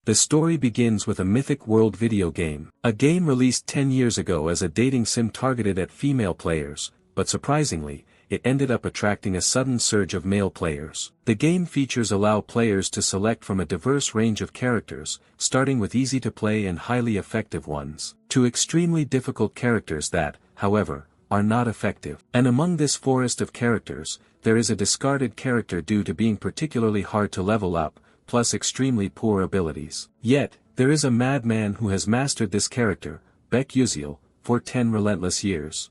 The story begins with a mythic world video game. A game released 10 years ago as a dating sim targeted at female players, but surprisingly, it ended up attracting a sudden surge of male players. The game features allow players to select from a diverse range of characters, starting with easy-to-play and highly effective ones, to extremely difficult characters that, however, are not effective. And among this forest of characters, there is a discarded character due to being particularly hard to level up, plus extremely poor abilities. Yet, there is a madman who has mastered this character, Baek for 10 relentless years.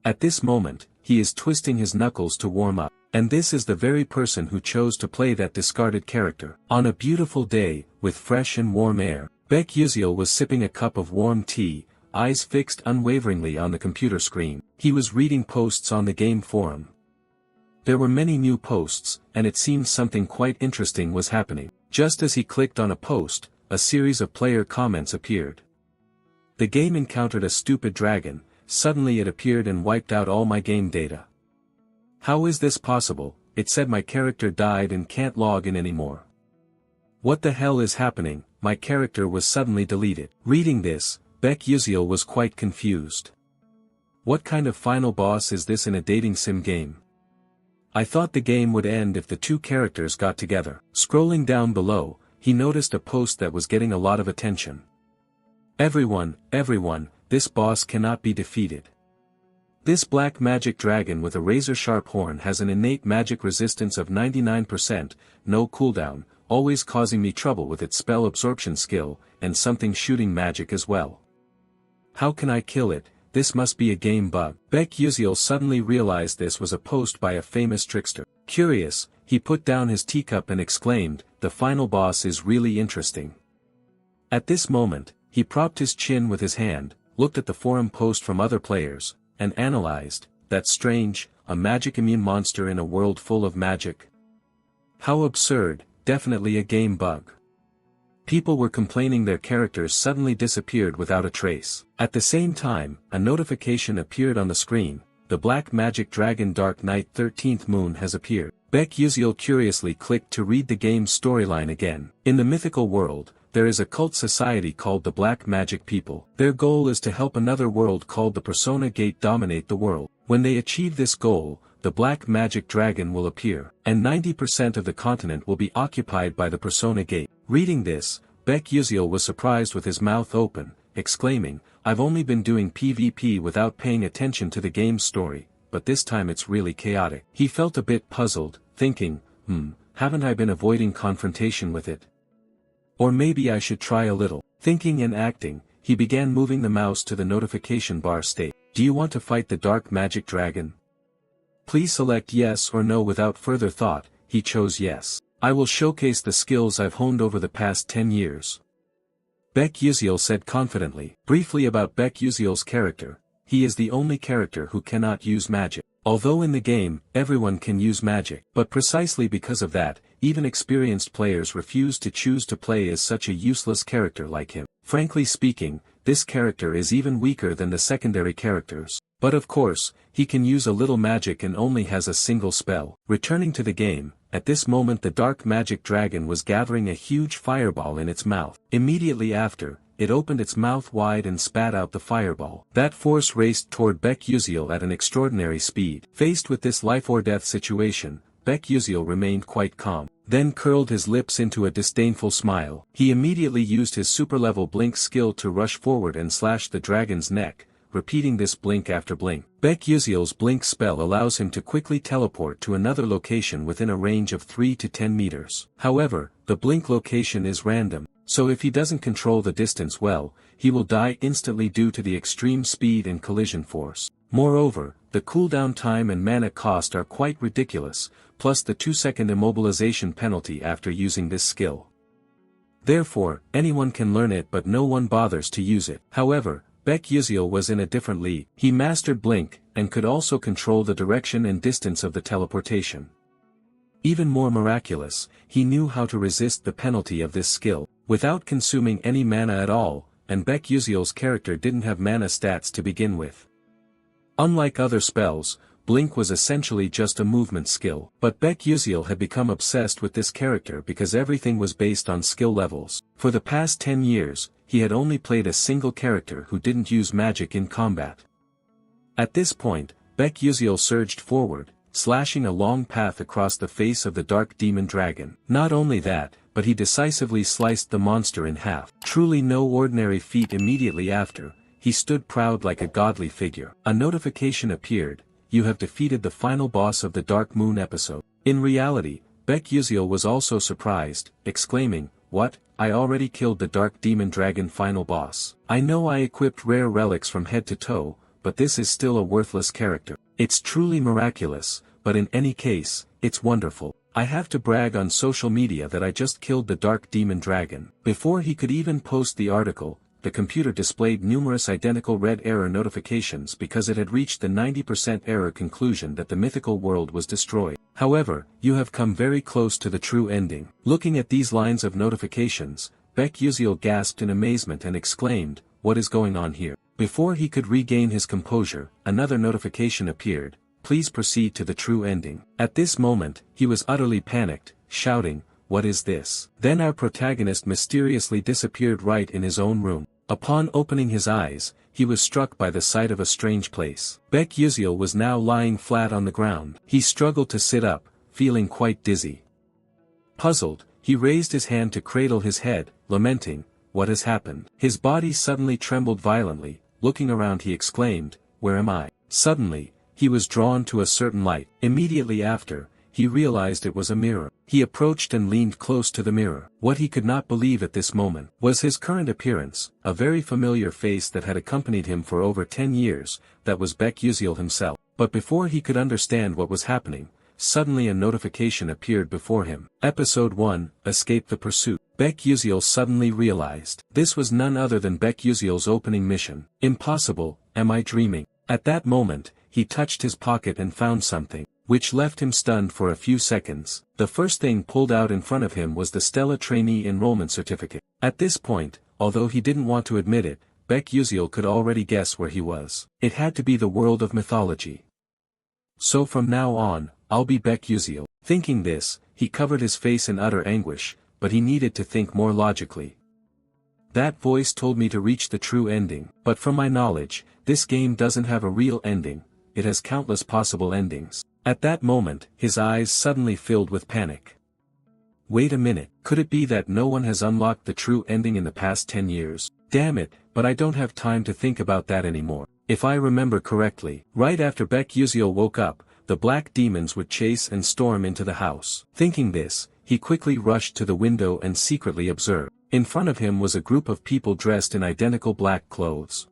At this moment, he is twisting his knuckles to warm up, and this is the very person who chose to play that discarded character. On a beautiful day, with fresh and warm air, Baek was sipping a cup of warm tea, eyes fixed unwaveringly on the computer screen. He was reading posts on the game forum. There were many new posts, and it seemed something quite interesting was happening. Just as he clicked on a post, a series of player comments appeared. The game encountered a stupid dragon. Suddenly it appeared and wiped out all my game data. How is this possible? It said my character died and can't log in anymore. What the hell is happening? My character was suddenly deleted. Reading this, Baek was quite confused. What kind of final boss is this in a dating sim game? I thought the game would end if the two characters got together. Scrolling down below, he noticed a post that was getting a lot of attention. Everyone, this boss cannot be defeated. This black magic dragon with a razor-sharp horn has an innate magic resistance of 99%, no cooldown, always causing me trouble with its spell absorption skill, and something shooting magic as well. How can I kill it? This must be a game bug. Baek suddenly realized this was a post by a famous trickster. Curious, he put down his teacup and exclaimed, "The final boss is really interesting." At this moment, he propped his chin with his hand, looked at the forum post from other players, and analyzed, "That's strange, a magic immune monster in a world full of magic. How absurd, definitely a game bug." People were complaining their characters suddenly disappeared without a trace. At the same time, a notification appeared on the screen, "The Black Magic Dragon Dark Knight 13th Moon has appeared." Baek curiously clicked to read the game's storyline again. In the mythical world, there is a cult society called the Black Magic People. Their goal is to help another world called the Persona Gate dominate the world. When they achieve this goal, the Black Magic Dragon will appear, and 90% of the continent will be occupied by the Persona Gate. Reading this, Baek was surprised with his mouth open, exclaiming, "I've only been doing PvP without paying attention to the game's story, but this time it's really chaotic." He felt a bit puzzled, thinking, haven't I been avoiding confrontation with it? Or maybe I should try a little. Thinking and acting, he began moving the mouse to the notification bar state. "Do you want to fight the Dark Magic Dragon? Please select yes or no." Without further thought, he chose yes. "I will showcase the skills I've honed over the past 10 years. Baek said confidently. Briefly about Baek character, he is the only character who cannot use magic. Although in the game, everyone can use magic, but precisely because of that, even experienced players refuse to choose to play as such a useless character like him. Frankly speaking, this character is even weaker than the secondary characters. But of course, he can use a little magic and only has a single spell. Returning to the game, at this moment the Dark Magic Dragon was gathering a huge fireball in its mouth. Immediately after, it opened its mouth wide and spat out the fireball. That force raced toward Baek at an extraordinary speed. Faced with this life-or-death situation, Baek remained quite calm, then curled his lips into a disdainful smile. He immediately used his super-level blink skill to rush forward and slash the dragon's neck, repeating this blink after blink. Baek blink spell allows him to quickly teleport to another location within a range of 3 to 10 meters. However, the blink location is random, so if he doesn't control the distance well, he will die instantly due to the extreme speed and collision force. Moreover, the cooldown time and mana cost are quite ridiculous, plus the 2-second immobilization penalty after using this skill. Therefore, anyone can learn it but no one bothers to use it. However, Baek was in a different league. He mastered Blink, and could also control the direction and distance of the teleportation. Even more miraculous, he knew how to resist the penalty of this skill, without consuming any mana at all, and Baek character didn't have mana stats to begin with. Unlike other spells, Blink was essentially just a movement skill. But Baek Yuseol had become obsessed with this character because everything was based on skill levels. For the past 10 years, he had only played a single character who didn't use magic in combat. At this point, Baek Yuseol surged forward, slashing a long path across the face of the dark demon dragon. Not only that, but he decisively sliced the monster in half. Truly no ordinary feat. Immediately after, he stood proud like a godly figure. A notification appeared: you have defeated the final boss of the Dark Moon episode. In reality, Baek Yuseol was also surprised, exclaiming, "What? I already killed the Dark Demon Dragon final boss. I know I equipped rare relics from head to toe, but this is still a worthless character. It's truly miraculous, but in any case, it's wonderful. I have to brag on social media that I just killed the Dark Demon Dragon." Before he could even post the article, the computer displayed numerous identical red error notifications because it had reached the 90% error conclusion that the mythical world was destroyed. However, you have come very close to the true ending. Looking at these lines of notifications, Baek Yuseol gasped in amazement and exclaimed, "What is going on here?" Before he could regain his composure, another notification appeared: "Please proceed to the true ending." At this moment, he was utterly panicked, shouting, "What is this?" Then our protagonist mysteriously disappeared right in his own room. Upon opening his eyes, he was struck by the sight of a strange place. Baek Yuseol was now lying flat on the ground. He struggled to sit up, feeling quite dizzy. Puzzled, he raised his hand to cradle his head, lamenting, "What has happened?" His body suddenly trembled violently. Looking around, he exclaimed, "Where am I?" Suddenly, he was drawn to a certain light. Immediately after, he realized it was a mirror. He approached and leaned close to the mirror. What he could not believe at this moment was his current appearance, a very familiar face that had accompanied him for over 10 years, that was Baek Yuseol himself. But before he could understand what was happening, suddenly a notification appeared before him. Episode 1, Escape the Pursuit. Baek Yuseol suddenly realized this was none other than Baek Yuseol's opening mission. Impossible, am I dreaming? At that moment, he touched his pocket and found something, which left him stunned for a few seconds. The first thing pulled out in front of him was the Stella Trainee Enrollment Certificate. At this point, although he didn't want to admit it, Baek Yuseol could already guess where he was. It had to be the world of mythology. So from now on, I'll be Baek Yuseol. Thinking this, he covered his face in utter anguish, but he needed to think more logically. That voice told me to reach the true ending, but from my knowledge, this game doesn't have a real ending, it has countless possible endings. At that moment, his eyes suddenly filled with panic. Wait a minute, could it be that no one has unlocked the true ending in the past 10 years? Damn it, but I don't have time to think about that anymore. If I remember correctly, right after Baek Yuseol woke up, the black demons would chase and storm into the house. Thinking this, he quickly rushed to the window and secretly observed. In front of him was a group of people dressed in identical black clothes.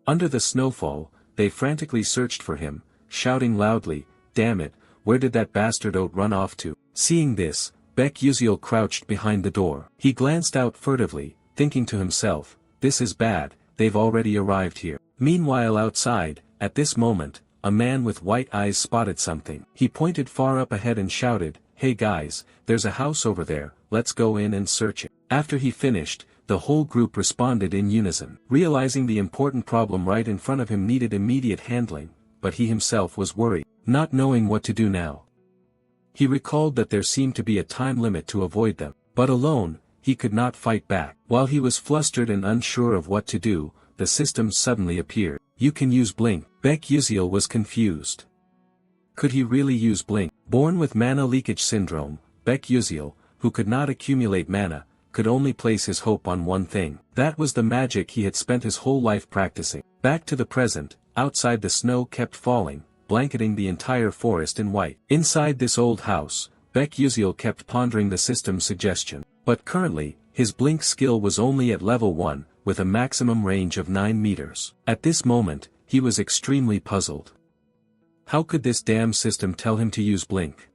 Under the snowfall, they frantically searched for him, shouting loudly, "Damn it, where did that bastard run off to?" Seeing this, Baek Yuseol crouched behind the door. He glanced out furtively, thinking to himself, "This is bad, they've already arrived here." Meanwhile outside, at this moment, a man with white eyes spotted something. He pointed far up ahead and shouted, "Hey guys, there's a house over there, let's go in and search it." After he finished, the whole group responded in unison. Realizing the important problem right in front of him needed immediate handling, but he himself was worried, not knowing what to do now. He recalled that there seemed to be a time limit to avoid them, but alone, he could not fight back. While he was flustered and unsure of what to do, the system suddenly appeared. "You can use Blink." Baek Yuseol was confused. Could he really use Blink? Born with mana leakage syndrome, Baek Yuseol, who could not accumulate mana, could only place his hope on one thing. That was the magic he had spent his whole life practicing. Back to the present, outside the snow kept falling, blanketing the entire forest in white. Inside this old house, Baek Yuseol kept pondering the system's suggestion. But currently, his Blink skill was only at level 1, with a maximum range of 9 meters. At this moment, he was extremely puzzled. How could this damn system tell him to use Blink?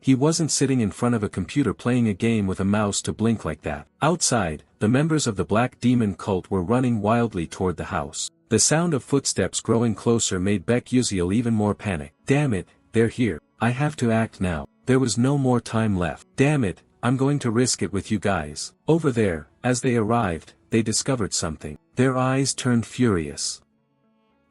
He wasn't sitting in front of a computer playing a game with a mouse to blink like that. Outside, the members of the Black Demon cult were running wildly toward the house. The sound of footsteps growing closer made Baek Yuseol even more panicked. Damn it, they're here. I have to act now. There was no more time left. Damn it, I'm going to risk it with you guys. Over there, as they arrived, they discovered something. Their eyes turned furious.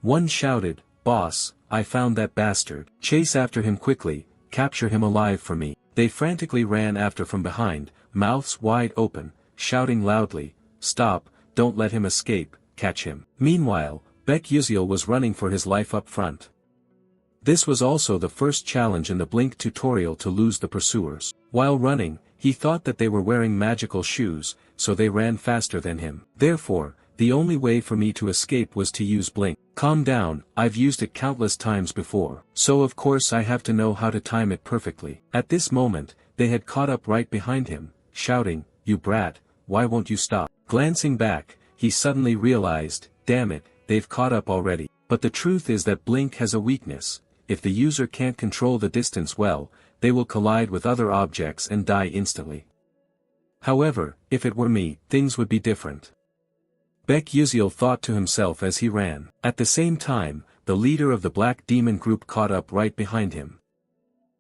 One shouted, "Boss, I found that bastard. Chase after him quickly, capture him alive for me." They frantically ran after from behind, mouths wide open, shouting loudly, "Stop, don't let him escape, catch him." Meanwhile, Baek Yuziel was running for his life up front. This was also the first challenge in the Blink tutorial to lose the pursuers. While running, he thought that they were wearing magical shoes, so they ran faster than him. Therefore, the only way for me to escape was to use Blink. Calm down, I've used it countless times before, so of course I have to know how to time it perfectly. At this moment, they had caught up right behind him, shouting, "You brat, why won't you stop?" Glancing back, he suddenly realized, damn it, they've caught up already. But the truth is that Blink has a weakness. If the user can't control the distance well, they will collide with other objects and die instantly. However, if it were me, things would be different. Baek Yuziel thought to himself as he ran. At the same time, the leader of the Black Demon group caught up right behind him.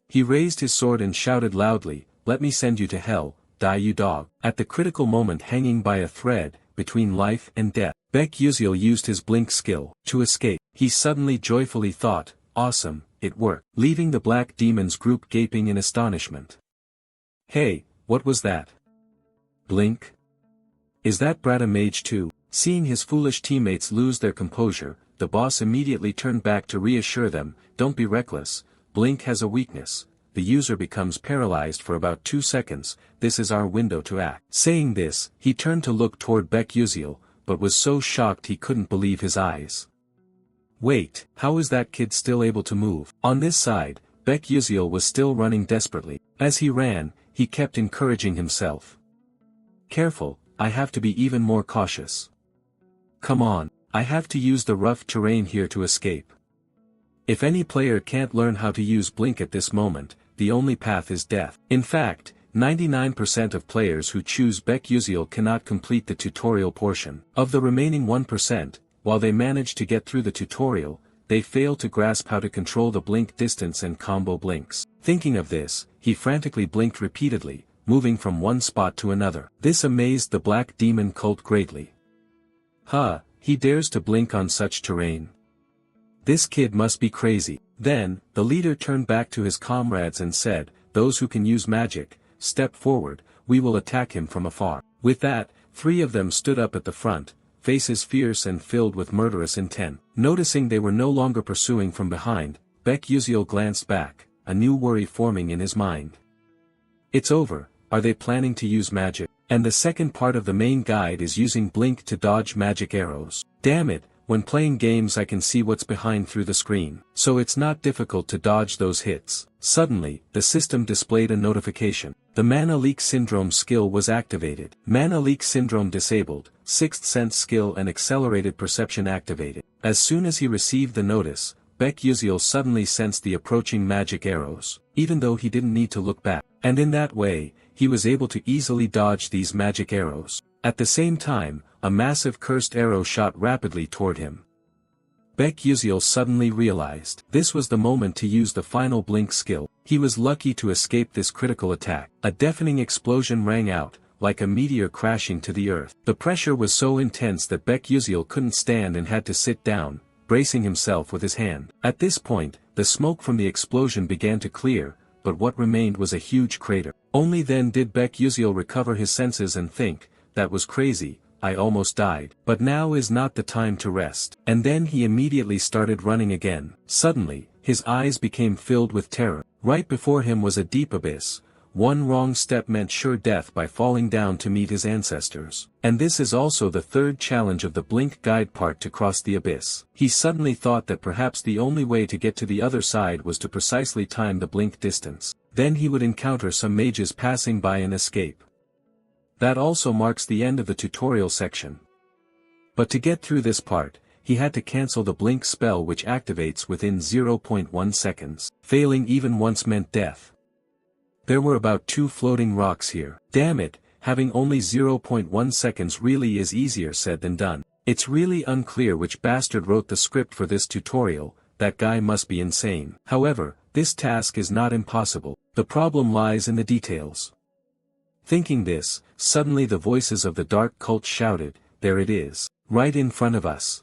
He raised his sword and shouted loudly, "Let me send you to hell, die you dog." At the critical moment hanging by a thread, between life and death, Baek Yuziel used his Blink skill to escape. He suddenly joyfully thought, "Awesome, it worked," leaving the Black Demon's group gaping in astonishment. "Hey, what was that? Blink? Is that brat a mage too?" Seeing his foolish teammates lose their composure, the boss immediately turned back to reassure them, "Don't be reckless, Blink has a weakness. The user becomes paralyzed for about 2 seconds, this is our window to act." Saying this, he turned to look toward Baek Yuziel, but was so shocked he couldn't believe his eyes. Wait, how is that kid still able to move? On this side, Baek Yuziel was still running desperately. As he ran, he kept encouraging himself. "Careful, I have to be even more cautious. Come on, I have to use the rough terrain here to escape." If any player can't learn how to use Blink at this moment, the only path is death. In fact, 99% of players who choose Baek Yuziel cannot complete the tutorial portion. Of the remaining 1%, while they manage to get through the tutorial, they fail to grasp how to control the Blink distance and combo blinks. Thinking of this, he frantically blinked repeatedly, moving from one spot to another. This amazed the Black Demon cult greatly. He dares to blink on such terrain. This kid must be crazy. Then, the leader turned back to his comrades and said, "Those who can use magic, step forward, we will attack him from afar." With that, 3 of them stood up at the front, faces fierce and filled with murderous intent. Noticing they were no longer pursuing from behind, Baek Yuziel glanced back, a new worry forming in his mind. It's over, are they planning to use magic? And the second part of the main guide is using Blink to dodge magic arrows. Damn it, when playing games I can see what's behind through the screen, so it's not difficult to dodge those hits. Suddenly, the system displayed a notification. The Mana Leak Syndrome skill was activated. Mana Leak Syndrome disabled, 6th Sense skill and Accelerated Perception activated. As soon as he received the notice, Baek Yuziel suddenly sensed the approaching magic arrows, even though he didn't need to look back. And in that way, he was able to easily dodge these magic arrows. At the same time, a massive cursed arrow shot rapidly toward him. Baek Yuziel suddenly realized this was the moment to use the final Blink skill. He was lucky to escape this critical attack. A deafening explosion rang out, like a meteor crashing to the earth. The pressure was so intense that Baek Yuziel couldn't stand and had to sit down, bracing himself with his hand. At this point, the smoke from the explosion began to clear, but what remained was a huge crater. Only then did Baek Yuziel recover his senses and think, "That was crazy, I almost died. But now is not the time to rest." And then he immediately started running again. Suddenly, his eyes became filled with terror. Right before him was a deep abyss. One wrong step meant sure death by falling down to meet his ancestors. And this is also the third challenge of the Blink guide part to cross the abyss. He suddenly thought that perhaps the only way to get to the other side was to precisely time the Blink distance. Then he would encounter some mages passing by and escape. That also marks the end of the tutorial section. But to get through this part, he had to cancel the Blink spell which activates within 0.1 seconds. Failing even once meant death. There were about 2 floating rocks here. Damn it, having only 0.1 seconds really is easier said than done. It's really unclear which bastard wrote the script for this tutorial, that guy must be insane. However, this task is not impossible, the problem lies in the details. Thinking this, suddenly the voices of the dark cult shouted, "There it is, right in front of us."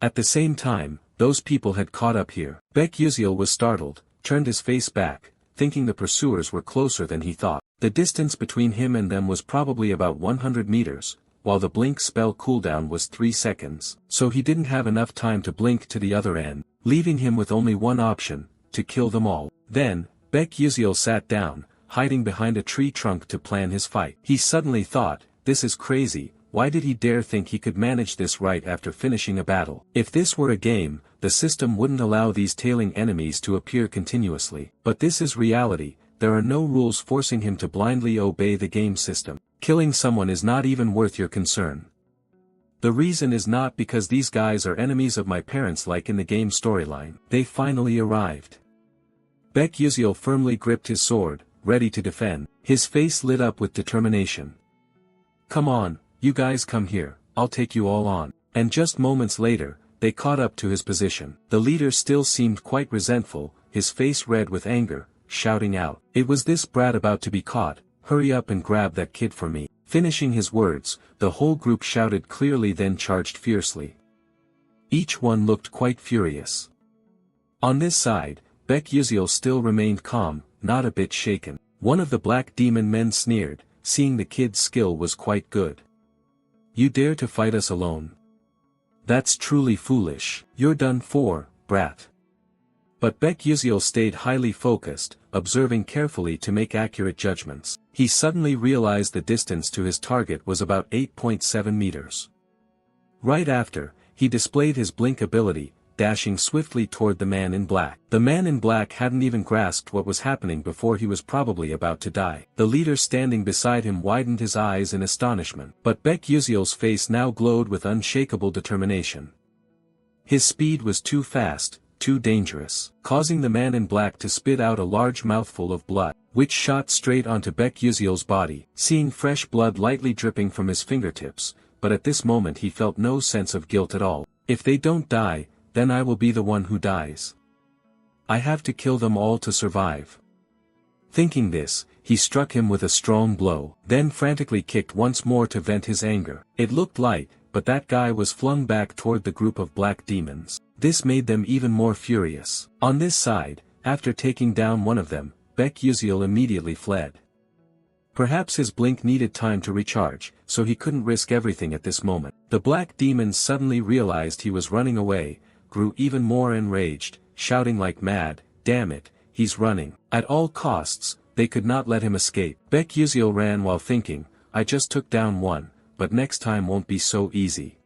At the same time, those people had caught up here. Baek Yuziel was startled, turned his face back, thinking the pursuers were closer than he thought. The distance between him and them was probably about 100 meters, while the blink spell cooldown was 3 seconds. So he didn't have enough time to blink to the other end, leaving him with only one option, to kill them all. Then, Baek Yuziel sat down, hiding behind a tree trunk to plan his fight. He suddenly thought, this is crazy, why did he dare think he could manage this right after finishing a battle? If this were a game, the system wouldn't allow these tailing enemies to appear continuously. But this is reality, there are no rules forcing him to blindly obey the game system. Killing someone is not even worth your concern. The reason is not because these guys are enemies of my parents like in the game storyline. They finally arrived. Baek Yuziel firmly gripped his sword, ready to defend. His face lit up with determination. Come on, you guys come here, I'll take you all on. And just moments later, they caught up to his position. The leader still seemed quite resentful, his face red with anger, shouting out, "It was this brat about to be caught, hurry up and grab that kid for me." Finishing his words, the whole group shouted clearly then charged fiercely. Each one looked quite furious. On this side, Baek Yuziel still remained calm, not a bit shaken. One of the black demon men sneered, seeing the kid's skill was quite good. "You dare to fight us alone? That's truly foolish. You're done for, brat." But Baek Yuziel stayed highly focused, observing carefully to make accurate judgments. He suddenly realized the distance to his target was about 8.7 meters. Right after, he displayed his blink ability, dashing swiftly toward the man in black. The man in black hadn't even grasped what was happening before he was probably about to die. The leader standing beside him widened his eyes in astonishment. But Baek Yuziel's face now glowed with unshakable determination. His speed was too fast, too dangerous, causing the man in black to spit out a large mouthful of blood, which shot straight onto Baek Yuziel's body. Seeing fresh blood lightly dripping from his fingertips, but at this moment he felt no sense of guilt at all. If they don't die, then I will be the one who dies. I have to kill them all to survive. Thinking this, he struck him with a strong blow, then frantically kicked once more to vent his anger. It looked light, but that guy was flung back toward the group of black demons. This made them even more furious. On this side, after taking down one of them, Baek Yuziel immediately fled. Perhaps his blink needed time to recharge, so he couldn't risk everything at this moment. The black demons suddenly realized he was running away, grew even more enraged, shouting like mad, "Damn it, he's running." At all costs, they could not let him escape. Baek Yuziel ran while thinking, I just took down one, but next time won't be so easy.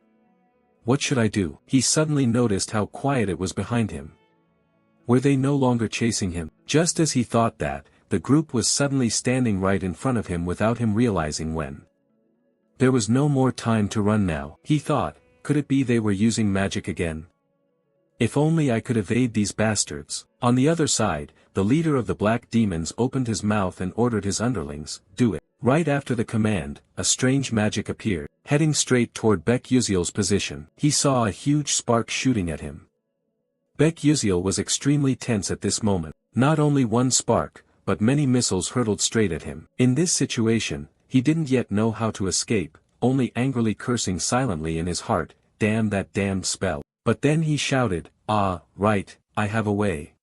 What should I do? He suddenly noticed how quiet it was behind him. Were they no longer chasing him? Just as he thought that, the group was suddenly standing right in front of him without him realizing when. There was no more time to run now. He thought, could it be they were using magic again? If only I could evade these bastards. On the other side, the leader of the black demons opened his mouth and ordered his underlings, do it. Right after the command, a strange magic appeared, heading straight toward Baek Yuziel's position. He saw a huge spark shooting at him. Baek Yuziel was extremely tense at this moment. Not only one spark, but many missiles hurtled straight at him. In this situation, he didn't yet know how to escape, only angrily cursing silently in his heart, damn that damned spell. But then he shouted, ah, right, I have a way.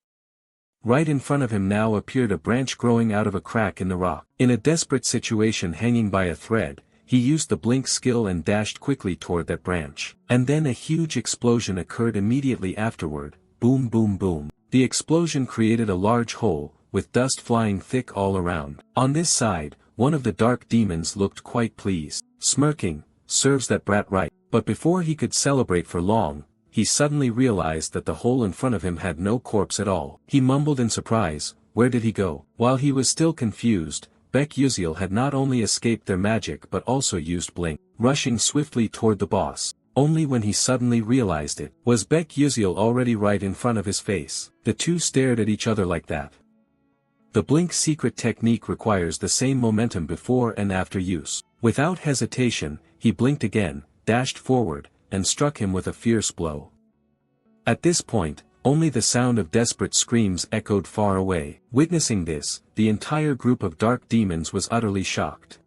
Right in front of him now appeared a branch growing out of a crack in the rock. In a desperate situation hanging by a thread, he used the blink skill and dashed quickly toward that branch. And then a huge explosion occurred immediately afterward, boom boom boom. The explosion created a large hole, with dust flying thick all around. On this side, one of the dark demons looked quite pleased, smirking, serves that brat right. But before he could celebrate for long, he suddenly realized that the hole in front of him had no corpse at all. He mumbled in surprise, where did he go? While he was still confused, Baek Yuziel had not only escaped their magic but also used blink, rushing swiftly toward the boss. Only when he suddenly realized it, was Baek Yuziel already right in front of his face. The two stared at each other like that. The blink secret technique requires the same momentum before and after use. Without hesitation, he blinked again, dashed forward, and struck him with a fierce blow. At this point, only the sound of desperate screams echoed far away. Witnessing this, the entire group of dark demons was utterly shocked.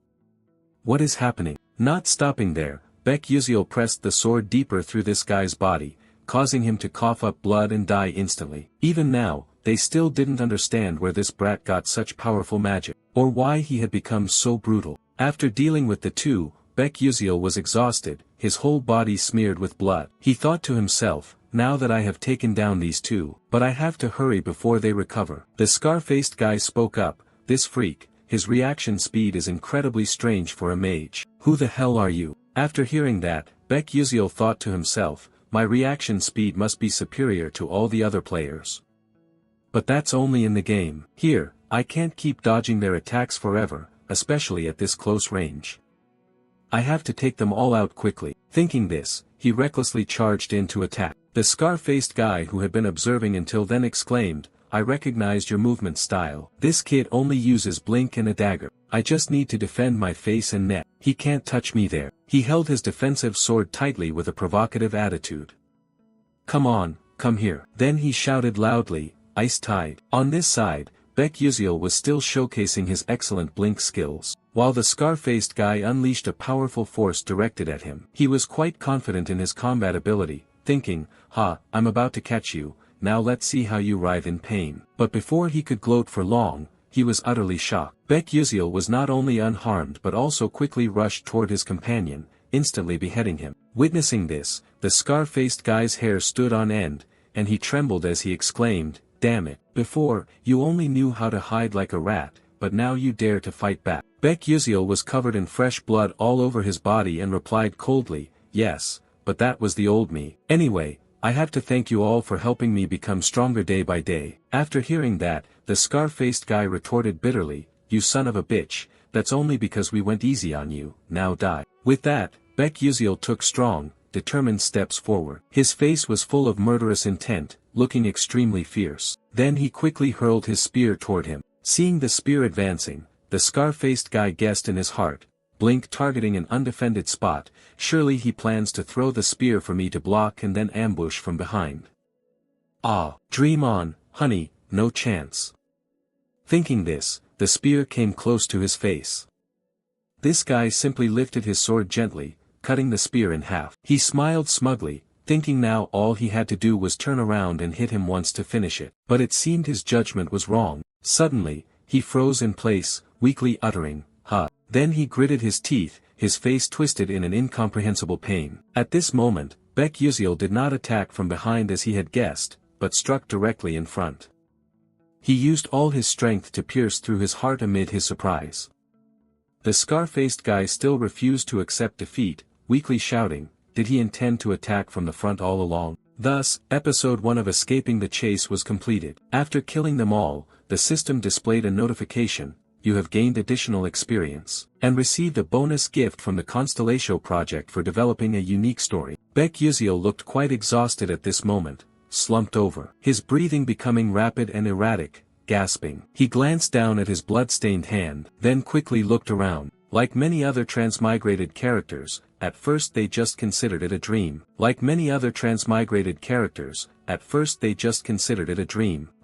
What is happening? Not stopping there, Baek Yuziel pressed the sword deeper through this guy's body, causing him to cough up blood and die instantly. Even now, they still didn't understand where this brat got such powerful magic, or why he had become so brutal. After dealing with the two, Baek Yuziel was exhausted, his whole body smeared with blood. He thought to himself, now that I have taken down these two, but I have to hurry before they recover. The scar-faced guy spoke up, this freak, his reaction speed is incredibly strange for a mage. Who the hell are you? After hearing that, Baek Yuziel thought to himself, my reaction speed must be superior to all the other players. But that's only in the game. Here, I can't keep dodging their attacks forever, especially at this close range. I have to take them all out quickly. Thinking this, he recklessly charged in to attack. The scar-faced guy who had been observing until then exclaimed, I recognized your movement style. This kid only uses blink and a dagger. I just need to defend my face and neck. He can't touch me there. He held his defensive sword tightly with a provocative attitude. Come on, come here. Then he shouted loudly, Ice Tide. On this side, Baek Yuziel was still showcasing his excellent blink skills, while the scar-faced guy unleashed a powerful force directed at him. He was quite confident in his combat ability, thinking, I'm about to catch you, now let's see how you writhe in pain. But before he could gloat for long, he was utterly shocked. Baek Yuziel was not only unharmed but also quickly rushed toward his companion, instantly beheading him. Witnessing this, the scar-faced guy's hair stood on end, and he trembled as he exclaimed, damn it, before, you only knew how to hide like a rat, but now you dare to fight back. Baek Yuziel was covered in fresh blood all over his body and replied coldly, yes, but that was the old me. Anyway, I have to thank you all for helping me become stronger day by day. After hearing that, the scar-faced guy retorted bitterly, you son of a bitch, that's only because we went easy on you, now die. With that, Baek Yuziel took strong, determined steps forward. His face was full of murderous intent, looking extremely fierce. Then he quickly hurled his spear toward him. Seeing the spear advancing, the scar-faced guy guessed in his heart, blink targeting an undefended spot, surely he plans to throw the spear for me to block and then ambush from behind. Ah, dream on, honey, no chance. Thinking this, the spear came close to his face. This guy simply lifted his sword gently, cutting the spear in half. He smiled smugly, thinking now all he had to do was turn around and hit him once to finish it. But it seemed his judgment was wrong. Suddenly, he froze in place, weakly uttering, "Ha." Then he gritted his teeth, his face twisted in an incomprehensible pain. At this moment, Baek Yuziel did not attack from behind as he had guessed, but struck directly in front. He used all his strength to pierce through his heart amid his surprise. The scar-faced guy still refused to accept defeat, weakly shouting, did he intend to attack from the front all along? Thus, episode 1 of Escaping the Chase was completed. After killing them all, the system displayed a notification, you have gained additional experience, and received a bonus gift from the Constellatio project for developing a unique story. Baek Yuziel looked quite exhausted at this moment, slumped over, his breathing becoming rapid and erratic, gasping. He glanced down at his blood-stained hand, then quickly looked around. Like many other transmigrated characters, at first they just considered it a dream.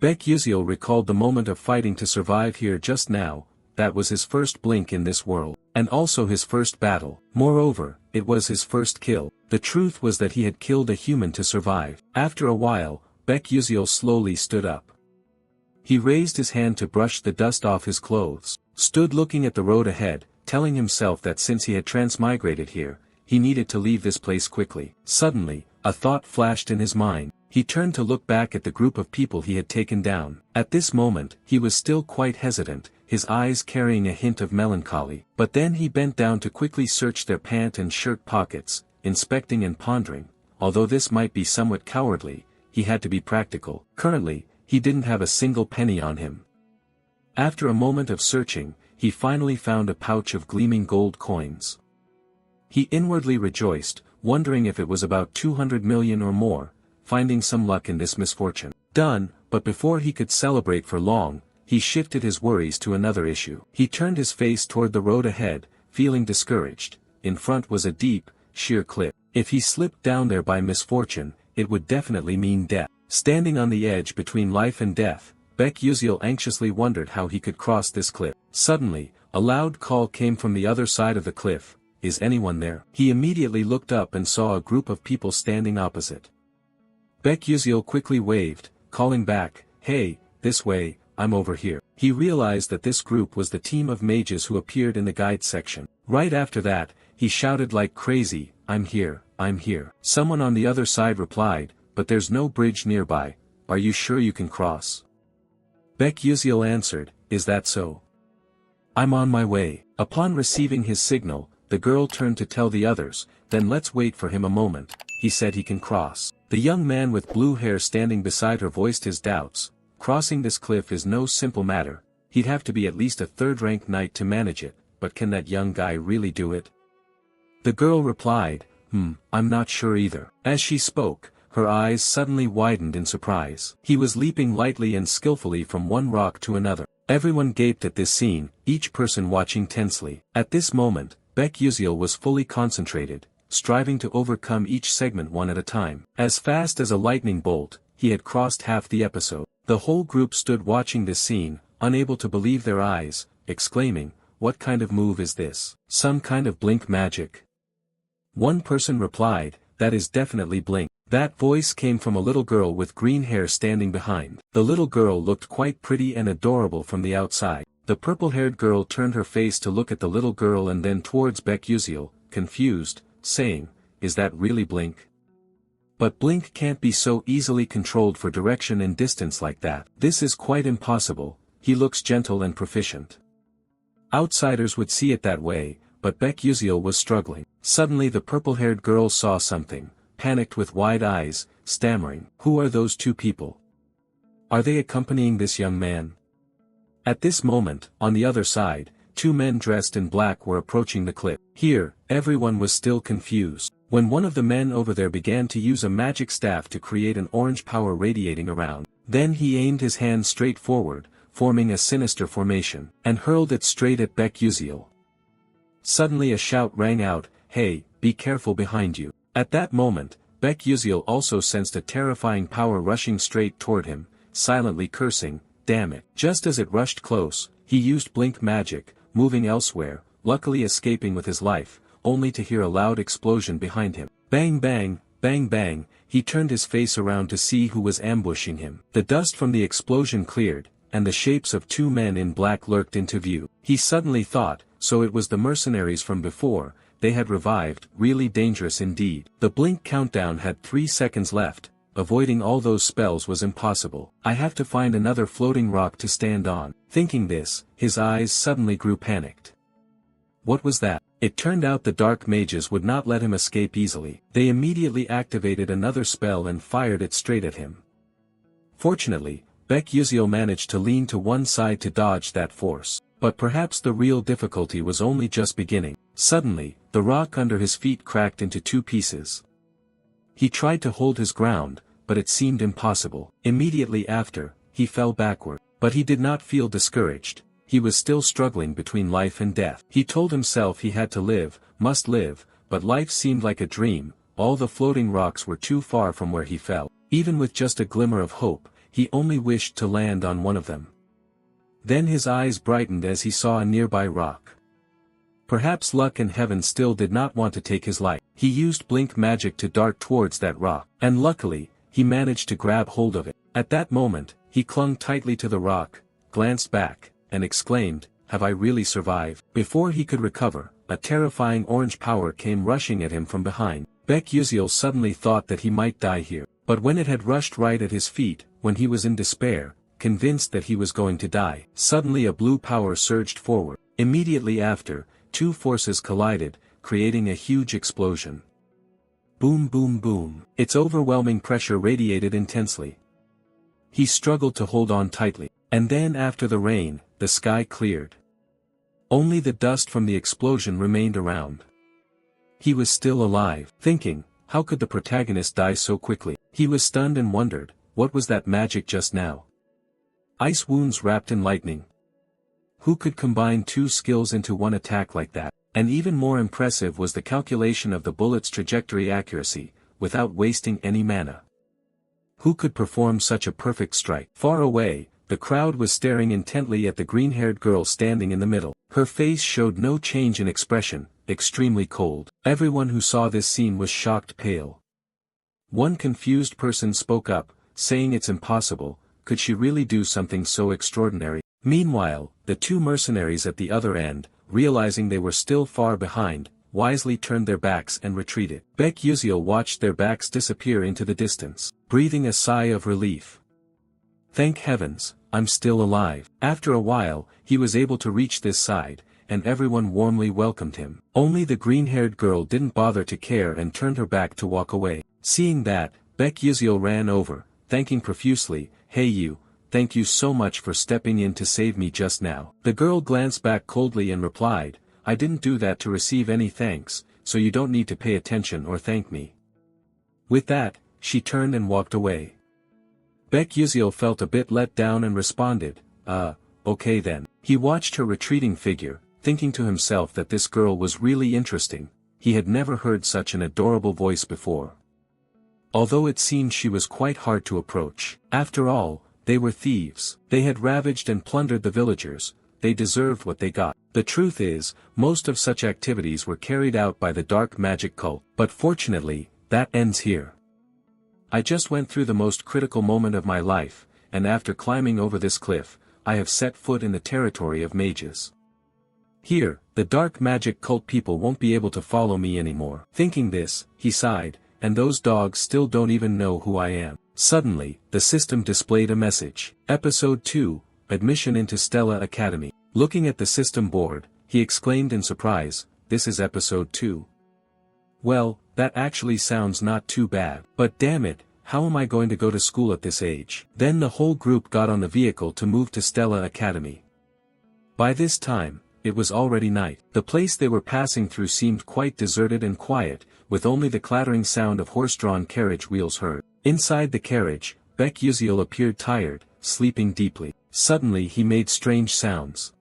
Baek Yuziel recalled the moment of fighting to survive here just now, that was his first blink in this world, and also his first battle. Moreover, it was his first kill. The truth was that he had killed a human to survive. After a while, Baek Yuziel slowly stood up. He raised his hand to brush the dust off his clothes, stood looking at the road ahead, telling himself that since he had transmigrated here, he needed to leave this place quickly. Suddenly, a thought flashed in his mind. He turned to look back at the group of people he had taken down. At this moment, he was still quite hesitant, his eyes carrying a hint of melancholy. But then he bent down to quickly search their pant and shirt pockets, inspecting and pondering. Although this might be somewhat cowardly, he had to be practical. Currently, he didn't have a single penny on him. After a moment of searching, he finally found a pouch of gleaming gold coins. He inwardly rejoiced, wondering if it was about 200 million or more, finding some luck in this misfortune. Done, but before he could celebrate for long, he shifted his worries to another issue. He turned his face toward the road ahead, feeling discouraged. In front was a deep, sheer cliff. If he slipped down there by misfortune, it would definitely mean death. Standing on the edge between life and death, Baek Yuziel anxiously wondered how he could cross this cliff. Suddenly, a loud call came from the other side of the cliff. Is anyone there? He immediately looked up and saw a group of people standing opposite. Baek Yuseol quickly waved, calling back, "Hey, this way, I'm over here." He realized that this group was the team of mages who appeared in the guide section. Right after that, he shouted like crazy, "I'm here, I'm here." Someone on the other side replied, "But there's no bridge nearby, are you sure you can cross?" Baek Yuseol answered, "Is that so? I'm on my way." Upon receiving his signal, the girl turned to tell the others, "Then let's wait for him a moment, he said he can cross." The young man with blue hair standing beside her voiced his doubts. Crossing this cliff is no simple matter, he'd have to be at least a third-rank knight to manage it, but can that young guy really do it? The girl replied, I'm not sure either. As she spoke, her eyes suddenly widened in surprise. He was leaping lightly and skillfully from one rock to another. Everyone gaped at this scene, each person watching tensely. At this moment, Baek Yuseol was fully concentrated, striving to overcome each segment one at a time. As fast as a lightning bolt, he had crossed half the episode. The whole group stood watching this scene, unable to believe their eyes, exclaiming, "What kind of move is this? Some kind of blink magic?" One person replied, "That is definitely blink." That voice came from a little girl with green hair standing behind. The little girl looked quite pretty and adorable from the outside. The purple-haired girl turned her face to look at the little girl and then towards Baek Yuseol, confused, saying, "Is that really blink? But blink can't be so easily controlled for direction and distance like that. This is quite impossible, he looks gentle and proficient." Outsiders would see it that way, but Baek Yuseol was struggling. Suddenly the purple-haired girl saw something, panicked with wide eyes, stammering, "Who are those two people? Are they accompanying this young man?" At this moment, on the other side, two men dressed in black were approaching the cliff. Here, everyone was still confused. When one of the men over there began to use a magic staff to create an orange power radiating around, then he aimed his hand straight forward, forming a sinister formation, and hurled it straight at Baek Yuseol. Suddenly a shout rang out, "Hey, be careful behind you." At that moment, Baek Yuseol also sensed a terrifying power rushing straight toward him, silently cursing, "Damn it." Just as it rushed close, he used blink magic, moving elsewhere, luckily escaping with his life, only to hear a loud explosion behind him. Bang bang, bang bang, he turned his face around to see who was ambushing him. The dust from the explosion cleared, and the shapes of two men in black lurked into view. He suddenly thought, so it was the mercenaries from before, they had revived, really dangerous indeed. The blink countdown had 3 seconds left, avoiding all those spells was impossible. "I have to find another floating rock to stand on." Thinking this, his eyes suddenly grew panicked. What was that? It turned out the dark mages would not let him escape easily. They immediately activated another spell and fired it straight at him. Fortunately, Baek Yuseol managed to lean to one side to dodge that force. But perhaps the real difficulty was only just beginning. Suddenly, the rock under his feet cracked into 2 pieces. He tried to hold his ground, but it seemed impossible. Immediately after, he fell backward. But he did not feel discouraged. He was still struggling between life and death. He told himself he had to live, must live, but life seemed like a dream. All the floating rocks were too far from where he fell. Even with just a glimmer of hope, he only wished to land on one of them. Then his eyes brightened as he saw a nearby rock. Perhaps luck and heaven still did not want to take his life. He used blink magic to dart towards that rock, and luckily, he managed to grab hold of it. At that moment, he clung tightly to the rock, glanced back, and exclaimed, "Have I really survived?" Before he could recover, a terrifying orange power came rushing at him from behind. Baek Yuseol suddenly thought that he might die here, but when it had rushed right at his feet, when he was in despair, convinced that he was going to die, suddenly a blue power surged forward. Immediately after, 2 forces collided, creating a huge explosion. Boom boom boom. Its overwhelming pressure radiated intensely. He struggled to hold on tightly, and then after the rain, the sky cleared. Only the dust from the explosion remained around. He was still alive, thinking, how could the protagonist die so quickly? He was stunned and wondered, what was that magic just now? Ice wounds wrapped in lightning. Who could combine 2 skills into one attack like that? And even more impressive was the calculation of the bullet's trajectory accuracy, without wasting any mana. Who could perform such a perfect strike? Far away, the crowd was staring intently at the green-haired girl standing in the middle. Her face showed no change in expression, extremely cold. Everyone who saw this scene was shocked pale. One confused person spoke up, saying it's impossible. Could she really do something so extraordinary? Meanwhile, the two mercenaries at the other end, realizing they were still far behind, wisely turned their backs and retreated. Baek Yuziel watched their backs disappear into the distance, breathing a sigh of relief. Thank heavens, I'm still alive. After a while, he was able to reach this side, and everyone warmly welcomed him. Only the green-haired girl didn't bother to care and turned her back to walk away. Seeing that, Baek Yuziel ran over, thanking profusely, "Hey you, thank you so much for stepping in to save me just now." The girl glanced back coldly and replied, "I didn't do that to receive any thanks, so you don't need to pay attention or thank me." With that, she turned and walked away. Baek Yuziel felt a bit let down and responded, okay then." He watched her retreating figure, thinking to himself that this girl was really interesting. He had never heard such an adorable voice before. Although it seemed she was quite hard to approach. After all, they were thieves. They had ravaged and plundered the villagers. They deserved what they got. The truth is, most of such activities were carried out by the dark magic cult. But fortunately, that ends here. I just went through the most critical moment of my life, and after climbing over this cliff, I have set foot in the territory of mages. Here, the dark magic cult people won't be able to follow me anymore. Thinking this, he sighed, and those dogs still don't even know who I am. Suddenly, the system displayed a message. Episode 2, Admission into Stella Academy. Looking at the system board, he exclaimed in surprise, "This is episode 2. Well, that actually sounds not too bad. But damn it, how am I going to go to school at this age?" Then the whole group got on the vehicle to move to Stella Academy. By this time, it was already night. The place they were passing through seemed quite deserted and quiet, with only the clattering sound of horse-drawn carriage wheels heard. Inside the carriage, Baek Yuziel appeared tired, sleeping deeply. Suddenly he made strange sounds.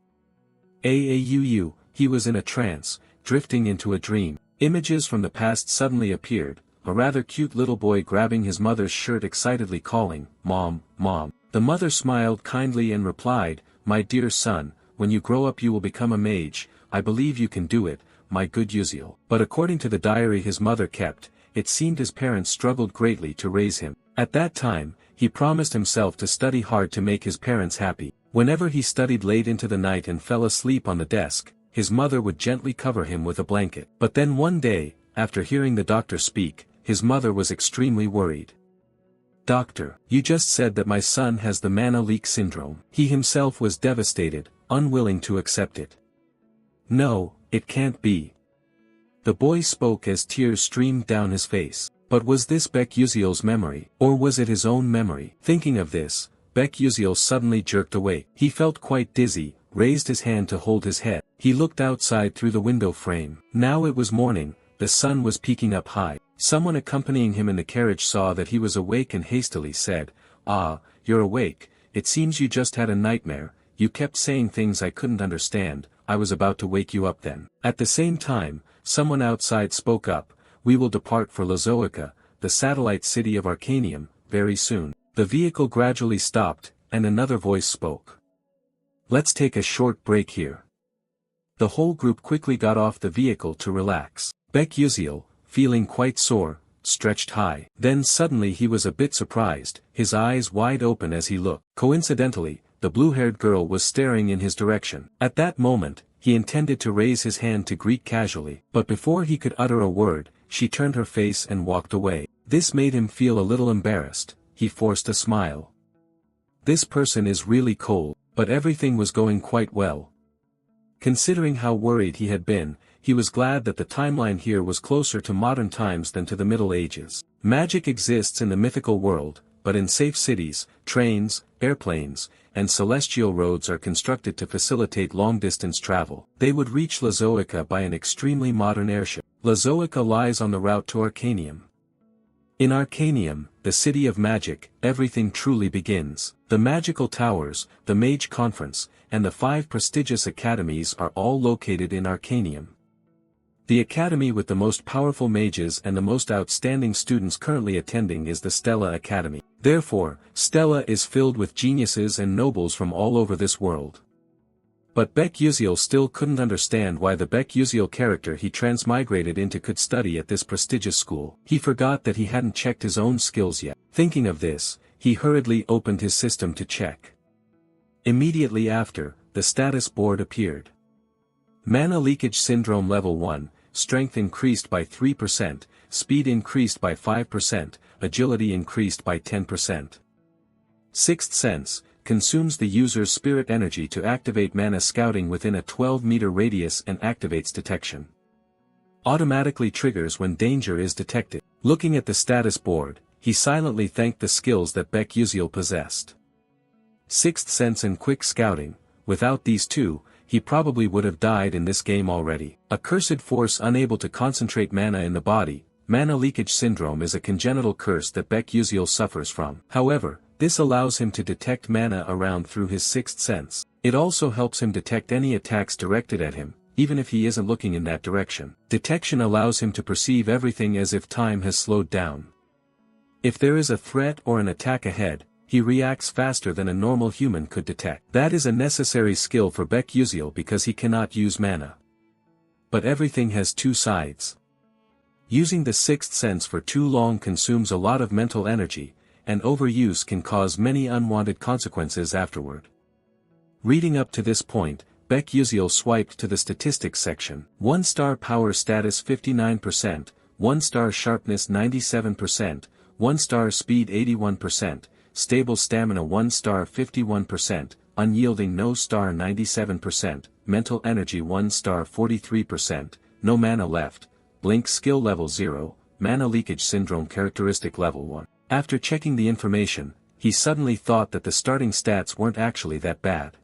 He was in a trance, drifting into a dream. Images from the past suddenly appeared, a rather cute little boy grabbing his mother's shirt excitedly calling, "Mom, Mom." The mother smiled kindly and replied, "My dear son, when you grow up you will become a mage. I believe you can do it, my good Yuziel." But according to the diary his mother kept, it seemed his parents struggled greatly to raise him. At that time, he promised himself to study hard to make his parents happy. Whenever he studied late into the night and fell asleep on the desk, his mother would gently cover him with a blanket. But then one day, after hearing the doctor speak, his mother was extremely worried. "Doctor, you just said that my son has the mana leak syndrome." He himself was devastated, unwilling to accept it. "No, it can't be." The boy spoke as tears streamed down his face. But was this Baek Yuziel's memory, or was it his own memory? Thinking of this, Baek Yuziel suddenly jerked awake. He felt quite dizzy, raised his hand to hold his head. He looked outside through the window frame. Now it was morning, the sun was peaking up high. Someone accompanying him in the carriage saw that he was awake and hastily said, "Ah, you're awake. It seems you just had a nightmare. You kept saying things I couldn't understand. I was about to wake you up then." At the same time, someone outside spoke up, "We will depart for Lazoica, the satellite city of Arcanium, very soon." The vehicle gradually stopped, and another voice spoke. "Let's take a short break here." The whole group quickly got off the vehicle to relax. Baek Yuziel, feeling quite sore, stretched high. Then suddenly he was a bit surprised, his eyes wide open as he looked. Coincidentally, the blue-haired girl was staring in his direction. At that moment, he intended to raise his hand to greet casually, but before he could utter a word, she turned her face and walked away. This made him feel a little embarrassed. He forced a smile. This person is really cold, but everything was going quite well. Considering how worried he had been, he was glad that the timeline here was closer to modern times than to the Middle Ages. Magic exists in the mythical world, but in safe cities, trains, airplanes, and celestial roads are constructed to facilitate long-distance travel. They would reach Lazoica by an extremely modern airship. Lazoica lies on the route to Arcanium. In Arcanium, the city of magic, everything truly begins. The magical towers, the mage conference, and the 5 prestigious academies are all located in Arcanium. The academy with the most powerful mages and the most outstanding students currently attending is the Stella Academy. Therefore, Stella is filled with geniuses and nobles from all over this world. But Baek Yuseol still couldn't understand why the Baek Yuseol character he transmigrated into could study at this prestigious school. He forgot that he hadn't checked his own skills yet. Thinking of this, he hurriedly opened his system to check. Immediately after, the status board appeared. Mana Leakage Syndrome Level 1, Strength increased by 3%, Speed increased by 5%, Agility increased by 10%. Sixth Sense, consumes the user's spirit energy to activate mana scouting within a 12-meter radius and activates detection. Automatically triggers when danger is detected. Looking at the status board, he silently thanked the skills that Baek Yuseol possessed. Sixth Sense and Quick Scouting, without these two, he probably would have died in this game already. A cursed force unable to concentrate mana in the body. Mana Leakage Syndrome is a congenital curse that Baek Yuseol suffers from. However, this allows him to detect mana around through his sixth sense. It also helps him detect any attacks directed at him, even if he isn't looking in that direction. Detection allows him to perceive everything as if time has slowed down. If there is a threat or an attack ahead, he reacts faster than a normal human could detect. That is a necessary skill for Baek Yuseol because he cannot use mana. But everything has two sides. Using the sixth sense for too long consumes a lot of mental energy, and overuse can cause many unwanted consequences afterward. Reading up to this point, Baek Yuseol swiped to the statistics section. 1-star power status 59%, 1-star sharpness 97%, 1-star speed 81%, stable stamina 1-star 51%, unyielding no-star 97%, mental energy 1-star 43%, no mana left, blink skill level 0, mana leakage syndrome characteristic level 1. After checking the information, he suddenly thought that the starting stats weren't actually that bad.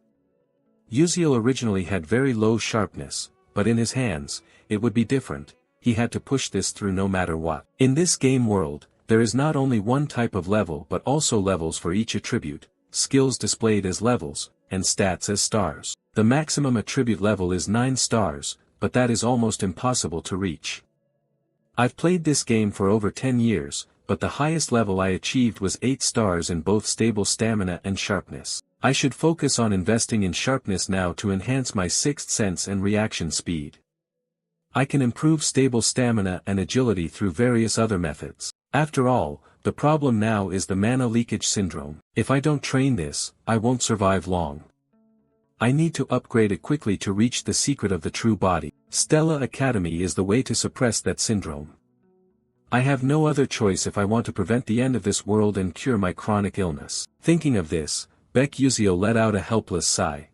Yuseol originally had very low sharpness, but in his hands, it would be different. He had to push this through no matter what. In this game world, there is not only one type of level but also levels for each attribute, skills displayed as levels, and stats as stars. The maximum attribute level is 9 stars, but that is almost impossible to reach. I've played this game for over 10 years, but the highest level I achieved was 8 stars in both stable stamina and sharpness. I should focus on investing in sharpness now to enhance my sixth sense and reaction speed. I can improve stable stamina and agility through various other methods. After all, the problem now is the mana leakage syndrome. If I don't train this, I won't survive long. I need to upgrade it quickly to reach the secret of the true body. Stella Academy is the way to suppress that syndrome. I have no other choice if I want to prevent the end of this world and cure my chronic illness. Thinking of this, Baek Yuseol let out a helpless sigh.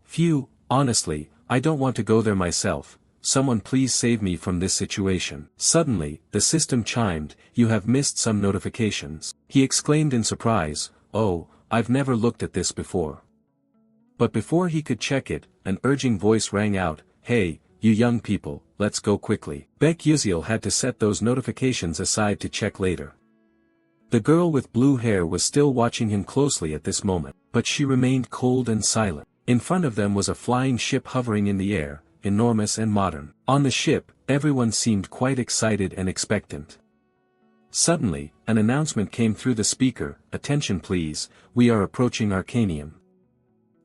Phew, honestly, I don't want to go there myself. Someone please save me from this situation. Suddenly, the system chimed, "You have missed some notifications." He exclaimed in surprise, "Oh, I've never looked at this before." But before he could check it, an urging voice rang out, "Hey, you young people, let's go quickly." Baek Yuseol had to set those notifications aside to check later. The girl with blue hair was still watching him closely at this moment, but she remained cold and silent. In front of them was a flying ship hovering in the air, enormous and modern. On the ship, everyone seemed quite excited and expectant. Suddenly, an announcement came through the speaker, "Attention please, we are approaching Arcanium.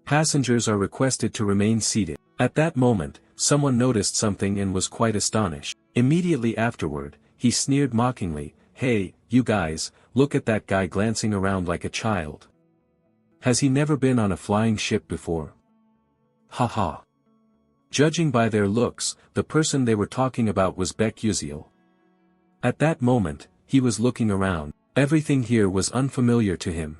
Passengers are requested to remain seated." At that moment, someone noticed something and was quite astonished. Immediately afterward, he sneered mockingly, "Hey, you guys, look at that guy glancing around like a child. Has he never been on a flying ship before? Ha ha." Judging by their looks, the person they were talking about was Baek Yuseol. At that moment, he was looking around. Everything here was unfamiliar to him.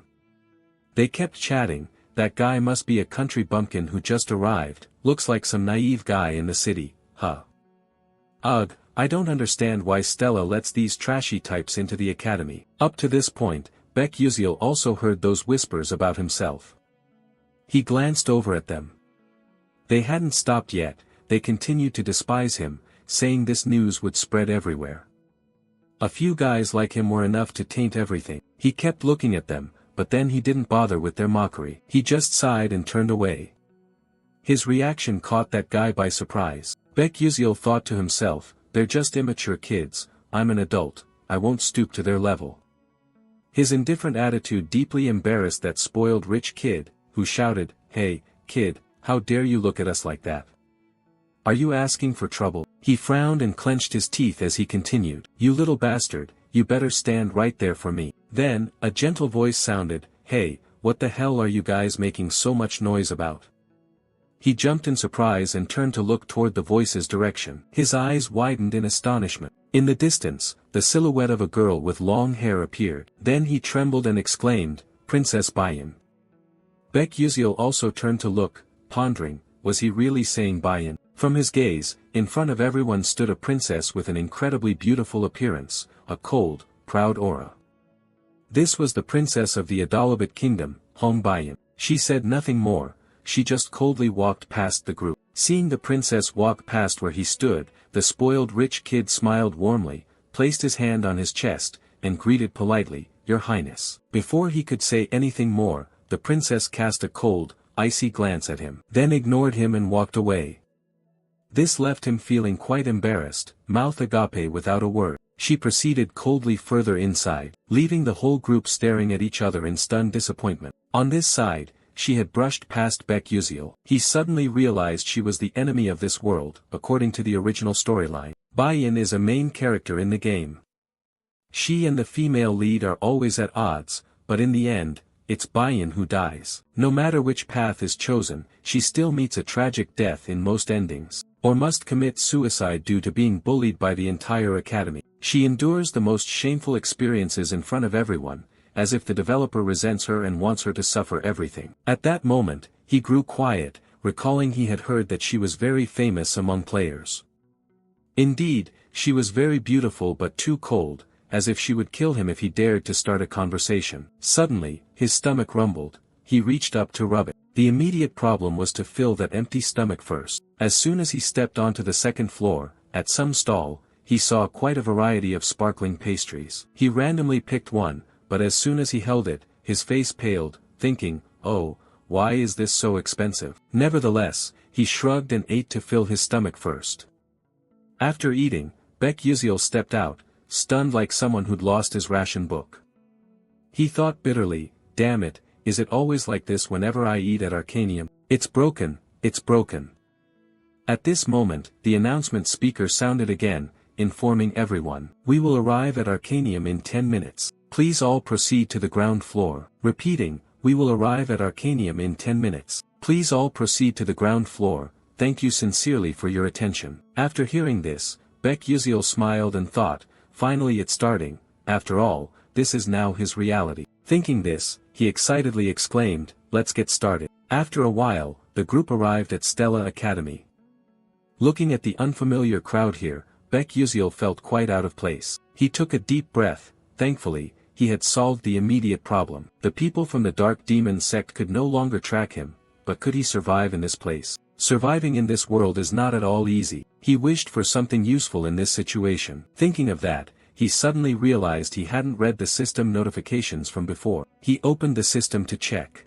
They kept chatting, "That guy must be a country bumpkin who just arrived, looks like some naive guy in the city, huh? Ugh, I don't understand why Stella lets these trashy types into the academy." Up to this point, Baek Yuseol also heard those whispers about himself. He glanced over at them. They hadn't stopped yet, they continued to despise him, saying this news would spread everywhere. A few guys like him were enough to taint everything. He kept looking at them, but then he didn't bother with their mockery. He just sighed and turned away. His reaction caught that guy by surprise. Baek Yuseol thought to himself, "They're just immature kids, I'm an adult, I won't stoop to their level." His indifferent attitude deeply embarrassed that spoiled rich kid, who shouted, "Hey, kid, how dare you look at us like that? Are you asking for trouble? He frowned and clenched his teeth as he continued. You little bastard, you better stand right there for me. Then, a gentle voice sounded, hey, what the hell are you guys making so much noise about? He jumped in surprise and turned to look toward the voice's direction. His eyes widened in astonishment. In the distance, the silhouette of a girl with long hair appeared. Then he trembled and exclaimed, Princess Bayan. Baek Yuziel also turned to look, pondering, was he really saying Bayan? From his gaze, in front of everyone stood a princess with an incredibly beautiful appearance, a cold, proud aura. This was the princess of the Adalabit kingdom, Hong Bayan. She said nothing more, she just coldly walked past the group. Seeing the princess walk past where he stood, the spoiled rich kid smiled warmly, placed his hand on his chest, and greeted politely, Your Highness. Before he could say anything more, the princess cast a cold, icy glance at him, then ignored him and walked away. This left him feeling quite embarrassed, mouth agape without a word. She proceeded coldly further inside, leaving the whole group staring at each other in stunned disappointment. On this side, she had brushed past Baek Yuziel. He suddenly realized she was the enemy of this world, according to the original storyline. Bayan is a main character in the game. She and the female lead are always at odds, but in the end, it's Bayan who dies. No matter which path is chosen, she still meets a tragic death in most endings, or must commit suicide due to being bullied by the entire academy. She endures the most shameful experiences in front of everyone, as if the developer resents her and wants her to suffer everything. At that moment, he grew quiet, recalling he had heard that she was very famous among players. Indeed, she was very beautiful but too cold, as if she would kill him if he dared to start a conversation. Suddenly, his stomach rumbled. He reached up to rub it. The immediate problem was to fill that empty stomach first. As soon as he stepped onto the second floor, at some stall, he saw quite a variety of sparkling pastries. He randomly picked one, but as soon as he held it, his face paled, thinking, oh, why is this so expensive? Nevertheless, he shrugged and ate to fill his stomach first. After eating, Baek Yuziel stepped out, stunned like someone who'd lost his ration book. He thought bitterly, damn it, is it always like this whenever I eat at Arcanium? It's broken, it's broken. At this moment, the announcement speaker sounded again, informing everyone, we will arrive at Arcanium in 10 minutes. Please all proceed to the ground floor. Repeating, we will arrive at Arcanium in 10 minutes. Please all proceed to the ground floor, thank you sincerely for your attention. After hearing this, Baek Yuziel smiled and thought, finally it's starting, after all, this is now his reality. Thinking this, he excitedly exclaimed, let's get started. After a while, the group arrived at Stella Academy. Looking at the unfamiliar crowd here, Baek Yuziel felt quite out of place. He took a deep breath. Thankfully, he had solved the immediate problem. The people from the Dark Demon sect could no longer track him, but could he survive in this place? Surviving in this world is not at all easy. He wished for something useful in this situation. Thinking of that, he suddenly realized he hadn't read the system notifications from before. He opened the system to check.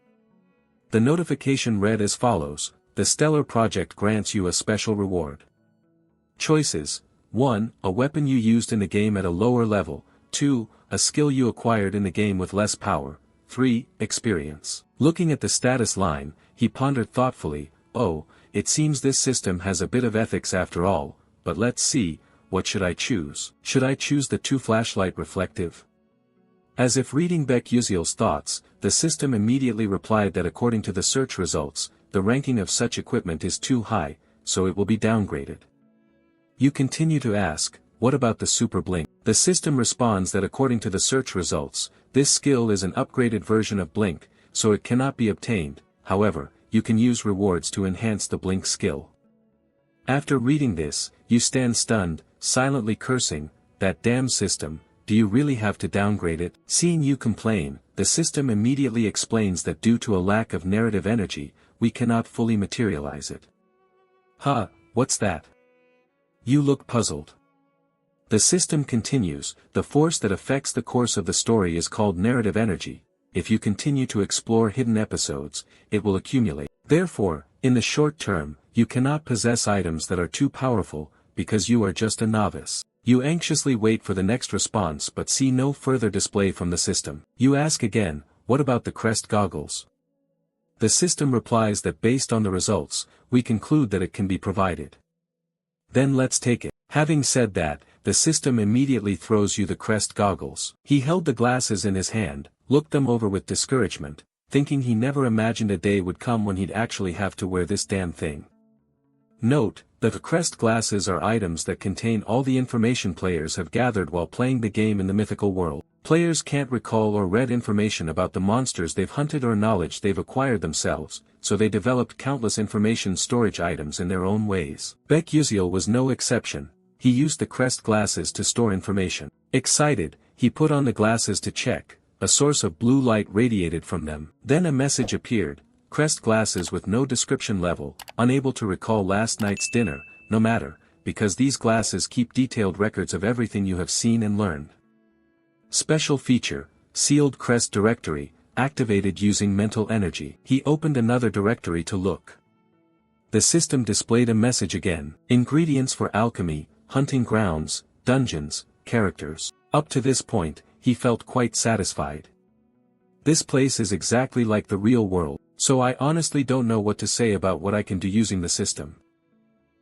The notification read as follows, the Stellar Project grants you a special reward. Choices: 1. A weapon you used in the game at a lower level, 2. A skill you acquired in the game with less power, 3. Experience. Looking at the status line, he pondered thoughtfully, oh, it seems this system has a bit of ethics after all, but let's see, what should I choose? Should I choose the 2 flashlight reflective? As if reading Baek Yuziel's thoughts, the system immediately replied that according to the search results, the ranking of such equipment is too high, so it will be downgraded. You continue to ask, what about the Super Blink? The system responds that according to the search results, this skill is an upgraded version of Blink, so it cannot be obtained, however, you can use rewards to enhance the Blink skill. After reading this, you stand stunned, silently cursing, that damn system, do you really have to downgrade it? Seeing you complain, the system immediately explains that due to a lack of narrative energy, we cannot fully materialize it. Huh, what's that? You look puzzled. The system continues, the force that affects the course of the story is called narrative energy. If you continue to explore hidden episodes, it will accumulate. Therefore, in the short term, you cannot possess items that are too powerful, because you are just a novice. You anxiously wait for the next response but see no further display from the system. You ask again, what about the crest goggles? The system replies that based on the results, we conclude that it can be provided. Then let's take it. Having said that, the system immediately throws you the crest goggles. He held the glasses in his hand, looked them over with discouragement, thinking he never imagined a day would come when he'd actually have to wear this damn thing. Note, that the crest glasses are items that contain all the information players have gathered while playing the game in the mythical world. Players can't recall or read information about the monsters they've hunted or knowledge they've acquired themselves, so they developed countless information storage items in their own ways. Baek Yuziel was no exception. He used the crest glasses to store information. Excited, he put on the glasses to check. A source of blue light radiated from them. Then a message appeared. Crest glasses with no description level, unable to recall last night's dinner, no matter, because these glasses keep detailed records of everything you have seen and learned. Special feature, sealed crest directory, activated using mental energy. He opened another directory to look. The system displayed a message again. Ingredients for alchemy, hunting grounds, dungeons, characters. Up to this point, he felt quite satisfied. This place is exactly like the real world, so I honestly don't know what to say about what I can do using the system.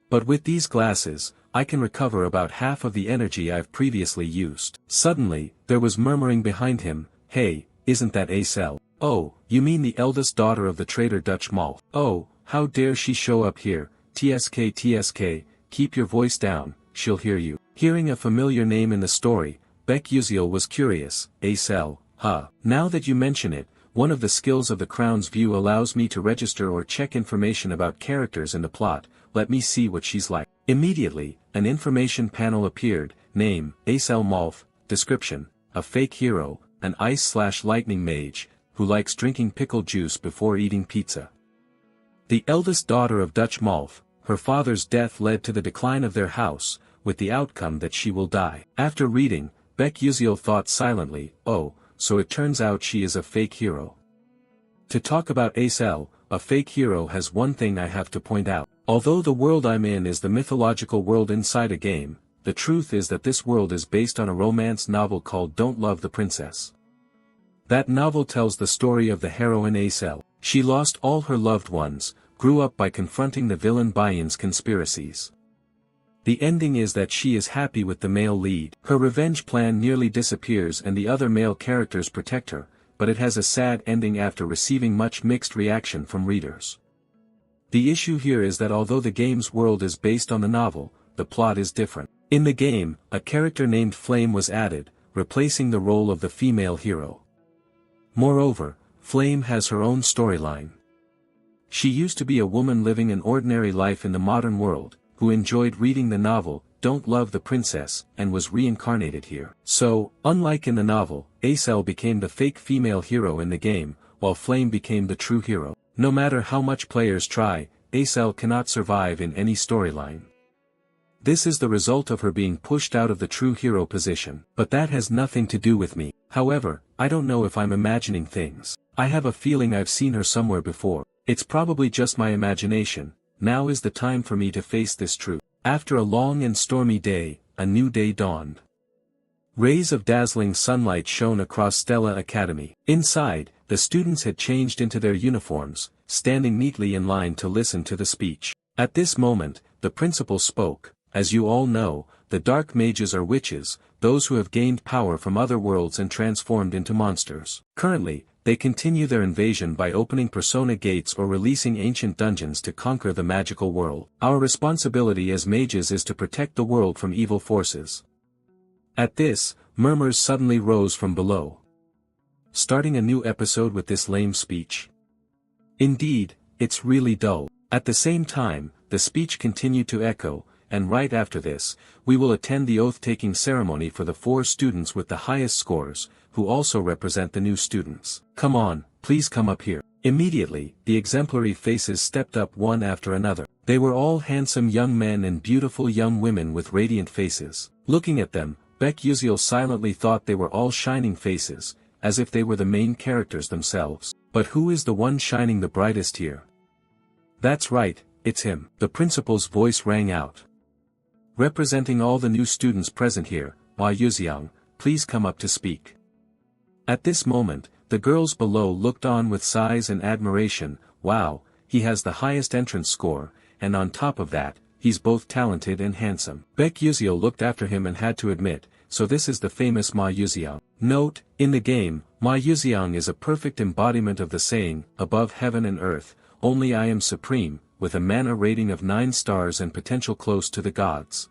But with these glasses, I can recover about half of the energy I've previously used. Suddenly, there was murmuring behind him, "Hey, isn't that Acel? Oh, you mean the eldest daughter of the traitor Dutch Malf? Oh, how dare she show up here, TSK, keep your voice down, she'll hear you." Hearing a familiar name in the story, Baek Yuziel was curious. Acel, huh? Now that you mention it, one of the skills of the Crown's View allows me to register or check information about characters in the plot. Let me see what she's like. Immediately, an information panel appeared. Name, Acel Malf. Description, a fake hero, an ice/lightning mage, who likes drinking pickle juice before eating pizza. The eldest daughter of Dutch Malf, her father's death led to the decline of their house, with the outcome that she will die. After reading, Baek Yuziel thought silently, oh, so it turns out she is a fake hero. To talk about Acel, a fake hero, has one thing I have to point out. Although the world I'm in is the mythological world inside a game, the truth is that this world is based on a romance novel called Don't Love the Princess. That novel tells the story of the heroine Acel. She lost all her loved ones, grew up by confronting the villain Bayan's conspiracies. The ending is that she is happy with the male lead. Her revenge plan nearly disappears and the other male characters protect her, but it has a sad ending after receiving much mixed reaction from readers. The issue here is that although the game's world is based on the novel, the plot is different. In the game, a character named Flame was added, replacing the role of the female hero. Moreover, Flame has her own storyline. She used to be a woman living an ordinary life in the modern world, who enjoyed reading the novel, Don't Love the Princess, and was reincarnated here. So, unlike in the novel, Acel became the fake female hero in the game, while Flame became the true hero. No matter how much players try, Acel cannot survive in any storyline. This is the result of her being pushed out of the true hero position. But that has nothing to do with me. However, I don't know if I'm imagining things. I have a feeling I've seen her somewhere before. It's probably just my imagination. Now is the time for me to face this truth. After a long and stormy day, a new day dawned. Rays of dazzling sunlight shone across Stella Academy. Inside, the students had changed into their uniforms, standing neatly in line to listen to the speech. At this moment, the principal spoke. As you all know, the dark mages are witches, those who have gained power from other worlds and transformed into monsters. Currently, they continue their invasion by opening persona gates or releasing ancient dungeons to conquer the magical world. Our responsibility as mages is to protect the world from evil forces. At this, murmurs suddenly rose from below. Starting a new episode with this lame speech? Indeed, it's really dull. At the same time, the speech continued to echo, and right after this, we will attend the oath-taking ceremony for the 4 students with the highest scores, who also represent the new students. Come on, please come up here. Immediately, the exemplary faces stepped up one after another. They were all handsome young men and beautiful young women with radiant faces. Looking at them, Baek Yuziel silently thought they were all shining faces, as if they were the main characters themselves. But who is the one shining the brightest here? That's right, it's him. The principal's voice rang out. Representing all the new students present here, Hua Yuziang, please come up to speak. At this moment, The girls below looked on with sighs and admiration. Wow, he has the highest entrance score, and on top of that, he's both talented and handsome. Baek Yuzeo looked after him and had to admit, so this is the famous Ma Yuzeong. Note, in the game, Ma Yuzeong is a perfect embodiment of the saying, above heaven and earth, only I am supreme, with a mana rating of 9 stars and potential close to the gods.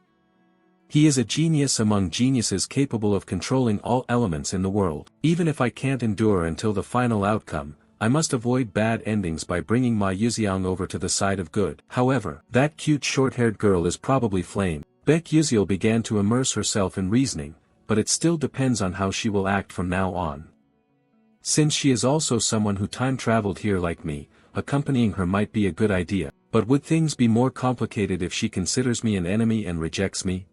He is a genius among geniuses capable of controlling all elements in the world. Even if I can't endure until the final outcome, I must avoid bad endings by bringing Ma Yuzeong over to the side of good. However, that cute short-haired girl is probably Flame. Baek Yuzeo began to immerse herself in reasoning, but it still depends on how she will act from now on. Since she is also someone who time-traveled here like me, accompanying her might be a good idea, but would things be more complicated if she considers me an enemy and rejects me?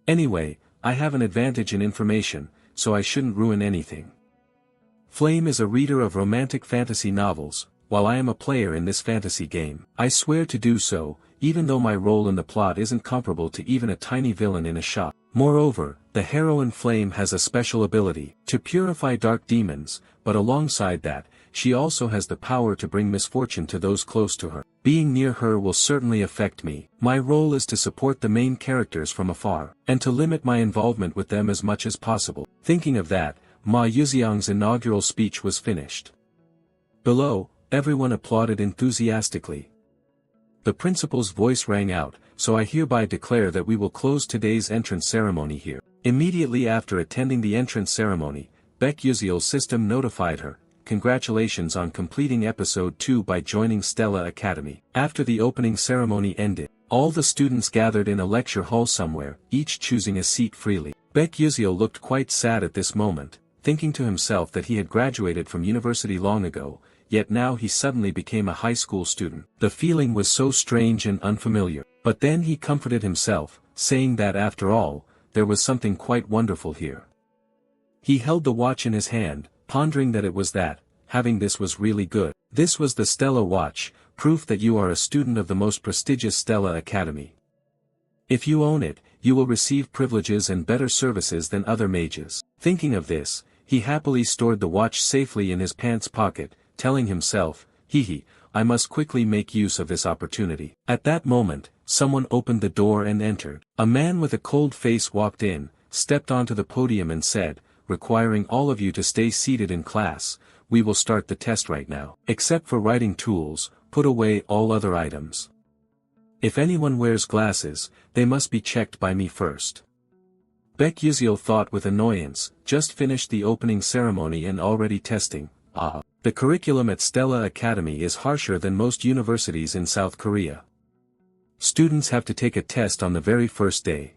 Anyway, I have an advantage in information, so I shouldn't ruin anything. Flame is a reader of romantic fantasy novels, while I am a player in this fantasy game. I swear to do so, even though my role in the plot isn't comparable to even a tiny villain in a shop. Moreover, the heroine Flame has a special ability to purify dark demons, but alongside that, she also has the power to bring misfortune to those close to her. Being near her will certainly affect me. My role is to support the main characters from afar, and to limit my involvement with them as much as possible. Thinking of that, Ma Yuzeong's inaugural speech was finished. Below, everyone applauded enthusiastically. The principal's voice rang out, so I hereby declare that we will close today's entrance ceremony here. Immediately after attending the entrance ceremony, Baek Yuzeo's system notified her, congratulations on completing episode 2 by joining Stella Academy. After the opening ceremony ended, all the students gathered in a lecture hall somewhere, each choosing a seat freely. Baek Yuzeo looked quite sad at this moment, thinking to himself that he had graduated from university long ago, yet now he suddenly became a high school student. The feeling was so strange and unfamiliar. But then he comforted himself, saying that after all, there was something quite wonderful here. He held the watch in his hand, pondering that it was that, having this was really good. This was the Stella watch, proof that you are a student of the most prestigious Stella Academy. If you own it, you will receive privileges and better services than other mages. Thinking of this, he happily stored the watch safely in his pants pocket, telling himself, I must quickly make use of this opportunity. At that moment, someone opened the door and entered. A man with a cold face walked in, stepped onto the podium and said, requiring all of you to stay seated in class, we will start the test right now. Except for writing tools, put away all other items. If anyone wears glasses, they must be checked by me first. Baek Yuzeo thought with annoyance, just finished the opening ceremony and already testing. The curriculum at Stella Academy is harsher than most universities in South Korea. Students have to take a test on the very first day.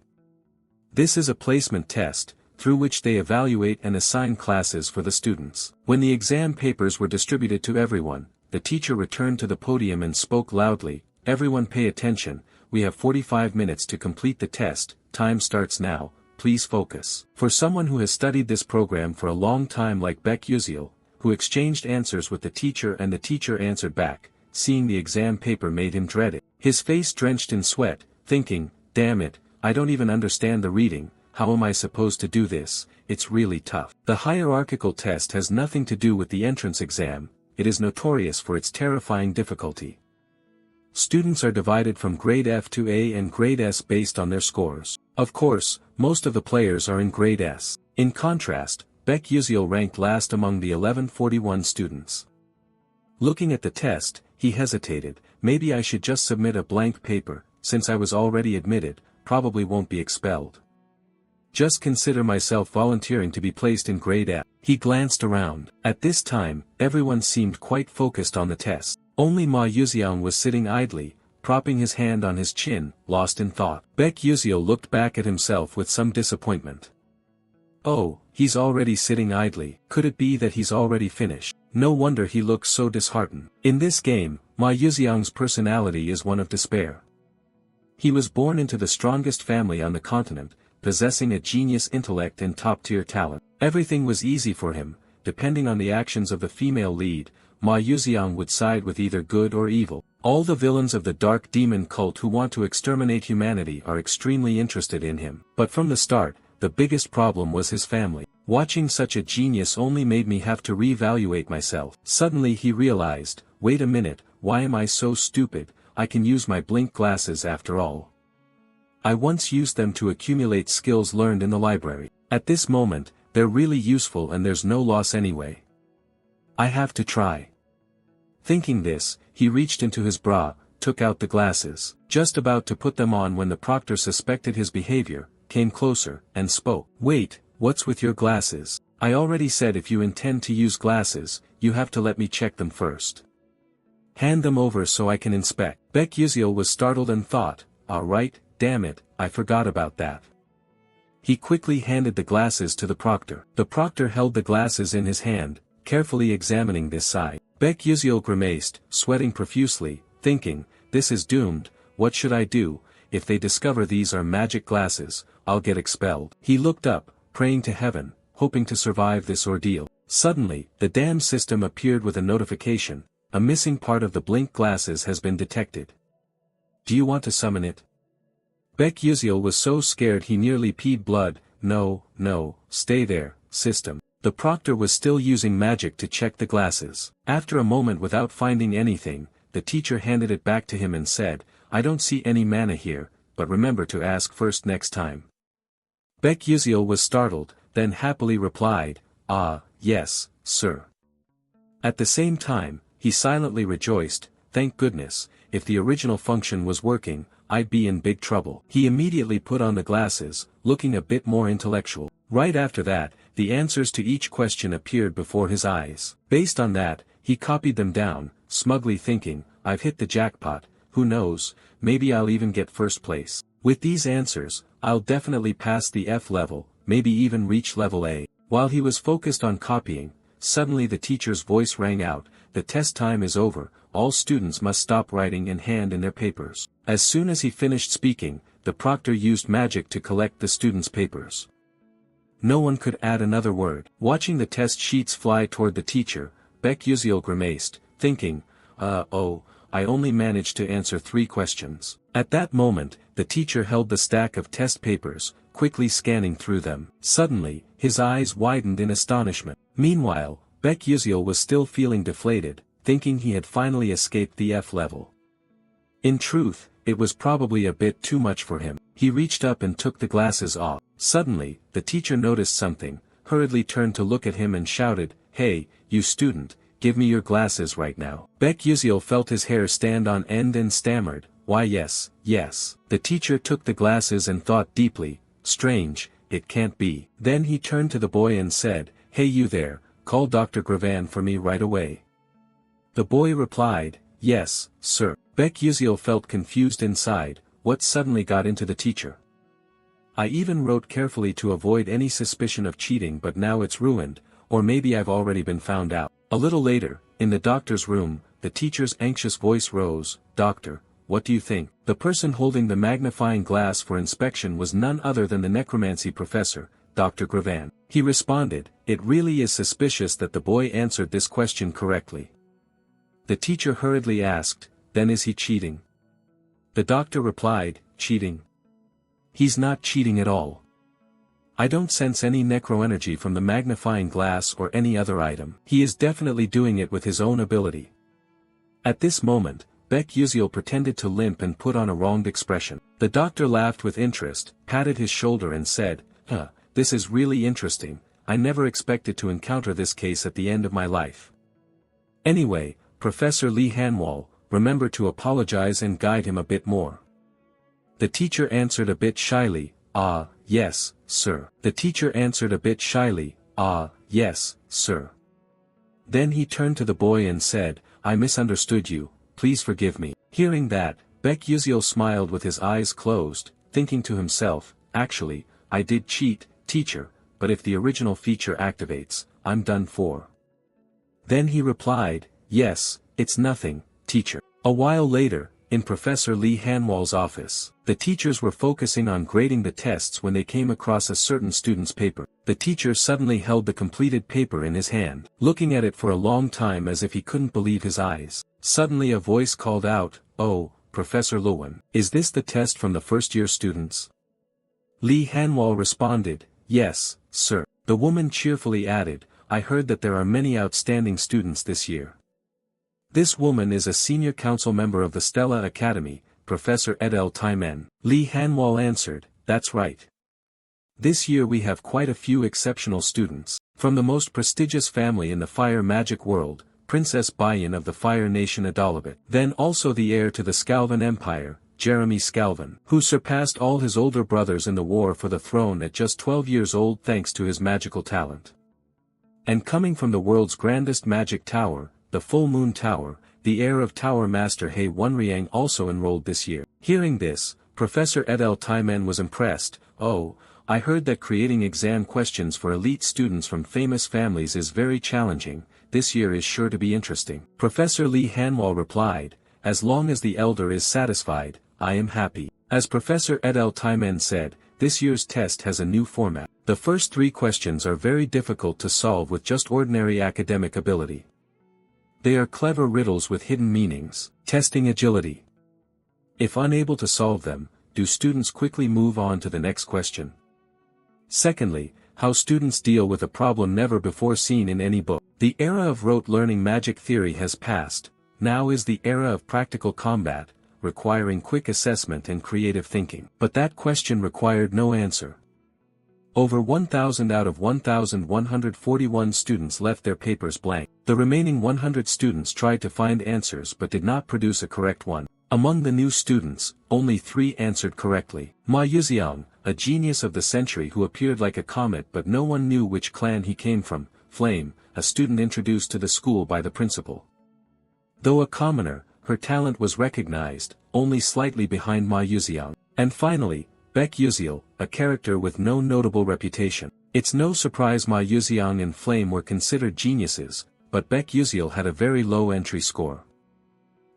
This is a placement test, through which they evaluate and assign classes for the students. When the exam papers were distributed to everyone, the teacher returned to the podium and spoke loudly, everyone pay attention, we have 45 minutes to complete the test, time starts now, please focus. For someone who has studied this program for a long time like Baek Yuzeo, who exchanged answers with the teacher and the teacher answered back, seeing the exam paper made him dread it. His face drenched in sweat, thinking, damn it, I don't even understand the reading, how am I supposed to do this, it's really tough. The hierarchical test has nothing to do with the entrance exam, it is notorious for its terrifying difficulty. Students are divided from grade F to A and grade S based on their scores. Of course, most of the players are in grade S. In contrast, Baek Yuzeo ranked last among the 1141 students. Looking at the test, he hesitated, maybe I should just submit a blank paper, since I was already admitted, probably won't be expelled. Just consider myself volunteering to be placed in grade F. He glanced around. At this time, everyone seemed quite focused on the test. Only Ma Yuzeong was sitting idly, propping his hand on his chin, lost in thought. Baek Yuzeo looked back at himself with some disappointment. Oh, he's already sitting idly. Could it be that he's already finished? No wonder he looks so disheartened. In this game, Ma Yuzeong's personality is one of despair. He was born into the strongest family on the continent, possessing a genius intellect and top-tier talent. Everything was easy for him, depending on the actions of the female lead, Ma Yuzeong would side with either good or evil. All the villains of the dark demon cult who want to exterminate humanity are extremely interested in him. But from the start, the biggest problem was his family. Watching such a genius only made me have to reevaluate myself. Suddenly he realized, wait a minute, why am I so stupid? I can use my blink glasses after all. I once used them to accumulate skills learned in the library. At this moment, they're really useful and there's no loss anyway. I have to try. Thinking this, he reached into his bra, took out the glasses, just about to put them on when the proctor suspected his behavior, came closer, and spoke. Wait, what's with your glasses? I already said if you intend to use glasses, you have to let me check them first. Hand them over so I can inspect. Baek Yuseol was startled and thought, alright, damn it, I forgot about that. He quickly handed the glasses to the proctor. The proctor held the glasses in his hand, carefully examining this side. Baek Yuseol grimaced, sweating profusely, thinking, this is doomed, what should I do? If they discover these are magic glasses, I'll get expelled. He looked up, praying to heaven, hoping to survive this ordeal. Suddenly, the damn system appeared with a notification, a missing part of the blink glasses has been detected. Do you want to summon it? Baek Yuseol was so scared he nearly peed blood. No, stay there, system. The proctor was still using magic to check the glasses. After a moment without finding anything, the teacher handed it back to him and said, I don't see any mana here, but remember to ask first next time. Baek Yuseol was startled, then happily replied, yes, sir. At the same time, he silently rejoiced, thank goodness, if the original function was working, I'd be in big trouble. He immediately put on the glasses, looking a bit more intellectual. Right after that, the answers to each question appeared before his eyes. Based on that, he copied them down, smugly thinking, I've hit the jackpot, who knows, maybe I'll even get first place. With these answers, I'll definitely pass the F level, maybe even reach level A. While he was focused on copying, suddenly the teacher's voice rang out, the test time is over, all students must stop writing and hand in their papers. As soon as he finished speaking, the proctor used magic to collect the students' papers. No one could add another word. Watching the test sheets fly toward the teacher, Baek Yuseol grimaced, thinking, I only managed to answer 3 questions. At that moment, the teacher held the stack of test papers, quickly scanning through them. Suddenly, his eyes widened in astonishment. Meanwhile, Baek Yuseol was still feeling deflated, thinking he had finally escaped the F level. In truth, it was probably a bit too much for him. He reached up and took the glasses off. Suddenly, the teacher noticed something, hurriedly turned to look at him and shouted, Hey, you student, give me your glasses right now. Baek Yuseol felt his hair stand on end and stammered, why yes. The teacher took the glasses and thought deeply, strange, it can't be. Then he turned to the boy and said, Hey you there, call Dr. Gravan for me right away. The boy replied, Yes, sir. Baek Yuseol felt confused inside, what suddenly got into the teacher? I even wrote carefully to avoid any suspicion of cheating but now it's ruined, or maybe I've already been found out. A little later, in the doctor's room, the teacher's anxious voice rose, Doctor, what do you think? The person holding the magnifying glass for inspection was none other than the necromancy professor, Dr. Gravan. He responded, It really is suspicious that the boy answered this question correctly. The teacher hurriedly asked, Then is he cheating? The doctor replied, Cheating? He's not cheating at all. I don't sense any necroenergy from the magnifying glass or any other item. He is definitely doing it with his own ability. At this moment, Baek Yuseol pretended to limp and put on a wronged expression. The doctor laughed with interest, patted his shoulder and said, This is really interesting, I never expected to encounter this case at the end of my life. Anyway, Professor Lee Hanwol, remember to apologize and guide him a bit more. The teacher answered a bit shyly, yes, sir. The teacher answered a bit shyly, yes, sir. Then he turned to the boy and said, I misunderstood you, please forgive me. Hearing that, Baek Yuseol smiled with his eyes closed, thinking to himself, actually, I did cheat, teacher, but if the original feature activates, I'm done for. Then he replied, Yes, it's nothing, teacher. A while later, in Professor Lee Hanwol's office, the teachers were focusing on grading the tests when they came across a certain student's paper. The teacher suddenly held the completed paper in his hand, looking at it for a long time as if he couldn't believe his eyes. Suddenly a voice called out, Oh, Professor Lowen, is this the test from the first-year students? Lee Hanwol responded, Yes, sir. The woman cheerfully added, I heard that there are many outstanding students this year. This woman is a senior council member of the Stella Academy, Professor Edel Taimen. Lee Hanwal answered, that's right. This year we have quite a few exceptional students. From the most prestigious family in the fire magic world, Princess Bayan of the Fire Nation Adalabit. Then also the heir to the Scalvan Empire, Jeremy Scalvan, who surpassed all his older brothers in the war for the throne at just 12 years old thanks to his magical talent. And coming from the world's grandest magic tower, the Full Moon Tower, the heir of Tower Master He Wunriang also enrolled this year. Hearing this, Professor Edel Taimen was impressed. Oh, I heard that creating exam questions for elite students from famous families is very challenging. This year is sure to be interesting. Professor Lee Hanwal replied, as long as the elder is satisfied, I am happy. As Professor Edel Taimen said, this year's test has a new format. The first 3 questions are very difficult to solve with just ordinary academic ability. They are clever riddles with hidden meanings, testing agility. If unable to solve them, do students quickly move on to the next question? Secondly, how students deal with a problem never before seen in any book. The era of rote learning magic theory has passed, now is the era of practical combat, requiring quick assessment and creative thinking. But that question required no answer. Over 1,000 out of 1,141 students left their papers blank. The remaining 100 students tried to find answers but did not produce a correct one. Among the new students, only 3 answered correctly. Ma Yuxiang, a genius of the century who appeared like a comet but no one knew which clan he came from. Flame, a student introduced to the school by the principal. Though a commoner, her talent was recognized, only slightly behind Ma Yuxiang. And finally, Baek Yuziel, a character with no notable reputation. It's no surprise Ma Yuxiang and Flame were considered geniuses, but Baek Yuziel had a very low entry score.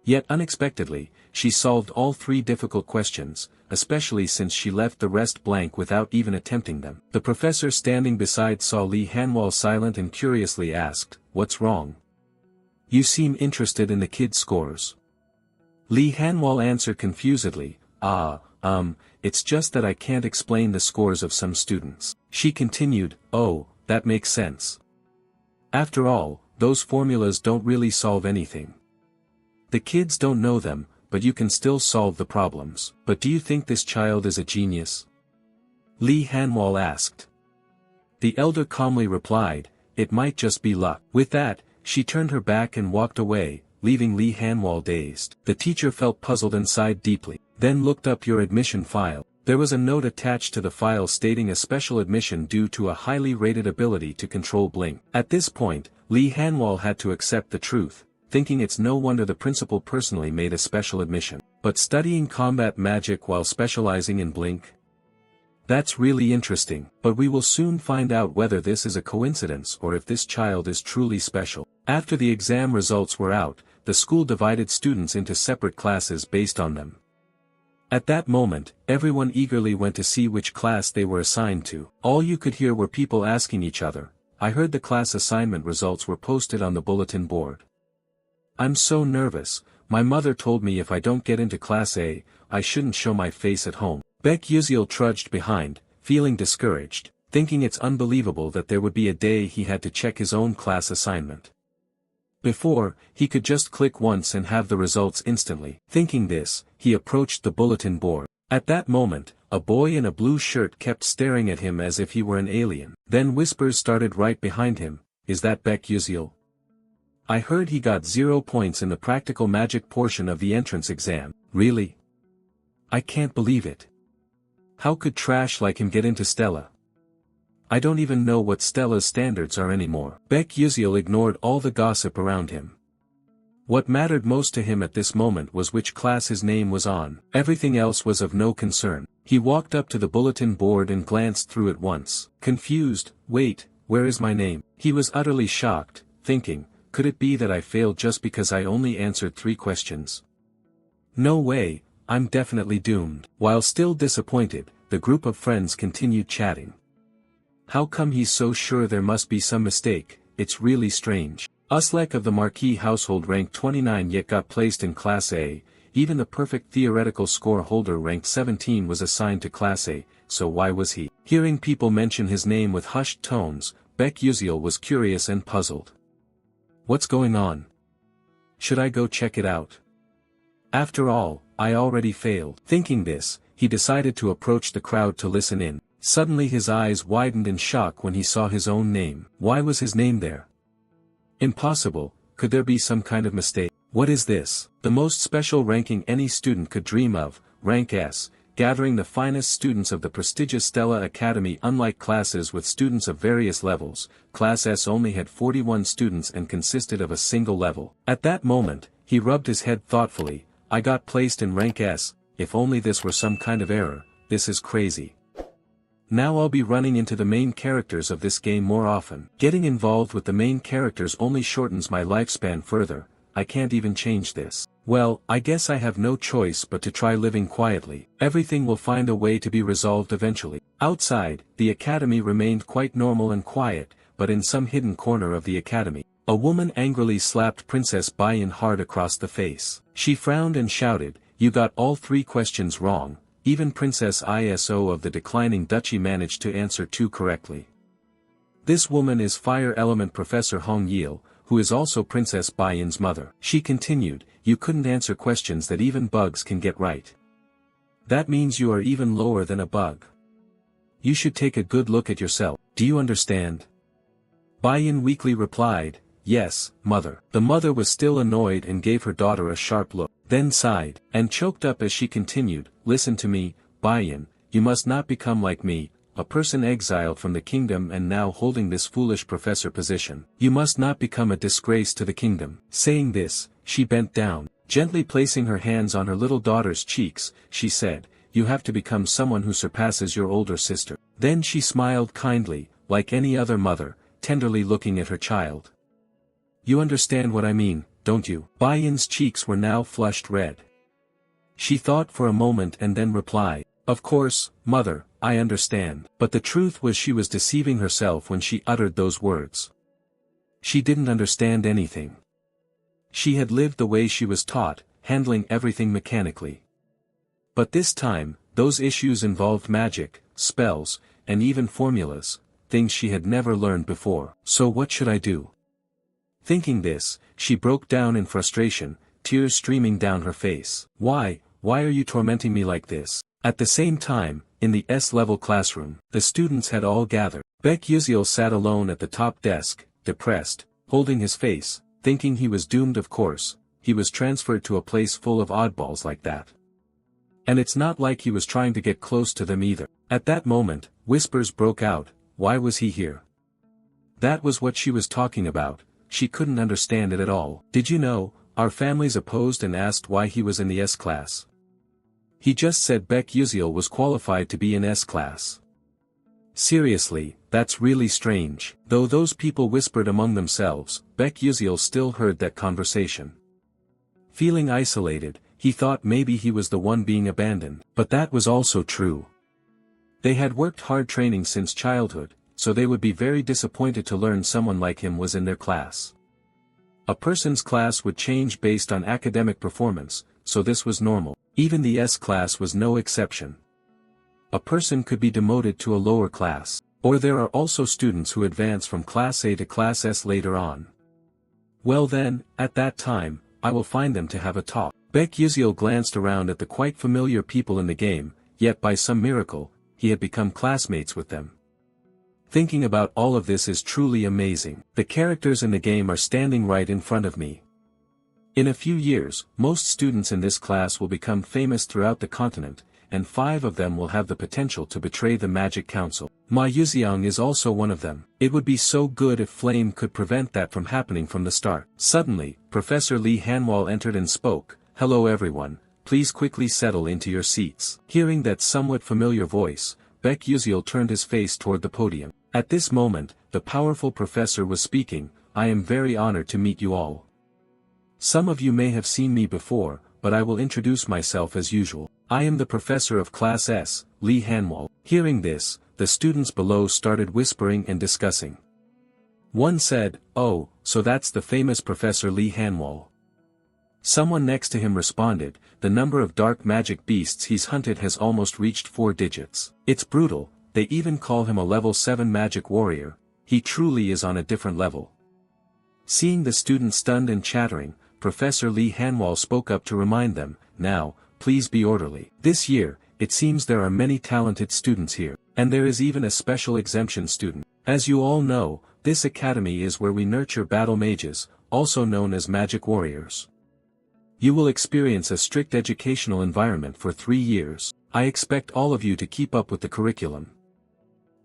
Yet unexpectedly, she solved all 3 difficult questions, especially since she left the rest blank without even attempting them. The professor standing beside saw Lee Hanwal silent and curiously asked, what's wrong? You seem interested in the kid's scores. Lee Hanwal answered confusedly, it's just that I can't explain the scores of some students. She continued, oh, that makes sense. After all, those formulas don't really solve anything. The kids don't know them, but you can still solve the problems. But do you think this child is a genius? Lee Hanwal asked. The elder calmly replied, it might just be luck. With that, she turned her back and walked away, leaving Lee Hanwal dazed. The teacher felt puzzled and sighed deeply, then looked up your admission file. There was a note attached to the file stating a special admission due to a highly rated ability to control blink. At this point, Lee Hanwal had to accept the truth, thinking it's no wonder the principal personally made a special admission. But studying combat magic while specializing in blink? That's really interesting, but we will soon find out whether this is a coincidence or if this child is truly special. After the exam results were out, the school divided students into separate classes based on them. At that moment, everyone eagerly went to see which class they were assigned to. All you could hear were people asking each other, I heard the class assignment results were posted on the bulletin board. I'm so nervous, my mother told me if I don't get into class A, I shouldn't show my face at home. Baek Yuziel trudged behind, feeling discouraged, thinking it's unbelievable that there would be a day he had to check his own class assignment. Before, he could just click once and have the results instantly. Thinking this, he approached the bulletin board. At that moment, a boy in a blue shirt kept staring at him as if he were an alien. Then whispers started right behind him, is that Baek Yuziel? I heard he got 0 points in the practical magic portion of the entrance exam. Really? I can't believe it. How could trash like him get into Stella? I don't even know what Stella's standards are anymore. Baek Yuziel ignored all the gossip around him. What mattered most to him at this moment was which class his name was on. Everything else was of no concern. He walked up to the bulletin board and glanced through it once. Confused, wait, where is my name? He was utterly shocked, thinking, could it be that I failed just because I only answered 3 questions? No way, I'm definitely doomed. While still disappointed, the group of friends continued chatting. How come he's so sure there must be some mistake? It's really strange. Uslek of the Marquis household ranked 29 yet got placed in Class A, even the perfect theoretical score holder ranked 17 was assigned to Class A, so why was he? Hearing people mention his name with hushed tones, Baek Yuseol was curious and puzzled. What's going on? Should I go check it out? After all, I already failed. Thinking this, he decided to approach the crowd to listen in. Suddenly his eyes widened in shock when he saw his own name. Why was his name there? Impossible, could there be some kind of mistake? What is this? The most special ranking any student could dream of, Rank S, gathering the finest students of the prestigious Stella Academy. Unlike classes with students of various levels, Class S only had 41 students and consisted of a single level. At that moment, he rubbed his head thoughtfully. I got placed in Rank S, if only this were some kind of error, this is crazy. Now I'll be running into the main characters of this game more often. Getting involved with the main characters only shortens my lifespan further, I can't even change this. Well, I guess I have no choice but to try living quietly. Everything will find a way to be resolved eventually. Outside, the academy remained quite normal and quiet, but in some hidden corner of the academy, a woman angrily slapped Princess Bayan hard across the face. She frowned and shouted, "You got all 3 questions wrong." Even Princess Iso of the declining duchy managed to answer 2 correctly. This woman is Fire Element Professor Hong Yil, who is also Princess Bayan's mother. She continued, "You couldn't answer questions that even bugs can get right. That means you are even lower than a bug. You should take a good look at yourself. Do you understand?" Bayan weakly replied, "Yes, mother." The mother was still annoyed and gave her daughter a sharp look, then sighed, and choked up as she continued, "Listen to me, Bayan, you must not become like me, a person exiled from the kingdom and now holding this foolish professor position. You must not become a disgrace to the kingdom." Saying this, she bent down, gently placing her hands on her little daughter's cheeks, she said, "You have to become someone who surpasses your older sister." Then she smiled kindly, like any other mother, tenderly looking at her child. "You understand what I mean, don't you?" Bayan's cheeks were now flushed red. She thought for a moment and then replied, "Of course, mother, I understand." But the truth was she was deceiving herself when she uttered those words. She didn't understand anything. She had lived the way she was taught, handling everything mechanically. But this time, those issues involved magic, spells, and even formulas, things she had never learned before. So what should I do? Thinking this, she broke down in frustration, tears streaming down her face. Why are you tormenting me like this?" At the same time, in the S-level classroom, the students had all gathered. Baek Yuseol sat alone at the top desk, depressed, holding his face, thinking he was doomed. Of course, he was transferred to a place full of oddballs like that. And it's not like he was trying to get close to them either. At that moment, whispers broke out, "Why was he here?" That was what she was talking about. She couldn't understand it at all. "Did you know, our families opposed and asked why he was in the S class. He just said Baek Yuseol was qualified to be in S class." Seriously, that's really strange. Though those people whispered among themselves, Baek Yuseol still heard that conversation. Feeling isolated, he thought maybe he was the one being abandoned. But that was also true. They had worked hard training since childhood, so they would be very disappointed to learn someone like him was in their class. A person's class would change based on academic performance, so this was normal. Even the S class was no exception. A person could be demoted to a lower class, or there are also students who advance from Class A to Class S later on. Well then, at that time, I will find them to have a talk. Baek Yuseol glanced around at the quite familiar people in the game, yet by some miracle, he had become classmates with them. Thinking about all of this is truly amazing. The characters in the game are standing right in front of me. In a few years, most students in this class will become famous throughout the continent, and 5 of them will have the potential to betray the Magic Council. Ma Yuxiang is also one of them. It would be so good if Flame could prevent that from happening from the start. Suddenly, Professor Lee Hanwal entered and spoke, "Hello everyone, please quickly settle into your seats." Hearing that somewhat familiar voice, Baek Yuseol turned his face toward the podium. At this moment, the powerful professor was speaking, "I am very honored to meet you all. Some of you may have seen me before, but I will introduce myself as usual. I am the professor of Class S, Lee Hanwal." Hearing this, the students below started whispering and discussing. One said, "Oh, so that's the famous Professor Lee Hanwal." Someone next to him responded, the number of dark magic beasts he's hunted has almost reached 4 digits. It's brutal, they even call him a level 7 magic warrior, he truly is on a different level. Seeing the students stunned and chattering, Professor Lee Hanwal spoke up to remind them, now, please be orderly. This year, it seems there are many talented students here, and there is even a special exemption student. As you all know, this academy is where we nurture battle mages, also known as magic warriors. You will experience a strict educational environment for 3 years. I expect all of you to keep up with the curriculum.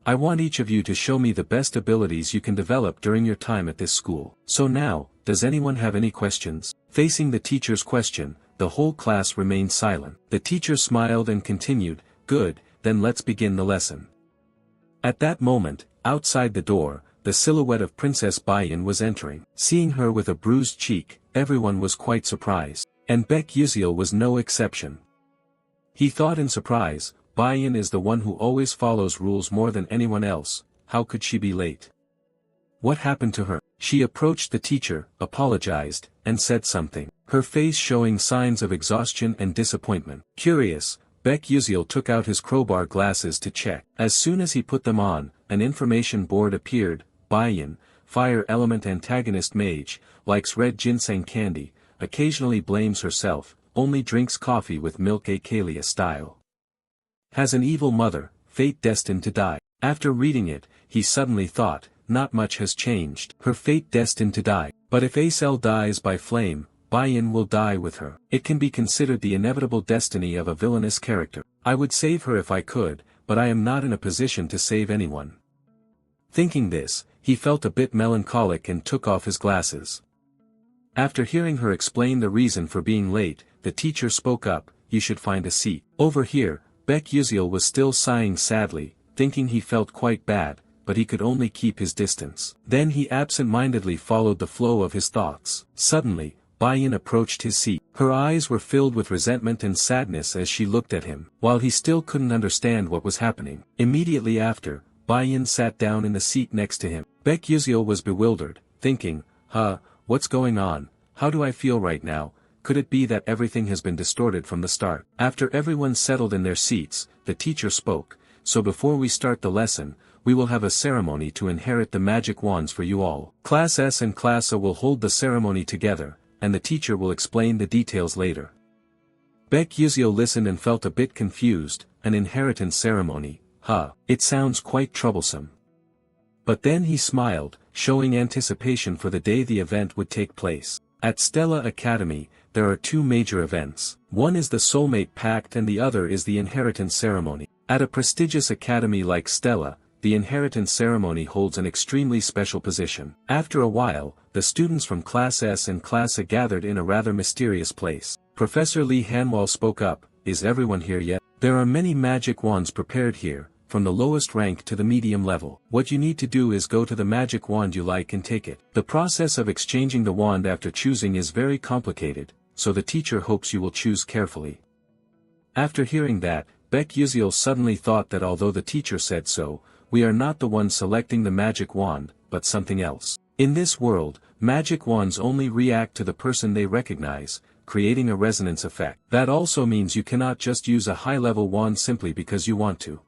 I want each of you to show me the best abilities you can develop during your time at this school. So now, does anyone have any questions? Facing the teacher's question, the whole class remained silent. The teacher smiled and continued, good, then let's begin the lesson. At that moment, outside the door, the silhouette of Princess Bayan was entering. Seeing her with a bruised cheek, everyone was quite surprised. And Baek Yuziel was no exception. He thought in surprise, Bayan is the one who always follows rules more than anyone else, how could she be late? What happened to her? She approached the teacher, apologized, and said something, her face showing signs of exhaustion and disappointment. Curious, Baek Yuziel took out his crowbar glasses to check. As soon as he put them on, an information board appeared, Bayan, fire element antagonist mage, likes red ginseng candy, occasionally blames herself, only drinks coffee with milk Akalia style. Has an evil mother, fate destined to die. After reading it, he suddenly thought, not much has changed. Her fate destined to die. But if Acel dies by flame, Bayan will die with her. It can be considered the inevitable destiny of a villainous character. I would save her if I could, but I am not in a position to save anyone. Thinking this, he felt a bit melancholic and took off his glasses. After hearing her explain the reason for being late, the teacher spoke up, you should find a seat. Over here, Baek Yuziel was still sighing sadly, thinking he felt quite bad, but he could only keep his distance. Then he absent-mindedly followed the flow of his thoughts. Suddenly, Bayan approached his seat. Her eyes were filled with resentment and sadness as she looked at him, while he still couldn't understand what was happening. Immediately after, Bayan sat down in the seat next to him. Baek Yuziel was bewildered, thinking, what's going on, how do I feel right now? Could it be that everything has been distorted from the start? After everyone settled in their seats, the teacher spoke, so before we start the lesson, we will have a ceremony to inherit the magic wands for you all. Class S and Class A will hold the ceremony together, and the teacher will explain the details later. Baek Yuziel listened and felt a bit confused, an inheritance ceremony, it sounds quite troublesome. But then he smiled, showing anticipation for the day the event would take place. At Stella Academy, there are 2 major events. One is the Soulmate Pact and the other is the Inheritance Ceremony. At a prestigious academy like Stella, the Inheritance Ceremony holds an extremely special position. After a while, the students from Class S and Class A gathered in a rather mysterious place. Professor Lee Hanwal spoke up, is everyone here yet? There are many magic wands prepared here, from the lowest rank to the medium level. What you need to do is go to the magic wand you like and take it. The process of exchanging the wand after choosing is very complicated, so the teacher hopes you will choose carefully. After hearing that, Baek Yuziel suddenly thought that although the teacher said so, we are not the ones selecting the magic wand, but something else. In this world, magic wands only react to the person they recognize, creating a resonance effect. That also means you cannot just use a high-level wand simply because you want to.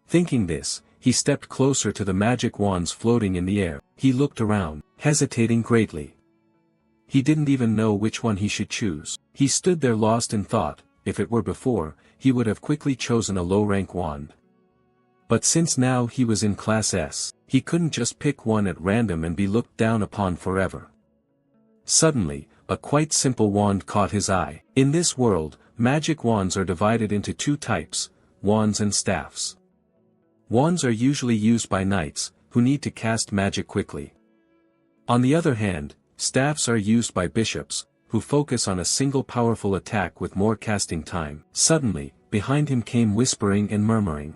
Thinking this, he stepped closer to the magic wands floating in the air. He looked around, hesitating greatly. He didn't even know which one he should choose. He stood there lost in thought. If it were before, he would have quickly chosen a low-rank wand. But since now he was in Class S, he couldn't just pick one at random and be looked down upon forever. Suddenly, a quite simple wand caught his eye. In this world, magic wands are divided into 2 types, wands and staffs. Wands are usually used by knights, who need to cast magic quickly. On the other hand, staffs are used by bishops, who focus on a single powerful attack with more casting time. Suddenly, behind him came whispering and murmuring.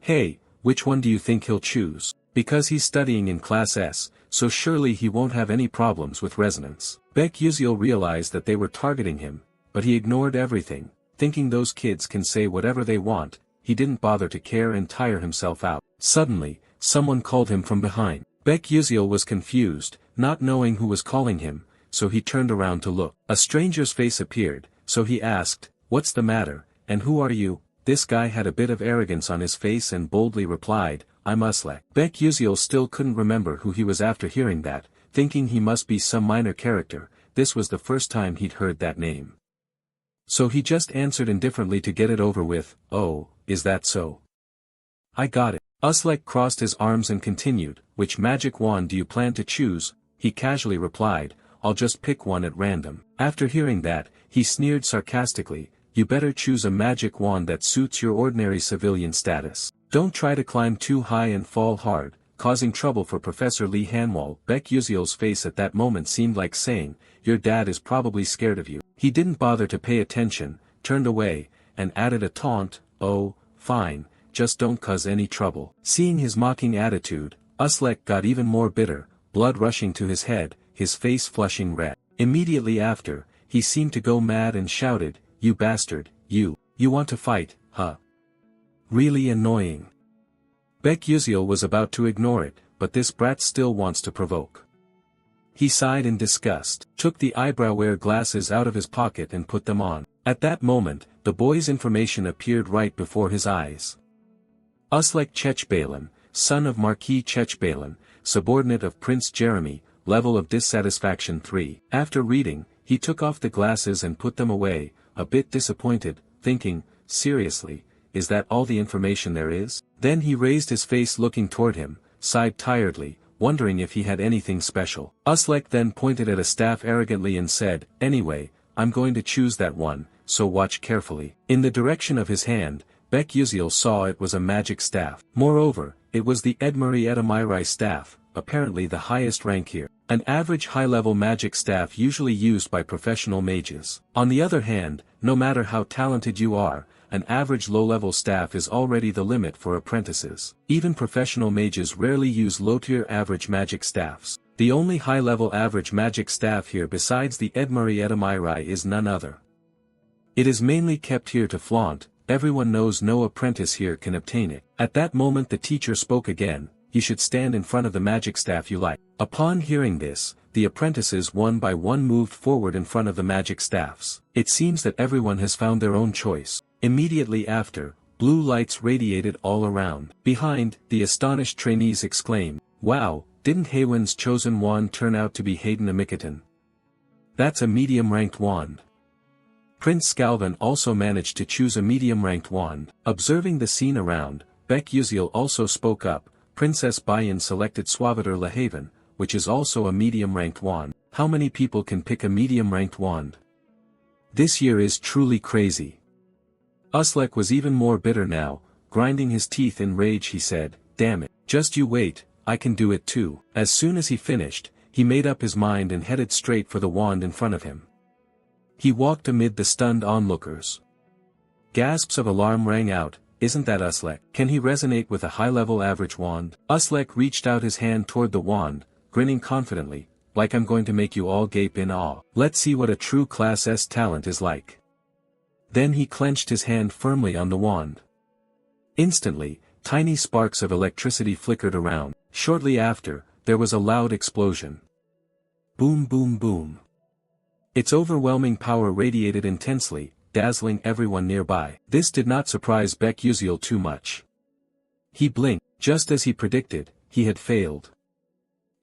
Hey, which one do you think he'll choose? Because he's studying in Class S, so surely he won't have any problems with resonance. Baek Yuziel realized that they were targeting him, but he ignored everything, thinking those kids can say whatever they want. He didn't bother to care and tire himself out. Suddenly, someone called him from behind. Baek Yuziel was confused, not knowing who was calling him, so he turned around to look. A stranger's face appeared, so he asked, "What's the matter, and who are you?" This guy had a bit of arrogance on his face and boldly replied, "I'm Uslek." Baek Yuziel still couldn't remember who he was after hearing that, thinking he must be some minor character. This was the first time he'd heard that name. So he just answered indifferently to get it over with, "Oh, is that so? I got it." Uslek crossed his arms and continued, "Which magic wand do you plan to choose?" He casually replied, "I'll just pick one at random." After hearing that, he sneered sarcastically, "You better choose a magic wand that suits your ordinary civilian status. Don't try to climb too high and fall hard, causing trouble for Professor Lee Hanwol." Baek Yuziel's face at that moment seemed like saying, "Your dad is probably scared of you." He didn't bother to pay attention, turned away, and added a taunt, "Oh, fine, just don't cause any trouble." Seeing his mocking attitude, Uslek got even more bitter, blood rushing to his head, his face flushing red. Immediately after, he seemed to go mad and shouted, "You bastard, you want to fight, huh? Really annoying." Baek Yuziel was about to ignore it, but this brat still wants to provoke. He sighed in disgust, took the eyebrow-wear glasses out of his pocket and put them on. At that moment, the boy's information appeared right before his eyes. Uslek Chechbalen, son of Marquis Chechbalen, subordinate of Prince Jeremy, level of dissatisfaction 3. After reading, he took off the glasses and put them away, a bit disappointed, thinking, "Seriously, is that all the information there is?" Then he raised his face looking toward him, sighed tiredly, wondering if he had anything special. Uslek then pointed at a staff arrogantly and said, "Anyway, I'm going to choose that one, so watch carefully." In the direction of his hand, Baek Yuziel saw it was a magic staff. Moreover, it was the Edmuri Edamirai staff, apparently the highest rank here. An average high-level magic staff usually used by professional mages. On the other hand, no matter how talented you are, an average low-level staff is already the limit for apprentices. Even professional mages rarely use low-tier average magic staffs. The only high-level average magic staff here besides the Edmuri Edamirai is none other. It is mainly kept here to flaunt, everyone knows no apprentice here can obtain it. At that moment the teacher spoke again, "You should stand in front of the magic staff you like." Upon hearing this, the apprentices one by one moved forward in front of the magic staffs. It seems that everyone has found their own choice. Immediately after, blue lights radiated all around. Behind, the astonished trainees exclaimed, "Wow, didn't Haywin's chosen wand turn out to be Hayden Amikatan? That's a medium-ranked wand." Prince Scalvan also managed to choose a medium-ranked wand. Observing the scene around, Baek Yuziel also spoke up, "Princess Bayan selected Suavitor Lahaven, which is also a medium-ranked wand. How many people can pick a medium-ranked wand? This year is truly crazy." Uslek was even more bitter now, grinding his teeth in rage. He said, "Damn it, just you wait, I can do it too." As soon as he finished, he made up his mind and headed straight for the wand in front of him. He walked amid the stunned onlookers. Gasps of alarm rang out. "Isn't that Uslek? Can he resonate with a high-level average wand?" Uslek reached out his hand toward the wand, grinning confidently, "Like I'm going to make you all gape in awe. Let's see what a true Class S talent is like." Then he clenched his hand firmly on the wand. Instantly, tiny sparks of electricity flickered around. Shortly after, there was a loud explosion. Boom boom boom. Its overwhelming power radiated intensely, dazzling everyone nearby. This did not surprise Baek Yuziel too much. He blinked. Just as he predicted, he had failed.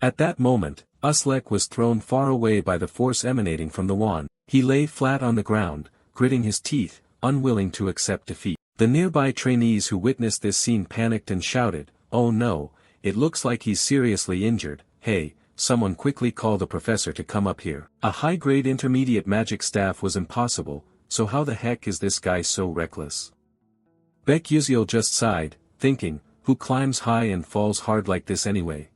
At that moment, Uslek was thrown far away by the force emanating from the wand. He lay flat on the ground, gritting his teeth, unwilling to accept defeat. The nearby trainees who witnessed this scene panicked and shouted, "Oh no, it looks like he's seriously injured. Hey, someone quickly call the professor to come up here." A high-grade intermediate magic staff was impossible, so how the heck is this guy so reckless? Baek Yuziel just sighed, thinking, who climbs high and falls hard like this anyway?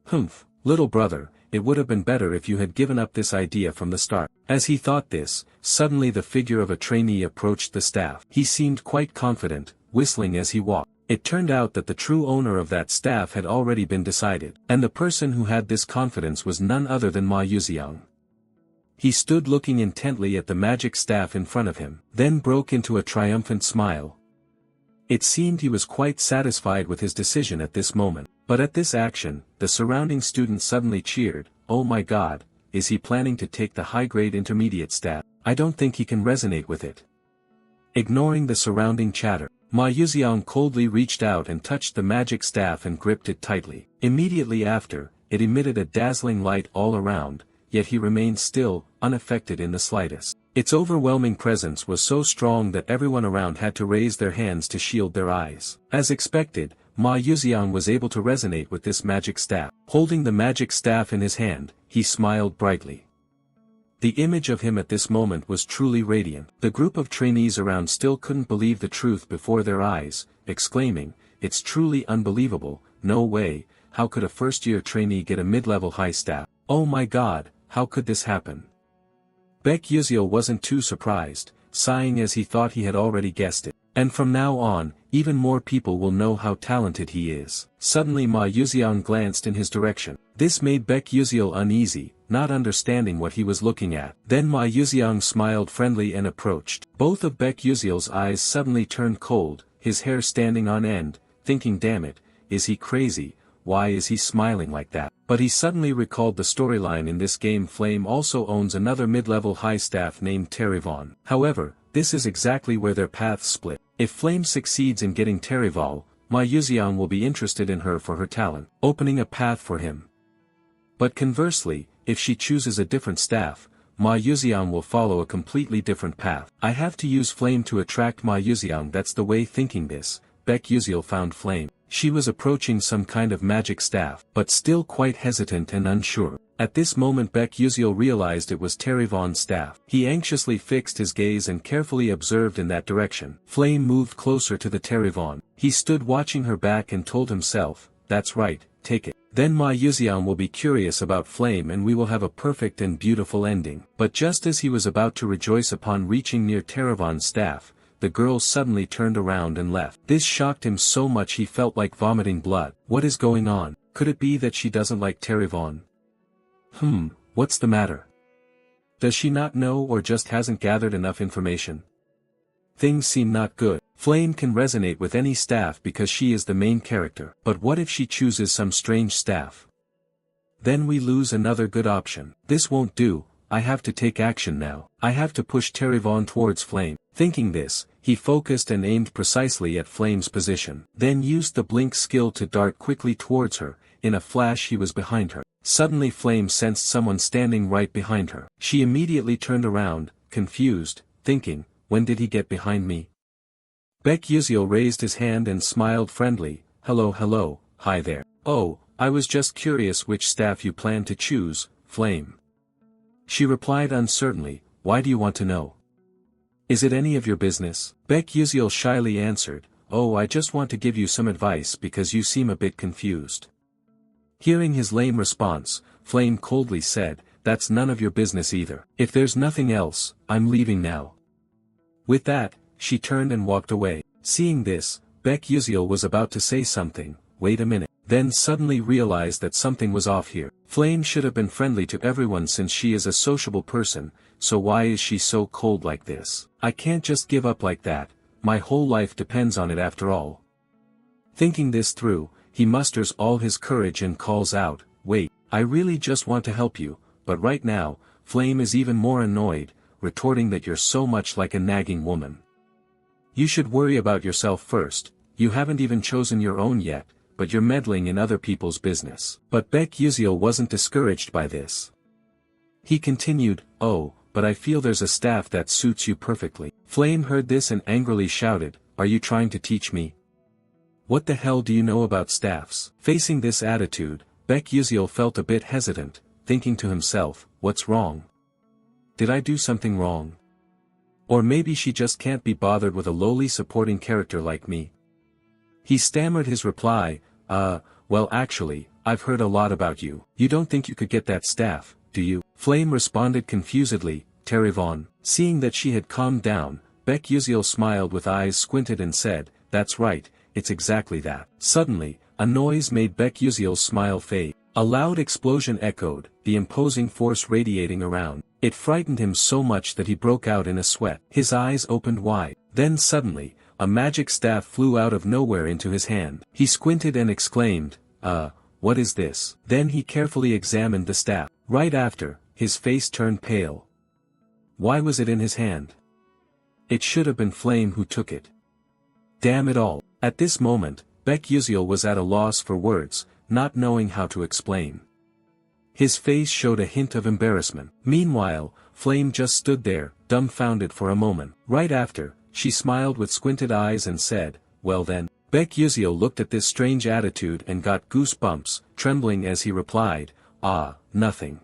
Humph, little brother, it would have been better if you had given up this idea from the start. As he thought this, suddenly the figure of a trainee approached the staff. He seemed quite confident, whistling as he walked. It turned out that the true owner of that staff had already been decided, and the person who had this confidence was none other than Ma Yuziang. He stood looking intently at the magic staff in front of him, then broke into a triumphant smile. It seemed he was quite satisfied with his decision at this moment. But at this action, the surrounding students suddenly cheered, "Oh my god, is he planning to take the high-grade intermediate staff? I don't think he can resonate with it. Ignoring the surrounding chatter, Ma Yuxiang coldly reached out and touched the magic staff and gripped it tightly. Immediately after, it emitted a dazzling light all around, yet he remained still, unaffected in the slightest. Its overwhelming presence was so strong that everyone around had to raise their hands to shield their eyes. As expected, Ma Yuxiang was able to resonate with this magic staff. Holding the magic staff in his hand, he smiled brightly. The image of him at this moment was truly radiant. The group of trainees around still couldn't believe the truth before their eyes, exclaiming, "It's truly unbelievable, no way, how could a first-year trainee get a mid-level high staff? Oh my god, how could this happen?" Baek Yuziel wasn't too surprised, sighing as he thought he had already guessed it. And from now on, even more people will know how talented he is. Suddenly Ma Yuxiang glanced in his direction. This made Baek Yuziel uneasy, not understanding what he was looking at. Then Ma Yuxiang smiled friendly and approached. Both of Baek Yuziel's eyes suddenly turned cold, his hair standing on end, thinking, damn it, is he crazy, why is he smiling like that? But he suddenly recalled the storyline in this game. Flame also owns another mid-level high staff named Terrivon. However, this is exactly where their paths split. If Flame succeeds in getting Terrival, Ma Yuxiang will be interested in her for her talent, opening a path for him. But conversely, if she chooses a different staff, Ma Yuxiang will follow a completely different path. I have to use Flame to attract Ma Yuxiang. That's the way. Thinking this, Baek Yuziel found Flame. She was approaching some kind of magic staff, but still quite hesitant and unsure. At this moment Baek Yuziel realized it was Terrivon's staff. He anxiously fixed his gaze and carefully observed in that direction. Flame moved closer to the Terrivon. He stood watching her back and told himself, that's right, take it. Then Ma Yuxiang will be curious about Flame and we will have a perfect and beautiful ending. But just as he was about to rejoice upon reaching near Terrivon's staff, the girl suddenly turned around and left. This shocked him so much he felt like vomiting blood. What is going on? Could it be that she doesn't like Terrivon? What's the matter? Does she not know or just hasn't gathered enough information? Things seem not good. Flame can resonate with any staff because she is the main character. But what if she chooses some strange staff? Then we lose another good option. This won't do, I have to take action now. I have to push Terrivon towards Flame. Thinking this, he focused and aimed precisely at Flame's position. Then used the blink skill to dart quickly towards her. In a flash he was behind her. Suddenly Flame sensed someone standing right behind her. She immediately turned around, confused, thinking, when did he get behind me? Baek Yuziel raised his hand and smiled friendly, hello, hi there. Oh, I was just curious which staff you plan to choose, Flame. She replied uncertainly, why do you want to know? Is it any of your business? Baek Yuziel shyly answered, oh, I just want to give you some advice because you seem a bit confused. Hearing his lame response, Flame coldly said, that's none of your business either. If there's nothing else, I'm leaving now. With that, she turned and walked away. Seeing this, Baek Yuziel was about to say something, wait a minute, then suddenly realized that something was off here. Flame should have been friendly to everyone since she is a sociable person, so why is she so cold like this? I can't just give up like that, my whole life depends on it after all. Thinking this through, he musters all his courage and calls out, wait, I really just want to help you, but right now, Flame is even more annoyed, retorting that you're so much like a nagging woman. You should worry about yourself first, you haven't even chosen your own yet, but you're meddling in other people's business. But Baek Yuziel wasn't discouraged by this. He continued, oh, but I feel there's a staff that suits you perfectly. Flame heard this and angrily shouted, are you trying to teach me? What the hell do you know about staffs? Facing this attitude, Baek Yuziel felt a bit hesitant, thinking to himself, what's wrong? Did I do something wrong? Or maybe she just can't be bothered with a lowly supporting character like me. He stammered his reply, well actually, I've heard a lot about you. You don't think you could get that staff, do you? Flame responded confusedly, Terrivon. Seeing that she had calmed down, Baek Yuziel smiled with eyes squinted and said, that's right, it's exactly that. Suddenly, a noise made Baek Yuziel's smile fade. A loud explosion echoed, the imposing force radiating around. It frightened him so much that he broke out in a sweat. His eyes opened wide. Then suddenly, a magic staff flew out of nowhere into his hand. He squinted and exclaimed, what is this? Then he carefully examined the staff. Right after, his face turned pale. Why was it in his hand? It should have been Flame who took it. Damn it all. At this moment, Baek Yuziel was at a loss for words, not knowing how to explain. His face showed a hint of embarrassment. Meanwhile, Flame just stood there, dumbfounded for a moment. Right after, she smiled with squinted eyes and said, "Well then." Baek Yuziel looked at this strange attitude and got goosebumps, trembling as he replied, "Nothing."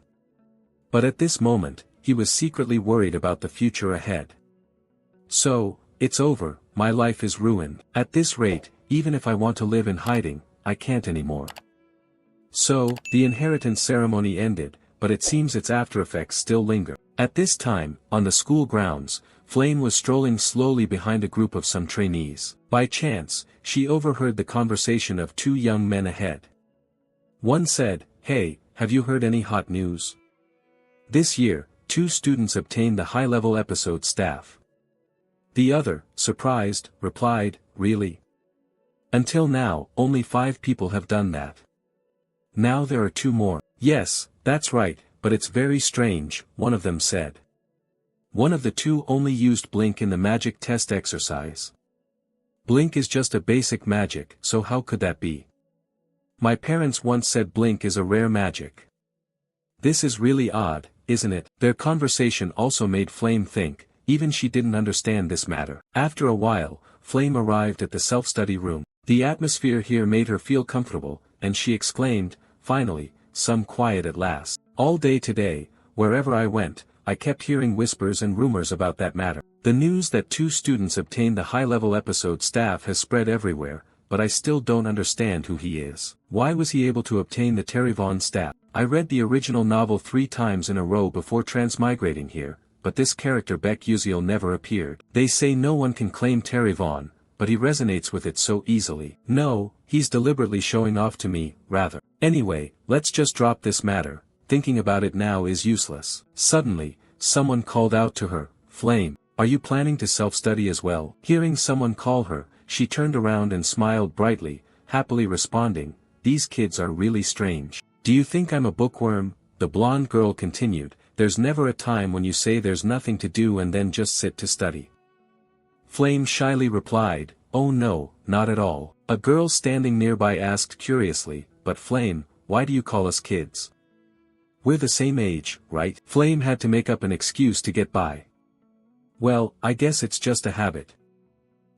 But at this moment, he was secretly worried about the future ahead. "So, it's over, my life is ruined. At this rate, even if I want to live in hiding, I can't anymore." So, the inheritance ceremony ended, but it seems its aftereffects still linger. At this time, on the school grounds, Flame was strolling slowly behind a group of some trainees. By chance, she overheard the conversation of two young men ahead. One said, "Hey, have you heard any hot news? This year, 2 students obtained the high-level episode staff." The other, surprised, replied, "Really? Until now, only 5 people have done that. Now there are 2 more." "Yes, that's right, but it's very strange," one of them said. One of the 2 only used Blink in the magic test exercise. Blink is just a basic magic, so how could that be? My parents once said Blink is a rare magic. This is really odd, isn't it? Their conversation also made Flame think, even she didn't understand this matter. After a while, Flame arrived at the self-study room. The atmosphere here made her feel comfortable, and she exclaimed, "Finally, some quiet at last. All day today, wherever I went, I kept hearing whispers and rumors about that matter. The news that 2 students obtained the high-level episode staff has spread everywhere, but I still don't understand who he is. Why was he able to obtain the Terivon staff? I read the original novel 3 times in a row before transmigrating here, but this character Baek Yuziel never appeared. They say no one can claim Terivon, but he resonates with it so easily. No, he's deliberately showing off to me, rather. Anyway, let's just drop this matter. Thinking about it now is useless." Suddenly, someone called out to her, "Flame, are you planning to self-study as well?" Hearing someone call her, she turned around and smiled brightly, happily responding, "These kids are really strange." "Do you think I'm a bookworm?" the blonde girl continued, "There's never a time when you say there's nothing to do and then just sit to study." Flame shyly replied, "Oh no, not at all." A girl standing nearby asked curiously, "But Flame, why do you call us kids? We're the same age, right?" Flame had to make up an excuse to get by. "Well, I guess it's just a habit.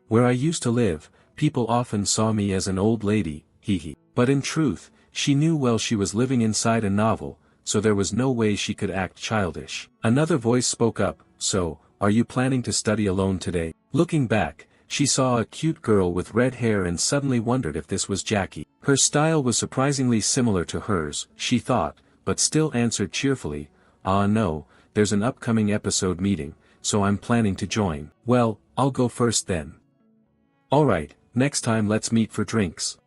Where I used to live, people often saw me as an old lady, hee. But in truth, she knew well she was living inside a novel, so there was no way she could act childish." Another voice spoke up, "So, are you planning to study alone today?" Looking back, she saw a cute girl with red hair and suddenly wondered if this was Jackie. Her style was surprisingly similar to hers, she thought, but still answered cheerfully, "No, there's an upcoming episode meeting, so I'm planning to join." "Well, I'll go first then." "Alright, next time let's meet for drinks."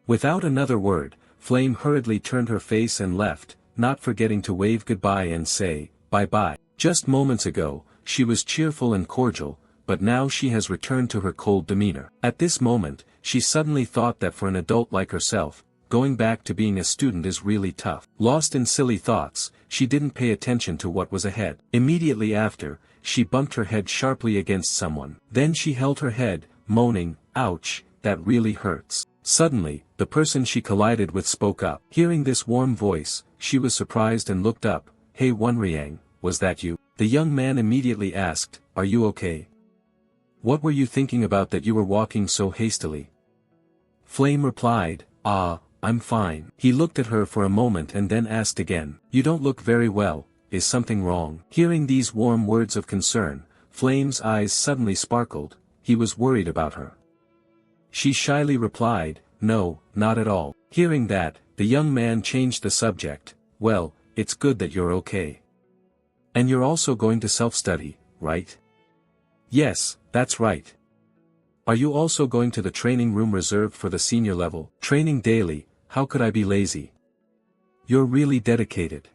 Without another word, Flame hurriedly turned her face and left, not forgetting to wave goodbye and say, "Bye-bye." Just moments ago, she was cheerful and cordial, but now she has returned to her cold demeanor. At this moment, she suddenly thought that for an adult like herself, going back to being a student is really tough. Lost in silly thoughts, she didn't pay attention to what was ahead. Immediately after, she bumped her head sharply against someone. Then she held her head, moaning, "Ouch, that really hurts." Suddenly, the person she collided with spoke up. Hearing this warm voice, she was surprised and looked up. "Hey Wonriang, was that you?" The young man immediately asked, "Are you okay? What were you thinking about that you were walking so hastily?" Flame replied, I'm fine." He looked at her for a moment and then asked again, "You don't look very well, is something wrong?" Hearing these warm words of concern, Flame's eyes suddenly sparkled. He was worried about her. She shyly replied, "No, not at all." Hearing that, the young man changed the subject. "Well, it's good that you're okay. And you're also going to self-study, right?" "Yes, that's right." "Are you also going to the training room reserved for the senior level?" "Training daily, how could I be lazy?" "You're really dedicated."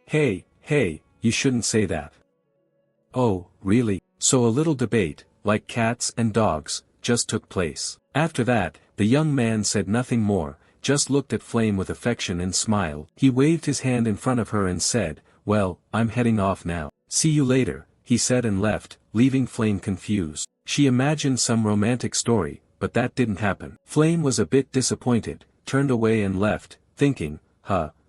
Hey, you shouldn't say that." "Oh, really?" So a little debate, like cats and dogs, just took place. After that, the young man said nothing more, just looked at Flame with affection and smiled. He waved his hand in front of her and said, "Well, I'm heading off now. See you later," he said and left, leaving Flame confused. She imagined some romantic story, but that didn't happen. Flame was a bit disappointed, turned away and left, thinking,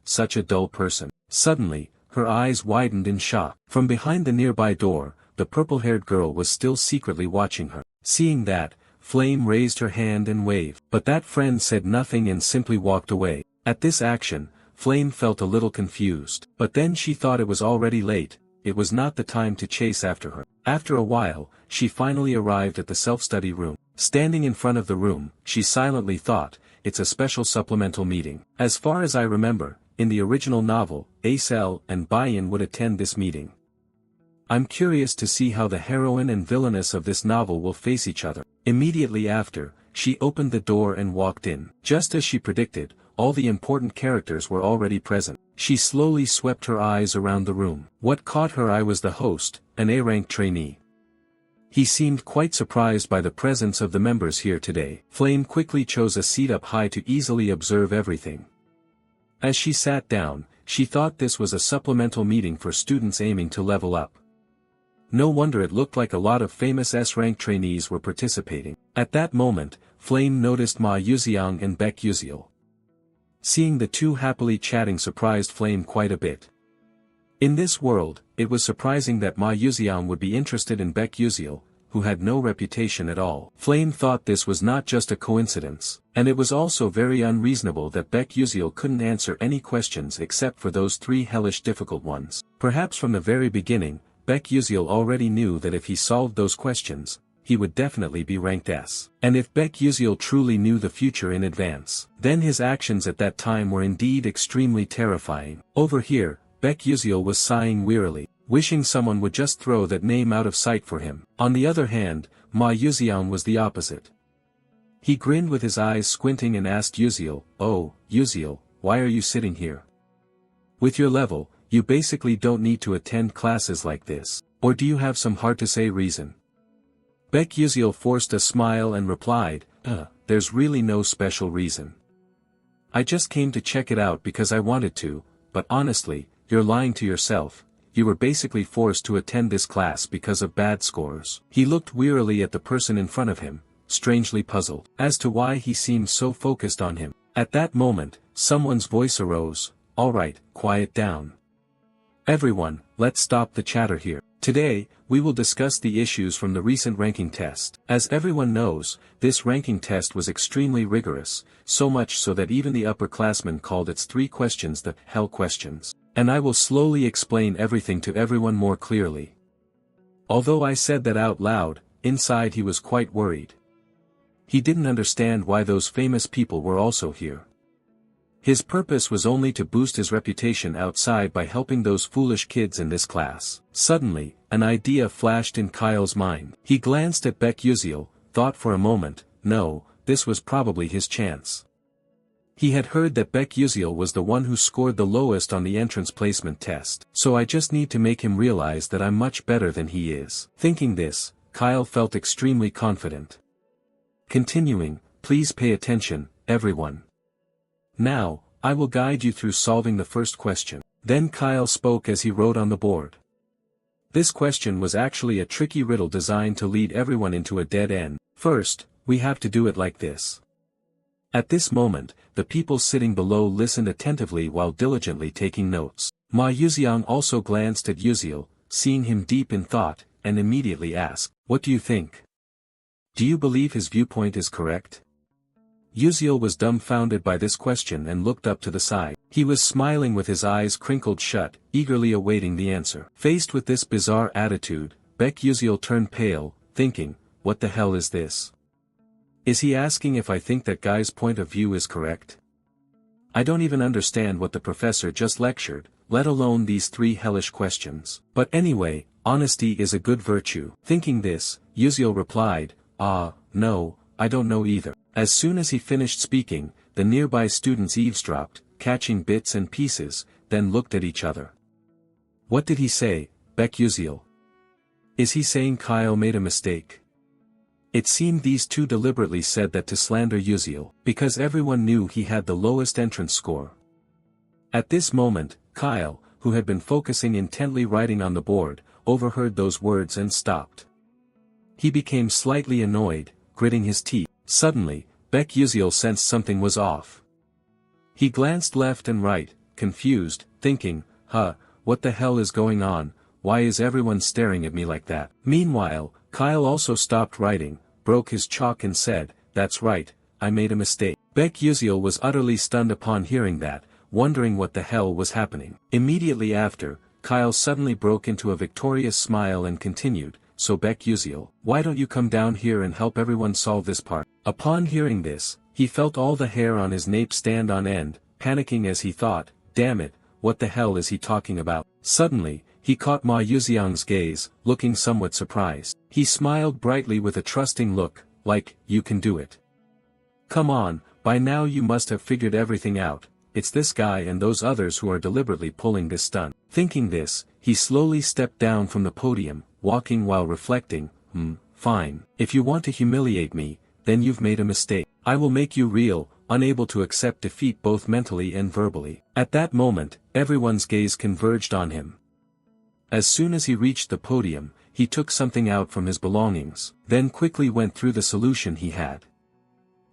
such a dull person. Suddenly, her eyes widened in shock. From behind the nearby door, the purple-haired girl was still secretly watching her. Seeing that, Flame raised her hand and waved. But that friend said nothing and simply walked away. At this action, Flame felt a little confused. But then she thought it was already late, it was not the time to chase after her. After a while, she finally arrived at the self-study room. Standing in front of the room, she silently thought, "It's a special supplemental meeting." As far as I remember, in the original novel, Acel and Bayan would attend this meeting. I'm curious to see how the heroine and villainess of this novel will face each other. Immediately after, she opened the door and walked in. Just as she predicted, all the important characters were already present. She slowly swept her eyes around the room. What caught her eye was the host, an A-rank trainee. He seemed quite surprised by the presence of the members here today. Flame quickly chose a seat up high to easily observe everything. As she sat down, she thought this was a supplemental meeting for students aiming to level up. No wonder it looked like a lot of famous S-rank trainees were participating. At that moment, Flame noticed Ma Yuxiang and Baek Yuziel. Seeing the two happily chatting surprised Flame quite a bit. In this world, it was surprising that Ma Yuxiang would be interested in Baek Yuziel, who had no reputation at all. Flame thought this was not just a coincidence, and it was also very unreasonable that Baek Yuziel couldn't answer any questions except for those three hellish difficult ones. Perhaps from the very beginning, Baek Yuziel already knew that if he solved those questions, he would definitely be ranked S. And if Baek Yuziel truly knew the future in advance, then his actions at that time were indeed extremely terrifying. Over here, Baek Yuziel was sighing wearily, wishing someone would just throw that name out of sight for him. On the other hand, Ma Yuxiang was the opposite. He grinned with his eyes squinting and asked Yuziel, "Oh, Yuziel, why are you sitting here? With your level, you basically don't need to attend classes like this. Or do you have some hard-to-say reason?" Baek Yuziel forced a smile and replied, There's really no special reason. I just came to check it out because I wanted to, but honestly, you're lying to yourself. You were basically forced to attend this class because of bad scores." He looked wearily at the person in front of him, strangely puzzled as to why he seemed so focused on him. At that moment, someone's voice arose, "All right, quiet down. Everyone, let's stop the chatter here. Today, we will discuss the issues from the recent ranking test. As everyone knows, this ranking test was extremely rigorous, so much so that even the upperclassmen called its 3 questions the hell questions. And I will slowly explain everything to everyone more clearly." Although I said that out loud, inside he was quite worried. He didn't understand why those famous people were also here. His purpose was only to boost his reputation outside by helping those foolish kids in this class. Suddenly, an idea flashed in Kyle's mind. He glanced at Baek Yuziel, thought for a moment, no, this was probably his chance. He had heard that Baek Yuziel was the one who scored the lowest on the entrance placement test. So I just need to make him realize that I'm much better than he is. Thinking this, Kyle felt extremely confident. Continuing, "Please pay attention, everyone. Now, I will guide you through solving the first question." Then Kyle spoke as he wrote on the board. This question was actually a tricky riddle designed to lead everyone into a dead end. First, we have to do it like this. At this moment, the people sitting below listened attentively while diligently taking notes. Ma Yuxiang also glanced at Yuziel, seeing him deep in thought, and immediately asked, "What do you think? Do you believe his viewpoint is correct?" Yuziel was dumbfounded by this question and looked up to the side. He was smiling with his eyes crinkled shut, eagerly awaiting the answer. Faced with this bizarre attitude, Baek Yuziel turned pale, thinking, what the hell is this? Is he asking if I think that guy's point of view is correct? I don't even understand what the professor just lectured, let alone these 3 hellish questions. But anyway, honesty is a good virtue. Thinking this, Yuziel replied, no, I don't know either. As soon as he finished speaking, the nearby students eavesdropped, catching bits and pieces, then looked at each other. What did he say, Baek Yuziel? Is he saying Kyle made a mistake? It seemed these two deliberately said that to slander Yuziel, because everyone knew he had the lowest entrance score. At this moment, Kyle, who had been focusing intently writing on the board, overheard those words and stopped. He became slightly annoyed, gritting his teeth. Suddenly, Yuziel sensed something was off. He glanced left and right, confused, thinking, what the hell is going on, why is everyone staring at me like that? Meanwhile, Kyle also stopped writing, broke his chalk and said, "That's right, I made a mistake." Yuziel was utterly stunned upon hearing that, wondering what the hell was happening. Immediately after, Kyle suddenly broke into a victorious smile and continued, "So Yuziel, why don't you come down here and help everyone solve this part?" Upon hearing this, he felt all the hair on his nape stand on end, panicking as he thought, "Damn it, what the hell is he talking about?" Suddenly, he caught Ma Yuxiang's gaze, looking somewhat surprised. He smiled brightly with a trusting look, like, "You can do it. Come on, by now you must have figured everything out, it's this guy and those others who are deliberately pulling this stunt." Thinking this, he slowly stepped down from the podium, walking while reflecting, Fine, if you want to humiliate me, then you've made a mistake. I will make you real, unable to accept defeat both mentally and verbally." At that moment, everyone's gaze converged on him. As soon as he reached the podium, he took something out from his belongings, then quickly went through the solution he had.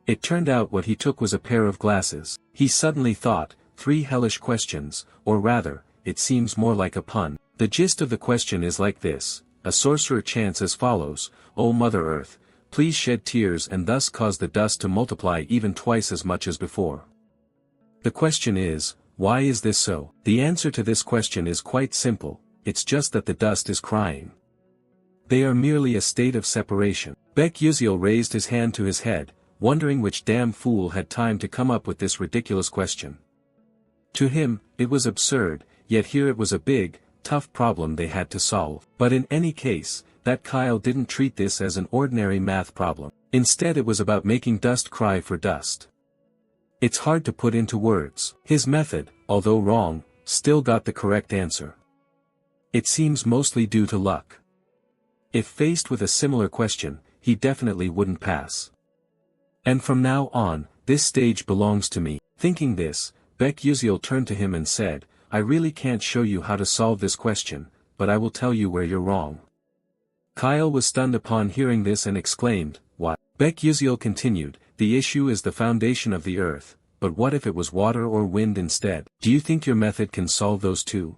It turned out what he took was a pair of glasses. He suddenly thought, 3 hellish questions, or rather, it seems more like a pun. The gist of the question is like this: a sorcerer chants as follows, "O Mother Earth, please shed tears and thus cause the dust to multiply even twice as much as before." The question is, why is this so? The answer to this question is quite simple, it's just that the dust is crying. They are merely a state of separation. Yuziel raised his hand to his head, wondering which damn fool had time to come up with this ridiculous question. To him, it was absurd, yet here it was a big, tough problem they had to solve. But in any case, that Kyle didn't treat this as an ordinary math problem. Instead it was about making dust cry for dust. It's hard to put into words. His method, although wrong, still got the correct answer. It seems mostly due to luck. If faced with a similar question, he definitely wouldn't pass. And from now on, this stage belongs to me. Thinking this, Yuziel turned to him and said, "I really can't show you how to solve this question, but I will tell you where you're wrong." Kyle was stunned upon hearing this and exclaimed, "What?" Yuziel continued, "The issue is the foundation of the earth, but what if it was water or wind instead? Do you think your method can solve those two?"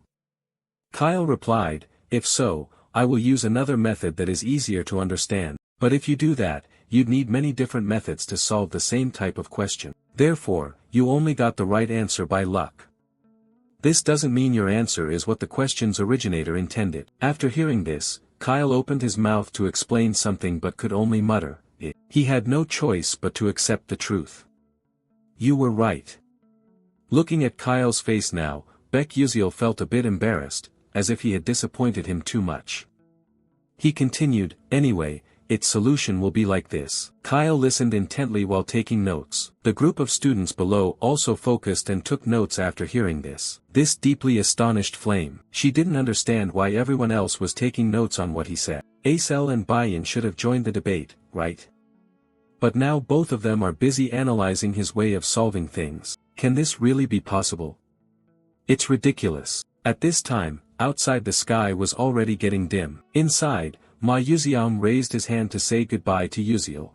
Kyle replied, "If so, I will use another method that is easier to understand. But if you do that, you'd need many different methods to solve the same type of question. Therefore, you only got the right answer by luck. This doesn't mean your answer is what the question's originator intended." After hearing this, Kyle opened his mouth to explain something but could only mutter, "It." He had no choice but to accept the truth. "You were right." Looking at Kyle's face now, Yuziel felt a bit embarrassed, as if he had disappointed him too much. He continued, "Anyway, its solution will be like this." Kyle listened intently while taking notes. The group of students below also focused and took notes after hearing this. This deeply astonished Flame. She didn't understand why everyone else was taking notes on what he said. Acel and Bayan should have joined the debate, right? But now both of them are busy analyzing his way of solving things. Can this really be possible? It's ridiculous. At this time, outside the sky was already getting dim. Inside, Ma Yuxiang raised his hand to say goodbye to Yuziel.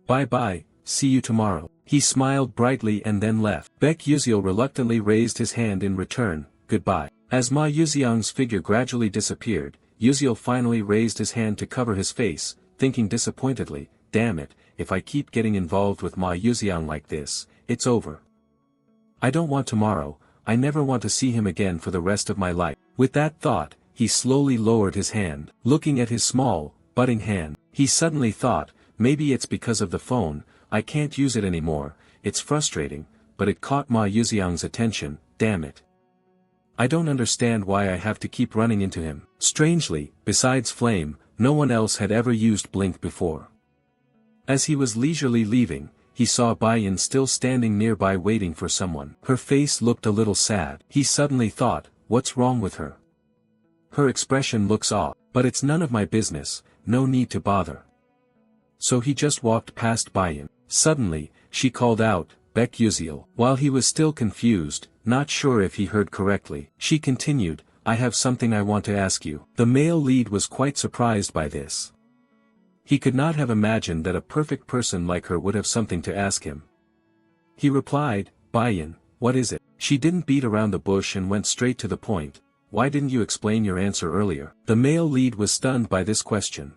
"Bye-bye, see you tomorrow." He smiled brightly and then left. Yuziel reluctantly raised his hand in return, "Goodbye." As Ma Yuxiang's figure gradually disappeared, Yuziel finally raised his hand to cover his face, thinking disappointedly, "Damn it, if I keep getting involved with Ma Yuxiang like this, it's over. I don't want tomorrow, I never want to see him again for the rest of my life." With that thought, he slowly lowered his hand. Looking at his small, budding hand, he suddenly thought, maybe it's because of the phone, I can't use it anymore, it's frustrating, but it caught Ma Yuxiang's attention, damn it. I don't understand why I have to keep running into him. Strangely, besides Flame, no one else had ever used Blink before. As he was leisurely leaving, he saw Bayan still standing nearby waiting for someone. Her face looked a little sad. He suddenly thought, what's wrong with her? Her expression looks off, but it's none of my business, no need to bother. so he just walked past Bayan. Suddenly, she called out, Baek Yuziel. While he was still confused, not sure if he heard correctly, she continued, I have something I want to ask you. The male lead was quite surprised by this. He could not have imagined that a perfect person like her would have something to ask him. He replied, Bayan, what is it? She didn't beat around the bush and went straight to the point. Why didn't you explain your answer earlier? The male lead was stunned by this question.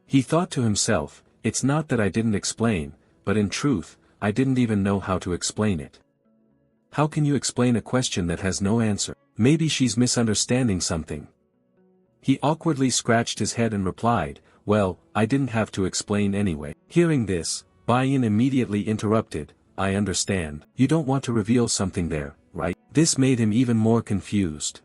He thought to himself, it's not that I didn't explain, but in truth, I didn't even know how to explain it. How can you explain a question that has no answer? Maybe she's misunderstanding something. He awkwardly scratched his head and replied, well, I didn't have to explain anyway. Hearing this, Bayan immediately interrupted, I understand. You don't want to reveal something there, right? This made him even more confused.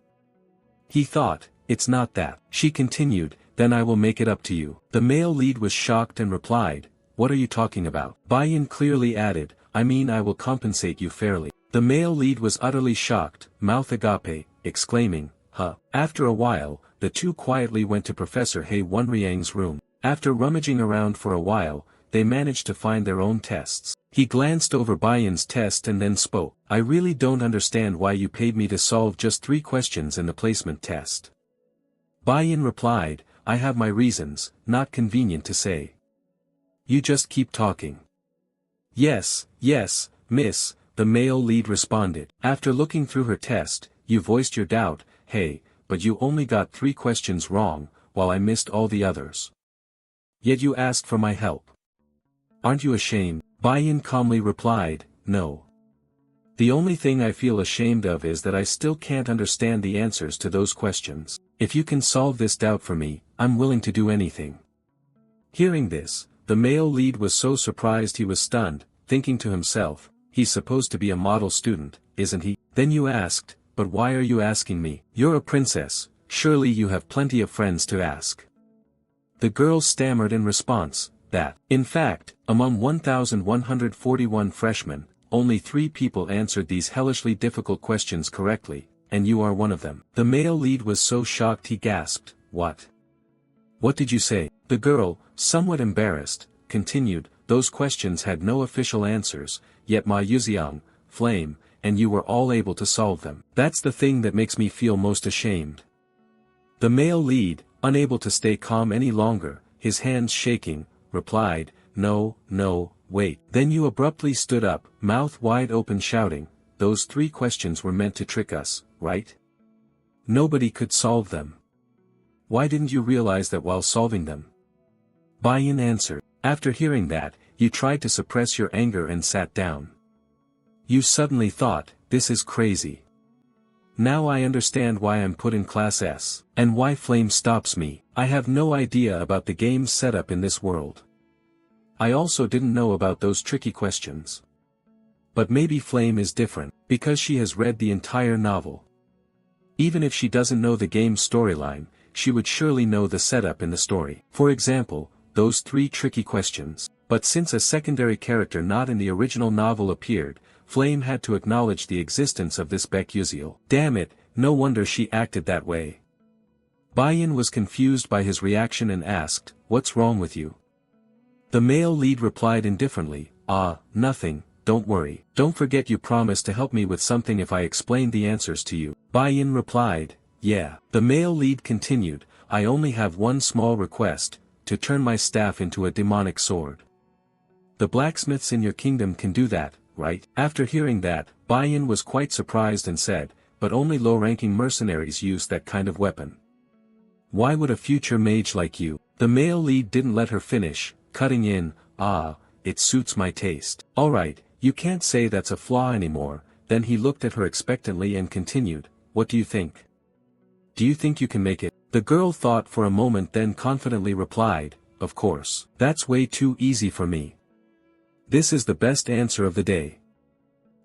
He thought, it's not that. She continued, then I will make it up to you. The male lead was shocked and replied, what are you talking about? Bayan clearly added, I mean I will compensate you fairly. The male lead was utterly shocked, mouth agape, exclaiming, huh. After a while, the two quietly went to Professor He Wonriang's room. After rummaging around for a while, they managed to find their own tests. He glanced over Bayan's test and then spoke. I really don't understand why you paid me to solve just 3 questions in the placement test. Bayan replied, I have my reasons, not convenient to say. You just keep talking. Yes, miss, the male lead responded. After looking through her test, you voiced your doubt, hey, but you only got 3 questions wrong, while I missed all the others. Yet you asked for my help. Aren't you ashamed? Bayan calmly replied, no. The only thing I feel ashamed of is that I still can't understand the answers to those questions. If you can solve this doubt for me, I'm willing to do anything. Hearing this, the male lead was so surprised he was stunned, thinking to himself, he's supposed to be a model student, isn't he? Then you asked, but why are you asking me? You're a princess, surely you have plenty of friends to ask. The girl stammered in response, that, in fact, among 1,141 freshmen, only 3 people answered these hellishly difficult questions correctly, and you are one of them. The male lead was so shocked he gasped, what? What did you say? The girl, somewhat embarrassed, continued, those questions had no official answers, yet Ma Yuziang, Flame, and you were all able to solve them. That's the thing that makes me feel most ashamed. The male lead, unable to stay calm any longer, his hands shaking, replied, no, wait. Then you abruptly stood up, mouth wide open shouting, those 3 questions were meant to trick us, right? Nobody could solve them. Why didn't you realize that while solving them? Bayan answered, after hearing that, you tried to suppress your anger and sat down. You suddenly thought, this is crazy. Now I understand why I'm put in Class S, and why Flame stops me. I have no idea about the game's setup in this world. I also didn't know about those tricky questions. But maybe Flame is different, because she has read the entire novel. Even if she doesn't know the game's storyline, she would surely know the setup in the story. For example, those 3 tricky questions. But since a secondary character not in the original novel appeared, Flame had to acknowledge the existence of this Baek Yuziel. Damn it, no wonder she acted that way. Bayan was confused by his reaction and asked, what's wrong with you? The male lead replied indifferently, nothing, don't worry. Don't forget you promised to help me with something if I explained the answers to you. Bayan replied, yeah. The male lead continued, I only have one small request, to turn my staff into a demonic sword. The blacksmiths in your kingdom can do that, right? After hearing that, Bayan was quite surprised and said, but only low-ranking mercenaries use that kind of weapon. Why would a future mage like you? The male lead didn't let her finish, cutting in, it suits my taste. Alright, you can't say that's a flaw anymore. Then he looked at her expectantly and continued, what do you think? Do you think you can make it? The girl thought for a moment then confidently replied, of course. That's way too easy for me. This is the best answer of the day.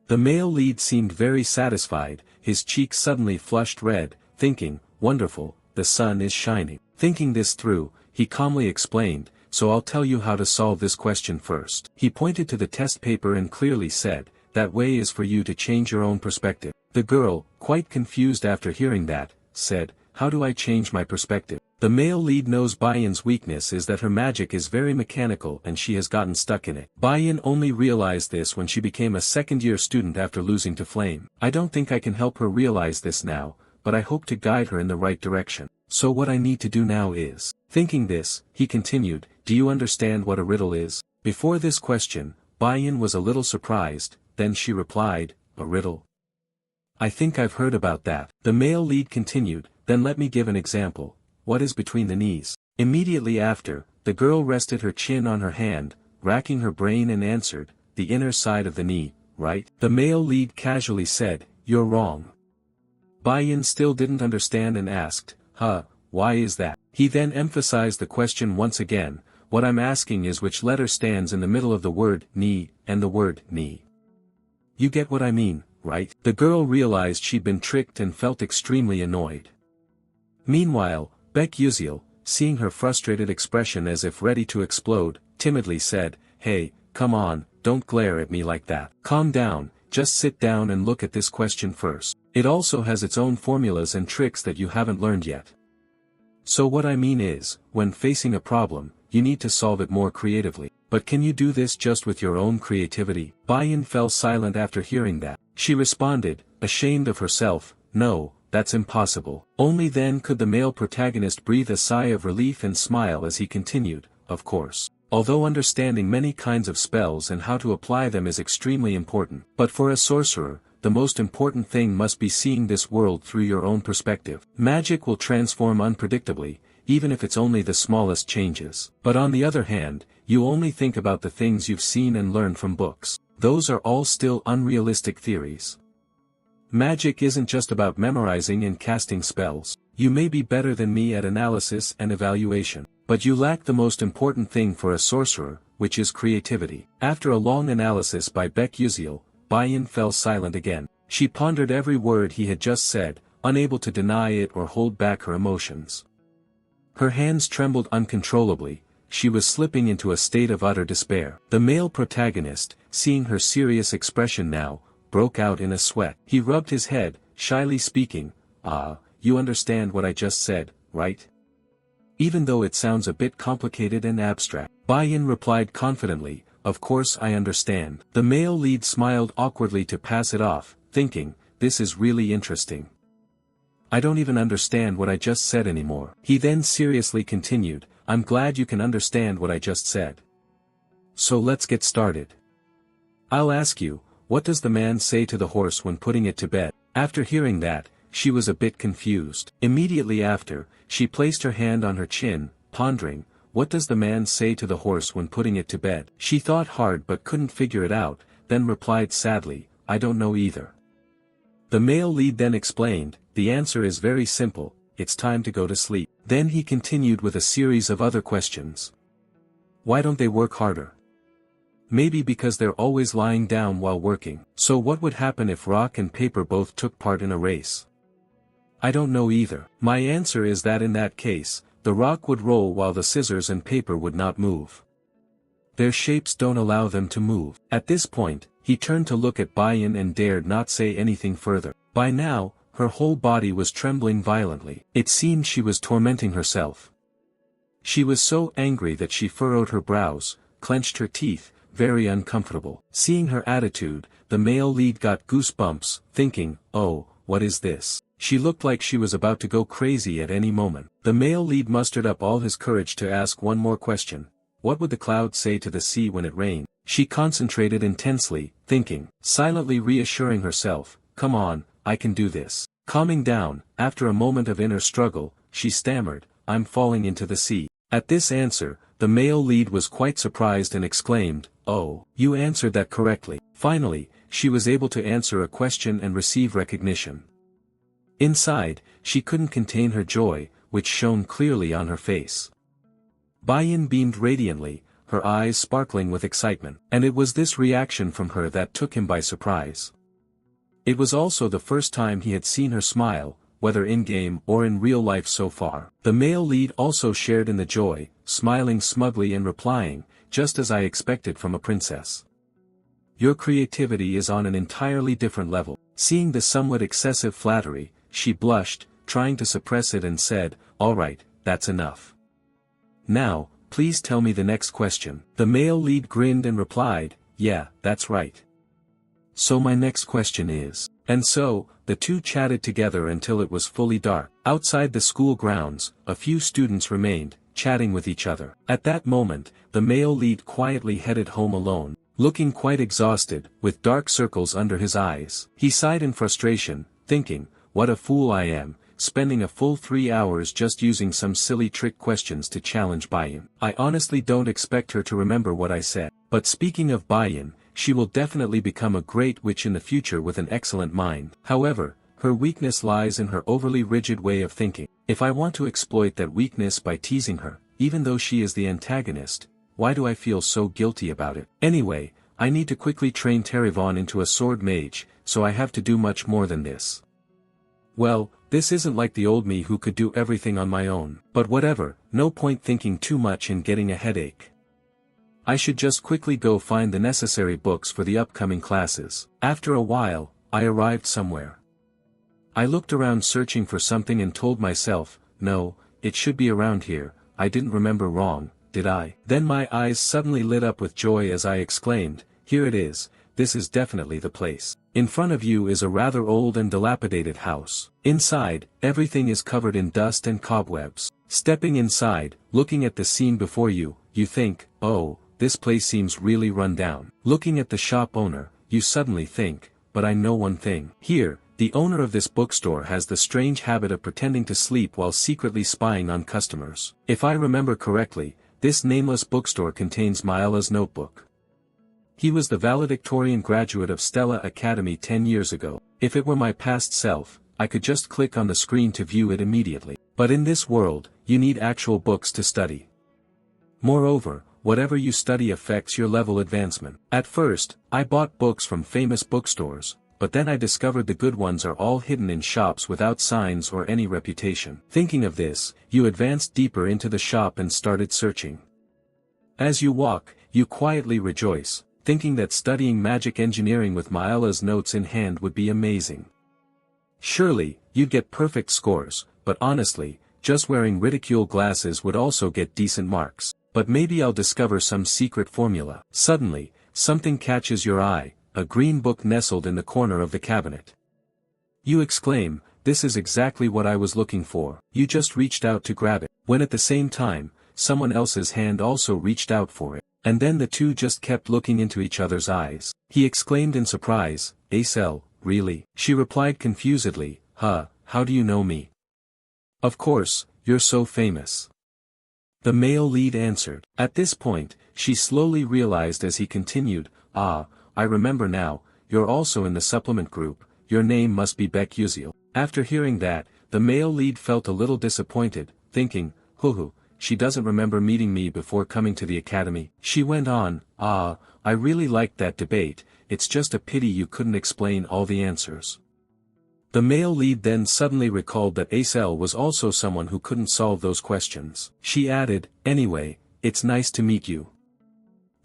The male lead seemed very satisfied, his cheeks suddenly flushed red, thinking, wonderful, the sun is shining. Thinking this through, he calmly explained, so I'll tell you how to solve this question first. He pointed to the test paper and clearly said, that way is for you to change your own perspective. The girl, quite confused after hearing that, said, how do I change my perspective? The male lead knows Bayan's weakness is that her magic is very mechanical and she has gotten stuck in it. Bayan only realized this when she became a second-year student after losing to Flame. I don't think I can help her realize this now, but I hope to guide her in the right direction. So what I need to do now is... Thinking this, he continued, do you understand what a riddle is? Before this question, Bayan was a little surprised, then she replied, a riddle? I think I've heard about that. The male lead continued, then let me give an example. What is between the knees? Immediately after, the girl rested her chin on her hand, racking her brain and answered, the inner side of the knee, right? The male lead casually said, you're wrong. Bayan still didn't understand and asked, why is that? He then emphasized the question once again, what I'm asking is which letter stands in the middle of the word knee and the word knee. You get what I mean, right? The girl realized she'd been tricked and felt extremely annoyed. Meanwhile, Baek Yuziel, seeing her frustrated expression as if ready to explode, timidly said, hey, come on, don't glare at me like that. Calm down, just sit down and look at this question first. It also has its own formulas and tricks that you haven't learned yet. So what I mean is, when facing a problem, you need to solve it more creatively. But can you do this just with your own creativity? Bayan fell silent after hearing that. She responded, ashamed of herself, no, that's impossible. Only then could the male protagonist breathe a sigh of relief and smile as he continued, of course. Although understanding many kinds of spells and how to apply them is extremely important, but for a sorcerer, the most important thing must be seeing this world through your own perspective. Magic will transform unpredictably, even if it's only the smallest changes. But on the other hand, you only think about the things you've seen and learned from books. Those are all still unrealistic theories. Magic isn't just about memorizing and casting spells. You may be better than me at analysis and evaluation, but you lack the most important thing for a sorcerer, which is creativity. After a long analysis by Baek Yuziel, Bayan fell silent again. She pondered every word he had just said, unable to deny it or hold back her emotions. Her hands trembled uncontrollably, she was slipping into a state of utter despair. The male protagonist, seeing her serious expression now, broke out in a sweat. He rubbed his head, shyly speaking, you understand what I just said, right? Even though it sounds a bit complicated and abstract. Bayan replied confidently, of course I understand. The male lead smiled awkwardly to pass it off, thinking, this is really interesting. I don't even understand what I just said anymore. He then seriously continued, I'm glad you can understand what I just said. So let's get started. I'll ask you, what does the man say to the horse when putting it to bed? After hearing that, she was a bit confused. Immediately after, she placed her hand on her chin, pondering, what does the man say to the horse when putting it to bed? She thought hard but couldn't figure it out, then replied sadly, I don't know either. The male lead then explained, the answer is very simple, it's time to go to sleep. Then he continued with a series of other questions. Why don't they work harder? Maybe because they're always lying down while working. So what would happen if rock and paper both took part in a race? I don't know either. My answer is that in that case, the rock would roll while the scissors and paper would not move. Their shapes don't allow them to move. At this point, he turned to look at Bayan and dared not say anything further. By now, her whole body was trembling violently. It seemed she was tormenting herself. She was so angry that she furrowed her brows, clenched her teeth, very uncomfortable. Seeing her attitude, the male lead got goosebumps, thinking, oh, what is this? She looked like she was about to go crazy at any moment. The male lead mustered up all his courage to ask one more question. What would the cloud say to the sea when it rained? She concentrated intensely, thinking, silently reassuring herself, come on, I can do this. Calming down, after a moment of inner struggle, she stammered, I'm falling into the sea. At this answer, the male lead was quite surprised and exclaimed, oh, you answered that correctly. Finally, she was able to answer a question and receive recognition. Inside, she couldn't contain her joy, which shone clearly on her face. Bayan beamed radiantly, her eyes sparkling with excitement, and it was this reaction from her that took him by surprise. It was also the first time he had seen her smile, whether in-game or in real life so far. The male lead also shared in the joy, smiling smugly and replying, just as I expected from a princess. Your creativity is on an entirely different level. Seeing the somewhat excessive flattery, she blushed, trying to suppress it and said, all right, that's enough. Now, please tell me the next question. The male lead grinned and replied, yeah, that's right. So my next question is. And so, the two chatted together until it was fully dark. Outside the school grounds, a few students remained, chatting with each other. At that moment, the male lead quietly headed home alone, looking quite exhausted, with dark circles under his eyes. He sighed in frustration, thinking, what a fool I am, spending a full 3 hours just using some silly trick questions to challenge Bayan. I honestly don't expect her to remember what I said. But speaking of Bayan, she will definitely become a great witch in the future with an excellent mind. However, her weakness lies in her overly rigid way of thinking. If I want to exploit that weakness by teasing her, even though she is the antagonist, why do I feel so guilty about it? Anyway, I need to quickly train Terivon into a sword mage, so I have to do much more than this. Well, this isn't like the old me who could do everything on my own. But whatever, no point thinking too much and getting a headache. I should just quickly go find the necessary books for the upcoming classes. After a while, I arrived somewhere. I looked around searching for something and told myself, no, it should be around here, I didn't remember wrong, did I? Then my eyes suddenly lit up with joy as I exclaimed, here it is, this is definitely the place. In front of you is a rather old and dilapidated house. Inside, everything is covered in dust and cobwebs. Stepping inside, looking at the scene before you, you think, oh, this place seems really run down. Looking at the shop owner, you suddenly think, but I know one thing. Here, the owner of this bookstore has the strange habit of pretending to sleep while secretly spying on customers. If I remember correctly, this nameless bookstore contains Maila's notebook. He was the valedictorian graduate of Stella Academy 10 years ago. If it were my past self, I could just click on the screen to view it immediately. But in this world, you need actual books to study. Moreover, whatever you study affects your level advancement. At first, I bought books from famous bookstores, but then I discovered the good ones are all hidden in shops without signs or any reputation. Thinking of this, you advanced deeper into the shop and started searching. As you walk, you quietly rejoice, thinking that studying magic engineering with Maila's notes in hand would be amazing. Surely, you'd get perfect scores, but honestly, just wearing ridicule glasses would also get decent marks. But maybe I'll discover some secret formula. Suddenly, something catches your eye, a green book nestled in the corner of the cabinet. You exclaim, this is exactly what I was looking for. You just reached out to grab it, when at the same time, someone else's hand also reached out for it. And then the two just kept looking into each other's eyes. He exclaimed in surprise, Acel, really? She replied confusedly, how do you know me? Of course, you're so famous. The male lead answered. At this point, she slowly realized as he continued, I remember now, you're also in the supplement group, your name must be Beck Uziel. After hearing that, the male lead felt a little disappointed, thinking, she doesn't remember meeting me before coming to the academy. She went on, I really liked that debate, it's just a pity you couldn't explain all the answers. The male lead then suddenly recalled that Acel was also someone who couldn't solve those questions. She added, anyway, it's nice to meet you.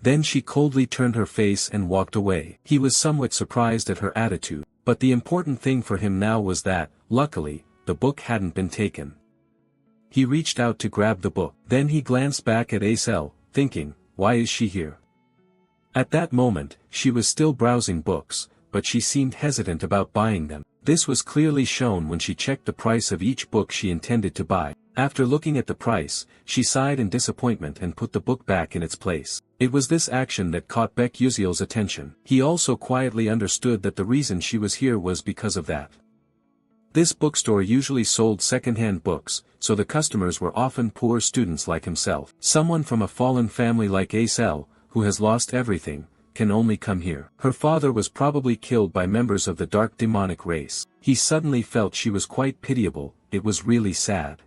Then she coldly turned her face and walked away. He was somewhat surprised at her attitude, but the important thing for him now was that, luckily, the book hadn't been taken. He reached out to grab the book. Then he glanced back at Acel, thinking, why is she here? At that moment, she was still browsing books, but she seemed hesitant about buying them. This was clearly shown when she checked the price of each book she intended to buy. After looking at the price, she sighed in disappointment and put the book back in its place. It was this action that caught Beck Uziel's attention. He also quietly understood that the reason she was here was because of that. This bookstore usually sold second-hand books, so the customers were often poor students like himself. Someone from a fallen family like Acel, who has lost everything, can only come here. Her father was probably killed by members of the dark demonic race. He suddenly felt she was quite pitiable, it was really sad.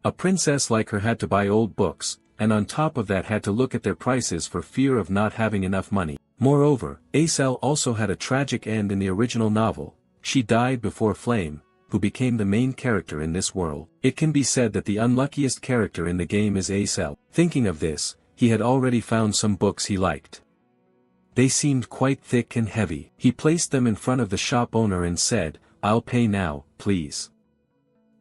A princess like her had to buy old books, and on top of that had to look at their prices for fear of not having enough money. Moreover, Acel also had a tragic end in the original novel. She died before Flame, who became the main character in this world. It can be said that the unluckiest character in the game is Acel. Thinking of this, he had already found some books he liked. They seemed quite thick and heavy. He placed them in front of the shop owner and said, I'll pay now, please.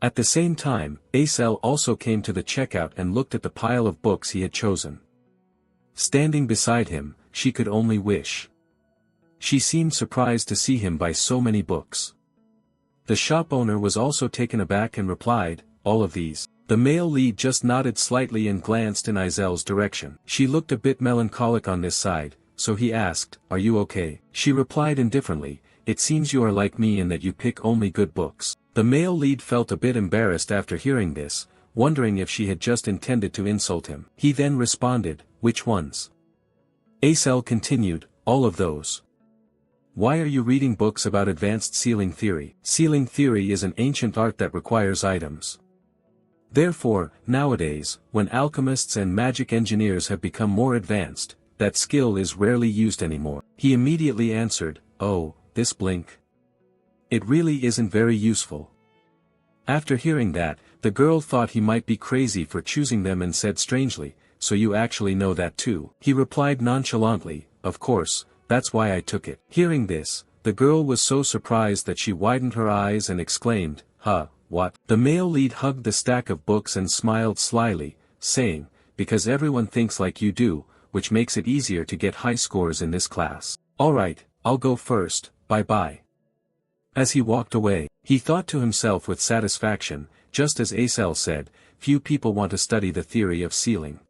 At the same time, Acel also came to the checkout and looked at the pile of books he had chosen. Standing beside him, she could only wish. She seemed surprised to see him buy so many books. The shop owner was also taken aback and replied, "All of these." The male lead just nodded slightly and glanced in Izel's direction. She looked a bit melancholic on this side, so he asked, "Are you okay?" She replied indifferently, "It seems you are like me in that you pick only good books." The male lead felt a bit embarrassed after hearing this, wondering if she had just intended to insult him. He then responded, "Which ones?" Acel continued, "All of those." "Why are you reading books about advanced sealing theory?" Sealing theory is an ancient art that requires items. Therefore, nowadays, when alchemists and magic engineers have become more advanced, that skill is rarely used anymore. He immediately answered, "Oh, this blink. It really isn't very useful." After hearing that, the girl thought he might be crazy for choosing them and said strangely, "So you actually know that too?" He replied nonchalantly, "Of course, that's why I took it." Hearing this, the girl was so surprised that she widened her eyes and exclaimed, "Huh, what?" The male lead hugged the stack of books and smiled slyly, saying, "Because everyone thinks like you do, which makes it easier to get high scores in this class. Alright, I'll go first, bye-bye." As he walked away, he thought to himself with satisfaction, just as Acel said, few people want to study the theory of sealing.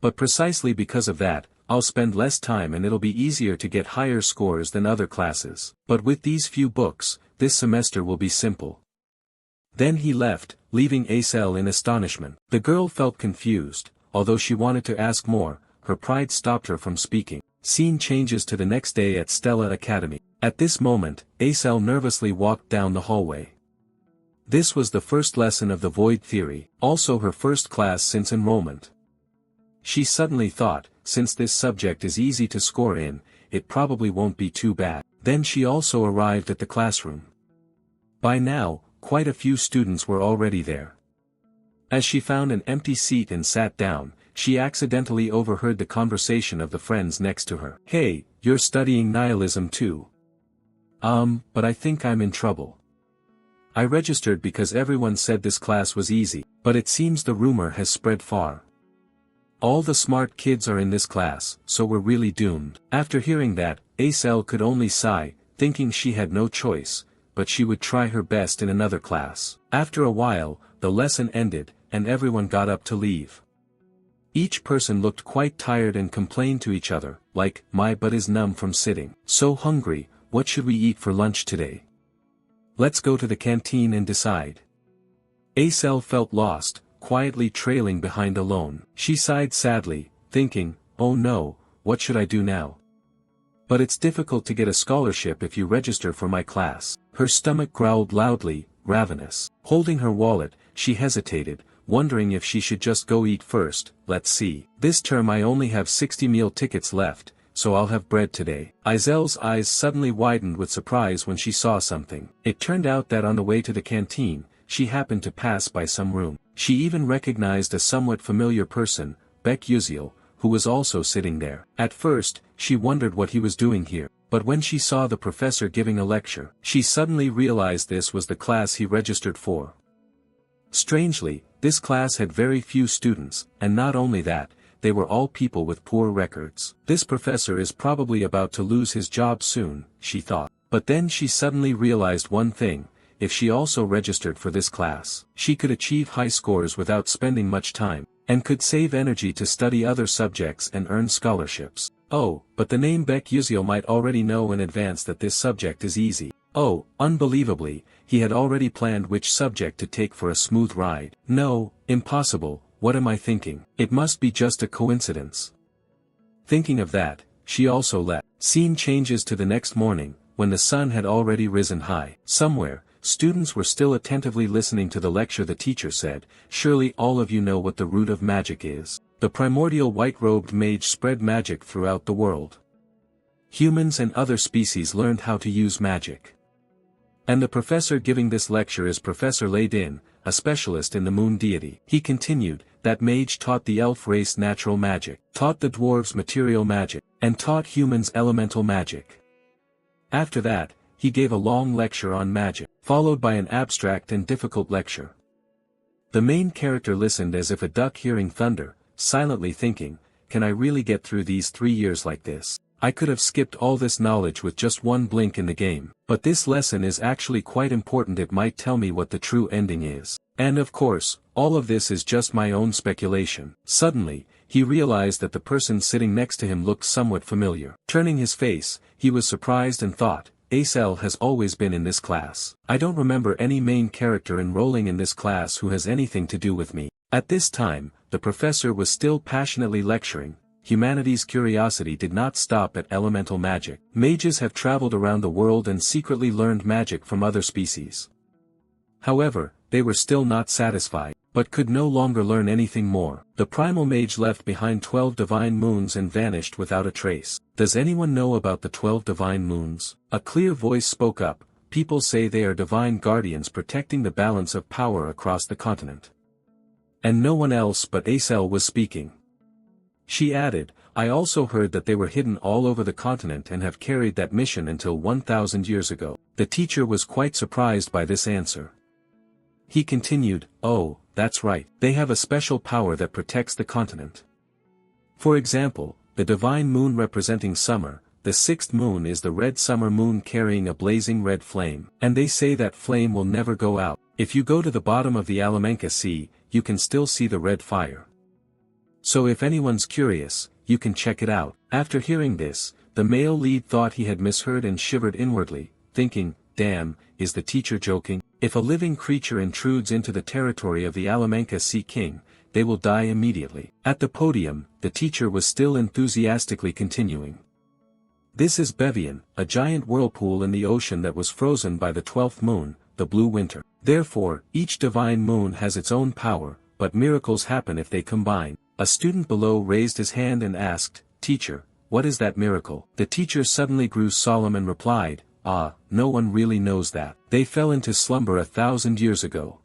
But precisely because of that, I'll spend less time and it'll be easier to get higher scores than other classes. But with these few books, this semester will be simple. Then he left, leaving Acel in astonishment. The girl felt confused, although she wanted to ask more, her pride stopped her from speaking. Scene changes to the next day at Stella Academy. At this moment, Acel nervously walked down the hallway. This was the first lesson of the void theory, also her first class since enrollment. She suddenly thought, since this subject is easy to score in, it probably won't be too bad. Then she also arrived at the classroom. By now, quite a few students were already there. As she found an empty seat and sat down, she accidentally overheard the conversation of the friends next to her. "Hey, you're studying nihilism too?" But I think I'm in trouble. I registered because everyone said this class was easy, but it seems the rumor has spread far. All the smart kids are in this class, so we're really doomed." After hearing that, Acel could only sigh, thinking she had no choice, but she would try her best in another class. After a while, the lesson ended, and everyone got up to leave. Each person looked quite tired and complained to each other, like, "My butt is numb from sitting. So hungry, what should we eat for lunch today? Let's go to the canteen and decide." Acel felt lost, quietly trailing behind alone. She sighed sadly, thinking, "Oh no, what should I do now? But it's difficult to get a scholarship if you register for my class." Her stomach growled loudly, ravenous. Holding her wallet, she hesitated, wondering if she should just go eat first. "Let's see. This term I only have 60 meal tickets left, so I'll have bread today." Izel's eyes suddenly widened with surprise when she saw something. It turned out that on the way to the canteen, she happened to pass by some room. She even recognized a somewhat familiar person, Beck Uziel, who was also sitting there. At first, she wondered what he was doing here, but when she saw the professor giving a lecture, she suddenly realized this was the class he registered for. Strangely, this class had very few students, and not only that, they were all people with poor records. This professor is probably about to lose his job soon, she thought. But then she suddenly realized one thing: if she also registered for this class, she could achieve high scores without spending much time, and could save energy to study other subjects and earn scholarships. Oh, but the name Beck Uziel might already know in advance that this subject is easy. Oh, unbelievably, he had already planned which subject to take for a smooth ride. No, impossible, what am I thinking? It must be just a coincidence. Thinking of that, she also left. Scene changes to the next morning, when the sun had already risen high. Somewhere, students were still attentively listening to the lecture. The teacher said, "Surely all of you know what the root of magic is. The primordial white-robed mage spread magic throughout the world. Humans and other species learned how to use magic. And the professor giving this lecture is Professor Laydin, a specialist in the moon deity." He continued, "That mage taught the elf race natural magic, taught the dwarves material magic, and taught humans elemental magic. After that, he gave a long lecture on magic. followed by an abstract and difficult lecture. The main character listened as if a duck hearing thunder, silently thinking, can I really get through these 3 years like this? I could have skipped all this knowledge with just one blink in the game. But this lesson is actually quite important, it might tell me what the true ending is. And of course, all of this is just my own speculation. Suddenly, he realized that the person sitting next to him looked somewhat familiar. Turning his face, he was surprised and thought, Acel has always been in this class. I don't remember any main character enrolling in this class who has anything to do with me. At this time, the professor was still passionately lecturing. Humanity's curiosity did not stop at elemental magic. Mages have traveled around the world and secretly learned magic from other species. However, they were still not satisfied, but could no longer learn anything more. The primal mage left behind 12 divine moons and vanished without a trace. Does anyone know about the 12 divine moons? A clear voice spoke up. People say they are divine guardians protecting the balance of power across the continent. And no one else but Acel was speaking. She added, I also heard that they were hidden all over the continent and have carried that mission until 1,000 years ago. The teacher was quite surprised by this answer. He continued, oh, that's right, they have a special power that protects the continent. For example, the divine moon representing summer, the 6th moon is the red summer moon carrying a blazing red flame, and they say that flame will never go out. If you go to the bottom of the Alamanca Sea, you can still see the red fire. So if anyone's curious, you can check it out. After hearing this, the male lead thought he had misheard and shivered inwardly, thinking, damn, is the teacher joking? If a living creature intrudes into the territory of the Alamanca Sea King, they will die immediately. At the podium, the teacher was still enthusiastically continuing. This is Bevian, a giant whirlpool in the ocean that was frozen by the 12th moon, the blue winter. Therefore, each divine moon has its own power, but miracles happen if they combine. A student below raised his hand and asked, Teacher, what is that miracle? The teacher suddenly grew solemn and replied, no one really knows that. They fell into slumber 1,000 years ago.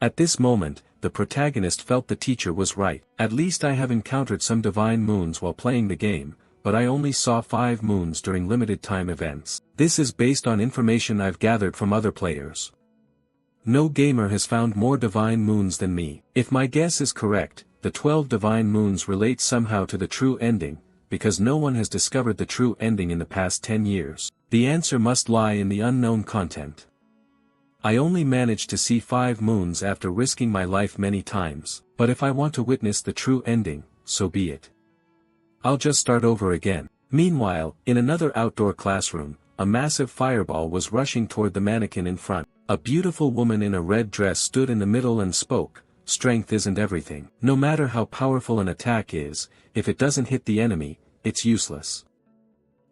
At this moment, the protagonist felt the teacher was right. At least I have encountered some divine moons while playing the game, but I only saw 5 moons during limited time events. This is based on information I've gathered from other players. No gamer has found more divine moons than me. If my guess is correct, the 12 divine moons relate somehow to the true ending, because no one has discovered the true ending in the past 10 years. The answer must lie in the unknown content. I only managed to see 5 moons after risking my life many times, but if I want to witness the true ending, so be it. I'll just start over again. Meanwhile, in another outdoor classroom, a massive fireball was rushing toward the mannequin in front. A beautiful woman in a red dress stood in the middle and spoke, strength isn't everything. No matter how powerful an attack is, if it doesn't hit the enemy, it's useless.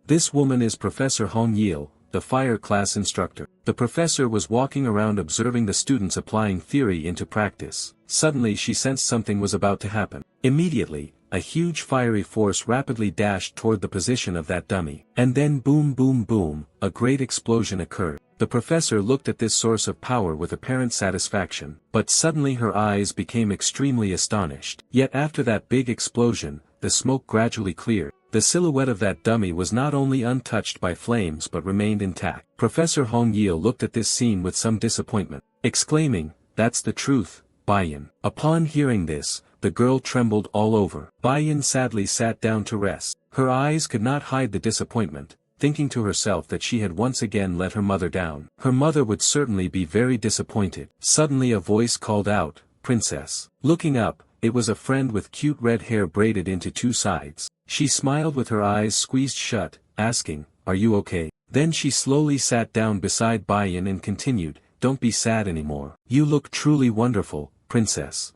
This woman is Professor Hong Yil, the fire class instructor. The professor was walking around observing the students applying theory into practice. Suddenly she sensed something was about to happen. Immediately, a huge fiery force rapidly dashed toward the position of that dummy. And then boom boom boom, a great explosion occurred. The professor looked at this source of power with apparent satisfaction, but suddenly her eyes became extremely astonished. Yet after that big explosion, the smoke gradually cleared. The silhouette of that dummy was not only untouched by flames but remained intact. Professor Hong Yil looked at this scene with some disappointment, exclaiming, "That's the truth, Baiyan." Upon hearing this, the girl trembled all over. Baiyan sadly sat down to rest. Her eyes could not hide the disappointment, thinking to herself that she had once again let her mother down. Her mother would certainly be very disappointed. Suddenly a voice called out, "Princess." Looking up, it was a friend with cute red hair braided into 2 sides. She smiled with her eyes squeezed shut, asking, "Are you okay?" Then she slowly sat down beside Baiyan and continued, "Don't be sad anymore. You look truly wonderful, princess."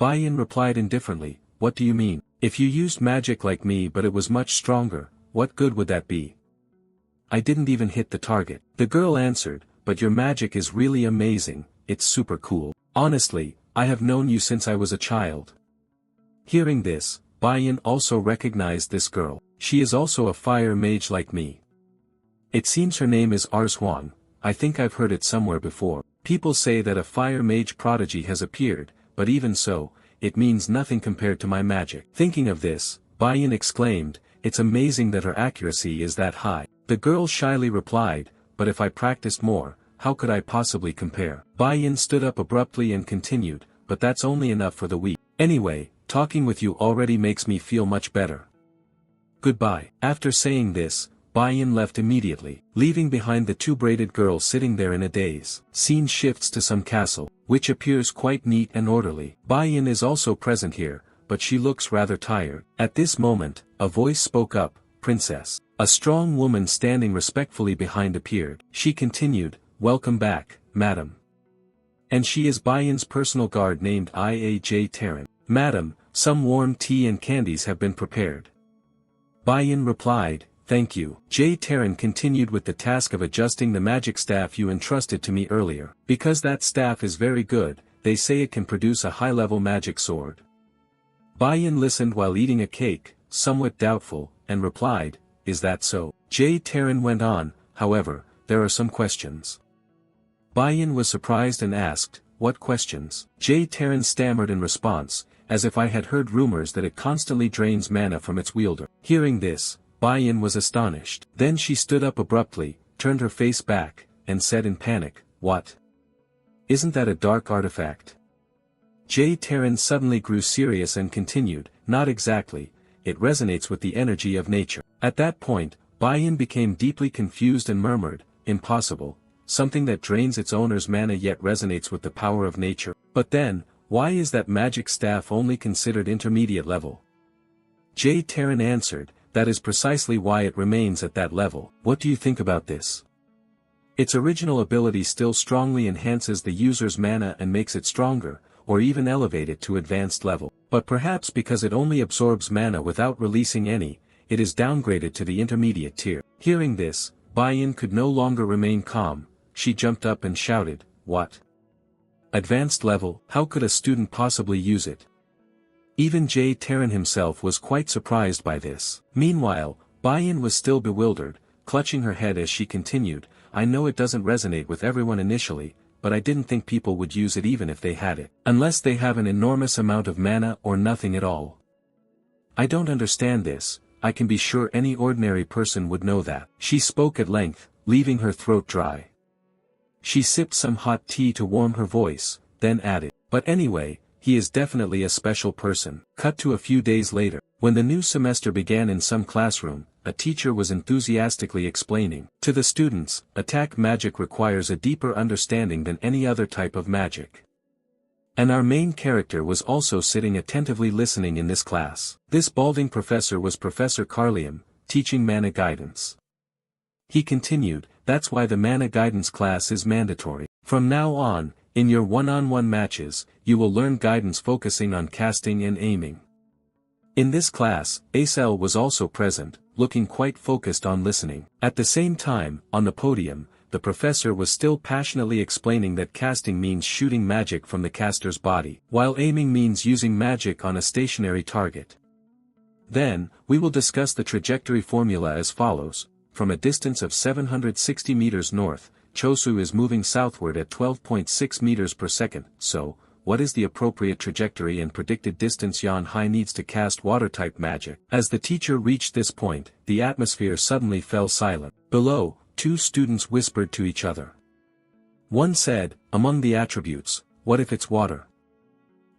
Baiyan replied indifferently, "What do you mean? If you used magic like me but it was much stronger, what good would that be? I didn't even hit the target." The girl answered, "But your magic is really amazing, it's super cool. Honestly, I have known you since I was a child." Hearing this, Baiyan also recognized this girl. She is also a fire mage like me. It seems her name is Ars Huang. I think I've heard it somewhere before. People say that a fire mage prodigy has appeared, but even so, it means nothing compared to my magic. Thinking of this, Baiyan exclaimed, "It's amazing that her accuracy is that high." The girl shyly replied, "But if I practiced more, how could I possibly compare? Bai-Yin stood up abruptly and continued, but that's only enough for the weak. Anyway, talking with you already makes me feel much better. Goodbye. After saying this, Bai-Yin left immediately, leaving behind the two braided girls sitting there in a daze. Scene shifts to some castle, which appears quite neat and orderly. Bai-Yin is also present here, but she looks rather tired. At this moment, a voice spoke up, "Princess." A strong woman standing respectfully behind appeared. She continued, "Welcome back, madam. And she is Bai-Yin's personal guard named Iaj Terran. Madam, some warm tea and candies have been prepared." Bai-Yin replied, "Thank you." Jay Terran continued with the task of adjusting the magic staff you entrusted to me earlier. Because that staff is very good, they say it can produce a high-level magic sword. Bai-Yin listened while eating a cake, somewhat doubtful, and replied, "Is that so?" Jay Terran went on, "However, there are some questions." Bai-Yin was surprised and asked, "What questions?" Jay Terran stammered in response, as if I had heard rumors that it constantly drains mana from its wielder. Hearing this, Bai-Yin was astonished. Then she stood up abruptly, turned her face back, and said in panic, "What? Isn't that a dark artifact?" Jay Terran suddenly grew serious and continued, "Not exactly, it resonates with the energy of nature." At that point, Bai-Yin became deeply confused and murmured, "Impossible, something that drains its owner's mana yet resonates with the power of nature. But then, why is that magic staff only considered intermediate level?" Jay Terran answered, "That is precisely why it remains at that level." What do you think about this? Its original ability still strongly enhances the user's mana and makes it stronger, or even elevate it to advanced level. But perhaps because it only absorbs mana without releasing any, it is downgraded to the intermediate tier. Hearing this, Bai-Yin could no longer remain calm. She jumped up and shouted, "What? Advanced level? How could a student possibly use it?" Even Jay Terran himself was quite surprised by this. Meanwhile, Bai-Yin was still bewildered, clutching her head as she continued, "I know it doesn't resonate with everyone initially, but I didn't think people would use it even if they had it. Unless they have an enormous amount of mana or nothing at all. I don't understand this, I can be sure any ordinary person would know that." She spoke at length, leaving her throat dry. She sipped some hot tea to warm her voice, then added, "But anyway, he is definitely a special person." Cut to a few days later. When the new semester began in some classroom, a teacher was enthusiastically explaining to the students, "Attack magic requires a deeper understanding than any other type of magic." And our main character was also sitting attentively listening in this class. This balding professor was Professor Carlium, teaching mana guidance. He continued, "That's why the mana guidance class is mandatory. From now on, in your one-on-one matches, you will learn guidance focusing on casting and aiming." In this class, Acel was also present, looking quite focused on listening. At the same time, on the podium, the professor was still passionately explaining that casting means shooting magic from the caster's body, while aiming means using magic on a stationary target. Then, we will discuss the trajectory formula as follows. From a distance of 760 meters north, Chosu is moving southward at 12.6 meters per second, so, what is the appropriate trajectory and predicted distance Yan Hai needs to cast water-type magic? As the teacher reached this point, the atmosphere suddenly fell silent. Below, two students whispered to each other. One said, "Among the attributes, what if it's water?"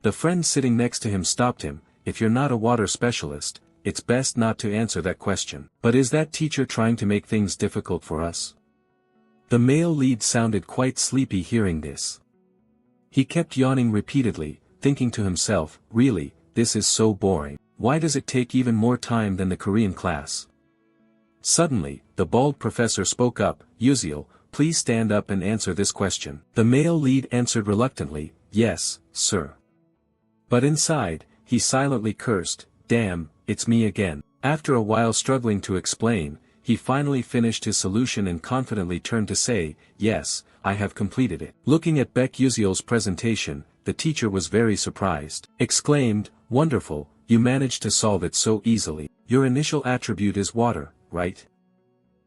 The friend sitting next to him stopped him, "If you're not a water specialist, it's best not to answer that question." But is that teacher trying to make things difficult for us? The male lead sounded quite sleepy hearing this. He kept yawning repeatedly, thinking to himself, "Really, this is so boring. Why does it take even more time than the Korean class?" Suddenly, the bald professor spoke up, "Uziel, please stand up and answer this question." The male lead answered reluctantly, "Yes, sir." But inside, he silently cursed, "Damn, it's me again." After a while struggling to explain, he finally finished his solution and confidently turned to say, "Yes, I have completed it." Looking at Beck Uziel's presentation, the teacher was very surprised. Exclaimed, "Wonderful, you managed to solve it so easily. Your initial attribute is water, right?"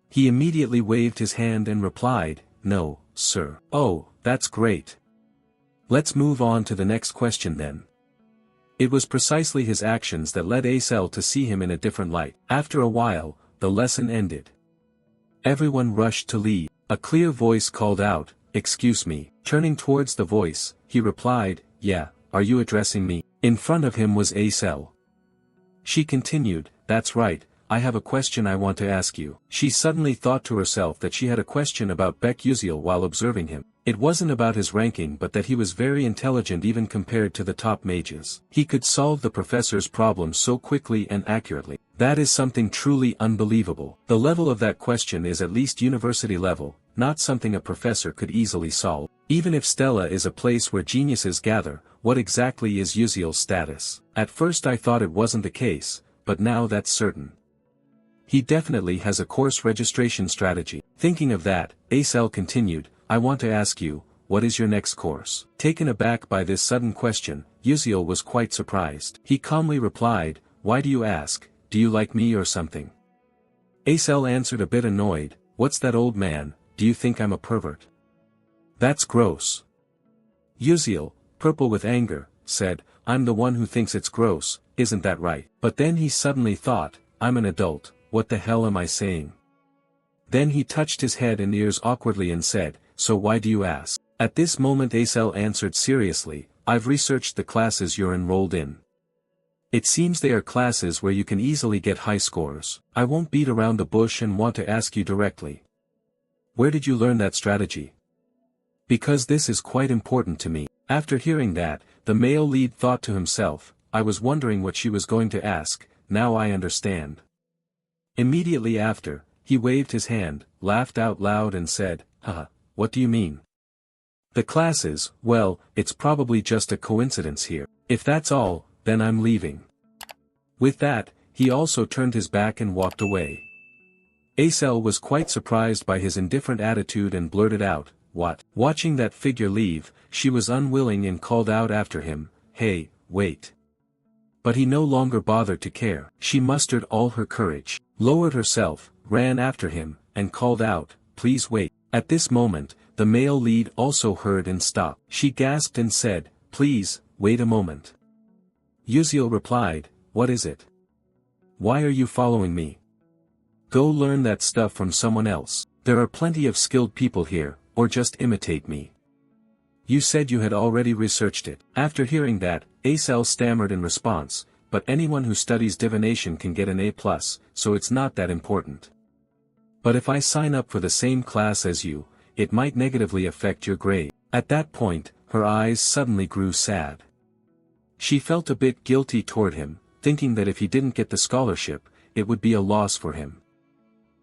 He immediately waved his hand and replied, "No, sir." "Oh, that's great. Let's move on to the next question then." It was precisely his actions that led Acel to see him in a different light. After a while, the lesson ended. Everyone rushed to leave. A clear voice called out, excuse me. Turning towards the voice, he replied, yeah, are you addressing me? In front of him was Acel. She continued, that's right, I have a question I want to ask you. She suddenly thought to herself that she had a question about Baek Uziel while observing him. It wasn't about his ranking but that he was very intelligent even compared to the top mages. He could solve the professor's problem so quickly and accurately. That is something truly unbelievable. The level of that question is at least university level, not something a professor could easily solve. Even if Stella is a place where geniuses gather, what exactly is Uziel's status? At first I thought it wasn't the case, but now that's certain. He definitely has a course registration strategy. Thinking of that, Acel continued, I want to ask you, what is your next course? Taken aback by this sudden question, Uziel was quite surprised. He calmly replied, why do you ask, do you like me or something? Acel answered a bit annoyed, what's that old man, do you think I'm a pervert? That's gross. Uziel, purple with anger, said, I'm the one who thinks it's gross, isn't that right? But then he suddenly thought, I'm an adult, what the hell am I saying? Then he touched his head and ears awkwardly and said, so why do you ask? At this moment Acel answered seriously, I've researched the classes you're enrolled in. It seems they are classes where you can easily get high scores. I won't beat around the bush and want to ask you directly. Where did you learn that strategy? Because this is quite important to me. After hearing that, the male lead thought to himself, I was wondering what she was going to ask, now I understand. Immediately after, he waved his hand, laughed out loud and said, haha, what do you mean? The classes, well, it's probably just a coincidence here. If that's all, then I'm leaving. With that, he also turned his back and walked away. Acel was quite surprised by his indifferent attitude and blurted out, what? Watching that figure leave, she was unwilling and called out after him, hey, wait. But he no longer bothered to care. She mustered all her courage, lowered herself, ran after him, and called out, please wait. At this moment, the male lead also heard and stopped. She gasped and said, please, wait a moment. Uziel replied, what is it? Why are you following me? Go learn that stuff from someone else. There are plenty of skilled people here, or just imitate me. You said you had already researched it. After hearing that, Acel stammered in response, but anyone who studies divination can get an A+, so it's not that important. But if I sign up for the same class as you, it might negatively affect your grade. At that point, her eyes suddenly grew sad. She felt a bit guilty toward him, thinking that if he didn't get the scholarship, it would be a loss for him.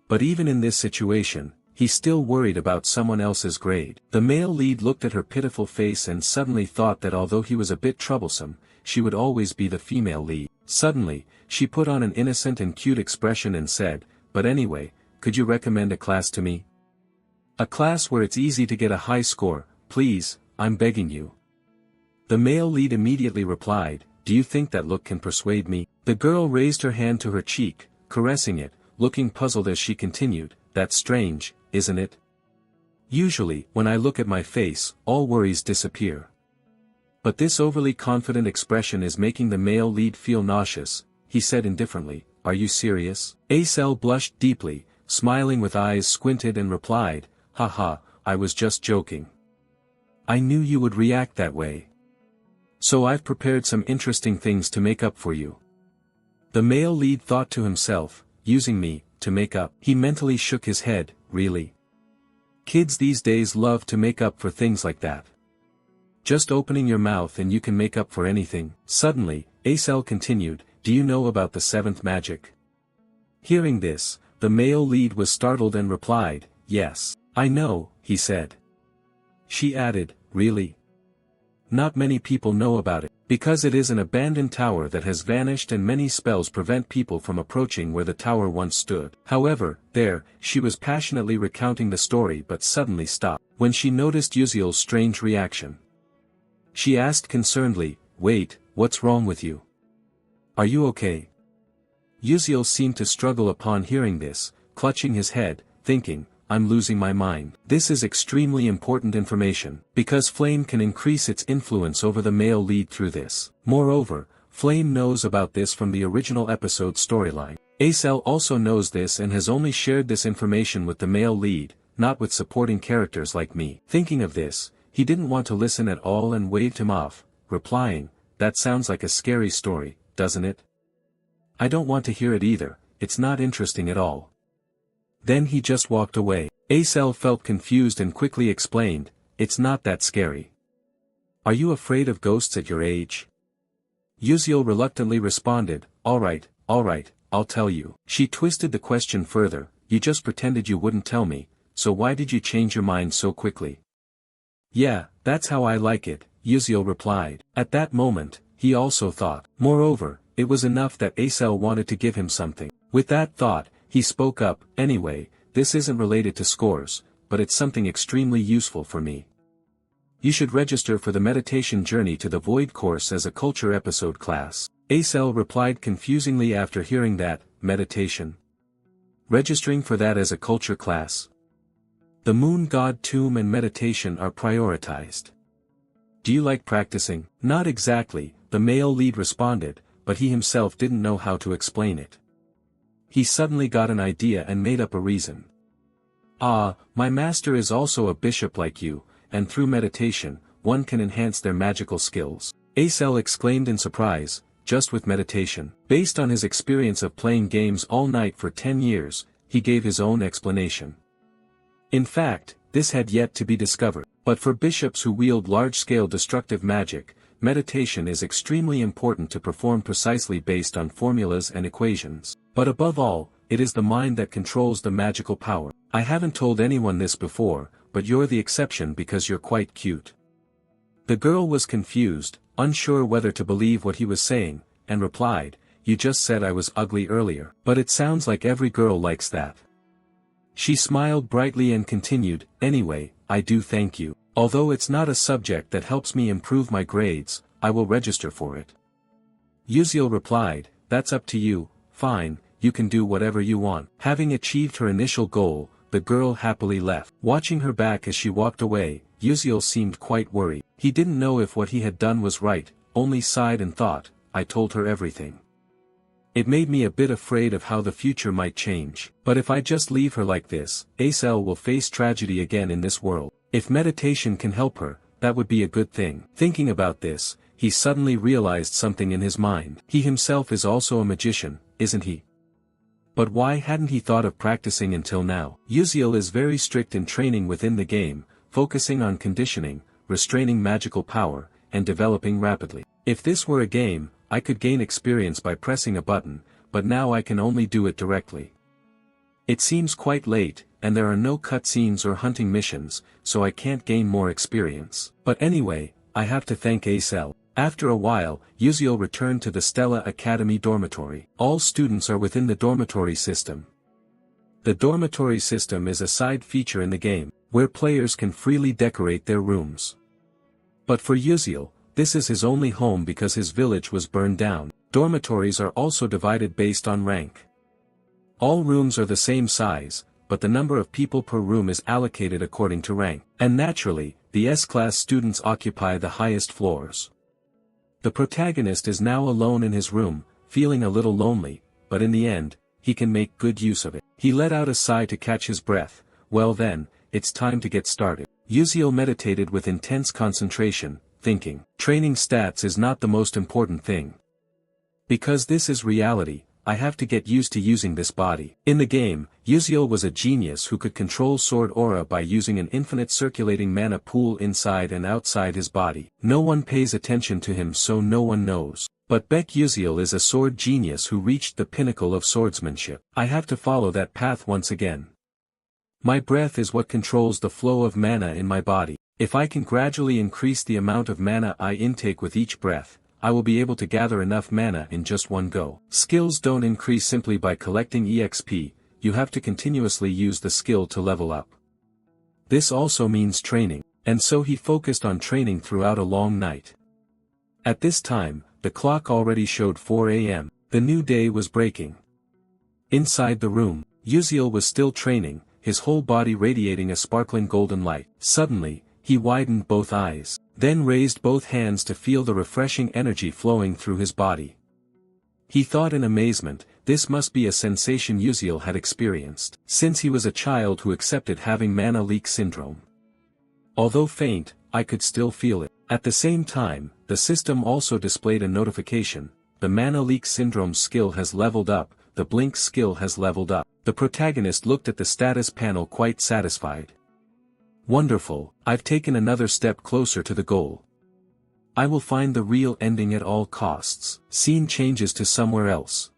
But even in this situation, he still worried about someone else's grade. The male lead looked at her pitiful face and suddenly thought that although he was a bit troublesome, she would always be the female lead. Suddenly, she put on an innocent and cute expression and said, but anyway, could you recommend a class to me? A class where it's easy to get a high score, please, I'm begging you. The male lead immediately replied, do you think that look can persuade me? The girl raised her hand to her cheek, caressing it, looking puzzled as she continued, that's strange, isn't it? Usually, when I look at my face, all worries disappear. But this overly confident expression is making the male lead feel nauseous, he said indifferently, are you serious? Acel blushed deeply, smiling with eyes squinted and replied, haha, I was just joking. I knew you would react that way. So I've prepared some interesting things to make up for you. The male lead thought to himself, using me, to make up. He mentally shook his head, really? Kids these days love to make up for things like that. Just opening your mouth and you can make up for anything. Suddenly, Acel continued, do you know about the seventh magic? Hearing this, the male lead was startled and replied, yes, I know, he said. She added, really? Not many people know about it, because it is an abandoned tower that has vanished and many spells prevent people from approaching where the tower once stood. However, she was passionately recounting the story but suddenly stopped, when she noticed Uziel's strange reaction. She asked concernedly, wait, what's wrong with you? Are you okay? Uziel seemed to struggle upon hearing this, clutching his head, thinking, I'm losing my mind. This is extremely important information, because Flame can increase its influence over the male lead through this. Moreover, Flame knows about this from the original episode storyline. Acel also knows this and has only shared this information with the male lead, not with supporting characters like me. Thinking of this, he didn't want to listen at all and waved him off, replying, "That sounds like a scary story, doesn't it? I don't want to hear it either, it's not interesting at all." Then he just walked away. Acel felt confused and quickly explained, "It's not that scary." "Are you afraid of ghosts at your age?" Yuziel reluctantly responded, alright, I'll tell you." She twisted the question further, "You just pretended you wouldn't tell me, so why did you change your mind so quickly?" "Yeah, that's how I like it," Yuziel replied. At that moment, he also thought. Moreover, it was enough that Acel wanted to give him something. With that thought, he spoke up, "Anyway, this isn't related to scores, but it's something extremely useful for me. You should register for the meditation journey to the Void course as a culture episode class." Acel replied confusingly after hearing that, meditation. Registering for that as a culture class? The moon god tomb and meditation are prioritized. "Do you like practicing?" "Not exactly," the male lead responded, but he himself didn't know how to explain it. He suddenly got an idea and made up a reason. My master is also a bishop like you, and through meditation, one can enhance their magical skills." Acel exclaimed in surprise, "Just with meditation?" Based on his experience of playing games all night for 10 years, he gave his own explanation. In fact, this had yet to be discovered. But for bishops who wield large-scale destructive magic, meditation is extremely important to perform precisely based on formulas and equations. But above all, it is the mind that controls the magical power. "I haven't told anyone this before, but you're the exception because you're quite cute." The girl was confused, unsure whether to believe what he was saying, and replied, "You just said I was ugly earlier." "But it sounds like every girl likes that." She smiled brightly and continued, "Anyway, I do thank you. Although it's not a subject that helps me improve my grades, I will register for it." Yuziel replied, "That's up to you, fine, you can do whatever you want." Having achieved her initial goal, the girl happily left. Watching her back as she walked away, Yuziel seemed quite worried. He didn't know if what he had done was right, only sighed and thought, "I told her everything. It made me a bit afraid of how the future might change. But if I just leave her like this, Acel will face tragedy again in this world. If meditation can help her, that would be a good thing." Thinking about this, he suddenly realized something in his mind. He himself is also a magician, isn't he? But why hadn't he thought of practicing until now? Yuziel is very strict in training within the game, focusing on conditioning, restraining magical power, and developing rapidly. If this were a game, I could gain experience by pressing a button, but now I can only do it directly. It seems quite late, and there are no cutscenes or hunting missions, so I can't gain more experience. But anyway, I have to thank Acel. After a while, Yuziel returned to the Stella Academy dormitory. All students are within the dormitory system. The dormitory system is a side feature in the game, where players can freely decorate their rooms. But for Yuziel, this is his only home because his village was burned down. Dormitories are also divided based on rank. All rooms are the same size, but the number of people per room is allocated according to rank. And naturally, the S-class students occupy the highest floors. The protagonist is now alone in his room, feeling a little lonely, but in the end, he can make good use of it. He let out a sigh to catch his breath. Well then, it's time to get started. Yuziel meditated with intense concentration, thinking, training stats is not the most important thing. Because this is reality, I have to get used to using this body. In the game, Yuziel was a genius who could control sword aura by using an infinite circulating mana pool inside and outside his body. No one pays attention to him, so no one knows. But Beck Yuziel is a sword genius who reached the pinnacle of swordsmanship. I have to follow that path once again. My breath is what controls the flow of mana in my body. If I can gradually increase the amount of mana I intake with each breath, I will be able to gather enough mana in just one go. Skills don't increase simply by collecting EXP, you have to continuously use the skill to level up. This also means training, and so he focused on training throughout a long night. At this time, the clock already showed 4 a.m. The new day was breaking. Inside the room, Yuziel was still training, his whole body radiating a sparkling golden light. Suddenly, he widened both eyes, then raised both hands to feel the refreshing energy flowing through his body. He thought in amazement, This must be a sensation Uziel had experienced, since he was a child who accepted having mana leak syndrome. Although faint, I could still feel it. At the same time, the system also displayed a notification: the mana leak syndrome skill has leveled up, the blink skill has leveled up. The protagonist looked at the status panel quite satisfied. Wonderful, I've taken another step closer to the goal. I will find the real ending at all costs. Scene changes to somewhere else.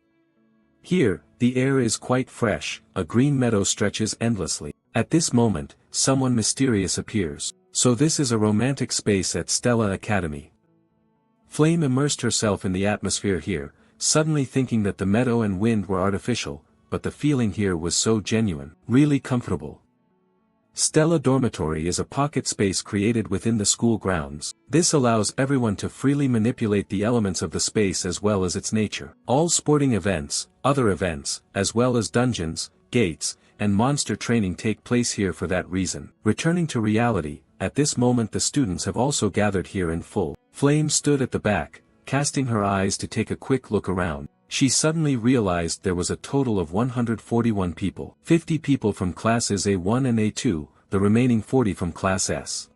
Here, the air is quite fresh, a green meadow stretches endlessly. At this moment, someone mysterious appears. So this is a romantic space at Stella Academy. Flame immersed herself in the atmosphere here, suddenly thinking that the meadow and wind were artificial, but the feeling here was so genuine, really comfortable. Stella Dormitory is a pocket space created within the school grounds. This allows everyone to freely manipulate the elements of the space as well as its nature. All sporting events, other events, as well as dungeons, gates, and monster training take place here for that reason. Returning to reality, at this moment the students have also gathered here in full. Flame stood at the back, casting her eyes to take a quick look around. She suddenly realized there was a total of 141 people. 50 people from classes A1 and A2, the remaining 40 from Class S.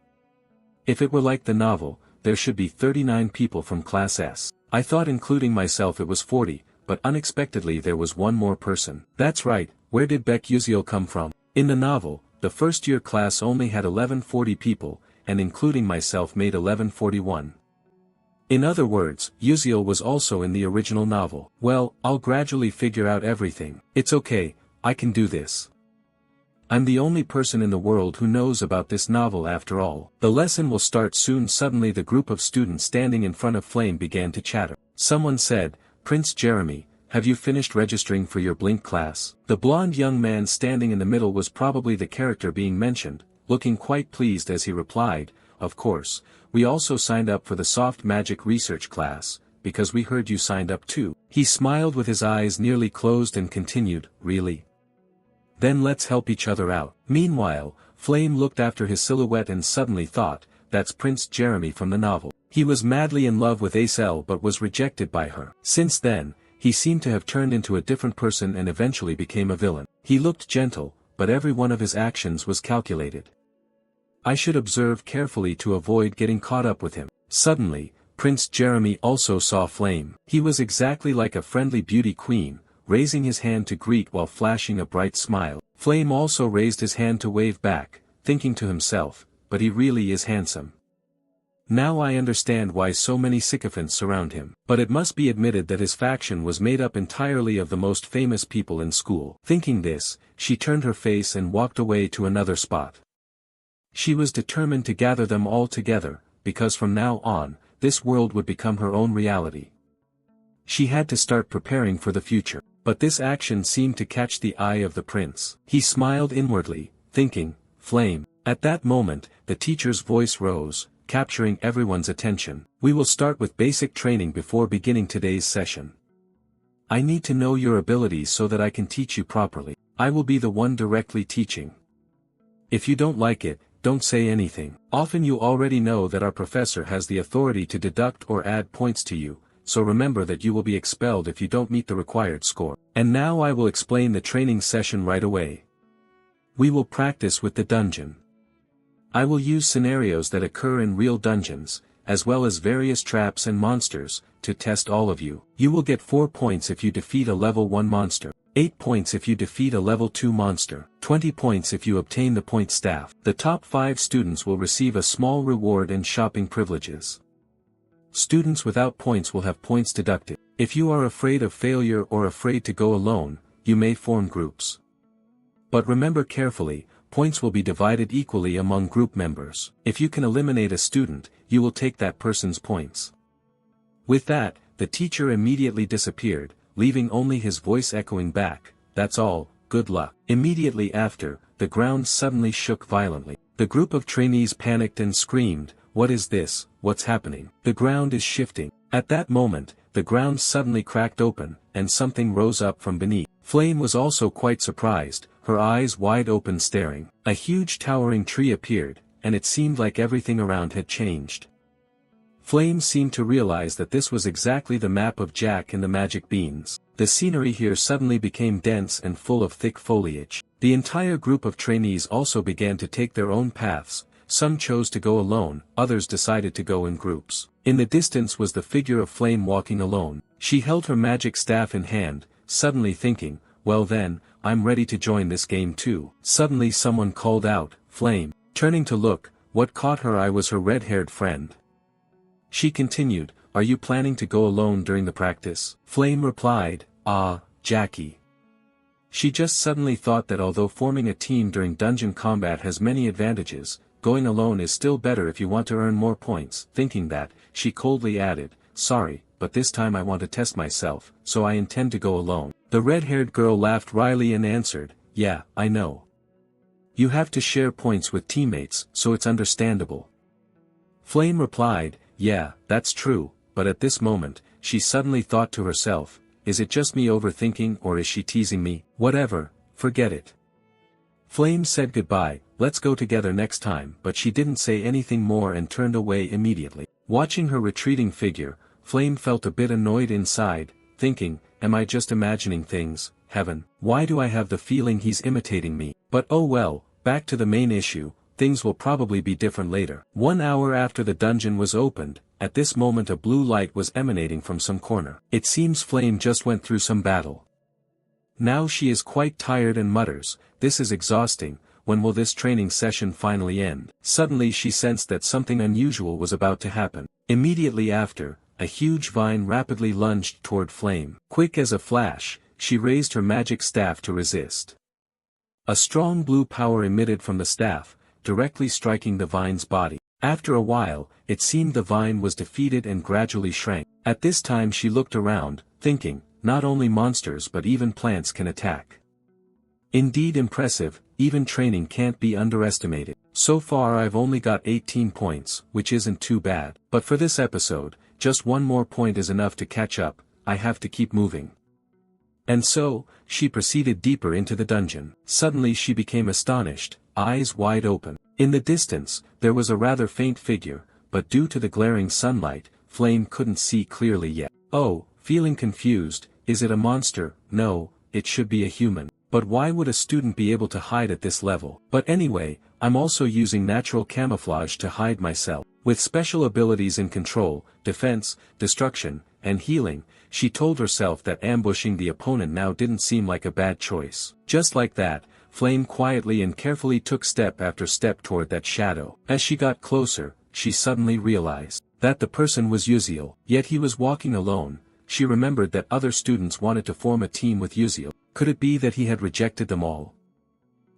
If it were like the novel, there should be 39 people from Class S. I thought including myself it was 40, but unexpectedly there was one more person. That's right, where did Beck Uziel come from? In the novel, the first-year class only had 1140 people, and including myself made 1141. In other words, Uziel was also in the original novel. Well, I'll gradually figure out everything. It's okay, I can do this. I'm the only person in the world who knows about this novel after all. The lesson will start soon. Suddenly the group of students standing in front of Flame began to chatter. Someone said, "Prince Jeremy, have you finished registering for your Blink class?" The blonde young man standing in the middle was probably the character being mentioned, looking quite pleased as he replied, "Of course. We also signed up for the soft magic research class, because we heard you signed up too." He smiled with his eyes nearly closed and continued, "Really? Then let's help each other out." Meanwhile, Flame looked after his silhouette and suddenly thought, that's Prince Jeremy from the novel. He was madly in love with Acel but was rejected by her. Since then, he seemed to have turned into a different person and eventually became a villain. He looked gentle, but every one of his actions was calculated. I should observe carefully to avoid getting caught up with him. Suddenly, Prince Jeremy also saw Flame. He was exactly like a friendly beauty queen, raising his hand to greet while flashing a bright smile. Flame also raised his hand to wave back, thinking to himself, but he really is handsome. Now I understand why so many sycophants surround him. But it must be admitted that his faction was made up entirely of the most famous people in school. Thinking this, she turned her face and walked away to another spot. She was determined to gather them all together, because from now on, this world would become her own reality. She had to start preparing for the future. But this action seemed to catch the eye of the prince. He smiled inwardly, thinking, Flame. At that moment, the teacher's voice rose, capturing everyone's attention. We will start with basic training before beginning today's session. I need to know your abilities so that I can teach you properly. I will be the one directly teaching. If you don't like it, don't say anything. Often you already know that our professor has the authority to deduct or add points to you, so remember that you will be expelled if you don't meet the required score. And now I will explain the training session right away. We will practice with the dungeon. I will use scenarios that occur in real dungeons, as well as various traps and monsters, to test all of you. You will get 4 points if you defeat a level 1 monster, 8 points if you defeat a level 2 monster, 20 points if you obtain the point staff. The top 5 students will receive a small reward and shopping privileges. Students without points will have points deducted. If you are afraid of failure or afraid to go alone, you may form groups. But remember carefully, points will be divided equally among group members. If you can eliminate a student, you will take that person's points. With that, the teacher immediately disappeared, leaving only his voice echoing back, "That's all, good luck." Immediately after, the ground suddenly shook violently. The group of trainees panicked and screamed, "What is this? What's happening? The ground is shifting." At that moment, the ground suddenly cracked open, and something rose up from beneath. Flame was also quite surprised, her eyes wide open staring. A huge towering tree appeared, and it seemed like everything around had changed. Flame seemed to realize that this was exactly the map of Jack and the magic beans. The scenery here suddenly became dense and full of thick foliage. The entire group of trainees also began to take their own paths. Some chose to go alone, others decided to go in groups. In the distance was the figure of Flame walking alone. She held her magic staff in hand, suddenly thinking, well then, I'm ready to join this game too. Suddenly someone called out, Flame. Turning to look, what caught her eye was her red-haired friend. She continued, are you planning to go alone during the practice? Flame replied, Jackie. She just suddenly thought that although forming a team during dungeon combat has many advantages, going alone is still better if you want to earn more points. Thinking that, she coldly added, sorry, but this time I want to test myself, so I intend to go alone. The red-haired girl laughed wryly and answered, yeah, I know. You have to share points with teammates, so it's understandable. Flame replied, yeah, that's true, but at this moment, she suddenly thought to herself, is it just me overthinking or is she teasing me? Whatever, forget it. Flame said goodbye, let's go together next time, but she didn't say anything more and turned away immediately. Watching her retreating figure, Flame felt a bit annoyed inside, thinking, am I just imagining things, heaven, why do I have the feeling he's imitating me? But oh well, back to the main issue, things will probably be different later. 1 hour after the dungeon was opened, at this moment a blue light was emanating from some corner. It seems Flame just went through some battle. Now she is quite tired and mutters, this is exhausting, when will this training session finally end? Suddenly she sensed that something unusual was about to happen. Immediately after, a huge vine rapidly lunged toward Flame. Quick as a flash, she raised her magic staff to resist. A strong blue power emitted from the staff, directly striking the vine's body. After a while, it seemed the vine was defeated and gradually shrank. At this time she looked around, thinking, not only monsters but even plants can attack. Indeed impressive, even training can't be underestimated. So far I've only got 18 points, which isn't too bad. But for this episode, just one more point is enough to catch up, I have to keep moving. And so, she proceeded deeper into the dungeon. Suddenly she became astonished, eyes wide open. In the distance, there was a rather faint figure, but due to the glaring sunlight, Flame couldn't see clearly yet. Oh, feeling confused, is it a monster? No, it should be a human. But why would a student be able to hide at this level? But anyway, I'm also using natural camouflage to hide myself. With special abilities in control, defense, destruction, and healing, she told herself that ambushing the opponent now didn't seem like a bad choice. Just like that, Flame quietly and carefully took step after step toward that shadow. As she got closer, she suddenly realized that the person was Uziel, yet he was walking alone. She remembered that other students wanted to form a team with Uziel. Could it be that he had rejected them all?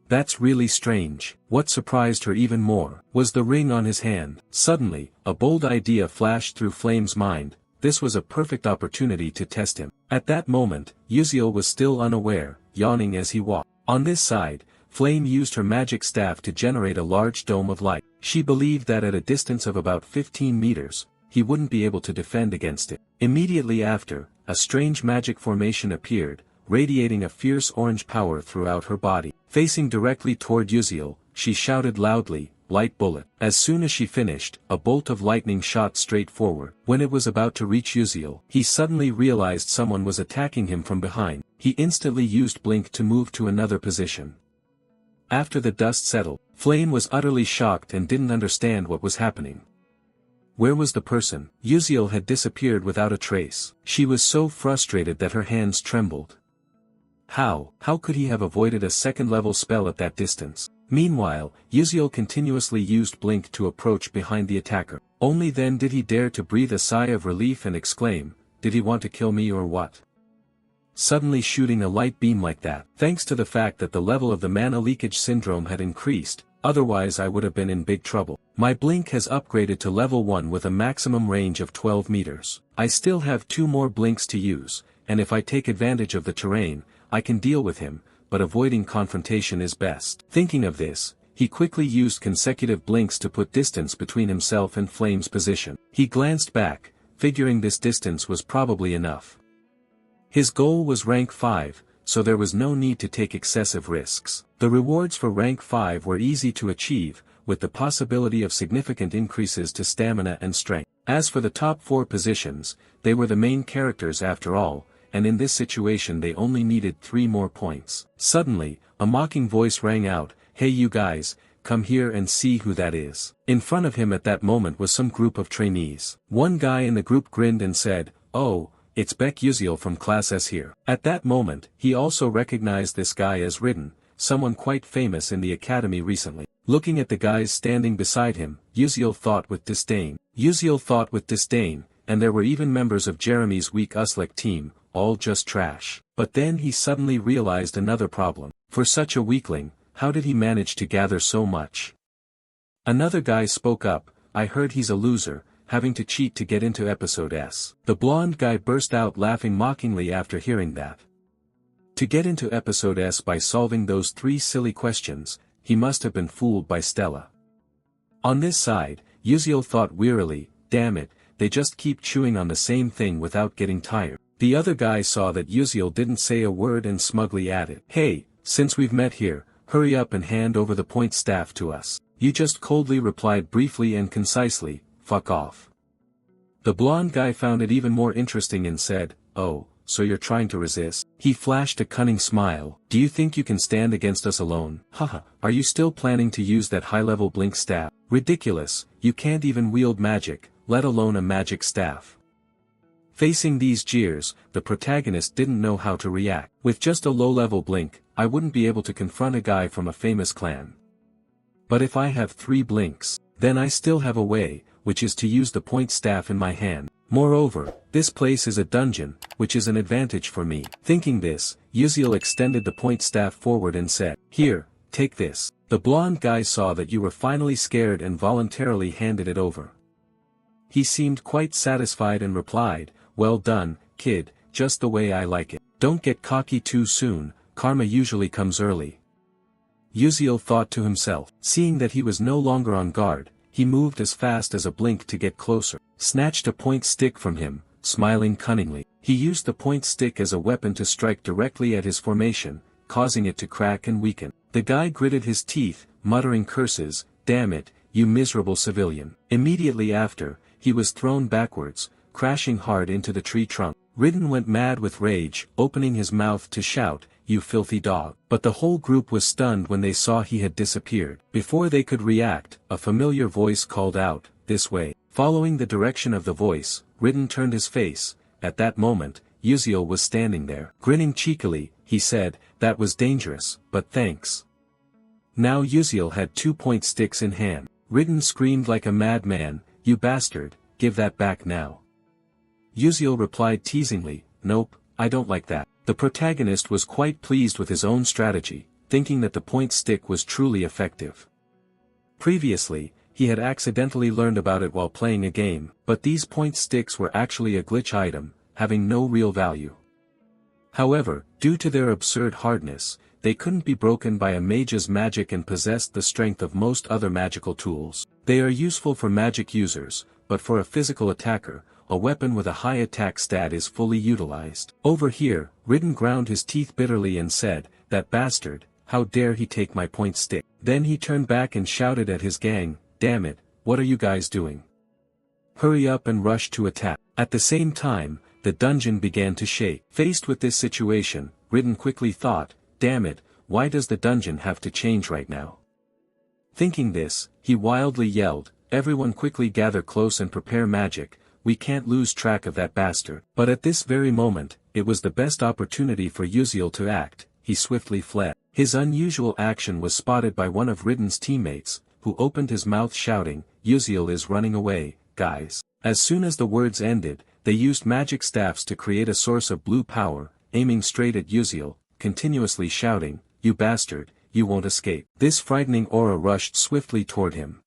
That's really strange. What surprised her even more was the ring on his hand. Suddenly, a bold idea flashed through Flame's mind. This was a perfect opportunity to test him. At that moment, Uziel was still unaware, yawning as he walked. On this side, Flame used her magic staff to generate a large dome of light. She believed that at a distance of about 15 meters, he wouldn't be able to defend against it. Immediately after, a strange magic formation appeared, radiating a fierce orange power throughout her body. Facing directly toward Uziel, she shouted loudly, light bullet. As soon as she finished, a bolt of lightning shot straight forward. When it was about to reach Uziel, he suddenly realized someone was attacking him from behind. He instantly used blink to move to another position. After the dust settled, Flame was utterly shocked and didn't understand what was happening. Where was the person? Uziel had disappeared without a trace. She was so frustrated that her hands trembled. How could he have avoided a second-level spell at that distance? Meanwhile, Uziel continuously used blink to approach behind the attacker. Only then did he dare to breathe a sigh of relief and exclaim, did he want to kill me or what? Suddenly shooting a light beam like that, thanks to the fact that the level of the mana leakage syndrome had increased, otherwise I would have been in big trouble. My blink has upgraded to level 1 with a maximum range of 12 meters. I still have 2 more blinks to use, and if I take advantage of the terrain, I can deal with him, but avoiding confrontation is best. Thinking of this, he quickly used consecutive blinks to put distance between himself and Flame's position. He glanced back, figuring this distance was probably enough. His goal was rank 5, so there was no need to take excessive risks. The rewards for rank 5 were easy to achieve, with the possibility of significant increases to stamina and strength. As for the top 4 positions, they were the main characters after all, and in this situation they only needed 3 more points. Suddenly, a mocking voice rang out, "Hey you guys, come here and see who that is." In front of him at that moment was some group of trainees. One guy in the group grinned and said, "Oh, it's Beck Uziel from Class S here." At that moment, he also recognized this guy as Ridden, someone quite famous in the academy recently. Looking at the guys standing beside him, Uziel thought with disdain, and there were even members of Jeremy's weak Uslek team, all just trash. But then he suddenly realized another problem. For such a weakling, how did he manage to gather so much? Another guy spoke up, "I heard he's a loser, having to cheat to get into episode S." The blonde guy burst out laughing mockingly after hearing that. To get into episode S by solving those 3 silly questions, he must have been fooled by Stella. On this side, Uziel thought wearily, damn it, they just keep chewing on the same thing without getting tired. The other guy saw that Uziel didn't say a word and smugly added, "Hey, since we've met here, hurry up and hand over the point staff to us." You just coldly replied briefly and concisely, "Fuck off." The blonde guy found it even more interesting and said, "Oh, so you're trying to resist?" He flashed a cunning smile. "Do you think you can stand against us alone? Haha, are you still planning to use that high-level blink staff? Ridiculous, you can't even wield magic, let alone a magic staff." Facing these jeers, the protagonist didn't know how to react. With just a low-level blink, I wouldn't be able to confront a guy from a famous clan. But if I have 3 blinks, then I still have a way, which is to use the point staff in my hand. Moreover, this place is a dungeon, which is an advantage for me. Thinking this, Uziel extended the point staff forward and said, "Here, take this." The blonde guy saw that you were finally scared and voluntarily handed it over. He seemed quite satisfied and replied, "Well done, kid, just the way I like it. Don't get cocky too soon, karma usually comes early." Uziel thought to himself. Seeing that he was no longer on guard, he moved as fast as a blink to get closer, snatched a point stick from him, smiling cunningly. He used the point stick as a weapon to strike directly at his formation, causing it to crack and weaken. The guy gritted his teeth, muttering curses, "Damn it, you miserable civilian." Immediately after, he was thrown backwards, crashing hard into the tree trunk. Ridden went mad with rage, opening his mouth to shout, "You filthy dog." But the whole group was stunned when they saw he had disappeared. Before they could react, a familiar voice called out, "This way." Following the direction of the voice, Ridden turned his face. At that moment, Uziel was standing there. Grinning cheekily, he said, "That was dangerous, but thanks." Now Uziel had 2 point sticks in hand. Ridden screamed like a madman, "You bastard, give that back now." Uziel replied teasingly, "Nope, I don't like that." The protagonist was quite pleased with his own strategy, thinking that the point stick was truly effective. Previously, he had accidentally learned about it while playing a game, but these point sticks were actually a glitch item, having no real value. However, due to their absurd hardness, they couldn't be broken by a mage's magic and possessed the strength of most other magical tools. They are useful for magic users, but for a physical attacker, a weapon with a high attack stat is fully utilized. Over here, Ridden ground his teeth bitterly and said, "That bastard, how dare he take my point stick." Then he turned back and shouted at his gang, "Damn it, what are you guys doing? Hurry up and rush to attack." At the same time, the dungeon began to shake. Faced with this situation, Ridden quickly thought, "Damn it, why does the dungeon have to change right now?" Thinking this, he wildly yelled, "Everyone quickly gather close and prepare magic, we can't lose track of that bastard." But at this very moment, it was the best opportunity for Uziel to act. He swiftly fled. His unusual action was spotted by one of Ridden's teammates, who opened his mouth shouting, "Uziel is running away, guys." As soon as the words ended, they used magic staffs to create a source of blue power, aiming straight at Uziel, continuously shouting, "You bastard, you won't escape." This frightening aura rushed swiftly toward him.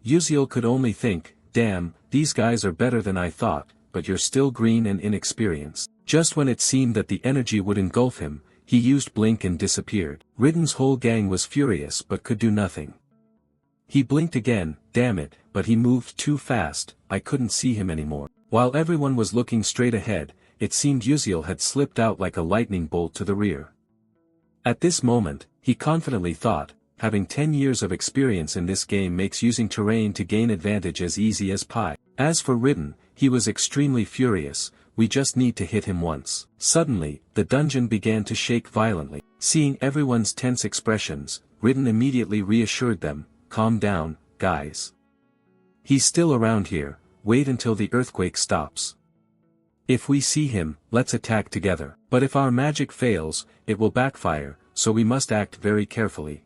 Uziel could only think, "Damn, these guys are better than I thought, but you're still green and inexperienced." Just when it seemed that the energy would engulf him, he used blink and disappeared. Ridden's whole gang was furious but could do nothing. He blinked again, damn it, but he moved too fast, I couldn't see him anymore. While everyone was looking straight ahead, it seemed Uziel had slipped out like a lightning bolt to the rear. At this moment, he confidently thought, having 10 years of experience in this game makes using terrain to gain advantage as easy as pie. As for Ridden, he was extremely furious. We just need to hit him once. Suddenly, the dungeon began to shake violently. Seeing everyone's tense expressions, Ridden immediately reassured them, calm down, guys. He's still around here, wait until the earthquake stops. If we see him, let's attack together. But if our magic fails, it will backfire, so we must act very carefully.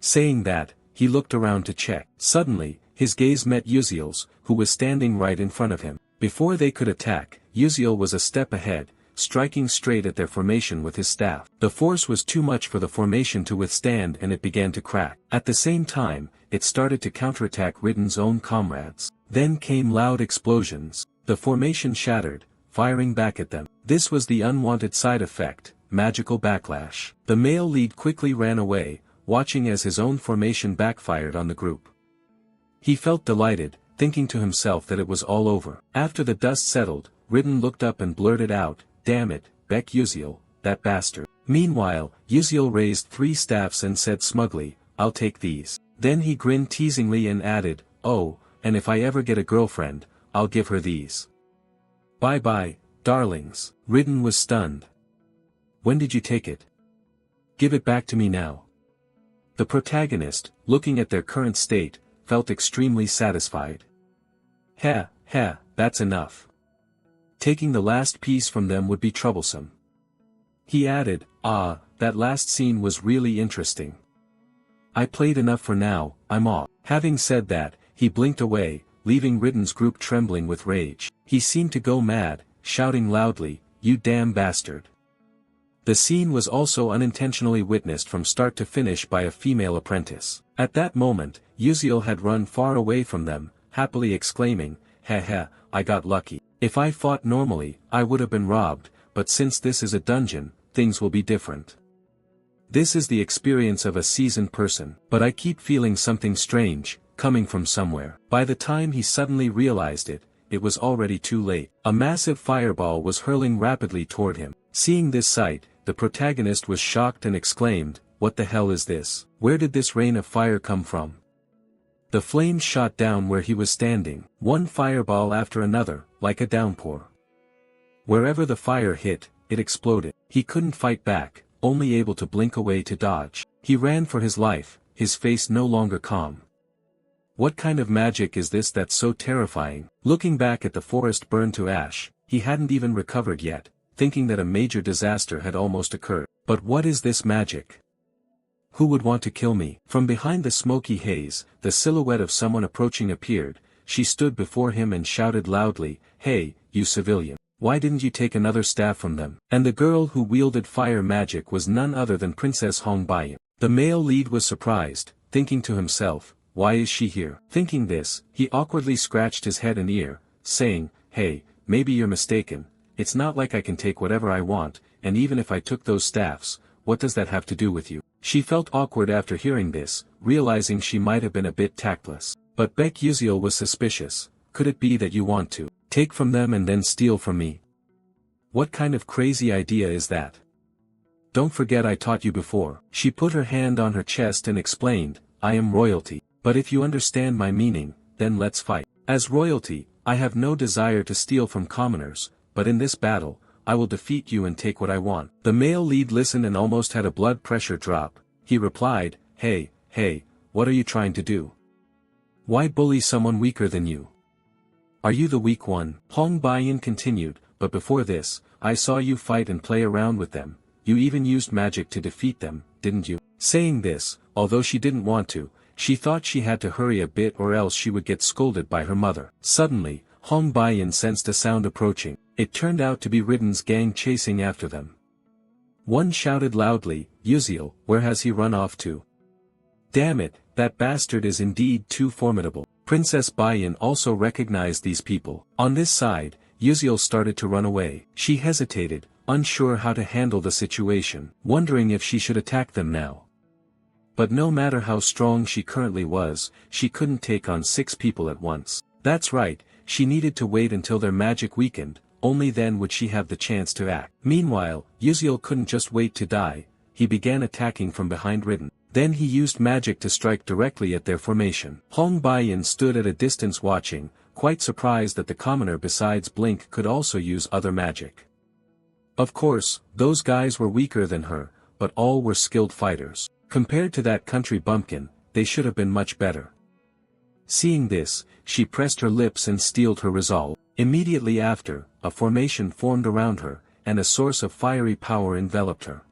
Saying that, he looked around to check. Suddenly, his gaze met Uziel's, who was standing right in front of him. Before they could attack, Uziel was a step ahead, striking straight at their formation with his staff. The force was too much for the formation to withstand and it began to crack. At the same time, it started to counterattack Ridden's own comrades. Then came loud explosions. The formation shattered, firing back at them. This was the unwanted side effect, magical backlash. The male lead quickly ran away, watching as his own formation backfired on the group. He felt delighted, thinking to himself that it was all over. After the dust settled, Ridden looked up and blurted out, "Damn it, Beck Uziel, that bastard." Meanwhile, Uziel raised 3 staffs and said smugly, "I'll take these." Then he grinned teasingly and added, "Oh, and if I ever get a girlfriend, I'll give her these." "Bye-bye, darlings." Ridden was stunned. "When did you take it? Give it back to me now." The protagonist, looking at their current state, felt extremely satisfied. "Heh, that's enough. Taking the last piece from them would be troublesome." He added, "That last scene was really interesting. I played enough for now, I'm off." Having said that, he blinked away, leaving Ridden's group trembling with rage. He seemed to go mad, shouting loudly, "You damn bastard." The scene was also unintentionally witnessed from start to finish by a female apprentice. At that moment, Uziel had run far away from them, happily exclaiming, I got lucky. If I fought normally, I would have been robbed, but since this is a dungeon, things will be different. This is the experience of a seasoned person, but I keep feeling something strange, coming from somewhere." By the time he suddenly realized it, it was already too late. A massive fireball was hurling rapidly toward him. Seeing this sight, the protagonist was shocked and exclaimed, "What the hell is this? Where did this rain of fire come from?" The flames shot down where he was standing, one fireball after another, like a downpour. Wherever the fire hit, it exploded. He couldn't fight back, only able to blink away to dodge. He ran for his life, his face no longer calm. What kind of magic is this that's so terrifying? Looking back at the forest burned to ash, he hadn't even recovered yet, thinking that a major disaster had almost occurred. But what is this magic? Who would want to kill me? From behind the smoky haze, the silhouette of someone approaching appeared. She stood before him and shouted loudly, "Hey, you civilian. Why didn't you take another staff from them?" And the girl who wielded fire magic was none other than Princess Hong Baiyan. The male lead was surprised, thinking to himself, "Why is she here?" Thinking this, he awkwardly scratched his head and ear, saying, "Hey, maybe you're mistaken. It's not like I can take whatever I want, and even if I took those staffs, what does that have to do with you?" She felt awkward after hearing this, realizing she might have been a bit tactless. But Beck Uziel was suspicious. "Could it be that you want to take from them and then steal from me? What kind of crazy idea is that? Don't forget I taught you before." She put her hand on her chest and explained, "I am royalty. But if you understand my meaning, then let's fight. As royalty, I have no desire to steal from commoners, but in this battle, I will defeat you and take what I want." The male lead listened and almost had a blood pressure drop. He replied, Hey, what are you trying to do? Why bully someone weaker than you? Are you the weak one? Hong Baiyan continued, "But before this, I saw you fight and play around with them. You even used magic to defeat them, didn't you?" Saying this, although she didn't want to, she thought she had to hurry a bit or else she would get scolded by her mother. Suddenly, Hong Baiyan sensed a sound approaching. It turned out to be Ridden's gang chasing after them. One shouted loudly, "Uziel, where has he run off to? Damn it, that bastard is indeed too formidable." Princess Baiyan also recognized these people. On this side, Uziel started to run away. She hesitated, unsure how to handle the situation, wondering if she should attack them now. But no matter how strong she currently was, she couldn't take on 6 people at once. That's right, she needed to wait until their magic weakened, only then would she have the chance to act. Meanwhile, Uziel couldn't just wait to die, he began attacking from behind Ridden. Then he used magic to strike directly at their formation. Hong Baiyin stood at a distance watching, quite surprised that the commoner besides Blink could also use other magic. Of course, those guys were weaker than her, but all were skilled fighters. Compared to that country bumpkin, they should have been much better. Seeing this, she pressed her lips and steeled her resolve. Immediately after, a formation formed around her, and a source of fiery power enveloped her.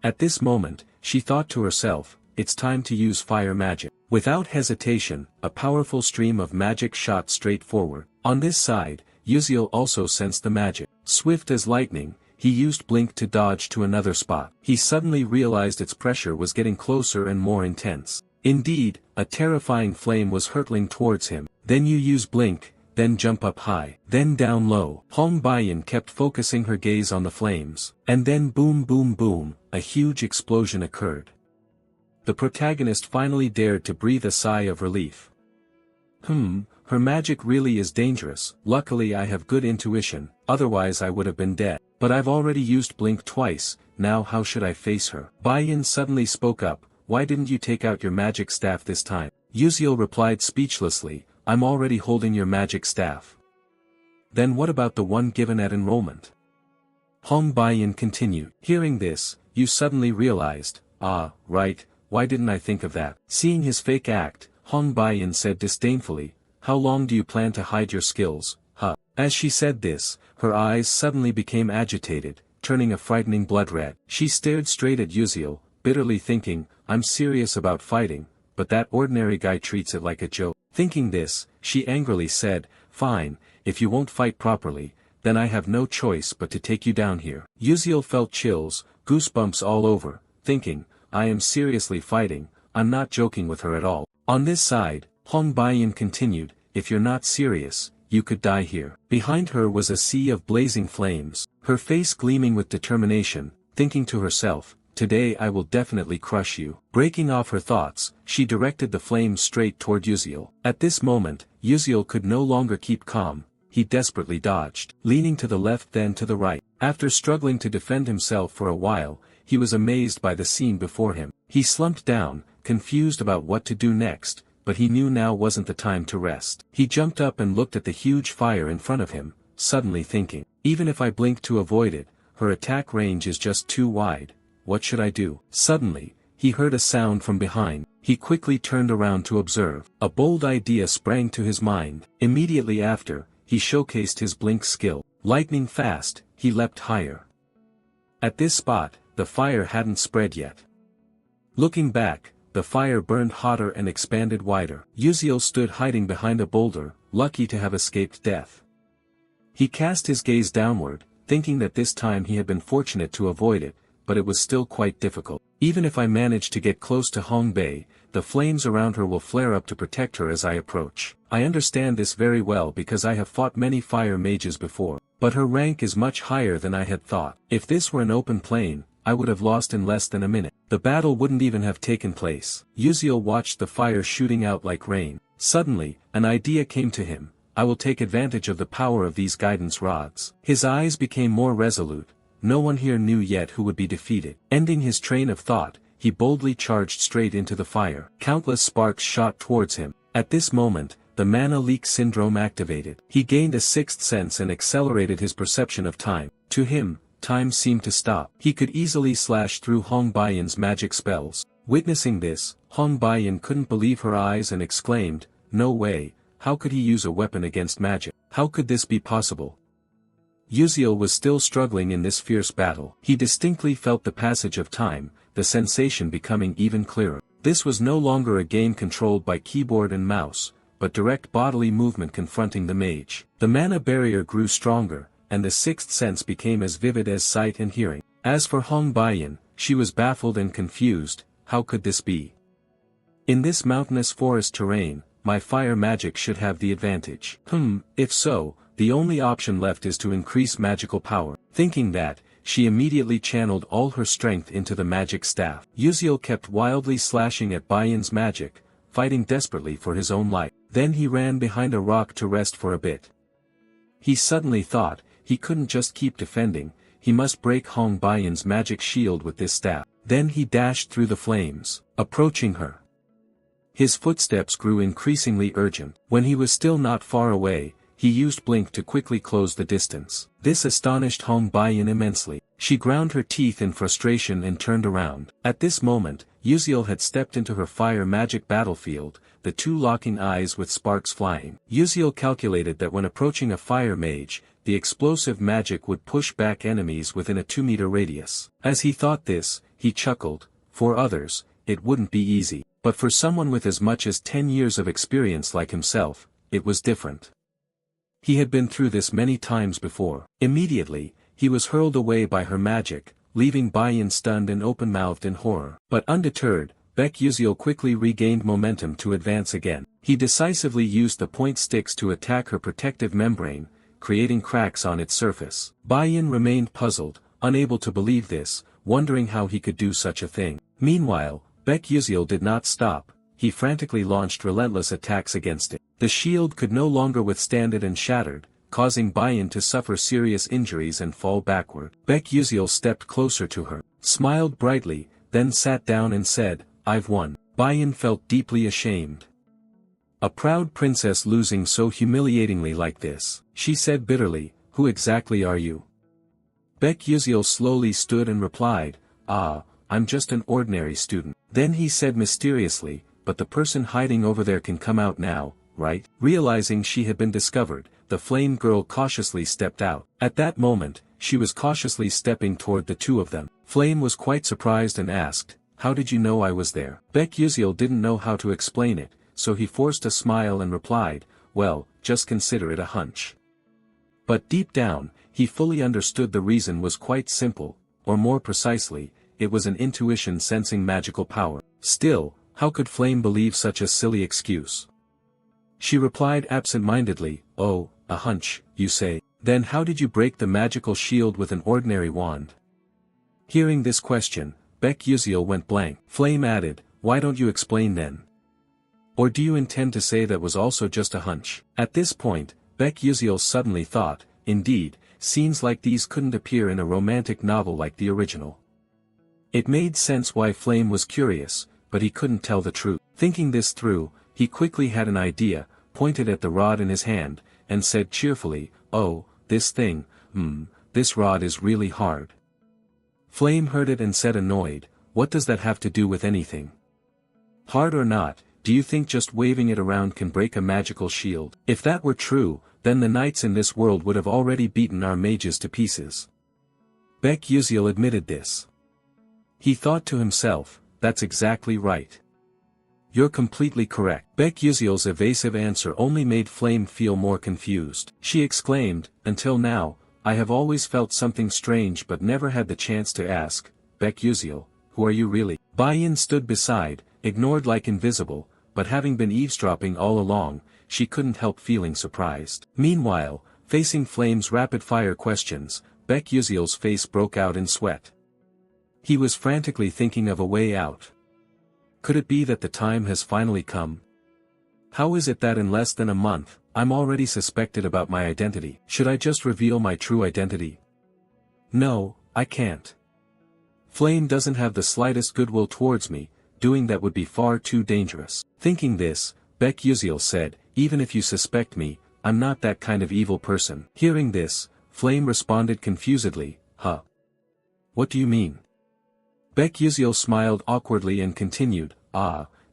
At this moment, she thought to herself, it's time to use fire magic. Without hesitation, a powerful stream of magic shot straight forward. On this side, Yuziel also sensed the magic. Swift as lightning, he used Blink to dodge to another spot. He suddenly realized its pressure was getting closer and more intense. Indeed, a terrifying flame was hurtling towards him. Then you use Blink, then jump up high, then down low. Hong Baiyin kept focusing her gaze on the flames. And then boom boom boom, a huge explosion occurred. The protagonist finally dared to breathe a sigh of relief. Her magic really is dangerous. Luckily I have good intuition, otherwise I would have been dead. But I've already used Blink twice, now how should I face her? Baiyin suddenly spoke up, why didn't you take out your magic staff this time? Yuziel replied speechlessly, I'm already holding your magic staff. Then what about the one given at enrollment? Hong Baiyin continued. Hearing this, you suddenly realized, ah, right, why didn't I think of that? Seeing his fake act, Hong Baiyin said disdainfully, how long do you plan to hide your skills, huh? As she said this, her eyes suddenly became agitated, turning a frightening blood red. She stared straight at Yuziel, bitterly thinking, I'm serious about fighting, but that ordinary guy treats it like a joke. Thinking this, she angrily said, fine, if you won't fight properly, then I have no choice but to take you down here. Yuziel felt chills, goosebumps all over, thinking, I am seriously fighting, I'm not joking with her at all. On this side, Hong Baiyin continued, if you're not serious, you could die here. Behind her was a sea of blazing flames, her face gleaming with determination, thinking to herself, today I will definitely crush you. Breaking off her thoughts, she directed the flames straight toward Yuziel. At this moment, Yuziel could no longer keep calm, he desperately dodged, leaning to the left then to the right. After struggling to defend himself for a while, he was amazed by the scene before him. He slumped down, confused about what to do next, but he knew now wasn't the time to rest. He jumped up and looked at the huge fire in front of him, suddenly thinking, even if I blink to avoid it, her attack range is just too wide. What should I do? Suddenly, he heard a sound from behind. He quickly turned around to observe. A bold idea sprang to his mind. Immediately after, he showcased his blink skill. Lightning fast, he leapt higher. At this spot, the fire hadn't spread yet. Looking back, the fire burned hotter and expanded wider. Yuziel stood hiding behind a boulder, lucky to have escaped death. He cast his gaze downward, thinking that this time he had been fortunate to avoid it, but it was still quite difficult. Even if I manage to get close to Hong Bei, the flames around her will flare up to protect her as I approach. I understand this very well because I have fought many fire mages before, but her rank is much higher than I had thought. If this were an open plain, I would have lost in less than a minute. The battle wouldn't even have taken place. Yuziel watched the fire shooting out like rain. Suddenly, an idea came to him. I will take advantage of the power of these guidance rods. His eyes became more resolute. No one here knew yet who would be defeated. Ending his train of thought, he boldly charged straight into the fire. Countless sparks shot towards him. At this moment, the mana leak syndrome activated. He gained a sixth sense and accelerated his perception of time. To him, time seemed to stop. He could easily slash through Hong Baiyin's magic spells. Witnessing this, Hong Baiyin couldn't believe her eyes and exclaimed, no way, how could he use a weapon against magic? How could this be possible? Yuziel was still struggling in this fierce battle. He distinctly felt the passage of time, the sensation becoming even clearer. This was no longer a game controlled by keyboard and mouse, but direct bodily movement confronting the mage. The mana barrier grew stronger, and the sixth sense became as vivid as sight and hearing. As for Hong Baiyin, she was baffled and confused. How could this be? In this mountainous forest terrain, my fire magic should have the advantage. If so, the only option left is to increase magical power. Thinking that, she immediately channeled all her strength into the magic staff. Yuziel kept wildly slashing at Baiyin's magic, fighting desperately for his own life. Then he ran behind a rock to rest for a bit. He suddenly thought, he couldn't just keep defending, he must break Hong Baiyan's magic shield with this staff. Then he dashed through the flames, approaching her. His footsteps grew increasingly urgent. When he was still not far away, he used blink to quickly close the distance. This astonished Hong Baiyan immensely. She ground her teeth in frustration and turned around. At this moment, Yuziel had stepped into her fire magic battlefield, the two locking eyes with sparks flying. Yuziel calculated that when approaching a fire mage, the explosive magic would push back enemies within a 2-meter radius. As he thought this, he chuckled. For others, it wouldn't be easy, but for someone with as much as 10 years of experience like himself, it was different. He had been through this many times before. Immediately, he was hurled away by her magic, leaving Baiyan stunned and open-mouthed in horror. But undeterred, Baek Yuziel quickly regained momentum to advance again. He decisively used the point sticks to attack her protective membrane, creating cracks on its surface. Baiyan remained puzzled, unable to believe this, wondering how he could do such a thing. Meanwhile, Baek Yuziel did not stop. He frantically launched relentless attacks against it. The shield could no longer withstand it and shattered, causing Baiyan to suffer serious injuries and fall backward. Baek Yuziel stepped closer to her, smiled brightly, then sat down and said, "I've won." Baiyan felt deeply ashamed. A proud princess losing so humiliatingly like this. She said bitterly, "Who exactly are you?" Baek Yuziel slowly stood and replied, "I'm just an ordinary student." Then he said mysteriously, "But the person hiding over there can come out now, right?" Realizing she had been discovered, the flame girl cautiously stepped out. At that moment, she was cautiously stepping toward the two of them. Flame was quite surprised and asked, "How did you know I was there?" Baek Yuziel didn't know how to explain it, so he forced a smile and replied, "Well, just consider it a hunch." But deep down, he fully understood the reason was quite simple, or more precisely, it was an intuition sensing magical power. Still, how could Flame believe such a silly excuse? She replied absent-mindedly, "Oh, a hunch, you say? Then how did you break the magical shield with an ordinary wand?" Hearing this question, Baek Yuziel went blank. Flame added, "Why don't you explain then? Or do you intend to say that was also just a hunch?" At this point, Baek Yuziel suddenly thought, indeed, scenes like these couldn't appear in a romantic novel like the original. It made sense why Flame was curious, but he couldn't tell the truth. Thinking this through, he quickly had an idea, pointed at the rod in his hand, and said cheerfully, "Oh, this thing, this rod is really hard." Flame heard it and said annoyed, "What does that have to do with anything? Hard or not, do you think just waving it around can break a magical shield? If that were true, then the knights in this world would have already beaten our mages to pieces." Baek Yuziel admitted this. He thought to himself, "That's exactly right. You're completely correct." Baek Yuziel's evasive answer only made Flame feel more confused. She exclaimed, "Until now, I have always felt something strange but never had the chance to ask, Baek Yuziel, who are you really?" Baiyan stood beside, ignored like invisible, but having been eavesdropping all along, she couldn't help feeling surprised. Meanwhile, facing Flame's rapid-fire questions, Baek Yuziel's face broke out in sweat. He was frantically thinking of a way out. Could it be that the time has finally come? How is it that in less than a month, I'm already suspected about my identity? Should I just reveal my true identity? No, I can't. Flame doesn't have the slightest goodwill towards me, doing that would be far too dangerous. Thinking this, Baek Yuziel said, "Even if you suspect me, I'm not that kind of evil person." Hearing this, Flame responded confusedly, "Huh? What do you mean?" Baek Yuziel smiled awkwardly and continued,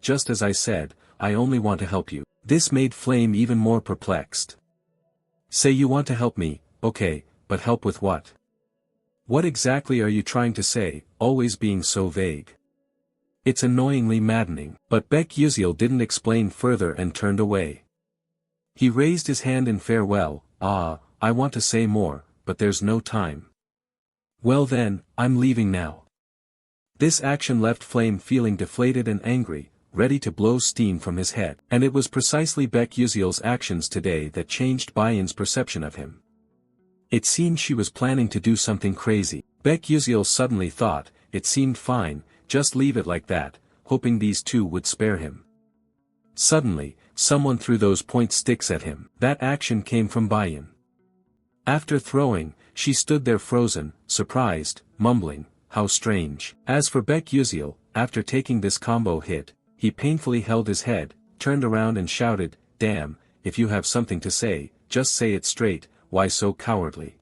"Just as I said, I only want to help you." This made Flame even more perplexed. "Say you want to help me, okay, but help with what? What exactly are you trying to say, always being so vague? It's annoyingly maddening." But Baek Yuziel didn't explain further and turned away. He raised his hand in farewell, "I want to say more, but there's no time." "Well then, I'm leaving now." This action left Flame feeling deflated and angry, ready to blow steam from his head. And it was precisely Baek Yuziel's actions today that changed Baiyan's perception of him. It seemed she was planning to do something crazy. Baek Yuziel suddenly thought, it seemed fine, just leave it like that, hoping these two would spare him. Suddenly, someone threw those point sticks at him. That action came from Baiyan. After throwing, she stood there frozen, surprised, mumbling, "How strange." As for Baek Yuziel, after taking this combo hit, he painfully held his head, turned around and shouted, "Damn, if you have something to say, just say it straight, why so cowardly?"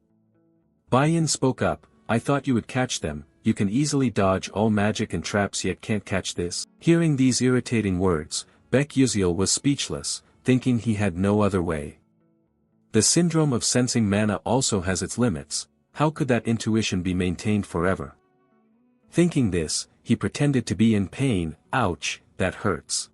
Bayan spoke up, "I thought you would catch them, you can easily dodge all magic and traps yet can't catch this." Hearing these irritating words, Baek Yuziel was speechless, thinking he had no other way. The syndrome of sensing mana also has its limits, how could that intuition be maintained forever? Thinking this, he pretended to be in pain, "Ouch, that hurts.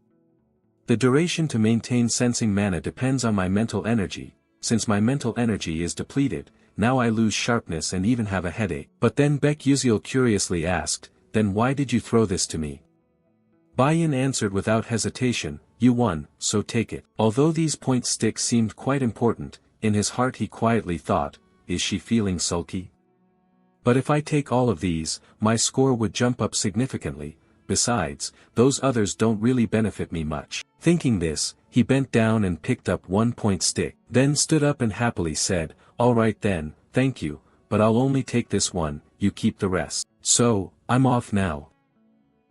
The duration to maintain sensing mana depends on my mental energy, since my mental energy is depleted, now I lose sharpness and even have a headache." But then Baek Yuziel curiously asked, "Then why did you throw this to me?" Bayan answered without hesitation, "You won, so take it." Although these point sticks seemed quite important, in his heart he quietly thought, "Is she feeling sulky? But if I take all of these, my score would jump up significantly, besides, those others don't really benefit me much." Thinking this, he bent down and picked up one point stick, then stood up and happily said, "All right then, thank you, but I'll only take this one, you keep the rest. So, I'm off now."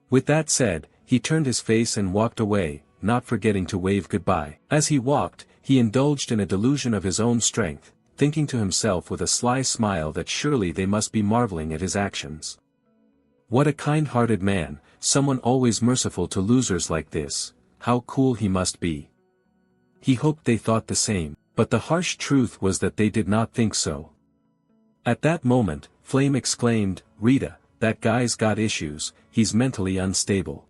With that said, he turned his face and walked away, not forgetting to wave goodbye. As he walked, he indulged in a delusion of his own strength, thinking to himself with a sly smile that surely they must be marveling at his actions. What a kind-hearted man, someone always merciful to losers like this, how cool he must be. He hoped they thought the same, but the harsh truth was that they did not think so. At that moment, Flame exclaimed, "Rita, that guy's got issues, he's mentally unstable."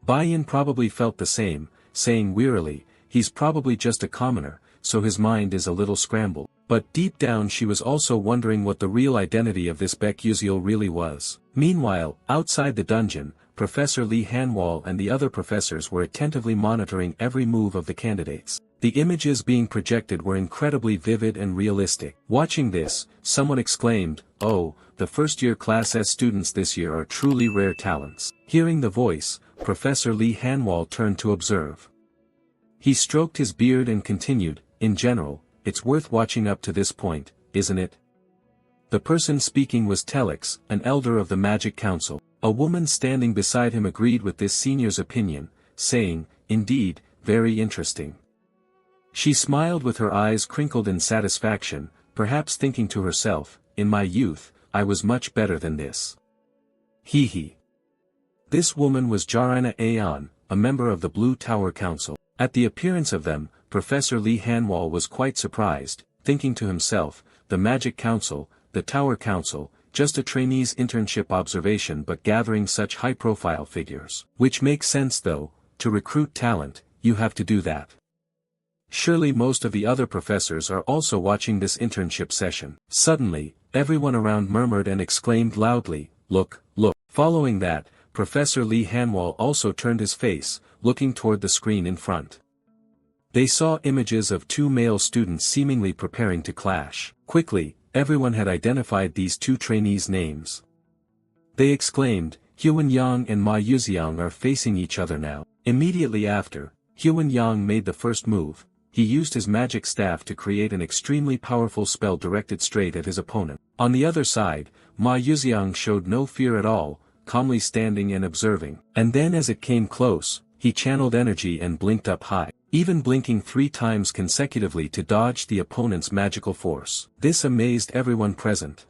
Bayan probably felt the same, saying wearily, "He's probably just a commoner, so his mind is a little scrambled." But deep down she was also wondering what the real identity of this Baek Yuziel really was. Meanwhile, outside the dungeon, Professor Lee Hanwol and the other professors were attentively monitoring every move of the candidates. The images being projected were incredibly vivid and realistic. Watching this, someone exclaimed, "Oh, the first-year Class S students this year are truly rare talents." Hearing the voice, Professor Lee Hanwol turned to observe. He stroked his beard and continued, "In general, it's worth watching up to this point, isn't it?" The person speaking was Telix, an elder of the Magic Council. A woman standing beside him agreed with this senior's opinion, saying, "Indeed, very interesting." She smiled with her eyes crinkled in satisfaction, perhaps thinking to herself, "In my youth, I was much better than this." Hee hee. This woman was Jarina Aeon, a member of the Blue Tower Council. At the appearance of them, Professor Lee Hanwol was quite surprised, thinking to himself, "The Magic Council, the Tower Council, just a trainee's internship observation but gathering such high-profile figures." Which makes sense though, to recruit talent, you have to do that. Surely most of the other professors are also watching this internship session. Suddenly, everyone around murmured and exclaimed loudly, "Look, look." Following that, Professor Lee Hanwol also turned his face, looking toward the screen in front. They saw images of two male students seemingly preparing to clash. Quickly, everyone had identified these two trainees' names. They exclaimed, "Hyun Yang and Ma Yuziang are facing each other now." Immediately after, Hyun Yang made the first move. He used his magic staff to create an extremely powerful spell directed straight at his opponent. On the other side, Ma Yuziang showed no fear at all, calmly standing and observing. And then as it came close, he channeled energy and blinked up high, even blinking 3 times consecutively to dodge the opponent's magical force. This amazed everyone present.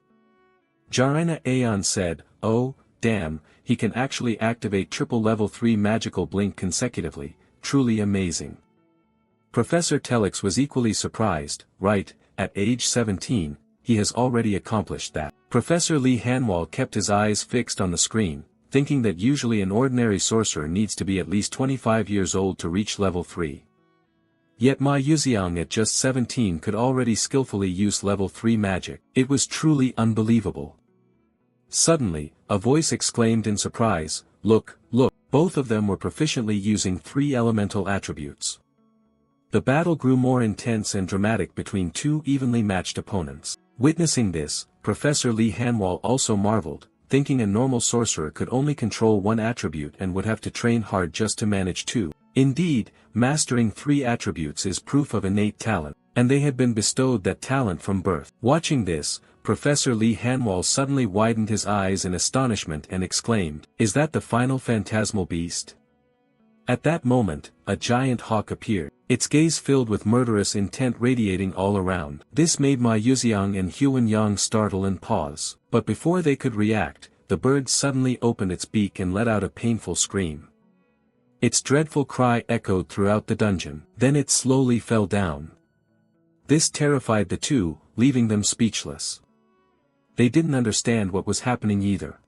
Jarina Aeon said, "Oh, damn, he can actually activate triple level 3 magical blink consecutively, truly amazing." Professor Telix was equally surprised, right, at age 17, he has already accomplished that. Professor Lee Hanwol kept his eyes fixed on the screen, thinking that usually an ordinary sorcerer needs to be at least 25 years old to reach level 3. Yet Ma Yuziang at just 17 could already skillfully use level 3 magic. It was truly unbelievable. Suddenly, a voice exclaimed in surprise, "Look, look." Both of them were proficiently using 3 elemental attributes. The battle grew more intense and dramatic between 2 evenly matched opponents. Witnessing this, Professor Lee Hanwol also marveled, thinking a normal sorcerer could only control 1 attribute and would have to train hard just to manage 2. Indeed, mastering 3 attributes is proof of innate talent. and they had been bestowed that talent from birth. Watching this, Professor Lee Hanwol suddenly widened his eyes in astonishment and exclaimed, "Is that the final phantasmal beast?" At that moment, a giant hawk appeared, its gaze filled with murderous intent radiating all around. This made Ma Yuxiang and Huan Yang startle and pause. But before they could react, the bird suddenly opened its beak and let out a painful scream. Its dreadful cry echoed throughout the dungeon. Then it slowly fell down. This terrified the two, leaving them speechless. They didn't understand what was happening either.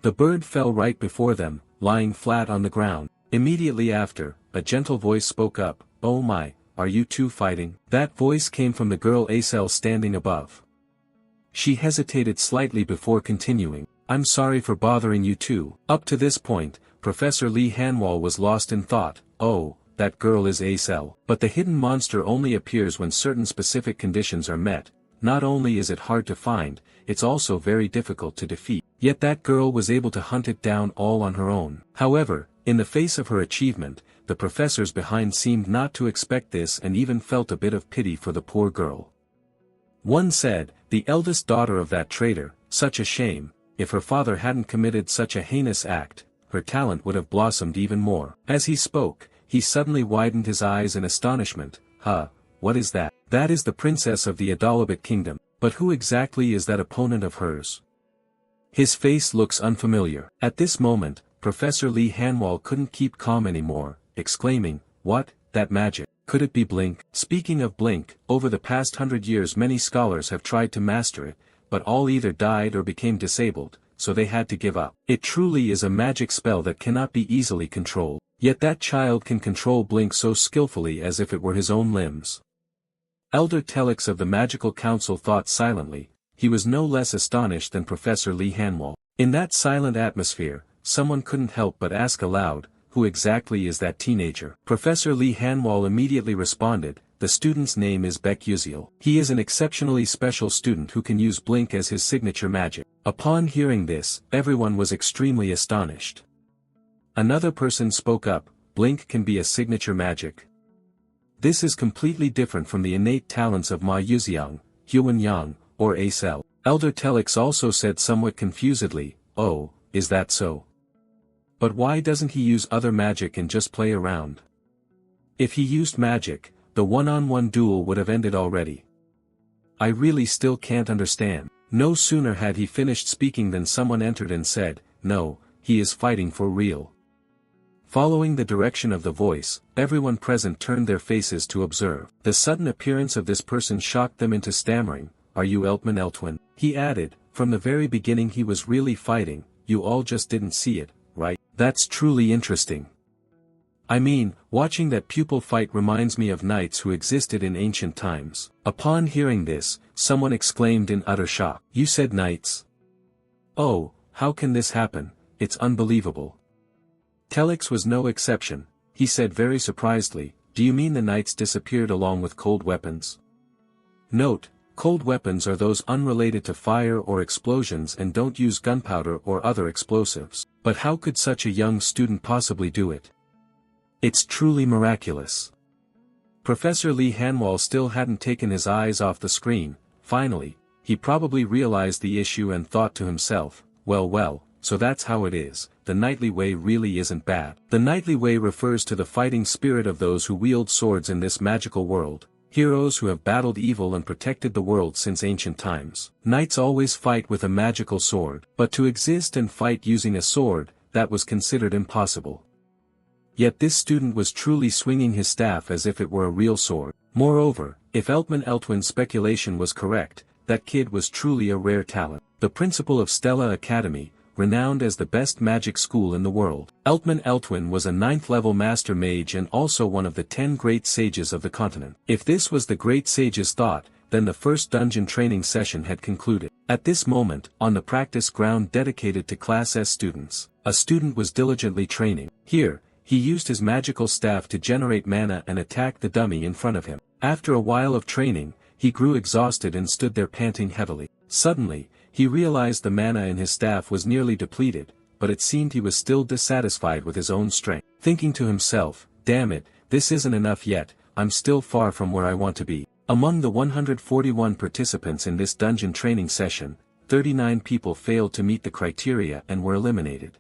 The bird fell right before them, lying flat on the ground. Immediately after, a gentle voice spoke up, "Oh my, are you two fighting?" That voice came from the girl Acel standing above. She hesitated slightly before continuing, "I'm sorry for bothering you two." Up to this point, Professor Lee Hanwol was lost in thought. Oh, that girl is Acel. But the hidden monster only appears when certain specific conditions are met. Not only is it hard to find, it's also very difficult to defeat. Yet that girl was able to hunt it down all on her own. However, in the face of her achievement, the professors behind seemed not to expect this and even felt a bit of pity for the poor girl. One said, "The eldest daughter of that traitor, such a shame, if her father hadn't committed such a heinous act, her talent would have blossomed even more." As he spoke, he suddenly widened his eyes in astonishment. "Huh, what is that?" "That is the princess of the Adalabit kingdom, but who exactly is that opponent of hers? His face looks unfamiliar." At this moment, Professor Lee Hanwol couldn't keep calm anymore, exclaiming, "What, that magic? Could it be Blink?" Speaking of Blink, over the past 100 years many scholars have tried to master it, but all either died or became disabled, so they had to give up. It truly is a magic spell that cannot be easily controlled, yet that child can control Blink so skillfully as if it were his own limbs. Elder Telex of the Magical Council thought silently. He was no less astonished than Professor Lee Hanwol. In that silent atmosphere, someone couldn't help but ask aloud, "Who exactly is that teenager?" Professor Lee Hanwol immediately responded, "The student's name is Baek Yuziel. He is an exceptionally special student who can use Blink as his signature magic." Upon hearing this, everyone was extremely astonished. Another person spoke up, "Blink can be a signature magic. This is completely different from the innate talents of Ma Yuxiang, Huan Yang, or Acel." Elder Telex also said somewhat confusedly, "Oh, is that so? But why doesn't he use other magic and just play around? If he used magic, the one-on-one duel would have ended already. I really still can't understand." No sooner had he finished speaking than someone entered and said, "No, he is fighting for real." Following the direction of the voice, everyone present turned their faces to observe. The sudden appearance of this person shocked them into stammering, "Are you Eltman Eltwin?" He added, "From the very beginning he was really fighting, you all just didn't see it, right? That's truly interesting. I mean, watching that pupil fight reminds me of knights who existed in ancient times." Upon hearing this, someone exclaimed in utter shock, "You said knights? Oh, how can this happen? It's unbelievable." Telex was no exception. He said very surprisedly, "Do you mean the knights disappeared along with cold weapons?" Note, cold weapons are those unrelated to fire or explosions and don't use gunpowder or other explosives. But how could such a young student possibly do it? It's truly miraculous. Professor Lee Hanwol still hadn't taken his eyes off the screen. Finally, he probably realized the issue and thought to himself, well, so that's how it is. The knightly way really isn't bad. The knightly way refers to the fighting spirit of those who wield swords in this magical world. Heroes who have battled evil and protected the world since ancient times. Knights always fight with a magical sword. But to exist and fight using a sword, that was considered impossible. Yet this student was truly swinging his staff as if it were a real sword. Moreover, if Eltman Eltwin's speculation was correct, that kid was truly a rare talent. The principal of Stella Academy, renowned as the best magic school in the world. Eltman Eltwin was a 9th-level master mage and also one of the 10 great sages of the continent. If this was the great sage's thought, then the first dungeon training session had concluded. At this moment, on the practice ground dedicated to Class S students, a student was diligently training. Here, he used his magical staff to generate mana and attack the dummy in front of him. After a while of training, he grew exhausted and stood there panting heavily. Suddenly, he realized the mana in his staff was nearly depleted, but it seemed he was still dissatisfied with his own strength. Thinking to himself, "Damn it, this isn't enough yet, I'm still far from where I want to be." Among the 141 participants in this dungeon training session, 39 people failed to meet the criteria and were eliminated.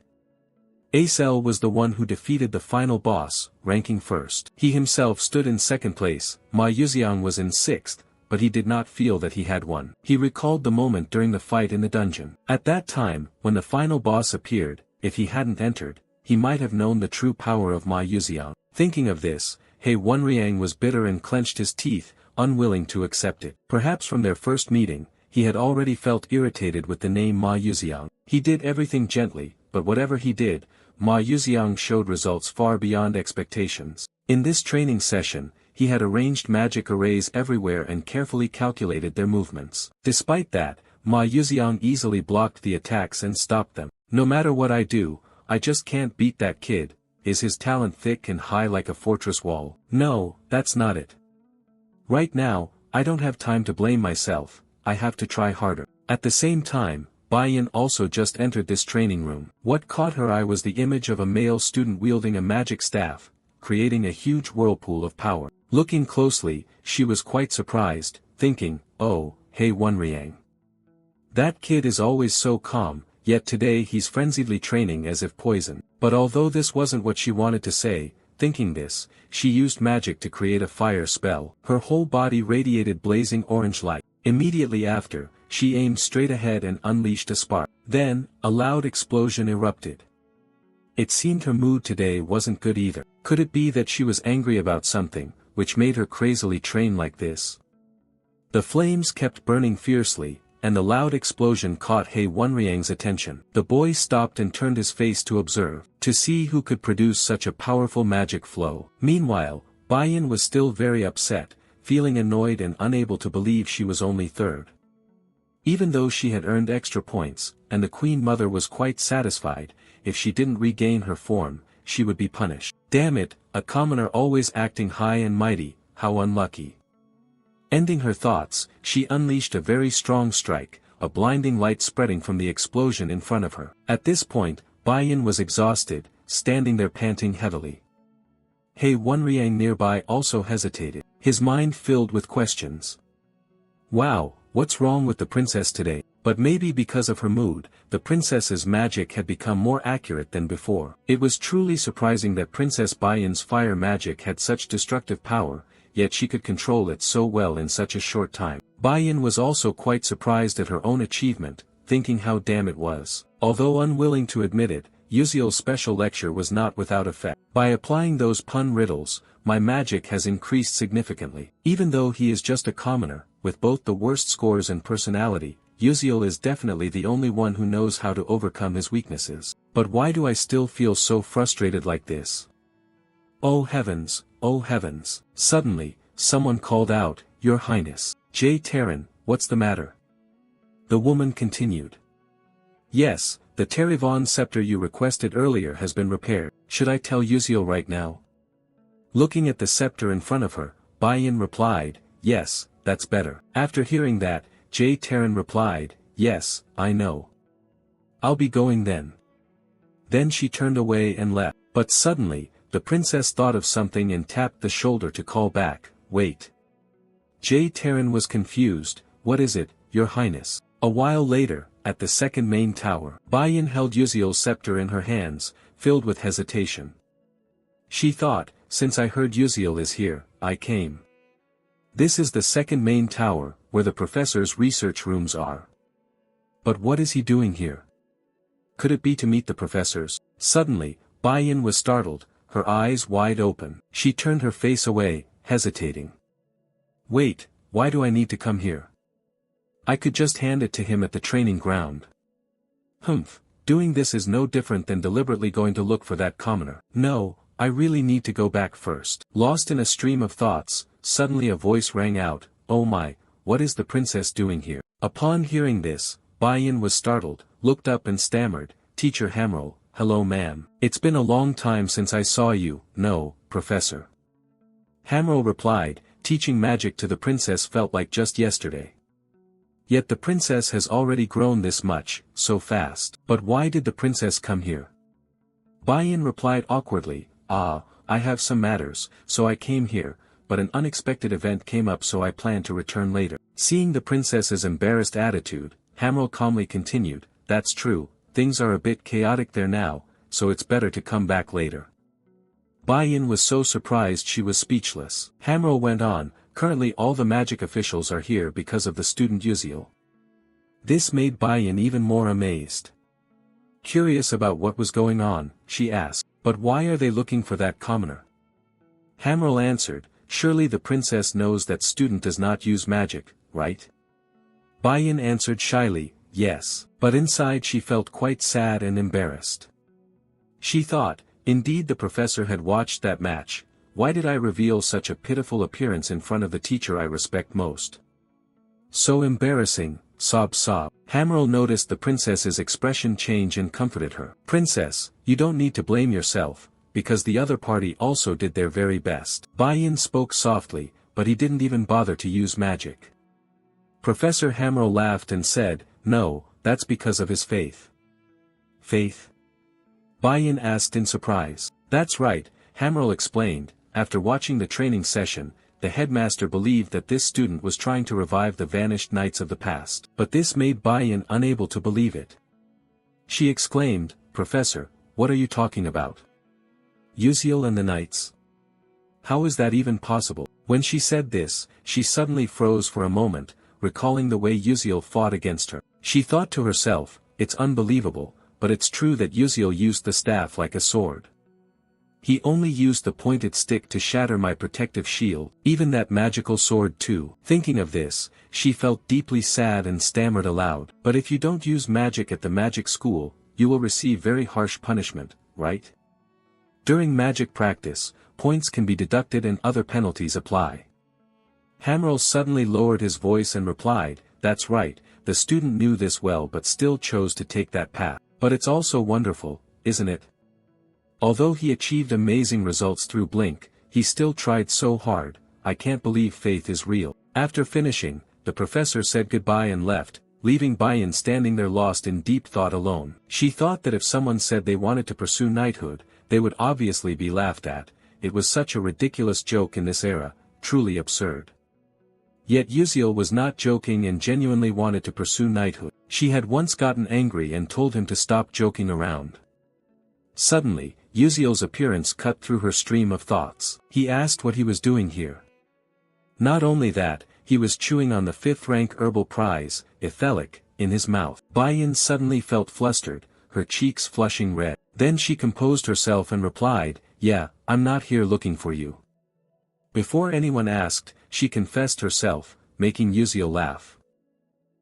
Acel was the one who defeated the final boss, ranking first. He himself stood in second place, Ma Yuxiang was in sixth, but he did not feel that he had won. He recalled the moment during the fight in the dungeon. At that time, when the final boss appeared, if he hadn't entered, he might have known the true power of Ma Yuxiang. Thinking of this, He Wenriang was bitter and clenched his teeth, unwilling to accept it. Perhaps from their first meeting, he had already felt irritated with the name Ma Yuxiang. He did everything gently, but whatever he did, Ma Yuxiang showed results far beyond expectations. In this training session, he had arranged magic arrays everywhere and carefully calculated their movements. Despite that, Ma Yuxiang easily blocked the attacks and stopped them. No matter what I do, I just can't beat that kid. Is his talent thick and high like a fortress wall? No, that's not it. Right now, I don't have time to blame myself, I have to try harder. At the same time, Baiyan also just entered this training room. What caught her eye was the image of a male student wielding a magic staff, creating a huge whirlpool of power. Looking closely, she was quite surprised, thinking, oh, He Wenriang. That kid is always so calm, yet today he's frenziedly training as if poison. But although this wasn't what she wanted to say, thinking this, she used magic to create a fire spell. Her whole body radiated blazing orange light. Immediately after, she aimed straight ahead and unleashed a spark. Then, a loud explosion erupted. It seemed her mood today wasn't good either. Could it be that she was angry about something, which made her crazily train like this? The flames kept burning fiercely, and the loud explosion caught He Wenriang's attention. The boy stopped and turned his face to observe, to see who could produce such a powerful magic flow. Meanwhile, Baiyan was still very upset, feeling annoyed and unable to believe she was only third. Even though she had earned extra points, and the Queen Mother was quite satisfied, if she didn't regain her form, she would be punished. Damn it, a commoner always acting high and mighty, how unlucky. Ending her thoughts, she unleashed a very strong strike, a blinding light spreading from the explosion in front of her. At this point, Baiyan was exhausted, standing there panting heavily. He Wenriang nearby also hesitated, his mind filled with questions. Wow, what's wrong with the princess today? But maybe because of her mood, the princess's magic had become more accurate than before. It was truly surprising that Princess Baiyan's fire magic had such destructive power, yet she could control it so well in such a short time. Baiyan was also quite surprised at her own achievement, thinking how damn it was. Although unwilling to admit it, Yuziel's special lecture was not without effect. By applying those pun riddles, my magic has increased significantly. Even though he is just a commoner, with both the worst scores and personality, Yuziel is definitely the only one who knows how to overcome his weaknesses. But why do I still feel so frustrated like this? Oh heavens, oh heavens. Suddenly, someone called out, Your Highness. Jay Terran, what's the matter? The woman continued. Yes, the Terivon scepter you requested earlier has been repaired. Should I tell Yuziel right now? Looking at the scepter in front of her, Baiyan replied, Yes, that's better. After hearing that, Jay Terran replied, Yes, I know. I'll be going then. Then she turned away and left. But suddenly, the princess thought of something and tapped the shoulder to call back, Wait. Jay Terran was confused, What is it, Your Highness? A while later, at the second main tower, Baiyan held Yuziel's scepter in her hands, filled with hesitation. She thought, Since I heard Yuziel is here, I came. This is the second main tower, where the professor's research rooms are. But what is he doing here? Could it be to meet the professors? Suddenly, Baiyan was startled, her eyes wide open. She turned her face away, hesitating. Wait, why do I need to come here? I could just hand it to him at the training ground. Humph, doing this is no different than deliberately going to look for that commoner. No, I really need to go back first. Lost in a stream of thoughts, suddenly a voice rang out, Oh my, what is the princess doing here? Upon hearing this, Baiyan was startled, looked up and stammered, Teacher Hamrel, hello ma'am. It's been a long time since I saw you. No, Professor. Hamrel replied, teaching magic to the princess felt like just yesterday. Yet the princess has already grown this much, so fast. But why did the princess come here? Baiyan replied awkwardly, I have some matters, so I came here, but an unexpected event came up, so I plan to return later. Seeing the princess's embarrassed attitude, Hamral calmly continued, "That's true, things are a bit chaotic there now, so it's better to come back later." Bayan was so surprised she was speechless. Hamral went on, "Currently all the magic officials are here because of the student Yuziel." This made Bayan even more amazed. Curious about what was going on, she asked, "But why are they looking for that commoner?" Hamral answered, "Surely the princess knows that student does not use magic, right?" Bayan answered shyly, "Yes," but inside she felt quite sad and embarrassed. She thought, indeed the professor had watched that match. Why did I reveal such a pitiful appearance in front of the teacher I respect most? So embarrassing, sob. Hamral noticed the princess's expression change and comforted her. "Princess, you don't need to blame yourself, because the other party also did their very best." Bayan spoke softly, but he didn't even bother to use magic. Professor Hamral laughed and said, "No, that's because of his faith." "Faith?" Bayan asked in surprise. "That's right," Hamral explained. "After watching the training session, the headmaster believed that this student was trying to revive the vanished knights of the past. But this made Bayan unable to believe it. She exclaimed, "Professor, what are you talking about? Yuziel and the knights? How is that even possible?" When she said this, she suddenly froze for a moment, recalling the way Yuziel fought against her. She thought to herself, "It's unbelievable, but it's true that Yuziel used the staff like a sword. He only used the pointed stick to shatter my protective shield, even that magical sword too." Thinking of this, she felt deeply sad and stammered aloud, "But if you don't use magic at the magic school, you will receive very harsh punishment, right? During magic practice, points can be deducted and other penalties apply." Hamral suddenly lowered his voice and replied, "That's right, the student knew this well but still chose to take that path. But it's also wonderful, isn't it? Although he achieved amazing results through Blink, he still tried so hard. I can't believe faith is real." After finishing, the professor said goodbye and left, leaving Bayan standing there lost in deep thought alone. She thought that if someone said they wanted to pursue knighthood, they would obviously be laughed at. It was such a ridiculous joke in this era, truly absurd. Yet Yuziel was not joking and genuinely wanted to pursue knighthood. She had once gotten angry and told him to stop joking around. Suddenly, Yuziel's appearance cut through her stream of thoughts. He asked what he was doing here. Not only that, he was chewing on the 5th-rank herbal prize, ethelic, in his mouth. Bayan suddenly felt flustered, her cheeks flushing red. Then she composed herself and replied, "Yeah, I'm not here looking for you." Before anyone asked, she confessed herself, making Yuziel laugh.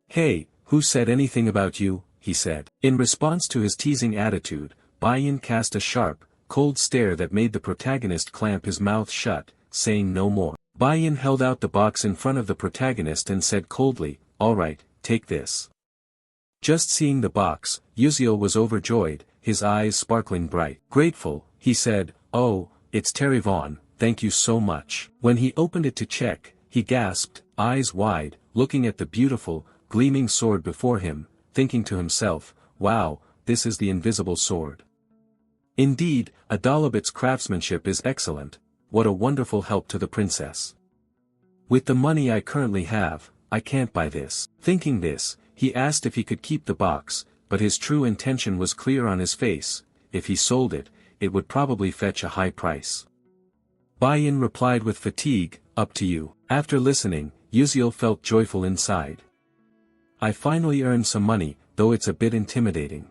"Hey, who said anything about you?" he said. In response to his teasing attitude, Bayan cast a sharp, cold stare that made the protagonist clamp his mouth shut, saying no more. Bayan held out the box in front of the protagonist and said coldly, "All right, take this." Just seeing the box, Yuziel was overjoyed, his eyes sparkling bright. Grateful, he said, "Oh, it's Terry Vaughn, thank you so much." When he opened it to check, he gasped, eyes wide, looking at the beautiful, gleaming sword before him, thinking to himself, "Wow, this is the invisible sword. Indeed, Adalabit's craftsmanship is excellent. What a wonderful help to the princess. With the money I currently have, I can't buy this." Thinking this, he asked if he could keep the box, but his true intention was clear on his face. If he sold it, it would probably fetch a high price. Bayan replied with fatigue, "Up to you." After listening, Yuziel felt joyful inside. "I finally earned some money, though it's a bit intimidating."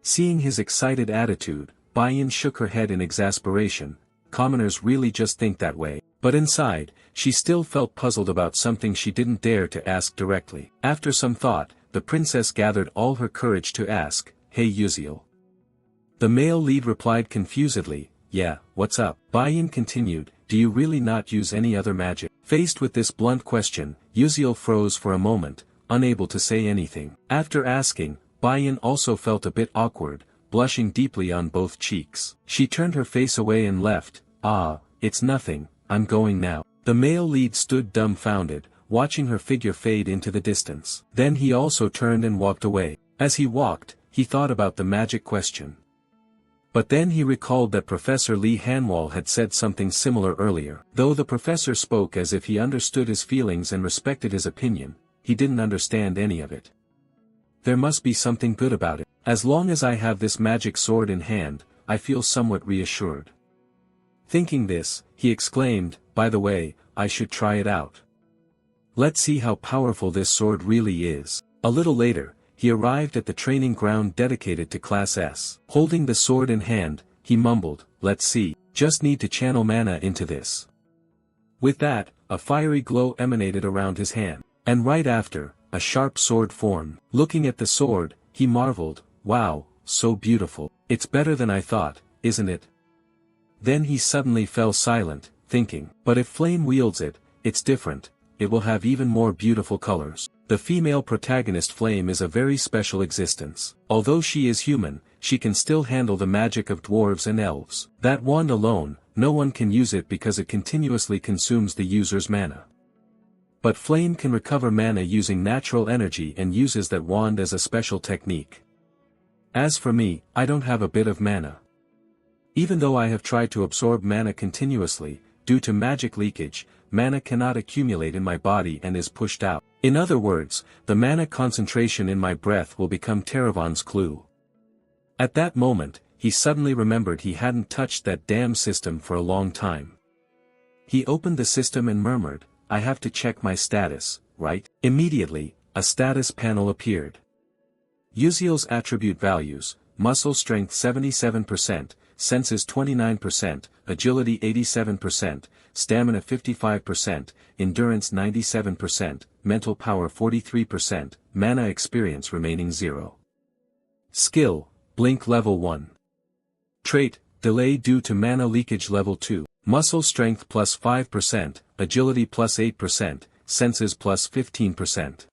Seeing his excited attitude, Bayan shook her head in exasperation. Commoners really just think that way. But inside, she still felt puzzled about something she didn't dare to ask directly. After some thought, the princess gathered all her courage to ask, "Hey Yuziel." The male lead replied confusedly, "Yeah, what's up?" Bayan continued, "Do you really not use any other magic?" Faced with this blunt question, Yuziel froze for a moment, unable to say anything. After asking, Bayan also felt a bit awkward, blushing deeply on both cheeks. She turned her face away and left. "Ah, it's nothing, I'm going now." The male lead stood dumbfounded, watching her figure fade into the distance. Then he also turned and walked away. As he walked, he thought about the magic question. But then he recalled that Professor Lee Hanwall had said something similar earlier. Though the professor spoke as if he understood his feelings and respected his opinion, he didn't understand any of it. There must be something good about it. As long as I have this magic sword in hand, I feel somewhat reassured. Thinking this, he exclaimed, by the way, I should try it out. Let's see how powerful this sword really is. A little later, he arrived at the training ground dedicated to Class S. Holding the sword in hand, he mumbled, let's see, just need to channel mana into this. With that, a fiery glow emanated around his hand. And right after, a sharp sword formed. Looking at the sword, he marveled, wow, so beautiful. It's better than I thought, isn't it? Then he suddenly fell silent, thinking, but if Flame wields it, it's different, it will have even more beautiful colors. The female protagonist Flame is a very special existence. Although she is human, she can still handle the magic of dwarves and elves. That wand alone, no one can use it because it continuously consumes the user's mana. But Flame can recover mana using natural energy and uses that wand as a special technique. As for me, I don't have a bit of mana. Even though I have tried to absorb mana continuously, due to magic leakage, mana cannot accumulate in my body and is pushed out. In other words, the mana concentration in my breath will become Teravon's clue. At that moment, he suddenly remembered he hadn't touched that damn system for a long time. He opened the system and murmured, I have to check my status, right? Immediately, a status panel appeared. Uziel's attribute values, muscle strength 77%, senses 29%, agility 87%, stamina 55%, endurance 97%, mental power 43%, mana experience remaining 0. Skill, blink level 1. Trait, delay due to mana leakage level 2. Muscle strength plus 5%, agility plus 8%, senses plus 15%.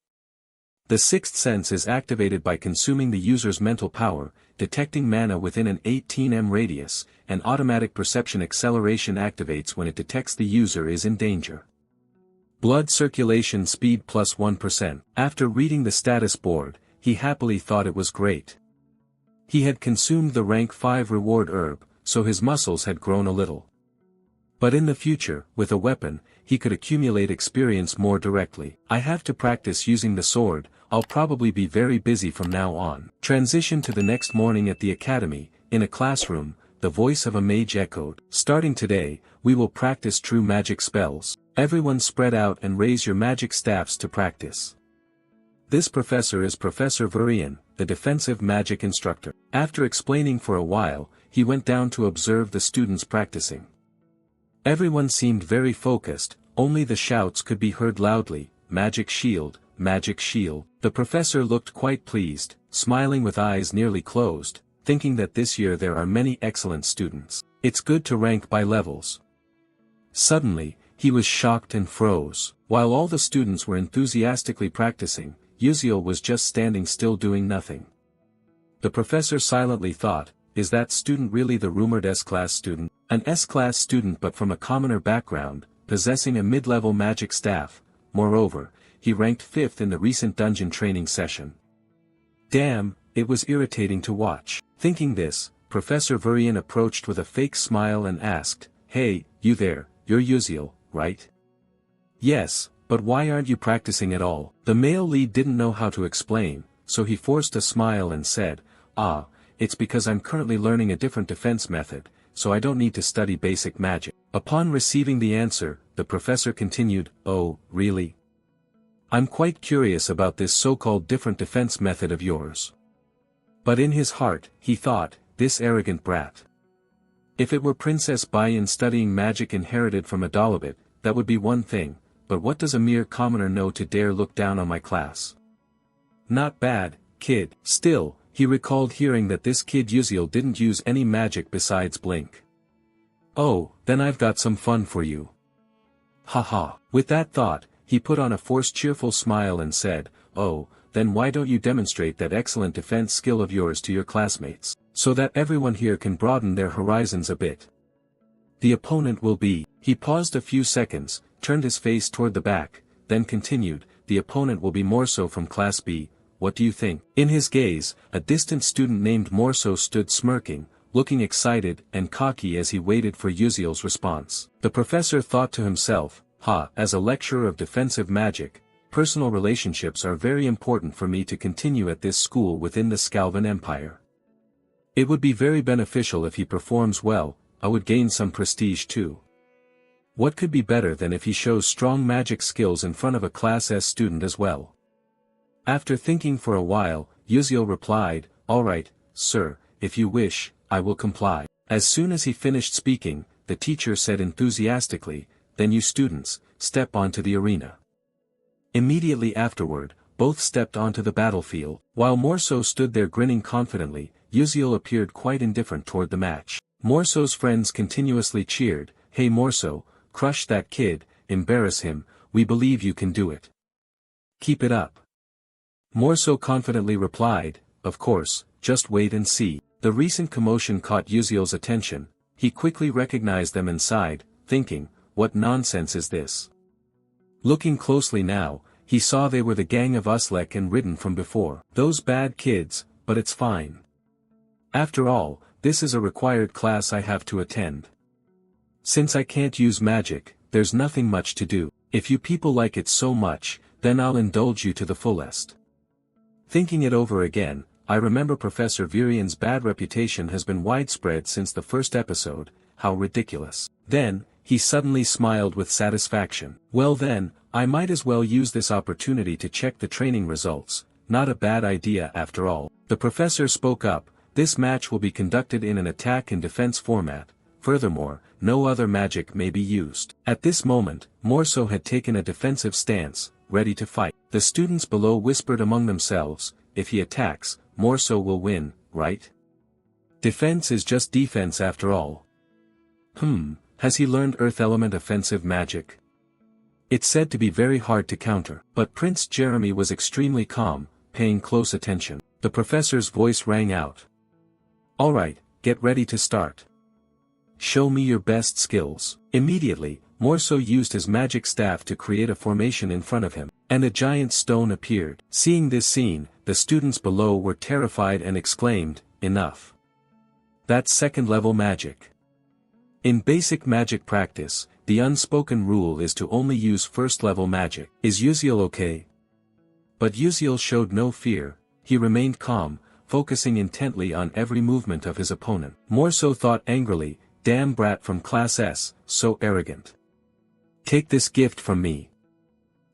The sixth sense is activated by consuming the user's mental power, detecting mana within an 18 m radius, and automatic perception acceleration activates when it detects the user is in danger. Blood circulation speed plus 1%. After reading the status board, he happily thought it was great. He had consumed the rank 5 reward herb, so his muscles had grown a little. But in the future, with a weapon, he could accumulate experience more directly. I have to practice using the sword, I'll probably be very busy from now on. Transition to the next morning at the academy, in a classroom, the voice of a mage echoed. Starting today, we will practice true magic spells. Everyone spread out and raise your magic staffs to practice. This professor is Professor Varian, the defensive magic instructor. After explaining for a while, he went down to observe the students practicing. Everyone seemed very focused, only the shouts could be heard loudly, magic shield, magic shield. The professor looked quite pleased, smiling with eyes nearly closed, thinking that this year there are many excellent students. It's good to rank by levels. Suddenly, he was shocked and froze. While all the students were enthusiastically practicing, Uziel was just standing still doing nothing. The professor silently thought, is that student really the rumored S-class student? An S-class student but from a commoner background, possessing a mid-level magic staff. Moreover, he ranked 5th in the recent dungeon training session. Damn, it was irritating to watch. Thinking this, Professor Varian approached with a fake smile and asked, hey, you there, you're Uziel, right? Yes, but why aren't you practicing at all? The male lead didn't know how to explain, so he forced a smile and said, it's because I'm currently learning a different defense method, so I don't need to study basic magic. Upon receiving the answer, the professor continued, oh, really? I'm quite curious about this so-called different defense method of yours. But in his heart, he thought, this arrogant brat. If it were Princess Bayan studying magic inherited from a Dalabit, that would be one thing, but what does a mere commoner know to dare look down on my class? Not bad, kid. Still, he recalled hearing that this kid Uziel didn't use any magic besides blink. Oh, then I've got some fun for you. Haha. With that thought, he put on a forced cheerful smile and said, oh, then why don't you demonstrate that excellent defense skill of yours to your classmates, so that everyone here can broaden their horizons a bit. The opponent will be. He paused a few seconds, turned his face toward the back, then continued, the opponent will be Morso from Class B, what do you think? In his gaze, a distant student named Morso stood smirking, looking excited and cocky as he waited for Yuziel's response. The professor thought to himself, as a lecturer of defensive magic, personal relationships are very important for me to continue at this school within the Scalvan Empire. It would be very beneficial if he performs well, I would gain some prestige too. What could be better than if he shows strong magic skills in front of a Class S student as well? After thinking for a while, Yuziel replied, "All right, sir, if you wish, I will comply." As soon as he finished speaking, the teacher said enthusiastically, "Then you students, step onto the arena." Immediately afterward, both stepped onto the battlefield. While Morso stood there grinning confidently, Yuziel appeared quite indifferent toward the match. Morso's friends continuously cheered, "Hey Morso, crush that kid, embarrass him, we believe you can do it. Keep it up." Morso confidently replied, "Of course, just wait and see." The recent commotion caught Yuziel's attention. He quickly recognized them and sighed, thinking, "What nonsense is this?" Looking closely now, he saw they were the gang of Uslek and Ridden from before. Those bad kids, but it's fine. After all, this is a required class I have to attend. Since I can't use magic, there's nothing much to do. If you people like it so much, then I'll indulge you to the fullest. Thinking it over again, I remember Professor Virian's bad reputation has been widespread since the first episode. How ridiculous. Then, he suddenly smiled with satisfaction. Well then, I might as well use this opportunity to check the training results. Not a bad idea after all. The professor spoke up, "This match will be conducted in an attack and defense format. Furthermore, no other magic may be used." At this moment, Morso had taken a defensive stance, ready to fight. The students below whispered among themselves, "If he attacks, Morso will win, right? Defense is just defense after all. Has he learned Earth Element offensive magic? It's said to be very hard to counter." But Prince Jeremy was extremely calm, paying close attention. The professor's voice rang out. "All right, get ready to start. Show me your best skills." Immediately, Morso used his magic staff to create a formation in front of him, and a giant stone appeared. Seeing this scene, the students below were terrified and exclaimed, "Enough. That's second-level magic." In basic magic practice, the unspoken rule is to only use first-level magic. Is Yuziel okay? But Yuziel showed no fear, he remained calm, focusing intently on every movement of his opponent. Morso thought angrily, "Damn brat from Class S, so arrogant. Take this gift from me."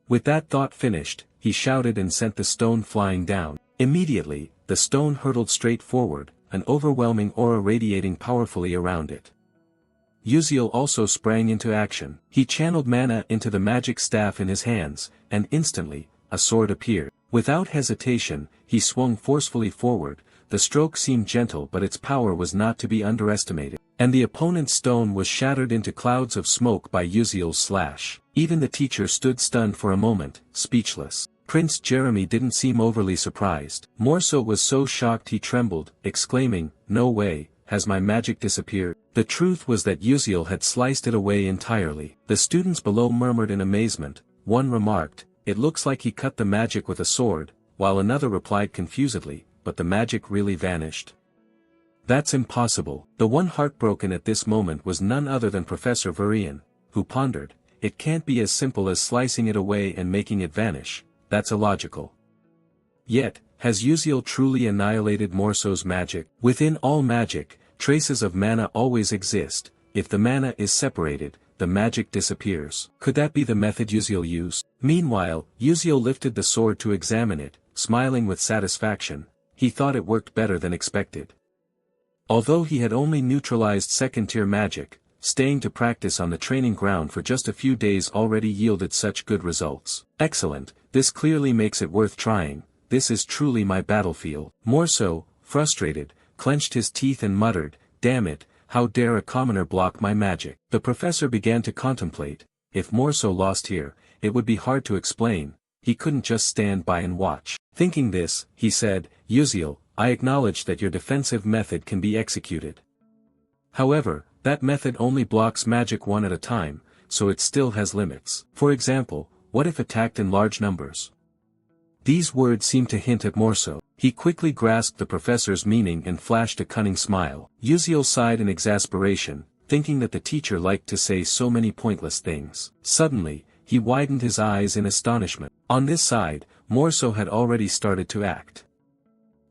With that thought finished, he shouted and sent the stone flying down. Immediately, the stone hurtled straight forward, an overwhelming aura radiating powerfully around it. Yuziel also sprang into action. He channeled mana into the magic staff in his hands, and instantly, a sword appeared. Without hesitation, he swung forcefully forward. The stroke seemed gentle but its power was not to be underestimated, and the opponent's stone was shattered into clouds of smoke by Yuziel's slash. Even the teacher stood stunned for a moment, speechless. Prince Jeremy didn't seem overly surprised. Morso was so shocked he trembled, exclaiming, "No way, has my magic disappeared?" The truth was that Yuziel had sliced it away entirely. The students below murmured in amazement. One remarked, "It looks like he cut the magic with a sword," while another replied confusedly, "But the magic really vanished." "That's impossible." The one heartbroken at this moment was none other than Professor Varian, who pondered, "It can't be as simple as slicing it away and making it vanish, that's illogical." Yet, has Yuziel truly annihilated Morso's magic? Within all magic, traces of mana always exist. If the mana is separated, the magic disappears. Could that be the method Yuziel used? Meanwhile, Yuziel lifted the sword to examine it, smiling with satisfaction. He thought it worked better than expected. Although he had only neutralized second-tier magic, staying to practice on the training ground for just a few days already yielded such good results. Excellent, this clearly makes it worth trying. This is truly my battlefield. Morso, frustrated, clenched his teeth and muttered, "Damn it, how dare a commoner block my magic?" The professor began to contemplate. If Morso lost here, it would be hard to explain. He couldn't just stand by and watch. Thinking this, he said, "Yuziel, I acknowledge that your defensive method can be executed. However, that method only blocks magic one at a time, so it still has limits. For example, what if attacked in large numbers?" These words seemed to hint at Morso. He quickly grasped the professor's meaning and flashed a cunning smile. Uziel sighed in exasperation, thinking that the teacher liked to say so many pointless things. Suddenly, he widened his eyes in astonishment. On this side, Morso had already started to act.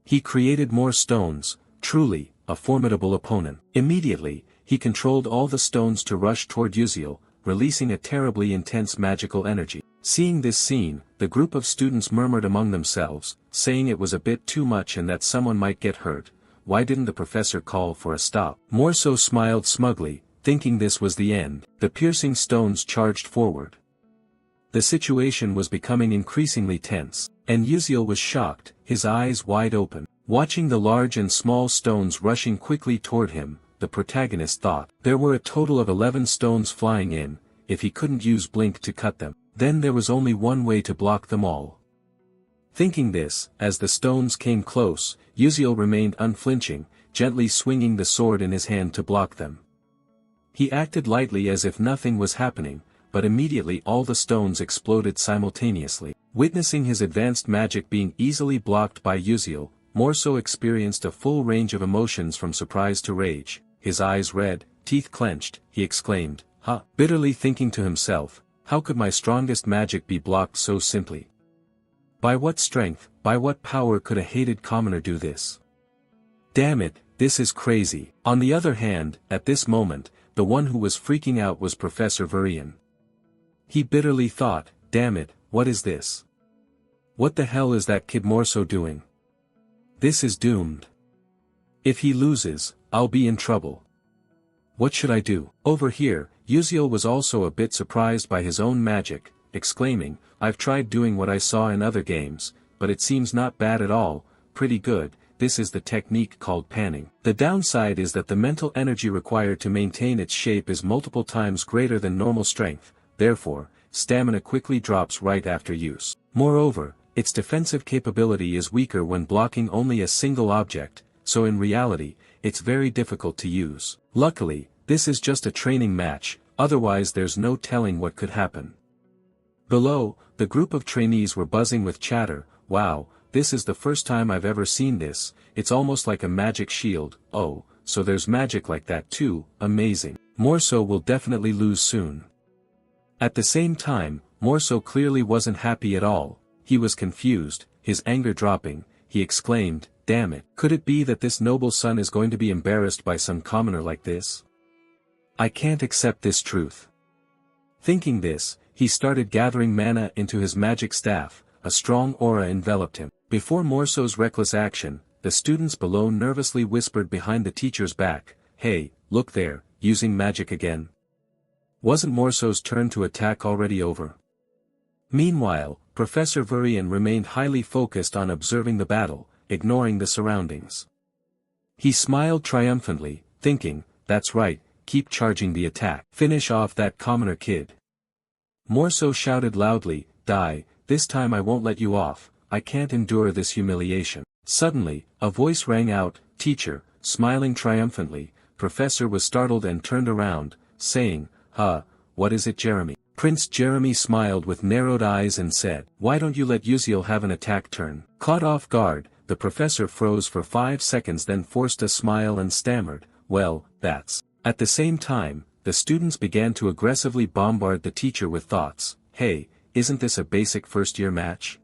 He created more stones, truly, a formidable opponent. Immediately, he controlled all the stones to rush toward Uziel, releasing a terribly intense magical energy. Seeing this scene, the group of students murmured among themselves, saying it was a bit too much and that someone might get hurt. Why didn't the professor call for a stop? Morso smiled smugly, thinking this was the end. The piercing stones charged forward. The situation was becoming increasingly tense, and Uziel was shocked, his eyes wide open. Watching the large and small stones rushing quickly toward him, the protagonist thought. There were a total of 11 stones flying in. If he couldn't use Blink to cut them, then there was only one way to block them all. Thinking this, as the stones came close, Uziel remained unflinching, gently swinging the sword in his hand to block them. He acted lightly as if nothing was happening, but immediately all the stones exploded simultaneously. Witnessing his advanced magic being easily blocked by Uziel, Morso experienced a full range of emotions from surprise to rage. His eyes red, teeth clenched, he exclaimed, "Ha!" bitterly thinking to himself, how could my strongest magic be blocked so simply? By what strength, by what power could a hated commoner do this? Damn it, this is crazy. On the other hand, at this moment, the one who was freaking out was Professor Varian. He bitterly thought, damn it, what is this? What the hell is that kid Morso doing? This is doomed. If he loses, I'll be in trouble. What should I do? Over here, Uziel was also a bit surprised by his own magic, exclaiming, I've tried doing what I saw in other games, but it seems not bad at all, pretty good. This is the technique called panning. The downside is that the mental energy required to maintain its shape is multiple times greater than normal strength, therefore, stamina quickly drops right after use. Moreover, its defensive capability is weaker when blocking only a single object, so in reality, it's very difficult to use. Luckily, this is just a training match, otherwise there's no telling what could happen. Below, the group of trainees were buzzing with chatter. Wow, this is the first time I've ever seen this, it's almost like a magic shield. Oh, so there's magic like that too, amazing. Morso will definitely lose soon. At the same time, Morso clearly wasn't happy at all. He was confused, his anger dropping. He exclaimed, damn it, could it be that this noble son is going to be embarrassed by some commoner like this? I can't accept this truth. Thinking this, he started gathering mana into his magic staff. A strong aura enveloped him. Before Morso's reckless action, the students below nervously whispered behind the teacher's back, hey, look there, using magic again. Wasn't Morso's turn to attack already over? Meanwhile, Professor Varian remained highly focused on observing the battle, ignoring the surroundings. He smiled triumphantly, thinking, that's right, keep charging the attack. Finish off that commoner kid. Morso shouted loudly, die, this time I won't let you off, I can't endure this humiliation. Suddenly, a voice rang out, teacher, smiling triumphantly. Professor was startled and turned around, saying, what is it Jeremy? Prince Jeremy smiled with narrowed eyes and said, why don't you let Uziel have an attack turn? Caught off guard, the professor froze for 5 seconds then forced a smile and stammered, well, that's. At the same time, the students began to aggressively bombard the teacher with thoughts, hey, isn't this a basic first-year match?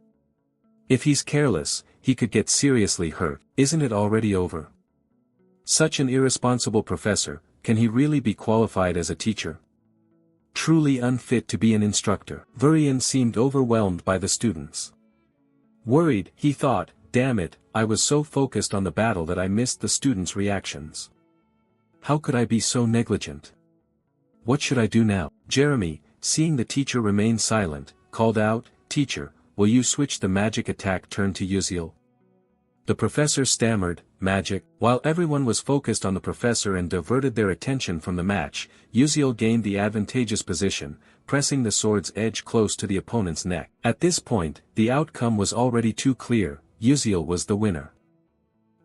If he's careless, he could get seriously hurt, isn't it already over? Such an irresponsible professor, can he really be qualified as a teacher? Truly unfit to be an instructor. Varian seemed overwhelmed by the students. Worried, he thought, damn it, I was so focused on the battle that I missed the students' reactions. How could I be so negligent? What should I do now? Jeremy, seeing the teacher remain silent, called out, teacher, will you switch the magic attack turn to Uziel? The professor stammered, magic. While everyone was focused on the professor and diverted their attention from the match, Uziel gained the advantageous position, pressing the sword's edge close to the opponent's neck. At this point, the outcome was already too clear, Uziel was the winner.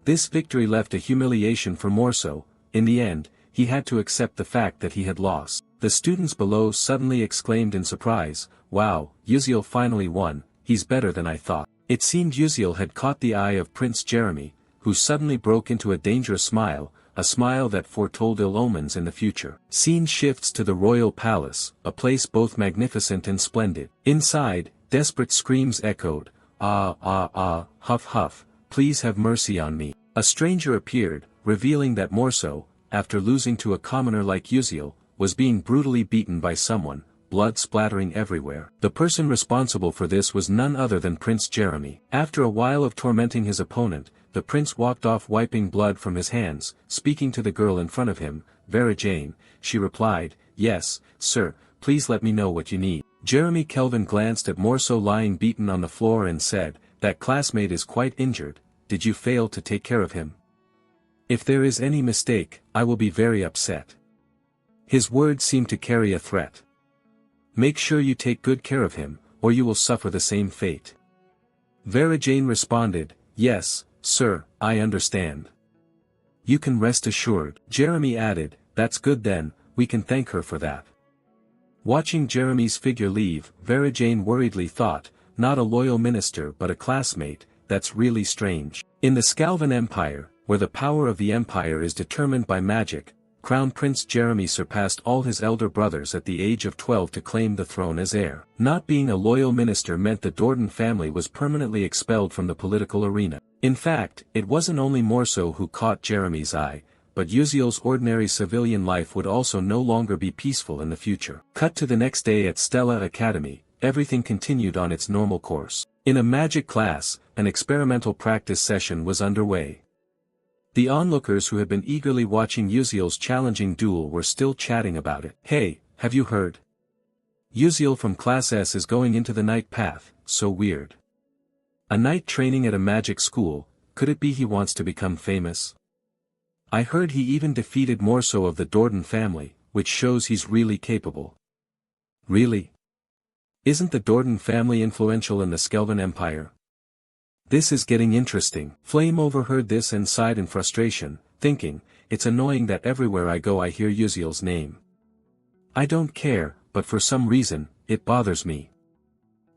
This victory left a humiliation for Morso. In the end, he had to accept the fact that he had lost. The students below suddenly exclaimed in surprise, wow, Uziel finally won, he's better than I thought. It seemed Uziel had caught the eye of Prince Jeremy, who suddenly broke into a dangerous smile, a smile that foretold ill omens in the future. Scene shifts to the royal palace, a place both magnificent and splendid. Inside, desperate screams echoed, "Ah ah ah, huff huff, please have mercy on me." A stranger appeared, revealing that Morso, after losing to a commoner like Uziel, was being brutally beaten by someone, blood splattering everywhere. The person responsible for this was none other than Prince Jeremy. After a while of tormenting his opponent, the prince walked off wiping blood from his hands. Speaking to the girl in front of him, Vera Jane, she replied, "Yes, sir, please let me know what you need." Jeremy Kelvin glanced at Morso lying beaten on the floor and said, "That classmate is quite injured. Did you fail to take care of him? If there is any mistake, I will be very upset." His words seemed to carry a threat. "Make sure you take good care of him, or you will suffer the same fate." Vera Jane responded, "Yes, sir, I understand. You can rest assured." Jeremy added, "That's good then, we can thank her for that." Watching Jeremy's figure leave, Vera Jane worriedly thought, not a loyal minister but a classmate, that's really strange. In the Scalvan Empire, where the power of the empire is determined by magic, Crown Prince Jeremy surpassed all his elder brothers at the age of 12 to claim the throne as heir. Not being a loyal minister meant the Dordan family was permanently expelled from the political arena. In fact, it wasn't only Morso who caught Jeremy's eye, but Uziel's ordinary civilian life would also no longer be peaceful in the future. Cut to the next day at Stella Academy, everything continued on its normal course. In a magic class, an experimental practice session was underway. The onlookers who had been eagerly watching Uziel's challenging duel were still chatting about it. "Hey, have you heard? Uziel from Class S is going into the night path, so weird. A night training at a magic school, could it be he wants to become famous? I heard he even defeated Morso of the Dordan family, which shows he's really capable." "Really? Isn't the Dordan family influential in the Skelvan Empire? This is getting interesting." Flame overheard this and sighed in frustration, thinking, "It's annoying that everywhere I go I hear Uziel's name. I don't care, but for some reason, it bothers me.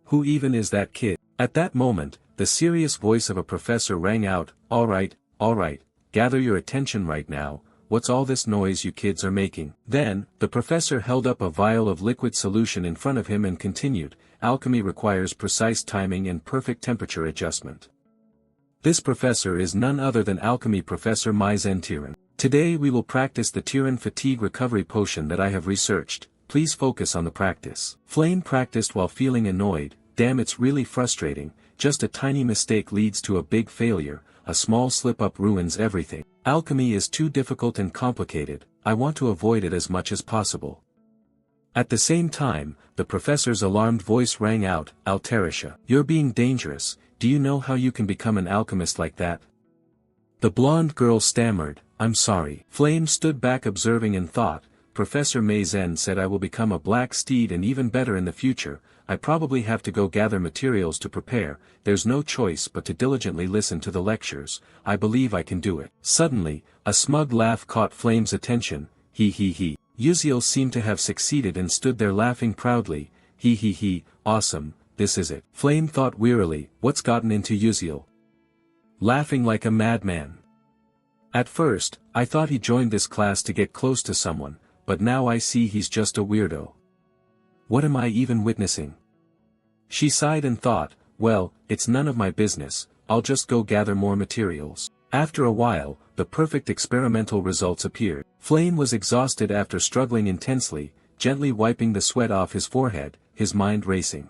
Who even is that kid?" At that moment, the serious voice of a professor rang out, all right, gather your attention right now, what's all this noise you kids are making?" Then, the professor held up a vial of liquid solution in front of him and continued, "Alchemy requires precise timing and perfect temperature adjustment. This professor is none other than Alchemy Professor Maizen Tyran. Today we will practice the Tyran Fatigue Recovery Potion that I have researched. Please focus on the practice." Flame practiced while feeling annoyed. Damn, it's really frustrating, just a tiny mistake leads to a big failure, a small slip-up ruins everything. Alchemy is too difficult and complicated, I want to avoid it as much as possible. At the same time, the professor's alarmed voice rang out, "Altarisha, you're being dangerous, do you know how you can become an alchemist like that?" The blonde girl stammered, "I'm sorry." Flame stood back observing and thought, "Professor Maizen said I will become a black steed and even better in the future, I probably have to go gather materials to prepare, there's no choice but to diligently listen to the lectures, I believe I can do it." Suddenly, a smug laugh caught Flame's attention, he. Uziel seemed to have succeeded and stood there laughing proudly, he, awesome, this is it. Flame thought wearily, what's gotten into Uziel? Laughing like a madman. At first, I thought he joined this class to get close to someone, but now I see he's just a weirdo. What am I even witnessing? She sighed and thought, well, it's none of my business, I'll just go gather more materials. After a while, the perfect experimental results appeared. Flame was exhausted after struggling intensely, gently wiping the sweat off his forehead, his mind racing.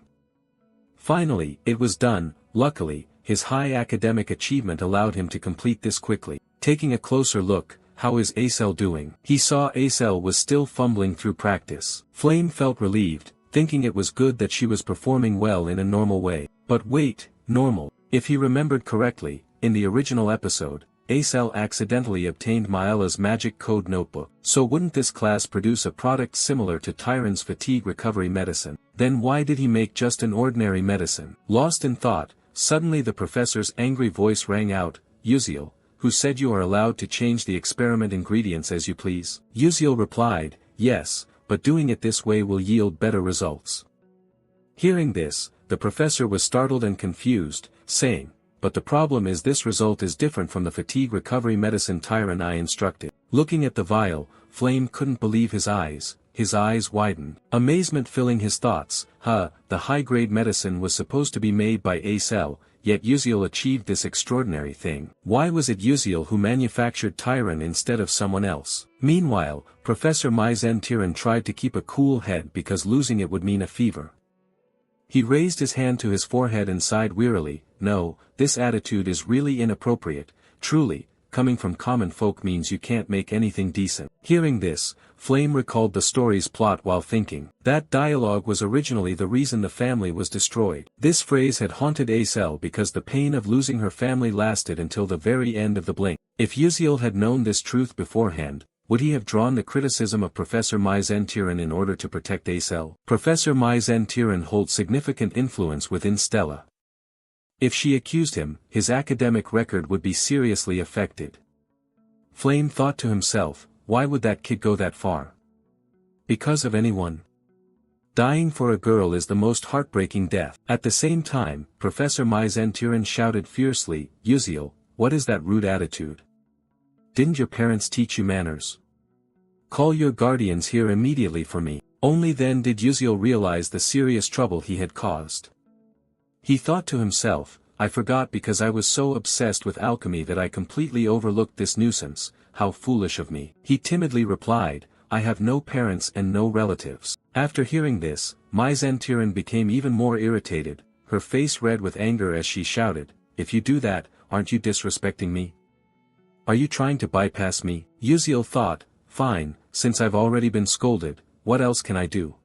Finally, it was done. Luckily, his high academic achievement allowed him to complete this quickly. Taking a closer look, how is Acel doing? He saw Acel was still fumbling through practice. Flame felt relieved, thinking it was good that she was performing well in a normal way. But wait, normal. If he remembered correctly, in the original episode, Acel accidentally obtained Maella's magic code notebook. So wouldn't this class produce a product similar to Tyran's fatigue recovery medicine? Then why did he make just an ordinary medicine? Lost in thought, suddenly the professor's angry voice rang out, Uziel, who said you are allowed to change the experiment ingredients as you please? Uziel replied, yes, but doing it this way will yield better results. Hearing this, the professor was startled and confused, saying, "But the problem is this result is different from the fatigue recovery medicine Tyron I instructed." Looking at the vial, Flame couldn't believe his eyes widened. Amazement filling his thoughts. The high-grade medicine was supposed to be made by Acel, yet Uziel achieved this extraordinary thing. Why was it Uziel who manufactured Tyron instead of someone else? Meanwhile, Professor Maizen Tyron tried to keep a cool head because losing it would mean a fever. He raised his hand to his forehead and sighed wearily. "No, this attitude is really inappropriate, truly. Coming from common folk means you can't make anything decent." Hearing this, Flame recalled the story's plot while thinking. That dialogue was originally the reason the family was destroyed. This phrase had haunted Acel because the pain of losing her family lasted until the very end of the blink. If Uziel had known this truth beforehand, would he have drawn the criticism of Professor Maizen Tyron in order to protect Acel? Professor Maizen Tyron holds significant influence within Stella. If she accused him, his academic record would be seriously affected. Flame thought to himself, why would that kid go that far? Because of anyone? Dying for a girl is the most heartbreaking death. At the same time, Professor Maizen Tyron shouted fiercely, "Uziel, what is that rude attitude? Didn't your parents teach you manners? Call your guardians here immediately for me." Only then did Uziel realize the serious trouble he had caused. He thought to himself, "I forgot because I was so obsessed with alchemy that I completely overlooked this nuisance. How foolish of me." He timidly replied, "I have no parents and no relatives." After hearing this, Maizen Tyron became even more irritated, her face red with anger as she shouted, "If you do that, aren't you disrespecting me? Are you trying to bypass me?" Uziel thought, "Fine, since I've already been scolded, what else can I do?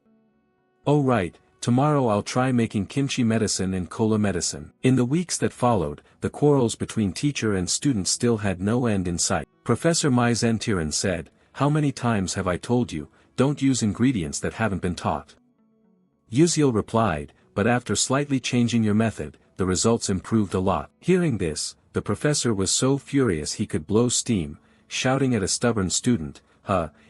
Oh right. Tomorrow I'll try making kimchi medicine and cola medicine." In the weeks that followed, the quarrels between teacher and student still had no end in sight. Professor Maizen Tyron said, "How many times have I told you, don't use ingredients that haven't been taught?" Uziel replied, "But after slightly changing your method, the results improved a lot." Hearing this, the professor was so furious he could blow steam, shouting at a stubborn student,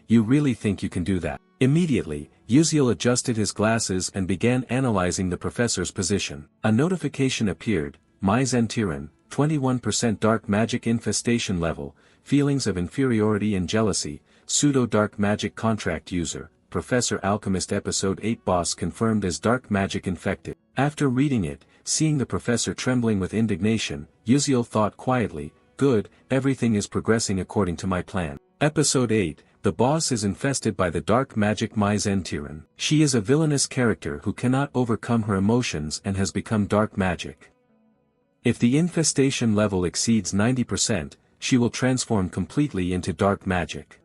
You really think you can do that?" Immediately, Uziel adjusted his glasses and began analyzing the professor's position. A notification appeared, Maizen Tyron, 21% dark magic infestation level, feelings of inferiority and jealousy, pseudo-dark magic contract user, Professor Alchemist Episode 8 boss confirmed as dark magic infected. After reading it, seeing the professor trembling with indignation, Uziel thought quietly, "Good, everything is progressing according to my plan." Episode 8, the boss is infested by the dark magic Maizen Tyron. She is a villainous character who cannot overcome her emotions and has become dark magic. If the infestation level exceeds 90%, she will transform completely into dark magic.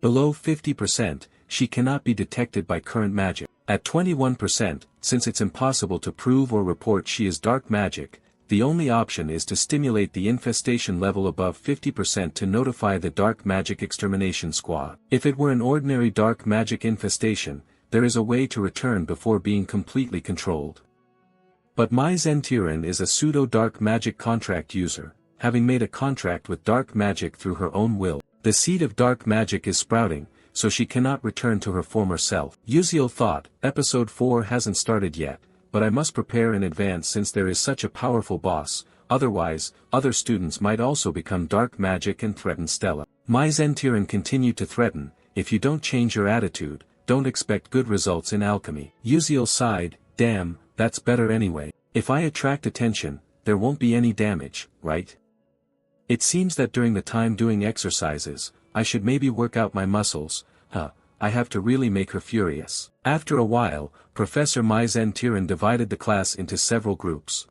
Below 50%, she cannot be detected by current magic. At 21%, since it's impossible to prove or report she is dark magic, the only option is to stimulate the infestation level above 50% to notify the Dark Magic Extermination Squad. If it were an ordinary dark magic infestation, there is a way to return before being completely controlled. But Maizen Tyron is a pseudo-dark magic contract user, having made a contract with dark magic through her own will. The seed of dark magic is sprouting, so she cannot return to her former self. Uziel thought, Episode 4 hasn't started yet, but I must prepare in advance since there is such a powerful boss, otherwise, other students might also become dark magic and threaten Stella. Maizen Tyron continued to threaten, "If you don't change your attitude, don't expect good results in alchemy." Uziel sighed, "Damn, that's better anyway. If I attract attention, there won't be any damage, right? It seems that during the time doing exercises, I should maybe work out my muscles, I have to really make her furious." After a while, Professor Maizen Tyron divided the class into several groups.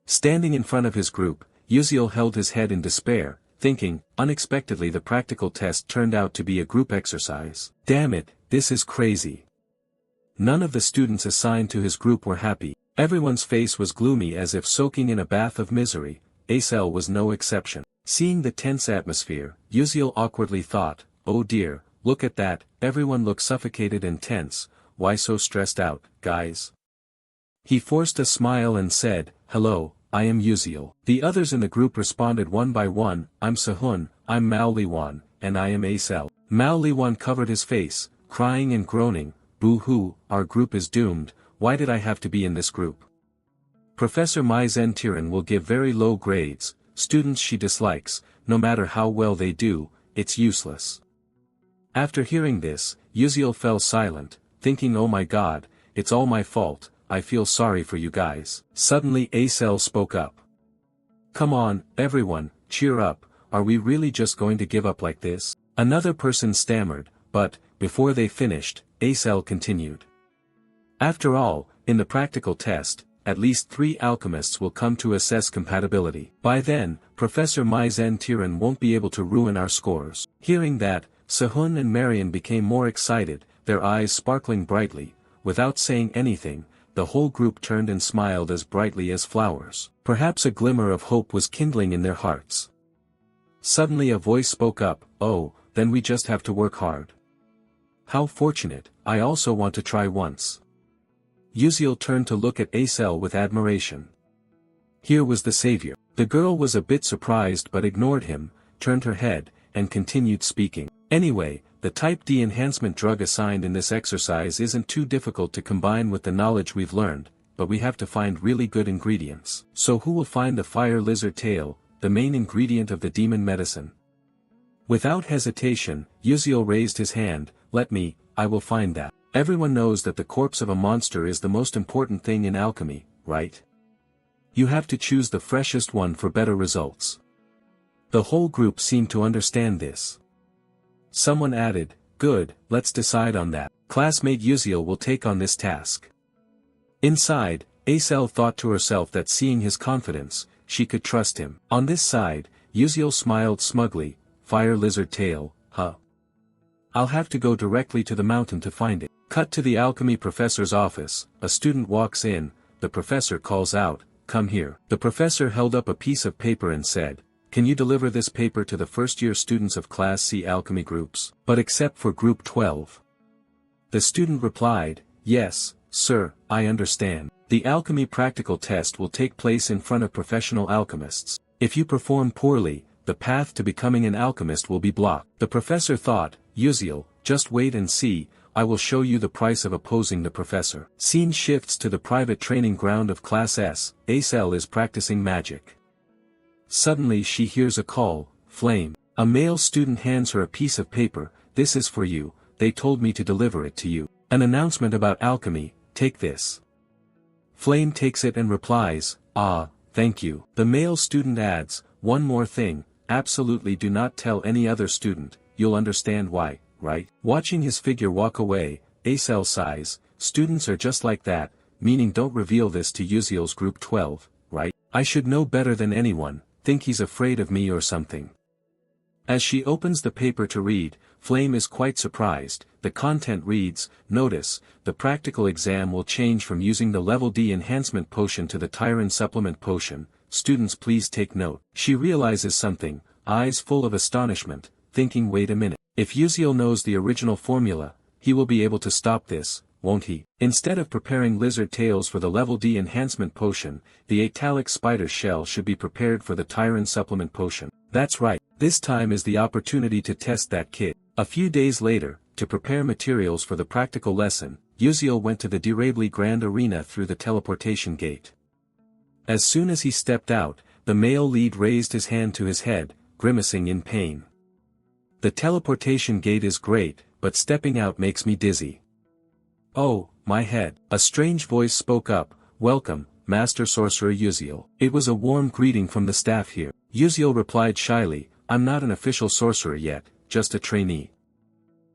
Standing in front of his group, Uziel held his head in despair, thinking, unexpectedly the practical test turned out to be a group exercise. Damn it, this is crazy. None of the students assigned to his group were happy. Everyone's face was gloomy as if soaking in a bath of misery. Acel was no exception. Seeing the tense atmosphere, Uziel awkwardly thought, "Oh dear, look at that, everyone looks suffocated and tense, why so stressed out, guys?" He forced a smile and said, "Hello, I am Uziel." The others in the group responded one by one, "I'm Sehun, I'm Mao Liwan, and I am Acel." Mao Liwan covered his face, crying and groaning, "Boo-hoo, our group is doomed, why did I have to be in this group? Professor Mai Zen-Tiran will give very low grades, students she dislikes, no matter how well they do, it's useless. After hearing this, Yuziel fell silent, thinking oh my god, it's all my fault, I feel sorry for you guys. Suddenly Acel spoke up. Come on, everyone, cheer up, are we really just going to give up like this? Another person stammered, but, before they finished, Acel continued. After all, in the practical test, at least 3 alchemists will come to assess compatibility. By then, Professor Mai Zen-Tiran won't be able to ruin our scores. Hearing that, Sehun and Marian became more excited, their eyes sparkling brightly. Without saying anything, the whole group turned and smiled as brightly as flowers. Perhaps a glimmer of hope was kindling in their hearts. Suddenly a voice spoke up, oh, then we just have to work hard. How fortunate, I also want to try once. Yuziel turned to look at Acel with admiration. Here was the savior. The girl was a bit surprised but ignored him, turned her head, and continued speaking. Anyway, the type D enhancement drug assigned in this exercise isn't too difficult to combine with the knowledge we've learned, but we have to find really good ingredients. So who will find the fire lizard tail, the main ingredient of the demon medicine? Without hesitation, Yuziel raised his hand, I will find that. Everyone knows that the corpse of a monster is the most important thing in alchemy, right? You have to choose the freshest one for better results. The whole group seemed to understand this. Someone added, good, let's decide on that. Classmate Yuziel will take on this task. Inside, Acel thought to herself that seeing his confidence, she could trust him. On this side, Yuziel smiled smugly, fire lizard tail, huh? I'll have to go directly to the mountain to find it. Cut to the alchemy professor's office, a student walks in, the professor calls out, come here. The professor held up a piece of paper and said, can you deliver this paper to the first-year students of Class C alchemy groups, but except for Group 12? The student replied, yes, sir, I understand. The alchemy practical test will take place in front of professional alchemists. If you perform poorly, the path to becoming an alchemist will be blocked. The professor thought, Yuziel, just wait and see, I will show you the price of opposing the professor. Scene shifts to the private training ground of Class S, Acel is practicing magic. Suddenly she hears a call, Flame. A male student hands her a piece of paper, this is for you, they told me to deliver it to you. An announcement about alchemy, take this. Flame takes it and replies, ah, thank you. The male student adds, one more thing, absolutely do not tell any other student, you'll understand why, right? Watching his figure walk away, Acel sighs, students are just like that, meaning don't reveal this to Yuziel's Group 12, right? I should know better than anyone, think he's afraid of me or something. As she opens the paper to read, Flame is quite surprised. The content reads, notice, the practical exam will change from using the level D enhancement potion to the Tyrant supplement potion, students please take note. She realizes something, eyes full of astonishment, thinking wait a minute, if Yuziel knows the original formula, he will be able to stop this, won't he? Instead of preparing lizard tails for the level D enhancement potion, the italic spider shell should be prepared for the Tyrant supplement potion. That's right, this time is the opportunity to test that kid. A few days later, to prepare materials for the practical lesson, Yuziel went to the Dirably Grand Arena through the teleportation gate. As soon as he stepped out, the male lead raised his hand to his head, grimacing in pain. The teleportation gate is great, but stepping out makes me dizzy. Oh, my head. A strange voice spoke up, welcome, Master Sorcerer Yuziel. It was a warm greeting from the staff here. Yuziel replied shyly, I'm not an official sorcerer yet, just a trainee.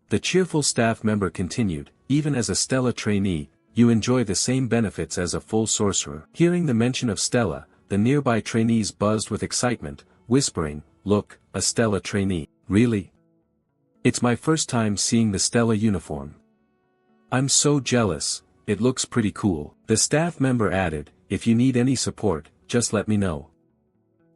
The cheerful staff member continued, even as a Stella trainee, you enjoy the same benefits as a full sorcerer. Hearing the mention of Stella, the nearby trainees buzzed with excitement, whispering, look, a Stella trainee. Really? It's my first time seeing the Stella uniform. I'm so jealous, it looks pretty cool. The staff member added, if you need any support, just let me know.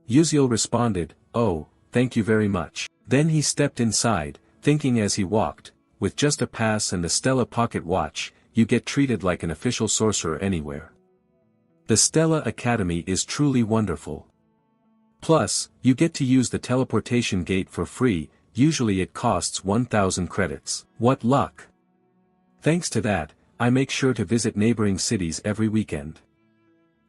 Yuziel responded, oh, thank you very much. Then he stepped inside, thinking as he walked, with just a pass and the Stella pocket watch, you get treated like an official sorcerer anywhere. The Stella Academy is truly wonderful. Plus, you get to use the teleportation gate for free, usually it costs 1,000 credits. What luck! Thanks to that, I make sure to visit neighboring cities every weekend.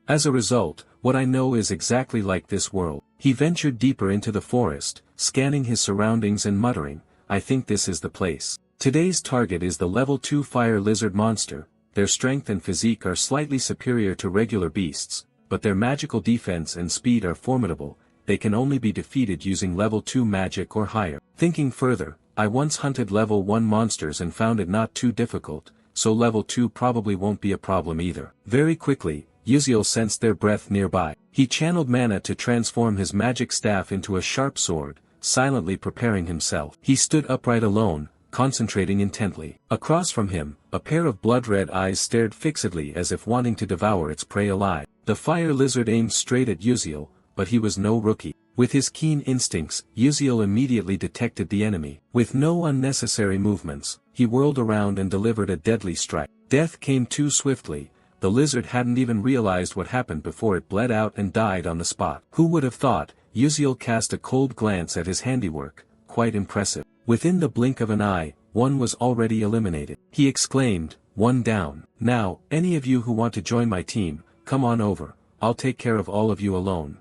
As a result, what I know is exactly like this world. He ventured deeper into the forest, scanning his surroundings and muttering, I think this is the place. Today's target is the level 2 fire lizard monster. Their strength and physique are slightly superior to regular beasts, but their magical defense and speed are formidable. They can only be defeated using level 2 magic or higher. Thinking further, I once hunted level 1 monsters and found it not too difficult, so level 2 probably won't be a problem either. Very quickly, Yuziel sensed their breath nearby. He channeled mana to transform his magic staff into a sharp sword, silently preparing himself. He stood upright alone, concentrating intently. Across from him, a pair of blood-red eyes stared fixedly as if wanting to devour its prey alive. The fire lizard aimed straight at Yuziel, but he was no rookie. With his keen instincts, Yuziel immediately detected the enemy. With no unnecessary movements, he whirled around and delivered a deadly strike. Death came too swiftly. The lizard hadn't even realized what happened before it bled out and died on the spot. Who would have thought? Yuziel cast a cold glance at his handiwork, quite impressive. Within the blink of an eye, one was already eliminated. He exclaimed, one down. Now, any of you who want to join my team, come on over, I'll take care of all of you alone.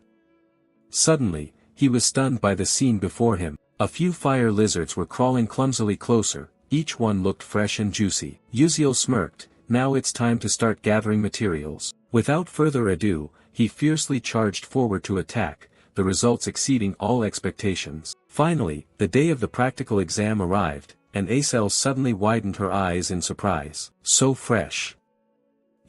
Suddenly, he was stunned by the scene before him. A few fire lizards were crawling clumsily closer, each one looked fresh and juicy. Yuziel smirked. Now it's time to start gathering materials. Without further ado, he fiercely charged forward to attack, the results exceeding all expectations. Finally, the day of the practical exam arrived, and Acel suddenly widened her eyes in surprise. So fresh.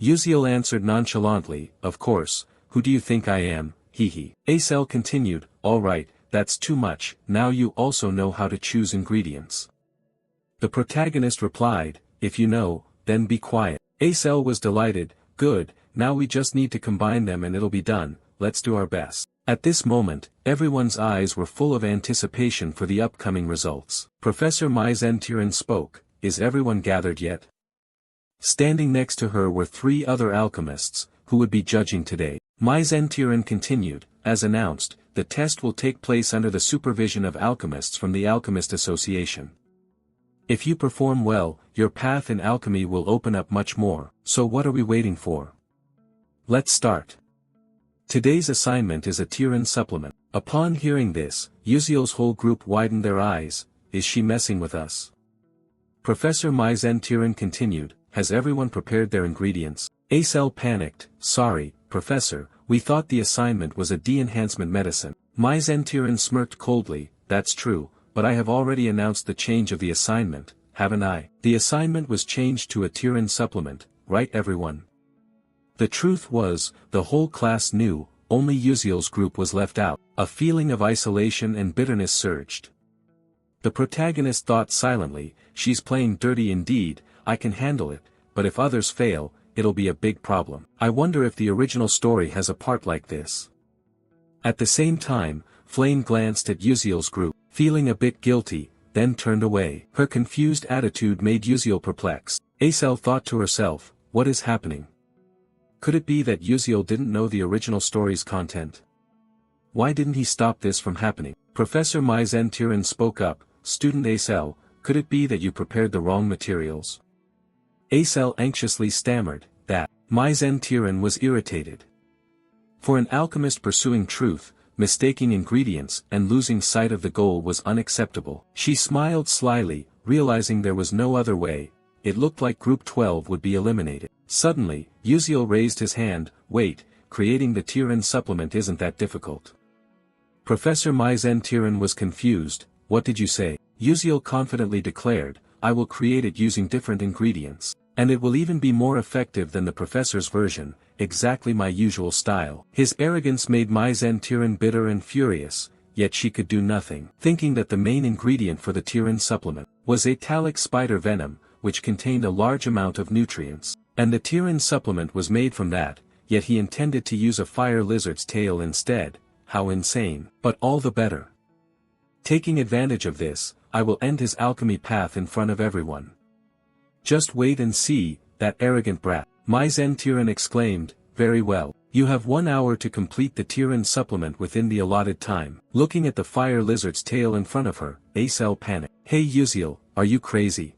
Yuziel answered nonchalantly, of course, who do you think I am, hee. Acel continued, all right, that's too much, now you also know how to choose ingredients. The protagonist replied, if you know, then be quiet. Acel was delighted, good, now we just need to combine them and it'll be done, let's do our best. At this moment, everyone's eyes were full of anticipation for the upcoming results. Professor Myzentiran spoke, is everyone gathered yet? Standing next to her were 3 other alchemists, who would be judging today. Myzentiran continued, as announced, the test will take place under the supervision of alchemists from the Alchemist Association. If you perform well, your path in alchemy will open up much more, so what are we waiting for? Let's start. Today's assignment is a Tiran supplement. Upon hearing this, Yuziel's whole group widened their eyes, is she messing with us? Professor Myzentiran continued, has everyone prepared their ingredients? Acel panicked, sorry, Professor, we thought the assignment was a de-enhancement medicine. Myzentiran smirked coldly, that's true. But I have already announced the change of the assignment, haven't I? The assignment was changed to a Tiran supplement, right everyone? The truth was, the whole class knew, only Yuziel's group was left out. A feeling of isolation and bitterness surged. The protagonist thought silently, she's playing dirty indeed, I can handle it, but if others fail, it'll be a big problem. I wonder if the original story has a part like this. At the same time, Flame glanced at Yuziel's group, feeling a bit guilty, then turned away. Her confused attitude made Yuziel perplexed. Acel thought to herself, what is happening? Could it be that Yuziel didn't know the original story's content? Why didn't he stop this from happening? Professor Myzentiran spoke up, student Acel, could it be that you prepared the wrong materials? Acel anxiously stammered, that. Myzentiran was irritated. For an alchemist pursuing truth, mistaking ingredients and losing sight of the goal was unacceptable. She smiled slyly, realizing there was no other way. It looked like Group 12 would be eliminated. Suddenly, Yuziel raised his hand, wait, creating the Tiran supplement isn't that difficult. Professor Myzentiran was confused, what did you say? Yuziel confidently declared, I will create it using different ingredients. And it will even be more effective than the professor's version, exactly my usual style. His arrogance made Myzentiran bitter and furious, yet she could do nothing. Thinking that the main ingredient for the Tiran supplement was atalic spider venom, which contained a large amount of nutrients. And the Tiran supplement was made from that, yet he intended to use a fire lizard's tail instead, how insane. But all the better. Taking advantage of this, I will end his alchemy path in front of everyone. Just wait and see, that arrogant brat. Myzentiran exclaimed, very well. You have 1 hour to complete the Tiran supplement within the allotted time. Looking at the fire lizard's tail in front of her, Acel panicked. Hey Yuziel, are you crazy?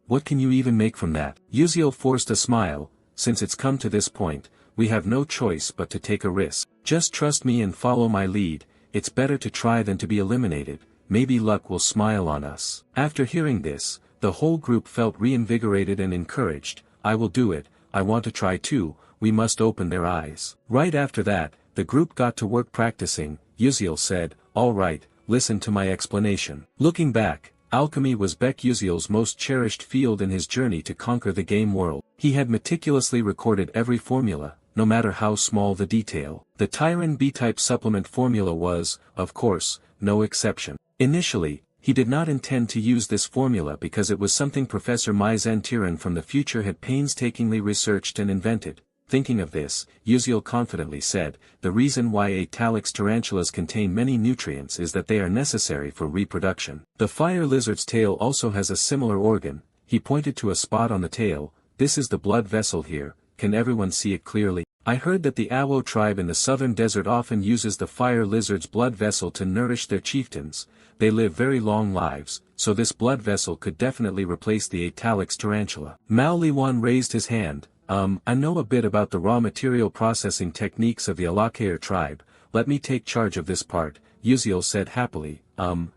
What can you even make from that? Yuziel forced a smile. Since it's come to this point, we have no choice but to take a risk. Just trust me and follow my lead. It's better to try than to be eliminated. Maybe luck will smile on us. After hearing this, the whole group felt reinvigorated and encouraged. I will do it, I want to try too, we must open their eyes. Right after that, the group got to work practicing. Yuziel said, all right, listen to my explanation. Looking back, alchemy was Baek Yuziel's most cherished field in his journey to conquer the game world. He had meticulously recorded every formula, no matter how small the detail. The Tyran B-type supplement formula was, of course, no exception. Initially, he did not intend to use this formula because it was something Professor Maizen Tyran from the future had painstakingly researched and invented. Thinking of this, Yuziel confidently said, the reason why Atalix tarantulas contain many nutrients is that they are necessary for reproduction. The fire lizard's tail also has a similar organ. He pointed to a spot on the tail. This is the blood vessel here, can everyone see it clearly? I heard that the Awo tribe in the southern desert often uses the fire lizard's blood vessel to nourish their chieftains. They live very long lives, so this blood vessel could definitely replace the Atalix tarantula. Mao Liwan raised his hand. I know a bit about the raw material processing techniques of the Alakair tribe, let me take charge of this part, Yuziel said happily.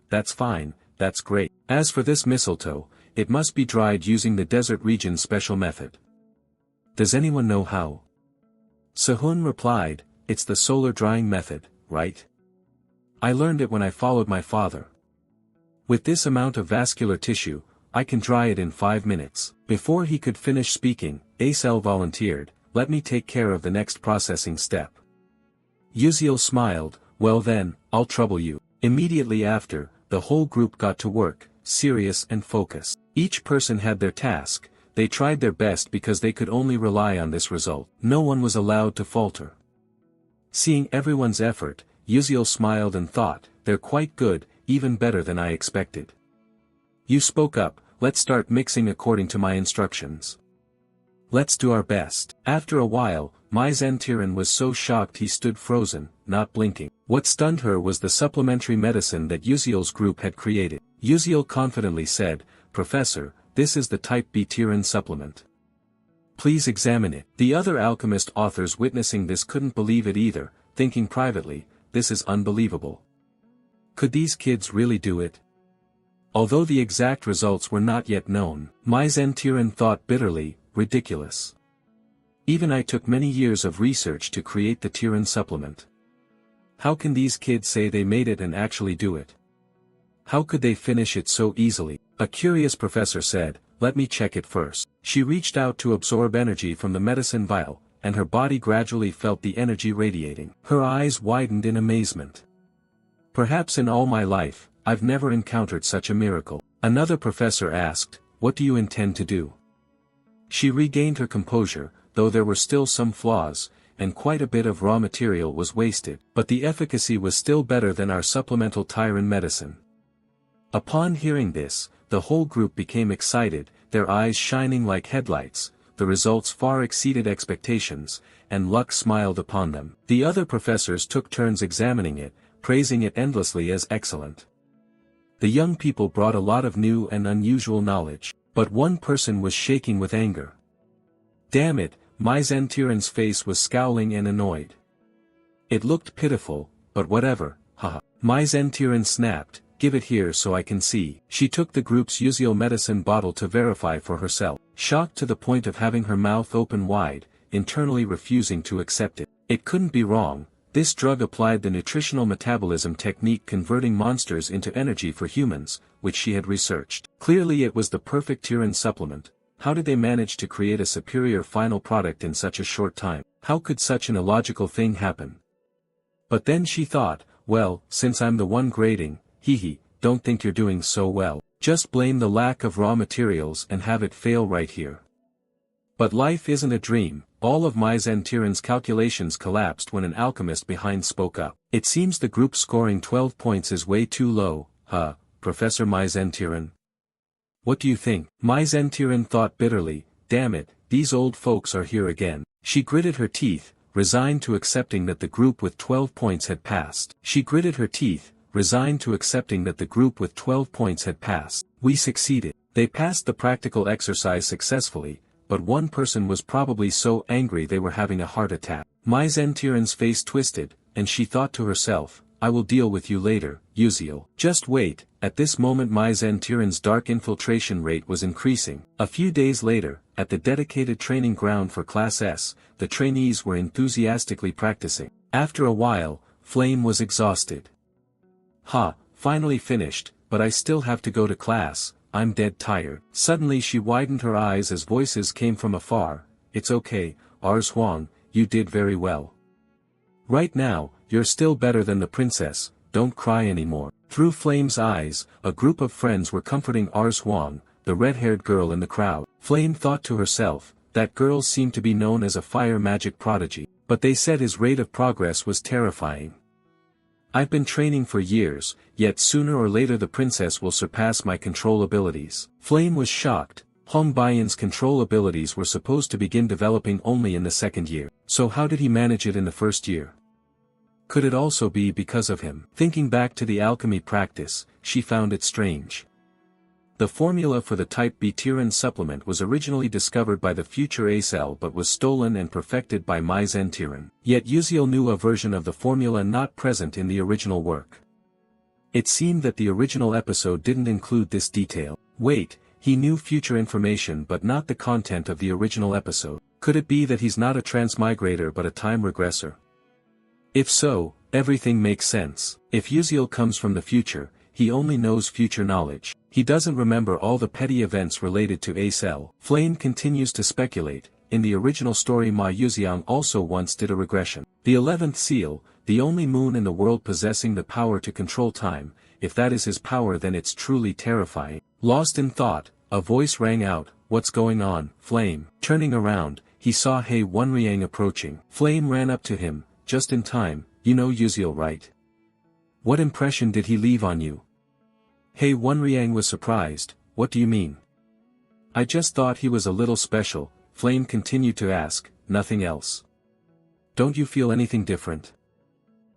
That's fine, that's great. As for this mistletoe, it must be dried using the desert region's special method. Does anyone know how? Sehun replied, it's the solar drying method, right? I learned it when I followed my father. With this amount of vascular tissue, I can dry it in 5 minutes. Before he could finish speaking, Acel volunteered, let me take care of the next processing step. Yuziel smiled, well then, I'll trouble you. Immediately after, the whole group got to work, serious and focused. Each person had their task, they tried their best because they could only rely on this result. No one was allowed to falter. Seeing everyone's effort, Yuziel smiled and thought, they're quite good, even better than I expected. You spoke up, let's start mixing according to my instructions. Let's do our best. After a while, Maizen Tyran was so shocked he stood frozen, not blinking. What stunned her was the supplementary medicine that Yuziel's group had created. Yuziel confidently said, Professor, this is the Type B Tyran supplement. Please examine it. The other alchemist authors witnessing this couldn't believe it either, thinking privately, this is unbelievable. Could these kids really do it? Although the exact results were not yet known, Maizen Tyran thought bitterly, ridiculous. Even I took many years of research to create the Tyran supplement. How can these kids say they made it and actually do it? How could they finish it so easily? A curious professor said, let me check it first. She reached out to absorb energy from the medicine vial, and her body gradually felt the energy radiating. Her eyes widened in amazement. Perhaps in all my life, I've never encountered such a miracle. Another professor asked, what do you intend to do? She regained her composure, though there were still some flaws, and quite a bit of raw material was wasted, but the efficacy was still better than our supplemental Tyran medicine. Upon hearing this, the whole group became excited, their eyes shining like headlights. The results far exceeded expectations, and luck smiled upon them. The other professors took turns examining it, praising it endlessly as excellent. The young people brought a lot of new and unusual knowledge, but one person was shaking with anger. Damn it, Maizen Tyran's face was scowling and annoyed. It looked pitiful, but whatever, haha. Maizen Tyran snapped, give it here so I can see. She took the group's Yuziel medicine bottle to verify for herself, shocked to the point of having her mouth open wide, internally refusing to accept it. It couldn't be wrong. This drug applied the nutritional metabolism technique converting monsters into energy for humans, which she had researched. Clearly it was the perfect Tyran supplement. How did they manage to create a superior final product in such a short time? How could such an illogical thing happen? But then she thought, well, since I'm the one grading, don't think you're doing so well. Just blame the lack of raw materials and have it fail right here. But life isn't a dream. All of Maizen Tyran's calculations collapsed when an alchemist behind spoke up. It seems the group scoring 12 points is way too low, Professor Maizen Tyran. What do you think? Maizen Tyran thought bitterly, damn it, these old folks are here again. She gritted her teeth, resigned to accepting that the group with 12 points had passed. We succeeded. They passed the practical exercise successfully, but one person was probably so angry they were having a heart attack. Mai Zentiren's face twisted, and she thought to herself, I will deal with you later, Uziel. Just wait. At this moment Mai Zentiren's dark infiltration rate was increasing. A few days later, at the dedicated training ground for Class S, the trainees were enthusiastically practicing. After a while, Flame was exhausted. Finally finished, but I still have to go to class, I'm dead tired. Suddenly she widened her eyes as voices came from afar. It's okay, Ars Huang, you did very well. Right now, you're still better than the princess, don't cry anymore. Through Flame's eyes, a group of friends were comforting Ars Huang, the red-haired girl in the crowd. Flame thought to herself, that girl seemed to be known as a fire magic prodigy, but they said his rate of progress was terrifying. I've been training for years, yet sooner or later the princess will surpass my control abilities. Flame was shocked. Hong Baiyan's control abilities were supposed to begin developing only in the second year. So how did he manage it in the first year? Could it also be because of him? Thinking back to the alchemy practice, she found it strange. The formula for the type B Tiran supplement was originally discovered by the future Acel but was stolen and perfected by Mai Zentiren. Yet Uziel knew a version of the formula not present in the original work. It seemed that the original episode didn't include this detail. Wait, he knew future information but not the content of the original episode. Could it be that he's not a transmigrator but a time regressor? If so, everything makes sense. If Uziel comes from the future, he only knows future knowledge. He doesn't remember all the petty events related to Acel. Flame continues to speculate. In the original story Ma Yuxiang also once did a regression. The 11th seal, the only moon in the world possessing the power to control time, if that is his power then it's truly terrifying. Lost in thought, a voice rang out, what's going on, Flame? Turning around, he saw He Wenriang approaching. Flame ran up to him, just in time, you know Uziel right? What impression did he leave on you? He Wenriang was surprised, what do you mean? I just thought he was a little special, Flame continued to ask, nothing else. Don't you feel anything different?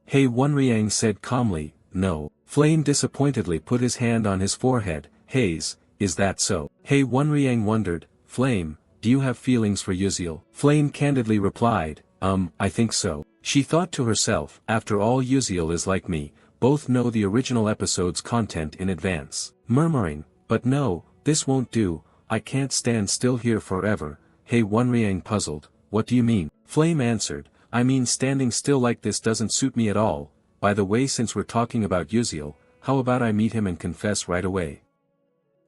He Wenriang said calmly, no. Flame disappointedly put his hand on his forehead, Haze, is that so? He Wenriang wondered, Flame, do you have feelings for Uziel? Flame candidly replied, I think so. She thought to herself, after all Uziel is like me, both know the original episode's content in advance. Murmuring, but no, this won't do, I can't stand still here forever. He Wenriang puzzled, what do you mean? Flame answered, I mean standing still like this doesn't suit me at all. By the way, since we're talking about Uziel, how about I meet him and confess right away?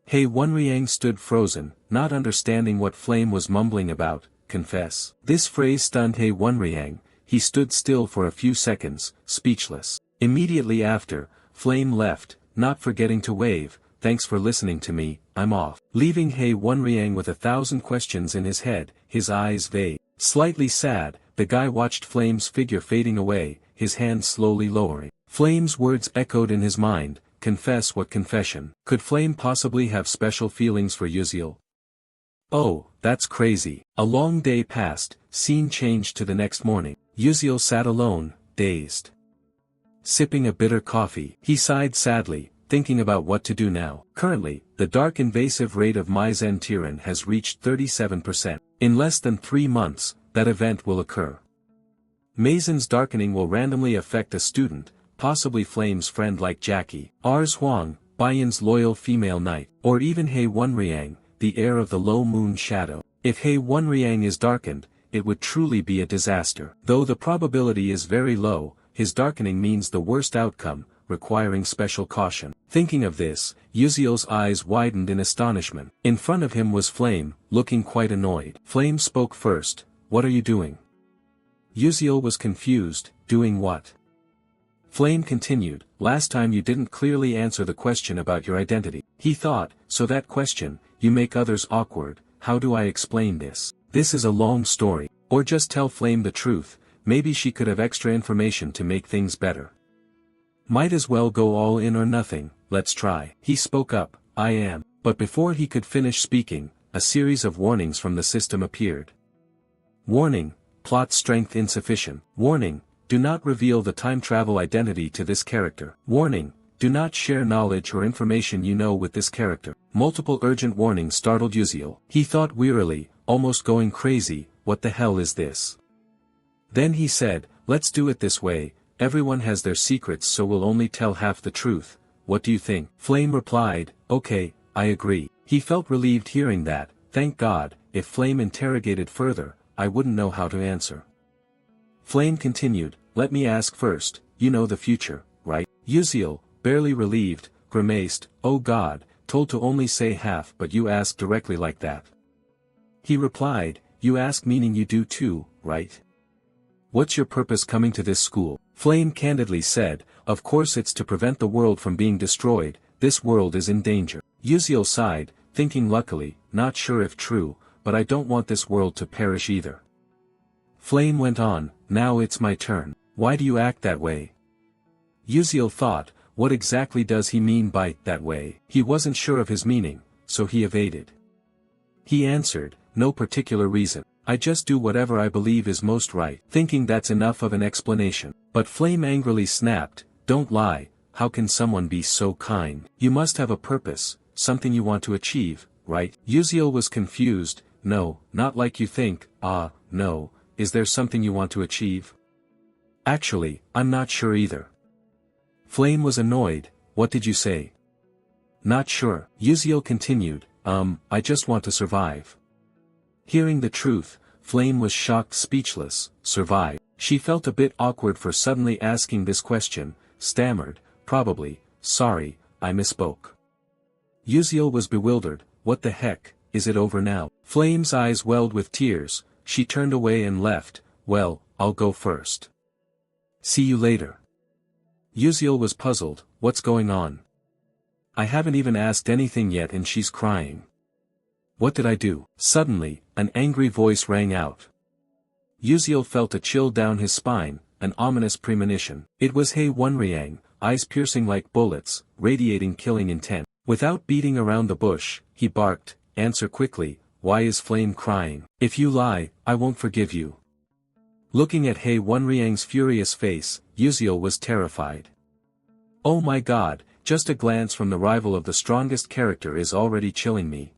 He Wenriang stood frozen, not understanding what Flame was mumbling about. Confess. This phrase stunned He Wenriang. He stood still for a few seconds, speechless. Immediately after, Flame left, not forgetting to wave, thanks for listening to me, I'm off. Leaving He Wenriang with 1,000 questions in his head, his eyes vague. Slightly sad, the guy watched Flame's figure fading away, his hand slowly lowering. Flame's words echoed in his mind, confess what confession? Could Flame possibly have special feelings for Uziel? Oh, that's crazy. A long day passed, scene changed to the next morning. Uziel sat alone, dazed. Sipping a bitter coffee, he sighed sadly, thinking about what to do now. Currently, the dark invasive rate of Mai Zentiren has reached 37%. In less than 3 months, that event will occur. Maizen's darkening will randomly affect a student, possibly Flame's friend like Jackie, Ars Huang, Baiyan's loyal female knight, or even He Wenriang, the heir of the low moon shadow. If He Wenriang is darkened, it would truly be a disaster. Though the probability is very low, his darkening means the worst outcome, requiring special caution. Thinking of this, Uziel's eyes widened in astonishment. In front of him was Flame, looking quite annoyed. Flame spoke first, what are you doing? Uziel was confused, doing what? Flame continued, last time you didn't clearly answer the question about your identity. He thought, so that question, you make others awkward, how do I explain this? This is a long story. Or just tell Flame the truth, maybe she could have extra information to make things better. Might as well go all in or nothing, let's try. He spoke up, I am. But before he could finish speaking, a series of warnings from the system appeared. Warning, plot strength insufficient. Warning, do not reveal the time travel identity to this character. Warning, do not share knowledge or information you know with this character. Multiple urgent warnings startled Uziel. He thought wearily, almost going crazy, what the hell is this? Then he said, let's do it this way, everyone has their secrets so we'll only tell half the truth, what do you think? Flame replied, okay, I agree. He felt relieved hearing that, thank God, if Flame interrogated further, I wouldn't know how to answer. Flame continued, let me ask first, you know the future, right? Uziel, barely relieved, grimaced, oh God, told to only say half but you ask directly like that. He replied, you ask meaning you do too, right? What's your purpose coming to this school? Flame candidly said, of course it's to prevent the world from being destroyed, this world is in danger. Uziel sighed, thinking luckily, not sure if true, but I don't want this world to perish either. Flame went on, now it's my turn, why do you act that way? Uziel thought, what exactly does he mean by that way? He wasn't sure of his meaning, so he evaded. He answered, no particular reason. I just do whatever I believe is most right, thinking that's enough of an explanation. But Flame angrily snapped, don't lie, how can someone be so kind? You must have a purpose, something you want to achieve, right? Uziel was confused, no, not like you think, no, is there something you want to achieve? Actually, I'm not sure either. Flame was annoyed, what did you say? Not sure. Uziel continued, I just want to survive. Hearing the truth, Flame was shocked speechless, survive. She felt a bit awkward for suddenly asking this question, stammered, probably, sorry, I misspoke. Uziel was bewildered, what the heck, is it over now? Flame's eyes welled with tears, she turned away and left, well, I'll go first. See you later. Uziel was puzzled, what's going on? I haven't even asked anything yet and she's crying. What did I do? Suddenly, an angry voice rang out. Uziel felt a chill down his spine, an ominous premonition. It was Hei Wonriang, eyes piercing like bullets, radiating killing intent. Without beating around the bush, he barked, answer quickly, why is Flame crying? If you lie, I won't forgive you. Looking at Hei Wonriang's furious face, Uziel was terrified. Oh my God, just a glance from the rival of the strongest character is already chilling me.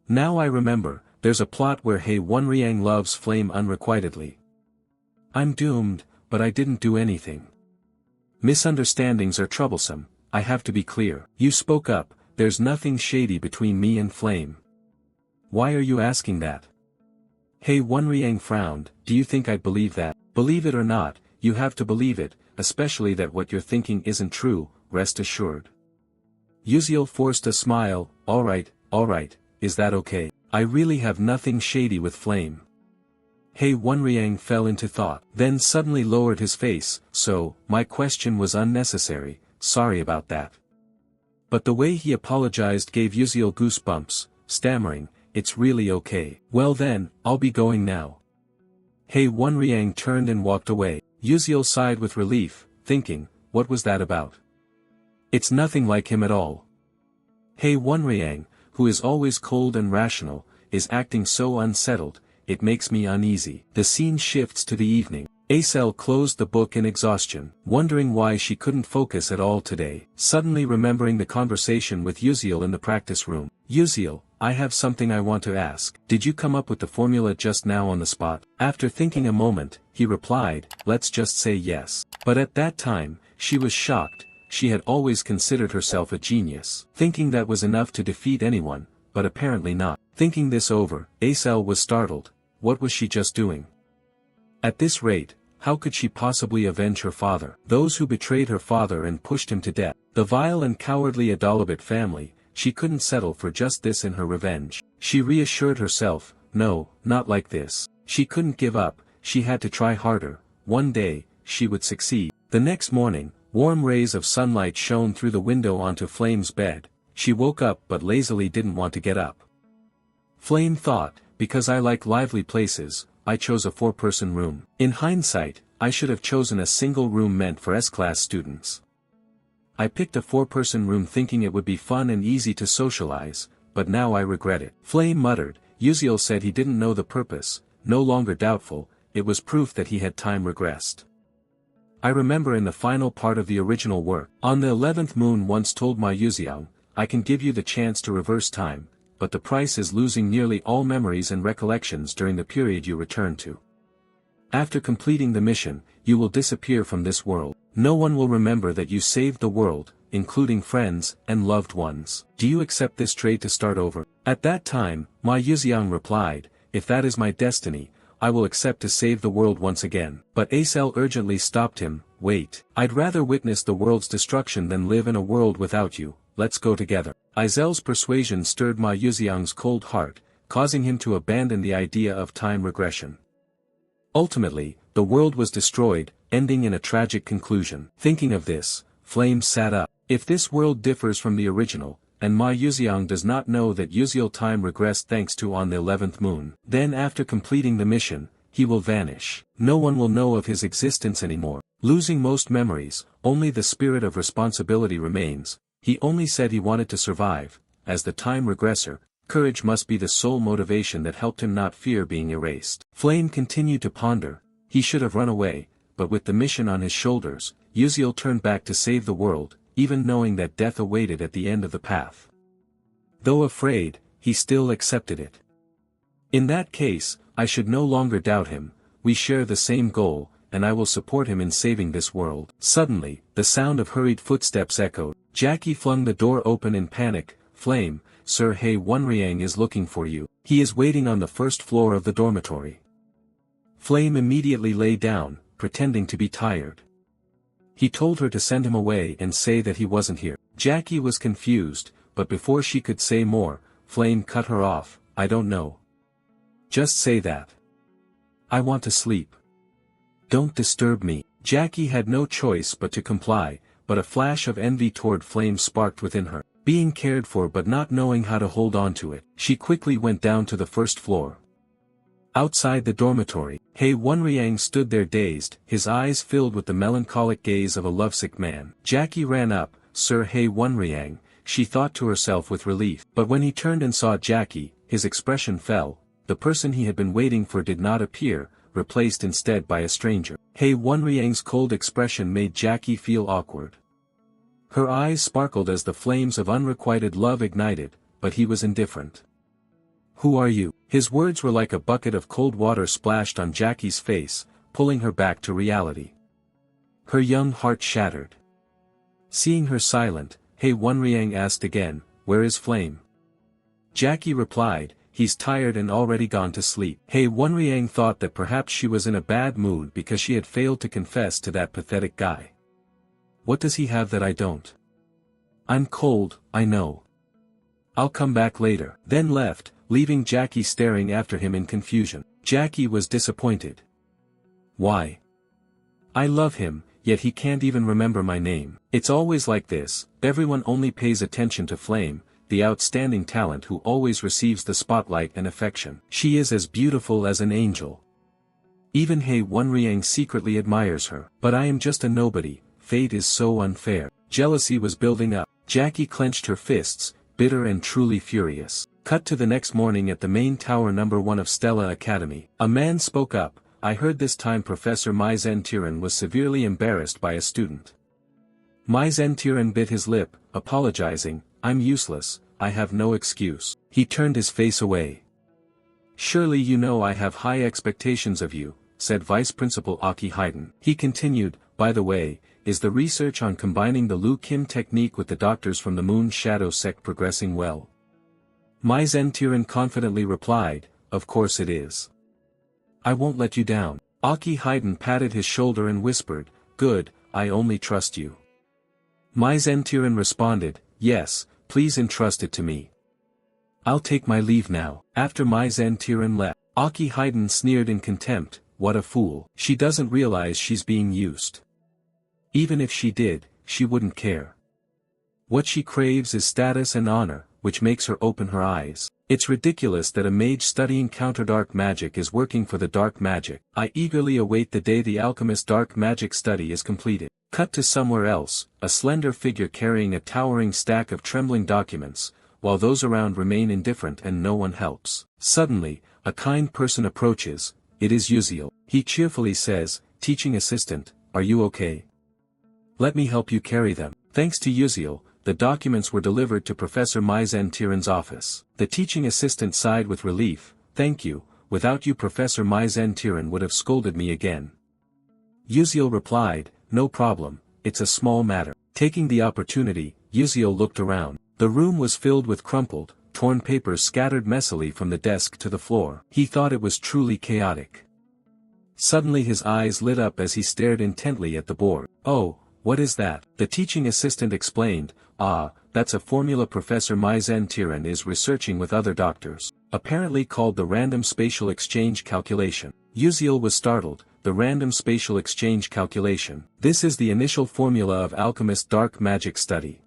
Now I remember, there's a plot where Hei Wonriang loves Flame unrequitedly. I'm doomed, but I didn't do anything. Misunderstandings are troublesome, I have to be clear. You spoke up, there's nothing shady between me and Flame. Why are you asking that? Hei Wonriang frowned, do you think I'd believe that? Believe it or not, you have to believe it, especially that what you're thinking isn't true, rest assured. Uziel forced a smile, alright, is that okay? I really have nothing shady with Flame. Hei Wonriang fell into thought, then suddenly lowered his face, so, my question was unnecessary, sorry about that. But the way he apologized gave Uziel goosebumps, stammering, it's really okay. Well then, I'll be going now. Hei Wonriang turned and walked away. Uziel sighed with relief, thinking, what was that about? It's nothing like him at all. Hei Wonriang, who is always cold and rational, is acting so unsettled, it makes me uneasy. The scene shifts to the evening. Acel closed the book in exhaustion, wondering why she couldn't focus at all today. Suddenly remembering the conversation with Uziel in the practice room. Uziel, I have something I want to ask. Did you come up with the formula just now on the spot? After thinking a moment, he replied, let's just say yes. But at that time, she was shocked. She had always considered herself a genius, thinking that was enough to defeat anyone, but apparently not. Thinking this over, Acel was startled. What was she just doing? At this rate, how could she possibly avenge her father? Those who betrayed her father and pushed him to death. The vile and cowardly Adalabit family, she couldn't settle for just this in her revenge. She reassured herself, no, not like this. She couldn't give up, she had to try harder. One day, she would succeed. The next morning, warm rays of sunlight shone through the window onto Flame's bed. She woke up but lazily didn't want to get up. Flame thought, because I like lively places, I chose a 4-person room. In hindsight, I should have chosen a single room meant for S-class students. I picked a 4-person room thinking it would be fun and easy to socialize, but now I regret it. Flame muttered. Uziel said he didn't know the purpose, no longer doubtful, it was proof that he had time regressed. I remember in the final part of the original work, on the 11th moon once told my Uziel, I can give you the chance to reverse time, but the price is losing nearly all memories and recollections during the period you return to. After completing the mission, you will disappear from this world. No one will remember that you saved the world, including friends and loved ones. Do you accept this trade to start over? At that time, Ma Yuxiang replied, if that is my destiny, I will accept to save the world once again. But Acel urgently stopped him, wait. I'd rather witness the world's destruction than live in a world without you, let's go together. Izel's persuasion stirred Ma Yuxiang's cold heart, causing him to abandon the idea of time regression. Ultimately, the world was destroyed, ending in a tragic conclusion. Thinking of this, Flame sat up. If this world differs from the original, and Ma Yuxiang does not know that usual time regressed thanks to on the 11th moon, then after completing the mission, he will vanish. No one will know of his existence anymore. Losing most memories, only the spirit of responsibility remains. He only said he wanted to survive. As the time regressor, courage must be the sole motivation that helped him not fear being erased. Flame continued to ponder. He should have run away, but with the mission on his shoulders, Uziel turned back to save the world, even knowing that death awaited at the end of the path. Though afraid, he still accepted it. In that case, I should no longer doubt him. We share the same goal, and I will support him in saving this world. Suddenly, the sound of hurried footsteps echoed. Jackie flung the door open in panic. Flame, Sir He Wunriang is looking for you. He is waiting on the first floor of the dormitory. Flame immediately lay down, pretending to be tired. He told her to send him away and say that he wasn't here. Jackie was confused, but before she could say more, Flame cut her off. I don't know. Just say that. I want to sleep. Don't disturb me. Jackie had no choice but to comply, but a flash of envy toward Flame sparked within her. Being cared for but not knowing how to hold on to it, she quickly went down to the first floor. Outside the dormitory, He Wunriang stood there dazed, his eyes filled with the melancholic gaze of a lovesick man. Jackie ran up. Sir He Wunriang, she thought to herself with relief. But when he turned and saw Jackie, his expression fell. The person he had been waiting for did not appear, replaced instead by a stranger. He Wunriang's cold expression made Jackie feel awkward. Her eyes sparkled as the flames of unrequited love ignited, but he was indifferent. Who are you? His words were like a bucket of cold water splashed on Jackie's face, pulling her back to reality. Her young heart shattered. Seeing her silent, He Wunriang asked again, where is Flame? Jackie replied, he's tired and already gone to sleep. He Wunriang thought that perhaps she was in a bad mood because she had failed to confess to that pathetic guy. What does he have that I don't? I'm cold, I know. I'll come back later. Then left, leaving Jackie staring after him in confusion. Jackie was disappointed. Why? I love him, yet he can't even remember my name. It's always like this, everyone only pays attention to Flame, the outstanding talent who always receives the spotlight and affection. She is as beautiful as an angel. Even He Wunriang secretly admires her. But I am just a nobody. Fate is so unfair. Jealousy was building up. Jackie clenched her fists, bitter and truly furious. Cut to the next morning at the main tower number 1 of Stella Academy. A man spoke up. I heard this time Professor Mai Zentiran was severely embarrassed by a student. Mai Zentiran bit his lip, apologizing, I'm useless, I have no excuse. He turned his face away. Surely you know I have high expectations of you, said Vice Principal Aki Haydn. He continued, by the way, is the research on combining the Lu Kim technique with the doctors from the Moon Shadow sect progressing well? Mai Zentiran confidently replied, of course it is. I won't let you down. Aki Haydn patted his shoulder and whispered, good, I only trust you. Mai Zentiran responded, yes, please entrust it to me. I'll take my leave now. After Mai Zentiran left, Aki Haydn sneered in contempt, what a fool. She doesn't realize she's being used. Even if she did, she wouldn't care. What she craves is status and honor, which makes her open her eyes. It's ridiculous that a mage studying counter-dark magic is working for the dark magic. I eagerly await the day the alchemist's dark magic study is completed. Cut to somewhere else, a slender figure carrying a towering stack of trembling documents, while those around remain indifferent and no one helps. Suddenly, a kind person approaches. It is Uziel. He cheerfully says, teaching assistant, are you okay? Let me help you carry them. Thanks to Uziel, the documents were delivered to Professor Maizen Tiran's office. The teaching assistant sighed with relief, "Thank you, without you Professor Maizen Tiran would have scolded me again." Yuziel replied, "No problem, it's a small matter." Taking the opportunity, Yuziel looked around. The room was filled with crumpled, torn papers scattered messily from the desk to the floor. He thought it was truly chaotic. Suddenly his eyes lit up as he stared intently at the board. "Oh, what is that?" The teaching assistant explained, "Ah, that's a formula Professor Maizen Tiran is researching with other doctors, apparently called the random spatial exchange calculation." Yuziel was startled. The random spatial exchange calculation. This is the initial formula of alchemist dark magic study.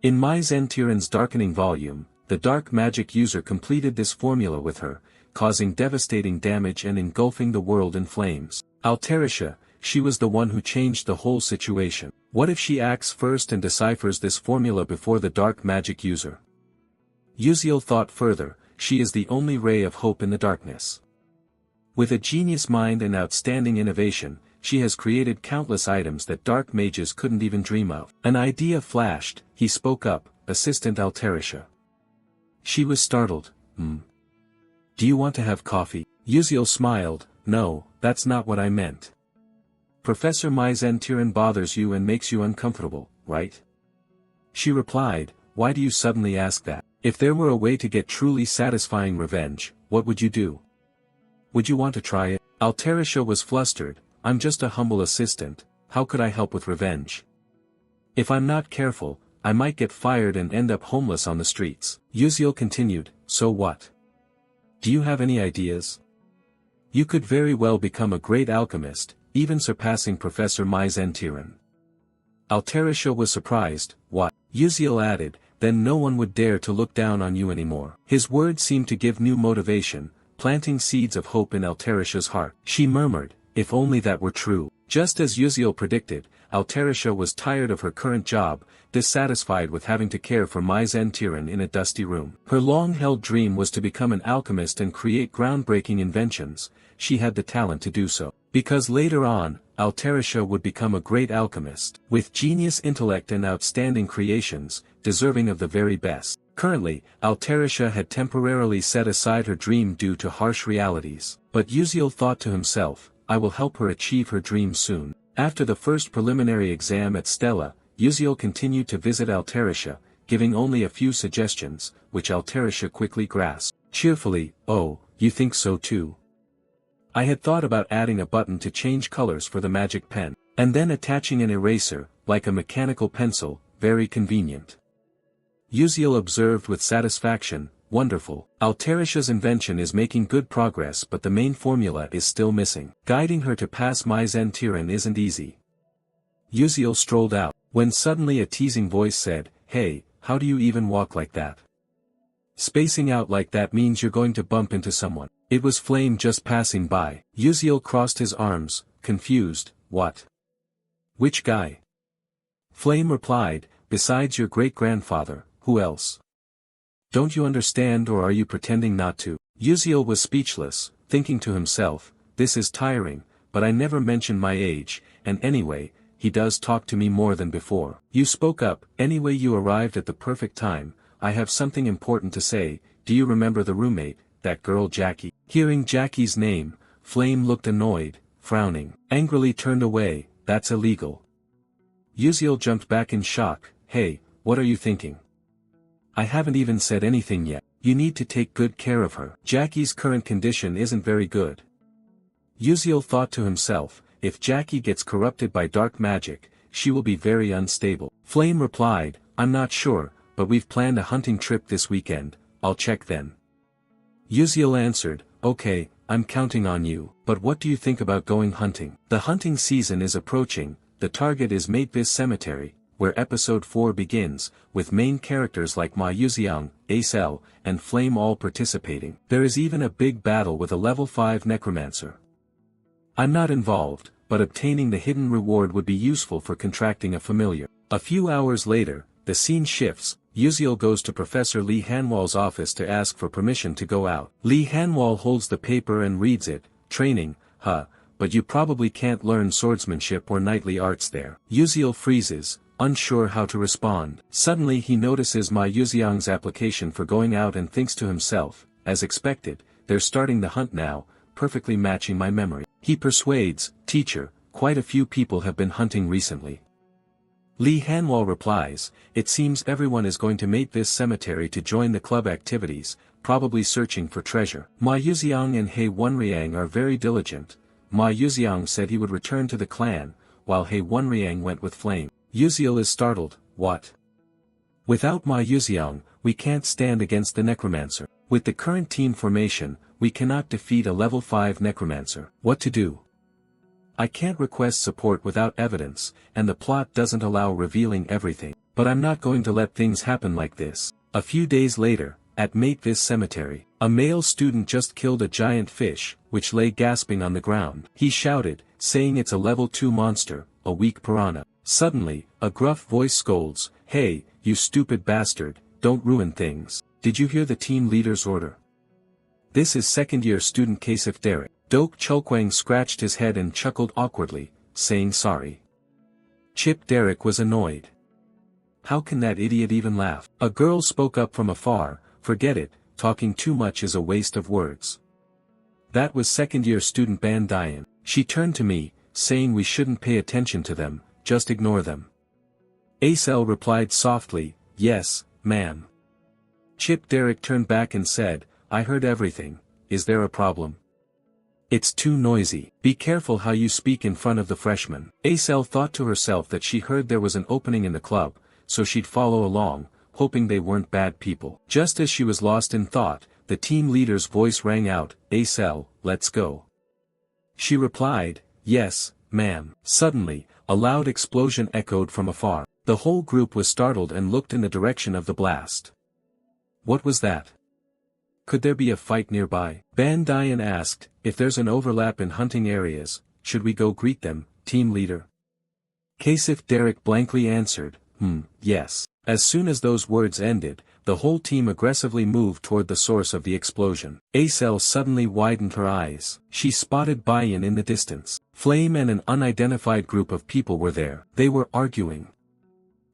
In Maizen Tiran's darkening volume, the dark magic user completed this formula with her, causing devastating damage and engulfing the world in flames. Altarisha, she was the one who changed the whole situation. What if she acts first and deciphers this formula before the dark magic user? Yuziel thought further, she is the only ray of hope in the darkness. With a genius mind and outstanding innovation, she has created countless items that dark mages couldn't even dream of. An idea flashed, he spoke up, "Assistant Altarisha." She was startled. Do you want to have coffee?" Yuziel smiled, "No, that's not what I meant. Professor Maizen Tiran bothers you and makes you uncomfortable, right?" She replied, "Why do you suddenly ask that? If there were a way to get truly satisfying revenge, what would you do? Would you want to try it?" Altarisha was flustered, "I'm just a humble assistant, how could I help with revenge? If I'm not careful, I might get fired and end up homeless on the streets." Yuziel continued, "So what? Do you have any ideas? You could very well become a great alchemist, even surpassing Professor Maizen Tiran." Altarisha was surprised, "What?" Yuziel added, "Then no one would dare to look down on you anymore." His words seemed to give new motivation, planting seeds of hope in Altarisha's heart. She murmured, "If only that were true." Just as Yuziel predicted, Altarisha was tired of her current job, dissatisfied with having to care for Maizen Tiran in a dusty room. Her long-held dream was to become an alchemist and create groundbreaking inventions. She had the talent to do so. Because later on, Altarisha would become a great alchemist, with genius intellect and outstanding creations, deserving of the very best. Currently, Altarisha had temporarily set aside her dream due to harsh realities. But Yuziel thought to himself, "I will help her achieve her dream soon." After the first preliminary exam at Stella, Yuziel continued to visit Altarisha, giving only a few suggestions, which Altarisha quickly grasped. Cheerfully, "Oh, you think so too? I had thought about adding a button to change colors for the magic pen, and then attaching an eraser, like a mechanical pencil, very convenient." Yuziel observed with satisfaction, "Wonderful. Altarisha's invention is making good progress, but the main formula is still missing. Guiding her to pass Maizen Tiran isn't easy." Yuziel strolled out, when suddenly a teasing voice said, "Hey, how do you even walk like that? Spacing out like that means you're going to bump into someone." It was Flame just passing by. Yuziel crossed his arms, confused, "What? Which guy?" Flame replied, "Besides your great-grandfather, who else? Don't you understand, or are you pretending not to?" Yuziel was speechless, thinking to himself, "This is tiring, but I never mention my age, and anyway, he does talk to me more than before." "You spoke up, anyway you arrived at the perfect time. I have something important to say. Do you remember the roommate, that girl Jackie?" Hearing Jackie's name, Flame looked annoyed, frowning, angrily turned away. "That's illegal." Yuziel jumped back in shock, "Hey, what are you thinking? I haven't even said anything yet. You need to take good care of her. Jackie's current condition isn't very good." Yuziel thought to himself, "If Jackie gets corrupted by dark magic, she will be very unstable." Flame replied, "I'm not sure, but we've planned a hunting trip this weekend, I'll check then." Yuziel answered, "Okay, I'm counting on you. But what do you think about going hunting?" The hunting season is approaching. The target is Matevis Cemetery, where episode 4 begins, with main characters like Ma Yuziang, Acel, and Flame all participating. There is even a big battle with a level 5 necromancer. I'm not involved, but obtaining the hidden reward would be useful for contracting a familiar. A few hours later, the scene shifts. Yuziel goes to Professor Li Hanwal's office to ask for permission to go out. Li Hanwal holds the paper and reads it, "Training, huh, but you probably can't learn swordsmanship or knightly arts there." Yuziel freezes, unsure how to respond. Suddenly he notices Ma Yuxiang's application for going out and thinks to himself, as expected, they're starting the hunt now, perfectly matching my memory. He persuades, teacher, quite a few people have been hunting recently. Li Hanwal replies, it seems everyone is going to mate this cemetery to join the club activities, probably searching for treasure. Ma Yuxiang and He Wenriang are very diligent. Ma Yuxiang said he would return to the clan, while He Wenriang went with Flame. Yuziel is startled, what? Without Ma Yuxiang, we can't stand against the necromancer. With the current team formation, we cannot defeat a level 5 necromancer. What to do? I can't request support without evidence, and the plot doesn't allow revealing everything. But I'm not going to let things happen like this. A few days later, at Mate This cemetery, a male student just killed a giant fish, which lay gasping on the ground. He shouted, saying it's a level 2 monster, a weak piranha. Suddenly, a gruff voice scolds, hey, you stupid bastard, don't ruin things. Did you hear the team leader's order? This is second-year student Kasif Derek. Dok Chulkwang scratched his head and chuckled awkwardly, saying sorry. Chip Derek was annoyed. How can that idiot even laugh? A girl spoke up from afar, forget it, talking too much is a waste of words. That was second-year student Ban Dian. She turned to me, saying we shouldn't pay attention to them, just ignore them. Acel replied softly, yes, ma'am. Chip Derek turned back and said, I heard everything, is there a problem? It's too noisy. Be careful how you speak in front of the freshmen. Acel thought to herself that she heard there was an opening in the club, so she'd follow along, hoping they weren't bad people. Just as she was lost in thought, the team leader's voice rang out, Acel, let's go. She replied, yes, ma'am. Suddenly, a loud explosion echoed from afar. The whole group was startled and looked in the direction of the blast. What was that? Could there be a fight nearby? Ban Dian asked, if there's an overlap in hunting areas, should we go greet them, team leader? Kasif Derek blankly answered, yes. As soon as those words ended, the whole team aggressively moved toward the source of the explosion. Acel suddenly widened her eyes. She spotted Bayan in the distance. Flame and an unidentified group of people were there. They were arguing.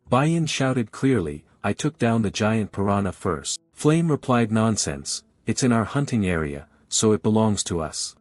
Bayan shouted clearly, I took down the giant piranha first. Flame replied nonsense, it's in our hunting area, so it belongs to us.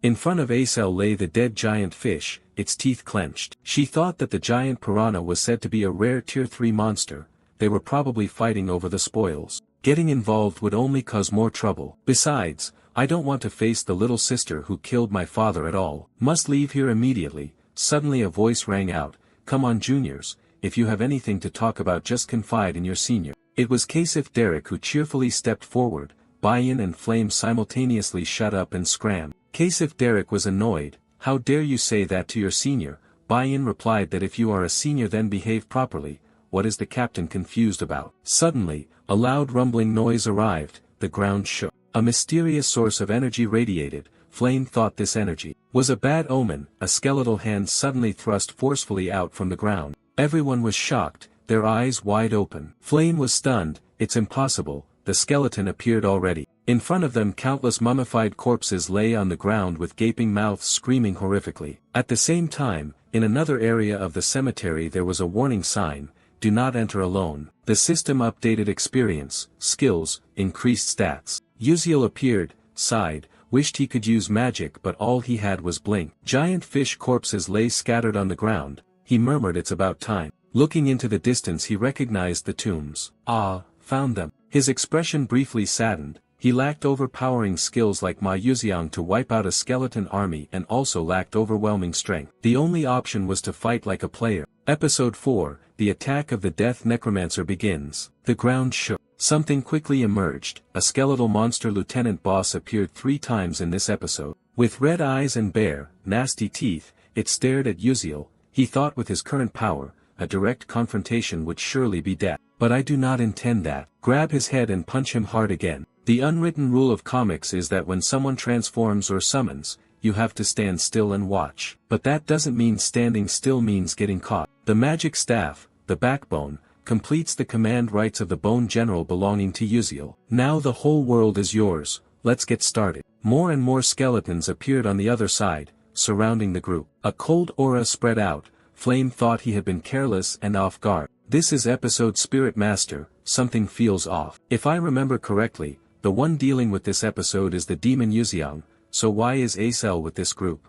In front of Acel lay the dead giant fish, its teeth clenched. She thought that the giant piranha was said to be a rare tier 3 monster, they were probably fighting over the spoils. Getting involved would only cause more trouble. Besides, I don't want to face the little sister who killed my father at all. Must leave here immediately. Suddenly a voice rang out, come on juniors, if you have anything to talk about just confide in your senior. It was Kasif Derek who cheerfully stepped forward. Bayan and Flame simultaneously shut up and scrammed. Kasif Derek was annoyed, how dare you say that to your senior? Bayan replied that if you are a senior then behave properly, what is the captain confused about? Suddenly, a loud rumbling noise arrived, the ground shook. A mysterious source of energy radiated. Flame thought this energy was a bad omen. A skeletal hand suddenly thrust forcefully out from the ground. Everyone was shocked, their eyes wide open. Flame was stunned, it's impossible, the skeleton appeared already. In front of them countless mummified corpses lay on the ground with gaping mouths screaming horrifically. At the same time, in another area of the cemetery there was a warning sign, do not enter alone. The system updated experience, skills, increased stats. Yuziel appeared, sighed, wished he could use magic but all he had was blink. Giant fish corpses lay scattered on the ground, he murmured it's about time. Looking into the distance he recognized the tombs. Ah, found them. His expression briefly saddened, he lacked overpowering skills like Ma Yuxiang to wipe out a skeleton army and also lacked overwhelming strength. The only option was to fight like a player. Episode 4, The Attack of the Death Necromancer begins. The ground shook. Something quickly emerged, a skeletal monster lieutenant boss appeared 3 times in this episode. With red eyes and bare, nasty teeth, it stared at Yuziel. He thought with his current power, a direct confrontation would surely be death. But I do not intend that. Grab his head and punch him hard again. The unwritten rule of comics is that when someone transforms or summons, you have to stand still and watch. But that doesn't mean standing still means getting caught. The magic staff, the backbone, completes the command rights of the bone general belonging to Yuziel. Now the whole world is yours, let's get started. More and more skeletons appeared on the other side, surrounding the group. A cold aura spread out, Flame thought he had been careless and off guard. This is episode Spirit Master, something feels off. If I remember correctly, the one dealing with this episode is the demon Yuziang, so why is Acel with this group?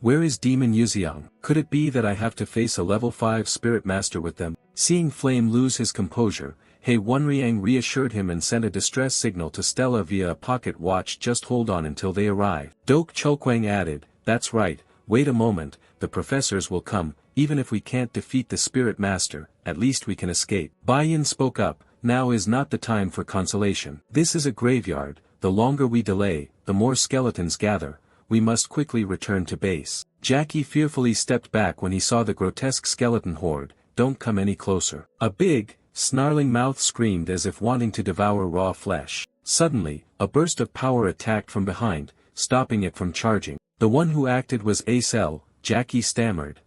Where is demon Yuziang? Could it be that I have to face a level 5 Spirit Master with them? Seeing Flame lose his composure, Hei Wonriang reassured him and sent a distress signal to Stella via a pocket watch. Just hold on until they arrive. Dok Chokwang added, that's right, wait a moment, the professors will come, even if we can't defeat the Spirit Master, at least we can escape. Baiyin spoke up, now is not the time for consolation. This is a graveyard, the longer we delay, the more skeletons gather, we must quickly return to base. Jackie fearfully stepped back when he saw the grotesque skeleton horde, don't come any closer. A big, snarling mouth screamed as if wanting to devour raw flesh. Suddenly, a burst of power attacked from behind, stopping it from charging. The one who acted was Acel. Jackie stammered,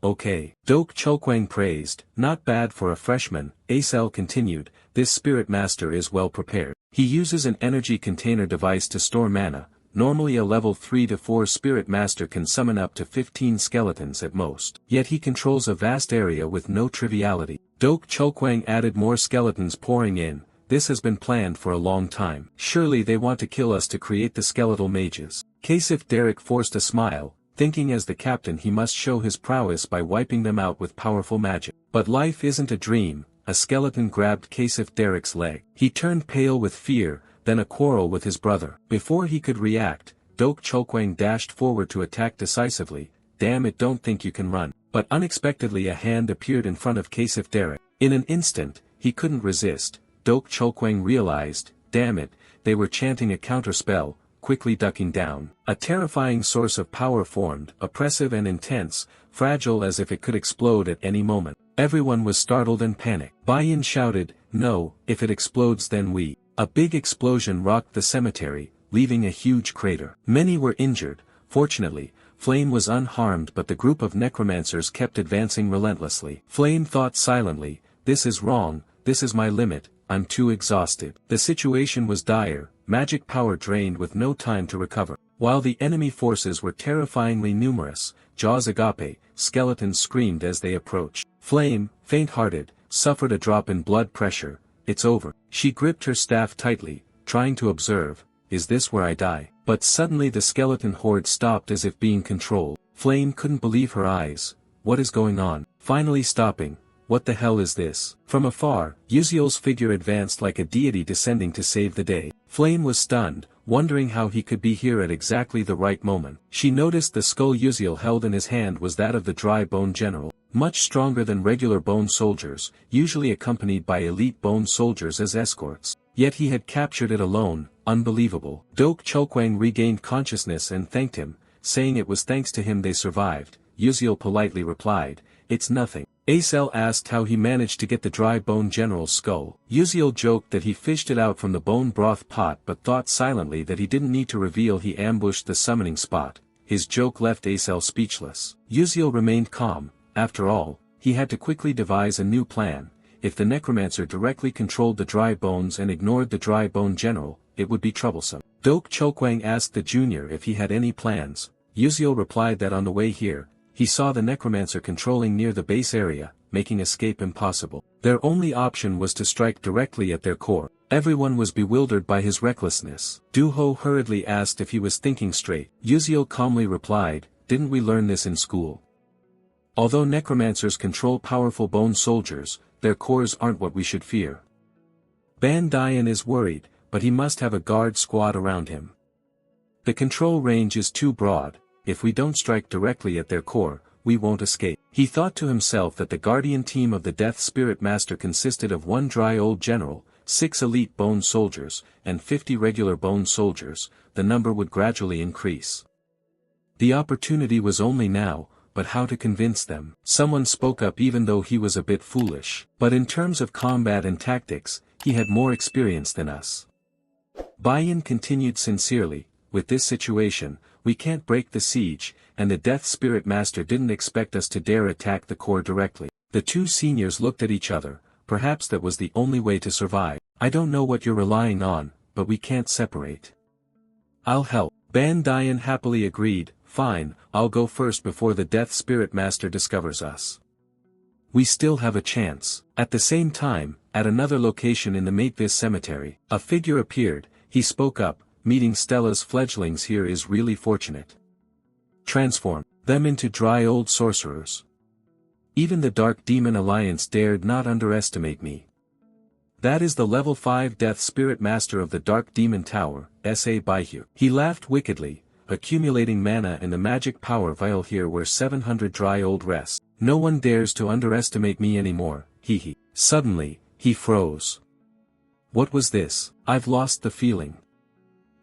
okay. Dok Chokwang praised, not bad for a freshman. Acel continued, this Spirit Master is well prepared. He uses an energy container device to store mana. Normally a level 3 to 4 Spirit Master can summon up to 15 skeletons at most. Yet he controls a vast area with no triviality. Dok Chokwang added, more skeletons pouring in, this has been planned for a long time. Surely they want to kill us to create the skeletal mages. Kasif Derek forced a smile, thinking as the captain he must show his prowess by wiping them out with powerful magic. But life isn't a dream. A skeleton grabbed Kasif Derek's leg. He turned pale with fear, then a quarrel with his brother. Before he could react, Dok Chokwang dashed forward to attack decisively. Damn it, don't think you can run. But unexpectedly a hand appeared in front of Kasif Derek. In an instant, he couldn't resist. Dok Chokwang realized, damn it, they were chanting a counterspell, quickly ducking down. A terrifying source of power formed, oppressive and intense, fragile as if it could explode at any moment. Everyone was startled and panicked. Baiyin shouted, no, if it explodes then we. A big explosion rocked the cemetery, leaving a huge crater. Many were injured. Fortunately, Flame was unharmed, but the group of necromancers kept advancing relentlessly. Flame thought silently, this is wrong, this is my limit, I'm too exhausted. The situation was dire, magic power drained with no time to recover. While the enemy forces were terrifyingly numerous, Jaws agape, skeletons screamed as they approached. Flame, faint-hearted, suffered a drop in blood pressure. It's over. She gripped her staff tightly, trying to observe, is this where I die? But suddenly the skeleton horde stopped as if being controlled. Flame couldn't believe her eyes. What is going on? Finally stopping. What the hell is this? From afar, Yuziel's figure advanced like a deity descending to save the day. Flame was stunned, wondering how he could be here at exactly the right moment. She noticed the skull Yuziel held in his hand was that of the dry bone general. Much stronger than regular bone soldiers, usually accompanied by elite bone soldiers as escorts. Yet he had captured it alone, unbelievable. Dok Chokwang regained consciousness and thanked him, saying it was thanks to him they survived. Yuziel politely replied, it's nothing. Acel asked how he managed to get the dry bone general's skull. Yuziel joked that he fished it out from the bone broth pot but thought silently that he didn't need to reveal he ambushed the summoning spot. His joke left Acel speechless. Yuziel remained calm. After all, he had to quickly devise a new plan. If the necromancer directly controlled the dry bones and ignored the dry bone general, it would be troublesome. Dok Chokwang asked the junior if he had any plans. Yuziel replied that on the way here, he saw the necromancer controlling near the base area, making escape impossible. Their only option was to strike directly at their core. Everyone was bewildered by his recklessness. Duho hurriedly asked if he was thinking straight. Yuziel calmly replied, didn't we learn this in school? Although necromancers control powerful bone soldiers, their cores aren't what we should fear. Ban Dian is worried, but he must have a guard squad around him. The control range is too broad. If we don't strike directly at their core, we won't escape. He thought to himself that the guardian team of the Death Spirit Master consisted of one dry old general, 6 elite bone soldiers, and 50 regular bone soldiers. The number would gradually increase. The opportunity was only now, but how to convince them? Someone spoke up even though he was a bit foolish. But in terms of combat and tactics, he had more experience than us. Baiyin continued sincerely, with this situation, we can't break the siege, and the Death Spirit Master didn't expect us to dare attack the core directly. The two seniors looked at each other. Perhaps that was the only way to survive. I don't know what you're relying on, but we can't separate. I'll help. Ban Dian happily agreed, fine, I'll go first before the Death Spirit Master discovers us. We still have a chance. At the same time, at another location in the Matevis cemetery, a figure appeared. He spoke up, meeting Stella's fledglings here is really fortunate. Transform them into dry old sorcerers. Even the Dark Demon Alliance dared not underestimate me. That is the level 5 Death Spirit Master of the Dark Demon Tower, S.A. Baihu. He laughed wickedly, accumulating mana in the magic power vial here where 700 dry old rests. No one dares to underestimate me anymore, hee hee. Suddenly, he froze. What was this? I've lost the feeling.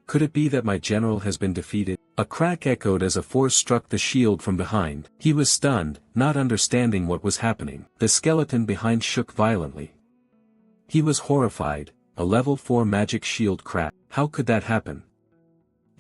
Could it be that my general has been defeated? A crack echoed as a force struck the shield from behind. He was stunned, not understanding what was happening. The skeleton behind shook violently. He was horrified, a level 4 magic shield cracked. How could that happen?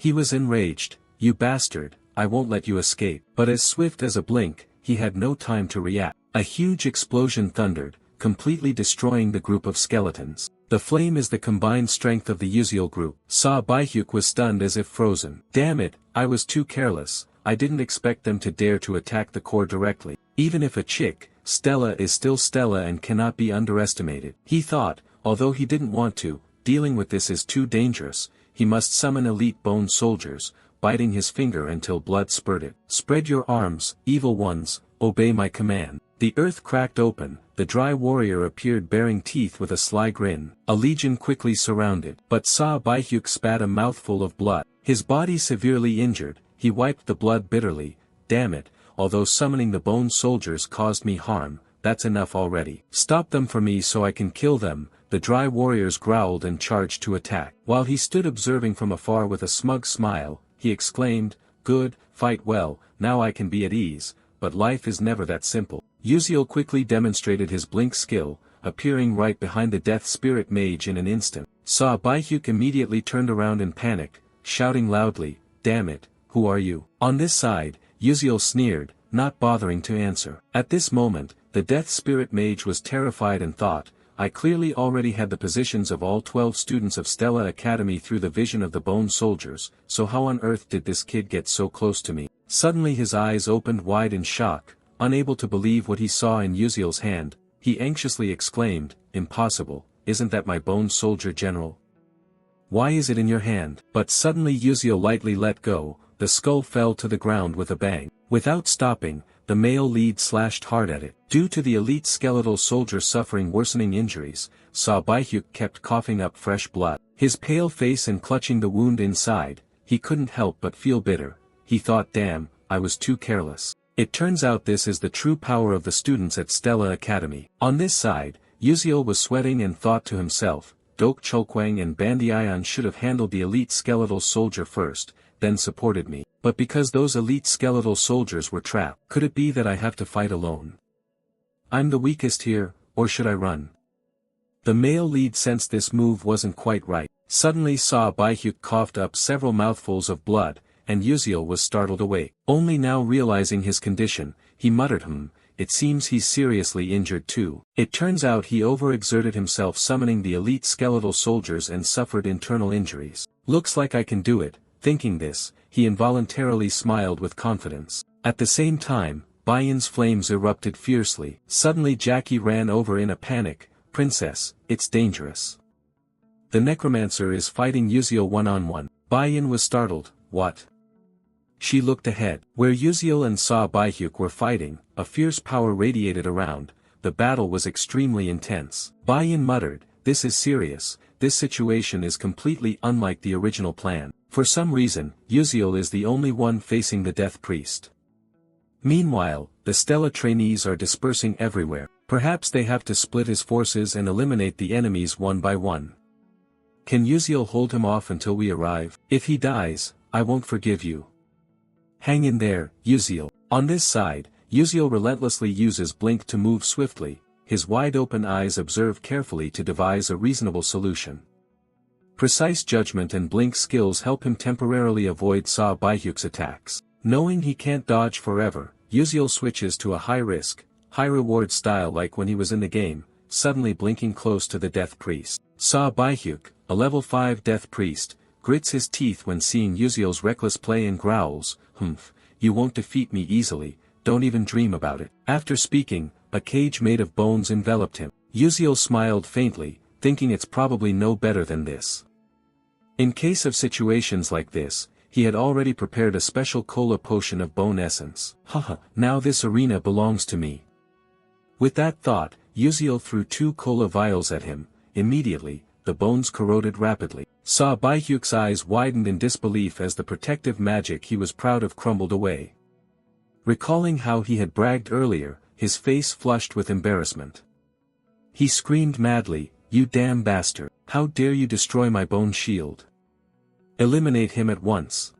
He was enraged. You bastard, I won't let you escape. But as swift as a blink, he had no time to react. A huge explosion thundered, completely destroying the group of skeletons. The flame is the combined strength of the Uziel group. Sa Baihyuk was stunned as if frozen. Damn it, I was too careless, I didn't expect them to dare to attack the core directly. Even if a chick, Stella is still Stella and cannot be underestimated. He thought, although he didn't want to, dealing with this is too dangerous, he must summon elite bone soldiers, biting his finger until blood spurted. Spread your arms, evil ones, obey my command. The earth cracked open, the dry warrior appeared bearing teeth with a sly grin. A legion quickly surrounded, but Sa Baihyuk spat a mouthful of blood. His body severely injured, he wiped the blood bitterly. Damn it, although summoning the bone soldiers caused me harm, that's enough already. Stop them for me so I can kill them. The dry warriors growled and charged to attack. While he stood observing from afar with a smug smile, he exclaimed, good, fight well, now I can be at ease, but life is never that simple. Uziel quickly demonstrated his blink skill, appearing right behind the Death Spirit Mage in an instant. Sa Baihyuk immediately turned around in panic, shouting loudly, damn it, who are you? On this side, Uziel sneered, not bothering to answer. At this moment, the Death Spirit Mage was terrified and thought, I clearly already had the positions of all 12 students of Stella Academy through the vision of the Bone Soldiers, so how on earth did this kid get so close to me? Suddenly his eyes opened wide in shock, unable to believe what he saw in Uziel's hand. He anxiously exclaimed, impossible, isn't that my Bone Soldier General? Why is it in your hand? But suddenly Uziel lightly let go, the skull fell to the ground with a bang. Without stopping, the male lead slashed hard at it. Due to the elite skeletal soldier suffering worsening injuries, Sa Baihyuk kept coughing up fresh blood. His pale face and clutching the wound inside, he couldn't help but feel bitter. He thought damn, I was too careless. It turns out this is the true power of the students at Stella Academy. On this side, Uziel was sweating and thought to himself, Dok Chulkwang and Bandiayan should have handled the elite skeletal soldier first, then supported me. But because those elite skeletal soldiers were trapped, could it be that I have to fight alone? I'm the weakest here, or should I run? The male lead sensed this move wasn't quite right. Suddenly Sa Baihyuk coughed up several mouthfuls of blood, and Uziel was startled awake. Only now realizing his condition, he muttered it seems he's seriously injured too. It turns out he overexerted himself summoning the elite skeletal soldiers and suffered internal injuries. Looks like I can do it. Thinking this, he involuntarily smiled with confidence. At the same time, Bayan's flames erupted fiercely. Suddenly Jackie ran over in a panic, Princess, it's dangerous. The necromancer is fighting Uziel one-on-one. Bayan was startled, what? She looked ahead. Where Uziel and Sa Baihyuk were fighting, a fierce power radiated around. The battle was extremely intense. Bayan muttered, this is serious, this situation is completely unlike the original plan. For some reason, Uziel is the only one facing the Death Priest. Meanwhile, the Stella trainees are dispersing everywhere. Perhaps they have to split his forces and eliminate the enemies one by one. Can Uziel hold him off until we arrive? If he dies, I won't forgive you. Hang in there, Uziel. On this side, Uziel relentlessly uses blink to move swiftly. His wide-open eyes observe carefully to devise a reasonable solution. Precise judgment and blink skills help him temporarily avoid Sa Baihyuk's attacks. Knowing he can't dodge forever, Uziel switches to a high-risk, high-reward style like when he was in the game, suddenly blinking close to the Death Priest. Sa Baihyuk, a level 5 Death Priest, grits his teeth when seeing Uziel's reckless play and growls, you won't defeat me easily, don't even dream about it. After speaking, a cage made of bones enveloped him. Yuziel smiled faintly, thinking it's probably no better than this. In case of situations like this, he had already prepared a special cola potion of bone essence. Haha, now this arena belongs to me. With that thought, Yuziel threw 2 cola vials at him. Immediately, the bones corroded rapidly. Baihyuk's eyes widened in disbelief as the protective magic he was proud of crumbled away. Recalling how he had bragged earlier, his face flushed with embarrassment. He screamed madly, "You damn bastard! How dare you destroy my bone shield! Eliminate him at once!"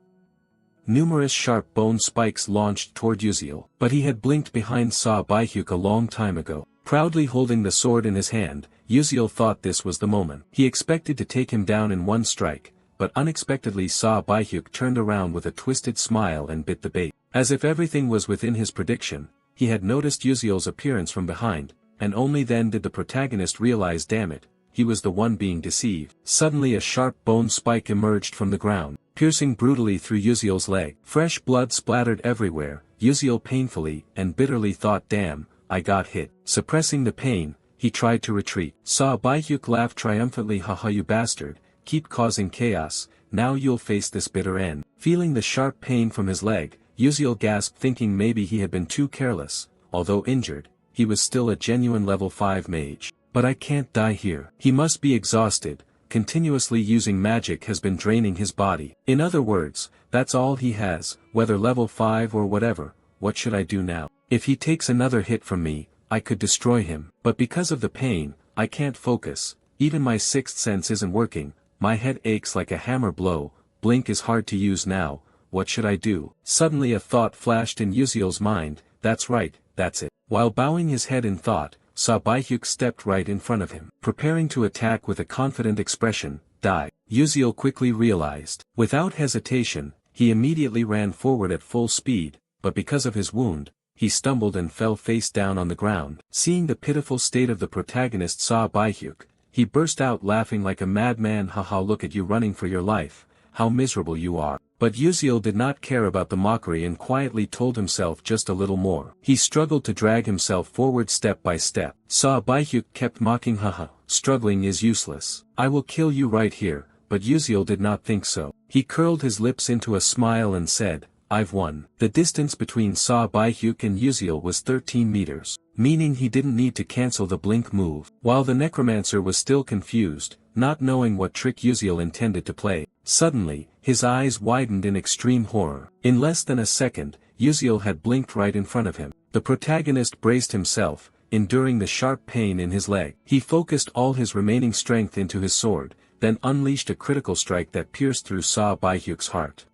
Numerous sharp bone spikes launched toward Yuziel, but he had blinked behind Baihyuk a long time ago. Proudly holding the sword in his hand, Yuziel thought this was the moment. He expected to take him down in one strike, but unexpectedly Baihyuk turned around with a twisted smile and bit the bait. As if everything was within his prediction, he had noticed Yuziel's appearance from behind, and only then did the protagonist realize, damn it, he was the one being deceived. Suddenly a sharp bone spike emerged from the ground, piercing brutally through Yuziel's leg. Fresh blood splattered everywhere. Yuziel painfully and bitterly thought, damn, I got hit. Suppressing the pain, he tried to retreat. Baihyuk laughed triumphantly, haha, you bastard, keep causing chaos, now you'll face this bitter end. Feeling the sharp pain from his leg, Yuziel gasped, thinking maybe he had been too careless. Although injured, he was still a genuine level 5 mage. But I can't die here. He must be exhausted. Continuously using magic has been draining his body. In other words, that's all he has, whether level 5 or whatever. What should I do now? If he takes another hit from me, I could destroy him. But because of the pain, I can't focus. Even my sixth sense isn't working. My head aches like a hammer blow. Blink is hard to use now. What should I do? Suddenly a thought flashed in Yuziel's mind. That's right, that's it. While bowing his head in thought, Baihyuk stepped right in front of him. Preparing to attack with a confident expression, die. Yuziel quickly realized. Without hesitation, he immediately ran forward at full speed, but because of his wound, he stumbled and fell face down on the ground. Seeing the pitiful state of the protagonist Baihyuk, he burst out laughing like a madman, haha, look at you running for your life, how miserable you are. But Yuziel did not care about the mockery and quietly told himself just a little more. He struggled to drag himself forward step by step. Baihyuk kept mocking, haha, struggling is useless. I will kill you right here, but Yuziel did not think so. He curled his lips into a smile and said, I've won. The distance between Baihyuk and Yuziel was 13 meters, meaning he didn't need to cancel the blink move. While the necromancer was still confused, not knowing what trick Yuziel intended to play, suddenly, his eyes widened in extreme horror. In less than a second, Yuziel had blinked right in front of him. The protagonist braced himself, enduring the sharp pain in his leg. He focused all his remaining strength into his sword, then unleashed a critical strike that pierced through Baihyuk's heart.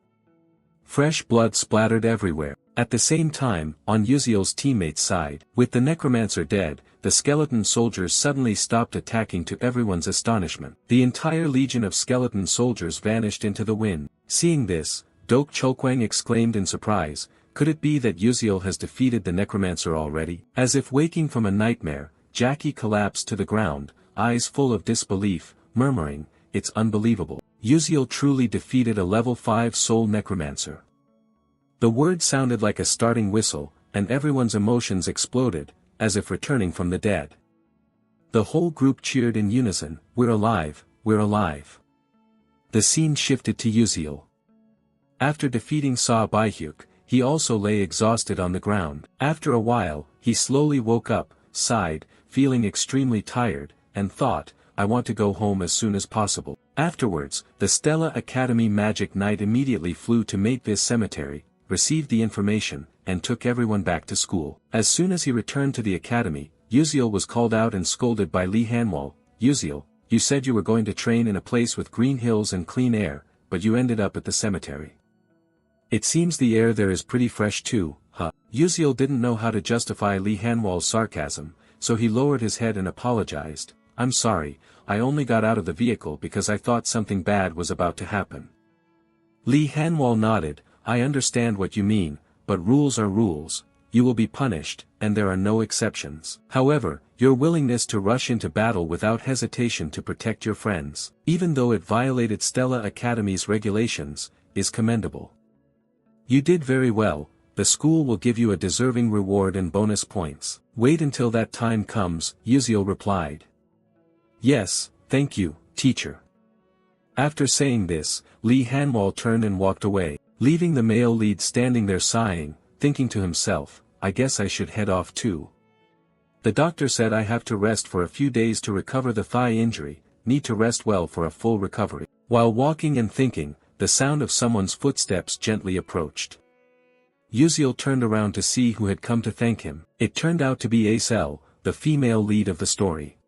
Fresh blood splattered everywhere. At the same time, on Yuziel's teammate's side, with the necromancer dead, the skeleton soldiers suddenly stopped attacking to everyone's astonishment. The entire legion of skeleton soldiers vanished into the wind. Seeing this, Dok Chokwang exclaimed in surprise, could it be that Yuziel has defeated the necromancer already? As if waking from a nightmare, Jackie collapsed to the ground, eyes full of disbelief, murmuring, it's unbelievable. Yuziel truly defeated a level 5 soul necromancer. The word sounded like a starting whistle, and everyone's emotions exploded, as if returning from the dead. The whole group cheered in unison, we're alive, we're alive. The scene shifted to Yuziel. After defeating Baihyuk, he also lay exhausted on the ground. After a while, he slowly woke up, sighed, feeling extremely tired, and thought, I want to go home as soon as possible. Afterwards, the Stella Academy Magic Knight immediately flew to Matevis Cemetery, received the information, and took everyone back to school. As soon as he returned to the academy, Yuziel was called out and scolded by Lee Hanwol. Yuziel, you said you were going to train in a place with green hills and clean air, but you ended up at the cemetery. It seems the air there is pretty fresh too, huh? Yuziel didn't know how to justify Lee Hanwol's sarcasm, so he lowered his head and apologized. I'm sorry, I only got out of the vehicle because I thought something bad was about to happen. Lee Hanwol nodded, I understand what you mean, but rules are rules, you will be punished, and there are no exceptions. However, your willingness to rush into battle without hesitation to protect your friends, even though it violated Stella Academy's regulations, is commendable. You did very well, the school will give you a deserving reward and bonus points. Wait until that time comes, Yuziel replied. Yes, thank you, teacher. After saying this, Lee Hanwol turned and walked away, leaving the male lead standing there sighing, thinking to himself, I guess I should head off too. The doctor said I have to rest for a few days to recover the thigh injury, need to rest well for a full recovery. While walking and thinking, the sound of someone's footsteps gently approached. Yuziel turned around to see who had come to thank him. It turned out to be Acel, the female lead of the story.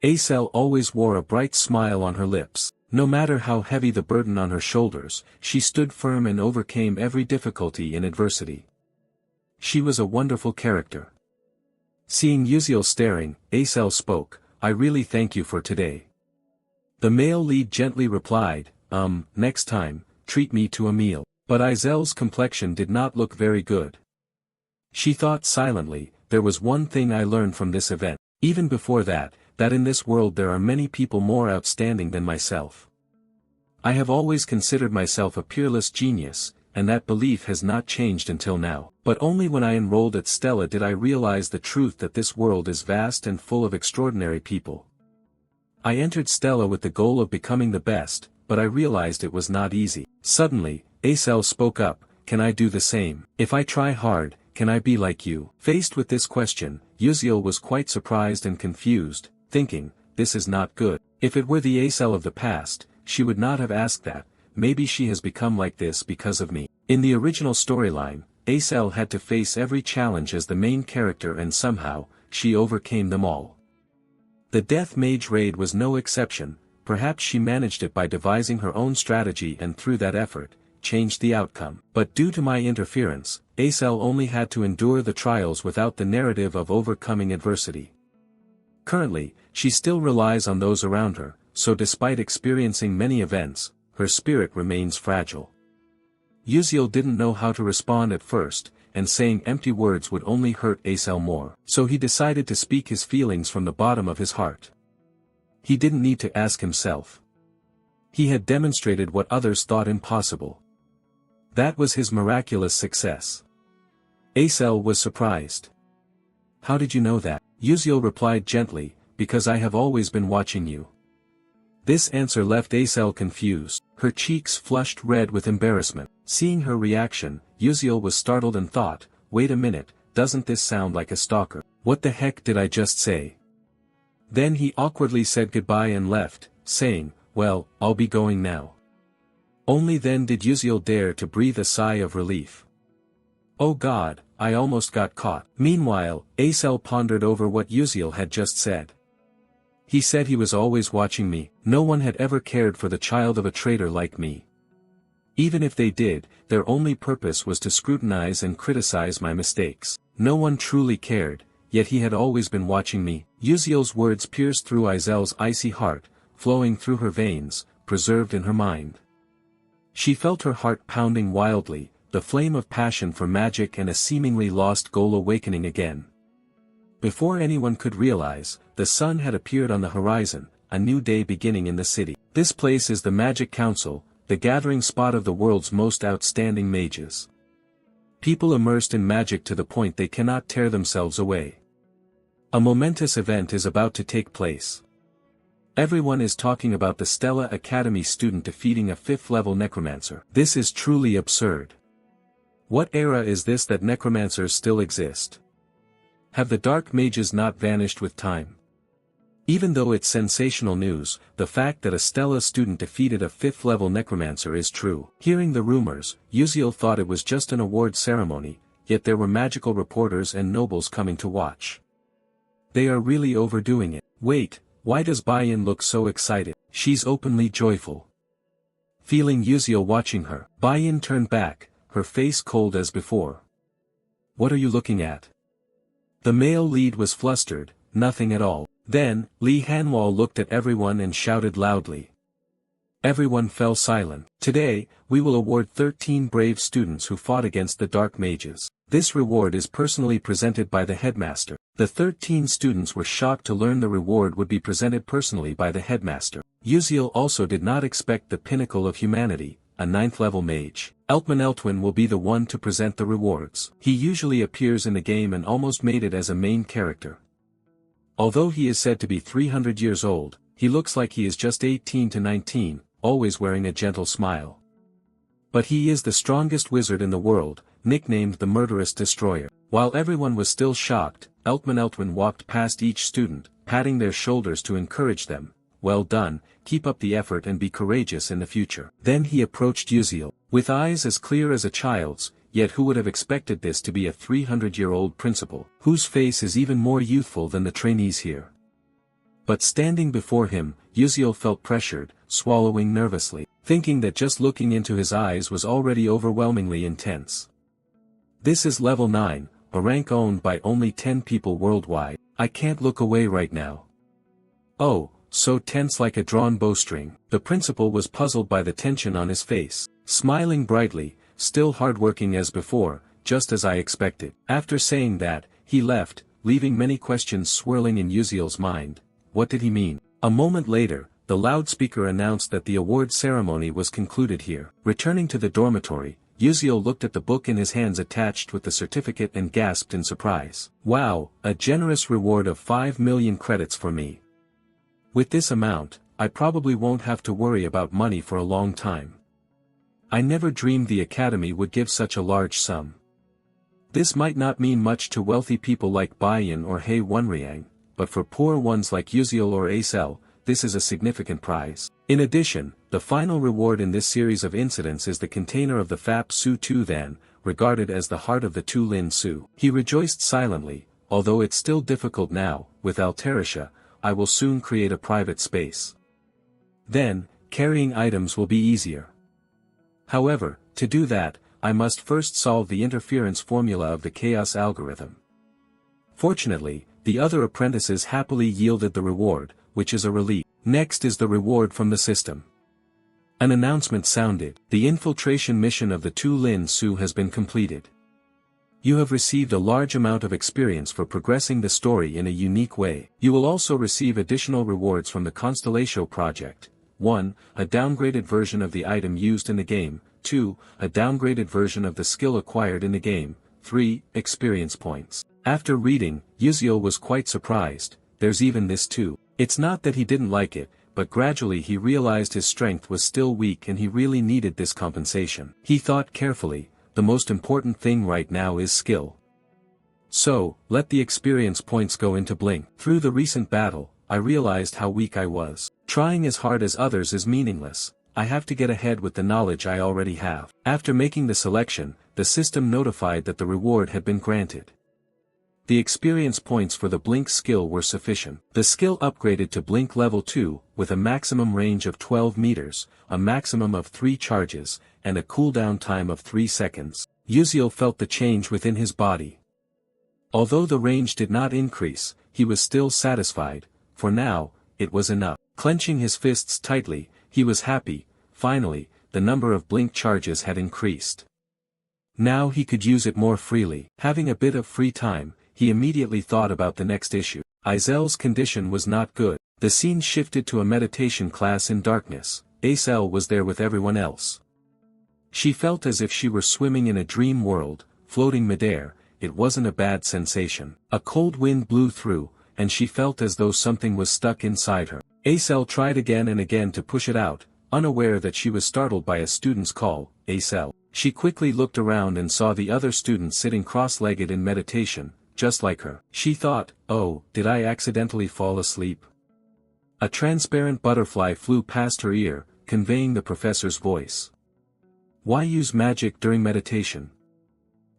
Acel always wore a bright smile on her lips. No matter how heavy the burden on her shoulders, she stood firm and overcame every difficulty and adversity. She was a wonderful character. Seeing Yuziel staring, Acel spoke, I really thank you for today. The male lead gently replied, next time, treat me to a meal. But Izel's complexion did not look very good. She thought silently, there was one thing I learned from this event, even before that in this world there are many people more outstanding than myself. I have always considered myself a peerless genius, and that belief has not changed until now. But only when I enrolled at Stella did I realize the truth that this world is vast and full of extraordinary people. I entered Stella with the goal of becoming the best, but I realized it was not easy. Suddenly, Acel spoke up, can I do the same? If I try hard, can I be like you? Faced with this question, Yuziel was quite surprised and confused, thinking, this is not good. If it were the Acel of the past, she would not have asked that, maybe she has become like this because of me. In the original storyline, Acel had to face every challenge as the main character and somehow, she overcame them all. The Death Mage raid was no exception, perhaps she managed it by devising her own strategy and through that effort, changed the outcome. But due to my interference, Acel only had to endure the trials without the narrative of overcoming adversity. Currently, she still relies on those around her, so despite experiencing many events, her spirit remains fragile. Yuziel didn't know how to respond at first, and saying empty words would only hurt Acel more, so he decided to speak his feelings from the bottom of his heart. He didn't need to ask himself. He had demonstrated what others thought impossible. That was his miraculous success. Acel was surprised. How did you know that? Yuziel replied gently, because I have always been watching you. This answer left Acel confused, her cheeks flushed red with embarrassment. Seeing her reaction, Yuziel was startled and thought, wait a minute, doesn't this sound like a stalker? What the heck did I just say? Then he awkwardly said goodbye and left, saying, well, I'll be going now. Only then did Yuziel dare to breathe a sigh of relief. Oh God, I almost got caught. Meanwhile, Acel pondered over what Yuziel had just said. He said he was always watching me, no one had ever cared for the child of a traitor like me. Even if they did, their only purpose was to scrutinize and criticize my mistakes. No one truly cared, yet he had always been watching me. Yuziel's words pierced through Izel's icy heart, flowing through her veins, preserved in her mind. She felt her heart pounding wildly, the flame of passion for magic and a seemingly lost goal awakening again. Before anyone could realize, the sun had appeared on the horizon, a new day beginning in the city. This place is the Magic Council, the gathering spot of the world's most outstanding mages. People immersed in magic to the point they cannot tear themselves away. A momentous event is about to take place. Everyone is talking about the Stella Academy student defeating a 5th-level necromancer. This is truly absurd. What era is this that necromancers still exist? Have the dark mages not vanished with time? Even though it's sensational news, the fact that a Stella student defeated a 5th-level necromancer is true. Hearing the rumors, Yuziel thought it was just an award ceremony, yet there were magical reporters and nobles coming to watch. They are really overdoing it. Wait, why does Bayan look so excited? She's openly joyful. Feeling Yuziel watching her, Bayan turned back, her face cold as before. What are you looking at? The male lead was flustered, nothing at all. Then, Lee Hanwol looked at everyone and shouted loudly. Everyone fell silent. Today, we will award 13 brave students who fought against the dark mages. This reward is personally presented by the headmaster. The 13 students were shocked to learn the reward would be presented personally by the headmaster. Yuziel also did not expect the pinnacle of humanity, a 9th level mage. Eltwin will be the one to present the rewards. He usually appears in the game and almost made it as a main character. Although he is said to be 300 years old, he looks like he is just 18 to 19, always wearing a gentle smile. But he is the strongest wizard in the world, nicknamed the Murderous Destroyer. While everyone was still shocked, Eltwin walked past each student, patting their shoulders to encourage them. Well done, keep up the effort and be courageous in the future. Then he approached Uziel, with eyes as clear as a child's, yet who would have expected this to be a 300-year-old principal, whose face is even more youthful than the trainees here. But standing before him, Uziel felt pressured, swallowing nervously, thinking that just looking into his eyes was already overwhelmingly intense. This is level 9, a rank owned by only 10 people worldwide. I can't look away right now. Oh, so tense like a drawn bowstring. The principal was puzzled by the tension on his face, smiling brightly, still hardworking as before, just as I expected. After saying that, he left, leaving many questions swirling in Uziel's mind. What did he mean? A moment later, the loudspeaker announced that the award ceremony was concluded here. Returning to the dormitory, Uziel looked at the book in his hands attached with the certificate and gasped in surprise. Wow, a generous reward of 5 million credits for me. With this amount, I probably won't have to worry about money for a long time. I never dreamed the academy would give such a large sum. This might not mean much to wealthy people like Bayan or Hei Wonriang, but for poor ones like Uziel or Acel, this is a significant prize. In addition, the final reward in this series of incidents is the container of the Fap Su Tu Than, regarded as the heart of the Tu Lin Su. He rejoiced silently, although it's still difficult now, with Alterisha, I will soon create a private space. Then, carrying items will be easier. However, to do that, I must first solve the interference formula of the chaos algorithm. Fortunately, the other apprentices happily yielded the reward, which is a relief. Next is the reward from the system. An announcement sounded. The infiltration mission of the Tu Lin Su has been completed. You have received a large amount of experience for progressing the story in a unique way. You will also receive additional rewards from the Constellatio project. 1. A downgraded version of the item used in the game. 2. A downgraded version of the skill acquired in the game. 3. Experience points. After reading, Uziel was quite surprised. There's even this too. It's not that he didn't like it, but gradually he realized his strength was still weak and he really needed this compensation. He thought carefully, the most important thing right now is skill. So, let the experience points go into blink. Through the recent battle, I realized how weak I was. Trying as hard as others is meaningless. I have to get ahead with the knowledge I already have. After making the selection, the system notified that the reward had been granted. The experience points for the blink skill were sufficient. The skill upgraded to blink level 2, with a maximum range of 12 meters, a maximum of 3 charges, and a cooldown time of 3 seconds. Uziel felt the change within his body. Although the range did not increase, he was still satisfied, for now, it was enough. Clenching his fists tightly, he was happy. Finally, the number of blink charges had increased. Now he could use it more freely. Having a bit of free time, he immediately thought about the next issue. Izel's condition was not good. The scene shifted to a meditation class in darkness. Acel was there with everyone else. She felt as if she were swimming in a dream world, floating midair. It wasn't a bad sensation. A cold wind blew through, and she felt as though something was stuck inside her. Acel tried again and again to push it out, unaware that she was startled by a student's call. Acel. She quickly looked around and saw the other student sitting cross-legged in meditation, just like her. She thought, oh, did I accidentally fall asleep? A transparent butterfly flew past her ear, conveying the professor's voice. Why use magic during meditation?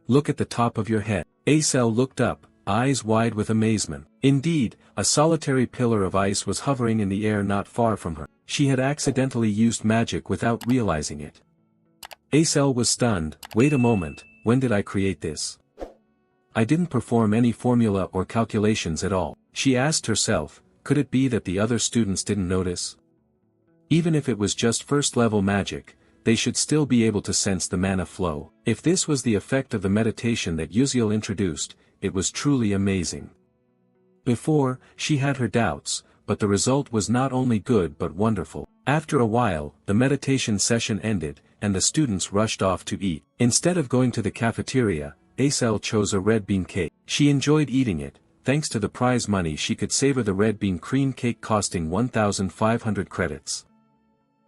Look at the top of your head. Acel looked up, eyes wide with amazement. Indeed, a solitary pillar of ice was hovering in the air not far from her. She had accidentally used magic without realizing it. Acel was stunned. Wait a moment, when did I create this? I didn't perform any formula or calculations at all. She asked herself, could it be that the other students didn't notice? Even if it was just first-level magic, they should still be able to sense the mana flow. If this was the effect of the meditation that Uziel introduced, it was truly amazing. Before, she had her doubts, but the result was not only good but wonderful. After a while, the meditation session ended, and the students rushed off to eat. Instead of going to the cafeteria, Acel chose a red bean cake. She enjoyed eating it, thanks to the prize money she could savor the red bean cream cake costing 1,500 credits.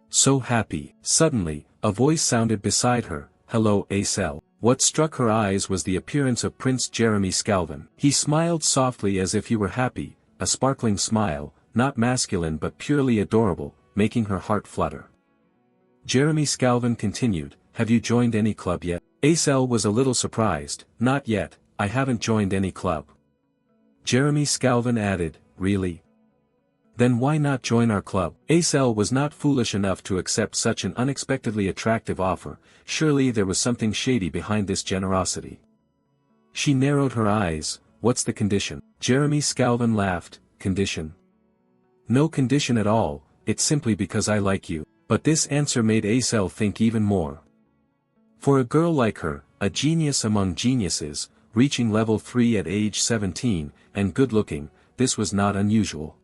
So happy. Suddenly, a voice sounded beside her, "Hello, Acel." What struck her eyes was the appearance of Prince Jeremy Scalvin. He smiled softly as if he were happy, a sparkling smile, not masculine but purely adorable, making her heart flutter. Jeremy Scalvin continued, "Have you joined any club yet?" Acel was a little surprised. "Not yet, I haven't joined any club." Jeremy Scalvin added, "Really? Then why not join our club?" Acel was not foolish enough to accept such an unexpectedly attractive offer. Surely there was something shady behind this generosity. She narrowed her eyes. "What's the condition?" Jeremy Scalvin laughed. "Condition? No condition at all, it's simply because I like you." But this answer made Acel think even more. For a girl like her, a genius among geniuses, reaching level 3 at age 17, and good-looking, this was not unusual.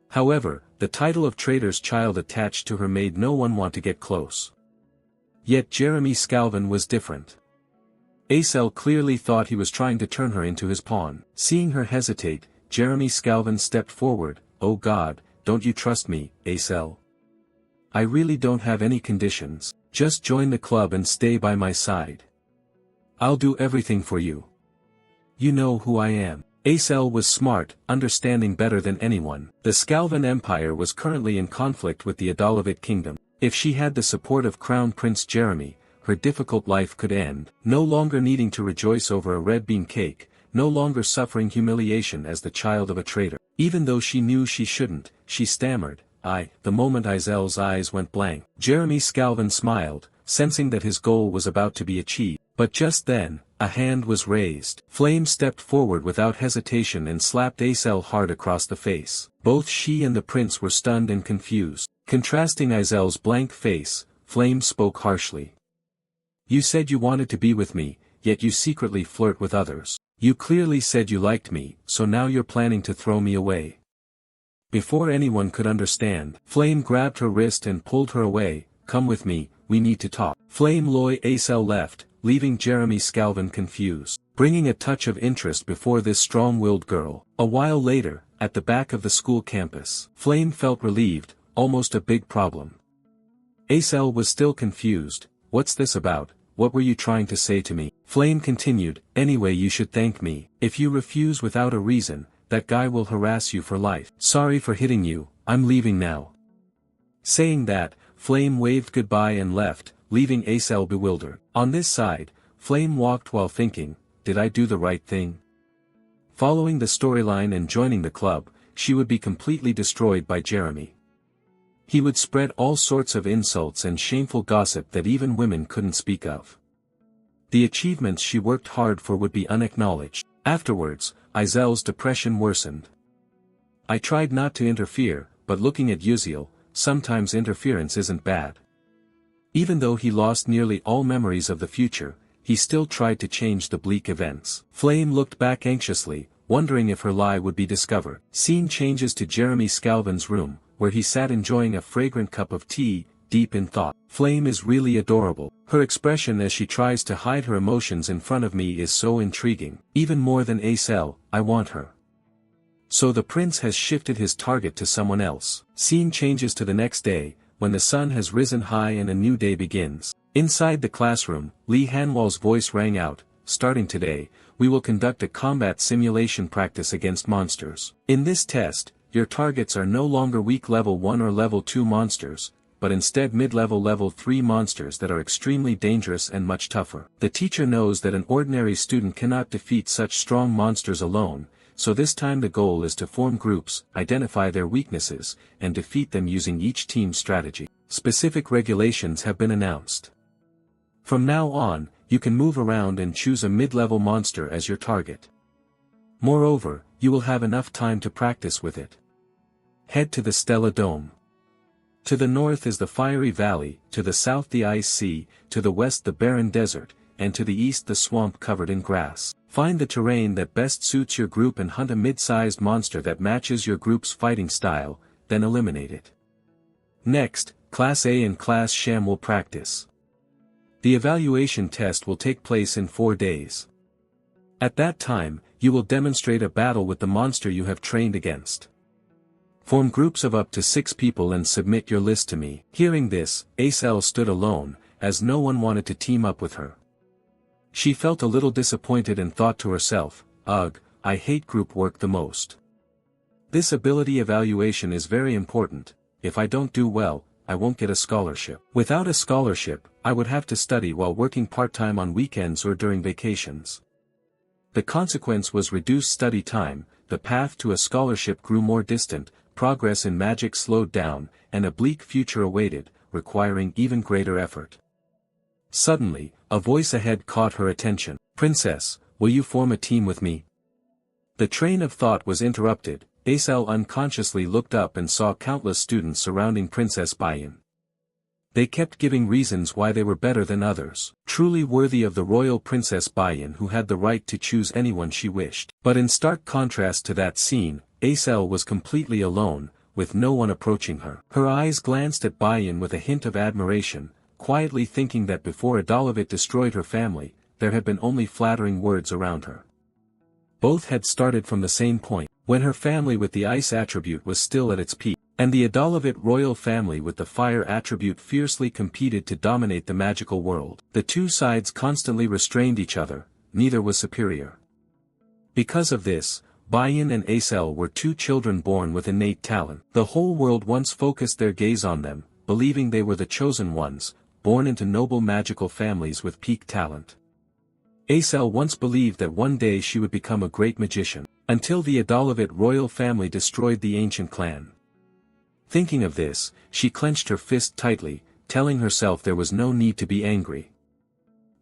However, the title of trader's child attached to her made no one want to get close. Yet Jeremy Scalvin was different. Acel clearly thought he was trying to turn her into his pawn. Seeing her hesitate, Jeremy Scalvin stepped forward. "Oh God, don't you trust me, Acel? I really don't have any conditions, just join the club and stay by my side. I'll do everything for you. You know who I am." Acel was smart, understanding better than anyone. The Scalvin Empire was currently in conflict with the Adalovite Kingdom. If she had the support of Crown Prince Jeremy, her difficult life could end. No longer needing to rejoice over a red bean cake, no longer suffering humiliation as the child of a traitor. Even though she knew she shouldn't, she stammered, The moment Azel's eyes went blank. Jeremy Scalvin smiled, sensing that his goal was about to be achieved. But just then, a hand was raised. Flame stepped forward without hesitation and slapped Acel hard across the face. Both she and the prince were stunned and confused. Contrasting Azel's blank face, Flame spoke harshly. "You said you wanted to be with me, yet you secretly flirt with others. You clearly said you liked me, so now you're planning to throw me away." Before anyone could understand, Flame grabbed her wrist and pulled her away. "Come with me, we need to talk." Flame Loy Acel left, leaving Jeremy Scalvin confused, bringing a touch of interest before this strong-willed girl. A while later, at the back of the school campus, Flame felt relieved, almost a big problem. Acel was still confused. "What's this about? What were you trying to say to me?" Flame continued, "Anyway, you should thank me. If you refuse without a reason, that guy will harass you for life. Sorry for hitting you, I'm leaving now." Saying that, Flame waved goodbye and left, leaving Acel bewildered. On this side, Flame walked while thinking, did I do the right thing? Following the storyline and joining the club, she would be completely destroyed by Jeremy. He would spread all sorts of insults and shameful gossip that even women couldn't speak of. The achievements she worked hard for would be unacknowledged. Afterwards, Azel's depression worsened. I tried not to interfere, but looking at Uziel, sometimes interference isn't bad. Even though he lost nearly all memories of the future, he still tried to change the bleak events. Flame looked back anxiously, wondering if her lie would be discovered. Scene changes to Jeremy Scalvin's room, where he sat enjoying a fragrant cup of tea, deep in thought. Flame is really adorable. Her expression as she tries to hide her emotions in front of me is so intriguing. Even more than Acel, I want her. So the prince has shifted his target to someone else. Scene changes to the next day, when the sun has risen high and a new day begins. Inside the classroom, Lee Hanwal's voice rang out, "Starting today, we will conduct a combat simulation practice against monsters. In this test, your targets are no longer weak level 1 or level 2 monsters, but instead mid-level level 3 monsters that are extremely dangerous and much tougher." The teacher knows that an ordinary student cannot defeat such strong monsters alone, so this time the goal is to form groups, identify their weaknesses, and defeat them using each team's strategy. Specific regulations have been announced. From now on, you can move around and choose a mid-level monster as your target. Moreover, you will have enough time to practice with it. Head to the Stella Dome. To the north is the Fiery Valley, to the south the Ice Sea, to the west the Barren Desert, and to the east the swamp covered in grass. Find the terrain that best suits your group and hunt a mid-sized monster that matches your group's fighting style, then eliminate it. Next, Class A and Class Sham will practice. The evaluation test will take place in 4 days. At that time, you will demonstrate a battle with the monster you have trained against. Form groups of up to 6 people and submit your list to me. Hearing this, Acel stood alone, as no one wanted to team up with her. She felt a little disappointed and thought to herself, ugh, I hate group work the most. This ability evaluation is very important. If I don't do well, I won't get a scholarship. Without a scholarship, I would have to study while working part-time on weekends or during vacations. The consequence was reduced study time, the path to a scholarship grew more distant, progress in magic slowed down, and a bleak future awaited, requiring even greater effort. Suddenly, a voice ahead caught her attention. Princess, will you form a team with me? The train of thought was interrupted. Acel unconsciously looked up and saw countless students surrounding Princess Bayan. They kept giving reasons why they were better than others, truly worthy of the royal Princess Bayan who had the right to choose anyone she wished. But in stark contrast to that scene, Acel was completely alone, with no one approaching her. Her eyes glanced at Bayan with a hint of admiration, quietly thinking that before Adalovit destroyed her family, there had been only flattering words around her. Both had started from the same point, when her family with the ice attribute was still at its peak, and the Adalovit royal family with the fire attribute fiercely competed to dominate the magical world. The two sides constantly restrained each other, neither was superior. Because of this, Bayan and Acel were two children born with innate talent. The whole world once focused their gaze on them, believing they were the chosen ones, born into noble magical families with peak talent. Acel once believed that one day she would become a great magician, until the Adalovit royal family destroyed the ancient clan. Thinking of this, she clenched her fist tightly, telling herself there was no need to be angry.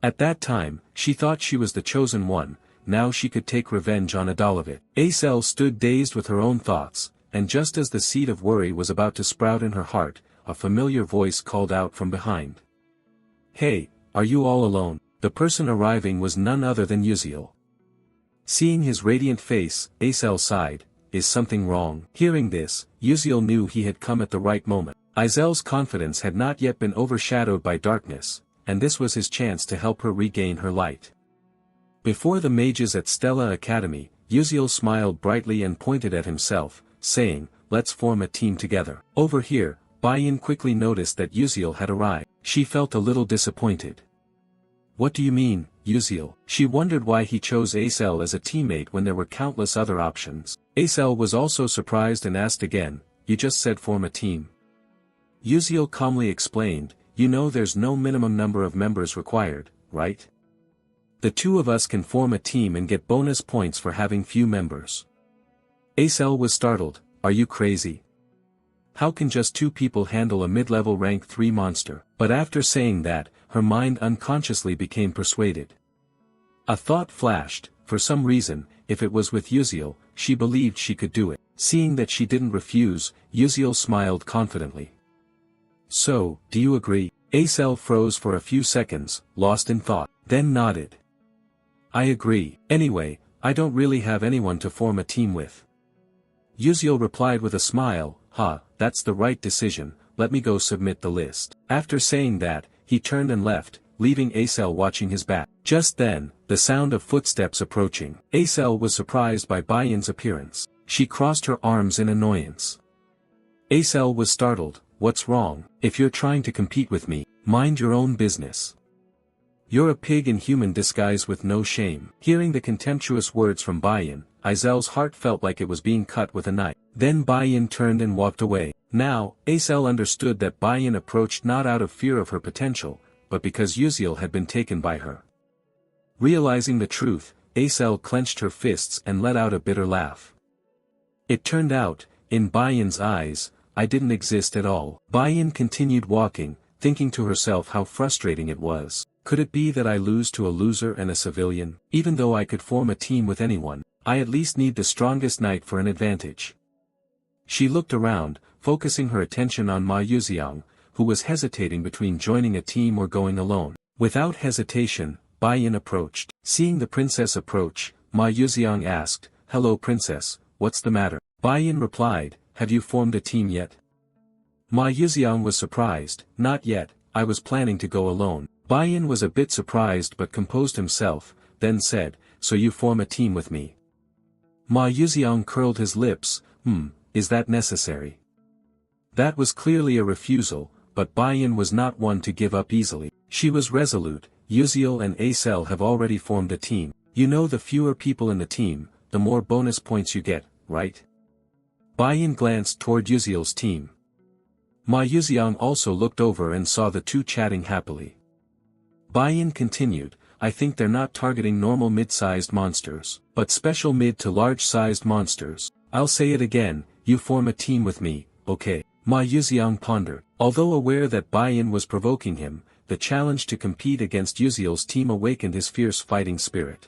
At that time, she thought she was the chosen one. Now she could take revenge on Adalovit. Acel stood dazed with her own thoughts, and just as the seed of worry was about to sprout in her heart, a familiar voice called out from behind. Hey, are you all alone? The person arriving was none other than Uziel. Seeing his radiant face, Acel sighed, is something wrong? Hearing this, Uziel knew he had come at the right moment. Azel's confidence had not yet been overshadowed by darkness, and this was his chance to help her regain her light. Before the mages at Stella Academy, Uziel smiled brightly and pointed at himself, saying, let's form a team together. Over here, Bayan quickly noticed that Uziel had arrived. She felt a little disappointed. What do you mean, Uziel? She wondered why he chose Acel as a teammate when there were countless other options. Acel was also surprised and asked again, you just said form a team. Uziel calmly explained, you know there's no minimum number of members required, right? The two of us can form a team and get bonus points for having few members. Acel was startled, are you crazy? How can just 2 people handle a mid-level rank 3 monster? But after saying that, her mind unconsciously became persuaded. A thought flashed, for some reason, if it was with Uziel, she believed she could do it. Seeing that she didn't refuse, Uziel smiled confidently. So, do you agree? Acel froze for a few seconds, lost in thought, then nodded. I agree. Anyway, I don't really have anyone to form a team with. Uziel replied with a smile, that's the right decision, let me go submit the list. After saying that, he turned and left, leaving Acel watching his back. Just then, the sound of footsteps approaching. Acel was surprised by Bayan's appearance. She crossed her arms in annoyance. Acel was startled, what's wrong? If you're trying to compete with me, mind your own business. You're a pig in human disguise with no shame. Hearing the contemptuous words from Bayan, Azel's heart felt like it was being cut with a knife. Then Bayan turned and walked away. Now, Acel understood that Bayan approached not out of fear of her potential, but because Uziel had been taken by her. Realizing the truth, Acel clenched her fists and let out a bitter laugh. It turned out, in Bayan's eyes, I didn't exist at all. Bayan continued walking, thinking to herself how frustrating it was. Could it be that I lose to a loser and a civilian? Even though I could form a team with anyone, I at least need the strongest knight for an advantage. She looked around, focusing her attention on Ma Yuxiang, who was hesitating between joining a team or going alone. Without hesitation, Bayan approached. Seeing the princess approach, Ma Yuxiang asked, hello princess, what's the matter? Bayan replied, have you formed a team yet? Ma Yuxiang was surprised, not yet, I was planning to go alone. Bai-yin was a bit surprised but composed himself, then said, "So you form a team with me?" Ma Yuxiang curled his lips, is that necessary? That was clearly a refusal, but Bai-yin was not one to give up easily. She was resolute. Yuziel and Acel have already formed a team. You know, the fewer people in the team, the more bonus points you get, right? Bai-yin glanced toward Yuziel's team. Ma Yuxiang also looked over and saw the two chatting happily. Bai-yin continued, "I think they're not targeting normal mid-sized monsters, but special mid to large-sized monsters. I'll say it again, you form a team with me, okay?" Ma Yuxiang pondered. Although aware that Bai-yin was provoking him, the challenge to compete against Yuziel's team awakened his fierce fighting spirit.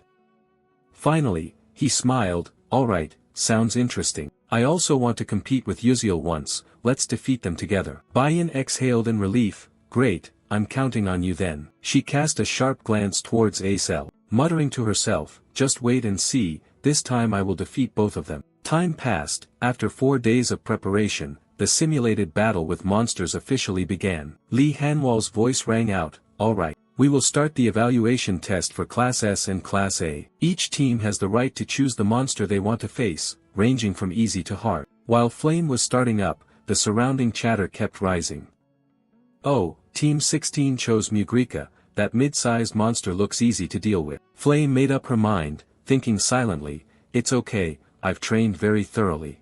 Finally, he smiled, "Alright, sounds interesting. I also want to compete with Yuziel once, let's defeat them together." Bai-yin exhaled in relief, "Great, I'm counting on you then." She cast a sharp glance towards Acel, muttering to herself, "Just wait and see, this time I will defeat both of them." Time passed. After 4 days of preparation, the simulated battle with monsters officially began. Li Hanwal's voice rang out, "Alright, we will start the evaluation test for Class S and Class A. Each team has the right to choose the monster they want to face, ranging from easy to hard." While Flame was starting up, the surrounding chatter kept rising. "Oh, Team 16 chose Mugrika, that mid-sized monster looks easy to deal with." Flame made up her mind, thinking silently, "It's okay, I've trained very thoroughly."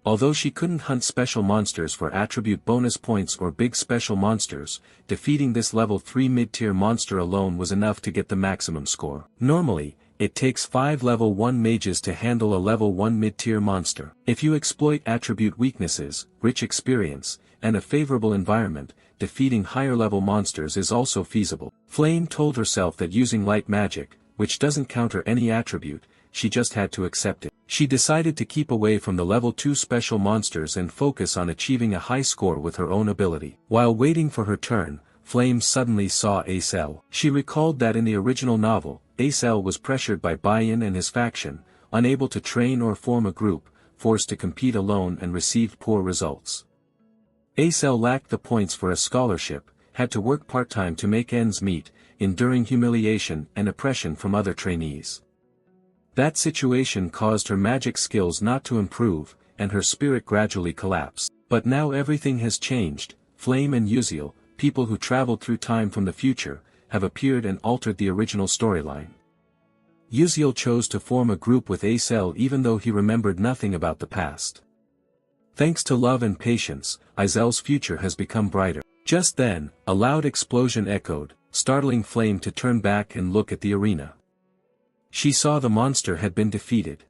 Although she couldn't hunt special monsters for attribute bonus points or big special monsters, defeating this level 3 mid-tier monster alone was enough to get the maximum score. Normally, it takes 5 level 1 mages to handle a level 1 mid-tier monster. If you exploit attribute weaknesses, rich experience, and a favorable environment, defeating higher level monsters is also feasible. Flame told herself that using light magic, which doesn't counter any attribute, she just had to accept it. She decided to keep away from the level 2 special monsters and focus on achieving a high score with her own ability. While waiting for her turn, Flame suddenly saw Acel. She recalled that in the original novel, Acel was pressured by Bai-yin and his faction, unable to train or form a group, forced to compete alone and received poor results. Acel lacked the points for a scholarship, had to work part-time to make ends meet, enduring humiliation and oppression from other trainees. That situation caused her magic skills not to improve, and her spirit gradually collapsed. But now everything has changed. Flame and Yuziel, people who traveled through time from the future, have appeared and altered the original storyline. Yuziel chose to form a group with Acel even though he remembered nothing about the past. Thanks to love and patience, Azel's future has become brighter. Just then, a loud explosion echoed, startling Flame to turn back and look at the arena. She saw the monster had been defeated.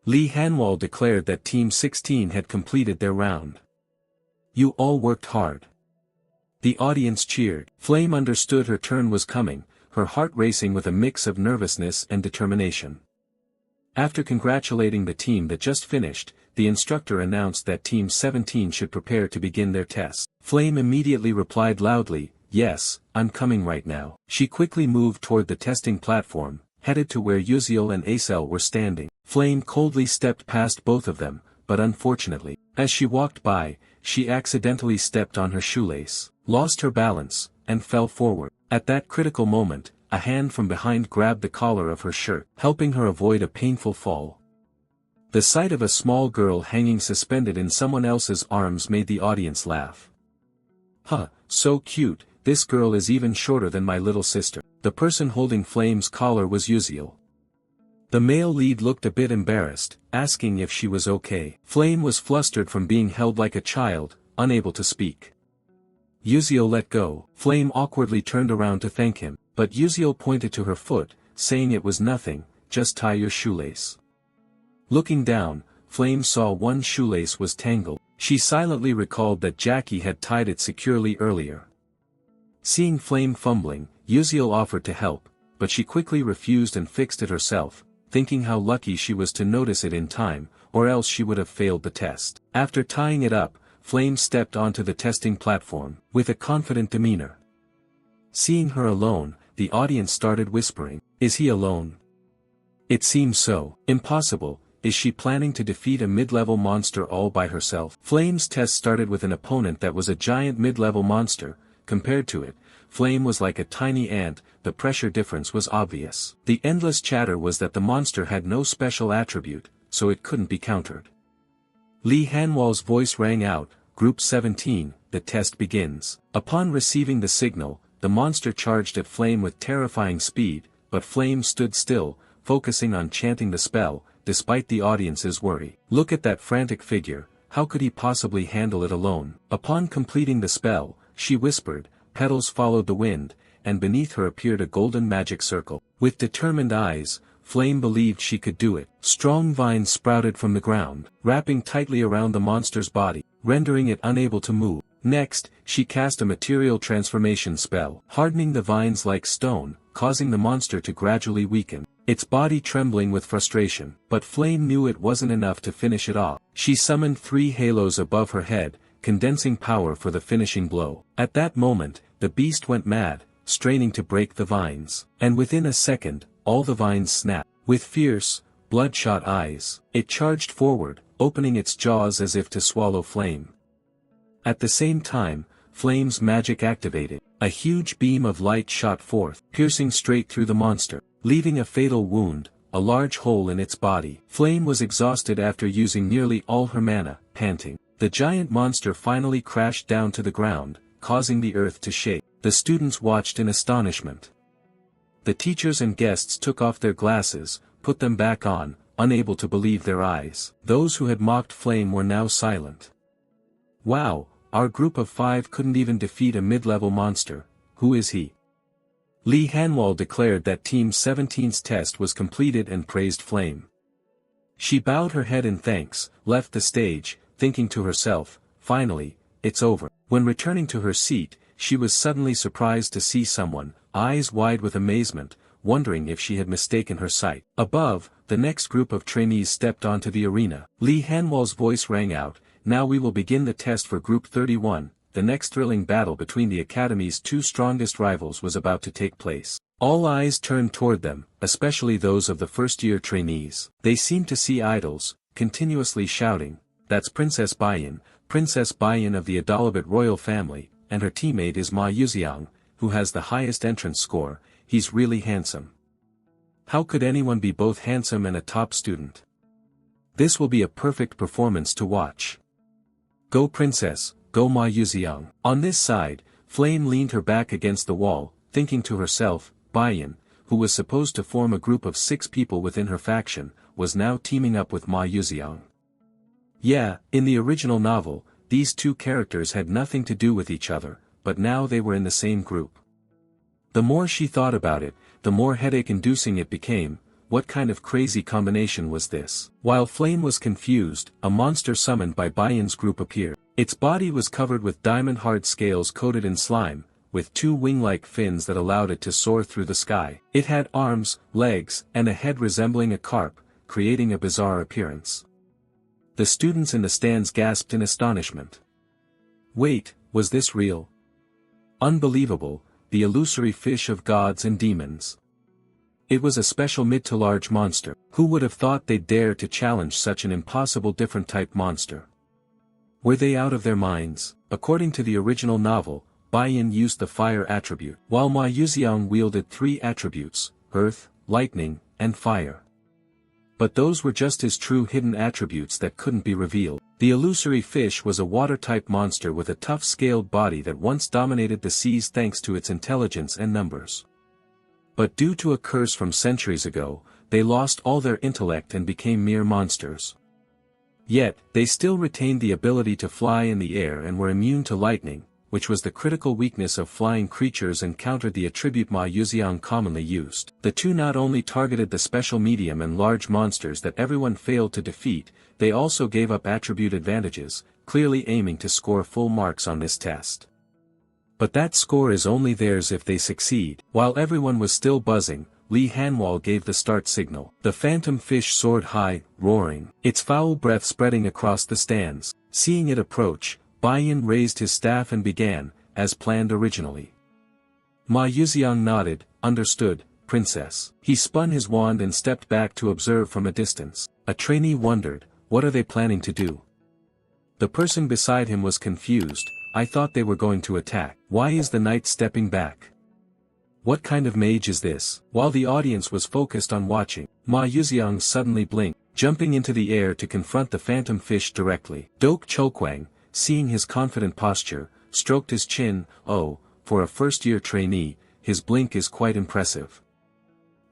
Li Hanwal declared that Team 16 had completed their round. "You all worked hard." The audience cheered. Flame understood her turn was coming, her heart racing with a mix of nervousness and determination. After congratulating the team that just finished, the instructor announced that Team 17 should prepare to begin their test. Flame immediately replied loudly, "Yes, I'm coming right now." She quickly moved toward the testing platform, headed to where Yuziel and Acel were standing. Flame coldly stepped past both of them, but unfortunately, as she walked by, she accidentally stepped on her shoelace, lost her balance, and fell forward. At that critical moment, a hand from behind grabbed the collar of her shirt, helping her avoid a painful fall. The sight of a small girl hanging suspended in someone else's arms made the audience laugh. "Huh, so cute, this girl is even shorter than my little sister." The person holding Flame's collar was Yuziel. The male lead looked a bit embarrassed, asking if she was okay. Flame was flustered from being held like a child, unable to speak. Yuziel let go. Flame awkwardly turned around to thank him, but Yuziel pointed to her foot, saying it was nothing, just tie your shoelace. Looking down, Flame saw one shoelace was tangled. She silently recalled that Jackie had tied it securely earlier. Seeing Flame fumbling, Yuziel offered to help, but she quickly refused and fixed it herself, thinking how lucky she was to notice it in time, or else she would have failed the test. After tying it up, Flame stepped onto the testing platform, with a confident demeanor. Seeing her alone, the audience started whispering, "Is he alone? It seems so. Impossible, is she planning to defeat a mid-level monster all by herself?" Flame's test started with an opponent that was a giant mid-level monster. Compared to it, Flame was like a tiny ant, the pressure difference was obvious. The endless chatter was that the monster had no special attribute, so it couldn't be countered. Lee Hanwal's voice rang out, Group 17, the test begins. Upon receiving the signal, the monster charged at Flame with terrifying speed, but Flame stood still, focusing on chanting the spell, despite the audience's worry. Look at that frantic figure, how could he possibly handle it alone? Upon completing the spell, she whispered, petals followed the wind, and beneath her appeared a golden magic circle. With determined eyes, Flame believed she could do it. Strong vines sprouted from the ground, wrapping tightly around the monster's body, rendering it unable to move. Next, she cast a material transformation spell, hardening the vines like stone, causing the monster to gradually weaken, its body trembling with frustration. But Flame knew it wasn't enough to finish it off. She summoned 3 halos above her head, condensing power for the finishing blow. At that moment, the beast went mad, straining to break the vines. And within a second, all the vines snapped. With fierce, bloodshot eyes, it charged forward, opening its jaws as if to swallow Flame. At the same time, Flame's magic activated. A huge beam of light shot forth, piercing straight through the monster, leaving a fatal wound, a large hole in its body. Flame was exhausted after using nearly all her mana, panting. The giant monster finally crashed down to the ground, causing the earth to shake. The students watched in astonishment. The teachers and guests took off their glasses, put them back on, unable to believe their eyes. Those who had mocked Flame were now silent. Wow, our group of 5 couldn't even defeat a mid-level monster. Who is he? Lee Hanwal declared that Team 17's test was completed and praised Flame. She bowed her head in thanks, left the stage, thinking to herself, finally, it's over. When returning to her seat, she was suddenly surprised to see someone, eyes wide with amazement, wondering if she had mistaken her sight. Above, the next group of trainees stepped onto the arena. Lee Hanwal's voice rang out, now we will begin the test for Group 31. The next thrilling battle between the Academy's 2 strongest rivals was about to take place. All eyes turned toward them, especially those of the first-year trainees. They seemed to see idols, continuously shouting, that's Princess Baiyan of the Adalabit royal family, and her teammate is Ma Yuxiang, who has the highest entrance score. He's really handsome. How could anyone be both handsome and a top student? This will be a perfect performance to watch. Go Princess, go Ma Yuxiang. On this side, Flame leaned her back against the wall, thinking to herself, Baiyan, who was supposed to form a group of 6 people within her faction, was now teaming up with Ma Yuxiang. Yeah, in the original novel, these 2 characters had nothing to do with each other, but now they were in the same group. The more she thought about it, the more headache-inducing it became. What kind of crazy combination was this? While Flame was confused, a monster summoned by Baiyan's group appeared. Its body was covered with diamond-hard scales coated in slime, with 2 wing-like fins that allowed it to soar through the sky. It had arms, legs, and a head resembling a carp, creating a bizarre appearance. The students in the stands gasped in astonishment. Wait, was this real? Unbelievable, the illusory fish of gods and demons. It was a special mid to large monster. Who would have thought they'd dare to challenge such an impossible different type monster? Were they out of their minds? According to the original novel, Baiyan used the fire attribute, while Ma Yuxiang wielded 3 attributes, earth, lightning, and fire. But those were just his true hidden attributes that couldn't be revealed. The illusory fish was a water-type monster with a tough scaled body that once dominated the seas thanks to its intelligence and numbers. But due to a curse from centuries ago, they lost all their intellect and became mere monsters. Yet, they still retained the ability to fly in the air and were immune to lightning, which was the critical weakness of flying creatures and countered the attribute Ma Yuxiang commonly used. The 2 not only targeted the special medium and large monsters that everyone failed to defeat, they also gave up attribute advantages, clearly aiming to score full marks on this test. But that score is only theirs if they succeed. While everyone was still buzzing, Lee Hanwal gave the start signal. The phantom fish soared high, roaring, its foul breath spreading across the stands. Seeing it approach, Baiyan raised his staff and began, as planned originally. Ma Yuxiang nodded, understood, Princess. He spun his wand and stepped back to observe from a distance. A trainee wondered, what are they planning to do? The person beside him was confused, I thought they were going to attack. Why is the knight stepping back? What kind of mage is this? While the audience was focused on watching, Ma Yuxiang suddenly blinked, jumping into the air to confront the phantom fish directly. Dok Chokwang, seeing his confident posture, stroked his chin. Oh, for a first-year trainee, his blink is quite impressive.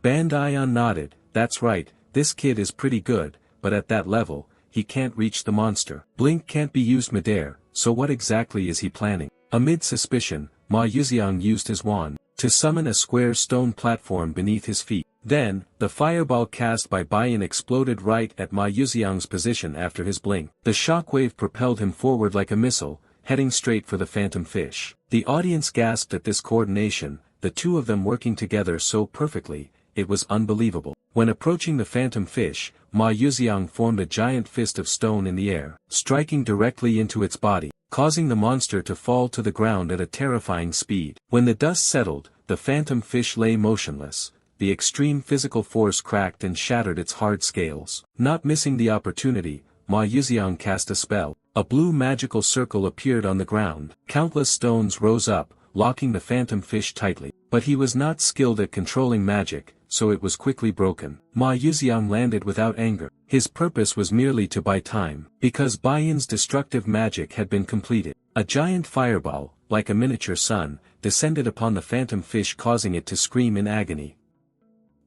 Bandayan nodded. That's right, this kid is pretty good, but at that level, he can't reach the monster. Blink can't be used midair, so what exactly is he planning? Amid suspicion, Ma Yuxiang used his wand to summon a square stone platform beneath his feet. Then, the fireball cast by Bayan exploded right at Ma Yuxiang's position after his blink. The shockwave propelled him forward like a missile, heading straight for the phantom fish. The audience gasped at this coordination, the two of them working together so perfectly, it was unbelievable. When approaching the phantom fish, Ma Yuxiang formed a giant fist of stone in the air, striking directly into its body, causing the monster to fall to the ground at a terrifying speed. When the dust settled, the phantom fish lay motionless. The extreme physical force cracked and shattered its hard scales. Not missing the opportunity, Ma Yuxiang cast a spell. A blue magical circle appeared on the ground. Countless stones rose up, locking the phantom fish tightly. But he was not skilled at controlling magic, so it was quickly broken. Ma Yuxiang landed without anger. His purpose was merely to buy time, because Bayan's destructive magic had been completed. A giant fireball, like a miniature sun, descended upon the phantom fish, causing it to scream in agony.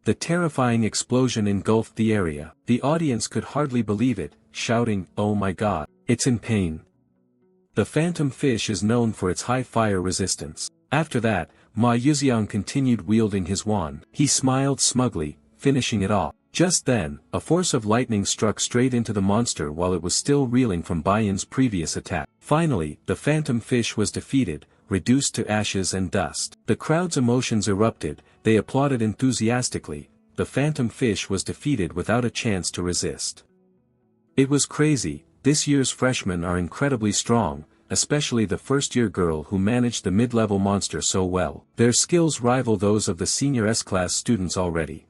The terrifying explosion engulfed the area. The audience could hardly believe it, shouting, "Oh my god, it's in pain." The phantom fish is known for its high fire resistance. After that, Ma Yuxiang continued wielding his wand. He smiled smugly, finishing it off. Just then, a force of lightning struck straight into the monster while it was still reeling from Bayan's previous attack. Finally, the phantom fish was defeated, reduced to ashes and dust. The crowd's emotions erupted, they applauded enthusiastically. The phantom fish was defeated without a chance to resist. It was crazy. This year's freshmen are incredibly strong, especially the first-year girl who managed the mid-level monster so well. Their skills rival those of the senior S-class students already.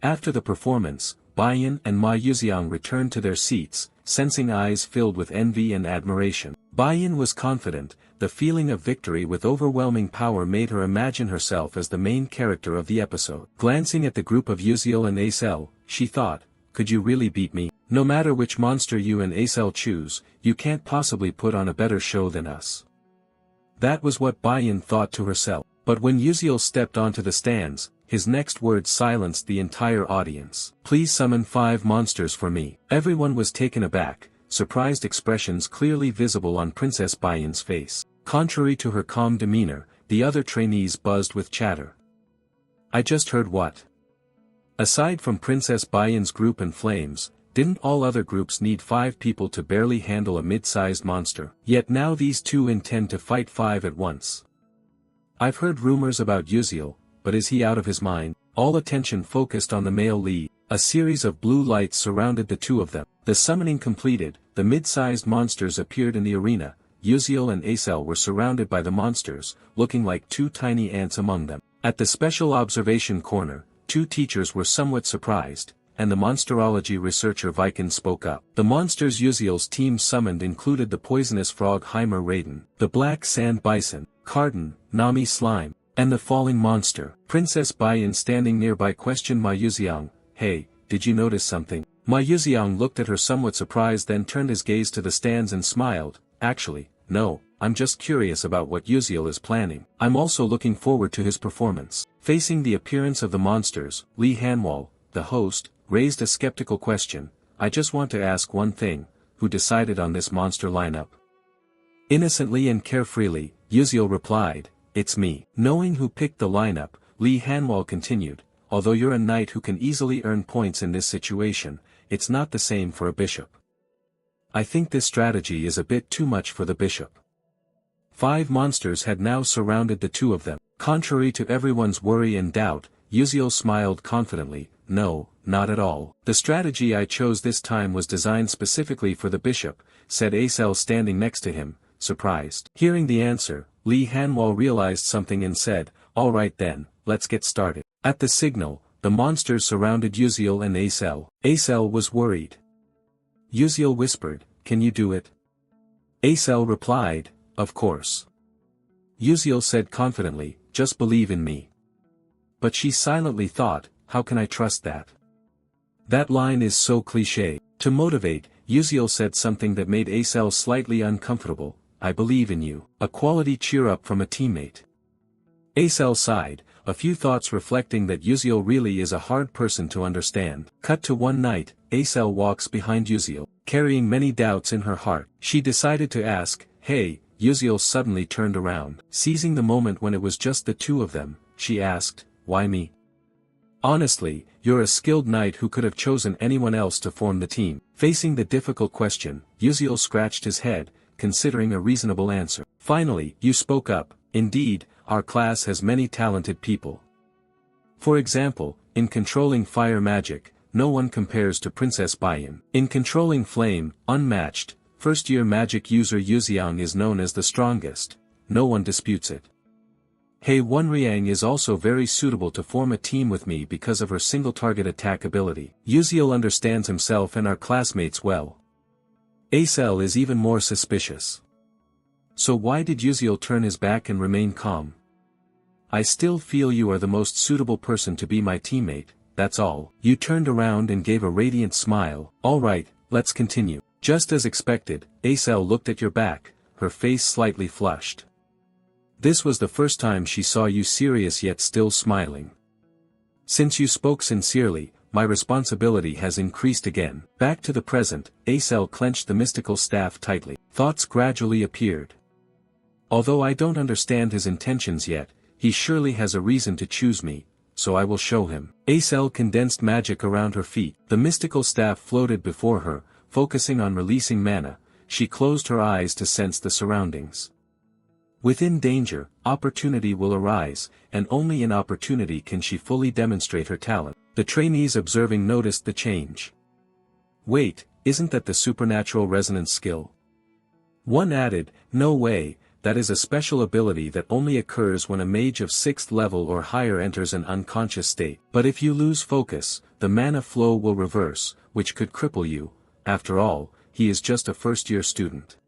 After the performance, Bayan and Ma Yuxiang returned to their seats, sensing eyes filled with envy and admiration. Bayan was confident. The feeling of victory with overwhelming power made her imagine herself as the main character of the episode. Glancing at the group of Yuziel and Acel, she thought, could you really beat me? No matter which monster you and Acel choose, you can't possibly put on a better show than us. That was what Bayan thought to herself. But when Yuziel stepped onto the stands, his next words silenced the entire audience. Please summon 5 monsters for me. Everyone was taken aback, surprised expressions clearly visible on Princess Bayan's face. Contrary to her calm demeanor, the other trainees buzzed with chatter. I just heard what? Aside from Princess Bayan's group and Flames, didn't all other groups need 5 people to barely handle a mid-sized monster? Yet now these two intend to fight 5 at once. I've heard rumors about Yuziel, but is he out of his mind? All attention focused on the male lead. A series of blue lights surrounded the two of them. The summoning completed, the mid-sized monsters appeared in the arena. Yuziel and Acel were surrounded by the monsters, looking like 2 tiny ants among them. At the special observation corner, 2 teachers were somewhat surprised, and the monsterology researcher Viken spoke up. The monsters Yuziel's team summoned included the poisonous frog Heimer Raiden, the black sand bison, Carden, Nami Slime, and the falling monster. Princess Bayan standing nearby questioned Ma Yuxiang, hey, did you notice something? Ma Yuxiang looked at her somewhat surprised, then turned his gaze to the stands and smiled, actually, no, I'm just curious about what Yuziel is planning. I'm also looking forward to his performance. Facing the appearance of the monsters, Lee Hanwol, the host, raised a skeptical question. I just want to ask one thing, who decided on this monster lineup? Innocently and carefreely, Yuziel replied, it's me. Knowing who picked the lineup, Lee Hanwol continued, although you're a knight who can easily earn points in this situation, it's not the same for a bishop. I think this strategy is a bit too much for the bishop. 5 monsters had now surrounded the two of them. Contrary to everyone's worry and doubt, Yuziel smiled confidently, no, not at all. The strategy I chose this time was designed specifically for the bishop, said Acel standing next to him, surprised. Hearing the answer, Lee Hanwol realized something and said, alright then, let's get started. At the signal, the monsters surrounded Yuziel and Acel. Acel was worried. Yuziel whispered, can you do it? Acel replied, of course. Yuziel said confidently, just believe in me. But she silently thought, how can I trust that? That line is so cliché. To motivate, Yuziel said something that made Acel slightly uncomfortable, I believe in you. A quality cheer-up from a teammate. Acel sighed, a few thoughts reflecting that Yuziel really is a hard person to understand. Cut to one night, Acel walks behind Yuziel, carrying many doubts in her heart. She decided to ask, hey, Yuziel suddenly turned around. Seizing the moment when it was just the two of them, she asked, why me? Honestly, you're a skilled knight who could have chosen anyone else to form the team. Facing the difficult question, Yuziel scratched his head, considering a reasonable answer. Finally, you spoke up. Indeed, our class has many talented people. For example, in controlling fire magic, no one compares to Princess Baiyan. In controlling flame, unmatched, first-year magic user Yuziang is known as the strongest. No one disputes it. Hei Wunriang is also very suitable to form a team with me because of her single-target attack ability. Yuziel understands himself and our classmates well. Acel is even more suspicious. So why did Yuziel turn his back and remain calm? I still feel you are the most suitable person to be my teammate, that's all. You turned around and gave a radiant smile. Alright, let's continue. Just as expected, Acel looked at your back, her face slightly flushed. This was the first time she saw you serious yet still smiling. Since you spoke sincerely, my responsibility has increased again. Back to the present, Acel clenched the mystical staff tightly. Thoughts gradually appeared. Although I don't understand his intentions yet, he surely has a reason to choose me, so I will show him. Acel condensed magic around her feet. The mystical staff floated before her, focusing on releasing mana. She closed her eyes to sense the surroundings. Within danger, opportunity will arise, and only in opportunity can she fully demonstrate her talent. The trainees observing noticed the change. Wait, isn't that the supernatural resonance skill? One added, no way, that is a special ability that only occurs when a mage of 6th level or higher enters an unconscious state. But if you lose focus, the mana flow will reverse, which could cripple you. After all, he is just a first-year student.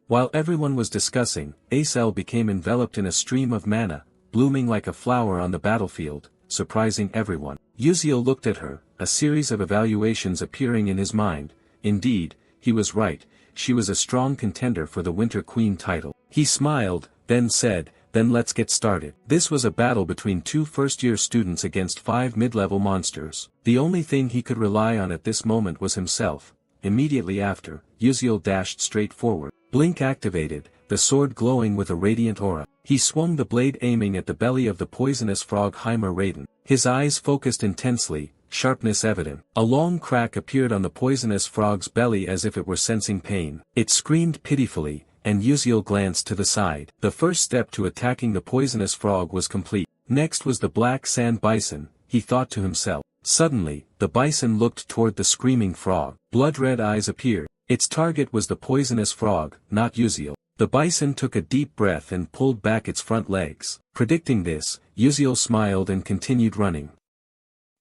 While everyone was discussing, Acel became enveloped in a stream of mana, blooming like a flower on the battlefield, surprising everyone. Yuziel looked at her, a series of evaluations appearing in his mind. Indeed, he was right, she was a strong contender for the Winter Queen title. He smiled, then said, then let's get started. This was a battle between two first-year students against 5 mid-level monsters. The only thing he could rely on at this moment was himself. Immediately after, Yuziel dashed straight forward. Blink activated, the sword glowing with a radiant aura. He swung the blade aiming at the belly of the poisonous frog Heimer Raiden. His eyes focused intensely, sharpness evident. A long crack appeared on the poisonous frog's belly as if it were sensing pain. It screamed pitifully, and Yuziel glanced to the side. The first step to attacking the poisonous frog was complete. Next was the black sand bison, he thought to himself. Suddenly, the bison looked toward the screaming frog. Blood-red eyes appeared. Its target was the poisonous frog, not Yuziel. The bison took a deep breath and pulled back its front legs. Predicting this, Yuziel smiled and continued running.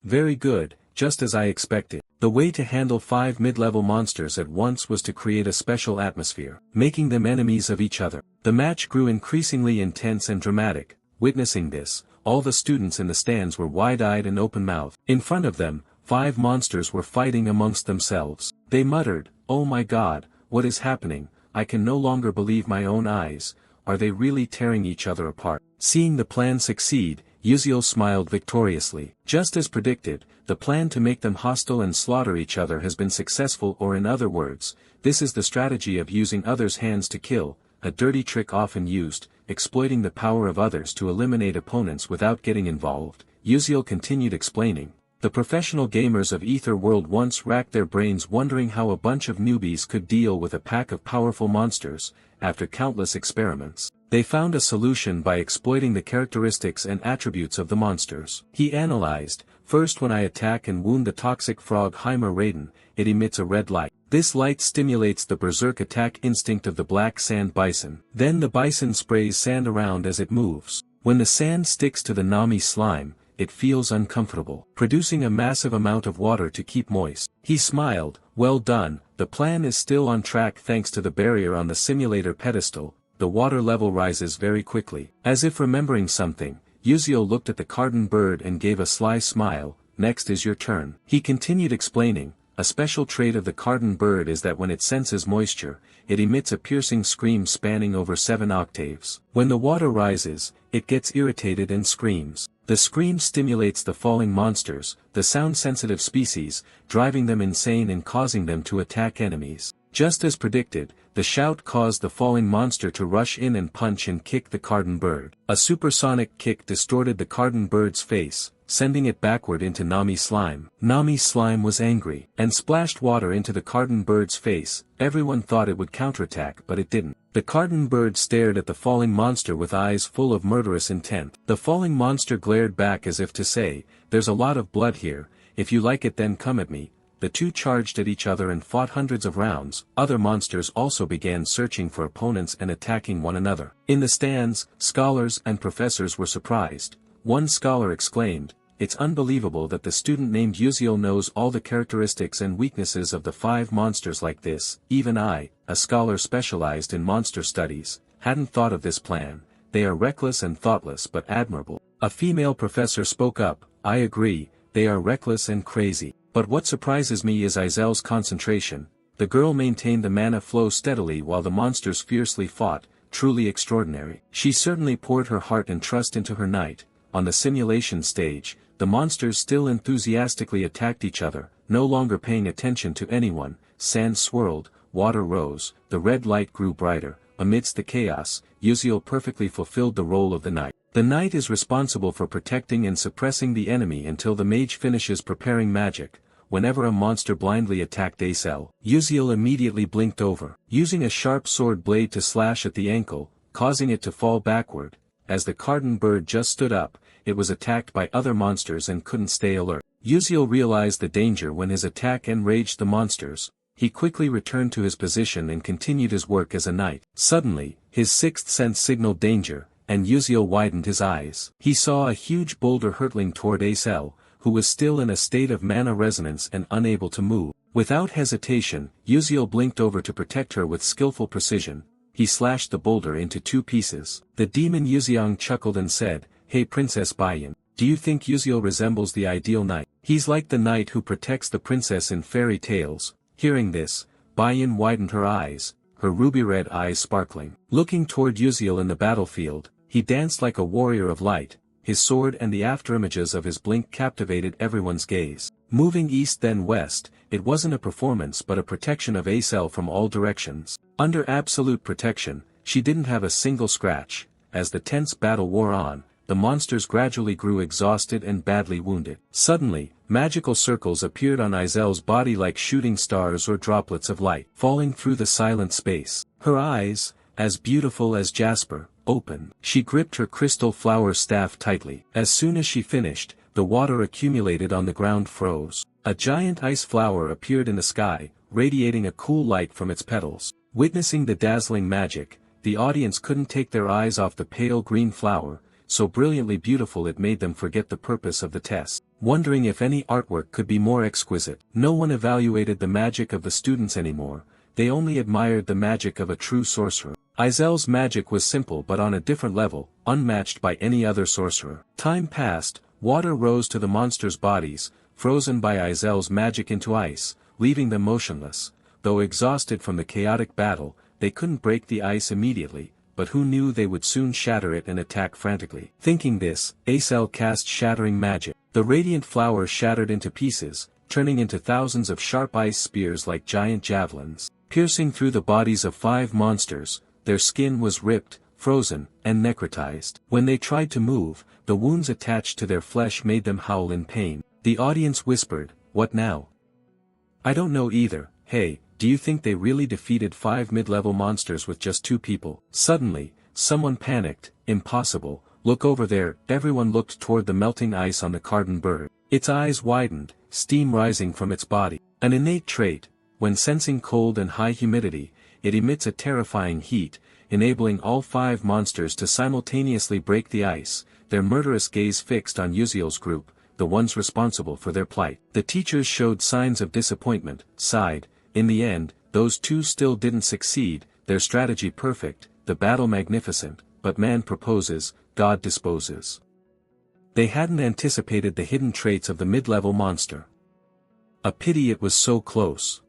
Very good, just as I expected. The way to handle 5 mid-level monsters at once was to create a special atmosphere, making them enemies of each other. The match grew increasingly intense and dramatic. Witnessing this, all the students in the stands were wide-eyed and open-mouthed. In front of them, 5 monsters were fighting amongst themselves. They muttered, "Oh my god, what is happening? I can no longer believe my own eyes. Are they really tearing each other apart?" Seeing the plan succeed, Yuziel smiled victoriously. Just as predicted, the plan to make them hostile and slaughter each other has been successful, or in other words, this is the strategy of using others' hands to kill, a dirty trick often used, exploiting the power of others to eliminate opponents without getting involved. Yuziel continued explaining. The professional gamers of Ether World once racked their brains wondering how a bunch of newbies could deal with a pack of powerful monsters. After countless experiments, they found a solution by exploiting the characteristics and attributes of the monsters. He analyzed, first when I attack and wound the toxic frog Heimer Raiden, it emits a red light. This light stimulates the berserk attack instinct of the black sand bison. Then the bison sprays sand around as it moves. When the sand sticks to the Nami slime, it feels uncomfortable, producing a massive amount of water to keep moist. He smiled, well done, the plan is still on track thanks to the barrier on the simulator pedestal. the water level rises very quickly. As if remembering something, Yuzio looked at the carden bird and gave a sly smile. Next is your turn. He continued explaining, a special trait of the carden bird is that when it senses moisture, it emits a piercing scream spanning over 7 octaves. When the water rises, it gets irritated and screams. The scream stimulates the falling monsters, the sound-sensitive species, driving them insane and causing them to attack enemies. Just as predicted, the shout caused the falling monster to rush in and punch and kick the carden bird. A supersonic kick distorted the carden bird's face, sending it backward into Nami slime. Nami slime was angry, and splashed water into the carden bird's face. Everyone thought it would counterattack, but it didn't. The carden bird stared at the falling monster with eyes full of murderous intent. The falling monster glared back as if to say, there's a lot of blood here, if you like it then come at me. The two charged at each other and fought hundreds of rounds. Other monsters also began searching for opponents and attacking one another. In the stands, scholars and professors were surprised. One scholar exclaimed, "It's unbelievable that the student named Yuzio knows all the characteristics and weaknesses of the 5 monsters like this. Even I, a scholar specialized in monster studies, hadn't thought of this plan. They are reckless and thoughtless but admirable." A female professor spoke up, "I agree, they are reckless and crazy. But what surprises me is Izel's concentration." The girl maintained the mana flow steadily while the monsters fiercely fought, truly extraordinary. She certainly poured her heart and trust into her knight. On the simulation stage, the monsters still enthusiastically attacked each other, no longer paying attention to anyone. Sand swirled, water rose, the red light grew brighter. Amidst the chaos, Yuzio perfectly fulfilled the role of the knight. The knight is responsible for protecting and suppressing the enemy until the mage finishes preparing magic. Whenever a monster blindly attacked Acel, Yuzio immediately blinked over, using a sharp sword blade to slash at the ankle, causing it to fall backward. As the carden bird just stood up, it was attacked by other monsters and couldn't stay alert. Yuzio realized the danger when his attack enraged the monsters. He quickly returned to his position and continued his work as a knight. Suddenly, his sixth sense signaled danger, and Yuzio widened his eyes. He saw a huge boulder hurtling toward Acel, who was still in a state of mana resonance and unable to move. Without hesitation, Yuzio blinked over to protect her with skillful precision. He slashed the boulder into 2 pieces. The demon Yuziang chuckled and said, "Hey Princess Bayan, do you think Yuzio resembles the ideal knight? He's like the knight who protects the princess in fairy tales." Hearing this, Bayan widened her eyes, her ruby-red eyes sparkling. Looking toward Yuzio in the battlefield, he danced like a warrior of light. His sword and the afterimages of his blink captivated everyone's gaze. Moving east then west, it wasn't a performance but a protection of Acel from all directions. Under absolute protection, she didn't have a single scratch. As the tense battle wore on, the monsters gradually grew exhausted and badly wounded. Suddenly, magical circles appeared on Izel's body like shooting stars or droplets of light, falling through the silent space. Her eyes, as beautiful as jasper, opened. She gripped her crystal flower staff tightly. As soon as she finished, the water accumulated on the ground froze. A giant ice flower appeared in the sky, radiating a cool light from its petals. Witnessing the dazzling magic, the audience couldn't take their eyes off the pale green flower, so brilliantly beautiful it made them forget the purpose of the test. Wondering if any artwork could be more exquisite, no one evaluated the magic of the students anymore, they only admired the magic of a true sorcerer. Izel's magic was simple but on a different level, unmatched by any other sorcerer. Time passed, water rose to the monsters' bodies, frozen by Izel's magic into ice, leaving them motionless. Though exhausted from the chaotic battle, they couldn't break the ice immediately, but who knew they would soon shatter it and attack frantically. Thinking this, Acel cast shattering magic. The radiant flower shattered into pieces, turning into thousands of sharp ice spears like giant javelins. Piercing through the bodies of 5 monsters, their skin was ripped, frozen, and necrotized. When they tried to move, the wounds attached to their flesh made them howl in pain. The audience whispered, "What now?" "I don't know either. Hey, do you think they really defeated 5 mid-level monsters with just 2 people?" Suddenly, someone panicked, "Impossible, look over there." Everyone looked toward the melting ice on the carden bird. Its eyes widened, steam rising from its body. An innate trait, when sensing cold and high humidity, it emits a terrifying heat, enabling all 5 monsters to simultaneously break the ice, their murderous gaze fixed on Yuzio's group, the ones responsible for their plight. The teachers showed signs of disappointment, sighed. In the end, those 2 still didn't succeed, their strategy perfect, the battle magnificent, but man proposes, God disposes. They hadn't anticipated the hidden traits of the mid-level monster. A pity it was so close.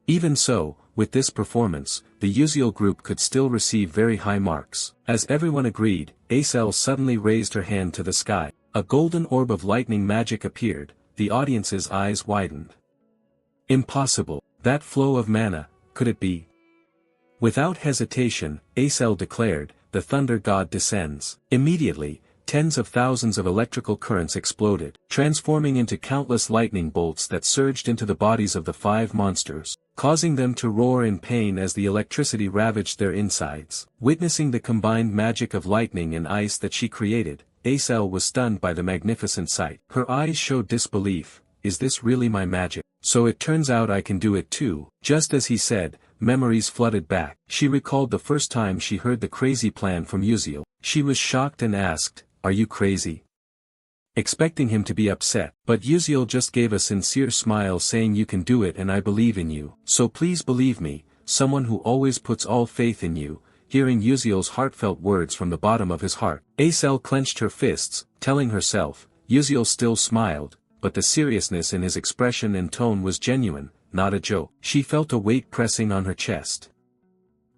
Even so, with this performance, the Uziel group could still receive very high marks. As everyone agreed, Acel suddenly raised her hand to the sky. A golden orb of lightning magic appeared, the audience's eyes widened. Impossible, that flow of mana, could it be? Without hesitation, Acel declared, the thunder god descends. Immediately, tens of thousands of electrical currents exploded, transforming into countless lightning bolts that surged into the bodies of the 5 monsters, causing them to roar in pain as the electricity ravaged their insides. Witnessing the combined magic of lightning and ice that she created, Acel was stunned by the magnificent sight. Her eyes showed disbelief. Is this really my magic? So it turns out I can do it too. Just as he said, memories flooded back. She recalled the first time she heard the crazy plan from Uziel. She was shocked and asked, "Are you crazy?" Expecting him to be upset, but Uziel just gave a sincere smile saying, "You can do it and I believe in you. So please believe me, someone who always puts all faith in you." Hearing Uziel's heartfelt words from the bottom of his heart, Acel clenched her fists, telling herself, Uziel still smiled, but the seriousness in his expression and tone was genuine, not a joke. She felt a weight pressing on her chest.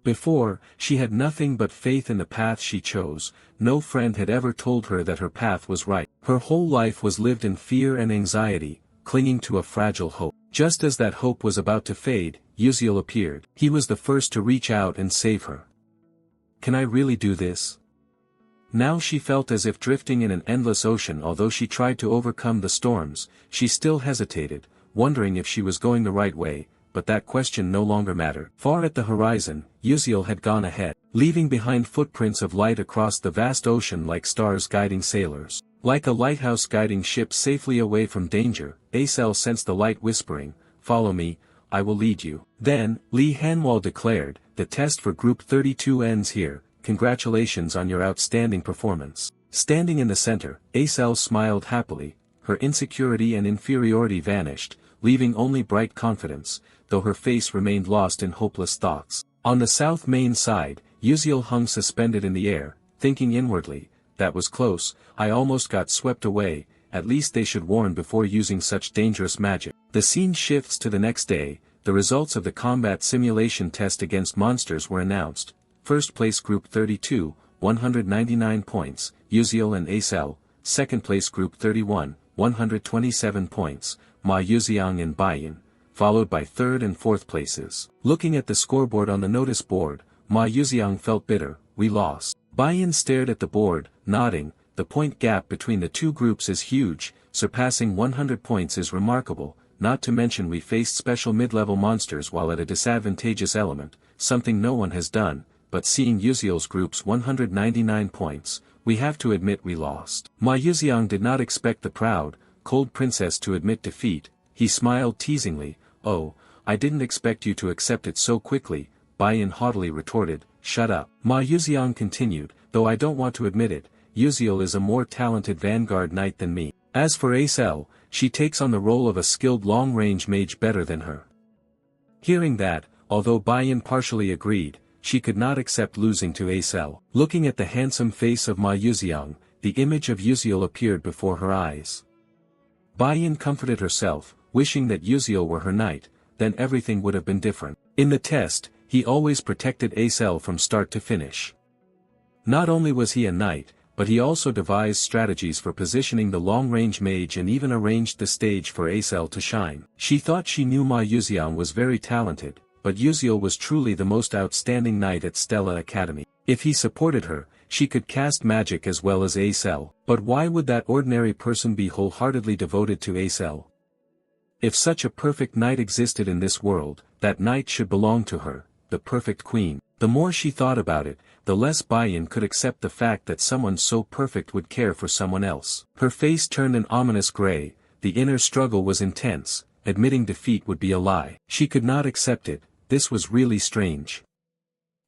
Before, she had nothing but faith in the path she chose. No friend had ever told her that her path was right. Her whole life was lived in fear and anxiety, clinging to a fragile hope. Just as that hope was about to fade, Uziel appeared. He was the first to reach out and save her. Can I really do this? Now she felt as if drifting in an endless ocean. Although she tried to overcome the storms, she still hesitated, wondering if she was going the right way, but that question no longer mattered. Far at the horizon, Uziel had gone ahead, leaving behind footprints of light across the vast ocean like stars guiding sailors. Like a lighthouse guiding ships safely away from danger, Acel sensed the light whispering, "Follow me, I will lead you." Then, Lee Hanwal declared, "The test for Group 32 ends here. Congratulations on your outstanding performance." Standing in the center, Acel smiled happily. Her insecurity and inferiority vanished, leaving only bright confidence, though her face remained lost in hopeless thoughts. On the south main side, Uziel hung suspended in the air, thinking inwardly, "That was close, I almost got swept away. At least they should warn before using such dangerous magic." The scene shifts to the next day. The results of the combat simulation test against monsters were announced. First place Group 32, 199 points, Uziel and Acel. Second place Group 31, 127 points, Ma Yuziang and Bayan, followed by third and fourth places. Looking at the scoreboard on the notice board, Ma Yuziang felt bitter. "We lost." Bayan stared at the board, nodding. "The point gap between the two groups is huge, surpassing 100 points is remarkable, not to mention we faced special mid-level monsters while at a disadvantageous element, something no one has done, but seeing Uziel's group's 199 points, we have to admit we lost." Ma Yuziang did not expect the proud, cold princess to admit defeat. He smiled teasingly. "Oh, I didn't expect you to accept it so quickly," Bayan haughtily retorted. "Shut up." Ma Yuziang continued, "Though I don't want to admit it, Uziel is a more talented vanguard knight than me. As for Acel, she takes on the role of a skilled long-range mage better than her." Hearing that, although Bayan partially agreed, she could not accept losing to Acel. Looking at the handsome face of Ma Yuziang, the image of Uziel appeared before her eyes. Bayan comforted herself, wishing that Uziel were her knight, then everything would have been different. In the test, he always protected Acel from start to finish. Not only was he a knight, but he also devised strategies for positioning the long-range mage and even arranged the stage for Acel to shine. She thought she knew Ma Yuziang was very talented, but Uziel was truly the most outstanding knight at Stella Academy. If he supported her, she could cast magic as well as Acel. But why would that ordinary person be wholeheartedly devoted to Acel? If such a perfect knight existed in this world, that knight should belong to her, the perfect queen. The more she thought about it, the less Bayan could accept the fact that someone so perfect would care for someone else. Her face turned an ominous gray. The inner struggle was intense. Admitting defeat would be a lie. She could not accept it. This was really strange.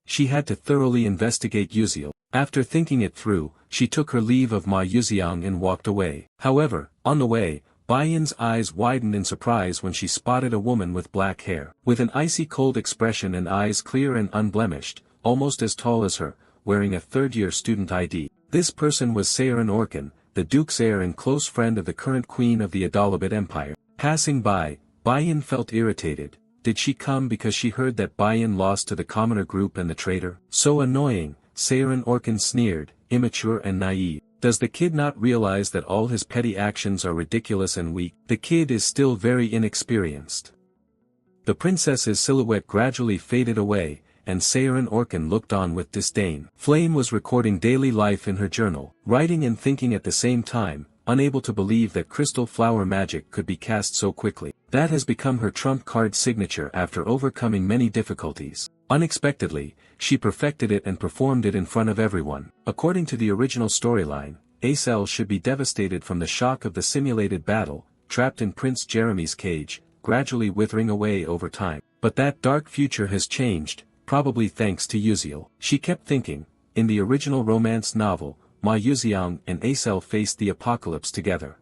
She had to thoroughly investigate Uziel. After thinking it through, she took her leave of Ma Yuziang and walked away. However, on the way, Bayan's eyes widened in surprise when she spotted a woman with black hair. With an icy cold expression and eyes clear and unblemished, almost as tall as her, wearing a third-year student ID. This person was Seirin Orkan, the Duke's heir and close friend of the current queen of the Adalabad Empire. Passing by, Bayan felt irritated. Did she come because she heard that Bayan lost to the commoner group and the traitor? So annoying, Seirin Orkan sneered, immature and naive. Does the kid not realize that all his petty actions are ridiculous and weak? The kid is still very inexperienced. The princess's silhouette gradually faded away, and Seirin Orkan looked on with disdain. Flame was recording daily life in her journal, writing and thinking at the same time, unable to believe that crystal flower magic could be cast so quickly. That has become her trump card signature after overcoming many difficulties. Unexpectedly, she perfected it and performed it in front of everyone. According to the original storyline, Aicel should be devastated from the shock of the simulated battle, trapped in Prince Jeremy's cage, gradually withering away over time. But that dark future has changed, probably thanks to Yuziel. She kept thinking, in the original romance novel, Ma Yuziang and Aicel faced the apocalypse together.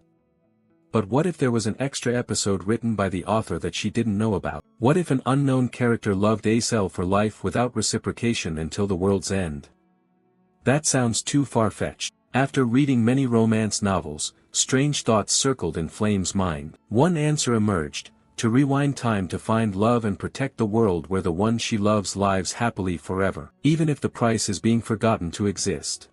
But what if there was an extra episode written by the author that she didn't know about? What if an unknown character loved Aicel for life without reciprocation until the world's end? That sounds too far-fetched. After reading many romance novels, strange thoughts circled in Flame's mind. One answer emerged: to rewind time to find love and protect the world where the one she loves lives happily forever, even if the price is being forgotten to exist.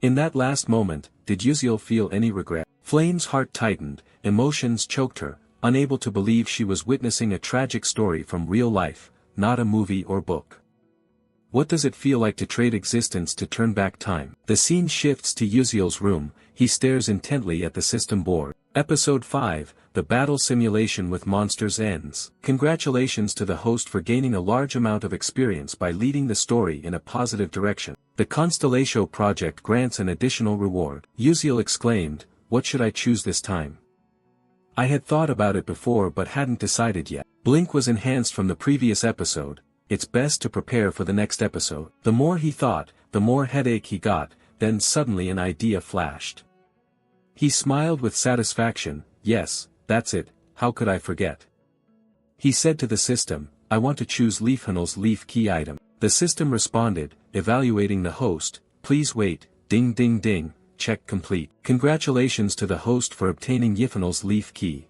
In that last moment, did Yuziel feel any regret? Flame's heart tightened, emotions choked her, unable to believe she was witnessing a tragic story from real life, not a movie or book. What does it feel like to trade existence to turn back time? The scene shifts to Yuziel's room. He stares intently at the system board. Episode 5, The Battle Simulation with Monsters ends. Congratulations to the host for gaining a large amount of experience by leading the story in a positive direction. The Constellatio project grants an additional reward. Yuziel exclaimed, "What should I choose this time? I had thought about it before but hadn't decided yet." Blink was enhanced from the previous episode. It's best to prepare for the next episode. The more he thought, the more headache he got, then suddenly an idea flashed. He smiled with satisfaction. Yes, that's it, how could I forget? He said to the system, "I want to choose Leafhanel's leaf key item." The system responded, evaluating the host, "Please wait, ding ding ding, check complete." Congratulations to the host for obtaining Yifhanel's leaf key.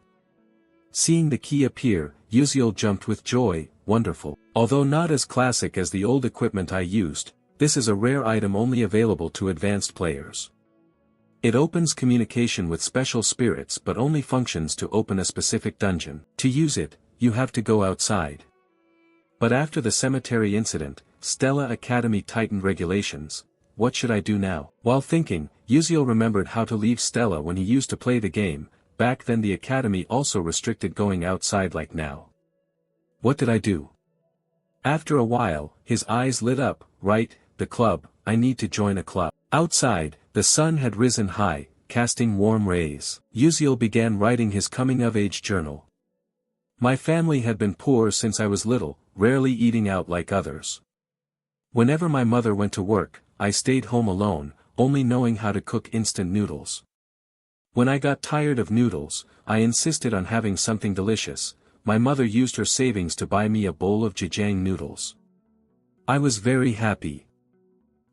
Seeing the key appear, Yuziel jumped with joy. Wonderful. Although not as classic as the old equipment I used, this is a rare item only available to advanced players. It opens communication with special spirits but only functions to open a specific dungeon. To use it, you have to go outside. But after the cemetery incident, Stella Academy tightened regulations. What should I do now? While thinking, Yuziel remembered how to leave Stella when he used to play the game. Back then the academy also restricted going outside like now. What did I do? After a while, his eyes lit up. Right, the club, I need to join a club. Outside, the sun had risen high, casting warm rays. Yuziel began writing his coming-of-age journal. My family had been poor since I was little, rarely eating out like others. Whenever my mother went to work, I stayed home alone, only knowing how to cook instant noodles. When I got tired of noodles, I insisted on having something delicious. My mother used her savings to buy me a bowl of jjiang noodles. I was very happy.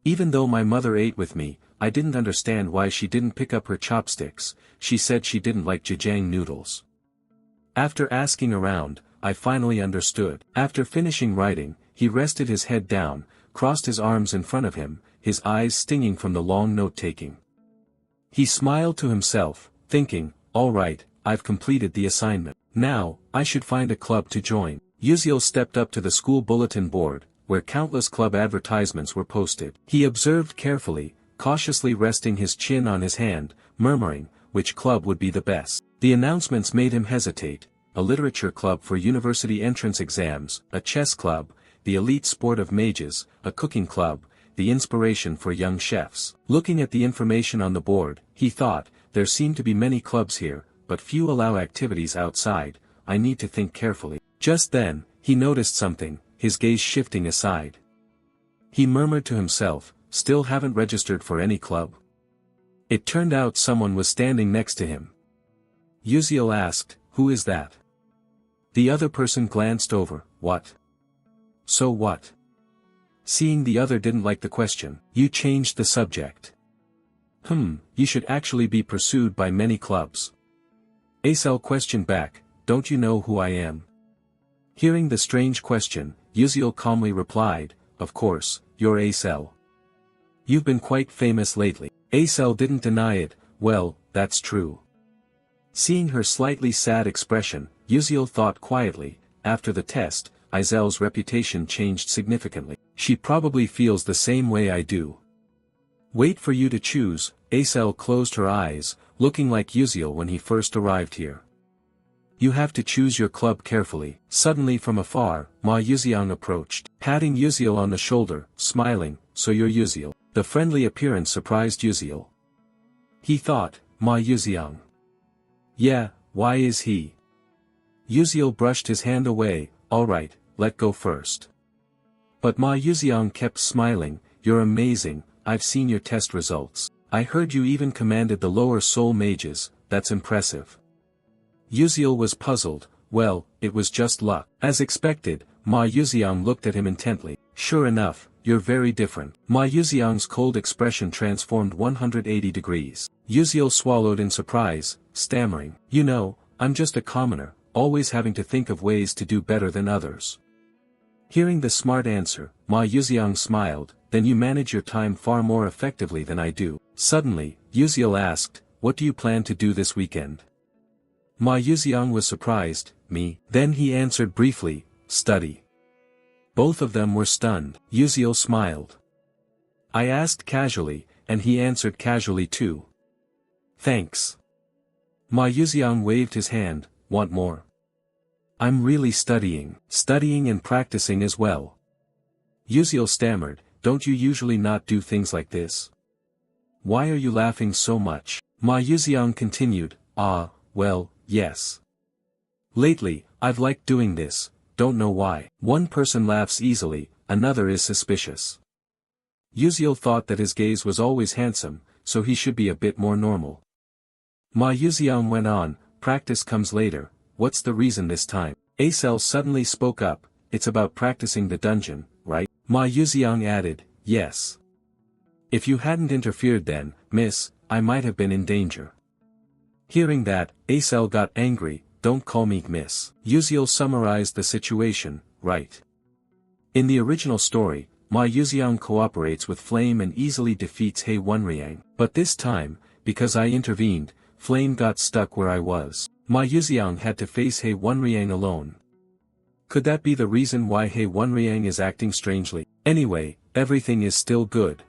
Even though my mother ate with me, I didn't understand why she didn't pick up her chopsticks. She said she didn't like jjiang noodles. After asking around, I finally understood. After finishing writing, he rested his head down, crossed his arms in front of him, his eyes stinging from the long note-taking. He smiled to himself, thinking, all right, I've completed the assignment. Now, I should find a club to join. Yuziel stepped up to the school bulletin board, where countless club advertisements were posted. He observed carefully, cautiously resting his chin on his hand, murmuring, which club would be the best. The announcements made him hesitate: a literature club for university entrance exams, a chess club, the elite sport of mages, a cooking club, the inspiration for young chefs. Looking at the information on the board, he thought, there seem to be many clubs here, but few allow activities outside. I need to think carefully. Just then, he noticed something, his gaze shifting aside. He murmured to himself, still haven't registered for any club? It turned out someone was standing next to him. Yuziel asked, who is that? The other person glanced over. What? So what? Seeing the other didn't like the question, you changed the subject. You should actually be pursued by many clubs. Acel questioned back, don't you know who I am? Hearing the strange question, Yuziel calmly replied, of course, you're Acel. You've been quite famous lately. Acel didn't deny it, well, that's true. Seeing her slightly sad expression, Yuziel thought quietly, after the test, Azel's reputation changed significantly. She probably feels the same way I do. Wait for you to choose. Acel closed her eyes, looking like Yuziel when he first arrived here. You have to choose your club carefully. Suddenly from afar, Ma Yuziang approached, patting Yuziel on the shoulder, smiling, so you're Yuziel. The friendly appearance surprised Yuziel. He thought, Ma Yuziang. Yeah, why is he? Yuziel brushed his hand away, alright, let go first. But Ma Yuziang kept smiling, you're amazing, I've seen your test results. I heard you even commanded the lower soul mages, that's impressive. Yuziel was puzzled, well, it was just luck. As expected, Ma Yuziang looked at him intently. Sure enough, you're very different. Ma Yuziang's cold expression transformed 180 degrees. Yuziel swallowed in surprise, stammering, you know, I'm just a commoner, always having to think of ways to do better than others. Hearing the smart answer, Ma Yuziang smiled, then you manage your time far more effectively than I do. Suddenly, Yuziel asked, what do you plan to do this weekend? Ma Yuziang was surprised, me. Then he answered briefly, study. Both of them were stunned. Yuziel smiled. I asked casually, and he answered casually too. Thanks. Ma Yuziang waved his hand, want more? I'm really studying and practicing as well. Yuziel stammered, don't you usually not do things like this? Why are you laughing so much? Ma Yuziang continued, well, yes. Lately, I've liked doing this, don't know why. One person laughs easily, another is suspicious. Yuziel thought that his gaze was always handsome, so he should be a bit more normal. Ma Yuziang went on, practice comes later, what's the reason this time? Acel suddenly spoke up, it's about practicing the dungeon, right? Ma Yuziang added, yes. If you hadn't interfered then, miss, I might have been in danger. Hearing that, Acel got angry, don't call me miss. Yuziel summarized the situation, right. In the original story, Ma Yuziang cooperates with Flame and easily defeats Hei Wenriang. But this time, because I intervened, Flame got stuck where I was. Ma Yuziang had to face Hei Wenriang alone. Could that be the reason why Hei Wenriang is acting strangely? Anyway, everything is still good.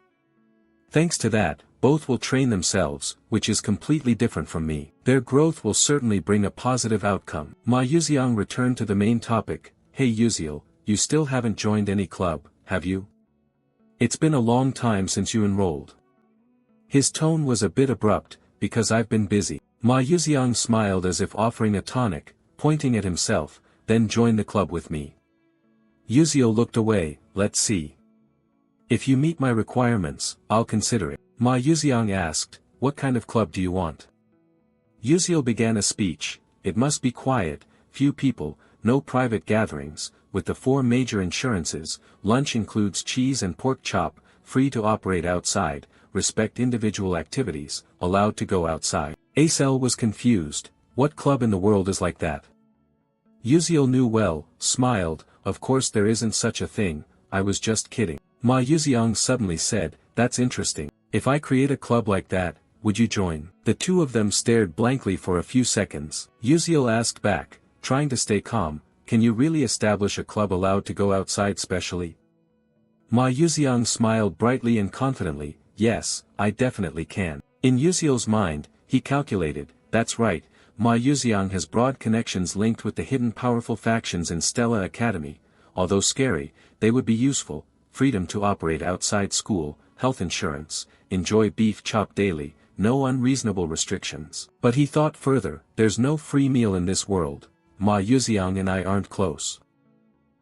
Thanks to that, both will train themselves, which is completely different from me. Their growth will certainly bring a positive outcome. Ma Yuziang returned to the main topic, hey Yuziel, you still haven't joined any club, have you? It's been a long time since you enrolled. His tone was a bit abrupt, because I've been busy. Ma Yuziang smiled as if offering a tonic, pointing at himself, then join the club with me. Yuziel looked away, let's see. If you meet my requirements, I'll consider it. Ma Yuziang asked, what kind of club do you want? Yuziel began a speech, it must be quiet, few people, no private gatherings, with the 4 major insurances, lunch includes cheese and pork chop, free to operate outside, respect individual activities, allowed to go outside. Acel was confused, what club in the world is like that? Yuziel knew well, smiled, of course there isn't such a thing, I was just kidding. Ma Yuziang suddenly said, that's interesting, if I create a club like that, would you join? The two of them stared blankly for a few seconds. Yuziel asked back, trying to stay calm, can you really establish a club allowed to go outside specially? Ma Yuziang smiled brightly and confidently, yes, I definitely can. In Yuziel's mind, he calculated, that's right, Ma Yuziang has broad connections linked with the hidden powerful factions in Stella Academy, although scary, they would be useful, freedom to operate outside school, health insurance, enjoy beef chop daily, no unreasonable restrictions. But he thought further, there's no free meal in this world, Ma Yuziang and I aren't close.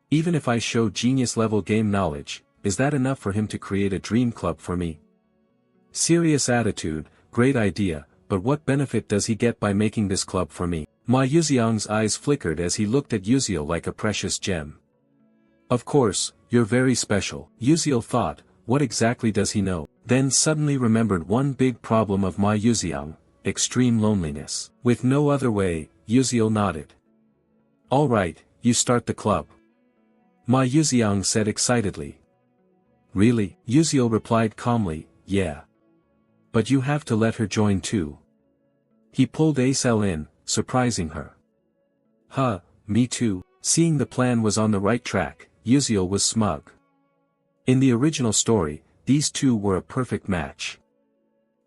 Even if I show genius-level game knowledge, is that enough for him to create a dream club for me? Serious attitude, great idea, but what benefit does he get by making this club for me? Ma Yuziang's eyes flickered as he looked at Yuziel like a precious gem. Of course, you're very special. Yuziel thought, what exactly does he know? Then suddenly remembered one big problem of Ma Yuziang, extreme loneliness. With no other way, Yuziel nodded. All right, you start the club. Ma Yuziang said excitedly. Really? Yuziel replied calmly, yeah. But you have to let her join too. He pulled Acel in, surprising her. Huh, me too. Seeing the plan was on the right track, Yuziel was smug. In the original story, these two were a perfect match.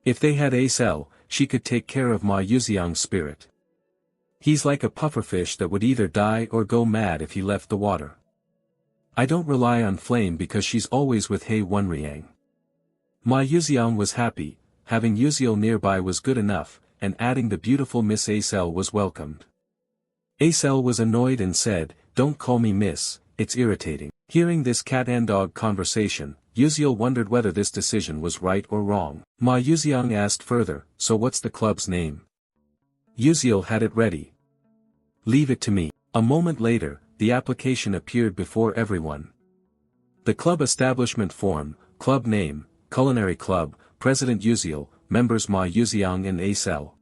If they had Acel, she could take care of Ma Yuziang's spirit. He's like a pufferfish that would either die or go mad if he left the water. I don't rely on Flame because she's always with Hei Wenriang. Ma Yuziang was happy, having Yuziel nearby was good enough, and adding the beautiful Miss Acel was welcomed. Acel was annoyed and said, don't call me miss, it's irritating. Hearing this cat and dog conversation, Yuziel wondered whether this decision was right or wrong. Ma Yuziang asked further, so what's the club's name? Yuziel had it ready. Leave it to me. A moment later, the application appeared before everyone. The club establishment form, club name, culinary club, President Yuziel, members Ma Yuziang and Acel.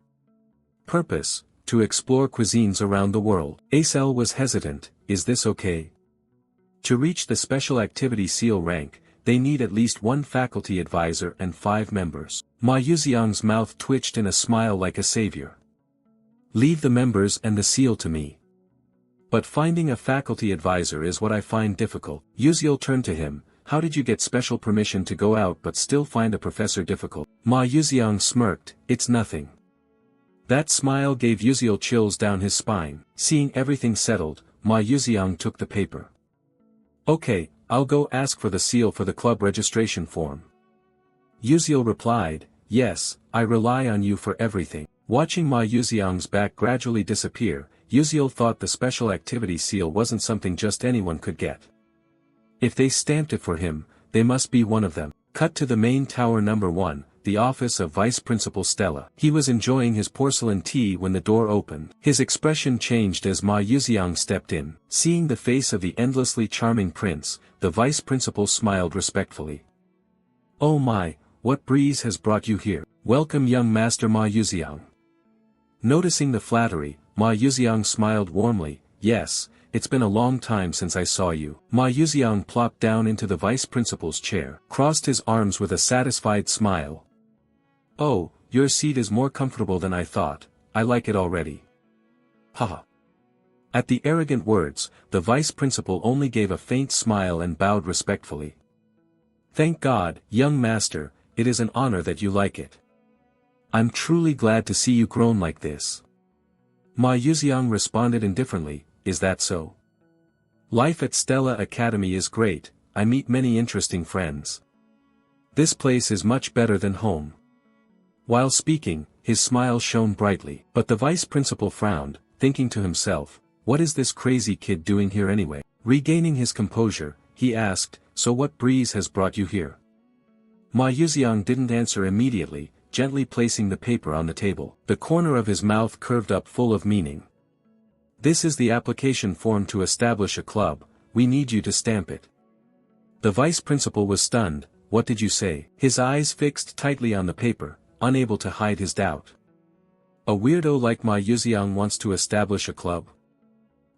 Purpose, to explore cuisines around the world. Acel was hesitant, is this okay? To reach the special activity seal rank, they need at least one faculty advisor and 5 members. Ma Yuziang's mouth twitched in a smile like a savior. Leave the members and the seal to me. But finding a faculty advisor is what I find difficult. Yuziel turned to him, how did you get special permission to go out but still find a professor difficult? Ma Yuziang smirked, it's nothing. That smile gave Yuziel chills down his spine. Seeing everything settled, Ma Yuziang took the paper. Okay, I'll go ask for the seal for the club registration form. Yuziel replied, yes, I rely on you for everything. Watching Ma Yuziang's back gradually disappear, Yuziel thought the special activity seal wasn't something just anyone could get. If they stamped it for him, they must be one of them. Cut to the main tower number 1, the office of Vice Principal Stella. He was enjoying his porcelain tea when the door opened. His expression changed as Ma Yuziang stepped in. Seeing the face of the endlessly charming prince, the Vice Principal smiled respectfully. Oh my, what breeze has brought you here? Welcome young Master Ma Yuziang. Noticing the flattery, Ma Yuziang smiled warmly, yes, it's been a long time since I saw you. Ma Yuziang plopped down into the vice principal's chair, crossed his arms with a satisfied smile. Oh, your seat is more comfortable than I thought, I like it already. Haha. At the arrogant words, the vice principal only gave a faint smile and bowed respectfully. Thank God, young master, it is an honor that you like it. I'm truly glad to see you grown like this. Ma Yuziang responded indifferently, is that so? Life at Stella Academy is great, I meet many interesting friends. This place is much better than home. While speaking, his smile shone brightly, but the vice principal frowned, thinking to himself, what is this crazy kid doing here anyway? Regaining his composure, he asked, so what breeze has brought you here? Ma Yuziang didn't answer immediately, gently placing the paper on the table. The corner of his mouth curved up full of meaning. This is the application form to establish a club, we need you to stamp it. The vice principal was stunned, what did you say? His eyes fixed tightly on the paper, unable to hide his doubt. A weirdo like Ma Yuziang wants to establish a club?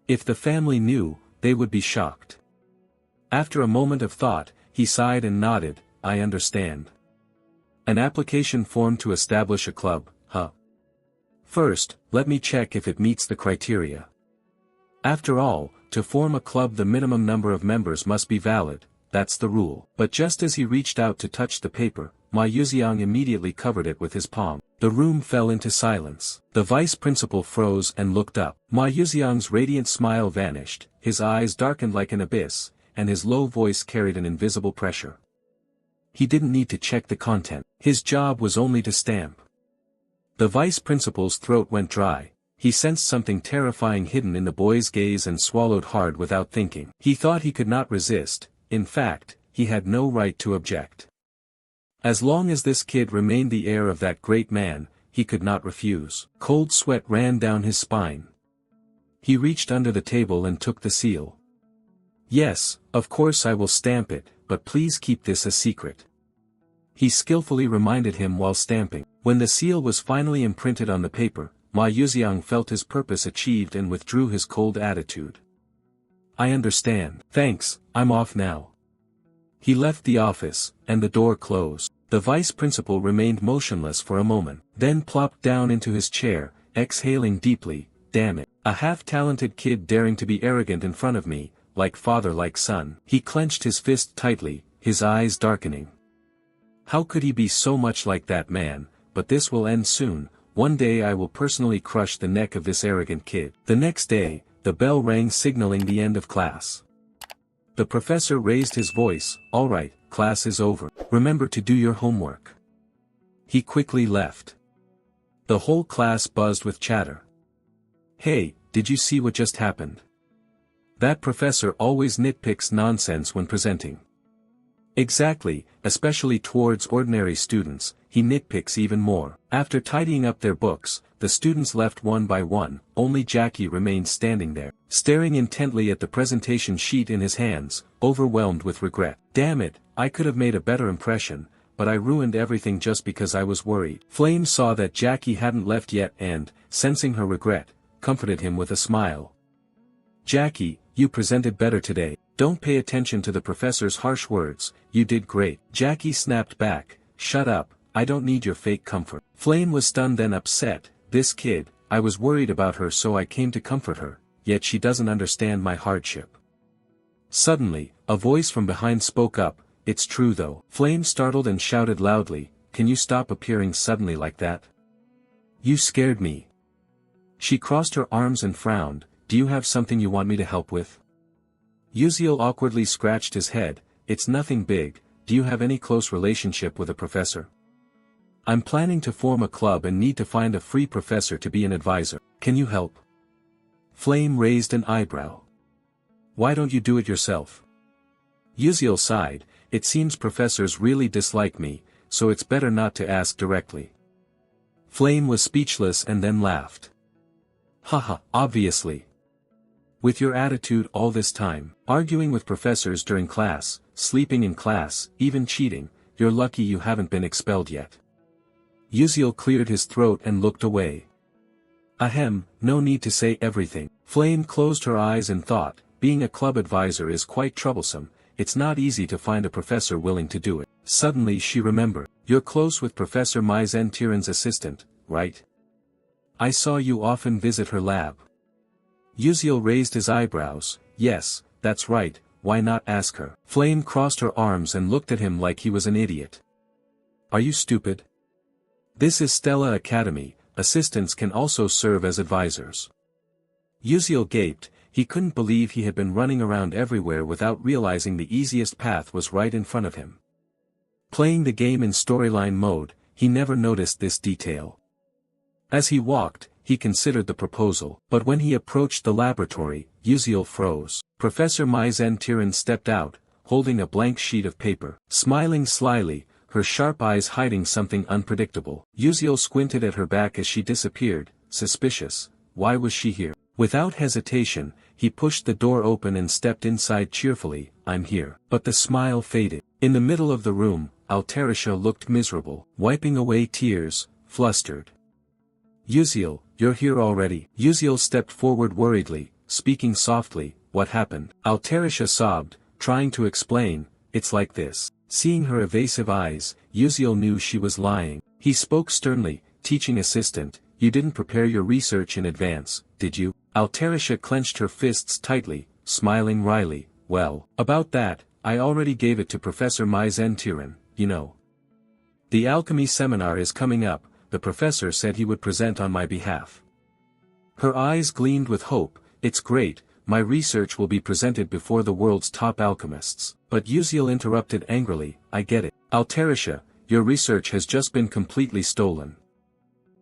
If the family knew, they would be shocked. After a moment of thought, he sighed and nodded, I understand. An application form to establish a club, huh? First, let me check if it meets the criteria. After all, to form a club the minimum number of members must be valid, that's the rule. But just as he reached out to touch the paper, Ma Yuziang immediately covered it with his palm. The room fell into silence. The vice principal froze and looked up. Ma Yuziang's radiant smile vanished, his eyes darkened like an abyss, and his low voice carried an invisible pressure. He didn't need to check the content. His job was only to stamp. The vice principal's throat went dry. He sensed something terrifying hidden in the boy's gaze and swallowed hard without thinking. He thought he could not resist, in fact, he had no right to object. As long as this kid remained the heir of that great man, he could not refuse. Cold sweat ran down his spine. He reached under the table and took the seal. Yes, of course I will stamp it, but please keep this a secret. He skillfully reminded him while stamping. When the seal was finally imprinted on the paper, Ma Yuxiang felt his purpose achieved and withdrew his cold attitude. I understand. Thanks, I'm off now. He left the office, and the door closed. The vice principal remained motionless for a moment, then plopped down into his chair, exhaling deeply. Damn it. A half-talented kid daring to be arrogant in front of me, like father like son. He clenched his fist tightly, his eyes darkening. How could he be so much like that man? But this will end soon. One day I will personally crush the neck of this arrogant kid. The next day, the bell rang signaling the end of class. The professor raised his voice. All right, class is over. Remember to do your homework. He quickly left. The whole class buzzed with chatter. Hey, did you see what just happened? That professor always nitpicks nonsense when presenting. Exactly, especially towards ordinary students, he nitpicks even more. After tidying up their books, the students left one by one, only Jackie remained standing there, staring intently at the presentation sheet in his hands, overwhelmed with regret. Damn it, I could have made a better impression, but I ruined everything just because I was worried. Flame saw that Jackie hadn't left yet and, sensing her regret, comforted him with a smile. Jackie, you presented better today. Don't pay attention to the professor's harsh words, you did great. Jackie snapped back, shut up, I don't need your fake comfort. Flame was stunned then upset. This kid, I was worried about her so I came to comfort her, yet she doesn't understand my hardship. Suddenly, a voice from behind spoke up, it's true though. Flame startled and shouted loudly, can you stop appearing suddenly like that? You scared me. She crossed her arms and frowned, do you have something you want me to help with? Uziel awkwardly scratched his head, it's nothing big, do you have any close relationship with a professor? I'm planning to form a club and need to find a free professor to be an advisor. Can you help? Flame raised an eyebrow. Why don't you do it yourself? Uziel sighed, it seems professors really dislike me, so it's better not to ask directly. Flame was speechless and then laughed. Haha, obviously. With your attitude all this time, arguing with professors during class, sleeping in class, even cheating, you're lucky you haven't been expelled yet. Uziel cleared his throat and looked away. Ahem, no need to say everything. Flame closed her eyes and thought, being a club advisor is quite troublesome, it's not easy to find a professor willing to do it. Suddenly she remembered, you're close with Professor Mai Zentiran's assistant, right? I saw you often visit her lab. Uziel raised his eyebrows, yes, that's right, why not ask her? Flame crossed her arms and looked at him like he was an idiot. Are you stupid? This is Stella Academy, assistants can also serve as advisors. Uziel gaped, he couldn't believe he had been running around everywhere without realizing the easiest path was right in front of him. Playing the game in storyline mode, he never noticed this detail. As he walked, he considered the proposal, but when he approached the laboratory, Uziel froze. Professor Mai Zentiran stepped out, holding a blank sheet of paper, smiling slyly, her sharp eyes hiding something unpredictable. Uziel squinted at her back as she disappeared, suspicious, why was she here? Without hesitation, he pushed the door open and stepped inside cheerfully, I'm here. But the smile faded. In the middle of the room, Altarisha looked miserable, wiping away tears, flustered. Uziel, you're here already. Uziel stepped forward worriedly, speaking softly, what happened? Altarisha sobbed, trying to explain, it's like this. Seeing her evasive eyes, Uziel knew she was lying. He spoke sternly, teaching assistant, you didn't prepare your research in advance, did you? Altarisha clenched her fists tightly, smiling wryly, well, about that, I already gave it to Professor Mai Zentiran, you know. The alchemy seminar is coming up, the professor said he would present on my behalf. Her eyes gleamed with hope, it's great, my research will be presented before the world's top alchemists. But Uziel interrupted angrily, I get it. Altarisha, your research has just been completely stolen.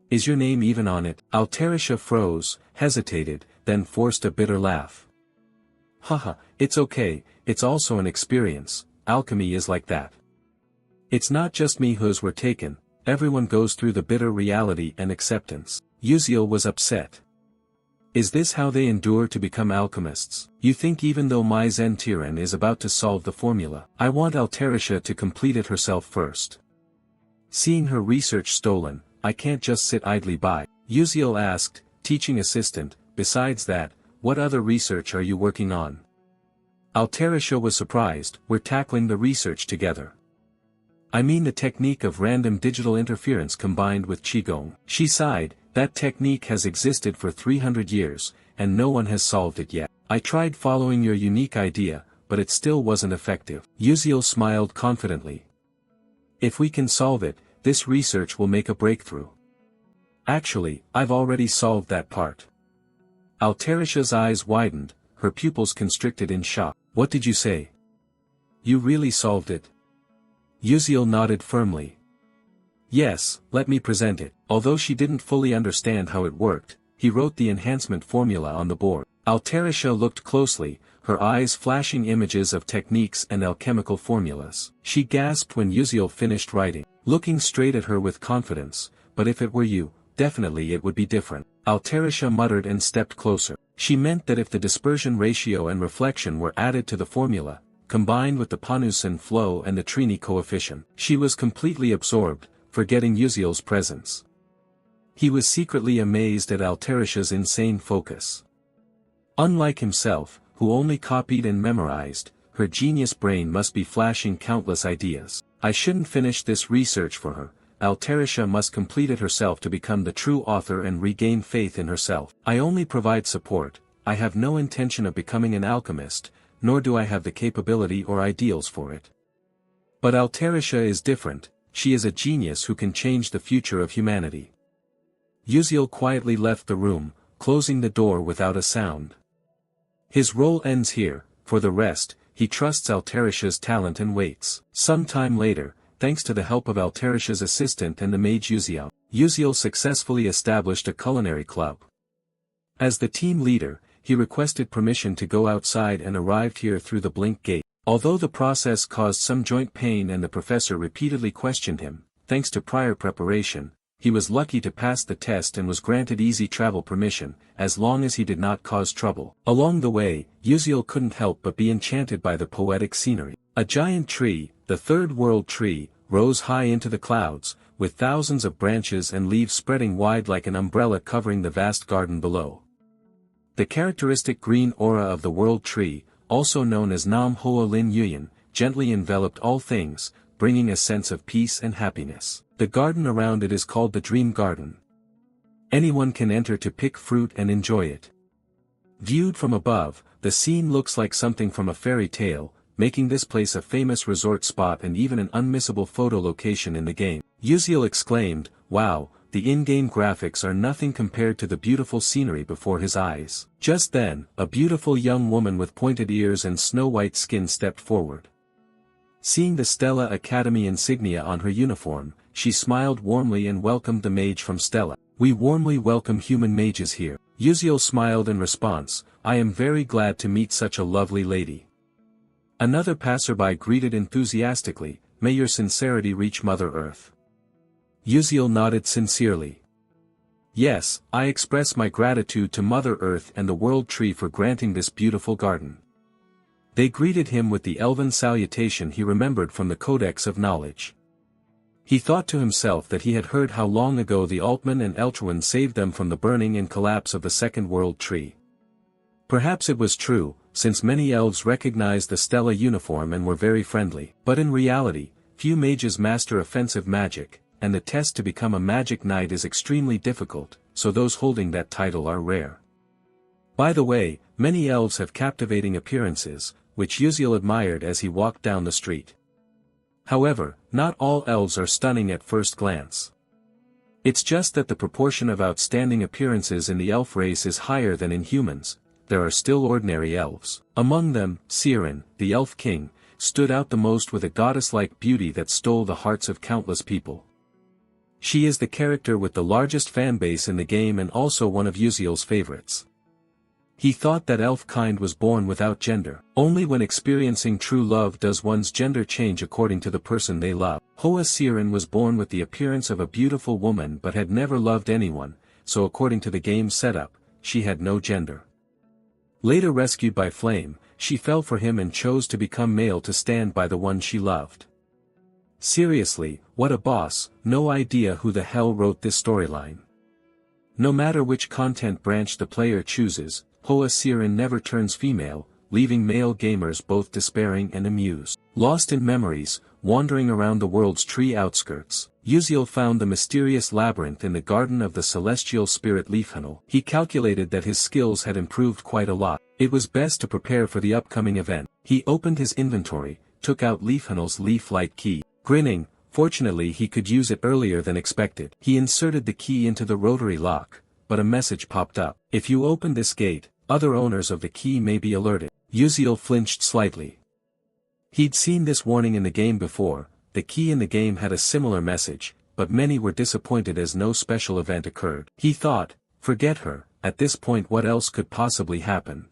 Is your name even on it? Altarisha froze, hesitated, then forced a bitter laugh. Haha, it's okay, it's also an experience, alchemy is like that. It's not just me whose were taken, everyone goes through the bitter reality and acceptance. Uziel was upset. Is this how they endure to become alchemists? You think even though my Zen Tiran is about to solve the formula, I want Altarisha to complete it herself first. Seeing her research stolen, I can't just sit idly by. Uziel asked, teaching assistant, besides that, what other research are you working on? Altarisha was surprised, we're tackling the research together. I mean the technique of random digital interference combined with Qigong. She sighed, that technique has existed for 300 years, and no one has solved it yet. I tried following your unique idea, but it still wasn't effective. Uziel smiled confidently. If we can solve it, this research will make a breakthrough. Actually, I've already solved that part. Altarisha's eyes widened, her pupils constricted in shock. What did you say? You really solved it? Uziel nodded firmly. Yes, let me present it. Although she didn't fully understand how it worked, he wrote the enhancement formula on the board. Altarisha looked closely, her eyes flashing images of techniques and alchemical formulas. She gasped when Uziel finished writing, looking straight at her with confidence, but if it were you, definitely it would be different. Altarisha muttered and stepped closer. She meant that if the dispersion ratio and reflection were added to the formula, combined with the Panusan flow and the Trini coefficient, she was completely absorbed, forgetting Uziel's presence. He was secretly amazed at Altarisha's insane focus. Unlike himself, who only copied and memorized, her genius brain must be flashing countless ideas. I shouldn't finish this research for her. Altarisha must complete it herself to become the true author and regain faith in herself. I only provide support, I have no intention of becoming an alchemist, nor do I have the capability or ideals for it. But Altarisha is different, she is a genius who can change the future of humanity. Uziel quietly left the room, closing the door without a sound. His role ends here, for the rest, he trusts Altarisha's talent and waits. Some time later, thanks to the help of Altarisha's assistant and the mage Uziel, Uziel successfully established a culinary club. As the team leader, he requested permission to go outside and arrived here through the blink gate. Although the process caused some joint pain and the professor repeatedly questioned him, thanks to prior preparation, he was lucky to pass the test and was granted easy travel permission, as long as he did not cause trouble. Along the way, Uziel couldn't help but be enchanted by the poetic scenery. A giant tree, the third world tree, rose high into the clouds, with thousands of branches and leaves spreading wide like an umbrella covering the vast garden below. The characteristic green aura of the world tree, also known as Nam Hoa Lin Yuyan, gently enveloped all things, bringing a sense of peace and happiness. The garden around it is called the Dream Garden. Anyone can enter to pick fruit and enjoy it. Viewed from above, the scene looks like something from a fairy tale, making this place a famous resort spot and even an unmissable photo location in the game. Uziel exclaimed, "Wow, the in-game graphics are nothing compared to the beautiful scenery before his eyes." Just then, a beautiful young woman with pointed ears and snow-white skin stepped forward. Seeing the Stella Academy insignia on her uniform, she smiled warmly and welcomed the mage from Stella. "We warmly welcome human mages here." Uziel smiled in response, "I am very glad to meet such a lovely lady." Another passerby greeted enthusiastically, "May your sincerity reach Mother Earth." Uziel nodded sincerely. "Yes, I express my gratitude to Mother Earth and the World Tree for granting this beautiful garden." They greeted him with the elven salutation he remembered from the Codex of Knowledge. He thought to himself that he had heard how long ago the Altman and Eltruan saved them from the burning and collapse of the Second World Tree. Perhaps it was true, since many elves recognized the Stella uniform and were very friendly. But in reality, few mages master offensive magic, and the test to become a magic knight is extremely difficult, so those holding that title are rare. By the way, many elves have captivating appearances, which Uziel admired as he walked down the street. However, not all elves are stunning at first glance. It's just that the proportion of outstanding appearances in the elf race is higher than in humans. There are still ordinary elves. Among them, Siren, the elf king, stood out the most with a goddess-like beauty that stole the hearts of countless people. She is the character with the largest fanbase in the game and also one of Uziel's favorites. He thought that elf kind was born without gender. Only when experiencing true love does one's gender change according to the person they love. Hoa Siren was born with the appearance of a beautiful woman but had never loved anyone, so according to the game's setup, she had no gender. Later rescued by Flame, she fell for him and chose to become male to stand by the one she loved. Seriously, what a boss, no idea who the hell wrote this storyline. No matter which content branch the player chooses, Hoa Siren never turns female, leaving male gamers both despairing and amused. Lost in memories, wandering around the world's tree outskirts, Uziel found the mysterious labyrinth in the garden of the celestial spirit Leafhanel. He calculated that his skills had improved quite a lot. It was best to prepare for the upcoming event. He opened his inventory, took out Leafhanel's leaf-like key. Grinning, fortunately he could use it earlier than expected. He inserted the key into the rotary lock, but a message popped up. If you open this gate, other owners of the key may be alerted. Uziel flinched slightly. He'd seen this warning in the game before. The key in the game had a similar message, but many were disappointed as no special event occurred. He thought, forget her, at this point what else could possibly happen?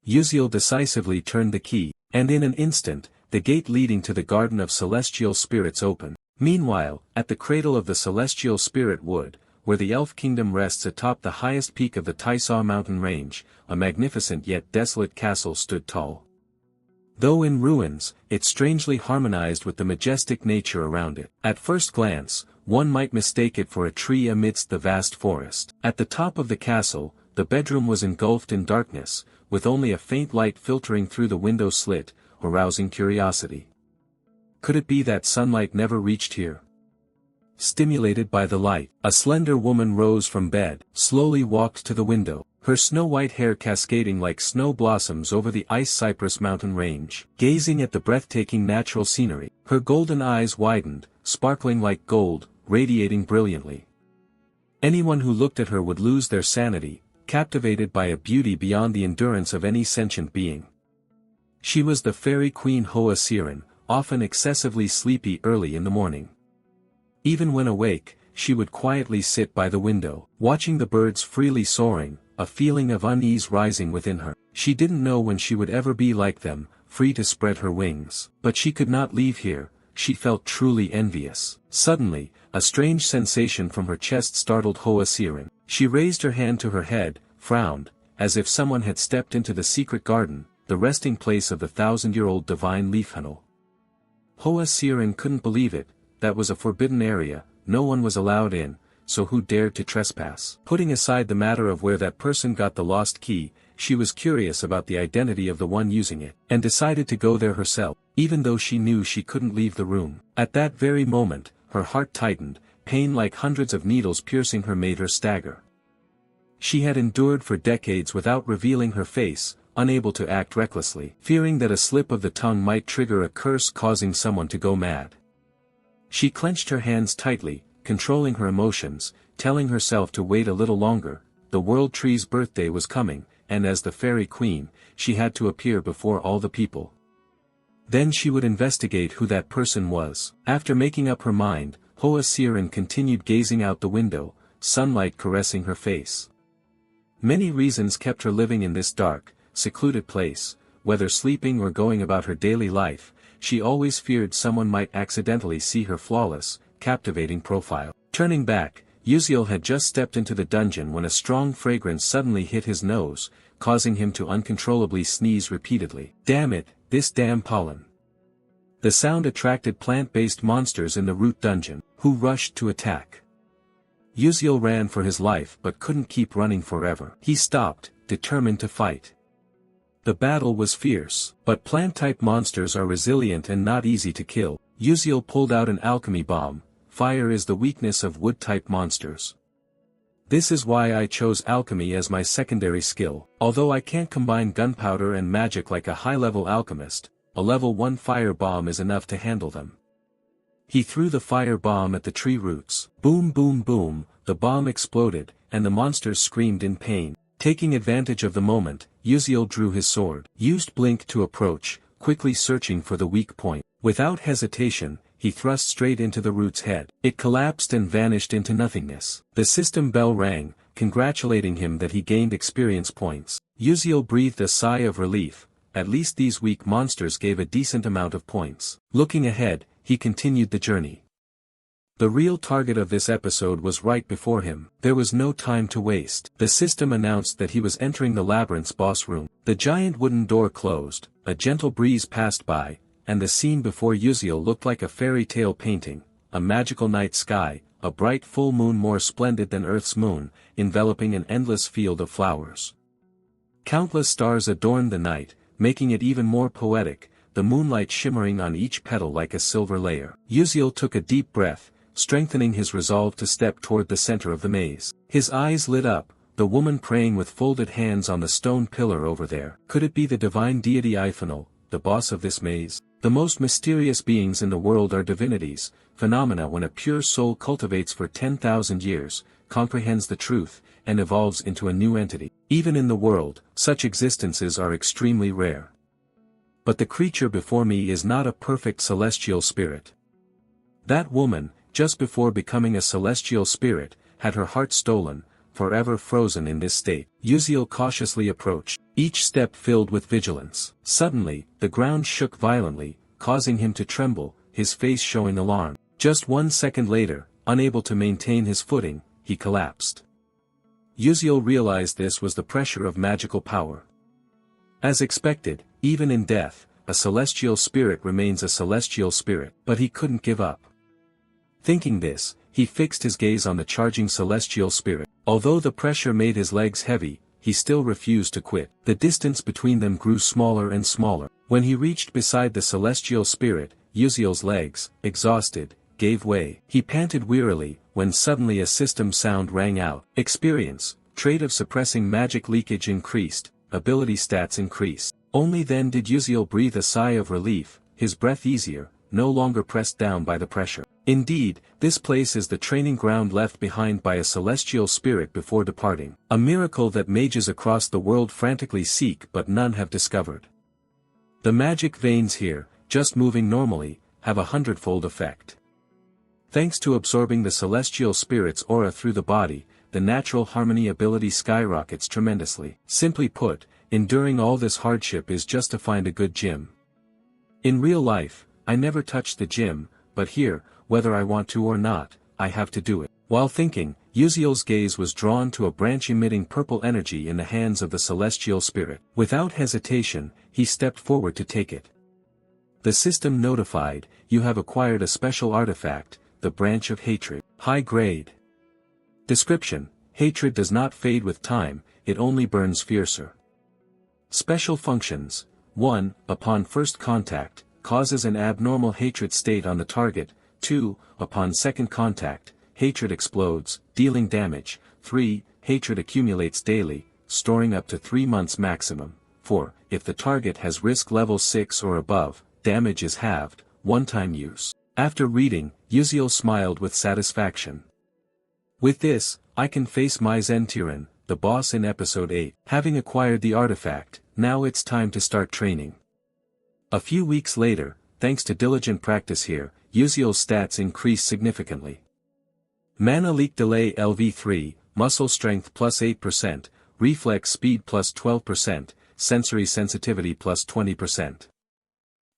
Uziel decisively turned the key, and in an instant, the gate leading to the Garden of Celestial Spirits opened. Meanwhile, at the cradle of the Celestial Spirit Wood, where the Elf Kingdom rests atop the highest peak of the Taisaw mountain range, a magnificent yet desolate castle stood tall. Though in ruins, it strangely harmonized with the majestic nature around it. At first glance, one might mistake it for a tree amidst the vast forest. At the top of the castle, the bedroom was engulfed in darkness, with only a faint light filtering through the window slit, arousing curiosity. Could it be that sunlight never reached here? Stimulated by the light, a slender woman rose from bed, slowly walked to the window, her snow-white hair cascading like snow blossoms over the ice cypress mountain range. Gazing at the breathtaking natural scenery, her golden eyes widened, sparkling like gold, radiating brilliantly. Anyone who looked at her would lose their sanity, captivated by a beauty beyond the endurance of any sentient being. She was the fairy queen Hoa Siren, often excessively sleepy early in the morning. Even when awake, she would quietly sit by the window, watching the birds freely soaring, a feeling of unease rising within her. She didn't know when she would ever be like them, free to spread her wings. But she could not leave here, she felt truly envious. Suddenly, a strange sensation from her chest startled Hoa Siren. She raised her hand to her head, frowned, as if someone had stepped into the secret garden, the resting place of the 1,000-year-old divine Leafhanel. Hoa Siren couldn't believe it. That was a forbidden area, no one was allowed in, so who dared to trespass? Putting aside the matter of where that person got the lost key, she was curious about the identity of the one using it, and decided to go there herself, even though she knew she couldn't leave the room. At that very moment, her heart tightened, pain like hundreds of needles piercing her made her stagger. She had endured for decades without revealing her face, unable to act recklessly, fearing that a slip of the tongue might trigger a curse causing someone to go mad. She clenched her hands tightly, controlling her emotions, telling herself to wait a little longer. The World Tree's birthday was coming, and as the fairy queen, she had to appear before all the people. Then she would investigate who that person was. After making up her mind, Hoa Siren continued gazing out the window, sunlight caressing her face. Many reasons kept her living in this dark, secluded place. Whether sleeping or going about her daily life, she always feared someone might accidentally see her flawless, captivating profile. Turning back, Uziel had just stepped into the dungeon when a strong fragrance suddenly hit his nose, causing him to uncontrollably sneeze repeatedly. Damn it, this damn pollen. The sound attracted plant-based monsters in the root dungeon, who rushed to attack. Uziel ran for his life but couldn't keep running forever. He stopped, determined to fight. The battle was fierce, but plant-type monsters are resilient and not easy to kill. Uziel pulled out an alchemy bomb. Fire is the weakness of wood-type monsters. This is why I chose alchemy as my secondary skill. Although I can't combine gunpowder and magic like a high-level alchemist, a level 1 fire bomb is enough to handle them. He threw the fire bomb at the tree roots. Boom boom boom, the bomb exploded, and the monsters screamed in pain. Taking advantage of the moment, Uziel drew his sword, used blink to approach, quickly searching for the weak point. Without hesitation, he thrust straight into the root's head. It collapsed and vanished into nothingness. The system bell rang, congratulating him that he gained experience points. Uziel breathed a sigh of relief. At least these weak monsters gave a decent amount of points. Looking ahead, he continued the journey. The real target of this episode was right before him. There was no time to waste. The system announced that he was entering the labyrinth's boss room. The giant wooden door closed, a gentle breeze passed by, and the scene before Uziel looked like a fairy tale painting, a magical night sky, a bright full moon more splendid than Earth's moon, enveloping an endless field of flowers. Countless stars adorned the night, making it even more poetic, the moonlight shimmering on each petal like a silver layer. Uziel took a deep breath, strengthening his resolve to step toward the center of the maze. His eyes lit up, the woman praying with folded hands on the stone pillar over there. Could it be the divine deity Iphanal, the boss of this maze? The most mysterious beings in the world are divinities, phenomena when a pure soul cultivates for 10,000 years, comprehends the truth, and evolves into a new entity. Even in the world, such existences are extremely rare. But the creature before me is not a perfect celestial spirit. That woman, just before becoming a celestial spirit, had her heart stolen, forever frozen in this state. Uziel cautiously approached, each step filled with vigilance. Suddenly, the ground shook violently, causing him to tremble, his face showing alarm. Just 1 second later, unable to maintain his footing, he collapsed. Uziel realized this was the pressure of magical power. As expected, even in death, a celestial spirit remains a celestial spirit, but he couldn't give up. Thinking this, he fixed his gaze on the charging celestial spirit. Although the pressure made his legs heavy, he still refused to quit. The distance between them grew smaller and smaller. When he reached beside the celestial spirit, Uziel's legs, exhausted, gave way. He panted wearily, when suddenly a system sound rang out. Experience, trait of suppressing magic leakage increased, ability stats increased. Only then did Uziel breathe a sigh of relief, his breath easier, no longer pressed down by the pressure. Indeed, this place is the training ground left behind by a celestial spirit before departing, a miracle that mages across the world frantically seek but none have discovered. The magic veins here, just moving normally, have a 100-fold effect. Thanks to absorbing the celestial spirit's aura through the body, the natural harmony ability skyrockets tremendously. Simply put, enduring all this hardship is just to find a good gym. In real life, I never touch the gym, but here, whether I want to or not, I have to do it. While thinking, Uziel's gaze was drawn to a branch emitting purple energy in the hands of the celestial spirit. Without hesitation, he stepped forward to take it. The system notified, you have acquired a special artifact, the branch of hatred. High grade. Description, hatred does not fade with time, it only burns fiercer. Special functions, 1. Upon first contact, causes an abnormal hatred state on the target. 2. Upon second contact, hatred explodes, dealing damage. 3. Hatred accumulates daily, storing up to 3 months maximum. 4. If the target has risk level 6 or above, damage is halved, one-time use. After reading, Uziel smiled with satisfaction. With this, I can face Zen, the boss in episode 8. Having acquired the artifact, now it's time to start training. A few weeks later, thanks to diligent practice here, Uziel's stats increased significantly. Mana leak delay LV3, muscle strength plus 8%, reflex speed plus 12%, sensory sensitivity plus 20%.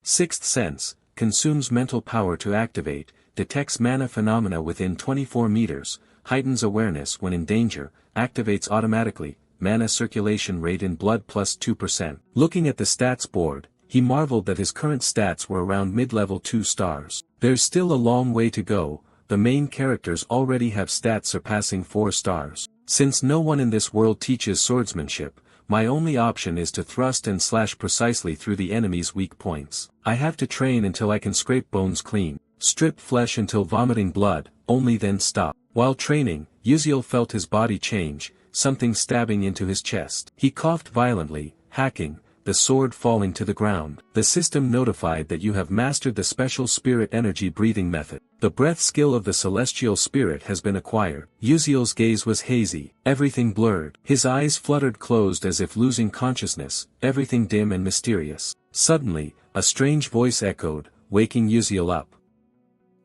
Sixth sense, consumes mental power to activate, detects mana phenomena within 24 meters, heightens awareness when in danger, activates automatically, mana circulation rate in blood plus 2%. Looking at the stats board, he marveled that his current stats were around mid-level 2 stars. There's still a long way to go, the main characters already have stats surpassing 4 stars. Since no one in this world teaches swordsmanship, my only option is to thrust and slash precisely through the enemy's weak points. I have to train until I can scrape bones clean, strip flesh until vomiting blood, only then stop. While training, Uziel felt his body change, something stabbing into his chest. He coughed violently, hacking, the sword falling to the ground. The system notified that you have mastered the special spirit energy breathing method. The breath skill of the celestial spirit has been acquired. Uziel's gaze was hazy, everything blurred. His eyes fluttered closed as if losing consciousness, everything dim and mysterious. Suddenly, a strange voice echoed, waking Uziel up.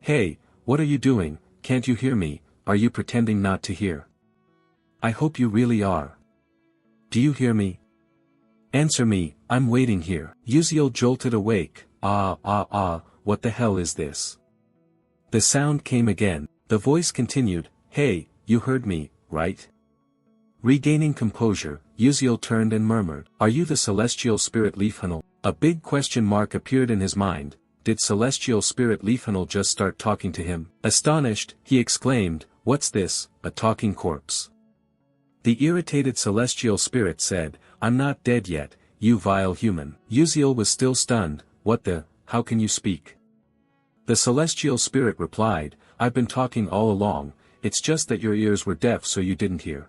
Hey, what are you doing? Can't you hear me? Are you pretending not to hear? I hope you really are. Do you hear me? Answer me, I'm waiting here. Uziel jolted awake. What the hell is this? The sound came again. The voice continued, "Hey, you heard me, right?" Regaining composure, Uziel turned and murmured, "Are you the celestial spirit Leafhanel?" A big question mark appeared in his mind. Did celestial spirit Leafhanel just start talking to him? Astonished, he exclaimed, "What's this, a talking corpse?" The irritated celestial spirit said, "I'm not dead yet, you vile human." Uziel was still stunned. How can you speak? The celestial spirit replied, "I've been talking all along, it's just that your ears were deaf so you didn't hear.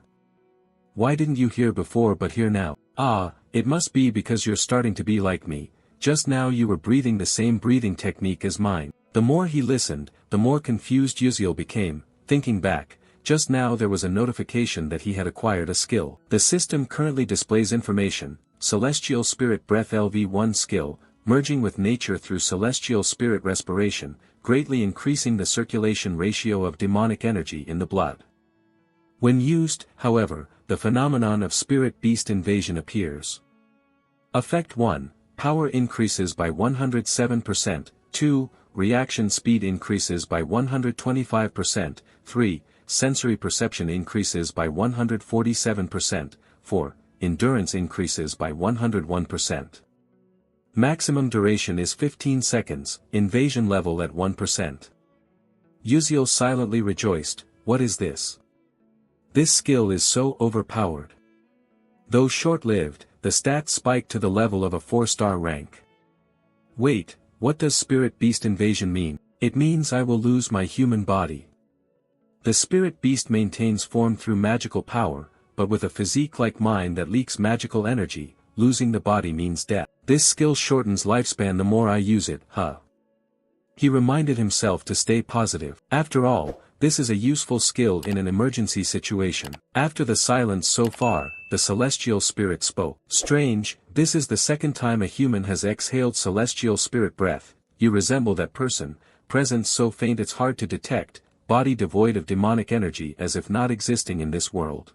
Why didn't you hear before but hear now? Ah, it must be because you're starting to be like me, just now you were breathing the same breathing technique as mine." The more he listened, the more confused Uziel became, thinking back, just now there was a notification that he had acquired a skill. The system currently displays information, Celestial Spirit Breath LV1 skill, merging with nature through celestial spirit respiration, greatly increasing the circulation ratio of demonic energy in the blood. When used, however, the phenomenon of spirit beast invasion appears. Effect 1, power increases by 107%, 2, reaction speed increases by 125%, 3, sensory perception increases by 147%, 4, endurance increases by 101%. Maximum duration is 15 seconds, invasion level at 1%. Uziel silently rejoiced, "What is this? This skill is so overpowered." Though short-lived, the stats spiked to the level of a 4-star rank. Wait, what does spirit beast invasion mean? It means I will lose my human body. The spirit beast maintains form through magical power, but with a physique like mine that leaks magical energy, losing the body means death. This skill shortens lifespan the more I use it, huh? He reminded himself to stay positive. After all, this is a useful skill in an emergency situation. After the silence so far, the celestial spirit spoke. "Strange, this is the second time a human has exhaled celestial spirit breath. You resemble that person, presence so faint it's hard to detect, body devoid of demonic energy as if not existing in this world."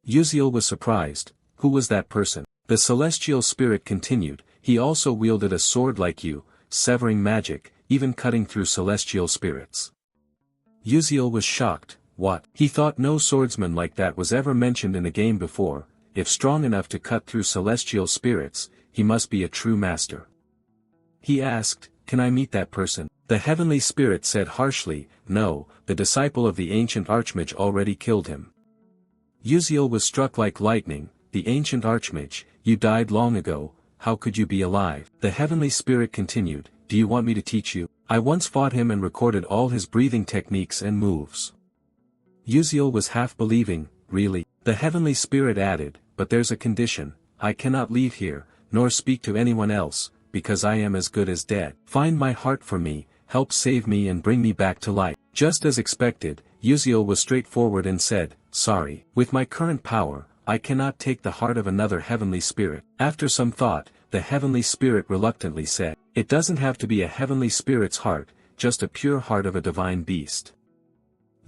Uziel was surprised. Who was that person? The celestial spirit continued, "He also wielded a sword like you, severing magic, even cutting through celestial spirits." Uziel was shocked. What? He thought no swordsman like that was ever mentioned in a game before. If strong enough to cut through celestial spirits, he must be a true master. He asked, "Can I meet that person?" The heavenly spirit said harshly, "No, the disciple of the ancient archmage already killed him." Uziel was struck like lightning. "The ancient archmage, you died long ago, how could you be alive?" The heavenly spirit continued, "Do you want me to teach you? I once fought him and recorded all his breathing techniques and moves." Uziel was half believing, "Really?" The heavenly spirit added, "But there's a condition, I cannot leave here, nor speak to anyone else, because I am as good as dead. Find my heart for me, help save me and bring me back to life." Just as expected, Uziel was straightforward and said, "Sorry, with my current power, I cannot take the heart of another heavenly spirit." After some thought, the heavenly spirit reluctantly said, "It doesn't have to be a heavenly spirit's heart, just a pure heart of a divine beast."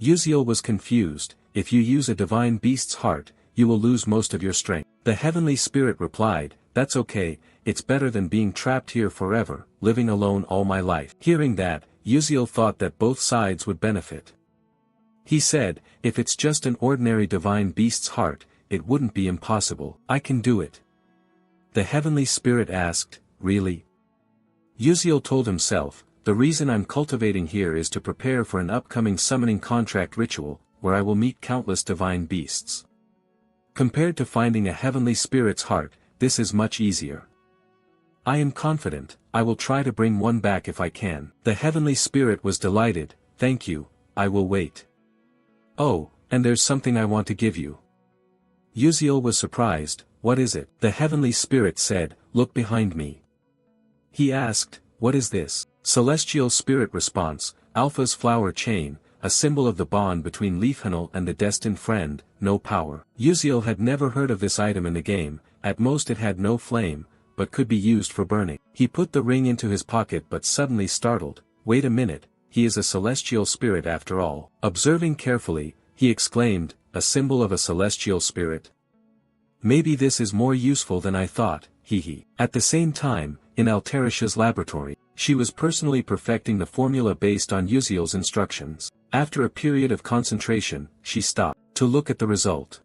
Uziel was confused. "If you use a divine beast's heart, you will lose most of your strength." The heavenly spirit replied, "That's okay, it's better than being trapped here forever, living alone all my life." Hearing that, Uziel thought that both sides would benefit. He said, "If it's just an ordinary divine beast's heart, it wouldn't be impossible. I can do it." The heavenly spirit asked, "Really?" Uziel told himself, "The reason I'm cultivating here is to prepare for an upcoming summoning contract ritual, where I will meet countless divine beasts. Compared to finding a heavenly spirit's heart, this is much easier. I am confident, I will try to bring one back if I can." The heavenly spirit was delighted, "Thank you, I will wait. Oh, and there's something I want to give you." Uziel was surprised. "What is it?" The heavenly spirit said, "Look behind me." He asked, "What is this?" Celestial spirit response, Alpha's flower chain, a symbol of the bond between Leafhanel and the destined friend, no power. Uziel had never heard of this item in the game, at most it had no flame, but could be used for burning. He put the ring into his pocket but suddenly startled, "Wait a minute, he is a celestial spirit after all." Observing carefully, he exclaimed, "A symbol of a celestial spirit? Maybe this is more useful than I thought, hee hee." At the same time, in Alterisha's laboratory, She was personally perfecting the formula based on Yuziel's instructions. After a period of concentration, she stopped to look at the result.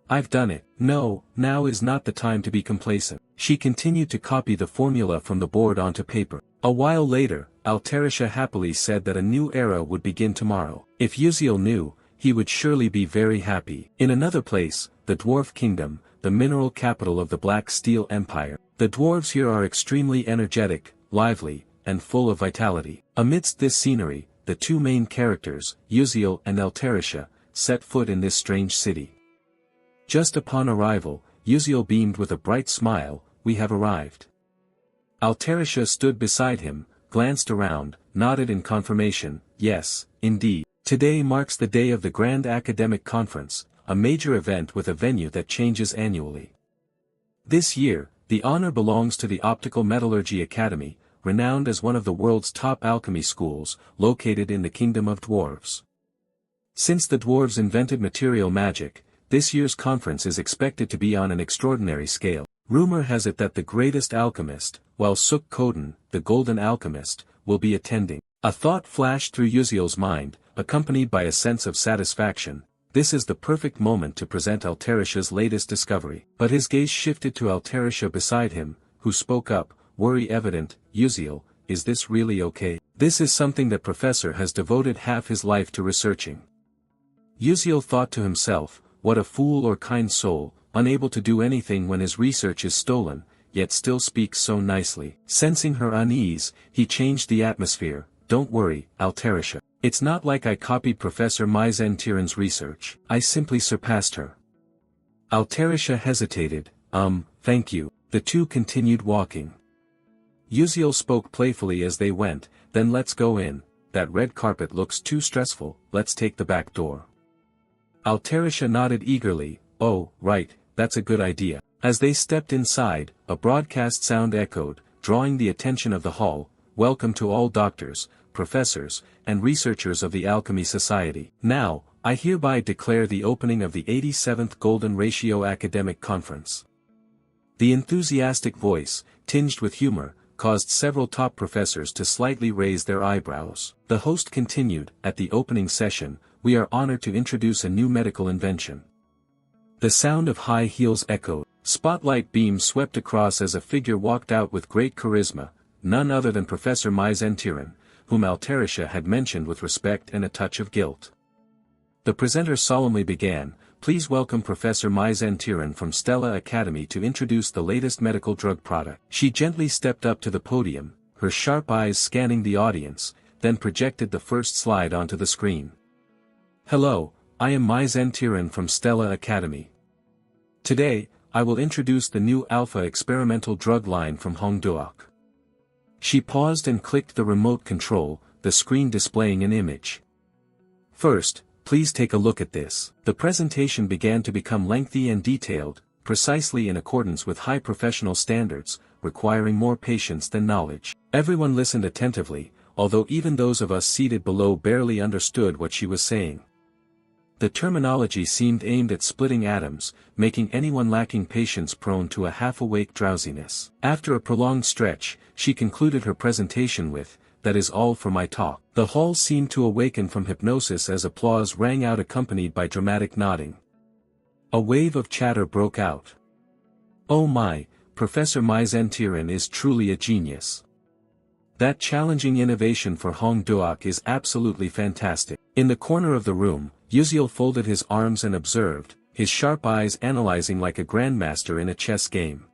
I've done it. No, now is not the time to be complacent. She continued to copy the formula from the board onto paper. A while later, Altarisha happily said that a new era would begin tomorrow. If Yuziel knew, he would surely be very happy. In another place, the Dwarf Kingdom, the mineral capital of the Black Steel Empire. The dwarves here are extremely energetic, lively, and full of vitality. Amidst this scenery, the two main characters, Yuziel and Altarisha, set foot in this strange city. Just upon arrival, Yuziel beamed with a bright smile, "We have arrived." Altarisha stood beside him, glanced around, nodded in confirmation, "Yes, indeed. Today marks the day of the Grand Academic Conference, a major event with a venue that changes annually. This year, the honor belongs to the Optical Metallurgy Academy, renowned as one of the world's top alchemy schools, located in the Kingdom of Dwarves. Since the dwarves invented material magic, this year's conference is expected to be on an extraordinary scale. Rumor has it that the greatest alchemist, while Suk Koden, the golden alchemist, will be attending." A thought flashed through Yuziel's mind, accompanied by a sense of satisfaction. This is the perfect moment to present Altarisha's latest discovery. But his gaze shifted to Altarisha beside him, who spoke up, worry evident, "Yuziel, is this really okay? This is something that Professor has devoted half his life to researching." Yuziel thought to himself, what a fool or kind soul, unable to do anything when his research is stolen, yet still speaks so nicely. Sensing her unease, he changed the atmosphere. "Don't worry, Altarisha. It's not like I copied Professor Myzentiran's research. I simply surpassed her." Altarisha hesitated. Thank you." The two continued walking. Yuziel spoke playfully as they went, "Then let's go in. That red carpet looks too stressful, let's take the back door." Altarisha nodded eagerly, "Oh, right, that's a good idea." As they stepped inside, a broadcast sound echoed, drawing the attention of the hall, "Welcome to all doctors, professors, and researchers of the Alchemy Society. Now, I hereby declare the opening of the 87th Golden Ratio Academic Conference." The enthusiastic voice, tinged with humor, caused several top professors to slightly raise their eyebrows. The host continued, "At the opening session, we are honored to introduce a new medical invention." The sound of high heels echoed. Spotlight beams swept across as a figure walked out with great charisma, none other than Professor Myzentiran, whom Altarisha had mentioned with respect and a touch of guilt. The presenter solemnly began, "Please welcome Professor Myzentiran from Stella Academy to introduce the latest medical drug product." She gently stepped up to the podium, her sharp eyes scanning the audience, then projected the first slide onto the screen. "Hello, I am Myzentiran from Stella Academy. Today, I will introduce the new Alpha experimental drug line from Hongduok." She paused and clicked the remote control, the screen displaying an image. "First, please take a look at this." The presentation began to become lengthy and detailed, precisely in accordance with high professional standards, requiring more patience than knowledge. Everyone listened attentively, although even those of us seated below barely understood what she was saying. The terminology seemed aimed at splitting atoms, making anyone lacking patience prone to a half-awake drowsiness. After a prolonged stretch, she concluded her presentation with, "That is all for my talk." The hall seemed to awaken from hypnosis as applause rang out accompanied by dramatic nodding. A wave of chatter broke out. "Oh my, Professor Myzentiran is truly a genius. That challenging innovation for Hongduok is absolutely fantastic." In the corner of the room, Yuziel folded his arms and observed, his sharp eyes analyzing like a grandmaster in a chess game.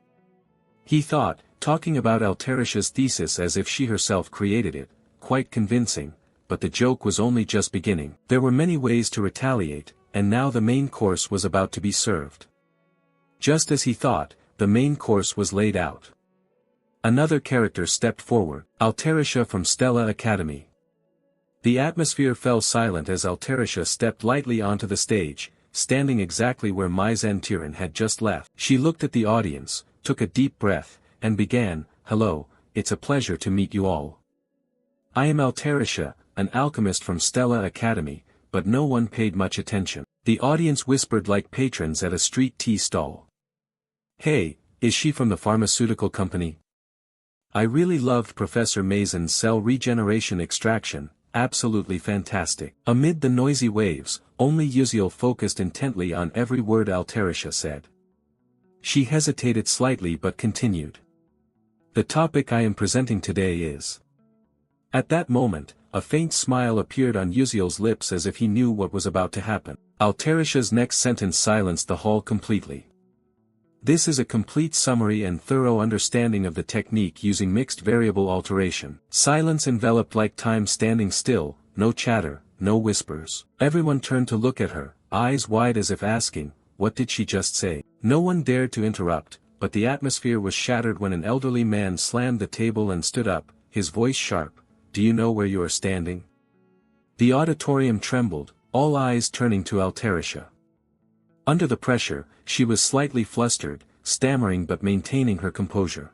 He thought, talking about Altarisha's thesis as if she herself created it, quite convincing, but the joke was only just beginning. There were many ways to retaliate, and now the main course was about to be served. Just as he thought, the main course was laid out. Another character stepped forward, Altarisha from Stella Academy. The atmosphere fell silent as Altarisha stepped lightly onto the stage, standing exactly where Myzentiran had just left. She looked at the audience, took a deep breath, and began, "Hello, it's a pleasure to meet you all. I am Altarisha, an alchemist from Stella Academy," but no one paid much attention. The audience whispered like patrons at a street tea stall. "Hey, is she from the pharmaceutical company?" I really loved Professor Mason's cell regeneration extraction, absolutely fantastic. Amid the noisy waves, only Uziel focused intently on every word Altarisha said. She hesitated slightly but continued. The topic I am presenting today is... At that moment, a faint smile appeared on Uziel's lips as if he knew what was about to happen. Altarisha's next sentence silenced the hall completely. This is a complete summary and thorough understanding of the technique using mixed variable alteration. Silence enveloped like time standing still, no chatter, no whispers. Everyone turned to look at her, eyes wide as if asking, what did she just say? No one dared to interrupt, but the atmosphere was shattered when an elderly man slammed the table and stood up, his voice sharp. Do you know where you are standing? The auditorium trembled, all eyes turning to Altarisha. Under the pressure, she was slightly flustered, stammering but maintaining her composure.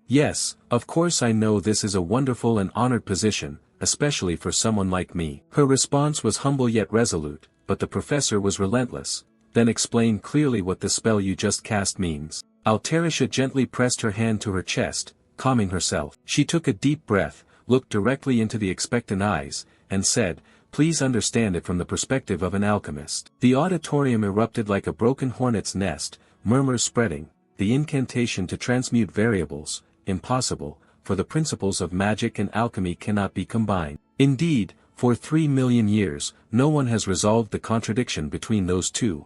Yes, of course I know this is a wonderful and honored position, especially for someone like me. Her response was humble yet resolute, but the professor was relentless. Then explain clearly what the spell you just cast means. Altarisha gently pressed her hand to her chest, calming herself. She took a deep breath, looked directly into the expectant eyes, and said, please understand it from the perspective of an alchemist. The auditorium erupted like a broken hornet's nest, murmurs spreading, the incantation to transmute variables, impossible, for the principles of magic and alchemy cannot be combined. Indeed, for 3 million years, no one has resolved the contradiction between those two.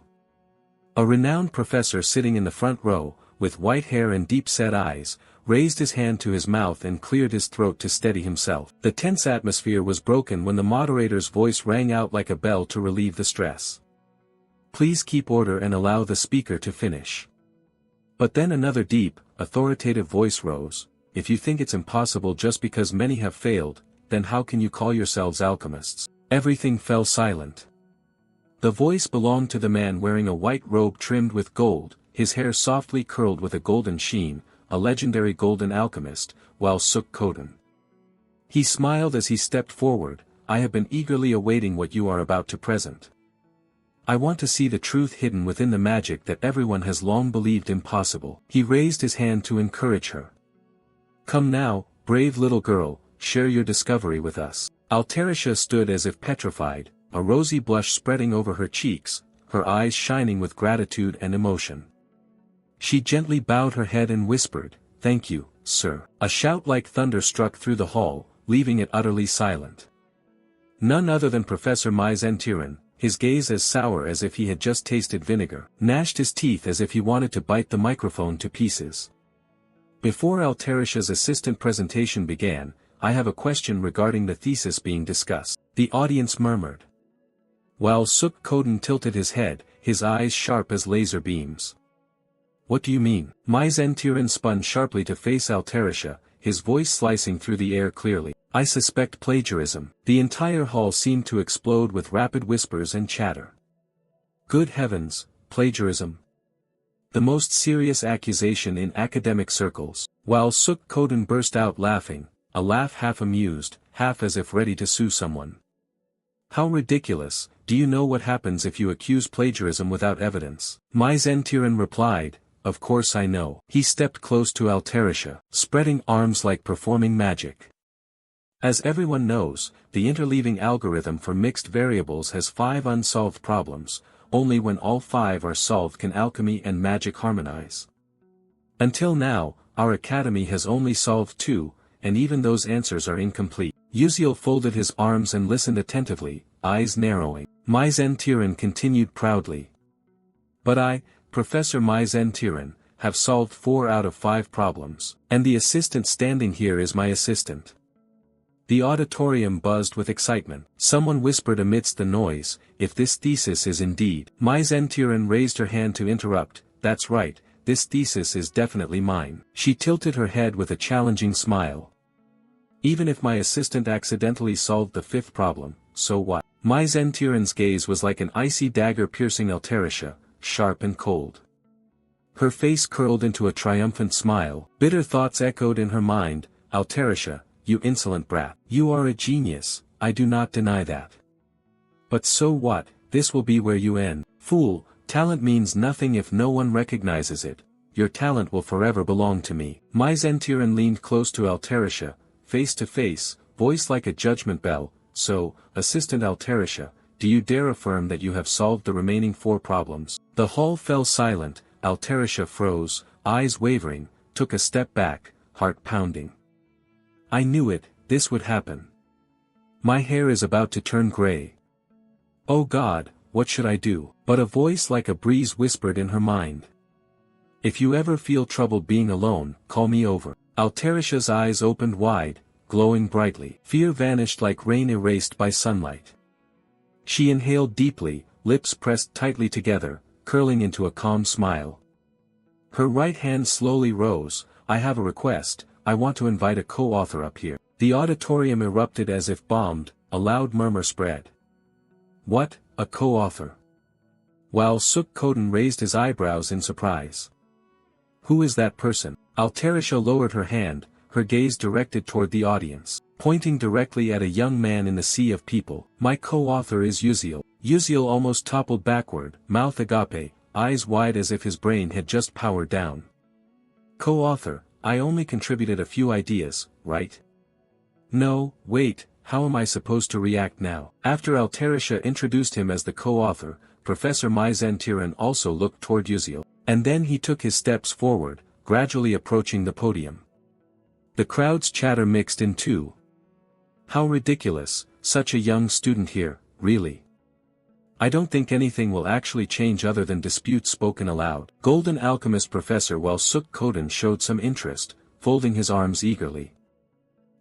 A renowned professor sitting in the front row, with white hair and deep-set eyes, raised his hand to his mouth and cleared his throat to steady himself. The tense atmosphere was broken when the moderator's voice rang out like a bell to relieve the stress. Please keep order and allow the speaker to finish. But then another deep, authoritative voice rose. If you think it's impossible just because many have failed, then how can you call yourselves alchemists? Everything fell silent. The voice belonged to the man wearing a white robe trimmed with gold, his hair softly curled with a golden sheen, a legendary golden alchemist, while Suk Koden. He smiled as he stepped forward. I have been eagerly awaiting what you are about to present. I want to see the truth hidden within the magic that everyone has long believed impossible. He raised his hand to encourage her. Come now, brave little girl, share your discovery with us. Altarisha stood as if petrified, a rosy blush spreading over her cheeks, her eyes shining with gratitude and emotion. She gently bowed her head and whispered, thank you, sir. A shout like thunder struck through the hall, leaving it utterly silent. None other than Professor Myzentiran, his gaze as sour as if he had just tasted vinegar, gnashed his teeth as if he wanted to bite the microphone to pieces. Before Altarisha's assistant presentation began, I have a question regarding the thesis being discussed. The audience murmured. While Suk Koden tilted his head, his eyes sharp as laser beams. What do you mean? Myzentiran spun sharply to face Altarisha, his voice slicing through the air clearly. I suspect plagiarism. The entire hall seemed to explode with rapid whispers and chatter. Good heavens, plagiarism. The most serious accusation in academic circles. While Suk Koden burst out laughing, a laugh half amused, half as if ready to sue someone. How ridiculous, do you know what happens if you accuse plagiarism without evidence? Myzentiran replied, of course I know. He stepped close to Altarisha, spreading arms like performing magic. As everyone knows, the interleaving algorithm for mixed variables has 5 unsolved problems. Only when all 5 are solved can alchemy and magic harmonize. Until now, our academy has only solved 2, and even those answers are incomplete. Uziel folded his arms and listened attentively, eyes narrowing. Myzentiran continued proudly. But I, Professor Myzentiran, have solved 4 out of 5 problems. And the assistant standing here is my assistant. The auditorium buzzed with excitement. Someone whispered amidst the noise, if this thesis is indeed. Myzentiran raised her hand to interrupt, that's right, this thesis is definitely mine. She tilted her head with a challenging smile. Even if my assistant accidentally solved the 5th problem, so what? Myzentiran's gaze was like an icy dagger piercing Altarisha, sharp and cold. Her face curled into a triumphant smile. Bitter thoughts echoed in her mind. Altarisha, you insolent brat. You are a genius, I do not deny that. But so what, this will be where you end. Fool, talent means nothing if no one recognizes it. your talent will forever belong to me. Myzentiran leaned close to Altarisha, face to face, voice like a judgment bell. So, Assistant Altarisha, do you dare affirm that you have solved the remaining 4 problems? The hall fell silent. Altarisha froze, eyes wavering, took a step back, heart pounding. I knew it, this would happen. My hair is about to turn gray. Oh God, what should I do? But a voice like a breeze whispered in her mind. If you ever feel troubled being alone, call me over. Altarisha's eyes opened wide, glowing brightly. Fear vanished like rain erased by sunlight. She inhaled deeply, lips pressed tightly together, curling into a calm smile. Her right hand slowly rose. I have a request, I want to invite a co-author up here. The auditorium erupted as if bombed, a loud murmur spread. What, a co-author? While Suk Koden raised his eyebrows in surprise. Who is that person? Altarisha lowered her hand, her gaze directed toward the audience, pointing directly at a young man in the sea of people. My co-author is Uziel. Uziel almost toppled backward, mouth agape, eyes wide as if his brain had just powered down. Co-author, I only contributed a few ideas, right? No, wait, how am I supposed to react now? After Altarisha introduced him as the co-author, Professor Myzentiran also looked toward Uziel, and then he took his steps forward, gradually approaching the podium. The crowd's chatter mixed in two. How ridiculous, such a young student here, really. I don't think anything will actually change other than disputes spoken aloud. Golden Alchemist Professor while Suk Koden showed some interest, folding his arms eagerly.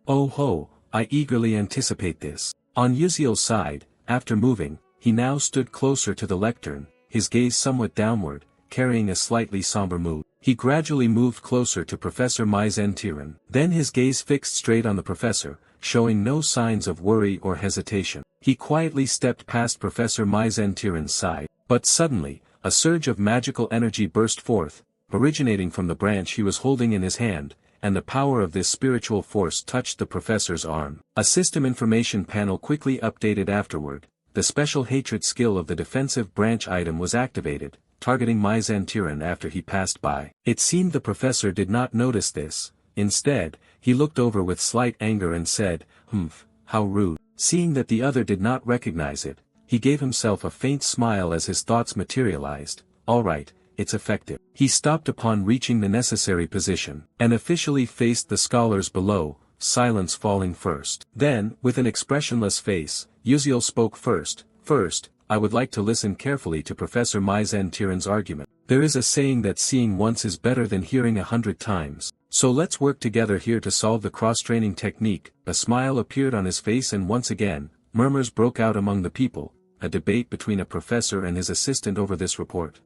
Oh ho, I eagerly anticipate this. On Uziel's side, after moving, he now stood closer to the lectern, his gaze somewhat downward, carrying a slightly somber mood. He gradually moved closer to Professor Myzentiran. Then his gaze fixed straight on the professor, showing no signs of worry or hesitation. He quietly stepped past Professor Myzentiran's side. But suddenly, a surge of magical energy burst forth, originating from the branch he was holding in his hand, and the power of this spiritual force touched the professor's arm. A system information panel quickly updated afterward. The special hatred skill of the defensive branch item was activated, targeting Myzentiran after he passed by. It seemed the professor did not notice this. Instead, he looked over with slight anger and said, "Humph, how rude." Seeing that the other did not recognize it, he gave himself a faint smile as his thoughts materialized. All right, it's effective. He stopped upon reaching the necessary position, and officially faced the scholars below, silence falling first. Then, with an expressionless face, Uziel spoke first. First, I would like to listen carefully to Professor Myzentiran's argument. There is a saying that seeing once is better than hearing 100 times. So let's work together here to solve the cross-training technique. A smile appeared on his face and once again, murmurs broke out among the people, a debate between a professor and his assistant over this report.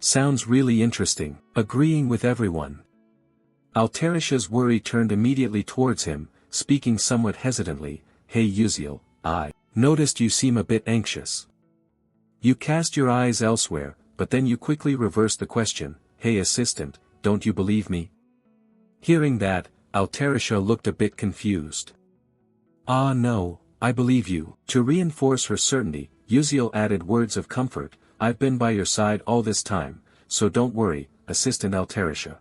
Sounds really interesting. Agreeing with everyone. Altarisha's worry turned immediately towards him, speaking somewhat hesitantly. Hey Uziel, I noticed you seem a bit anxious. You cast your eyes elsewhere, but then you quickly reversed the question. Hey assistant, don't you believe me? Hearing that, Altarisha looked a bit confused. Ah no, I believe you. To reinforce her certainty, Uziel added words of comfort. I've been by your side all this time, so don't worry, Assistant Altarisha.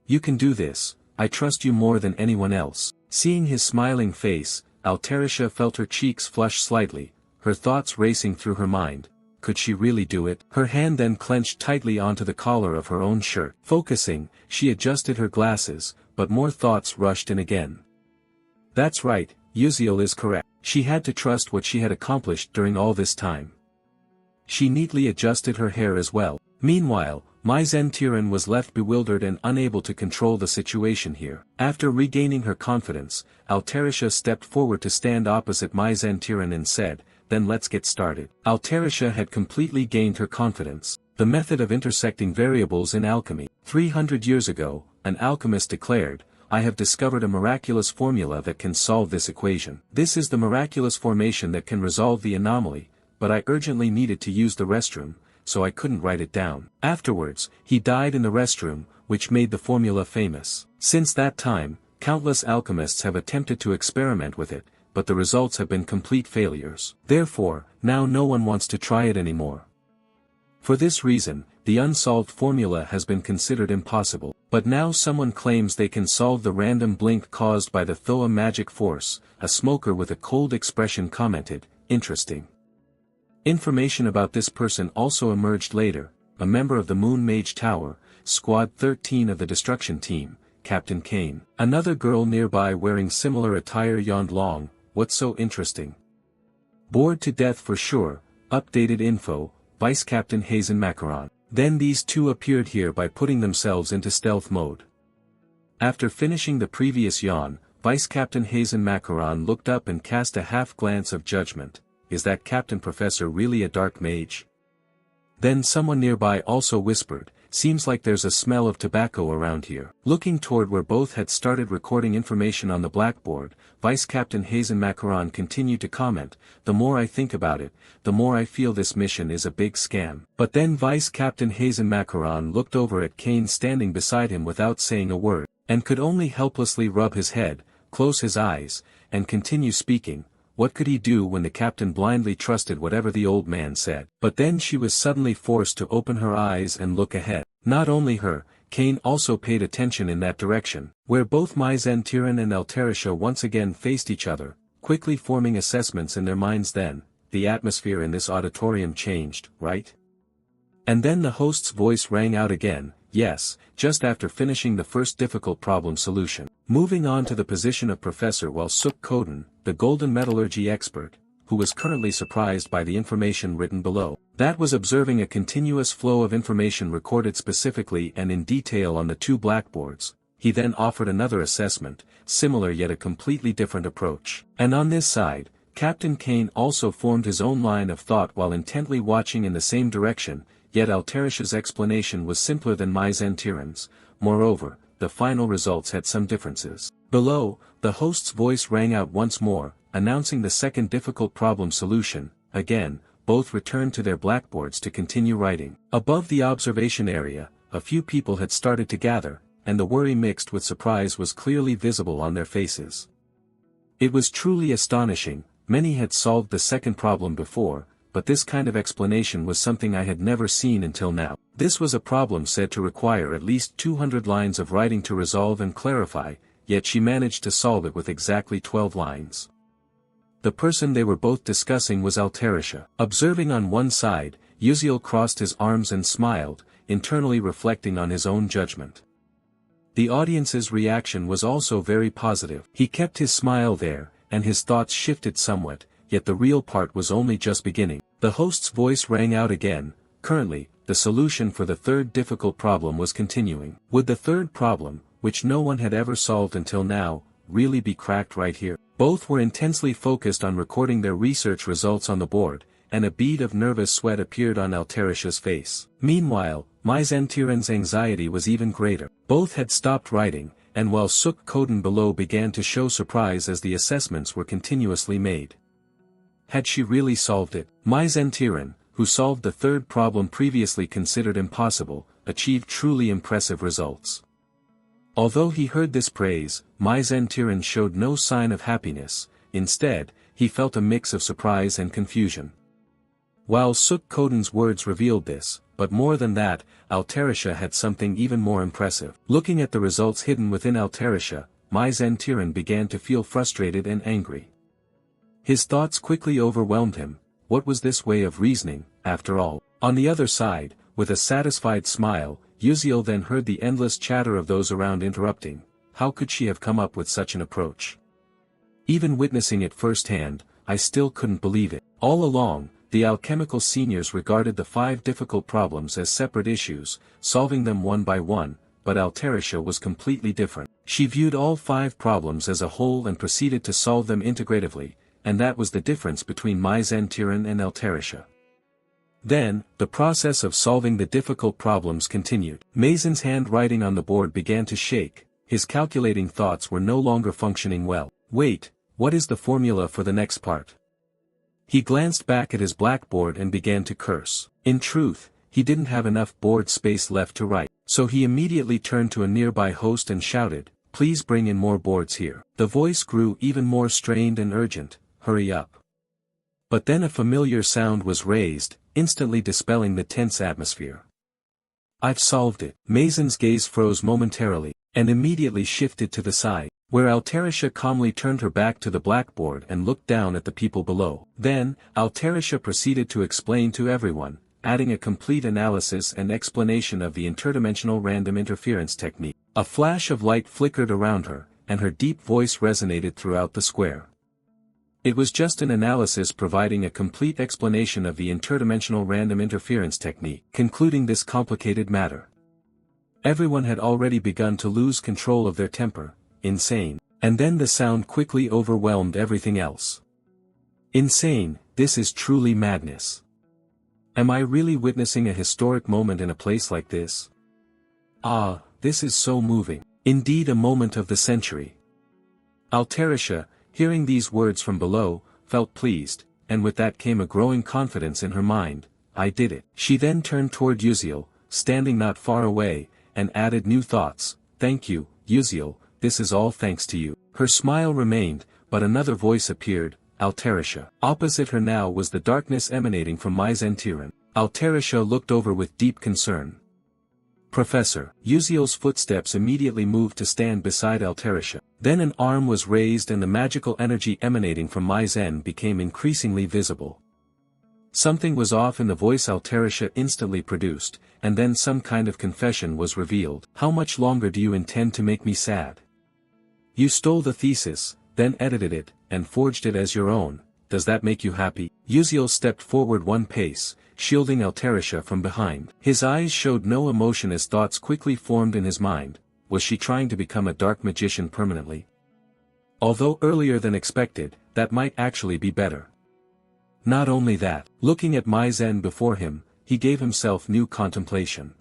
You can do this, I trust you more than anyone else. Seeing his smiling face, Altarisha felt her cheeks flush slightly, her thoughts racing through her mind. Could she really do it? Her hand then clenched tightly onto the collar of her own shirt. Focusing, she adjusted her glasses, but more thoughts rushed in again. That's right, Uziel is correct. She had to trust what she had accomplished during all this time. She neatly adjusted her hair as well. Meanwhile, Myzentiran was left bewildered and unable to control the situation here. After regaining her confidence, Altarisha stepped forward to stand opposite Myzentiran and said, then let's get started. Altarisha had completely gained her confidence. The method of intersecting variables in alchemy. 300 years ago, an alchemist declared, I have discovered a miraculous formula that can solve this equation. This is the miraculous formation that can resolve the anomaly, but I urgently needed to use the restroom, so I couldn't write it down. Afterwards, he died in the restroom, which made the formula famous. Since that time, countless alchemists have attempted to experiment with it, but the results have been complete failures. Therefore, now no one wants to try it anymore. For this reason, the unsolved formula has been considered impossible. But now someone claims they can solve the random blink caused by the Thoa magic force. A smoker with a cold expression commented, "Interesting." Information about this person also emerged later: a member of the Moon Mage Tower, Squad 13 of the Destruction Team, Captain Kane. Another girl nearby wearing similar attire yawned long, "What's so interesting?" "Bored to death for sure, updated info, Vice Captain Hazen Macaron." Then these two appeared here by putting themselves into stealth mode. After finishing the previous yawn, Vice Captain Hazen Macaron looked up and cast a half-glance of judgment. "Is that Captain Professor really a dark mage?" Then someone nearby also whispered, "Seems like there's a smell of tobacco around here." Looking toward where both had started recording information on the blackboard, Vice Captain Hazen Macaron continued to comment, "The more I think about it, the more I feel this mission is a big scam." But then Vice Captain Hazen Macaron looked over at Kane standing beside him without saying a word, and could only helplessly rub his head, close his eyes, and continue speaking. What could he do when the captain blindly trusted whatever the old man said? But then she was suddenly forced to open her eyes and look ahead. Not only her, Kane also paid attention in that direction, where both Myzentyran and Altarisha once again faced each other, quickly forming assessments in their minds. Then, the atmosphere in this auditorium changed, right? And then the host's voice rang out again, "Yes," just after finishing the first difficult problem solution. Moving on to the position of Professor Walsuk Koden, the golden metallurgy expert, who was currently surprised by the information written below. That was observing a continuous flow of information recorded specifically and in detail on the two blackboards. He then offered another assessment, similar yet a completely different approach. And on this side, Captain Kane also formed his own line of thought while intently watching in the same direction, yet Altarisha's explanation was simpler than Myzentyran's. Moreover, the final results had some differences. Below, the host's voice rang out once more, announcing the second difficult problem solution. Again, both returned to their blackboards to continue writing. Above the observation area, a few people had started to gather, and the worry mixed with surprise was clearly visible on their faces. It was truly astonishing. Many had solved the second problem before, but this kind of explanation was something I had never seen until now. This was a problem said to require at least 200 lines of writing to resolve and clarify, yet she managed to solve it with exactly 12 lines. The person they were both discussing was Altarisha. Observing on one side, Uziel crossed his arms and smiled, internally reflecting on his own judgment. The audience's reaction was also very positive. He kept his smile there, and his thoughts shifted somewhat, yet the real part was only just beginning. The host's voice rang out again. Currently, the solution for the third difficult problem was continuing. Would the third problem, which no one had ever solved until now, really be cracked right here? Both were intensely focused on recording their research results on the board, and a bead of nervous sweat appeared on Altarisha's face. Meanwhile, Myzentyran's anxiety was even greater. Both had stopped writing, and while Suk Koden below began to show surprise as the assessments were continuously made. Had she really solved it? Myzentyran, who solved the third problem previously considered impossible, achieved truly impressive results. Although he heard this praise, Myzentyran showed no sign of happiness. Instead, he felt a mix of surprise and confusion. While Suk Koden's words revealed this, but more than that, Altarisha had something even more impressive. Looking at the results hidden within Altarisha, Myzentyran began to feel frustrated and angry. His thoughts quickly overwhelmed him. What was this way of reasoning, after all? On the other side, with a satisfied smile, Uziel then heard the endless chatter of those around interrupting. How could she have come up with such an approach? Even witnessing it firsthand, I still couldn't believe it. All along, the alchemical seniors regarded the 5 difficult problems as separate issues, solving them one by one, but Altarisha was completely different. She viewed all 5 problems as a whole and proceeded to solve them integratively, and that was the difference between Myzentyran and Altarisha. Then, the process of solving the difficult problems continued. Mazen's handwriting on the board began to shake. His calculating thoughts were no longer functioning well. Wait, what is the formula for the next part? He glanced back at his blackboard and began to curse. In truth, he didn't have enough board space left to write, so he immediately turned to a nearby host and shouted, "Please bring in more boards here." The voice grew even more strained and urgent, "Hurry up." But then a familiar sound was raised, instantly dispelling the tense atmosphere. I've solved it. Maizen's gaze froze momentarily, and immediately shifted to the side, where Altarisha calmly turned her back to the blackboard and looked down at the people below. Then, Altarisha proceeded to explain to everyone, adding a complete analysis and explanation of the interdimensional random interference technique. A flash of light flickered around her, and her deep voice resonated throughout the square. It was just an analysis providing a complete explanation of the interdimensional random interference technique, concluding this complicated matter. Everyone had already begun to lose control of their temper. Insane. And then the sound quickly overwhelmed everything else. Insane, this is truly madness. Am I really witnessing a historic moment in a place like this? Ah, this is so moving. Indeed, a moment of the century. Altarisha, hearing these words from below, felt pleased, and with that came a growing confidence in her mind. I did it. She then turned toward Uziel, standing not far away, and added new thoughts. Thank you, Uziel, this is all thanks to you. Her smile remained, but another voice appeared, Altarisha. Opposite her now was the darkness emanating from Maizen Tiran. Altarisha looked over with deep concern. Professor. Uziel's footsteps immediately moved to stand beside Altarisha. Then an arm was raised and the magical energy emanating from Maizen became increasingly visible. Something was off in the voice Altarisha instantly produced, and then some kind of confession was revealed. How much longer do you intend to make me sad? You stole the thesis, then edited it, and forged it as your own. Does that make you happy? Uziel stepped forward one pace, shielding Altarisha from behind. His eyes showed no emotion as thoughts quickly formed in his mind. Was she trying to become a dark magician permanently? Although earlier than expected, that might actually be better. Not only that, looking at Maizen before him, he gave himself new contemplation.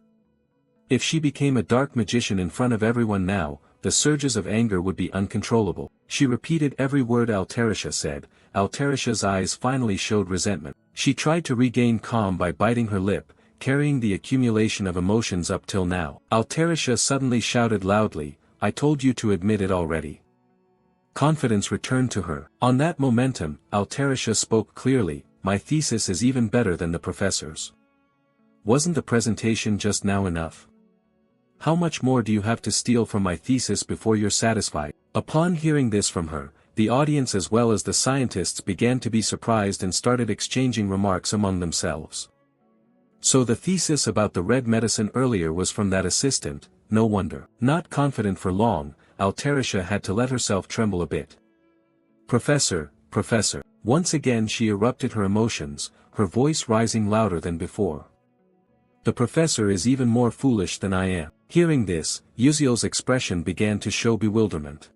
If she became a dark magician in front of everyone now, the surges of anger would be uncontrollable. She repeated every word Altarisha said. Altarisha's eyes finally showed resentment. She tried to regain calm by biting her lip, carrying the accumulation of emotions up till now. Altarisha suddenly shouted loudly, I told you to admit it already. Confidence returned to her. On that momentum, Altarisha spoke clearly, my thesis is even better than the professor's. Wasn't the presentation just now enough? How much more do you have to steal from my thesis before you're satisfied? Upon hearing this from her, the audience as well as the scientists began to be surprised and started exchanging remarks among themselves. So the thesis about the red medicine earlier was from that assistant, no wonder. Not confident for long, Altarisha had to let herself tremble a bit. Professor. Once again she erupted her emotions, her voice rising louder than before. The professor is even more foolish than I am. Hearing this, Uziel's expression began to show bewilderment.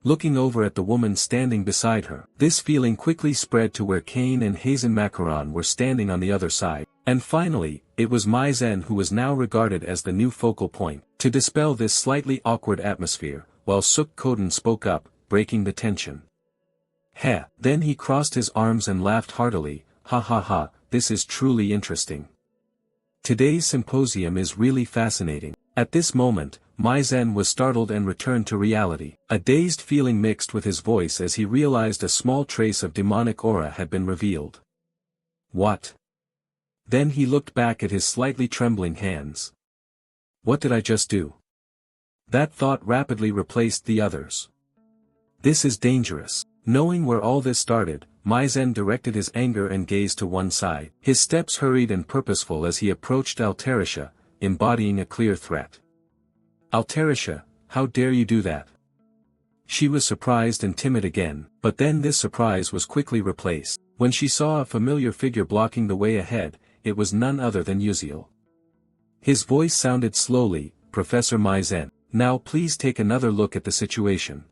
Looking over at the woman standing beside her, this feeling quickly spread to where Kane and Hazen Macaron were standing on the other side. And finally, it was Maizen who was now regarded as the new focal point. To dispel this slightly awkward atmosphere, while Suk Koden spoke up, breaking the tension. Heh, then he crossed his arms and laughed heartily, ha ha ha, this is truly interesting. Today's symposium is really fascinating. At this moment, Maizen was startled and returned to reality. A dazed feeling mixed with his voice as he realized a small trace of demonic aura had been revealed. What? Then he looked back at his slightly trembling hands. What did I just do? That thought rapidly replaced the others. This is dangerous. Knowing where all this started, Maizen directed his anger and gaze to one side. His steps hurried and purposeful as he approached Altarisha, embodying a clear threat. Altarisha, how dare you do that? She was surprised and timid again, but then this surprise was quickly replaced. When she saw a familiar figure blocking the way ahead, it was none other than Uziel. His voice sounded slowly, Professor Maizen, now please take another look at the situation.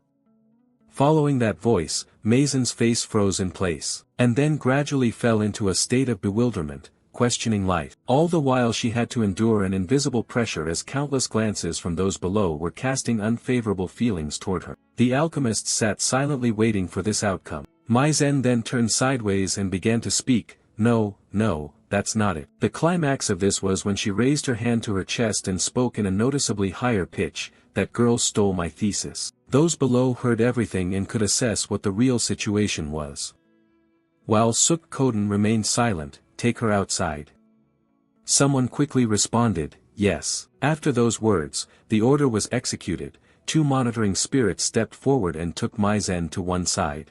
Following that voice, Maizen's face froze in place, and then gradually fell into a state of bewilderment, questioning life. All the while she had to endure an invisible pressure as countless glances from those below were casting unfavorable feelings toward her. The alchemists sat silently waiting for this outcome. Maizen then turned sideways and began to speak, no, that's not it. The climax of this was when she raised her hand to her chest and spoke in a noticeably higher pitch, that girl stole my thesis. Those below heard everything and could assess what the real situation was. While Suk Koden remained silent, take her outside. Someone quickly responded, yes. After those words, the order was executed. 2 monitoring spirits stepped forward and took Maizen to one side.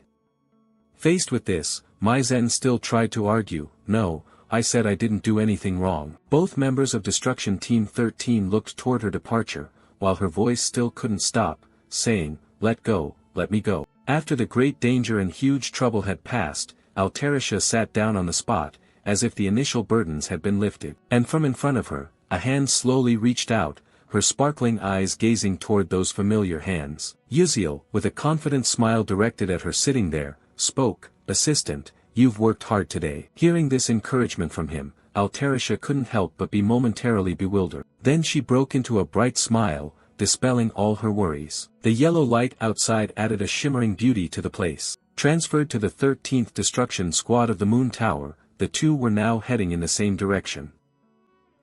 Faced with this, Maizen still tried to argue, "No, I said I didn't do anything wrong." Both members of Destruction Team 13 looked toward her departure, while her voice still couldn't stop, saying, "Let go, let me go." After the great danger and huge trouble had passed, Altarisha sat down on the spot, as if the initial burdens had been lifted. And from in front of her, a hand slowly reached out, her sparkling eyes gazing toward those familiar hands. Uziel, with a confident smile directed at her sitting there, spoke, "Assistant, you've worked hard today." Hearing this encouragement from him, Altarisha couldn't help but be momentarily bewildered. Then she broke into a bright smile, dispelling all her worries. The yellow light outside added a shimmering beauty to the place. Transferred to the 13th Destruction Squad of the Moon Tower, the two were now heading in the same direction.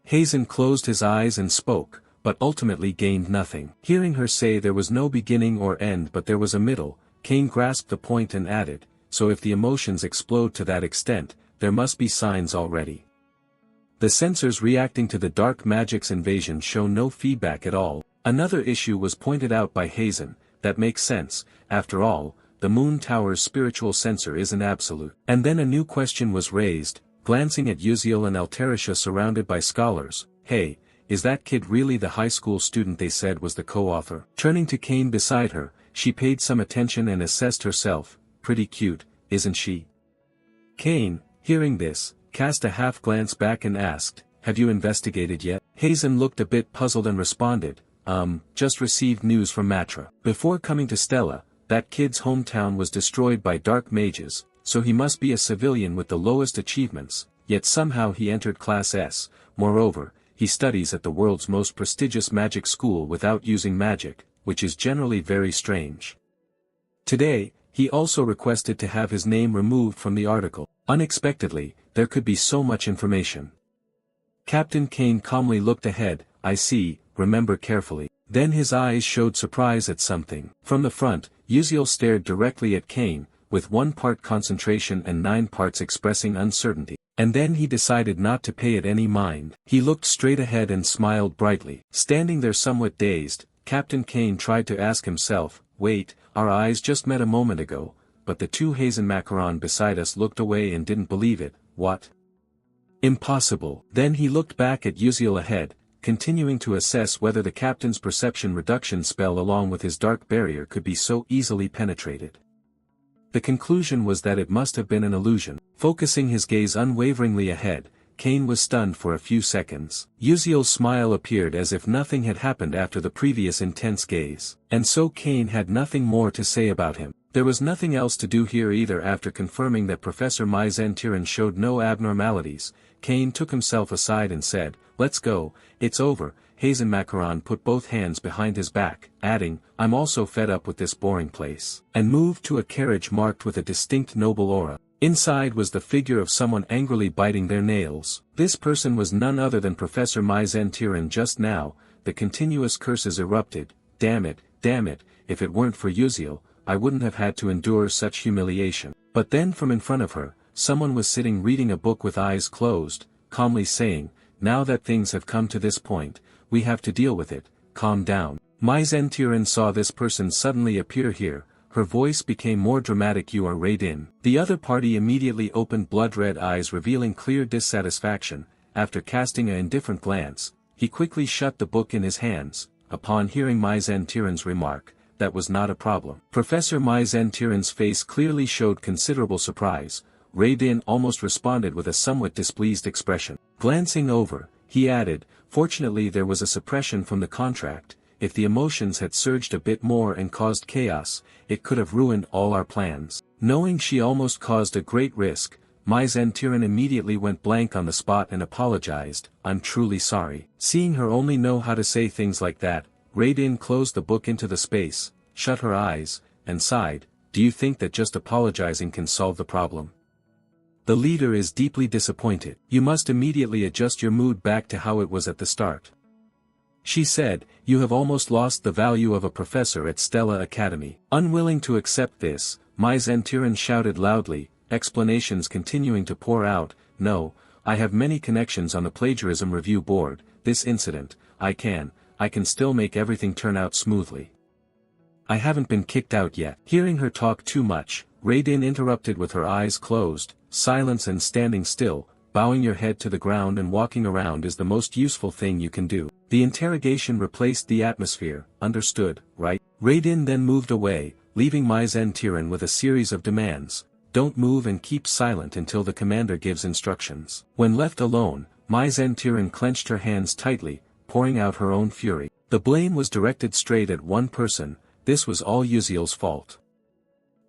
Hazen closed his eyes and spoke, but ultimately gained nothing. Hearing her say there was no beginning or end but there was a middle, Kane grasped the point and added, "So if the emotions explode to that extent, there must be signs already." The sensors reacting to the dark magic's invasion show no feedback at all. Another issue was pointed out by Hazen, that makes sense, after all, the Moon Tower's spiritual sensor isn't absolute. And then a new question was raised, glancing at Uziel and Altarisha surrounded by scholars, "Hey, is that kid really the high school student they said was the co-author?" Turning to Kane beside her, she paid some attention and assessed herself, "Pretty cute, isn't she?" Kane, hearing this, cast a half-glance back and asked, "Have you investigated yet?" Hazen looked a bit puzzled and responded, Just received news from Matra. Before coming to Stella, that kid's hometown was destroyed by dark mages, so he must be a civilian with the lowest achievements, yet somehow he entered Class S. Moreover, he studies at the world's most prestigious magic school without using magic, which is generally very strange. Today, he also requested to have his name removed from the article. Unexpectedly, there could be so much information. Captain Kane calmly looked ahead, "I see, remember carefully." Then his eyes showed surprise at something. From the front, Uziel stared directly at Kane, with 1 part concentration and 9 parts expressing uncertainty. And then he decided not to pay it any mind. He looked straight ahead and smiled brightly. Standing there somewhat dazed, Captain Kane tried to ask himself, "Wait, our eyes just met a moment ago, but the 2 Hazen Macaron beside us looked away and didn't believe it, what? Impossible." Then he looked back at Uziel ahead, continuing to assess whether the captain's perception reduction spell along with his dark barrier could be so easily penetrated. The conclusion was that it must have been an illusion. Focusing his gaze unwaveringly ahead, Kane was stunned for a few seconds. Uziel's smile appeared as if nothing had happened after the previous intense gaze. And so Kane had nothing more to say about him. There was nothing else to do here either. After confirming that Professor Maizen Tiran showed no abnormalities, Kane took himself aside and said, "Let's go, it's over." Hazen Macaron put both hands behind his back, adding, "I'm also fed up with this boring place," and moved to a carriage marked with a distinct noble aura. Inside was the figure of someone angrily biting their nails. This person was none other than Professor Maizen Tiran. Just now, the continuous curses erupted, damn it, if it weren't for Uziel, I wouldn't have had to endure such humiliation." But then from in front of her, someone was sitting reading a book with eyes closed, calmly saying, "Now that things have come to this point, we have to deal with it, calm down." Maizen Tiran saw this person suddenly appear here, her voice became more dramatic. "You are Raydin." The other party immediately opened blood-red eyes revealing clear dissatisfaction. After casting an indifferent glance, he quickly shut the book in his hands. Upon hearing Maizen Tiran's remark, that was not a problem. Professor Maizen Tiran's face clearly showed considerable surprise. Raydin almost responded with a somewhat displeased expression. Glancing over, he added, "Fortunately there was a suppression from the contract. If the emotions had surged a bit more and caused chaos, it could have ruined all our plans." Knowing she almost caused a great risk, Maizen Tiran immediately went blank on the spot and apologized, "I'm truly sorry." Seeing her only know how to say things like that, Raydin closed the book into the space, shut her eyes, and sighed, "Do you think that just apologizing can solve the problem? The leader is deeply disappointed. You must immediately adjust your mood back to how it was at the start." She said, "You have almost lost the value of a professor at Stella Academy." Unwilling to accept this, Maizen Tiran shouted loudly, explanations continuing to pour out, "No, I have many connections on the plagiarism review board. This incident, I can still make everything turn out smoothly. I haven't been kicked out yet." Hearing her talk too much, Raydin interrupted with her eyes closed. "Silence and standing still, bowing your head to the ground and walking around is the most useful thing you can do." The interrogation replaced the atmosphere. "Understood, right?" Raydin then moved away, leaving Mai Zen-Tiran with a series of demands. "Don't move and keep silent until the commander gives instructions." When left alone, Mai Zen-Tiran clenched her hands tightly, pouring out her own fury. The blame was directed straight at one person. This was all Yuziel's fault.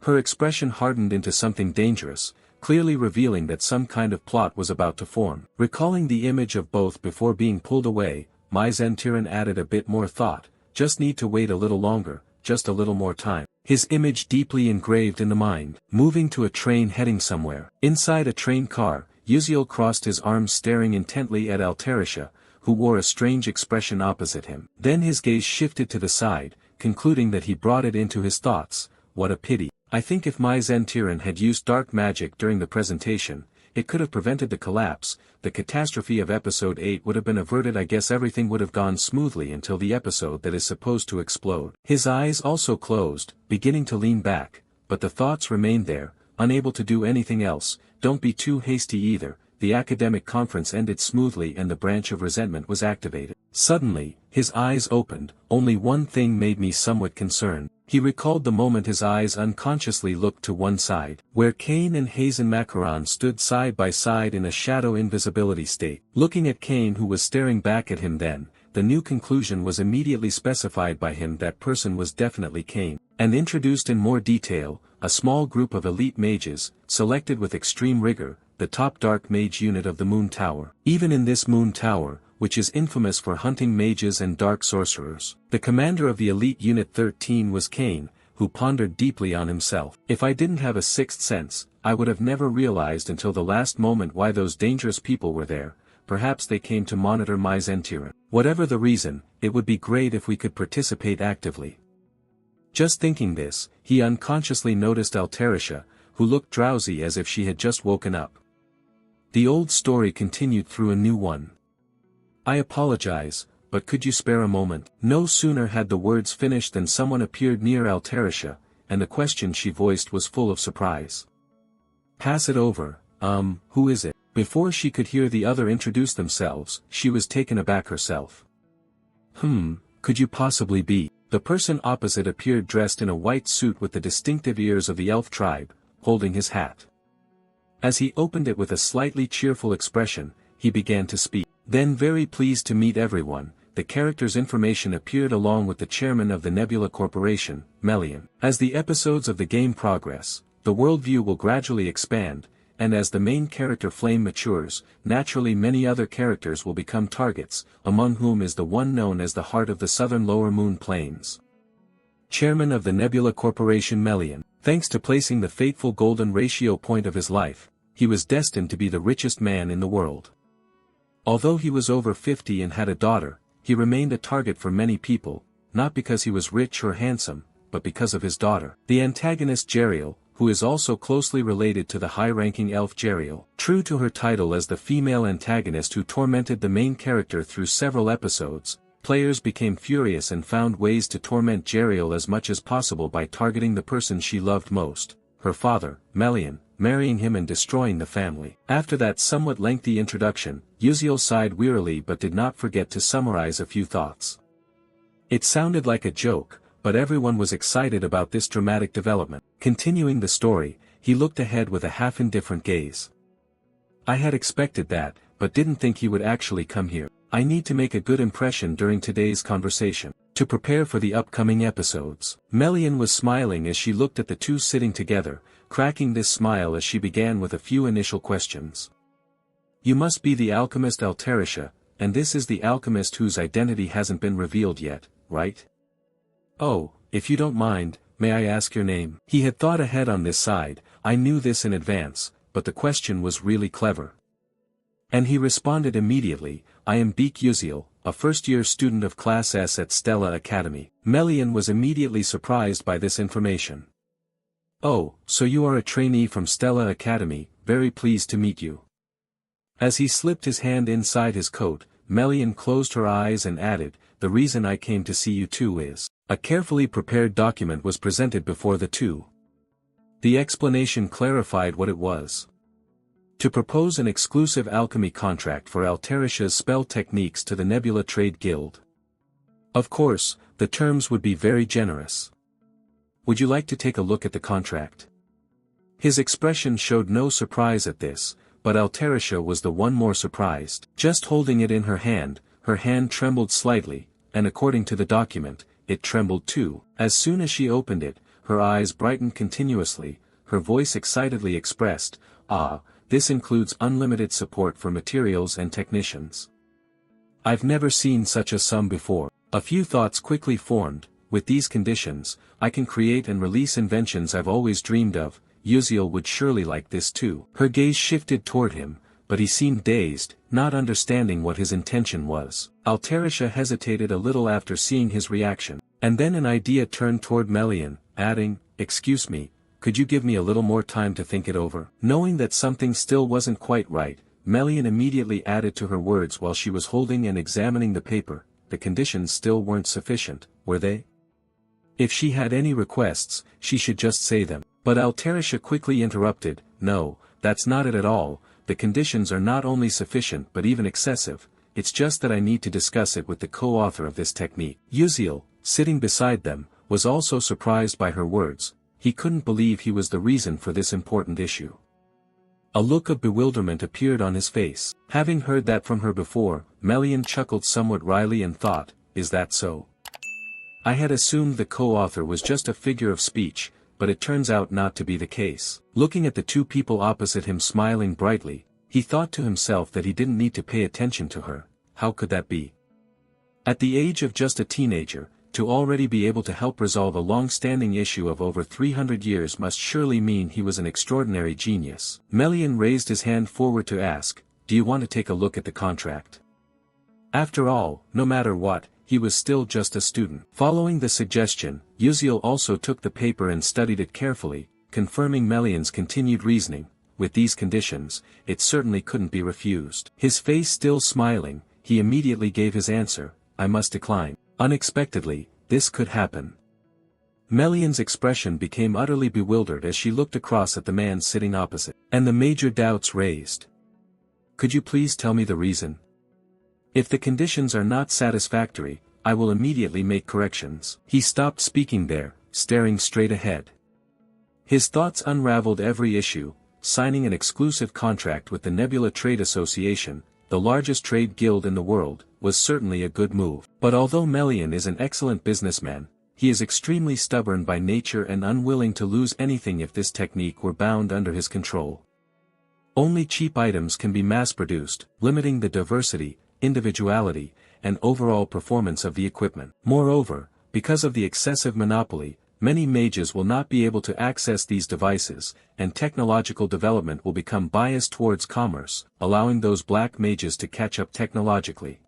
Her expression hardened into something dangerous, clearly revealing that some kind of plot was about to form. Recalling the image of both before being pulled away, Mai Zen-Tiran added a bit more thought. "Just need to wait a little longer, just a little more time." His image deeply engraved in the mind. Moving to a train heading somewhere. Inside a train car, Yuziel crossed his arms staring intently at Altarisha, who wore a strange expression opposite him. Then his gaze shifted to the side, concluding that he brought it into his thoughts. What a pity. I think if Mai Zen-Tiran had used dark magic during the presentation, it could have prevented the collapse. The catastrophe of episode 8 would have been averted. I guess everything would have gone smoothly until the episode that is supposed to explode. His eyes also closed, beginning to lean back, but the thoughts remained there, unable to do anything else. Don't be too hasty either. The academic conference ended smoothly and the branch of resentment was activated. Suddenly, his eyes opened. Only one thing made me somewhat concerned. He recalled the moment his eyes unconsciously looked to one side, where Kane and Hazen Macaron stood side by side in a shadow invisibility state. Looking at Kane, who was staring back at him then, the new conclusion was immediately specified by him. That person was definitely Kane. And introduced in more detail, a small group of elite mages, selected with extreme rigor, the top dark mage unit of the Moon Tower. Even in this Moon Tower, which is infamous for hunting mages and dark sorcerers, the commander of the elite unit 13 was Kane, who pondered deeply on himself. If I didn't have a sixth sense, I would have never realized until the last moment why those dangerous people were there. Perhaps they came to monitor Mai Zen-Tiran. Whatever the reason, it would be great if we could participate actively. Just thinking this, he unconsciously noticed Altarisha, who looked drowsy as if she had just woken up. The old story continued through a new one. "I apologize, but could you spare a moment?" No sooner had the words finished than someone appeared near Altarisha, and the question she voiced was full of surprise. "Pass it over. Who is it?" Before she could hear the other introduce themselves, she was taken aback herself. Could you possibly be?" The person opposite appeared dressed in a white suit with the distinctive ears of the elf tribe, holding his hat. As he opened it with a slightly cheerful expression, he began to speak. Then, "Very pleased to meet everyone." The character's information appeared along with the chairman of the Nebula Corporation, Melian. As the episodes of the game progress, the worldview will gradually expand, and as the main character Flame matures, naturally many other characters will become targets, among whom is the one known as the Heart of the Southern Lower Moon Plains. Chairman of the Nebula Corporation Melian. Thanks to placing the fateful golden ratio point of his life, he was destined to be the richest man in the world. Although he was over 50 and had a daughter, he remained a target for many people, not because he was rich or handsome, but because of his daughter. The antagonist Jeriel, who is also closely related to the high-ranking elf Jeriel, true to her title as the female antagonist who tormented the main character through several episodes, players became furious and found ways to torment Jeriel as much as possible by targeting the person she loved most, her father, Melian, marrying him and destroying the family. After that somewhat lengthy introduction, Yuziel sighed wearily but did not forget to summarize a few thoughts. It sounded like a joke, but everyone was excited about this dramatic development. Continuing the story, he looked ahead with a half-indifferent gaze. "I had expected that, but didn't think he would actually come here. I need to make a good impression during today's conversation, to prepare for the upcoming episodes." Melian was smiling as she looked at the two sitting together, cracking this smile as she began with a few initial questions. "You must be the alchemist Altarisha, and this is the alchemist whose identity hasn't been revealed yet, right? Oh, if you don't mind, may I ask your name?" He had thought ahead on this side. I knew this in advance, but the question was really clever. And he responded immediately, "I am Beek Yuziel, a first-year student of Class S at Stella Academy." Melian was immediately surprised by this information. "Oh, so you are a trainee from Stella Academy, very pleased to meet you." As he slipped his hand inside his coat, Melian closed her eyes and added, "The reason I came to see you too is..." A carefully prepared document was presented before the two. The explanation clarified what it was. To propose an exclusive alchemy contract for Alterisha's spell techniques to the Nebula Trade Guild. Of course, the terms would be very generous. Would you like to take a look at the contract? His expression showed no surprise at this, but Alterisha was the one more surprised. Just holding it in her hand trembled slightly, and according to the document, it trembled too. As soon as she opened it, her eyes brightened continuously, her voice excitedly expressed, "Ah, this includes unlimited support for materials and technicians. I've never seen such a sum before." A few thoughts quickly formed. With these conditions, I can create and release inventions I've always dreamed of. Uziel would surely like this too. Her gaze shifted toward him, but he seemed dazed, not understanding what his intention was. Alterisha hesitated a little after seeing his reaction, and then an idea turned toward Melian, adding, "Excuse me, could you give me a little more time to think it over?" Knowing that something still wasn't quite right, Melian immediately added to her words while she was holding and examining the paper, "The conditions still weren't sufficient, were they? If she had any requests, she should just say them." But Alterisha quickly interrupted, "No, that's not it at all. The conditions are not only sufficient but even excessive. It's just that I need to discuss it with the co-author of this technique." Uziel, sitting beside them, was also surprised by her words. He couldn't believe he was the reason for this important issue. A look of bewilderment appeared on his face. Having heard that from her before, Melian chuckled somewhat wryly and thought, "Is that so? I had assumed the co-author was just a figure of speech, but it turns out not to be the case." Looking at the two people opposite him smiling brightly, he thought to himself that he didn't need to pay attention to her. How could that be? At the age of just a teenager, to already be able to help resolve a long-standing issue of over 300 years must surely mean he was an extraordinary genius. Melian raised his hand forward to ask, "Do you want to take a look at the contract?" After all, no matter what, he was still just a student. Following the suggestion, Uziel also took the paper and studied it carefully, confirming Melian's continued reasoning. With these conditions, it certainly couldn't be refused. His face still smiling, he immediately gave his answer, "I must decline." Unexpectedly, this could happen. Melian's expression became utterly bewildered as she looked across at the man sitting opposite, and the major doubts raised. "Could you please tell me the reason? If the conditions are not satisfactory, I will immediately make corrections." He stopped speaking there, staring straight ahead. His thoughts unraveled every issue. Signing an exclusive contract with the Nebula Trade Association, the largest trade guild in the world, was certainly a good move. But although Melian is an excellent businessman, he is extremely stubborn by nature and unwilling to lose anything if this technique were bound under his control. Only cheap items can be mass-produced, limiting the diversity, individuality, and overall performance of the equipment. Moreover, because of the excessive monopoly, many mages will not be able to access these devices, and technological development will become biased towards commerce, allowing those black mages to catch up technologically.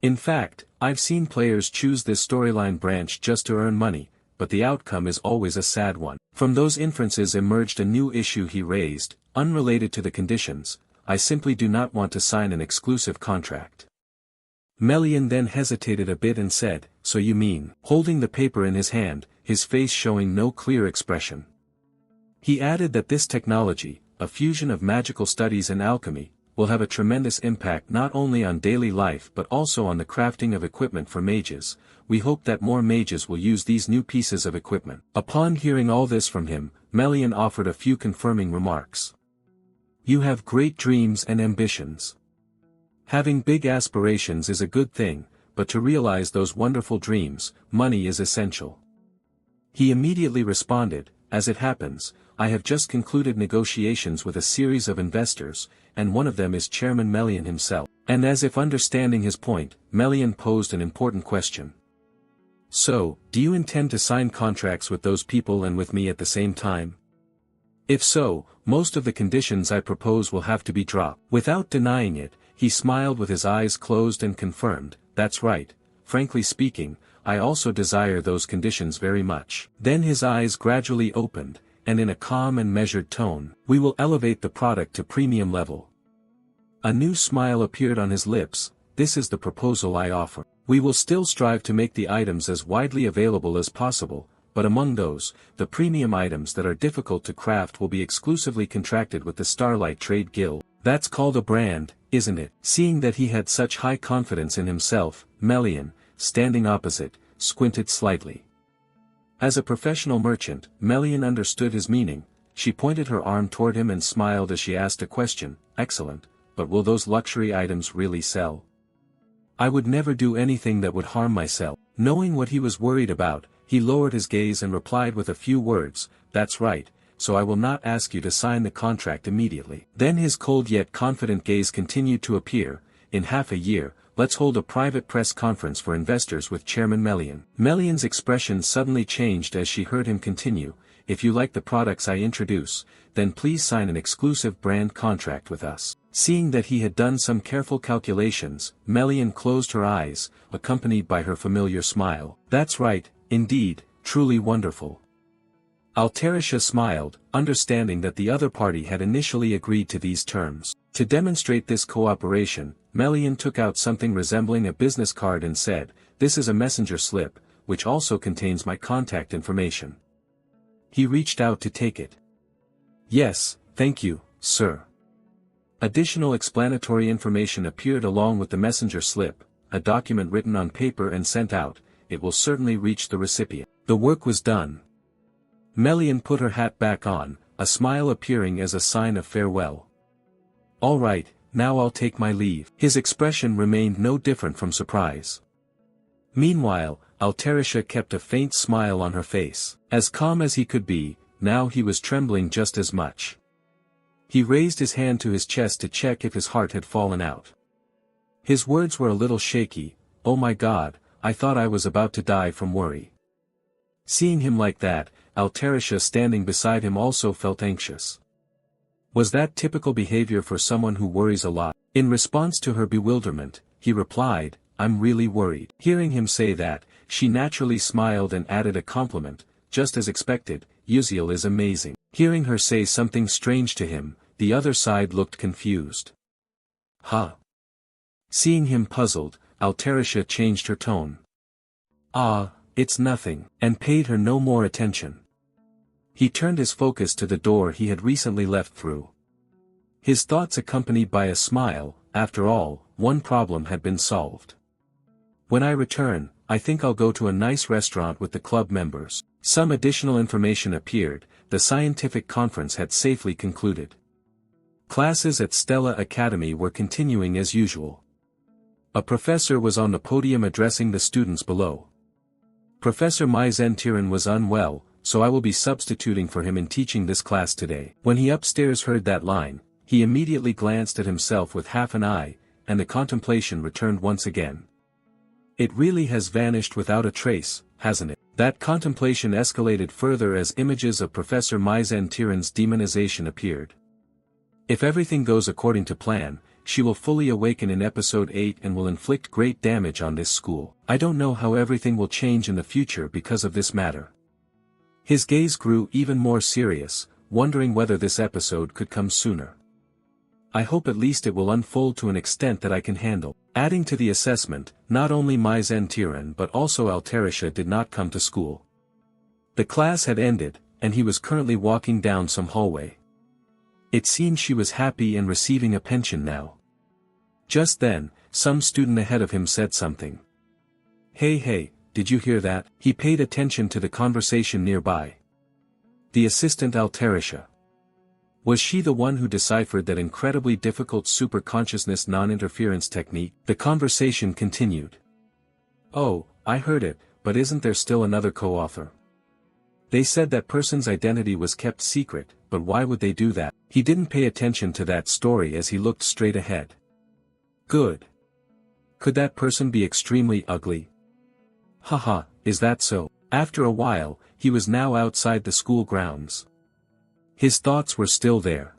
In fact, I've seen players choose this storyline branch just to earn money, but the outcome is always a sad one. From those inferences emerged a new issue he raised, unrelated to the conditions. "I simply do not want to sign an exclusive contract." Melian then hesitated a bit and said, "So you mean," holding the paper in his hand, his face showing no clear expression. He added that this technology, a fusion of magical studies and alchemy, will have a tremendous impact not only on daily life but also on the crafting of equipment for mages. We hope that more mages will use these new pieces of equipment. Upon hearing all this from him, Melian offered a few confirming remarks. "You have great dreams and ambitions. Having big aspirations is a good thing, but to realize those wonderful dreams, money is essential." He immediately responded, "As it happens, I have just concluded negotiations with a series of investors, and one of them is Chairman Melian himself." And as if understanding his point, Melian posed an important question. "So, do you intend to sign contracts with those people and with me at the same time? If so, most of the conditions I propose will have to be dropped." Without denying it, he smiled with his eyes closed and confirmed, "That's right. Frankly speaking, I also desire those conditions very much." Then his eyes gradually opened, and in a calm and measured tone, "We will elevate the product to premium level. A new smile appeared on his lips. This is the proposal I offer. We will still strive to make the items as widely available as possible, but among those, the premium items that are difficult to craft will be exclusively contracted with the Starlight Trade Guild. That's called a brand, isn't it? Seeing that he had such high confidence in himself, Melian, standing opposite, squinted slightly. As a professional merchant, Melian understood his meaning. She pointed her arm toward him and smiled as she asked a question. Excellent, but will those luxury items really sell? I would never do anything that would harm myself. Knowing what he was worried about, he lowered his gaze and replied with a few words, that's right, so I will not ask you to sign the contract immediately. Then his cold yet confident gaze continued to appear. In half a year, let's hold a private press conference for investors with Chairman Melian. Melian's expression suddenly changed as she heard him continue, if you like the products I introduce, then please sign an exclusive brand contract with us. Seeing that he had done some careful calculations, Melian closed her eyes, accompanied by her familiar smile. That's right, indeed, truly wonderful. Alterisha smiled, understanding that the other party had initially agreed to these terms. To demonstrate this cooperation, Melian took out something resembling a business card and said, this is a messenger slip, which also contains my contact information. He reached out to take it. Yes, thank you, sir. Additional explanatory information appeared along with the messenger slip, a document written on paper and sent out. It will certainly reach the recipient. The work was done. Melian put her hat back on, a smile appearing as a sign of farewell. All right, now I'll take my leave. His expression remained no different from surprise. Meanwhile, Alterisha kept a faint smile on her face. As calm as he could be, now he was trembling just as much. He raised his hand to his chest to check if his heart had fallen out. His words were a little shaky. Oh my God, I thought I was about to die from worry. Seeing him like that, Alterisha standing beside him also felt anxious. Was that typical behavior for someone who worries a lot? In response to her bewilderment, he replied, I'm really worried. Hearing him say that, she naturally smiled and added a compliment, just as expected, Yuziel is amazing. Hearing her say something strange to him, the other side looked confused. Huh? Seeing him puzzled, Alterisha changed her tone. Ah, it's nothing, and paid her no more attention. He turned his focus to the door he had recently left through. His thoughts accompanied by a smile, after all, one problem had been solved. When I return, I think I'll go to a nice restaurant with the club members. Some additional information appeared. The scientific conference had safely concluded. Classes at Stella Academy were continuing as usual. A professor was on the podium addressing the students below. Professor Maizen was unwell, so I will be substituting for him in teaching this class today. When he upstairs heard that line, he immediately glanced at himself with half an eye, and the contemplation returned once again. It really has vanished without a trace, hasn't it? That contemplation escalated further as images of Professor Maizen demonization appeared. If everything goes according to plan, she will fully awaken in episode 8 and will inflict great damage on this school. I don't know how everything will change in the future because of this matter. His gaze grew even more serious, wondering whether this episode could come sooner. I hope at least it will unfold to an extent that I can handle. Adding to the assessment, not only Maizen but also Alterisha did not come to school. The class had ended, and he was currently walking down some hallway. It seemed she was happy and receiving a pension now. Just then, some student ahead of him said something. Hey, did you hear that? He paid attention to the conversation nearby. The assistant Alterisha. Was she the one who deciphered that incredibly difficult super-consciousness non-interference technique? The conversation continued. Oh, I heard it, but isn't there still another co-author? They said that person's identity was kept secret, but why would they do that? He didn't pay attention to that story as he looked straight ahead. Good. Could that person be extremely ugly? Haha, is that so? After a while, he was now outside the school grounds. His thoughts were still there.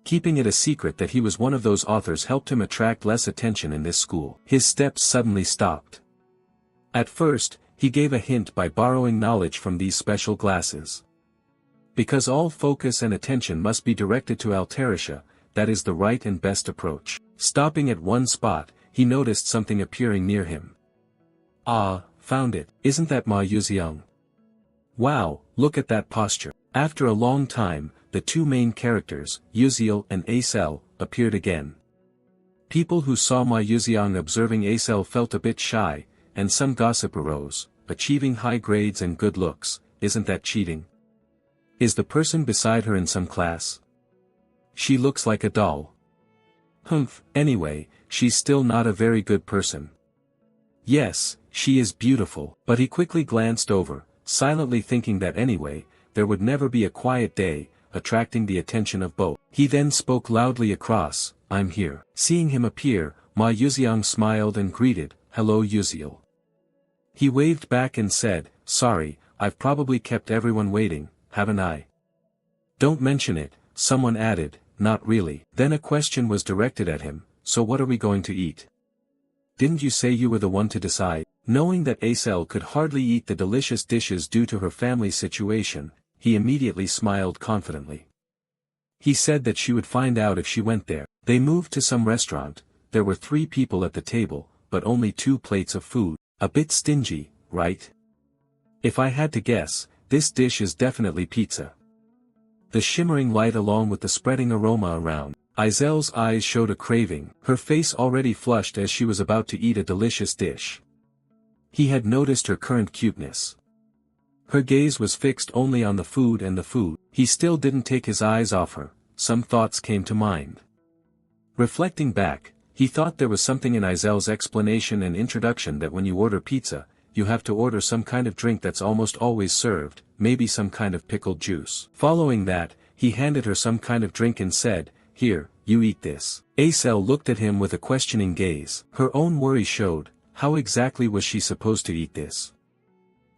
Keeping it a secret that he was one of those authors helped him attract less attention in this school. His steps suddenly stopped. At first, he gave a hint by borrowing knowledge from these special glasses. Because all focus and attention must be directed to Alterisha, that is the right and best approach. Stopping at one spot, he noticed something appearing near him. Ah, found it, isn't that Ma Yuxiang? Wow, look at that posture. After a long time, the two main characters, Yuziel and Acel, appeared again. People who saw Ma Yuxiang observing Acel felt a bit shy, and some gossip arose. Achieving high grades and good looks, isn't that cheating? Is the person beside her in some class? She looks like a doll. Humph, anyway, she's still not a very good person. Yes, she is beautiful. But he quickly glanced over, silently thinking that anyway, there would never be a quiet day, attracting the attention of both. He then spoke loudly across, I'm here. Seeing him appear, Ma Yuxiang smiled and greeted, hello Yuziel. He waved back and said, sorry, I've probably kept everyone waiting, haven't I? Don't mention it, someone added, not really. Then a question was directed at him, so what are we going to eat? Didn't you say you were the one to decide? Knowing that Acel could hardly eat the delicious dishes due to her family's situation, he immediately smiled confidently. He said that she would find out if she went there. They moved to some restaurant. There were 3 people at the table, but only 2 plates of food. A bit stingy, right? If I had to guess, this dish is definitely pizza. The shimmering light along with the spreading aroma around. Izel's eyes showed a craving, her face already flushed as she was about to eat a delicious dish. He had noticed her current cuteness. Her gaze was fixed only on the food and the food. He still didn't take his eyes off her. Some thoughts came to mind. Reflecting back, he thought there was something in Izel's explanation and introduction that when you order pizza, you have to order some kind of drink that's almost always served, maybe some kind of pickled juice. Following that, he handed her some kind of drink and said, here, you eat this. Acel looked at him with a questioning gaze. Her own worry showed, how exactly was she supposed to eat this?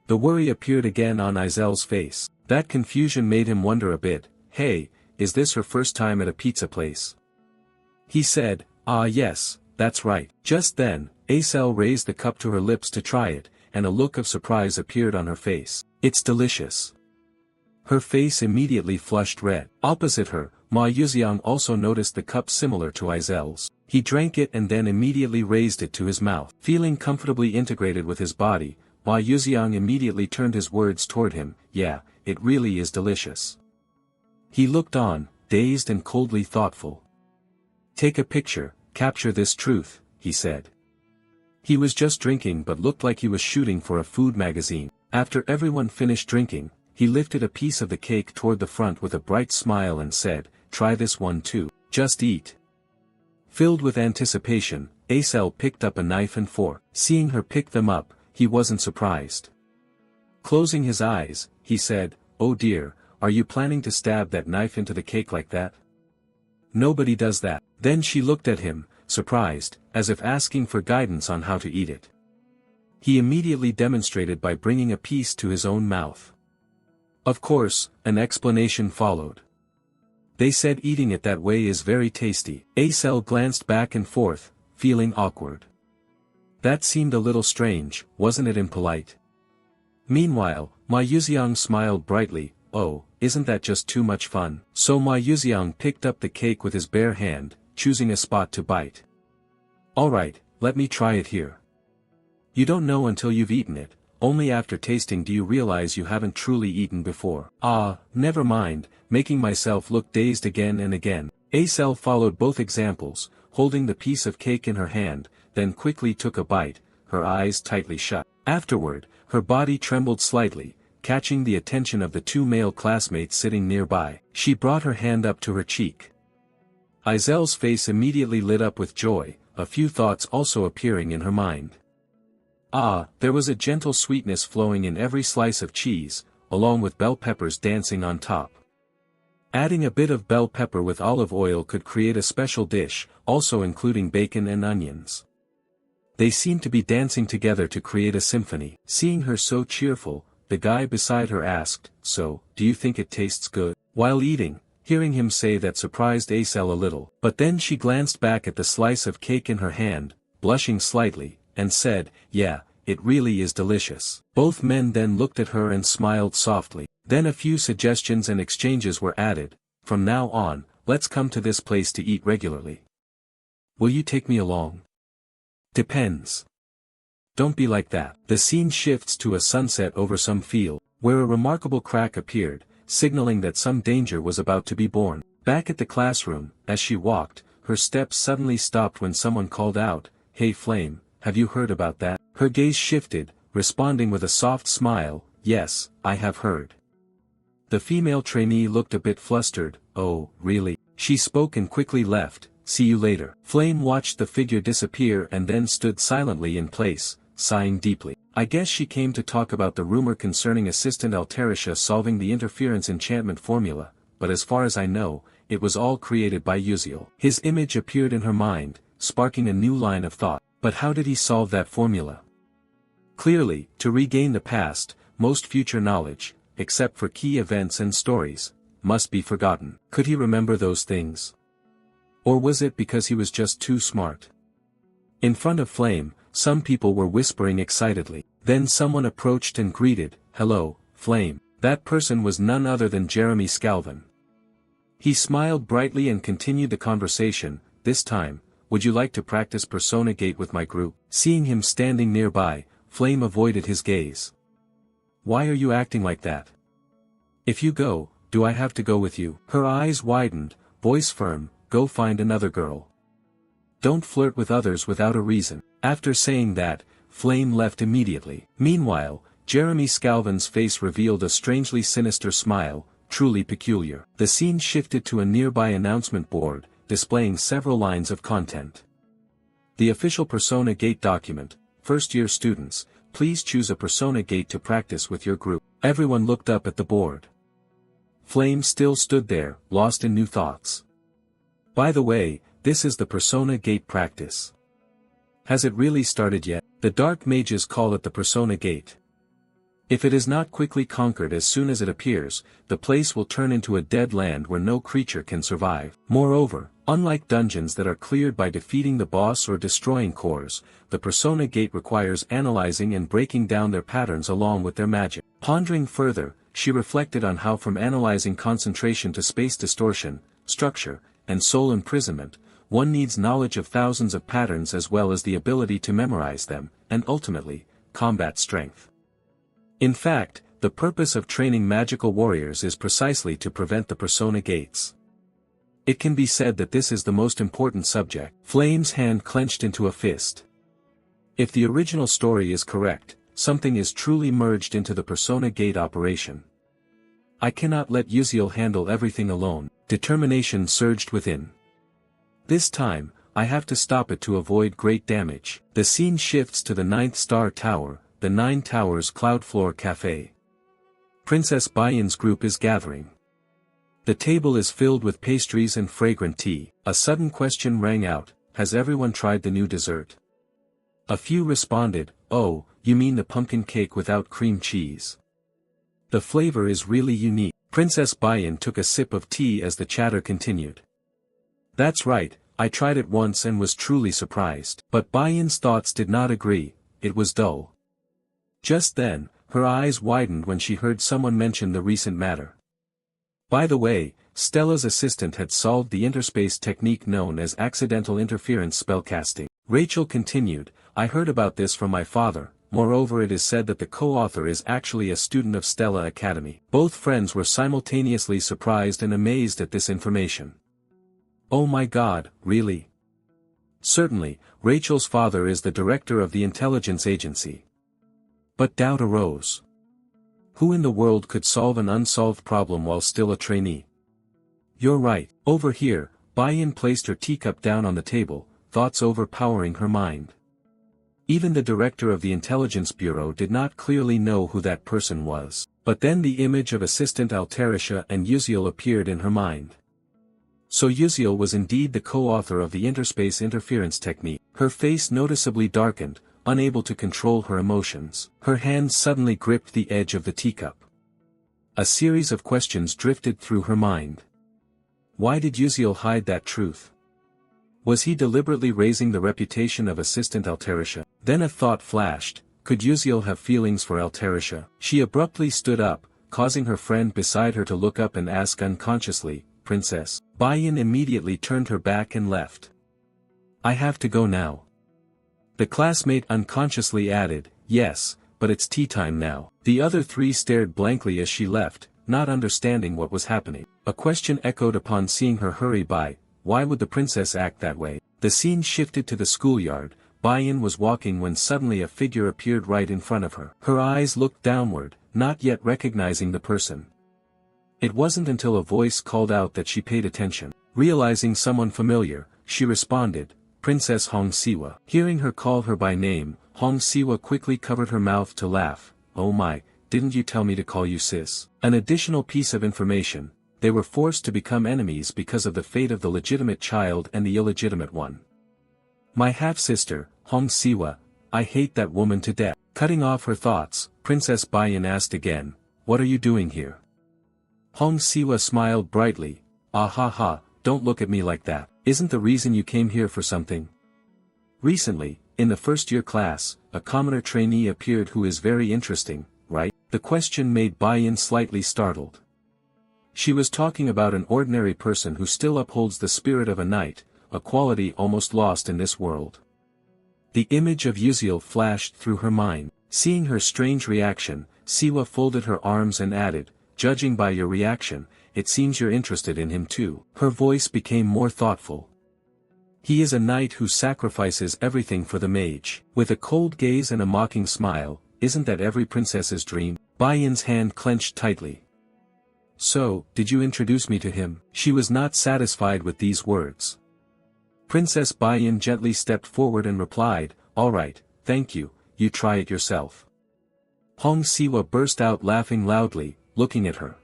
The worry appeared again on Izel's face. That confusion made him wonder a bit, hey, is this her first time at a pizza place? He said, ah yes, that's right. Just then, Acel raised the cup to her lips to try it, and a look of surprise appeared on her face. It's delicious. Her face immediately flushed red. Opposite her, Ma Yuxiang also noticed the cup similar to Izel's. He drank it and then immediately raised it to his mouth. Feeling comfortably integrated with his body, Ma Yuxiang immediately turned his words toward him, yeah, it really is delicious. He looked on, dazed and coldly thoughtful. Take a picture, capture this truth, he said. He was just drinking but looked like he was shooting for a food magazine. After everyone finished drinking, he lifted a piece of the cake toward the front with a bright smile and said, try this one too, just eat. Filled with anticipation, Acel picked up a knife and fork. Seeing her pick them up, he wasn't surprised. Closing his eyes, he said, oh dear, are you planning to stab that knife into the cake like that? Nobody does that. Then she looked at him, surprised, as if asking for guidance on how to eat it. He immediately demonstrated by bringing a piece to his own mouth. Of course, an explanation followed. They said eating it that way is very tasty. Acel glanced back and forth, feeling awkward. That seemed a little strange, wasn't it impolite? Meanwhile, Ma Yuxiang smiled brightly, oh, isn't that just too much fun? So Ma Yuxiang picked up the cake with his bare hand, choosing a spot to bite. Alright, let me try it here. You don't know until you've eaten it, only after tasting do you realize you haven't truly eaten before. Ah, never mind, making myself look dazed again and again. Acel followed both examples, holding the piece of cake in her hand, then quickly took a bite, her eyes tightly shut. Afterward, her body trembled slightly, catching the attention of the 2 male classmates sitting nearby. She brought her hand up to her cheek. Izel's face immediately lit up with joy, a few thoughts also appearing in her mind. Ah, there was a gentle sweetness flowing in every slice of cheese, along with bell peppers dancing on top. Adding a bit of bell pepper with olive oil could create a special dish, also including bacon and onions. They seemed to be dancing together to create a symphony. Seeing her so cheerful, the guy beside her asked, so, do you think it tastes good? While eating, hearing him say that surprised Acel a little, but then she glanced back at the slice of cake in her hand, blushing slightly, and said, yeah, it really is delicious. Both men then looked at her and smiled softly. Then a few suggestions and exchanges were added. From now on, let's come to this place to eat regularly. Will you take me along? Depends. Don't be like that. The scene shifts to a sunset over some field, where a remarkable crack appeared, signaling that some danger was about to be born. Back at the classroom, as she walked, her steps suddenly stopped when someone called out, "Hey Flame, have you heard about that?" Her gaze shifted, responding with a soft smile, "Yes, I have heard." The female trainee looked a bit flustered. "Oh, really?" She spoke and quickly left. "See you later." Flame watched the figure disappear and then stood silently in place, sighing deeply. I guess she came to talk about the rumor concerning Assistant Altarisha solving the interference enchantment formula, but as far as I know, it was all created by Uziel. His image appeared in her mind, sparking a new line of thought. But how did he solve that formula? Clearly, to regain the past, most future knowledge, except for key events and stories, must be forgotten. Could he remember those things? Or was it because he was just too smart? In front of Flame, some people were whispering excitedly. Then someone approached and greeted, "Hello, Flame." That person was none other than Jeremy Scalvin. He smiled brightly and continued the conversation. "This time, would you like to practice Persona Gate with my group?" Seeing him standing nearby, Flame avoided his gaze. "Why are you acting like that? If you go, do I have to go with you?" Her eyes widened, voice firm, "Go find another girl. Don't flirt with others without a reason." After saying that, Flame left immediately. Meanwhile, Jeremy Scalvin's face revealed a strangely sinister smile, truly peculiar. The scene shifted to a nearby announcement board, displaying several lines of content. The official Persona Gate document, first-year students, please choose a Persona Gate to practice with your group. Everyone looked up at the board. Flame still stood there, lost in new thoughts. By the way, this is the Persona Gate practice. Has it really started yet? The Dark Mages call it the Persona Gate. If it is not quickly conquered as soon as it appears, the place will turn into a dead land where no creature can survive. Moreover, unlike dungeons that are cleared by defeating the boss or destroying cores, the Persona Gate requires analyzing and breaking down their patterns along with their magic. Pondering further, she reflected on how from analyzing concentration to space distortion, structure, and soul imprisonment, one needs knowledge of thousands of patterns as well as the ability to memorize them, and ultimately, combat strength. In fact, the purpose of training magical warriors is precisely to prevent the Persona Gates. It can be said that this is the most important subject. Flame's hand clenched into a fist. If the original story is correct, something is truly merged into the Persona Gate operation. I cannot let Uziel handle everything alone. Determination surged within. This time, I have to stop it to avoid great damage. The scene shifts to the 9th Star Tower, the 9 Towers Cloud Floor Cafe. Princess Bayan's group is gathering. The table is filled with pastries and fragrant tea. A sudden question rang out, "Has everyone tried the new dessert?" A few responded, "Oh, you mean the pumpkin cake without cream cheese? The flavor is really unique." Princess Bayan took a sip of tea as the chatter continued. "That's right, I tried it once and was truly surprised." But Bayan's thoughts did not agree, it was dull. Just then, her eyes widened when she heard someone mention the recent matter. By the way, Stella's assistant had solved the interspace technique known as accidental interference spellcasting. Rachel continued, "I heard about this from my father. Moreover, it is said that the co-author is actually a student of Stella Academy." Both friends were simultaneously surprised and amazed at this information. "Oh my God, really?" Certainly, Rachel's father is the director of the intelligence agency. But doubt arose. Who in the world could solve an unsolved problem while still a trainee? "You're right." Over here, Bayan placed her teacup down on the table, thoughts overpowering her mind. Even the director of the Intelligence Bureau did not clearly know who that person was. But then the image of Assistant Altarisha and Uziel appeared in her mind. So Uziel was indeed the co-author of the interspace interference technique. Her face noticeably darkened, unable to control her emotions. Her hands suddenly gripped the edge of the teacup. A series of questions drifted through her mind. Why did Uziel hide that truth? Was he deliberately raising the reputation of Assistant Altarisha? Then a thought flashed, could Uziel have feelings for Altarisha? She abruptly stood up, causing her friend beside her to look up and ask unconsciously, princess. Bayan immediately turned her back and left. I have to go now. The classmate unconsciously added, yes, but it's tea time now. The other three stared blankly as she left, not understanding what was happening. A question echoed upon seeing her hurry by, why would the princess act that way? The scene shifted to the schoolyard. Bayan was walking when suddenly a figure appeared right in front of her. Her eyes looked downward, not yet recognizing the person. It wasn't until a voice called out that she paid attention. Realizing someone familiar, she responded, Princess Hong Siwa. Hearing her call her by name, Hong Siwa quickly covered her mouth to laugh. Oh my, didn't you tell me to call you sis? An additional piece of information: they were forced to become enemies because of the fate of the legitimate child and the illegitimate one. My half-sister, Hong Siwa, I hate that woman to death. Cutting off her thoughts, Princess Bayan asked again, what are you doing here? Hong Siwa smiled brightly, ah ha ha, don't look at me like that. Isn't the reason you came here for something? Recently, in the first-year class, a commoner trainee appeared who is very interesting, right? The question made Bayan slightly startled. She was talking about an ordinary person who still upholds the spirit of a knight, a quality almost lost in this world. The image of Yuziel flashed through her mind. Seeing her strange reaction, Siwa folded her arms and added, judging by your reaction, it seems you're interested in him too. Her voice became more thoughtful. He is a knight who sacrifices everything for the mage. With a cold gaze and a mocking smile, isn't that every princess's dream? Bayan's hand clenched tightly. So, did you introduce me to him? She was not satisfied with these words. Princess Bayan gently stepped forward and replied, all right, thank you, you try it yourself. Hong Siwa burst out laughing loudly, looking at her.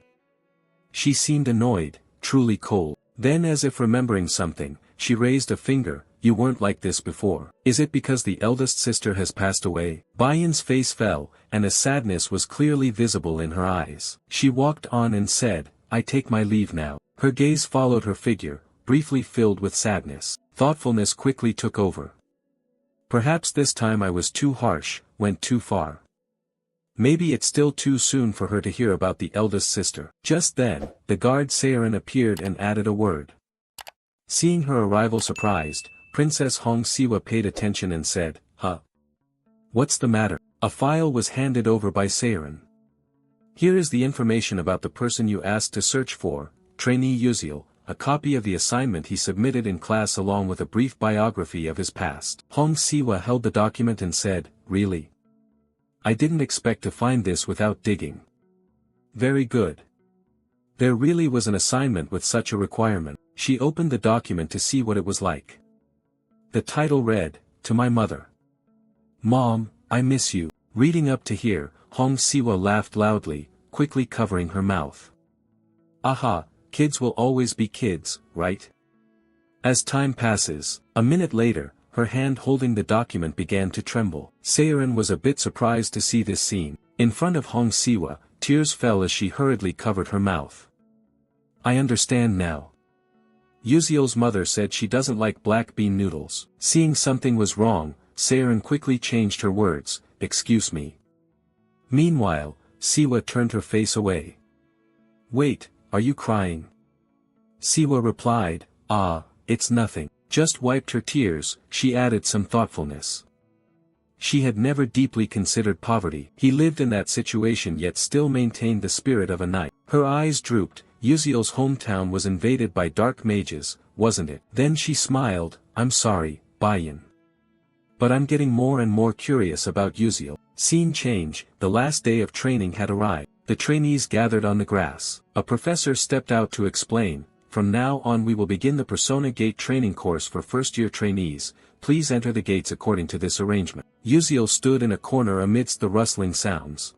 She seemed annoyed, truly cold. Then, as if remembering something, she raised a finger, you weren't like this before. Is it because the eldest sister has passed away? Bayan's face fell, and a sadness was clearly visible in her eyes. She walked on and said, I take my leave now. Her gaze followed her figure, briefly filled with sadness. Thoughtfulness quickly took over. Perhaps this time I was too harsh, went too far. Maybe it's still too soon for her to hear about the eldest sister. Just then, the guard Seiren appeared and added a word. Seeing her arrival surprised, Princess Hong Siwa paid attention and said, huh? What's the matter? A file was handed over by Seiren. Here is the information about the person you asked to search for, trainee Yuziel, a copy of the assignment he submitted in class along with a brief biography of his past. Hong Siwa held the document and said, really? I didn't expect to find this without digging. Very good. There really was an assignment with such a requirement. She opened the document to see what it was like. The title read, To My Mother. Mom, I miss you. Reading up to here, Hong Siwa laughed loudly, quickly covering her mouth. Aha, kids will always be kids, right? As time passes, a minute later, her hand holding the document began to tremble. Seiren was a bit surprised to see this scene. In front of Hong Siwa, tears fell as she hurriedly covered her mouth. I understand now. Yuziel's mother said she doesn't like black bean noodles. Seeing something was wrong, Seiren quickly changed her words, excuse me. Meanwhile, Siwa turned her face away. Wait, are you crying? Siwa replied, it's nothing. Just wiped her tears, she added some thoughtfulness. She had never deeply considered poverty. He lived in that situation yet still maintained the spirit of a knight. Her eyes drooped. Yuziel's hometown was invaded by dark mages, wasn't it? Then she smiled, I'm sorry, Bayan. But I'm getting more and more curious about Yuziel. Scene change, the last day of training had arrived. The trainees gathered on the grass. A professor stepped out to explain, from now on we will begin the Persona Gate training course for first-year trainees, please enter the gates according to this arrangement. Yuziel stood in a corner amidst the rustling sounds.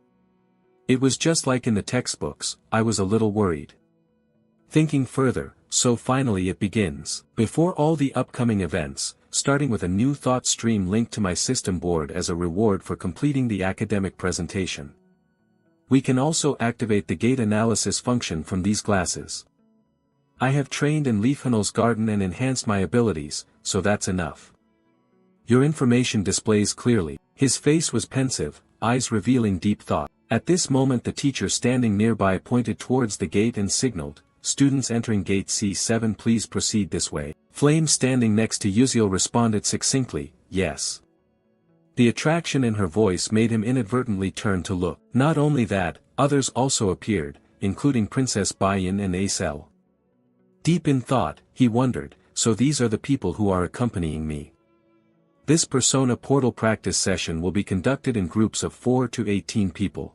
It was just like in the textbooks, I was a little worried. Thinking further, so finally it begins. Before all the upcoming events, starting with a new thought stream linked to my system board as a reward for completing the academic presentation. We can also activate the gate analysis function from these glasses. I have trained in Leafhanel's garden and enhanced my abilities, so that's enough. Your information displays clearly. His face was pensive, eyes revealing deep thought. At this moment the teacher standing nearby pointed towards the gate and signaled, students entering gate C7 please proceed this way. Flame standing next to Yuziel responded succinctly, yes. The attraction in her voice made him inadvertently turn to look. Not only that, others also appeared, including Princess Bayan and Acel. Deep in thought, he wondered, so these are the people who are accompanying me. This Persona Portal practice session will be conducted in groups of 4 to 18 people.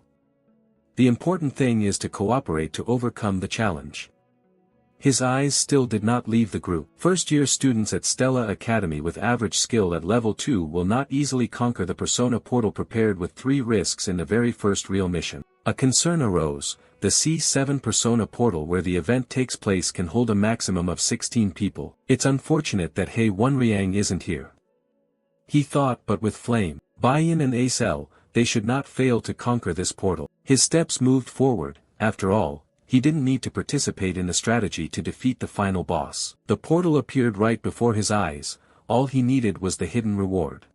The important thing is to cooperate to overcome the challenge. His eyes still did not leave the group. First-year students at Stella Academy with average skill at level 2 will not easily conquer the Persona Portal prepared with 3 risks in the very first real mission. A concern arose. The C7 Persona Portal where the event takes place can hold a maximum of 16 people. It's unfortunate that Hei Wonriang isn't here. He thought, but with Flame, Bayan and Acel, they should not fail to conquer this portal. His steps moved forward. After all, he didn't need to participate in the strategy to defeat the final boss. The portal appeared right before his eyes, all he needed was the hidden reward.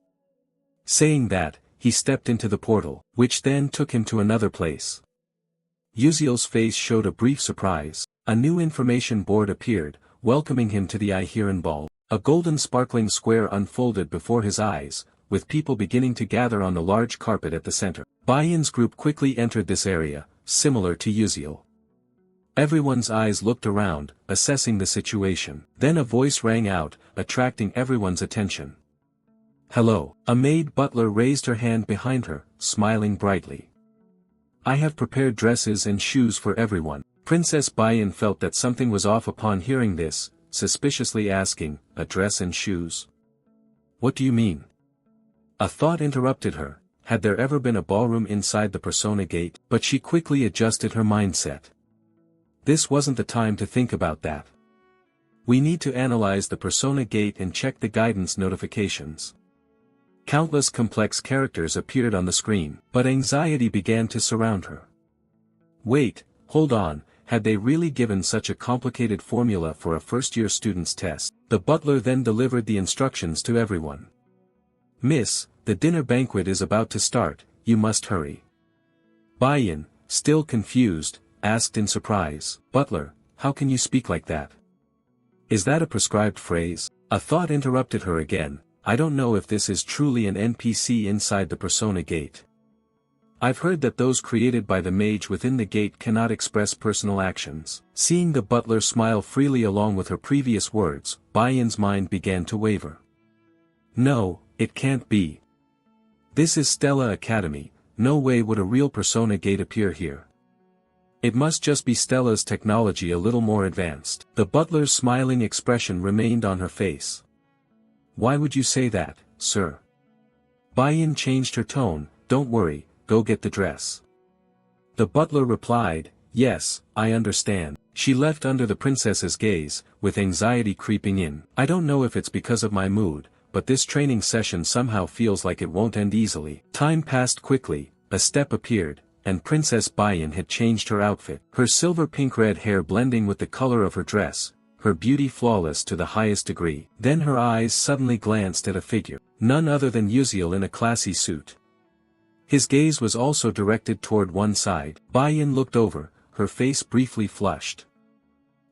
Saying that, he stepped into the portal, which then took him to another place. Yuziel's face showed a brief surprise. A new information board appeared, welcoming him to the Ihiran Ball. A golden sparkling square unfolded before his eyes, with people beginning to gather on the large carpet at the center. Bayan's group quickly entered this area, similar to Yuziel. Everyone's eyes looked around, assessing the situation. Then a voice rang out, attracting everyone's attention. Hello. A maid butler raised her hand behind her, smiling brightly. I have prepared dresses and shoes for everyone. Princess Bayan felt that something was off upon hearing this, suspiciously asking, a dress and shoes? What do you mean? A thought interrupted her. Had there ever been a ballroom inside the Persona Gate? But she quickly adjusted her mindset. This wasn't the time to think about that. We need to analyze the Persona Gate and check the guidance notifications. Countless complex characters appeared on the screen, but anxiety began to surround her. Wait, hold on, had they really given such a complicated formula for a first-year student's test? The butler then delivered the instructions to everyone. Miss, the dinner banquet is about to start, you must hurry. Bayan, still confused, asked in surprise, Butler, how can you speak like that? Is that a prescribed phrase? A thought interrupted her again. I don't know if this is truly an NPC inside the Persona Gate. I've heard that those created by the mage within the gate cannot express personal actions. Seeing the butler smile freely along with her previous words, Bayan's mind began to waver. No, it can't be. This is Stella Academy, no way would a real Persona Gate appear here. It must just be Stella's technology a little more advanced. The butler's smiling expression remained on her face. Why would you say that, sir? Bayan changed her tone, don't worry, go get the dress. The butler replied, yes, I understand. She left under the princess's gaze, with anxiety creeping in. I don't know if it's because of my mood, but this training session somehow feels like it won't end easily. Time passed quickly, a step appeared, and Princess Bayan had changed her outfit. Her silver pink-red hair blending with the color of her dress, her beauty flawless to the highest degree. Then her eyes suddenly glanced at a figure, none other than Yuziel in a classy suit. His gaze was also directed toward one side. Bayan looked over, her face briefly flushed.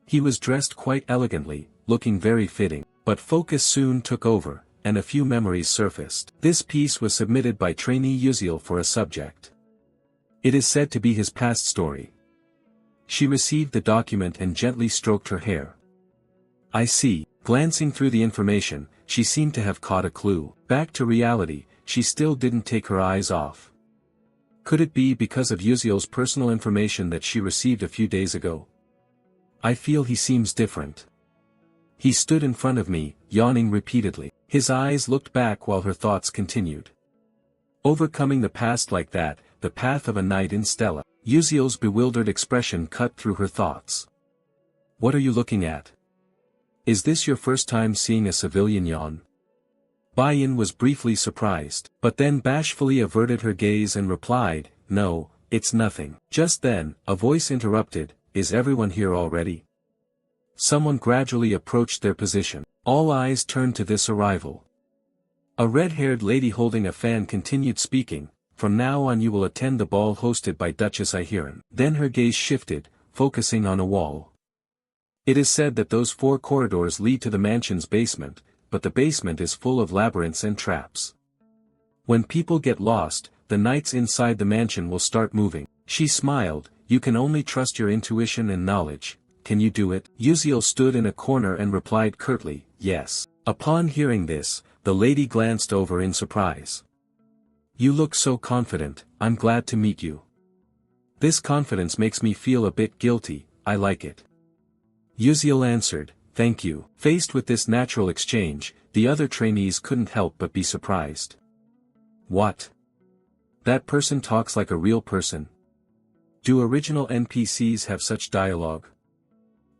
He was dressed quite elegantly, looking very fitting, but focus soon took over, and a few memories surfaced. This piece was submitted by trainee Yuziel for a subject. It is said to be his past story. She received the document and gently stroked her hair. I see. Glancing through the information, she seemed to have caught a clue. Back to reality, she still didn't take her eyes off. Could it be because of Yuziel's personal information that she received a few days ago? I feel he seems different. He stood in front of me, yawning repeatedly. His eyes looked back while her thoughts continued. Overcoming the past like that, the path of a knight in Stella. Yuziel's bewildered expression cut through her thoughts. What are you looking at? Is this your first time seeing a civilian yawn? Bayan was briefly surprised, but then bashfully averted her gaze and replied, no, it's nothing. Just then, a voice interrupted, is everyone here already? Someone gradually approached their position. All eyes turned to this arrival. A red-haired lady holding a fan continued speaking, from now on you will attend the ball hosted by Duchess Ihiran. Then her gaze shifted, focusing on a wall. It is said that those 4 corridors lead to the mansion's basement, but the basement is full of labyrinths and traps. When people get lost, the knights inside the mansion will start moving. She smiled. You can only trust your intuition and knowledge. Can you do it? Uziel stood in a corner and replied curtly, yes. Upon hearing this, the lady glanced over in surprise. You look so confident, I'm glad to meet you. This confidence makes me feel a bit guilty, I like it. Uziel answered, thank you. Faced with this natural exchange, the other trainees couldn't help but be surprised. What? That person talks like a real person. Do original NPCs have such dialogue?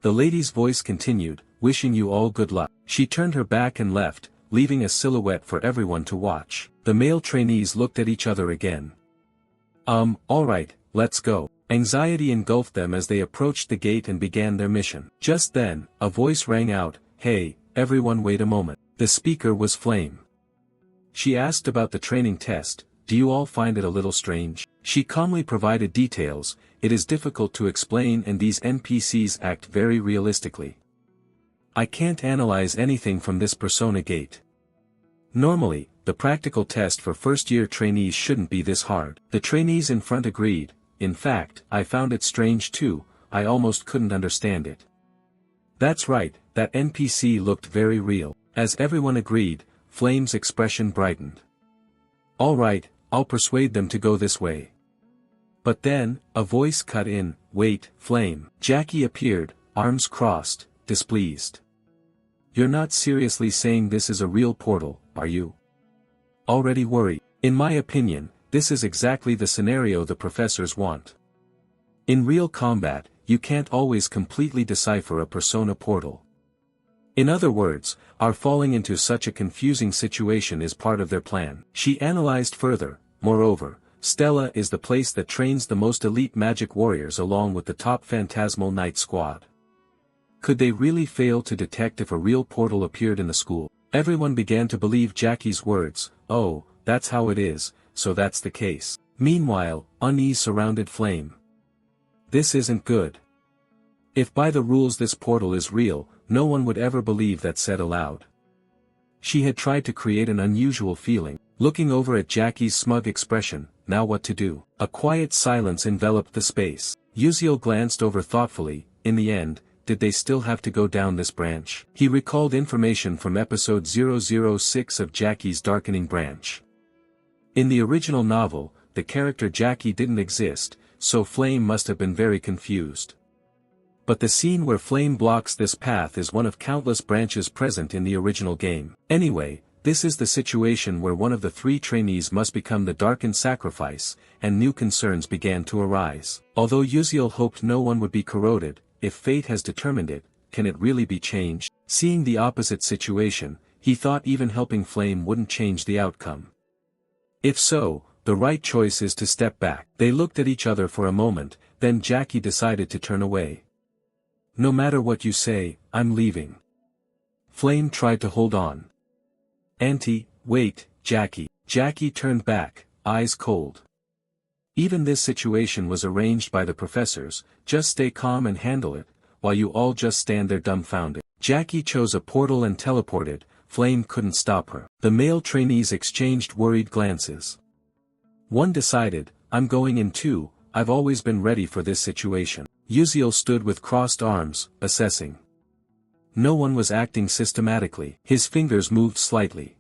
The lady's voice continued, wishing you all good luck. She turned her back and left, leaving a silhouette for everyone to watch. The male trainees looked at each other again. Alright, let's go. Anxiety engulfed them as they approached the gate and began their mission. Just then, a voice rang out, hey, everyone wait a moment. The speaker was Flame. She asked about the training test. Do you all find it a little strange? She calmly provided details. It is difficult to explain and these NPCs act very realistically. I can't analyze anything from this persona gate. Normally, the practical test for first-year trainees shouldn't be this hard. The trainees in front agreed. In fact, I found it strange too, I almost couldn't understand it. That's right, that NPC looked very real. As everyone agreed, Flame's expression brightened. Alright, I'll persuade them to go this way. But then, a voice cut in, wait, Flame. Jackie appeared, arms crossed, displeased. You're not seriously saying this is a real portal, are you? Already worried. In my opinion, this is exactly the scenario the professors want. In real combat, you can't always completely decipher a persona portal. In other words, our falling into such a confusing situation is part of their plan. She analyzed further. Moreover, Stella is the place that trains the most elite magic warriors along with the top phantasmal knight squad. Could they really fail to detect if a real portal appeared in the school? Everyone began to believe Jackie's words. Oh, that's how it is, so that's the case. Meanwhile, unease surrounded Flame. This isn't good. If by the rules this portal is real, no one would ever believe that said aloud. She had tried to create an unusual feeling. Looking over at Jackie's smug expression, now what to do? A quiet silence enveloped the space. Uziel glanced over thoughtfully. In the end, did they still have to go down this branch? He recalled information from episode 006 of Jackie's Darkening Branch. In the original novel, the character Jackie didn't exist, so Flame must have been very confused. But the scene where Flame blocks this path is one of countless branches present in the original game. Anyway, this is the situation where one of the 3 trainees must become the darkened sacrifice, and new concerns began to arise. Although Uziel hoped no one would be corroded, if fate has determined it, can it really be changed? Seeing the opposite situation, he thought even helping Flame wouldn't change the outcome. If so, the right choice is to step back. They looked at each other for a moment, then Jackie decided to turn away. No matter what you say, I'm leaving. Flame tried to hold on. Auntie, wait, Jackie. Jackie turned back, eyes cold. Even this situation was arranged by the professors. Just stay calm and handle it, while you all just stand there dumbfounded. Jackie chose a portal and teleported. Flame couldn't stop her. The male trainees exchanged worried glances. One decided, I'm going in too, I've always been ready for this situation. Uziel stood with crossed arms, assessing. No one was acting systematically. His fingers moved slightly.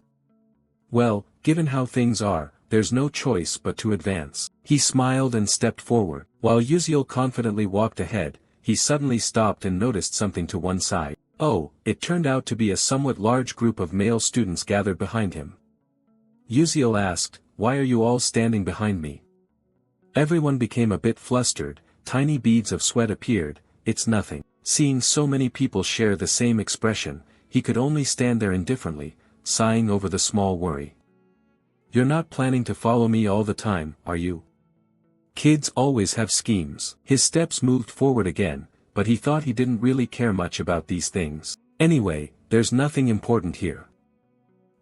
Well, given how things are, there's no choice but to advance. He smiled and stepped forward. While Uziel confidently walked ahead, he suddenly stopped and noticed something to one side. Oh, it turned out to be a somewhat large group of male students gathered behind him. Uziel asked, why are you all standing behind me? Everyone became a bit flustered. Tiny beads of sweat appeared. It's nothing. Seeing so many people share the same expression, he could only stand there indifferently, sighing over the small worry. You're not planning to follow me all the time, are you? Kids always have schemes. His steps moved forward again, but he thought he didn't really care much about these things. Anyway, there's nothing important here.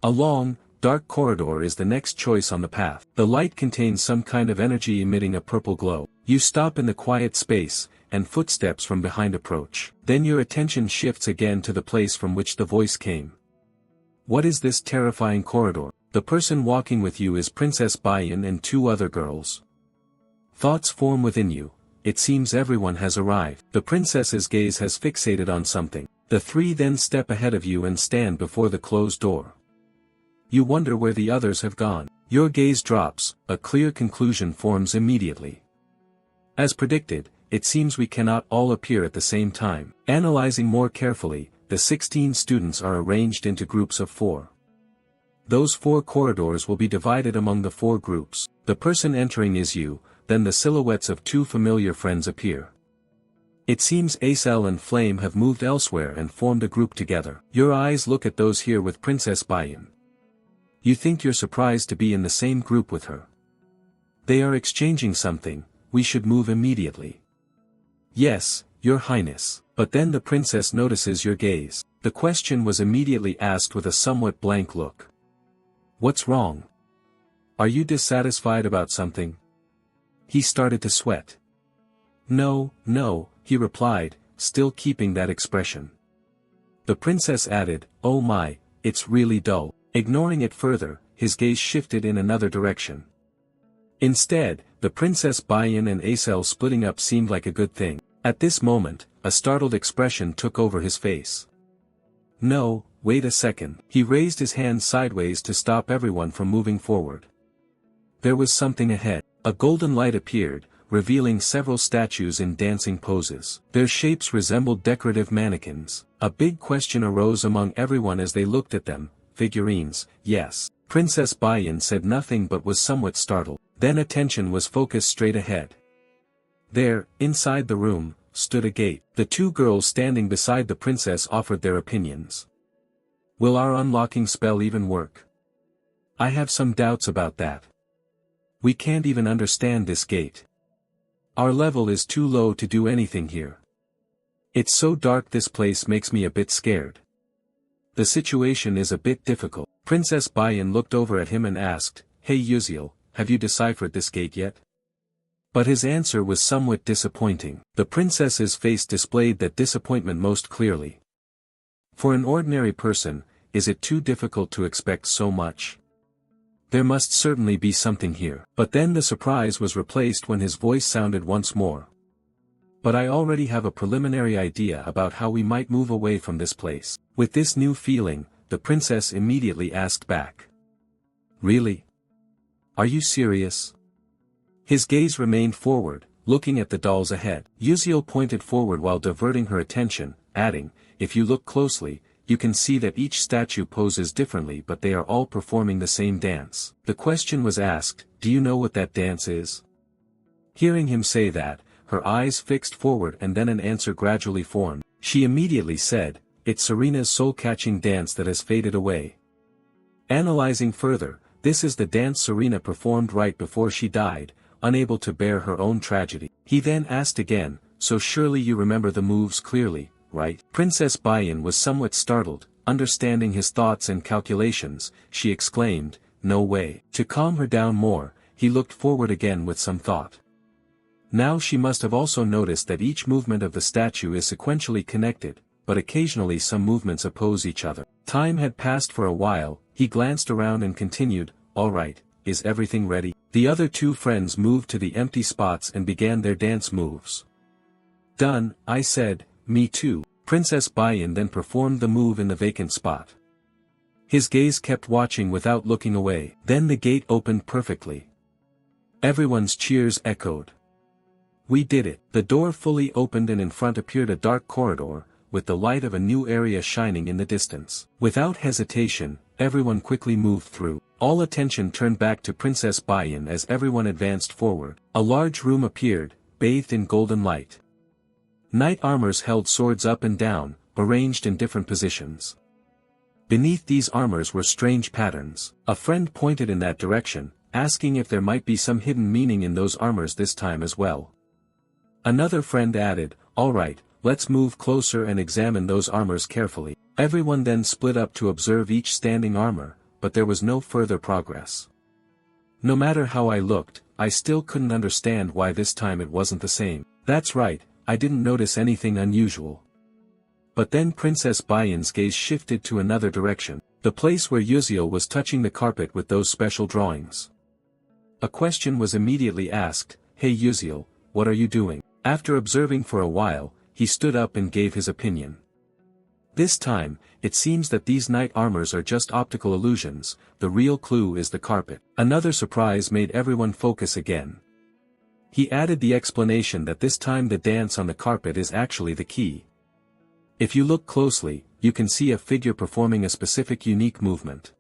A long, dark corridor is the next choice on the path. The light contains some kind of energy emitting a purple glow. You stop in the quiet space, and footsteps from behind approach. Then your attention shifts again to the place from which the voice came. What is this terrifying corridor? The person walking with you is Princess Bayan and two other girls. Thoughts form within you. It seems everyone has arrived. The princess's gaze has fixated on something. The three then step ahead of you and stand before the closed door. You wonder where the others have gone. Your gaze drops, a clear conclusion forms immediately. As predicted, it seems we cannot all appear at the same time. Analyzing more carefully, the 16 students are arranged into groups of 4. Those 4 corridors will be divided among the 4 groups. The person entering is you, then the silhouettes of 2 familiar friends appear. It seems Acel and Flame have moved elsewhere and formed a group together. Your eyes look at those here with Princess Bayan. You think you're surprised to be in the same group with her. They are exchanging something. We should move immediately. Yes, Your Highness. But then the princess notices your gaze. The question was immediately asked with a somewhat blank look. What's wrong? Are you dissatisfied about something? He started to sweat. No, he replied, still keeping that expression. The princess added, oh my, it's really dull. Ignoring it further, his gaze shifted in another direction. Instead, the Princess Bayan and Acel splitting up seemed like a good thing. At this moment, a startled expression took over his face. No, wait a second. He raised his hand sideways to stop everyone from moving forward. There was something ahead. A golden light appeared, revealing several statues in dancing poses. Their shapes resembled decorative mannequins. A big question arose among everyone as they looked at them. Figurines, yes. Princess Bayan said nothing but was somewhat startled. Then attention was focused straight ahead. There, inside the room, stood a gate. The 2 girls standing beside the princess offered their opinions. Will our unlocking spell even work? I have some doubts about that. We can't even understand this gate. Our level is too low to do anything here. It's so dark, this place makes me a bit scared. The situation is a bit difficult. Princess Bayan looked over at him and asked, Hey Uziel, have you deciphered this gate yet? But his answer was somewhat disappointing. The princess's face displayed that disappointment most clearly. For an ordinary person, is it too difficult to expect so much? There must certainly be something here. But then the surprise was replaced when his voice sounded once more. But I already have a preliminary idea about how we might move away from this place. With this new feeling, the princess immediately asked back. Really? Are you serious? His gaze remained forward, looking at the dolls ahead. Uziel pointed forward while diverting her attention, adding, if you look closely, you can see that each statue poses differently, but they are all performing the same dance. The question was asked, do you know what that dance is? Hearing him say that, her eyes fixed forward and then an answer gradually formed. She immediately said, it's Serena's soul-catching dance that has faded away. Analyzing further, this is the dance Serena performed right before she died, unable to bear her own tragedy. He then asked again, so surely you remember the moves clearly, right? Princess Bayan was somewhat startled, understanding his thoughts and calculations. She exclaimed, no way. To calm her down more, he looked forward again with some thought. Now she must have also noticed that each movement of the statue is sequentially connected, but occasionally some movements oppose each other. Time had passed for a while. He glanced around and continued, all right, is everything ready? The other 2 friends moved to the empty spots and began their dance moves. Done, I said, me too. Princess Bayan then performed the move in the vacant spot. His gaze kept watching without looking away. Then the gate opened perfectly. Everyone's cheers echoed. We did it. The door fully opened and in front appeared a dark corridor, with the light of a new area shining in the distance. Without hesitation, everyone quickly moved through. All attention turned back to Princess Bayan as everyone advanced forward. A large room appeared, bathed in golden light. Knight armors held swords up and down, arranged in different positions. Beneath these armors were strange patterns. A friend pointed in that direction, asking if there might be some hidden meaning in those armors this time as well. Another friend added, all right, let's move closer and examine those armors carefully. Everyone then split up to observe each standing armor, but there was no further progress. No matter how I looked, I still couldn't understand why this time it wasn't the same. That's right, I didn't notice anything unusual. But then Princess Bayan's gaze shifted to another direction, the place where Yuzil was touching the carpet with those special drawings. A question was immediately asked, "Hey Yuzil, what are you doing?" After observing for a while, he stood up and gave his opinion. This time, it seems that these knight armors are just optical illusions, the real clue is the carpet. Another surprise made everyone focus again. He added the explanation that this time the dance on the carpet is actually the key. If you look closely, you can see a figure performing a specific unique movement.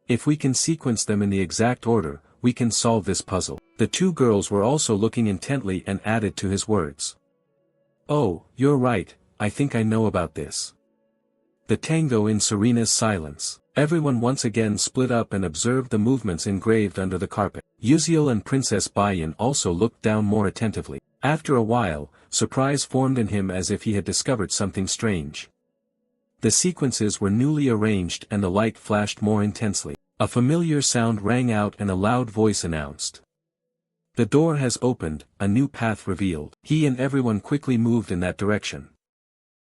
If we can sequence them in the exact order, we can solve this puzzle. The two girls were also looking intently and added to his words. "Oh, you're right, I think I know about this." The tango in Serena's silence. Everyone once again split up and observed the movements engraved under the carpet. Yuzil and Princess Bayan also looked down more attentively. After a while, surprise formed in him as if he had discovered something strange. The sequences were newly arranged and the light flashed more intensely. A familiar sound rang out and a loud voice announced. "The door has opened, a new path revealed." He and everyone quickly moved in that direction.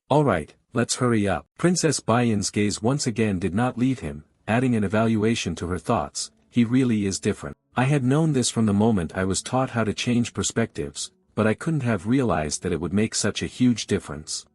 "Alright, let's hurry up." Princess Bayan's gaze once again did not leave him, adding an evaluation to her thoughts. "He really is different. I had known this from the moment I was taught how to change perspectives, but I couldn't have realized that it would make such a huge difference."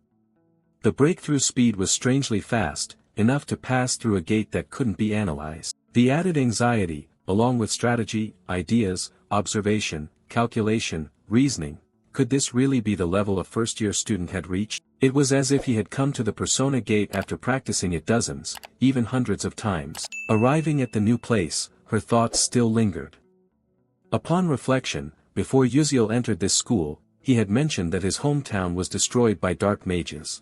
The breakthrough speed was strangely fast, enough to pass through a gate that couldn't be analyzed. The added anxiety, along with strategy, ideas, observation, calculation, reasoning, could this really be the level a first-year student had reached? It was as if he had come to the Persona gate after practicing it dozens, even hundreds of times. Arriving at the new place, her thoughts still lingered. Upon reflection, before Yuzil entered this school, he had mentioned that his hometown was destroyed by dark mages.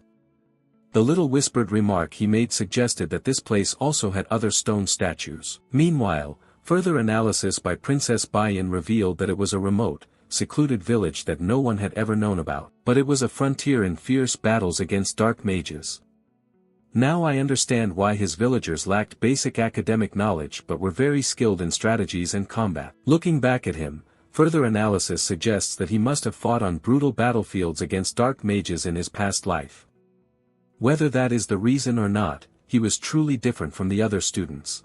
The little whispered remark he made suggested that this place also had other stone statues. Meanwhile, further analysis by Princess Bayan revealed that it was a remote, secluded village that no one had ever known about. But it was a frontier in fierce battles against dark mages. Now I understand why his villagers lacked basic academic knowledge but were very skilled in strategies and combat. Looking back at him, further analysis suggests that he must have fought on brutal battlefields against dark mages in his past life. Whether that is the reason or not, he was truly different from the other students.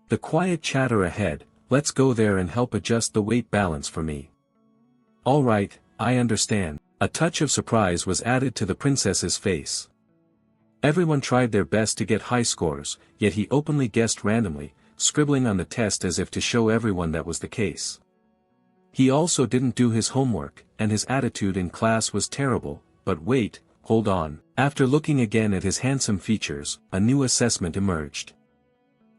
The quiet chatter ahead, "Let's go there and help adjust the weight balance for me." "Alright, I understand." A touch of surprise was added to the princess's face. Everyone tried their best to get high scores, yet he openly guessed randomly, scribbling on the test as if to show everyone that was the case. He also didn't do his homework, and his attitude in class was terrible, but wait, hold on. After looking again at his handsome features, a new assessment emerged.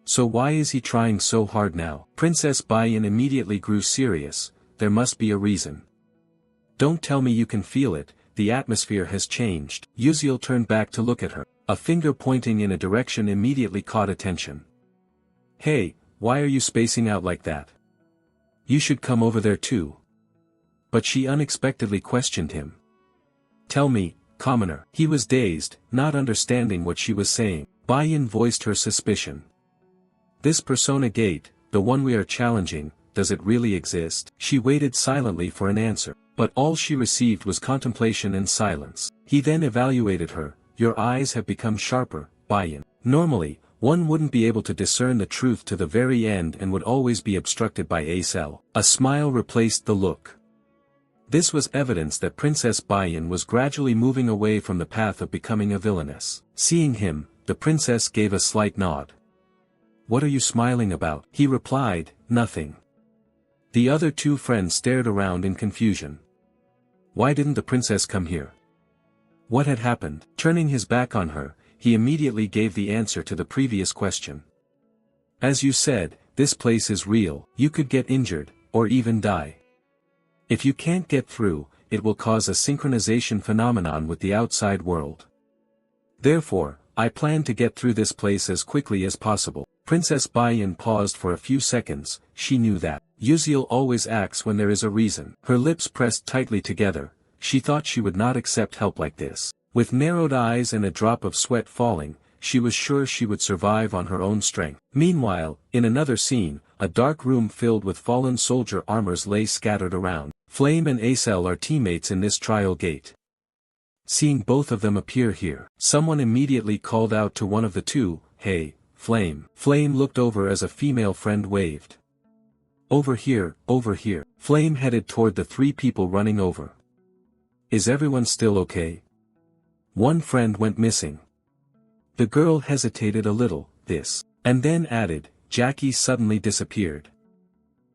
So why is he trying so hard now? Princess Bayan immediately grew serious. There must be a reason. Don't tell me you can feel it, the atmosphere has changed. Yuzil turned back to look at her. A finger pointing in a direction immediately caught attention. "Hey, why are you spacing out like that? You should come over there too." But she unexpectedly questioned him. "Tell me, commoner." He was dazed, not understanding what she was saying. Bayan voiced her suspicion. "This Persona gate, the one we are challenging, does it really exist?" She waited silently for an answer, but all she received was contemplation and silence. He then evaluated her. "Your eyes have become sharper, Bayan. Normally, one wouldn't be able to discern the truth to the very end and would always be obstructed by a cell." A smile replaced the look. This was evidence that Princess Bayan was gradually moving away from the path of becoming a villainess. Seeing him, the princess gave a slight nod. "What are you smiling about?" He replied, "Nothing." The other two friends stared around in confusion. Why didn't the princess come here? What had happened? Turning his back on her, he immediately gave the answer to the previous question. "As you said, this place is real. You could get injured, or even die. If you can't get through, it will cause a synchronization phenomenon with the outside world. Therefore, I plan to get through this place as quickly as possible." Princess Bayan paused for a few seconds. She knew that Yuzil always acts when there is a reason. Her lips pressed tightly together. She thought she would not accept help like this. With narrowed eyes and a drop of sweat falling, she was sure she would survive on her own strength. Meanwhile, in another scene, a dark room filled with fallen soldier armors lay scattered around. Flame and Acel are teammates in this trial gate. Seeing both of them appear here, someone immediately called out to one of the two, "Hey, Flame." Flame looked over as a female friend waved. "Over here, over here." Flame headed toward the three people running over. "Is everyone still okay? One friend went missing." The girl hesitated a little, and then added, "Jackie suddenly disappeared."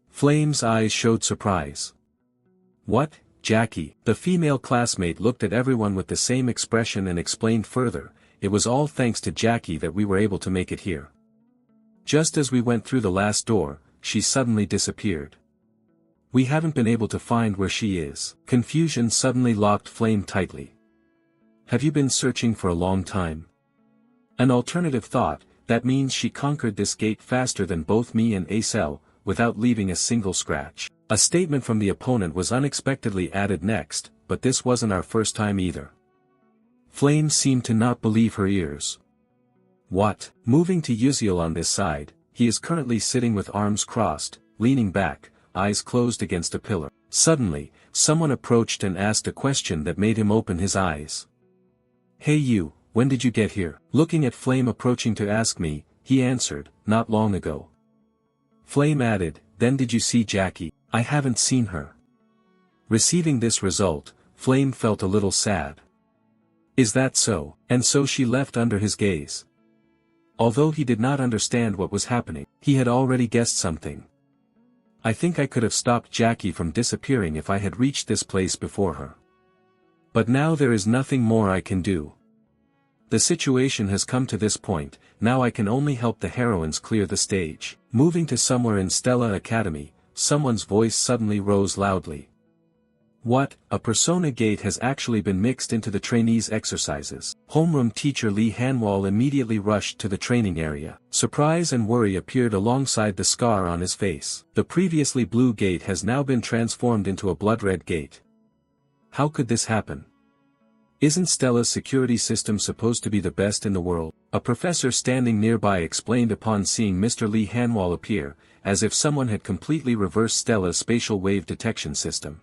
Flame's eyes showed surprise. "What, Jackie?" The female classmate looked at everyone with the same expression and explained further, "It was all thanks to Jackie that we were able to make it here. Just as we went through the last door, she suddenly disappeared. We haven't been able to find where she is." Confusion suddenly locked Flame tightly. "Have you been searching for a long time?" An alternative thought, that means she conquered this gate faster than both me and Acel, without leaving a single scratch. A statement from the opponent was unexpectedly added next, but this wasn't our first time either. Flame seemed to not believe her ears. "What?" Moving to Uziel on this side, he is currently sitting with arms crossed, leaning back, eyes closed against a pillar. Suddenly, someone approached and asked a question that made him open his eyes. "Hey you, when did you get here?" Looking at Flame approaching to ask me, he answered, "Not long ago." Flame added, "Then did you see Jackie?" "I haven't seen her." Receiving this result, Flame felt a little sad. "Is that so?" And so she left under his gaze. Although he did not understand what was happening, he had already guessed something. "I think I could have stopped Jackie from disappearing if I had reached this place before her. But now there is nothing more I can do. The situation has come to this point, now I can only help the heroines clear the stage." Moving to somewhere in Stella Academy, someone's voice suddenly rose loudly. "What, a persona gate has actually been mixed into the trainees' exercises." Homeroom teacher Lee Hanwal immediately rushed to the training area. Surprise and worry appeared alongside the scar on his face. The previously blue gate has now been transformed into a blood-red gate. How could this happen? Isn't Stella's security system supposed to be the best in the world? A professor standing nearby explained upon seeing Mr. Lee Hanwal appear, as if someone had completely reversed Stella's spatial wave detection system.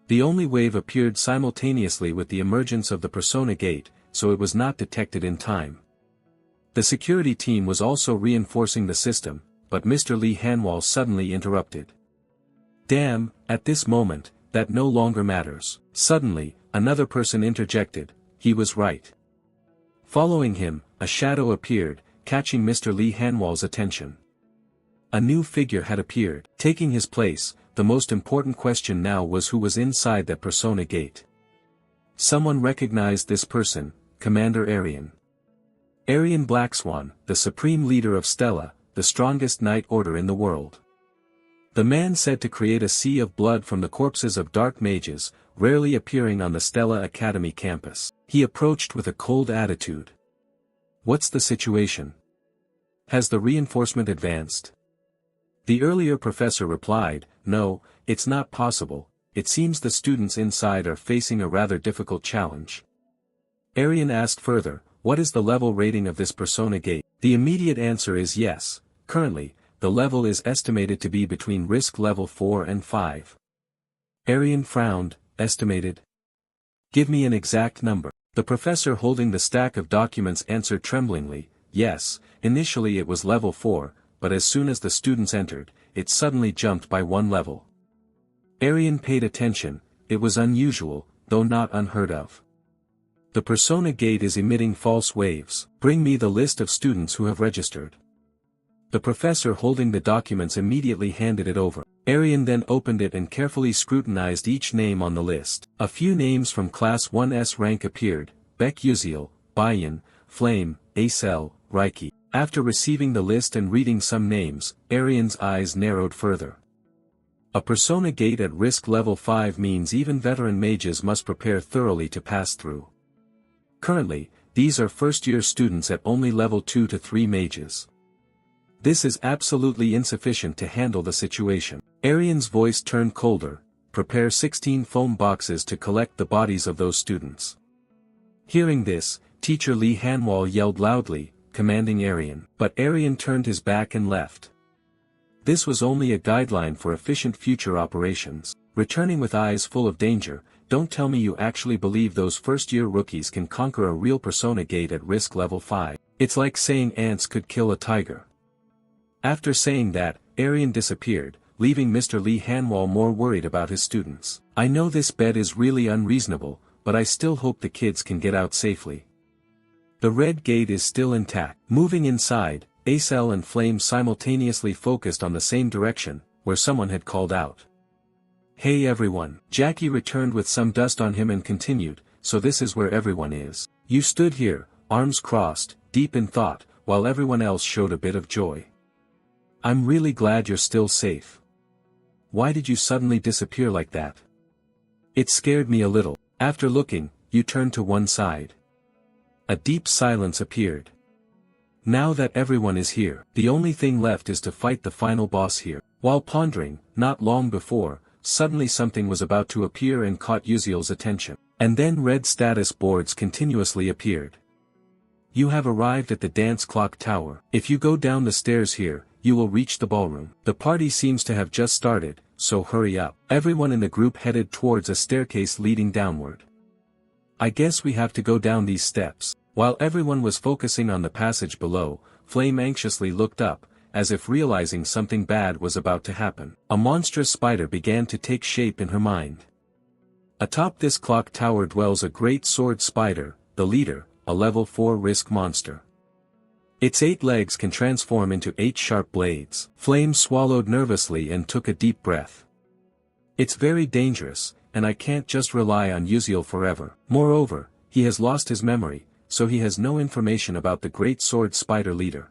The only wave appeared simultaneously with the emergence of the persona gate, so it was not detected in time. The security team was also reinforcing the system, but Mr. Lee Hanwal suddenly interrupted. "Damn, at this moment, that no longer matters." Suddenly, another person interjected, "He was right." Following him, a shadow appeared, catching Mr. Lee Hanwal's attention. A new figure had appeared. Taking his place, the most important question now was who was inside that persona gate. Someone recognized this person, Commander Aryan. Aryan Blackswan, the supreme leader of Stella, the strongest knight order in the world. The man said to create a sea of blood from the corpses of dark mages, rarely appearing on the Stella Academy campus. He approached with a cold attitude. "What's the situation? Has the reinforcement advanced?" The earlier professor replied, "No, it's not possible, it seems the students inside are facing a rather difficult challenge." Aryan asked further, "What is the level rating of this persona gate?" The immediate answer is yes, currently, the level is estimated to be between risk level 4 and 5. Aryan frowned, "Estimated? Give me an exact number." The professor holding the stack of documents answered tremblingly, "Yes, initially it was level 4, but as soon as the students entered, it suddenly jumped by 1 level. Aryan paid attention, it was unusual, though not unheard of. "The persona gate is emitting false waves. Bring me the list of students who have registered." The professor holding the documents immediately handed it over. Aryan then opened it and carefully scrutinized each name on the list. A few names from Class 1's rank appeared: Beck Uziel, Bayan, Flame, Acel, Reiki. After receiving the list and reading some names, Aryan's eyes narrowed further. A persona gate at risk level 5 means even veteran mages must prepare thoroughly to pass through. Currently, these are first-year students at only level 2 to 3 mages. This is absolutely insufficient to handle the situation. Aryan's voice turned colder. Prepare 16 foam boxes to collect the bodies of those students. Hearing this, teacher Lee Hanwal yelled loudly, commanding Aryan. But Aryan turned his back and left. This was only a guideline for efficient future operations. Returning with eyes full of danger, don't tell me you actually believe those first-year rookies can conquer a real persona gate at risk level 5. It's like saying ants could kill a tiger. After saying that, Arian disappeared, leaving Mr. Lee Hanwall more worried about his students. I know this bet is really unreasonable, but I still hope the kids can get out safely. The red gate is still intact. Moving inside, Acel and Flame simultaneously focused on the same direction, where someone had called out. Hey everyone. Jackie returned with some dust on him and continued, so this is where everyone is. You stood here, arms crossed, deep in thought, while everyone else showed a bit of joy. I'm really glad you're still safe. Why did you suddenly disappear like that? It scared me a little. After looking, you turned to one side. A deep silence appeared. Now that everyone is here, the only thing left is to fight the final boss here. While pondering, not long before, suddenly something was about to appear and caught Uziel's attention. And then red status boards continuously appeared. You have arrived at the dance clock tower. If you go down the stairs here, you will reach the ballroom. The party seems to have just started, so hurry up. Everyone in the group headed towards a staircase leading downward. I guess we have to go down these steps. While everyone was focusing on the passage below, Flame anxiously looked up, as if realizing something bad was about to happen. A monstrous spider began to take shape in her mind. Atop this clock tower dwells a great sword spider, the leader, a level 4 risk monster. Its 8 legs can transform into 8 sharp blades. Flame swallowed nervously and took a deep breath. It's very dangerous, and I can't just rely on Uziel forever. Moreover, he has lost his memory, so he has no information about the great sword spider leader.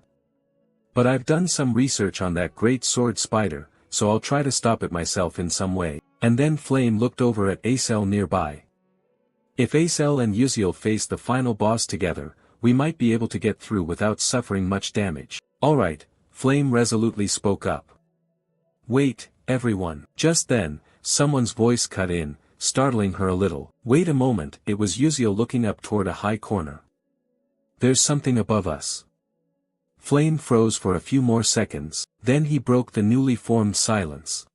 But I've done some research on that great sword spider, so I'll try to stop it myself in some way. And then Flame looked over at Acel nearby. If Acel and Uziel face the final boss together, we might be able to get through without suffering much damage. Alright, Flame resolutely spoke up. Wait, everyone. Just then, someone's voice cut in, startling her a little. Wait a moment, it was Uziel looking up toward a high corner. There's something above us. Flame froze for a few more seconds, then he broke the newly formed silence.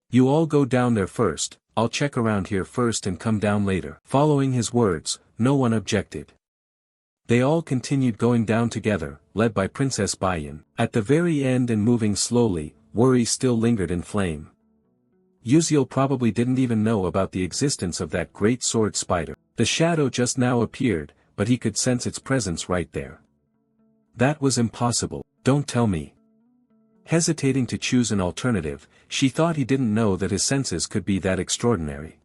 You all go down there first, I'll check around here first and come down later. Following his words, no one objected. They all continued going down together, led by Princess Bayan. At the very end and moving slowly, worry still lingered in Flame. Uziel probably didn't even know about the existence of that great sword spider. The shadow just now appeared, but he could sense its presence right there. That was impossible. Don't tell me. Hesitating to choose an alternative, she thought he didn't know that his senses could be that extraordinary.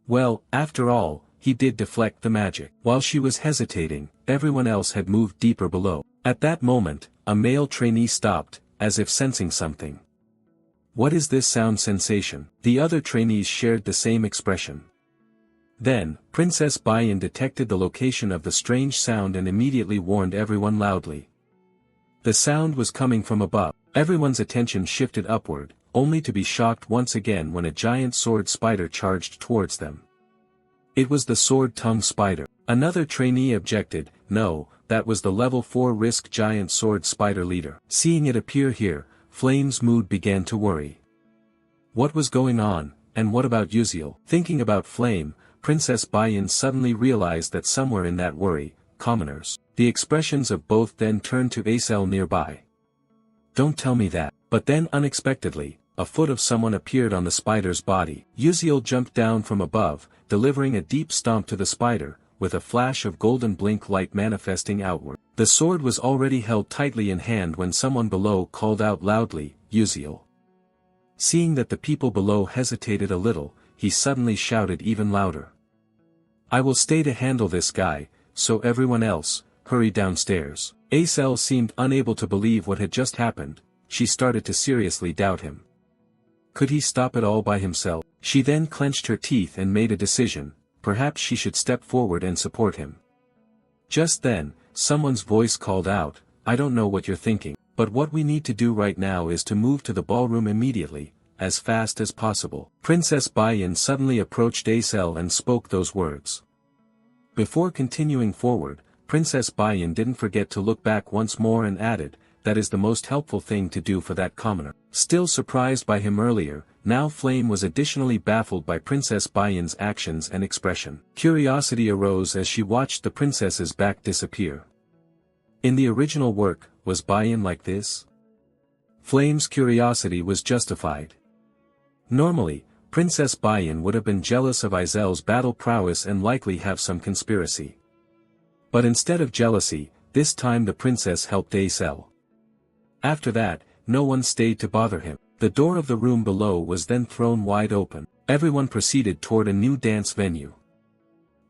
Well, after all, he did deflect the magic. While she was hesitating, everyone else had moved deeper below. At that moment, a male trainee stopped, as if sensing something. What is this sound sensation? The other trainees shared the same expression. Then, Princess Bayan detected the location of the strange sound and immediately warned everyone loudly. The sound was coming from above. Everyone's attention shifted upward, only to be shocked once again when a giant sword spider charged towards them. It was the sword-tongued spider. Another trainee objected, no, that was the level 4 risk giant sword spider leader. Seeing it appear here, Flame's mood began to worry. What was going on, and what about Uziel? Thinking about Flame, Princess Bayan suddenly realized that somewhere in that worry, commoners. The expressions of both then turned to Acel nearby. Don't tell me that. But then unexpectedly, a foot of someone appeared on the spider's body. Uziel jumped down from above, delivering a deep stomp to the spider, with a flash of golden blink light manifesting outward. The sword was already held tightly in hand when someone below called out loudly, Uziel. Seeing that the people below hesitated a little, he suddenly shouted even louder. I will stay to handle this guy, so everyone else, hurry downstairs. Acel seemed unable to believe what had just happened. She started to seriously doubt him. Could he stop it all by himself? She then clenched her teeth and made a decision. Perhaps she should step forward and support him. Just then, someone's voice called out, I don't know what you're thinking, but what we need to do right now is to move to the ballroom immediately, as fast as possible. Princess Bayan suddenly approached Acel and spoke those words. Before continuing forward, Princess Bayan didn't forget to look back once more and added, that is the most helpful thing to do for that commoner. Still surprised by him earlier, now Flame was additionally baffled by Princess Bayan's actions and expression. Curiosity arose as she watched the princess's back disappear. In the original work, was Bayan like this? Flame's curiosity was justified. Normally, Princess Bayan would have been jealous of Izel's battle prowess and likely have some conspiracy. But instead of jealousy, this time the princess helped Izel. After that, no one stayed to bother him. The door of the room below was then thrown wide open. Everyone proceeded toward a new dance venue.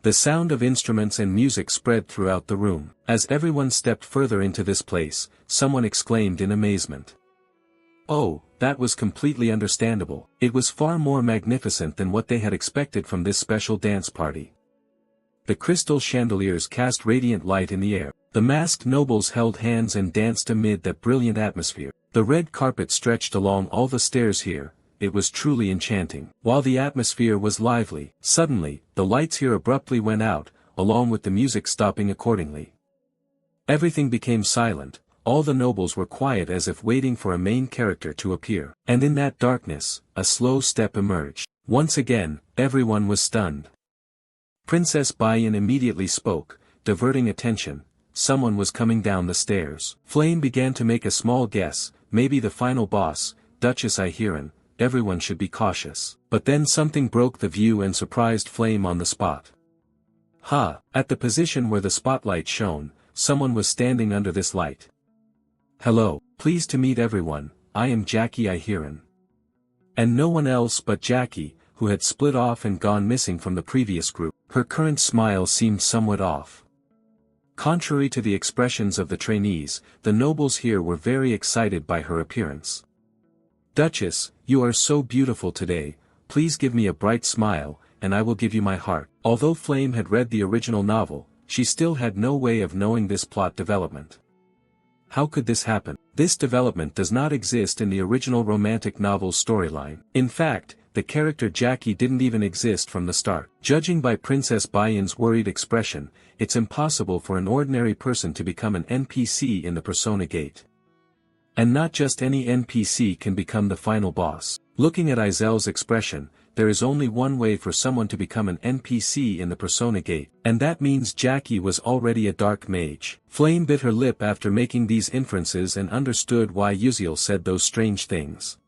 The sound of instruments and music spread throughout the room. As everyone stepped further into this place, someone exclaimed in amazement. Oh, that was completely understandable. It was far more magnificent than what they had expected from this special dance party. The crystal chandeliers cast radiant light in the air. The masked nobles held hands and danced amid that brilliant atmosphere. The red carpet stretched along all the stairs here. It was truly enchanting. While the atmosphere was lively, suddenly, the lights here abruptly went out, along with the music stopping accordingly. Everything became silent. All the nobles were quiet as if waiting for a main character to appear. And in that darkness, a slow step emerged. Once again, everyone was stunned. Princess Bayan immediately spoke, diverting attention. Someone was coming down the stairs. Flame began to make a small guess, maybe the final boss, Duchess Ihiran. Everyone should be cautious. But then something broke the view and surprised Flame on the spot. At the position where the spotlight shone, someone was standing under this light. Hello, pleased to meet everyone, I am Jackie Ihiran. And no one else but Jackie, who had split off and gone missing from the previous group. Her current smile seemed somewhat off. Contrary to the expressions of the trainees, the nobles here were very excited by her appearance. Duchess, you are so beautiful today, please give me a bright smile, and I will give you my heart. Although Flame had read the original novel, she still had no way of knowing this plot development. How could this happen? This development does not exist in the original romantic novel's storyline. In fact, the character Jackie didn't even exist from the start. Judging by Princess Bayan's worried expression, it's impossible for an ordinary person to become an NPC in the Persona Gate. And not just any NPC can become the final boss. Looking at Izel's expression, there is only one way for someone to become an NPC in the Persona Gate, and that means Jackie was already a dark mage. Flame bit her lip after making these inferences and understood why Uziel said those strange things.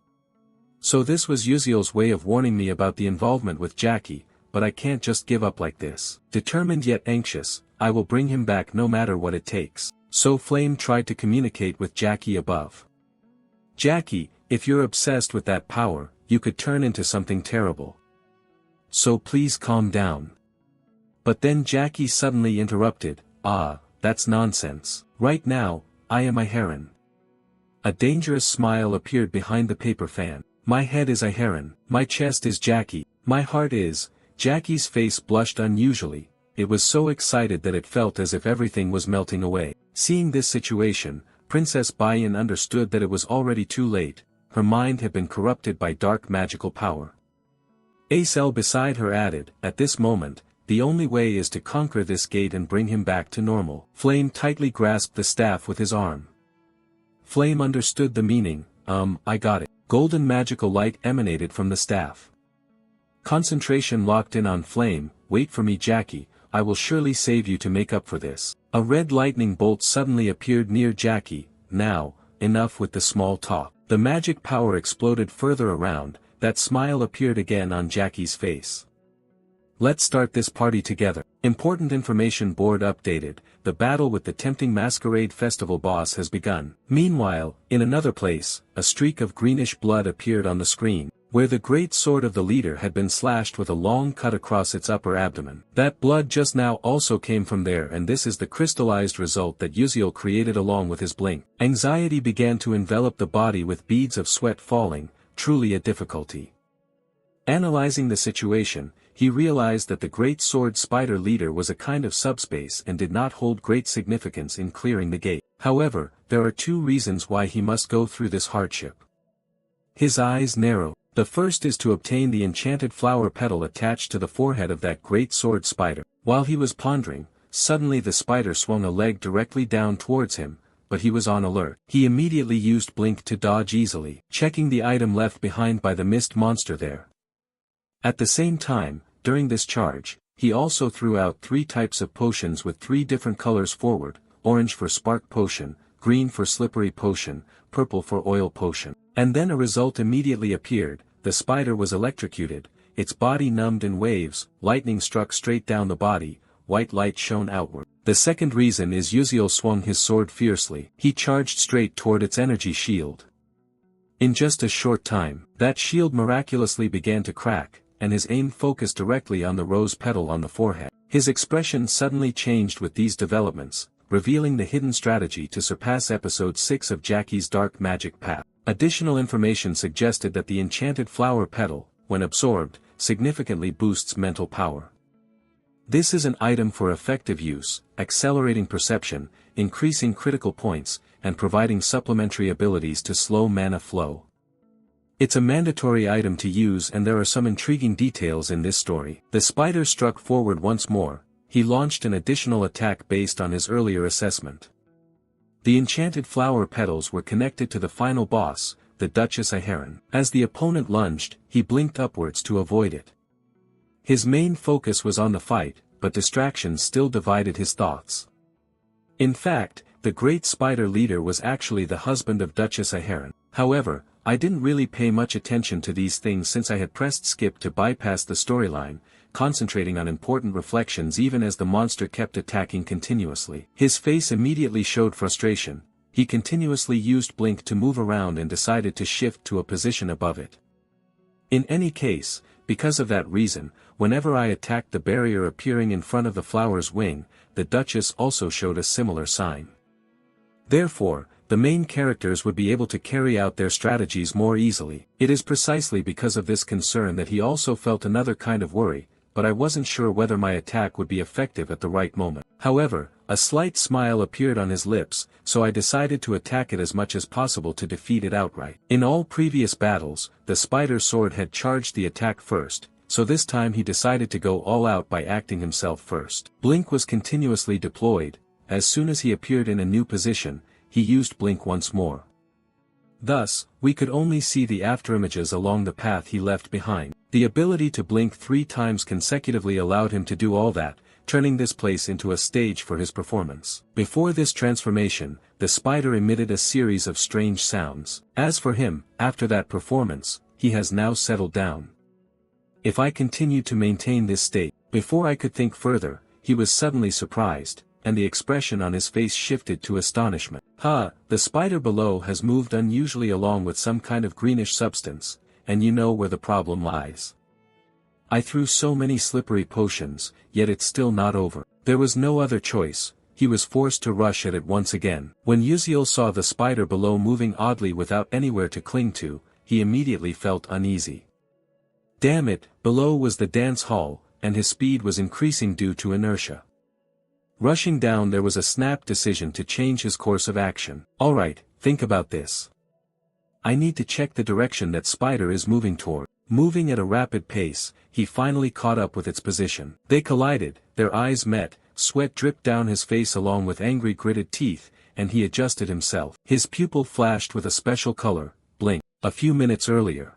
So this was Uziel's way of warning me about the involvement with Jackie, but I can't just give up like this. Determined yet anxious, I will bring him back no matter what it takes. So Flame tried to communicate with Jackie above. Jackie, if you're obsessed with that power, you could turn into something terrible. So please calm down. But then Jackie suddenly interrupted, that's nonsense. Right now, I am Ihiran. A dangerous smile appeared behind the paper fan. My head is Ihiran, my chest is Jackie, my heart is. Jackie's face blushed unusually. It was so excited that it felt as if everything was melting away. Seeing this situation, Princess Bayan understood that it was already too late. Her mind had been corrupted by dark magical power. Izel beside her added, at this moment, the only way is to conquer this gate and bring him back to normal. Flame tightly grasped the staff with his arm. Flame understood the meaning, I got it. Golden magical light emanated from the staff. Concentration locked in on Flame. Wait for me, Jackie, I will surely save you to make up for this. A red lightning bolt suddenly appeared near Jackie. Now, enough with the small talk. The magic power exploded further around. That smile appeared again on Jackie's face. Let's start this party together. Important information board updated. The battle with the tempting masquerade festival boss has begun. Meanwhile, in another place, a streak of greenish blood appeared on the screen, where the great sword of the leader had been slashed with a long cut across its upper abdomen. That blood just now also came from there, and this is the crystallized result that Uziel created along with his blink. Anxiety began to envelop the body with beads of sweat falling, truly a difficulty. Analyzing the situation, he realized that the great sword spider leader was a kind of subspace and did not hold great significance in clearing the gate. However, there are two reasons why he must go through this hardship. His eyes narrowed. The first is to obtain the enchanted flower petal attached to the forehead of that great sword spider. While he was pondering, suddenly the spider swung a leg directly down towards him, but he was on alert. He immediately used blink to dodge easily, checking the item left behind by the mist monster there. At the same time, during this charge, he also threw out 3 types of potions with 3 different colors forward: orange for spark potion, green for slippery potion, purple for oil potion. And then a result immediately appeared. The spider was electrocuted, its body numbed in waves, lightning struck straight down the body, white light shone outward. The second reason is Uziel swung his sword fiercely. He charged straight toward its energy shield. In just a short time, that shield miraculously began to crack, and his aim focused directly on the rose petal on the forehead. His expression suddenly changed with these developments, revealing the hidden strategy to surpass episode 6 of Jackie's dark magic path. Additional information suggested that the enchanted flower petal, when absorbed, significantly boosts mental power. This is an item for effective use, accelerating perception, increasing critical points, and providing supplementary abilities to slow mana flow. It's a mandatory item to use, and there are some intriguing details in this story. The spider struck forward once more. He launched an additional attack based on his earlier assessment. The enchanted flower petals were connected to the final boss, the Duchess Aheron. As the opponent lunged, he blinked upwards to avoid it. His main focus was on the fight, but distractions still divided his thoughts. In fact, the great spider leader was actually the husband of Duchess Aheron. However, I didn't really pay much attention to these things since I had pressed skip to bypass the storyline, concentrating on important reflections even as the monster kept attacking continuously. His face immediately showed frustration. He continuously used blink to move around and decided to shift to a position above it. In any case, because of that reason, whenever I attacked the barrier appearing in front of the flower's wing, the Duchess also showed a similar sign. Therefore, the main characters would be able to carry out their strategies more easily. It is precisely because of this concern that he also felt another kind of worry, but I wasn't sure whether my attack would be effective at the right moment. However, a slight smile appeared on his lips, so I decided to attack it as much as possible to defeat it outright. In all previous battles, the spider sword had charged the attack first, so this time he decided to go all out by acting himself first. Blink was continuously deployed. As soon as he appeared in a new position, he used blink once more. Thus, we could only see the afterimages along the path he left behind. The ability to blink 3 times consecutively allowed him to do all that, turning this place into a stage for his performance. Before this transformation, the spider emitted a series of strange sounds. As for him, after that performance, he has now settled down. If I continued to maintain this state, before I could think further, he was suddenly surprised, and the expression on his face shifted to astonishment. The spider below has moved unusually along with some kind of greenish substance, and you know where the problem lies. I threw so many slippery potions, yet it's still not over. There was no other choice. He was forced to rush at it once again. When Uziel saw the spider below moving oddly without anywhere to cling to, he immediately felt uneasy. Damn it, below was the dance hall, and his speed was increasing due to inertia. Rushing down, there was a snap decision to change his course of action. Alright, think about this. I need to check the direction that spider is moving toward. Moving at a rapid pace, he finally caught up with its position. They collided, their eyes met, sweat dripped down his face along with angry gritted teeth, and he adjusted himself. His pupil flashed with a special color, blink. A few minutes earlier.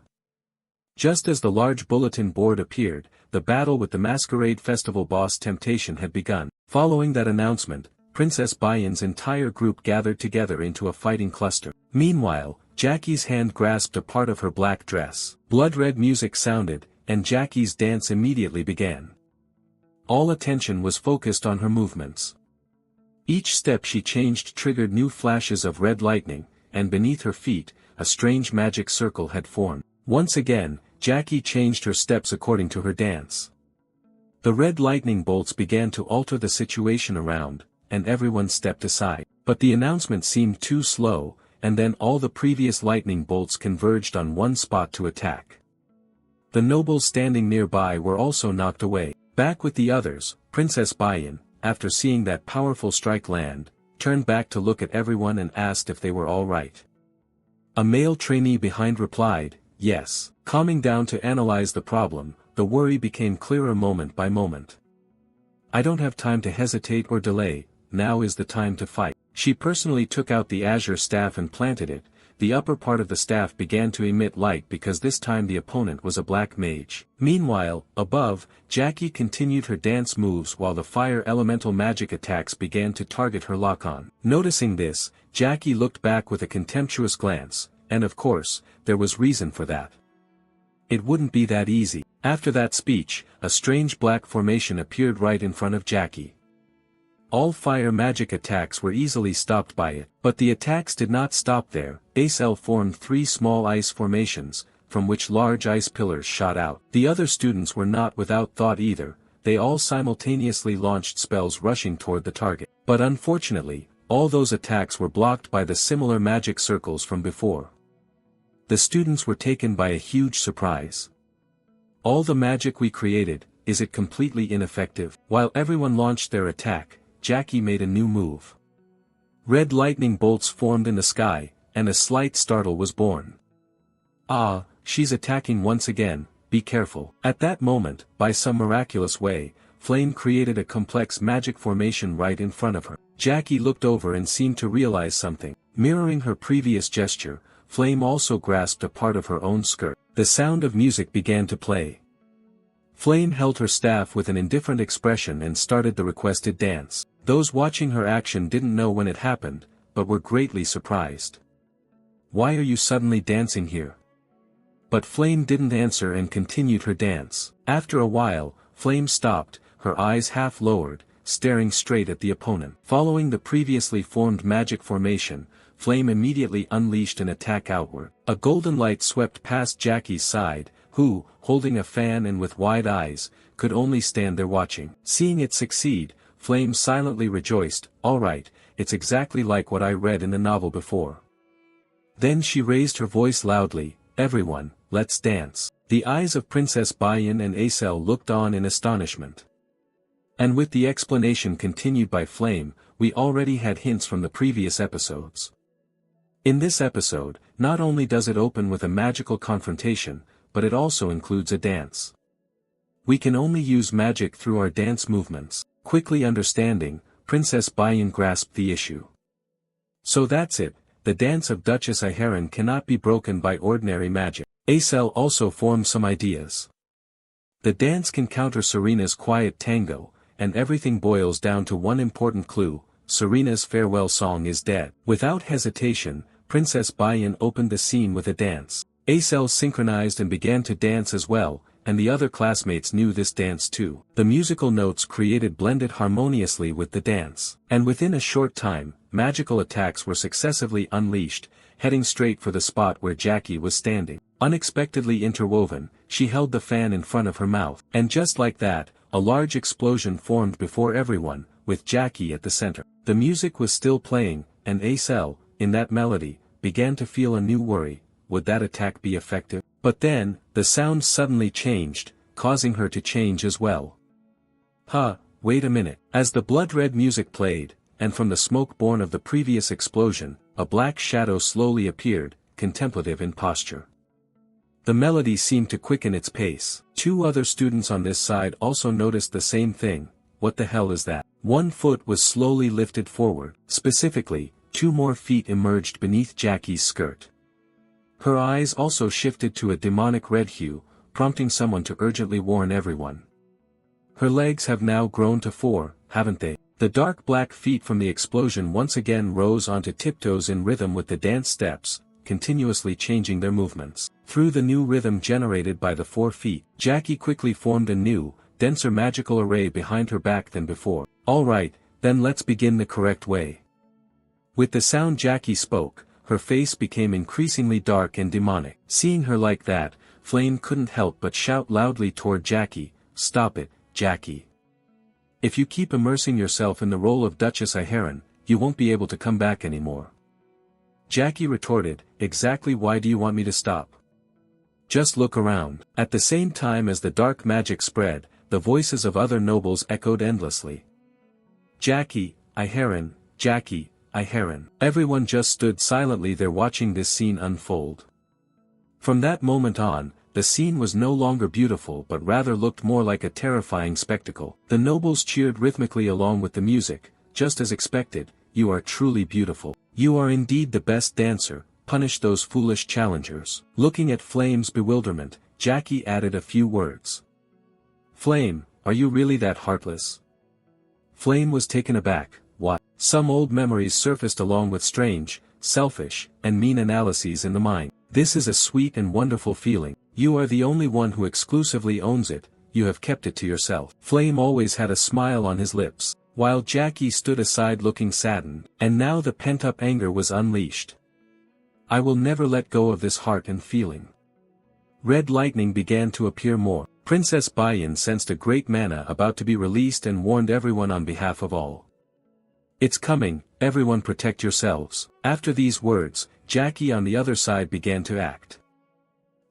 Just as the large bulletin board appeared, the battle with the Masquerade Festival boss Temptation had begun. Following that announcement, Princess Bayan's entire group gathered together into a fighting cluster. Meanwhile, Jackie's hand grasped a part of her black dress. Blood-red music sounded, and Jackie's dance immediately began. All attention was focused on her movements. Each step she changed triggered new flashes of red lightning, and beneath her feet, a strange magic circle had formed. Once again, Jackie changed her steps according to her dance. The red lightning bolts began to alter the situation around, and everyone stepped aside. But the announcement seemed too slow, and then all the previous lightning bolts converged on one spot to attack. The nobles standing nearby were also knocked away. Back with the others, Princess Bayan, after seeing that powerful strike land, turned back to look at everyone and asked if they were all right. A male trainee behind replied, yes. Calming down to analyze the problem, the worry became clearer moment by moment. I don't have time to hesitate or delay, now is the time to fight. She personally took out the azure staff and planted it. The upper part of the staff began to emit light because this time the opponent was a black mage. Meanwhile, above, Jackie continued her dance moves while the fire elemental magic attacks began to target her lock-on. Noticing this, Jackie looked back with a contemptuous glance, and of course, there was reason for that. It wouldn't be that easy. After that speech, a strange black formation appeared right in front of Jackie. All fire magic attacks were easily stopped by it, but the attacks did not stop there. Acel formed 3 small ice formations, from which large ice pillars shot out. The other students were not without thought either, they all simultaneously launched spells rushing toward the target. But unfortunately, all those attacks were blocked by the similar magic circles from before. The students were taken by a huge surprise. All the magic we created, is it completely ineffective? While everyone launched their attack, Jackie made a new move. Red lightning bolts formed in the sky, and a slight startle was born. Ah, she's attacking once again, be careful. At that moment, by some miraculous way, Flame created a complex magic formation right in front of her. Jackie looked over and seemed to realize something. Mirroring her previous gesture, Flame also grasped a part of her own skirt. The sound of music began to play. Flame held her staff with an indifferent expression and started the requested dance. Those watching her action didn't know when it happened, but were greatly surprised. Why are you suddenly dancing here? But Flame didn't answer and continued her dance. After a while, Flame stopped, her eyes half lowered, staring straight at the opponent. Following the previously formed magic formation, Flame immediately unleashed an attack outward. A golden light swept past Jackie's side, who, holding a fan and with wide eyes, could only stand there watching. Seeing it succeed, Flame silently rejoiced, "All right, it's exactly like what I read in the novel before." Then she raised her voice loudly, "Everyone, let's dance." The eyes of Princess Bayan and Acel looked on in astonishment. And with the explanation continued by Flame, we already had hints from the previous episodes. In this episode, not only does it open with a magical confrontation, but it also includes a dance. We can only use magic through our dance movements. Quickly understanding, Princess Bayan grasped the issue. So that's it, the dance of Duchess Iharan cannot be broken by ordinary magic. Acel also formed some ideas. The dance can counter Serena's quiet tango, and everything boils down to one important clue: Serena's farewell song is dead. Without hesitation, Princess Bayan opened the scene with a dance. Acel synchronized and began to dance as well, and the other classmates knew this dance too. The musical notes created blended harmoniously with the dance. And within a short time, magical attacks were successively unleashed, heading straight for the spot where Jackie was standing. Unexpectedly interwoven, she held the fan in front of her mouth. And just like that, a large explosion formed before everyone, with Jackie at the center. The music was still playing, and Acel, in that melody, began to feel a new worry: would that attack be effective? But then, the sound suddenly changed, causing her to change as well. Wait a minute. As the blood-red music played, and from the smoke born of the previous explosion, a black shadow slowly appeared, contemplative in posture. The melody seemed to quicken its pace. 2 other students on this side also noticed the same thing. What the hell is that? One foot was slowly lifted forward. Specifically, 2 more feet emerged beneath Jackie's skirt. Her eyes also shifted to a demonic red hue, prompting someone to urgently warn everyone. Her legs have now grown to 4, haven't they? The dark black feet from the explosion once again rose onto tiptoes in rhythm with the dance steps, continuously changing their movements. Through the new rhythm generated by the 4 feet, Jackie quickly formed a new, denser magical array behind her back than before. All right, then let's begin the correct way. With the sound Jackie spoke, her face became increasingly dark and demonic. Seeing her like that, Flame couldn't help but shout loudly toward Jackie, "Stop it, Jackie. If you keep immersing yourself in the role of Duchess Iharan, you won't be able to come back anymore." Jackie retorted, "Exactly why do you want me to stop? Just look around." At the same time as the dark magic spread, the voices of other nobles echoed endlessly. "Jackie, Iharan, Jackie, Iharan." Everyone just stood silently there watching this scene unfold. From that moment on, the scene was no longer beautiful but rather looked more like a terrifying spectacle. The nobles cheered rhythmically along with the music, just as expected, you are truly beautiful. You are indeed the best dancer, punish those foolish challengers. Looking at Flame's bewilderment, Jackie added a few words. Flame, are you really that heartless? Flame was taken aback. What? Some old memories surfaced along with strange, selfish, and mean analyses in the mind. This is a sweet and wonderful feeling. You are the only one who exclusively owns it, you have kept it to yourself. Flame always had a smile on his lips, while Jackie stood aside looking saddened, and now the pent-up anger was unleashed. I will never let go of this heart and feeling. Red lightning began to appear more. Princess Bayan sensed a great mana about to be released and warned everyone on behalf of all. It's coming, everyone protect yourselves. After these words, Jackie on the other side began to act.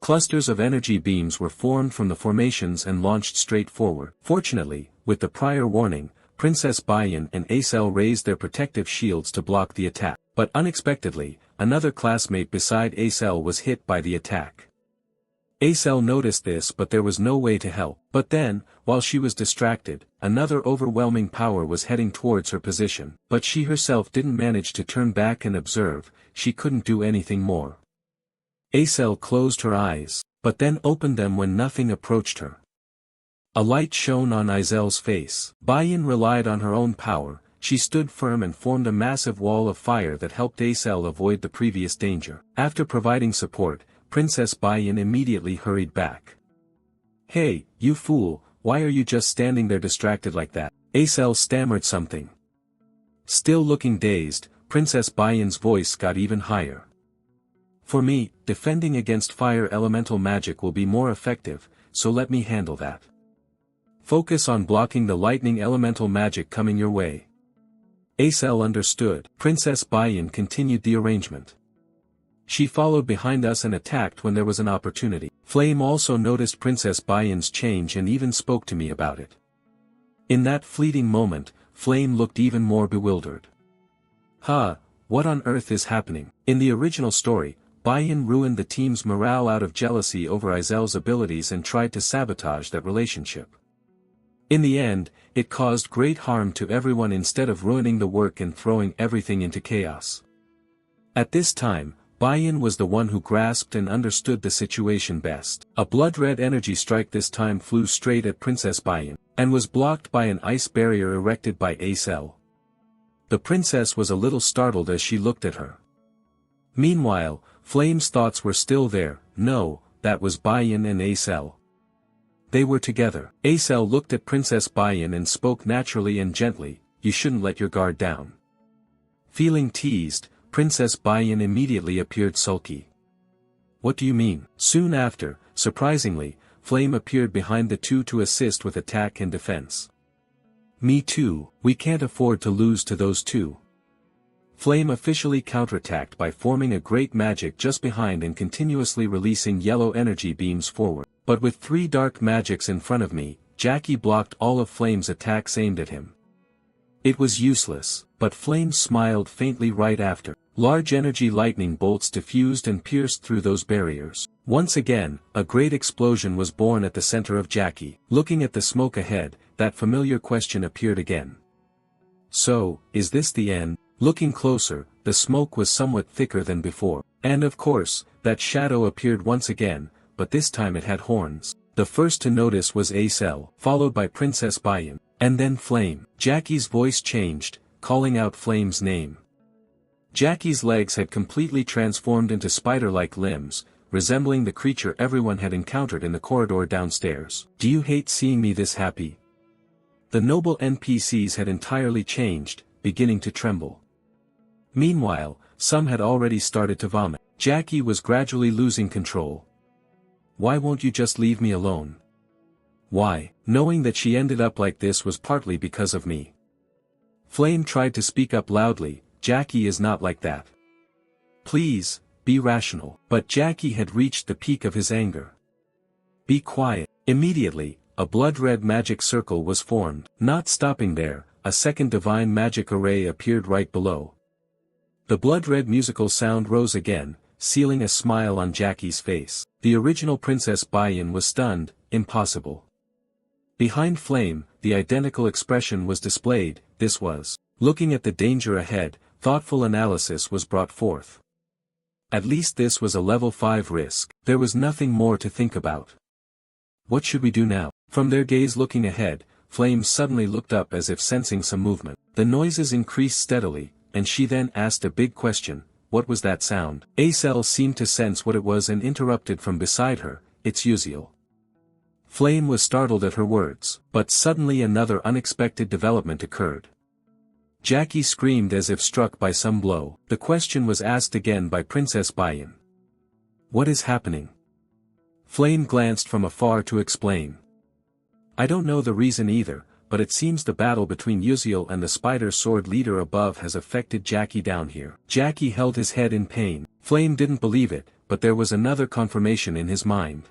Clusters of energy beams were formed from the formations and launched straight forward. Fortunately, with the prior warning, Princess Bayan and Acel raised their protective shields to block the attack. But unexpectedly, another classmate beside Acel was hit by the attack. Acel noticed this but there was no way to help. But then, while she was distracted, another overwhelming power was heading towards her position. But she herself didn't manage to turn back and observe, she couldn't do anything more. Acel closed her eyes, but then opened them when nothing approached her. A light shone on Azel's face. Bayan relied on her own power, she stood firm and formed a massive wall of fire that helped Acel avoid the previous danger. After providing support, Princess Bayan immediately hurried back. Hey, you fool, why are you just standing there distracted like that? Acel stammered something. Still looking dazed, Princess Bayan's voice got even higher. For me, defending against fire elemental magic will be more effective, so let me handle that. Focus on blocking the lightning elemental magic coming your way. Acel understood. Princess Bayan continued the arrangement. She followed behind us and attacked when there was an opportunity. Flame also noticed Princess Bayan's change and even spoke to me about it. In that fleeting moment, Flame looked even more bewildered. What on earth is happening? In the original story, Bayan ruined the team's morale out of jealousy over Azel's abilities and tried to sabotage that relationship. In the end, it caused great harm to everyone instead of ruining the work and throwing everything into chaos. At this time, Bayan was the one who grasped and understood the situation best. A blood-red energy strike this time flew straight at Princess Bayan, and was blocked by an ice barrier erected by Acel. The princess was a little startled as she looked at her. Meanwhile, Flame's thoughts were still there. No, that was Bayan and Acel. They were together. Acel looked at Princess Bayan and spoke naturally and gently, you shouldn't let your guard down. Feeling teased, Princess Bayan immediately appeared sulky. What do you mean? Soon after, surprisingly, Flame appeared behind the two to assist with attack and defense. Me too, we can't afford to lose to those two. Flame officially counterattacked by forming a great magic just behind and continuously releasing yellow energy beams forward. But with 3 dark magics in front of me, Jackie blocked all of Flame's attacks aimed at him. It was useless, but Flame smiled faintly right after. Large energy lightning bolts diffused and pierced through those barriers. Once again, a great explosion was born at the center of Jackie. Looking at the smoke ahead, that familiar question appeared again. So, is this the end? Looking closer, the smoke was somewhat thicker than before. And of course, that shadow appeared once again, but this time it had horns. The first to notice was Acel, followed by Princess Bayan, and then Flame. Jackie's voice changed, calling out Flame's name. Jackie's legs had completely transformed into spider-like limbs, resembling the creature everyone had encountered in the corridor downstairs. Do you hate seeing me this happy? The noble NPCs had entirely changed, beginning to tremble. Meanwhile, some had already started to vomit. Jackie was gradually losing control. Why won't you just leave me alone? Why? Knowing that she ended up like this was partly because of me. Flame tried to speak up loudly, Jackie is not like that. Please, be rational. But Jackie had reached the peak of his anger. Be quiet. Immediately, a blood-red magic circle was formed. Not stopping there, a second divine magic array appeared right below. The blood-red musical sound rose again, sealing a smile on Jackie's face. The original Princess Bayan was stunned. Impossible. Behind Flame, the identical expression was displayed. This was Looking at the danger ahead, thoughtful analysis was brought forth. At least this was a level 5 risk. There was nothing more to think about. What should we do now? From their gaze looking ahead, Flame suddenly looked up as if sensing some movement. The noises increased steadily, and she then asked a big question: what was that sound? Acel seemed to sense what it was and interrupted from beside her: it's Uziel. Flame was startled at her words, but suddenly another unexpected development occurred. Jackie screamed as if struck by some blow. The question was asked again by Princess Bayan. What is happening? Flame glanced from afar to explain. I don't know the reason either, but it seems the battle between Uziel and the spider sword leader above has affected Jackie down here. Jackie held his head in pain. Flame didn't believe it, but there was another confirmation in his mind.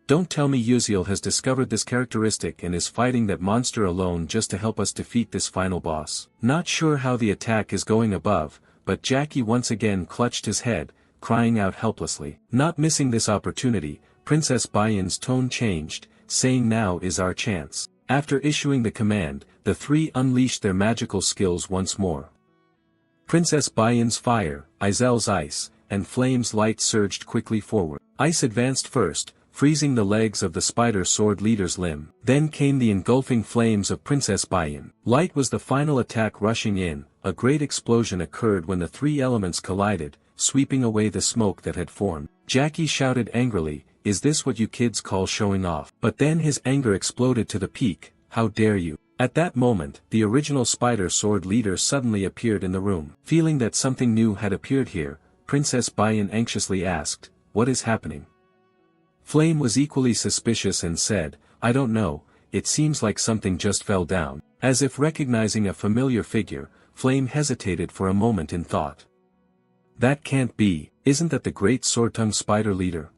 Don't tell me Uziel has discovered this characteristic and is fighting that monster alone just to help us defeat this final boss. Not sure how the attack is going above, but Jackie once again clutched his head, crying out helplessly. Not missing this opportunity, Princess Bayan's tone changed, saying now is our chance. After issuing the command, the three unleashed their magical skills once more. Princess Bayan's fire, Izel's ice, and Flame's light surged quickly forward. Ice advanced first, freezing the legs of the spider sword leader's limb. Then came the engulfing flames of Princess Bayan. Light was the final attack rushing in. A great explosion occurred when the three elements collided, sweeping away the smoke that had formed. Jackie shouted angrily, "Is this what you kids call showing off?" But then his anger exploded to the peak. How dare you? At that moment, the original spider sword leader suddenly appeared in the room. Feeling that something new had appeared here, Princess Bayan anxiously asked, "What is happening?" Flame was equally suspicious and said, "I don't know, it seems like something just fell down." As if recognizing a familiar figure, Flame hesitated for a moment in thought. That can't be, isn't that the great sword-tongued spider leader?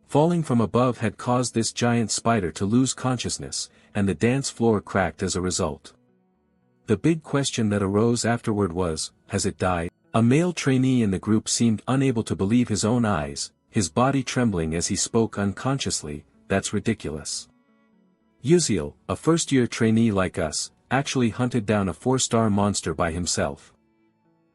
Falling from above had caused this giant spider to lose consciousness, and the dance floor cracked as a result. The big question that arose afterward was, has it died? A male trainee in the group seemed unable to believe his own eyes, his body trembling as he spoke unconsciously. That's ridiculous. Uziel, a first-year trainee like us, actually hunted down a 4-star monster by himself.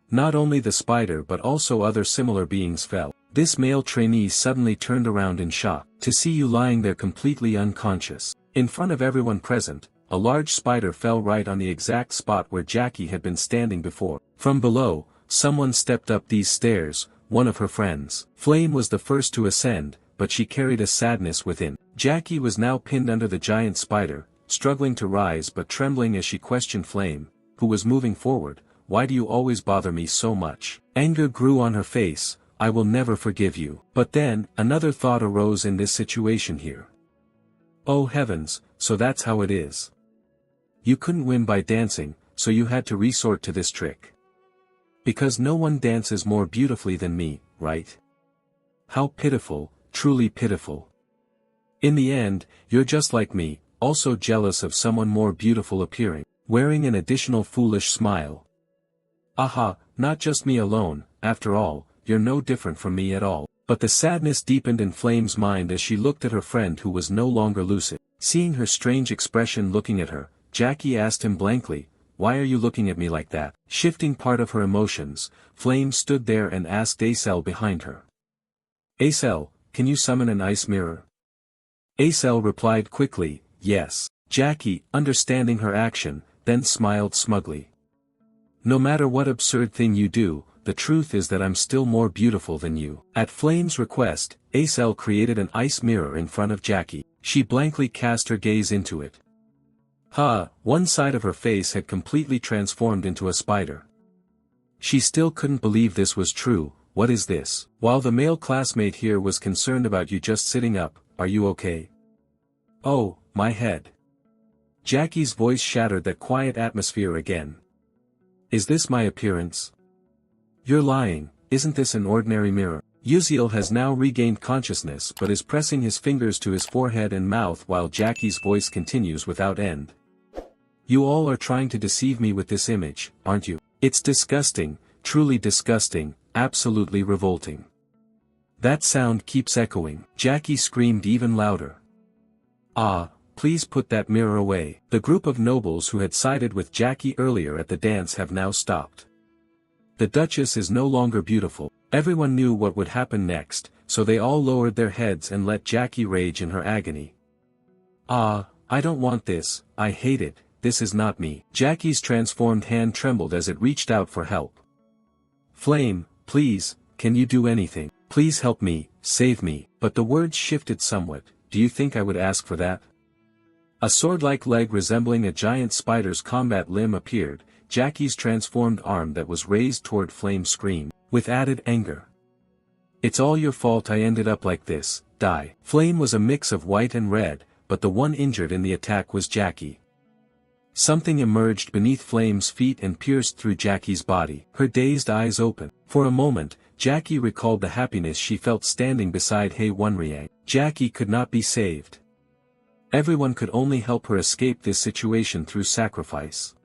Not only the spider but also other similar beings fell. This male trainee suddenly turned around in shock, to see you lying there completely unconscious. In front of everyone present, a large spider fell right on the exact spot where Jackie had been standing before. From below, someone stepped up these stairs, one of her friends. Flame was the first to ascend, but she carried a sadness within. Jackie was now pinned under the giant spider, struggling to rise but trembling as she questioned Flame, who was moving forward. Why do you always bother me so much? Anger grew on her face. I will never forgive you. But then, another thought arose in this situation here. Oh heavens, so that's how it is. You couldn't win by dancing, so you had to resort to this trick. Because no one dances more beautifully than me, right? How pitiful, truly pitiful. In the end, you're just like me, also jealous of someone more beautiful appearing, wearing an additional foolish smile. Aha, not just me alone, after all, you're no different from me at all. But the sadness deepened in Flame's mind as she looked at her friend who was no longer lucid. Seeing her strange expression looking at her, Jackie asked him blankly, "Why are you looking at me like that?" Shifting part of her emotions, Flame stood there and asked Acel behind her. "Acel, can you summon an ice mirror?" Acel replied quickly, "Yes." Jackie, understanding her action, then smiled smugly. "No matter what absurd thing you do, the truth is that I'm still more beautiful than you." At Flame's request, Acel created an ice mirror in front of Jackie. She blankly cast her gaze into it. One side of her face had completely transformed into a spider. She still couldn't believe this was true. What is this? While the male classmate here was concerned about you just sitting up, are you okay? Oh, my head. Jackie's voice shattered that quiet atmosphere again. Is this my appearance? You're lying, isn't this an ordinary mirror? Uziel has now regained consciousness but is pressing his fingers to his forehead and mouth while Jackie's voice continues without end. You all are trying to deceive me with this image, aren't you? It's disgusting, truly disgusting, absolutely revolting. That sound keeps echoing. Jackie screamed even louder. Ah, please put that mirror away. The group of nobles who had sided with Jackie earlier at the dance have now stopped. The Duchess is no longer beautiful. Everyone knew what would happen next, so they all lowered their heads and let Jackie rage in her agony. Ah, I don't want this, I hate it, this is not me. Jackie's transformed hand trembled as it reached out for help. Flame, please, can you do anything? Please help me, save me. But the words shifted somewhat. Do you think I would ask for that? A sword-like leg resembling a giant spider's combat limb appeared. Jackie's transformed arm that was raised toward Flame screamed, with added anger. It's all your fault I ended up like this, die. Flame was a mix of white and red, but the one injured in the attack was Jackie. Something emerged beneath Flame's feet and pierced through Jackie's body. Her dazed eyes opened. For a moment, Jackie recalled the happiness she felt standing beside Hei Wonriang. Jackie could not be saved. Everyone could only help her escape this situation through sacrifice.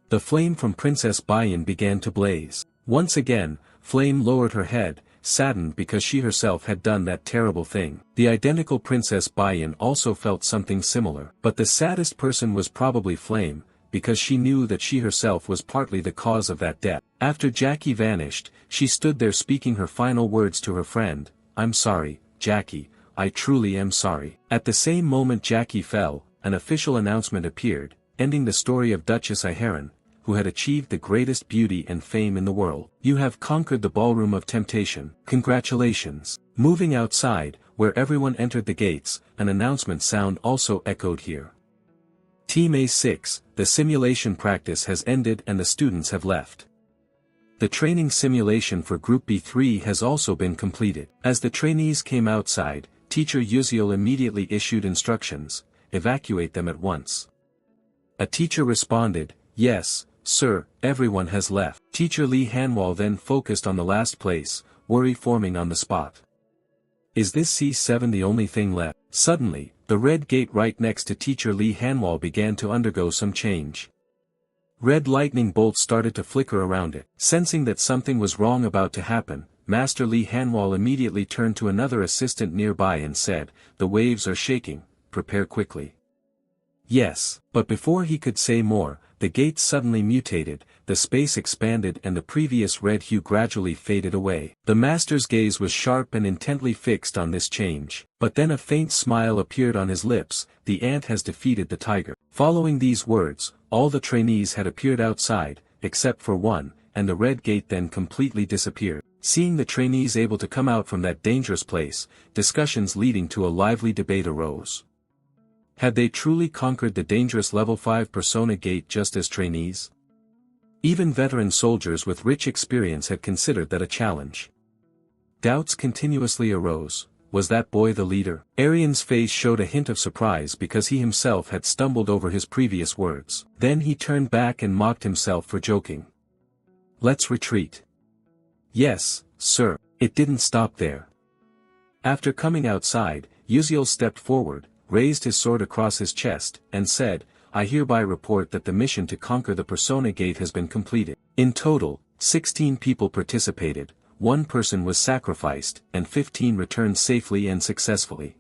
The flame from Princess Baiyan began to blaze. Once again, Flame lowered her head, saddened because she herself had done that terrible thing. The identical Princess Baiyan also felt something similar. But the saddest person was probably Flame, because she knew that she herself was partly the cause of that death. After Jackie vanished, she stood there speaking her final words to her friend, "I'm sorry, Jackie, I truly am sorry." At the same moment Jackie fell, an official announcement appeared, ending the story of Duchess Iharan, who had achieved the greatest beauty and fame in the world. You have conquered the ballroom of temptation. Congratulations. Moving outside, where everyone entered the gates, an announcement sound also echoed here. Team A6, the simulation practice has ended and the students have left. The training simulation for Group B3 has also been completed. As the trainees came outside, Teacher Yuziel immediately issued instructions, evacuate them at once. A teacher responded, yes, sir, everyone has left. Teacher Lee Hanwal then focused on the last place, worry forming on the spot. Is this C7 the only thing left? Suddenly, the red gate right next to Teacher Lee Hanwal began to undergo some change. Red lightning bolts started to flicker around it. Sensing that something was wrong about to happen, Master Lee Hanwal immediately turned to another assistant nearby and said, the waves are shaking, prepare quickly. Yes, but before he could say more, the gates suddenly mutated, the space expanded and the previous red hue gradually faded away. The master's gaze was sharp and intently fixed on this change. But then a faint smile appeared on his lips, the ant has defeated the tiger. Following these words, all the trainees had appeared outside, except for one, and the red gate then completely disappeared. Seeing the trainees able to come out from that dangerous place, discussions leading to a lively debate arose. Had they truly conquered the dangerous level 5 persona gate just as trainees? Even veteran soldiers with rich experience had considered that a challenge. Doubts continuously arose. Was that boy the leader? Arian's face showed a hint of surprise because he himself had stumbled over his previous words. Then he turned back and mocked himself for joking. Let's retreat. Yes, sir. It didn't stop there. After coming outside, Yuziel stepped forward, raised his sword across his chest, and said, I hereby report that the mission to conquer the Persona Gate has been completed. In total, 16 people participated, 1 person was sacrificed, and 15 returned safely and successfully.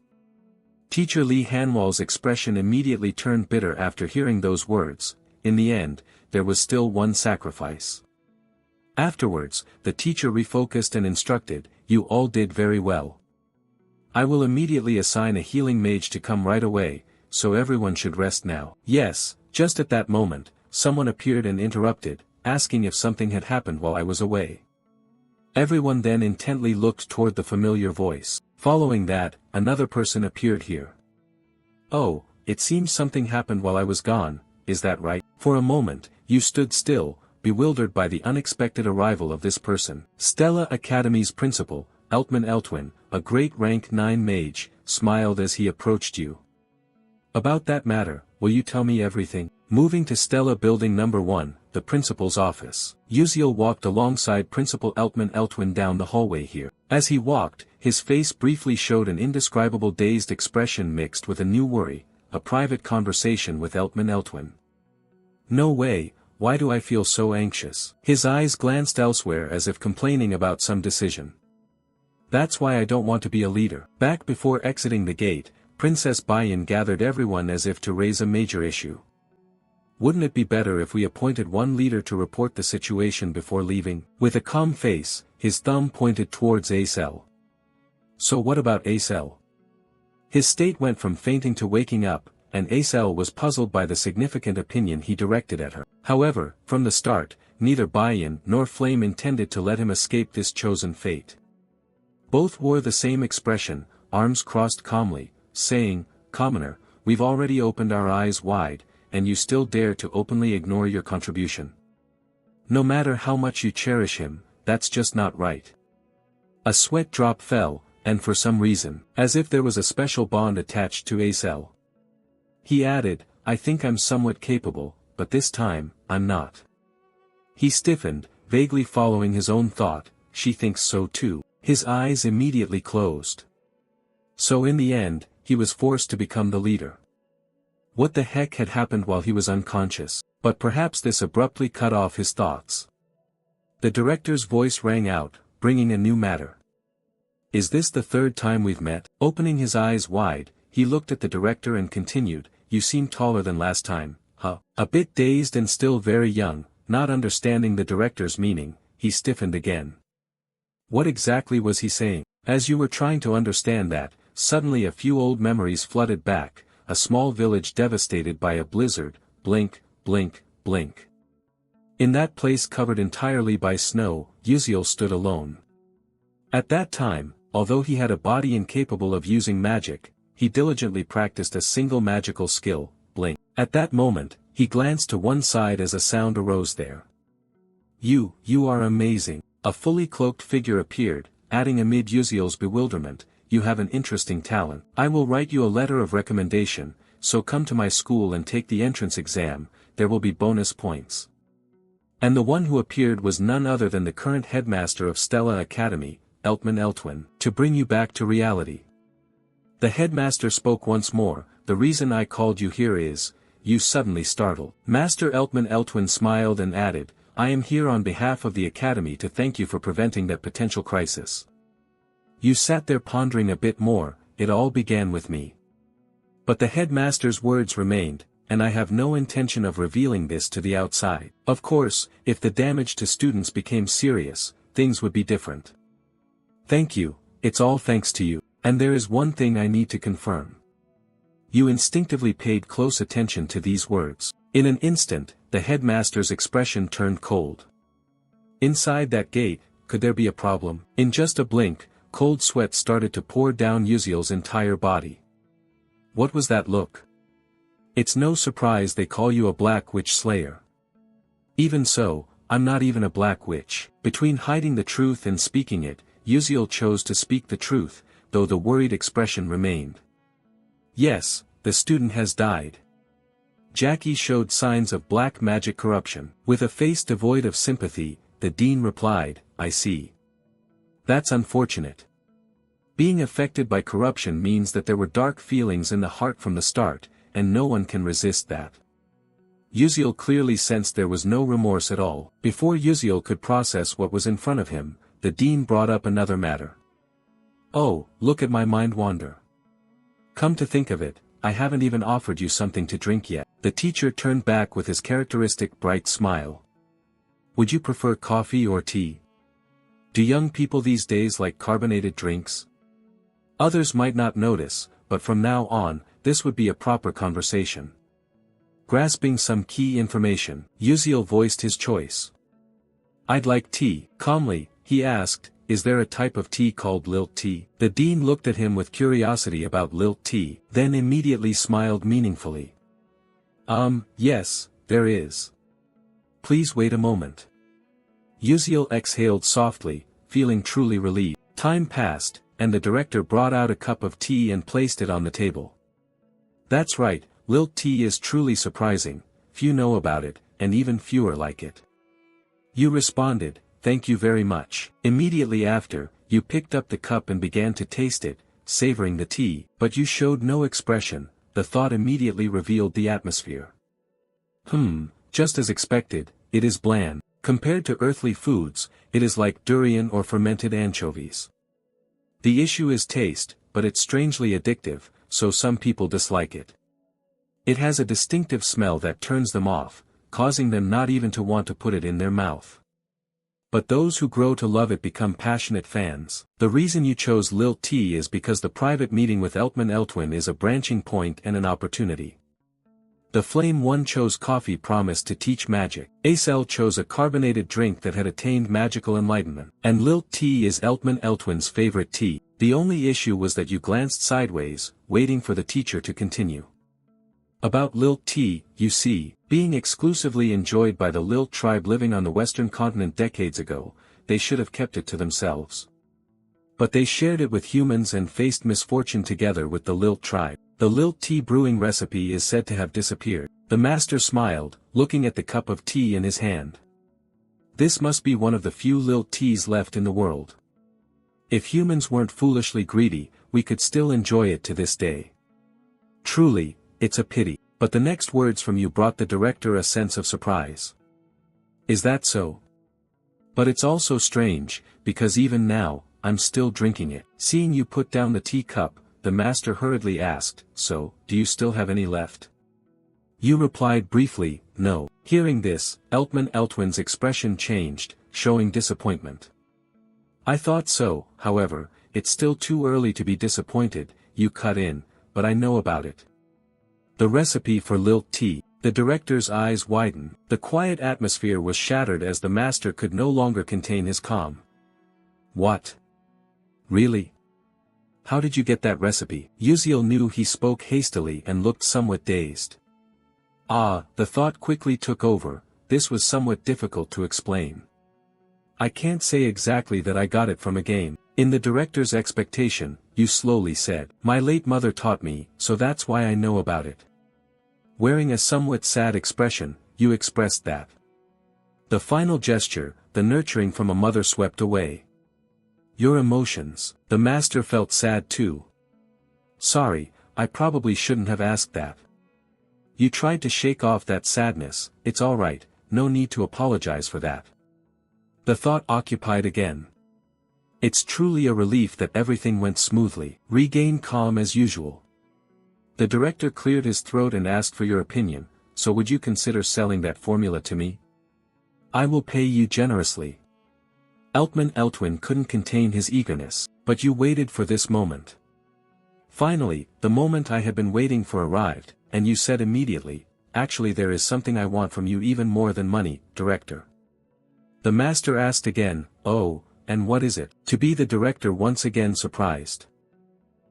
Teacher Lee Hanwal's expression immediately turned bitter after hearing those words. In the end, there was still 1 sacrifice. Afterwards, the teacher refocused and instructed, you all did very well. I will immediately assign a healing mage to come right away, so everyone should rest now. Yes, just at that moment, someone appeared and interrupted, asking if something had happened while I was away. Everyone then intently looked toward the familiar voice. Following that, another person appeared here. Oh, it seems something happened while I was gone, is that right? For a moment, you stood still, bewildered by the unexpected arrival of this person. Stella Academy's principal, Eltman Eltwin, a great rank 9 mage, smiled as he approached you. About that matter, will you tell me everything? Moving to Stella Building Number 1, the principal's office. Yuziel walked alongside Principal Eltman Eltwin down the hallway here. As he walked, his face briefly showed an indescribable dazed expression mixed with a new worry, a private conversation with Eltman Eltwin. No way, why do I feel so anxious? His eyes glanced elsewhere as if complaining about some decision. That's why I don't want to be a leader. Back before exiting the gate, Princess Bayan gathered everyone as if to raise a major issue. Wouldn't it be better if we appointed one leader to report the situation before leaving? With a calm face, his thumb pointed towards Acel. So what about Acel? His state went from fainting to waking up, and Acel was puzzled by the significant opinion he directed at her. However, from the start, neither Bayan nor Flame intended to let him escape this chosen fate. Both wore the same expression, arms crossed calmly, saying, "Commoner, we've already opened our eyes wide, and you still dare to openly ignore your contribution. No matter how much you cherish him, that's just not right." A sweat drop fell, and for some reason, as if there was a special bond attached to Acel. He added, "I think I'm somewhat capable, but this time, I'm not." He stiffened, vaguely following his own thought, "She thinks so too." His eyes immediately closed. So in the end, he was forced to become the leader. What the heck had happened while he was unconscious? But perhaps this abruptly cut off his thoughts. The director's voice rang out, bringing a new matter. "Is this the third time we've met?" Opening his eyes wide, he looked at the director and continued, "You seem taller than last time, huh?" A bit dazed and still very young, not understanding the director's meaning, he stiffened again. What exactly was he saying? As you were trying to understand that, suddenly a few old memories flooded back, a small village devastated by a blizzard, blink, blink, blink. In that place covered entirely by snow, Uziel stood alone. At that time, although he had a body incapable of using magic, he diligently practiced a single magical skill, blink. At that moment, he glanced to one side as a sound arose there. You are amazing." A fully cloaked figure appeared, adding amid Uziel's bewilderment, "You have an interesting talent. I will write you a letter of recommendation, so come to my school and take the entrance exam, there will be bonus points." And the one who appeared was none other than the current headmaster of Stella Academy, Eltman Eltwin, "To bring you back to reality." The headmaster spoke once more, "The reason I called you here is," you suddenly startled. Master Eltman Eltwin smiled and added, "I am here on behalf of the Academy to thank you for preventing that potential crisis." You sat there pondering a bit more, "It all began with me." But the headmaster's words remained, "And I have no intention of revealing this to the outside. Of course, if the damage to students became serious, things would be different. Thank you, it's all thanks to you. And there is one thing I need to confirm." You instinctively paid close attention to these words. In an instant, the headmaster's expression turned cold. Inside that gate, could there be a problem? In just a blink, cold sweat started to pour down Uziel's entire body. What was that look? It's no surprise they call you a Black Witch Slayer. Even so, I'm not even a Black Witch. Between hiding the truth and speaking it, Uziel chose to speak the truth, though the worried expression remained. Yes, the student has died. Jackie showed signs of black magic corruption. With a face devoid of sympathy, the dean replied, "I see. That's unfortunate. Being affected by corruption means that there were dark feelings in the heart from the start, and no one can resist that." Uziel clearly sensed there was no remorse at all. Before Uziel could process what was in front of him, the dean brought up another matter. "Oh, look at my mind wander. Come to think of it, I haven't even offered you something to drink yet." The teacher turned back with his characteristic bright smile. "Would you prefer coffee or tea? Do young people these days like carbonated drinks?" Others might not notice, but from now on, this would be a proper conversation. Grasping some key information, Uziel voiced his choice. "I'd like tea." Calmly, he asked, "Is there a type of tea called lilt tea?" The dean looked at him with curiosity about lilt tea, then immediately smiled meaningfully. Yes, there is. Please wait a moment." Uziel exhaled softly, feeling truly relieved. Time passed, and the director brought out a cup of tea and placed it on the table. "That's right, lilt tea is truly surprising, few know about it, and even fewer like it." You responded, "Thank you very much." Immediately after, you picked up the cup and began to taste it, savoring the tea, but you showed no expression. The thought immediately revealed the atmosphere. Just as expected, it is bland. Compared to earthly foods, it is like durian or fermented anchovies. The issue is taste, but it's strangely addictive, so some people dislike it. It has a distinctive smell that turns them off, causing them not even to want to put it in their mouth. But those who grow to love it become passionate fans. The reason you chose Lilt tea is because the private meeting with Eltman Eltwin is a branching point and an opportunity. The Flame One chose coffee promised to teach magic. Acel chose a carbonated drink that had attained magical enlightenment. And Lilt tea is Eltman Eltwin's favorite tea. The only issue was that you glanced sideways, waiting for the teacher to continue. About Lilt tea, you see, being exclusively enjoyed by the Lilt tribe living on the western continent decades ago, they should have kept it to themselves. But they shared it with humans and faced misfortune together with the Lilt tribe. The Lilt tea brewing recipe is said to have disappeared. The master smiled, looking at the cup of tea in his hand. This must be one of the few Lilt teas left in the world. If humans weren't foolishly greedy, we could still enjoy it to this day. Truly, it's a pity. But the next words from you brought the director a sense of surprise. Is that so? But it's also strange, because even now, I'm still drinking it. Seeing you put down the teacup, the master hurriedly asked, so, do you still have any left? You replied briefly, no. Hearing this, Eltman Eltwin's expression changed, showing disappointment. I thought so, however, it's still too early to be disappointed, you cut in, but I know about it. The recipe for Lilt tea. The director's eyes widened. The quiet atmosphere was shattered as the master could no longer contain his calm. What? Really? How did you get that recipe? Uziel knew he spoke hastily and looked somewhat dazed. Ah, the thought quickly took over, this was somewhat difficult to explain. I can't say exactly that I got it from a game. In the director's expectation, you slowly said, my late mother taught me, so that's why I know about it. Wearing a somewhat sad expression, you expressed that. The final gesture, the nurturing from a mother swept away. Your emotions. The master felt sad too. Sorry, I probably shouldn't have asked that. You tried to shake off that sadness, it's alright, no need to apologize for that. The thought occupied again. It's truly a relief that everything went smoothly. Regain calm as usual. The director cleared his throat and asked for your opinion, so would you consider selling that formula to me? I will pay you generously. Eltman Eltwin couldn't contain his eagerness, but you waited for this moment. Finally, the moment I had been waiting for arrived, and you said immediately, actually there is something I want from you even more than money, director. The master asked again, oh, and what is it? To be the director once again surprised.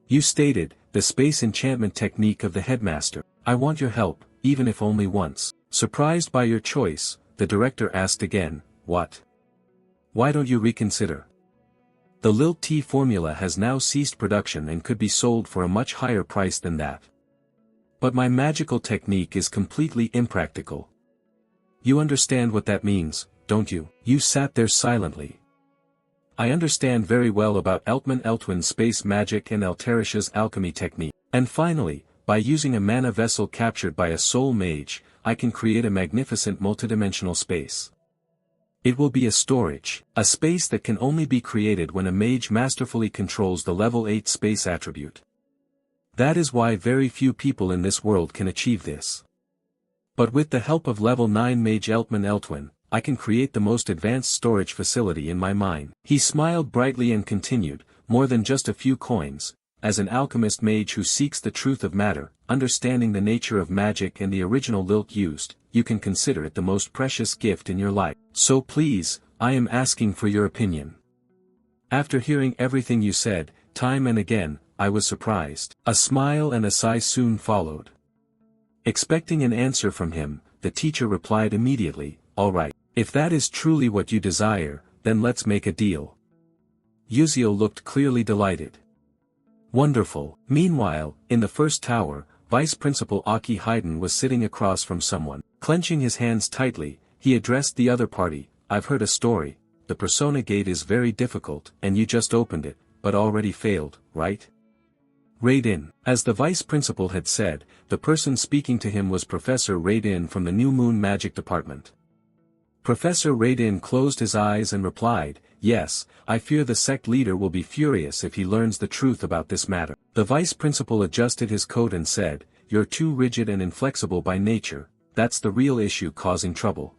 You stated, the space enchantment technique of the headmaster. I want your help, even if only once. Surprised by your choice, the director asked again, what? Why don't you reconsider? The Lilt tea formula has now ceased production and could be sold for a much higher price than that. But my magical technique is completely impractical. You understand what that means, don't you? You sat there silently. I understand very well about Eltman Eltwin's space magic and Altarisha's alchemy technique. And finally, by using a mana vessel captured by a soul mage, I can create a magnificent multidimensional space. It will be a storage, a space that can only be created when a mage masterfully controls the level 8 space attribute. That is why very few people in this world can achieve this. But with the help of level 9 mage Eltman Eltwin, I can create the most advanced storage facility in my mind. He smiled brightly and continued, more than just a few coins, as an alchemist mage who seeks the truth of matter, understanding the nature of magic and the original Lilt used, you can consider it the most precious gift in your life. So please, I am asking for your opinion. After hearing everything you said, time and again, I was surprised. A smile and a sigh soon followed. Expecting an answer from him, the teacher replied immediately, all right. If that is truly what you desire, then let's make a deal. Uziel looked clearly delighted. Wonderful. Meanwhile, in the first tower, Vice Principal Aki Haydn was sitting across from someone. Clenching his hands tightly, he addressed the other party, I've heard a story, the Persona Gate is very difficult, and you just opened it, but already failed, right? Raiden. As the Vice Principal had said, the person speaking to him was Professor Raiden from the New Moon Magic Department. Professor Radin closed his eyes and replied, "Yes, I fear the sect leader will be furious if he learns the truth about this matter." The vice principal adjusted his coat and said, "You're too rigid and inflexible by nature, that's the real issue causing trouble.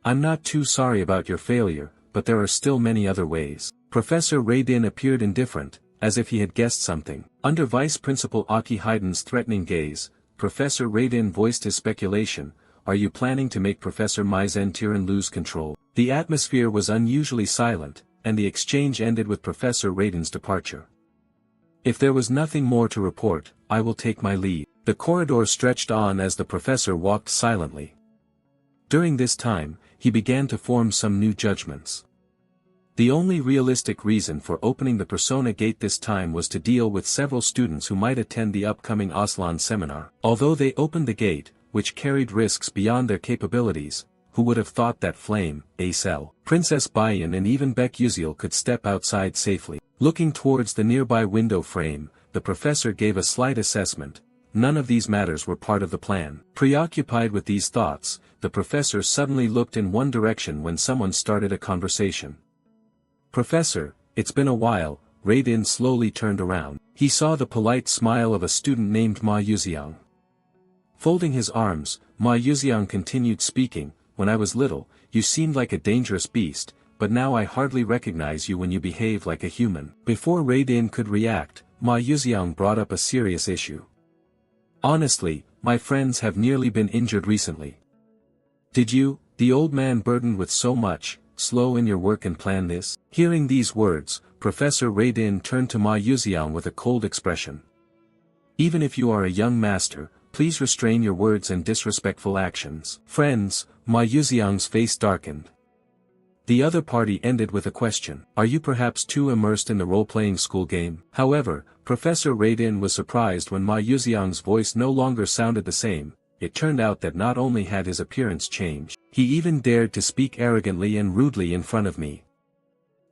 I'm not too sorry about your failure, but there are still many other ways." Professor Radin appeared indifferent, as if he had guessed something. Under Vice Principal Aki Hyden's threatening gaze, Professor Radin voiced his speculation, "Are you planning to make Professor Maizen Tiran lose control?" The atmosphere was unusually silent, and the exchange ended with Professor Radin's departure. "If there was nothing more to report, I will take my leave." The corridor stretched on as the professor walked silently. During this time, he began to form some new judgments. The only realistic reason for opening the Persona Gate this time was to deal with several students who might attend the upcoming Aslan seminar. Although they opened the gate, which carried risks beyond their capabilities, who would have thought that Flame, Acel, Princess Bayan and even Beck Uziel could step outside safely? Looking towards the nearby window frame, the professor gave a slight assessment. None of these matters were part of the plan. Preoccupied with these thoughts, the professor suddenly looked in one direction when someone started a conversation. "Professor, it's been a while." Radin slowly turned around. He saw the polite smile of a student named Ma Yuxiang. Folding his arms, Ma Yuxiang continued speaking, "When I was little, you seemed like a dangerous beast, but now I hardly recognize you when you behave like a human." Before Radin could react, Ma Yuxiang brought up a serious issue. "Honestly, my friends have nearly been injured recently. Did you, the old man burdened with so much, slow in your work and plan this?" Hearing these words, Professor Radin turned to Ma Yuxiang with a cold expression. "Even if you are a young master, please restrain your words and disrespectful actions." "Friends," Ma Yuxiang's face darkened. The other party ended with a question. "Are you perhaps too immersed in the role-playing school game?" However, Professor Radin was surprised when Ma Yuxiang's voice no longer sounded the same. It turned out that not only had his appearance changed, he even dared to speak arrogantly and rudely in front of me.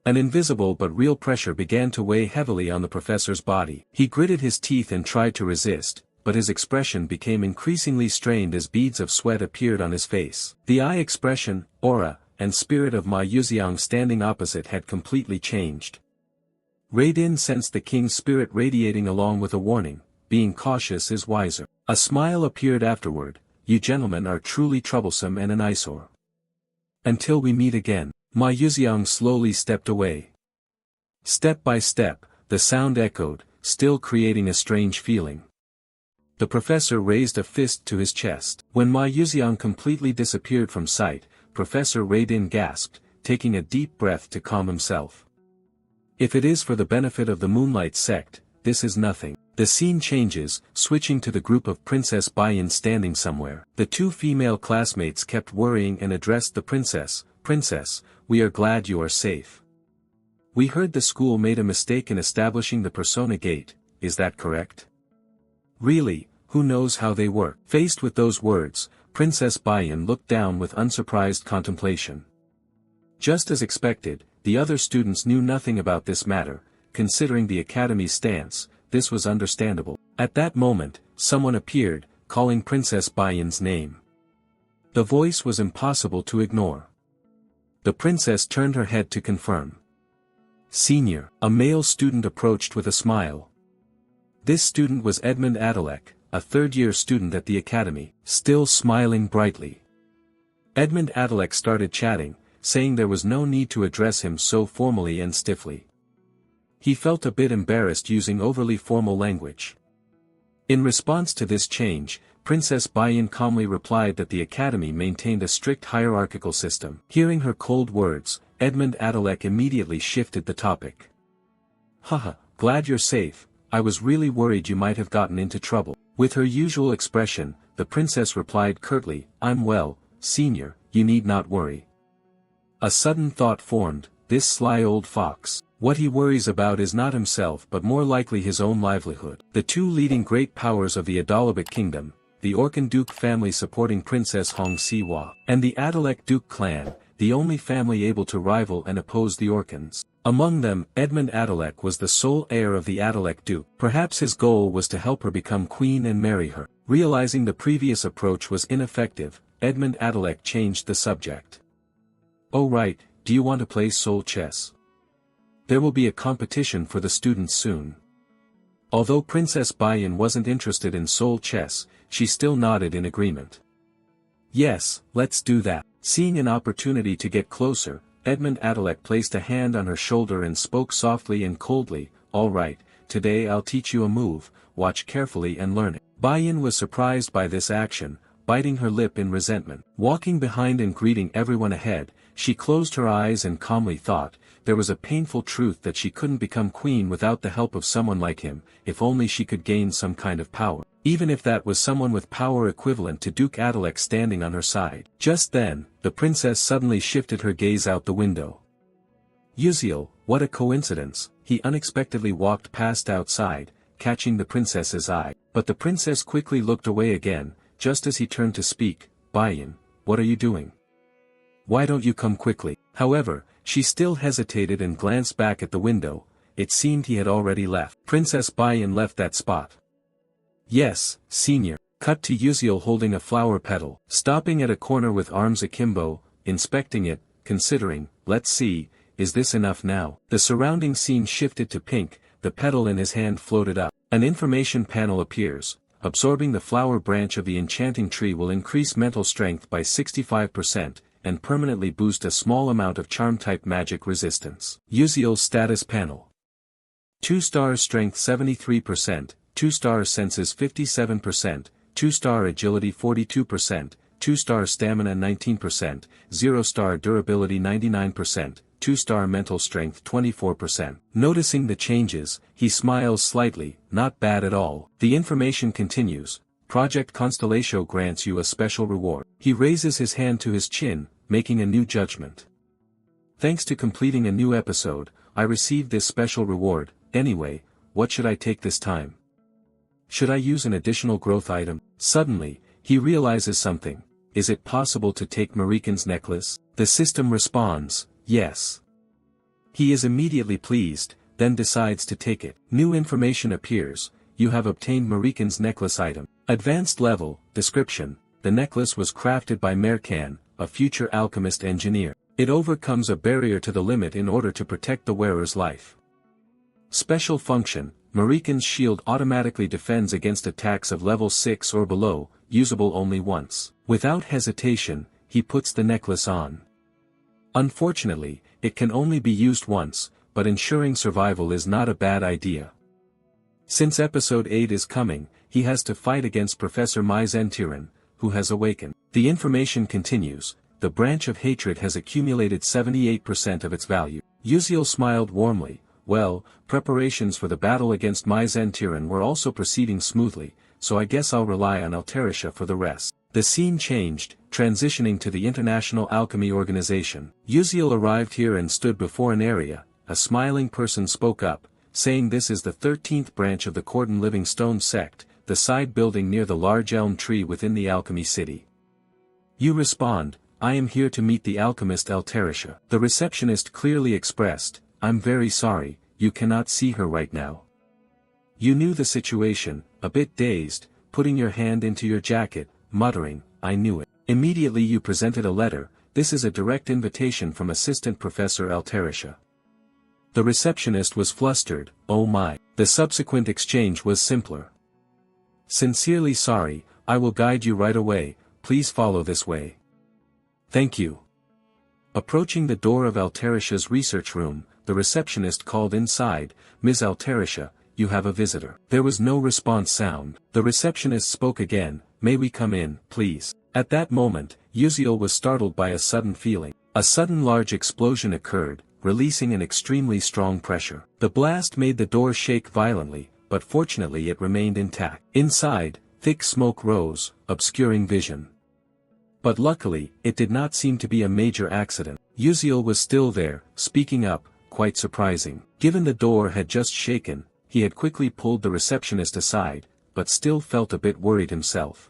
An invisible but real pressure began to weigh heavily on the professor's body. He gritted his teeth and tried to resist, but his expression became increasingly strained as beads of sweat appeared on his face. The eye expression, aura, and spirit of Ma Yuxiang standing opposite had completely changed. Radin sensed the king's spirit radiating along with a warning, "Being cautious is wiser." A smile appeared afterward, "You gentlemen are truly troublesome and an eyesore. Until we meet again." Ma Yuxiang slowly stepped away. Step by step, the sound echoed, still creating a strange feeling. The professor raised a fist to his chest. When Ma Yuxiang completely disappeared from sight, Professor Radin gasped, taking a deep breath to calm himself. "If it is for the benefit of the Moonlight sect, this is nothing." The scene changes, switching to the group of Princess Bayan standing somewhere. The two female classmates kept worrying and addressed the princess. "Princess, we are glad you are safe. We heard the school made a mistake in establishing the Persona Gate, is that correct?" "Really, who knows how they work?" Faced with those words, Princess Bayan looked down with unsurprised contemplation. Just as expected, the other students knew nothing about this matter. Considering the academy's stance, this was understandable. At that moment, someone appeared, calling Princess Bayan's name. The voice was impossible to ignore. The princess turned her head to confirm. "Senior," a male student approached with a smile. This student was Edmund Adalek, a third-year student at the academy, still smiling brightly. Edmund Adalek started chatting, saying there was no need to address him so formally and stiffly. He felt a bit embarrassed using overly formal language. In response to this change, Princess Bayan calmly replied that the academy maintained a strict hierarchical system. Hearing her cold words, Edmund Adalek immediately shifted the topic. "Haha, glad you're safe, I was really worried you might have gotten into trouble." With her usual expression, the princess replied curtly, "I'm well, senior, you need not worry." A sudden thought formed, this sly old fox. What he worries about is not himself but more likely his own livelihood. The two leading great powers of the Adalabek kingdom, the Orkan Duke family supporting Princess Hong Siwa, and the Adalek Duke clan, the only family able to rival and oppose the Orkans. Among them, Edmund Adalek was the sole heir of the Adalek Duke. Perhaps his goal was to help her become queen and marry her. Realizing the previous approach was ineffective, Edmund Adalek changed the subject. Oh right, do you want to play soul chess? There will be a competition for the students soon. Although Princess Bayan wasn't interested in soul chess, she still nodded in agreement. Yes, let's do that. Seeing an opportunity to get closer, Edmund Adalek placed a hand on her shoulder and spoke softly and coldly, "All right, today I'll teach you a move, watch carefully and learn it." Bayan was surprised by this action, biting her lip in resentment. Walking behind and greeting everyone ahead, she closed her eyes and calmly thought, there was a painful truth that she couldn't become queen without the help of someone like him, if only she could gain some kind of power. Even if that was someone with power equivalent to Duke Adalek standing on her side. Just then, the princess suddenly shifted her gaze out the window. Uziel, what a coincidence, he unexpectedly walked past outside, catching the princess's eye. But the princess quickly looked away again, just as he turned to speak. Bayan, what are you doing? Why don't you come quickly? However, she still hesitated and glanced back at the window. It seemed he had already left. Princess Bayan left that spot. Yes, senior. Cut to Uziel holding a flower petal, stopping at a corner with arms akimbo, inspecting it, considering, let's see, is this enough now? The surrounding scene shifted to pink, the petal in his hand floated up. An information panel appears. Absorbing the flower branch of the enchanting tree will increase mental strength by 65%, and permanently boost a small amount of charm-type magic resistance. Uziel's status panel. 2-star strength 73%, 2-star senses 57%, 2-star agility 42%, 2-star stamina 19%, 0-star durability 99%, 2-star mental strength 24%. Noticing the changes, he smiles slightly, not bad at all. The information continues. Project Constellatio grants you a special reward. He raises his hand to his chin, making a new judgment. Thanks to completing a new episode, I received this special reward. Anyway, what should I take this time? Should I use an additional growth item? Suddenly, he realizes something. Is it possible to take Marikan's necklace? The system responds, yes. He is immediately pleased, then decides to take it. New information appears. You have obtained Marikan's necklace item. Advanced level, description. The necklace was crafted by Merkan, a future alchemist engineer. It overcomes a barrier to the limit in order to protect the wearer's life. Special function. Marikan's shield automatically defends against attacks of level 6 or below, usable only once. Without hesitation, he puts the necklace on. Unfortunately, it can only be used once, but ensuring survival is not a bad idea. Since episode 8 is coming, he has to fight against Professor Myzentiran, who has awakened. The information continues. The branch of hatred has accumulated 78% of its value. Uziel smiled warmly. Well, preparations for the battle against Myzentiran were also proceeding smoothly, so I guess I'll rely on Alterisha for the rest. The scene changed, transitioning to the International Alchemy Organization. Uziel arrived here and stood before an area. A smiling person spoke up, saying this is the 13th branch of the Cordon Living Stone sect, the side building near the large elm tree within the alchemy city. You respond, I am here to meet the alchemist Alterisha. The receptionist clearly expressed, I'm very sorry, you cannot see her right now. You knew the situation, a bit dazed, putting your hand into your jacket, muttering, I knew it. Immediately you presented a letter. This is a direct invitation from Assistant Professor Alterisha. The receptionist was flustered, oh my. The subsequent exchange was simpler. Sincerely sorry, I will guide you right away, please follow this way. Thank you. Approaching the door of Alterisha's research room, the receptionist called inside, Ms. Alterisha, you have a visitor. There was no response sound. The receptionist spoke again, may we come in, please. At that moment, Uziel was startled by a sudden feeling. A sudden large explosion occurred, releasing an extremely strong pressure. The blast made the door shake violently, but fortunately it remained intact. Inside, thick smoke rose, obscuring vision. But luckily, it did not seem to be a major accident. Uziel was still there, speaking up, quite surprising. Given the door had just shaken, he had quickly pulled the receptionist aside, but still felt a bit worried himself.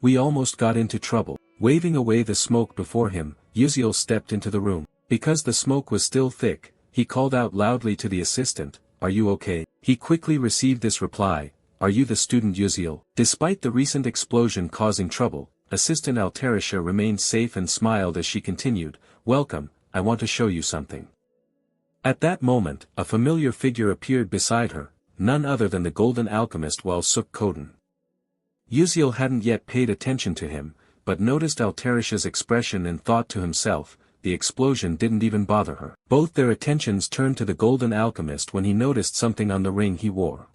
We almost got into trouble. Waving away the smoke before him, Uziel stepped into the room. Because the smoke was still thick, he called out loudly to the assistant, are you okay? He quickly received this reply, are you the student Uziel? Despite the recent explosion causing trouble, Assistant Alterisha remained safe and smiled as she continued, "Welcome, I want to show you something." At that moment, a familiar figure appeared beside her, none other than the golden alchemist Suk Koden. Uziel hadn't yet paid attention to him, but noticed Alterisha's expression and thought to himself, the explosion didn't even bother her. Both their attentions turned to the golden alchemist when he noticed something on the ring he wore.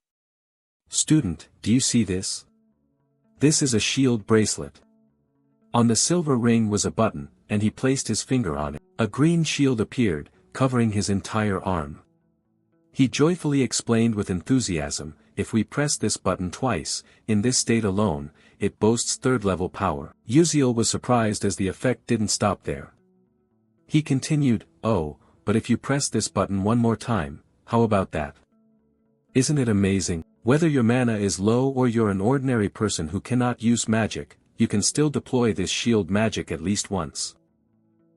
"Student, do you see this? This is a shield bracelet." On the silver ring was a button, and he placed his finger on it. A green shield appeared, covering his entire arm. He joyfully explained with enthusiasm, "If we press this button twice, in this state alone, it boasts third-level power." Uziel was surprised as the effect didn't stop there. He continued, "Oh, but if you press this button one more time, how about that? Isn't it amazing? Whether your mana is low or you're an ordinary person who cannot use magic, you can still deploy this shield magic at least once.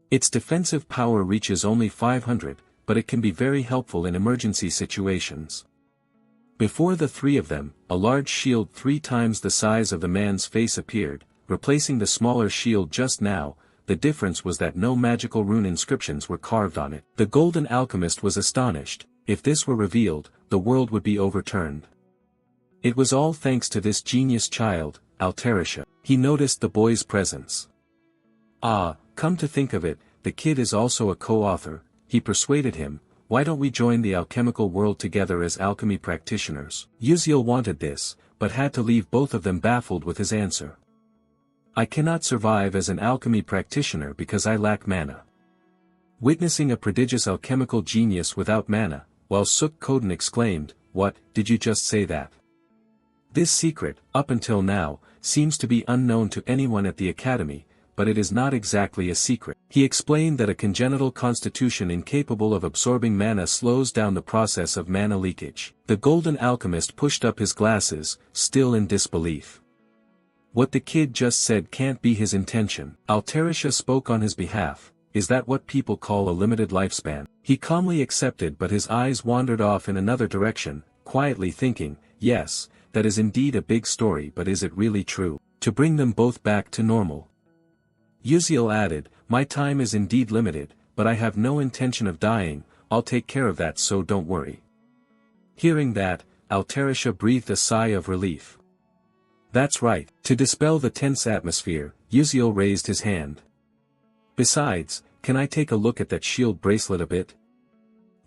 Its defensive power reaches only 500, but it can be very helpful in emergency situations." Before the three of them, a large shield 3 times the size of the man's face appeared, replacing the smaller shield just now. The difference was that no magical rune inscriptions were carved on it. The golden alchemist was astonished. If this were revealed, the world would be overturned. It was all thanks to this genius child, Alterisha. He noticed the boy's presence. "Ah, come to think of it, the kid is also a co-author," he persuaded him. "Why don't we join the alchemical world together as alchemy practitioners?" Uziel wanted this, but had to leave both of them baffled with his answer. "I cannot survive as an alchemy practitioner because I lack mana." Witnessing a prodigious alchemical genius without mana, Suk Koden exclaimed, "What, did you just say that?" This secret, up until now, seems to be unknown to anyone at the academy, but it is not exactly a secret. He explained that a congenital constitution incapable of absorbing mana slows down the process of mana leakage. The golden alchemist pushed up his glasses, still in disbelief. What the kid just said can't be his intention. Alterisha spoke on his behalf. "Is that what people call a limited lifespan?" He calmly accepted, but his eyes wandered off in another direction, quietly thinking, "Yes, that is indeed a big story, but is it really true? To bring them both back to normal?" Uziel added, "My time is indeed limited, but I have no intention of dying. I'll take care of that, so don't worry." Hearing that, Alterisha breathed a sigh of relief. "That's right." To dispel the tense atmosphere, Uziel raised his hand. "Besides, can I take a look at that shield bracelet a bit?"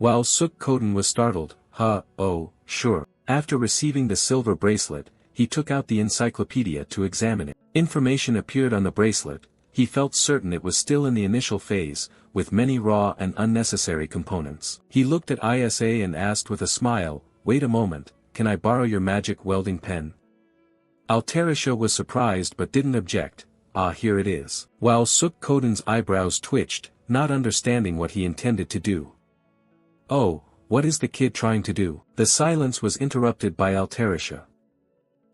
Suk Koden was startled. "Oh, sure." After receiving the silver bracelet, he took out the encyclopedia to examine it. Information appeared on the bracelet. He felt certain it was still in the initial phase, with many raw and unnecessary components. He looked at ISA and asked with a smile, "Wait a moment, can I borrow your magic welding pen?" Alterisha was surprised but didn't object. "Ah, here it is." Suk Koden's eyebrows twitched, not understanding what he intended to do. "Oh, what is the kid trying to do?" The silence was interrupted by Alterisha.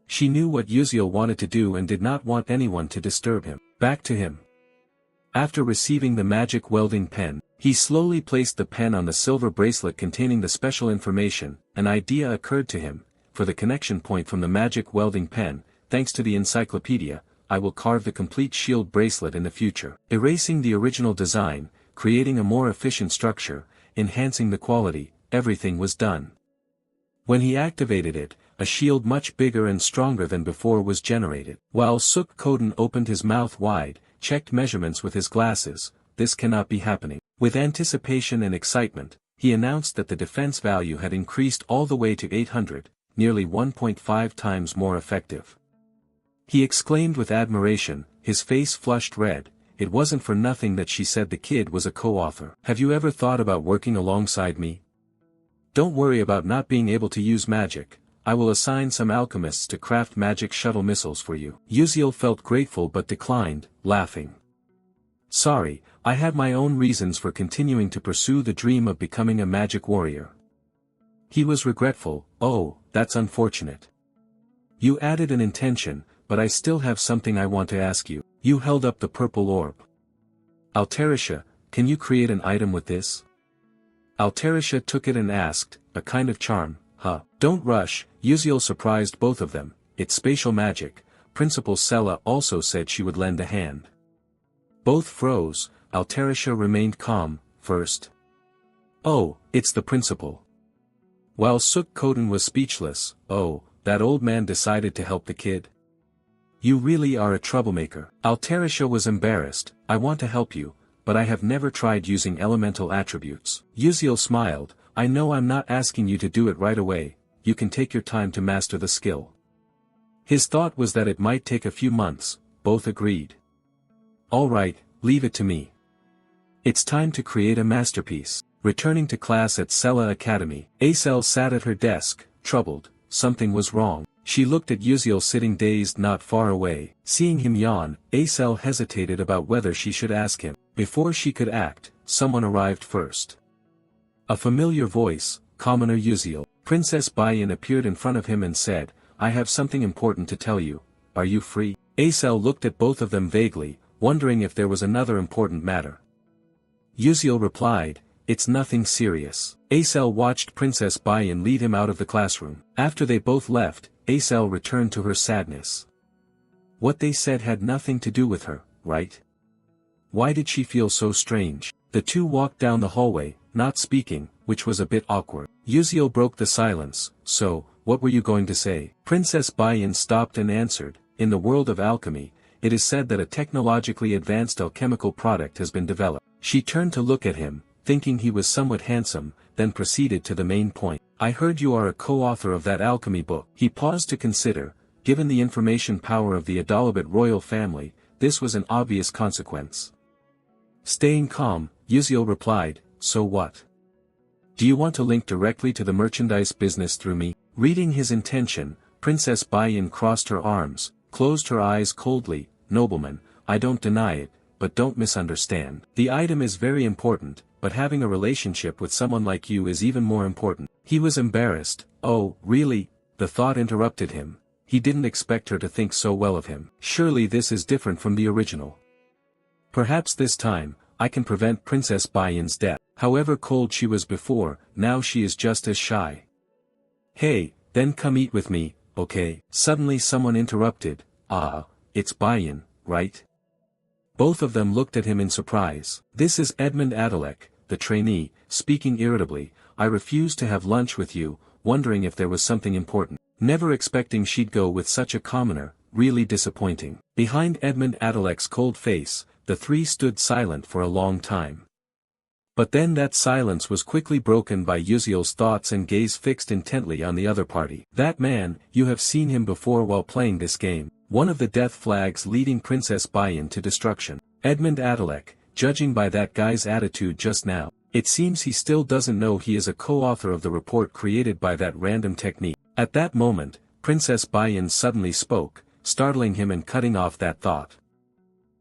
She knew what Uziel wanted to do and did not want anyone to disturb him. Back to him. After receiving the magic welding pen, he slowly placed the pen on the silver bracelet containing the special information. An idea occurred to him. For the connection point from the magic welding pen, thanks to the encyclopedia, I will carve the complete shield bracelet in the future. Erasing the original design, creating a more efficient structure, enhancing the quality, everything was done. When he activated it, a shield much bigger and stronger than before was generated. Suk Koden opened his mouth wide, checked measurements with his glasses. This cannot be happening. With anticipation and excitement, he announced that the defense value had increased all the way to 800, nearly 1.5 times more effective. He exclaimed with admiration, his face flushed red. It wasn't for nothing that she said the kid was a co-author. "Have you ever thought about working alongside me? Don't worry about not being able to use magic. I will assign some alchemists to craft magic shuttle missiles for you." Uziel felt grateful but declined, laughing. "Sorry, I have my own reasons for continuing to pursue the dream of becoming a magic warrior." He was regretful. "Oh, that's unfortunate. You added an intention, but I still have something I want to ask you." You held up the purple orb. "Alterisha, can you create an item with this?" Alterisha took it and asked, "A kind of charm, huh?" "Don't rush." Uziel surprised both of them. "It's spatial magic, Principal Sella also said she would lend a hand. Both froze. Alterisha remained calm, first. Oh, it's the principal. While Suk Koden was speechless, oh, that old man decided to help the kid? You really are a troublemaker. Alterisha was embarrassed. I want to help you, but I have never tried using elemental attributes. Uziel smiled. I know I'm not asking you to do it right away, you can take your time to master the skill. His thought was that it might take a few months, both agreed. Alright, leave it to me. It's time to create a masterpiece. Returning to class at Sella Academy, Acel sat at her desk, troubled. Something was wrong. She looked at Uziel sitting dazed not far away. Seeing him yawn, Acel hesitated about whether she should ask him. Before she could act, someone arrived first. A familiar voice, Commoner Uziel. Princess Bayan appeared in front of him and said, I have something important to tell you. Are you free? Acel looked at both of them vaguely, wondering if there was another important matter. Uziel replied, it's nothing serious. Acel watched Princess Bayan lead him out of the classroom. After they both left, Acel returned to her sadness. What they said had nothing to do with her, right? Why did she feel so strange? The two walked down the hallway, not speaking, which was a bit awkward. Uziel broke the silence. So, what were you going to say? Princess Bayan stopped and answered, in the world of alchemy, it is said that a technologically advanced alchemical product has been developed. She turned to look at him, thinking he was somewhat handsome, then proceeded to the main point. I heard you are a co-author of that alchemy book. He paused to consider. Given the information power of the Adalabit royal family, this was an obvious consequence. Staying calm, Uziel replied, so what? Do you want to link directly to the merchandise business through me? Reading his intention, Princess Bayan crossed her arms, closed her eyes coldly. Nobleman, I don't deny it, but don't misunderstand. The item is very important, but having a relationship with someone like you is even more important. He was embarrassed. Oh, really? The thought interrupted him. He didn't expect her to think so well of him. Surely this is different from the original. Perhaps this time, I can prevent Princess Bayan's death. However cold she was before, now she is just as shy. Hey, then come eat with me, okay? Suddenly someone interrupted. Ah, it's Bayan, right? Both of them looked at him in surprise. This is Edmund Adalek, the trainee, speaking irritably. I refused to have lunch with you, wondering if there was something important. Never expecting she'd go with such a commoner, really disappointing. Behind Edmund Adalek's cold face, the three stood silent for a long time. But then that silence was quickly broken by Uziel's thoughts and gaze fixed intently on the other party. That man, you have seen him before while playing this game. One of the death flags leading Princess Bayan to destruction. Edmund Adalek, judging by that guy's attitude just now, it seems he still doesn't know he is a co-author of the report created by that random technique. At that moment, Princess Bayan suddenly spoke, startling him and cutting off that thought.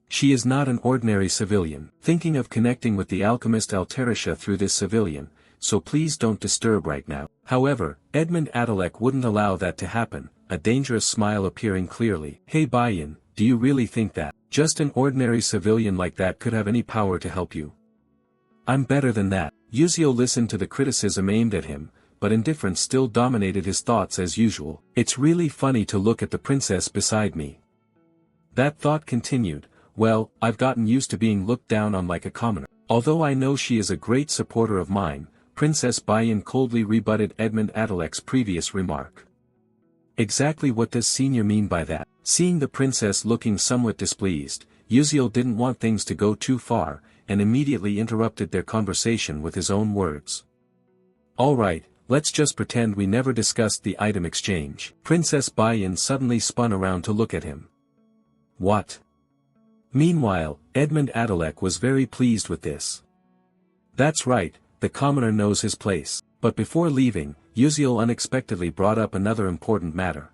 She is not an ordinary civilian. Thinking of connecting with the alchemist Alterisha through this civilian, so please don't disturb right now. However, Edmund Adalek wouldn't allow that to happen, a dangerous smile appearing clearly. Hey Bayan, do you really think that just an ordinary civilian like that could have any power to help you? I'm better than that. Uziel listened to the criticism aimed at him, but indifference still dominated his thoughts as usual. It's really funny to look at the princess beside me. That thought continued. Well, I've gotten used to being looked down on like a commoner. Although I know she is a great supporter of mine, Princess Bayan coldly rebutted Edmund Adalek's previous remark. Exactly what does Senior mean by that? Seeing the princess looking somewhat displeased, Uziel didn't want things to go too far, and immediately interrupted their conversation with his own words. Alright, let's just pretend we never discussed the item exchange. Princess Bayan suddenly spun around to look at him. What? Meanwhile, Edmund Adalek was very pleased with this. That's right, the commoner knows his place. But before leaving, Uziel unexpectedly brought up another important matter.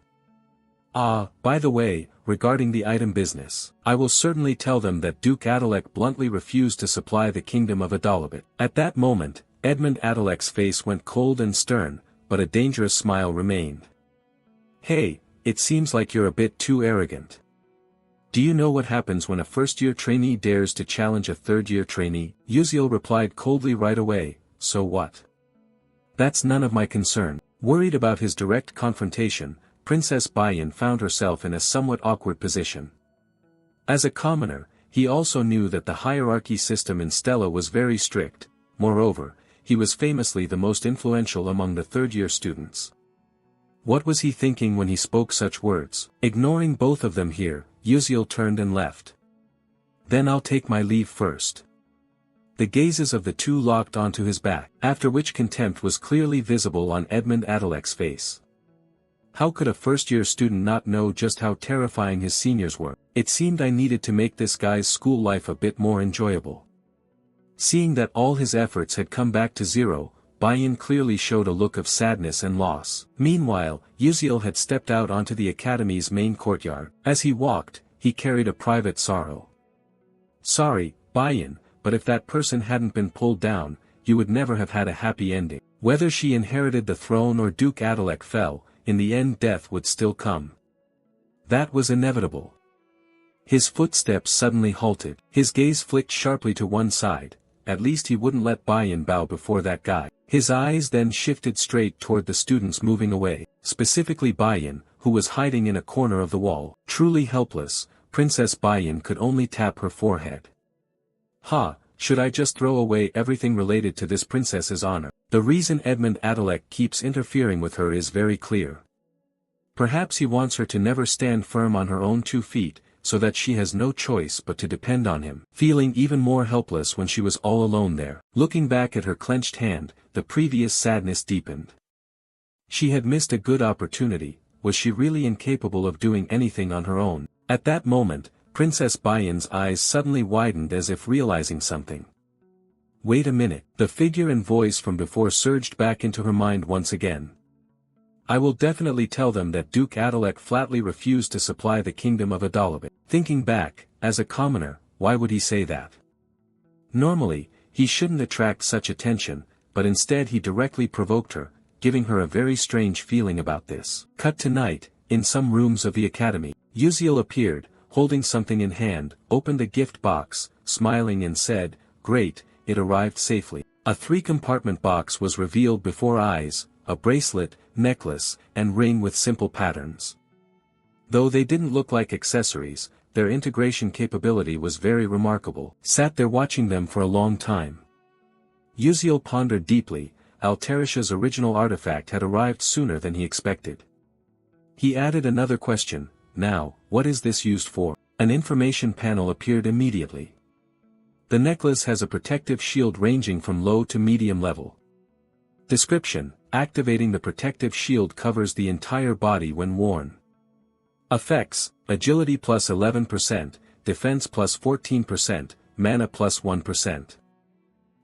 Ah, by the way, regarding the item business, I will certainly tell them that Duke Adalek bluntly refused to supply the kingdom of Adalabit. At that moment, Edmund Adalek's face went cold and stern, but a dangerous smile remained. Hey, it seems like you're a bit too arrogant. Do you know what happens when a first-year trainee dares to challenge a third-year trainee? Uziel replied coldly right away, so what? That's none of my concern. Worried about his direct confrontation, Princess Bayan found herself in a somewhat awkward position. As a commoner, he also knew that the hierarchy system in Stella was very strict. Moreover, he was famously the most influential among the third-year students. What was he thinking when he spoke such words? Ignoring both of them here, Uziel turned and left. Then I'll take my leave first. The gazes of the two locked onto his back, after which contempt was clearly visible on Edmund Adalek's face. How could a first-year student not know just how terrifying his seniors were? It seemed I needed to make this guy's school life a bit more enjoyable. Seeing that all his efforts had come back to zero, Bayan clearly showed a look of sadness and loss. Meanwhile, Uziel had stepped out onto the academy's main courtyard. As he walked, he carried a private sorrow. Sorry, Bayan, but if that person hadn't been pulled down, you would never have had a happy ending. Whether she inherited the throne or Duke Adalek fell, in the end death would still come. That was inevitable. His footsteps suddenly halted. His gaze flicked sharply to one side. At least he wouldn't let Bayan bow before that guy. His eyes then shifted straight toward the students moving away, specifically Bayan, who was hiding in a corner of the wall. Truly helpless, Princess Bayan could only tap her forehead. Should I just throw away everything related to this princess's honor? The reason Edmund Adalek keeps interfering with her is very clear. Perhaps he wants her to never stand firm on her own 2 feet, so that she has no choice but to depend on him. Feeling even more helpless when she was all alone there, looking back at her clenched hand, the previous sadness deepened. She had missed a good opportunity. Was she really incapable of doing anything on her own? At that moment, Princess Bayan's eyes suddenly widened as if realizing something. Wait a minute. The figure and voice from before surged back into her mind once again. I will definitely tell them that Duke Adalek flatly refused to supply the kingdom of Adalabit. Thinking back, as a commoner, why would he say that? Normally, he shouldn't attract such attention, but instead he directly provoked her, giving her a very strange feeling about this. Cut to night, in some rooms of the academy. Uziel appeared, holding something in hand, opened a gift box, smiling and said, "Great, it arrived safely." A 3-compartment box was revealed before eyes, a bracelet, necklace, and ring with simple patterns. Though they didn't look like accessories, their integration capability was very remarkable. Sat there watching them for a long time. Uziel pondered deeply. Alterisha's original artifact had arrived sooner than he expected. He added another question. Now, what is this used for? An information panel appeared immediately. The necklace has a protective shield ranging from low to medium level. Description: activating the protective shield covers the entire body when worn. Effects: agility plus 11%, defense plus 14%, mana plus 1%.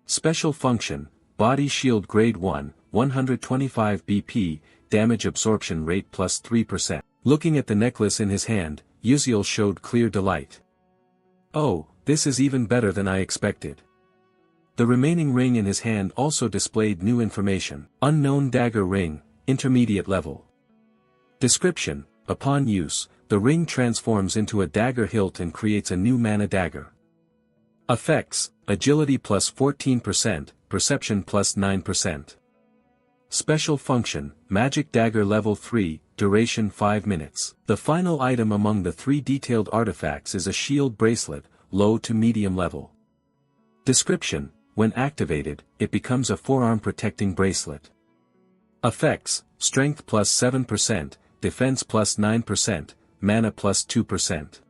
Special function: body shield grade 1, 125 BP, damage absorption rate plus 3%. Looking at the necklace in his hand, Uziel showed clear delight. Oh, this is even better than I expected. The remaining ring in his hand also displayed new information. Unknown dagger ring, intermediate level. Description: upon use, the ring transforms into a dagger hilt and creates a new mana dagger. Effects: agility plus 14%, perception plus 9%. Special function: magic dagger level 3, duration 5 minutes. The final item among the 3 detailed artifacts is a shield bracelet, low to medium level. Description: when activated, it becomes a forearm protecting bracelet. Effects: strength plus 7%, defense plus 9%, mana plus 2%.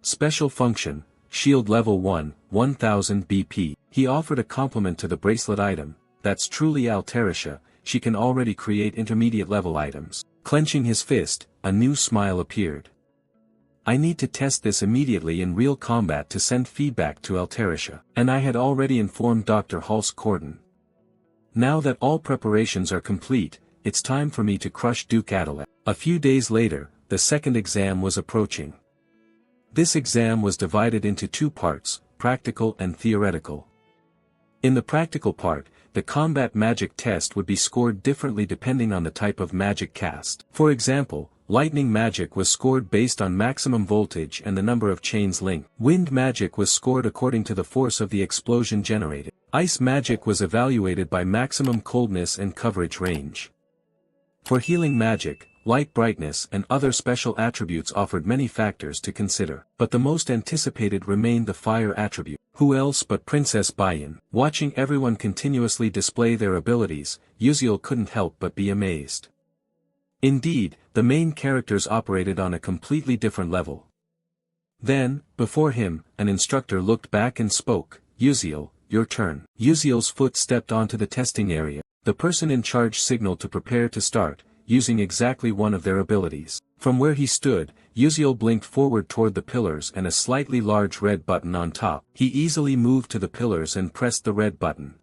Special function: shield level 1, 1000 BP. He offered a compliment to the bracelet item. That's truly Alterisha, she can already create intermediate level items. Clenching his fist, a new smile appeared. I need to test this immediately in real combat to send feedback to Alterisha. And I had already informed Dr. Hulse-Corden. Now that all preparations are complete, it's time for me to crush Duke Adalek. A few days later, the second exam was approaching. This exam was divided into 2 parts, practical and theoretical. In the practical part, the combat magic test would be scored differently depending on the type of magic cast. For example, lightning magic was scored based on maximum voltage and the number of chains linked. Wind magic was scored according to the force of the explosion generated. Ice magic was evaluated by maximum coldness and coverage range. For healing magic, light brightness and other special attributes offered many factors to consider. But the most anticipated remained the fire attribute. Who else but Princess Bayan? Watching everyone continuously display their abilities, Yuziel couldn't help but be amazed. Indeed, the main characters operated on a completely different level. Then, before him, an instructor looked back and spoke, "Yuziel, your turn." Yuziel's foot stepped onto the testing area. The person in charge signaled to prepare to start, using exactly one of their abilities. From where he stood, Yuziel blinked forward toward the pillars and a slightly large red button on top. He easily moved to the pillars and pressed the red button.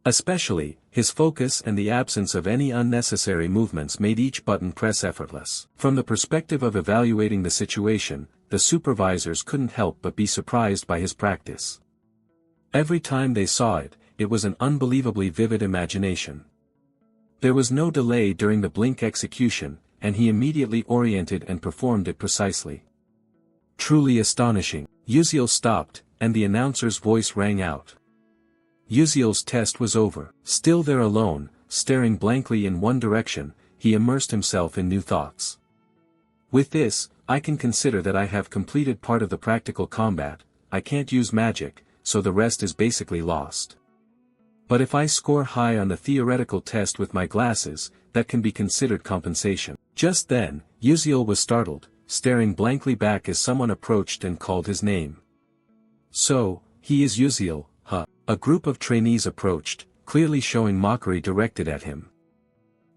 Especially, his focus and the absence of any unnecessary movements made each button press effortless. From the perspective of evaluating the situation, the supervisors couldn't help but be surprised by his practice. Every time they saw it, it was an unbelievably vivid imagination. There was no delay during the blink execution, and he immediately oriented and performed it precisely. Truly astonishing. Yuziel stopped, and the announcer's voice rang out. Yuziel's test was over. Still there alone, staring blankly in one direction, he immersed himself in new thoughts. With this, I can consider that I have completed part of the practical combat. I can't use magic, so the rest is basically lost. But if I score high on the theoretical test with my glasses, that can be considered compensation. Just then, Yuziel was startled, staring blankly back as someone approached and called his name. "So, he is Yuziel, huh?" A group of trainees approached, clearly showing mockery directed at him.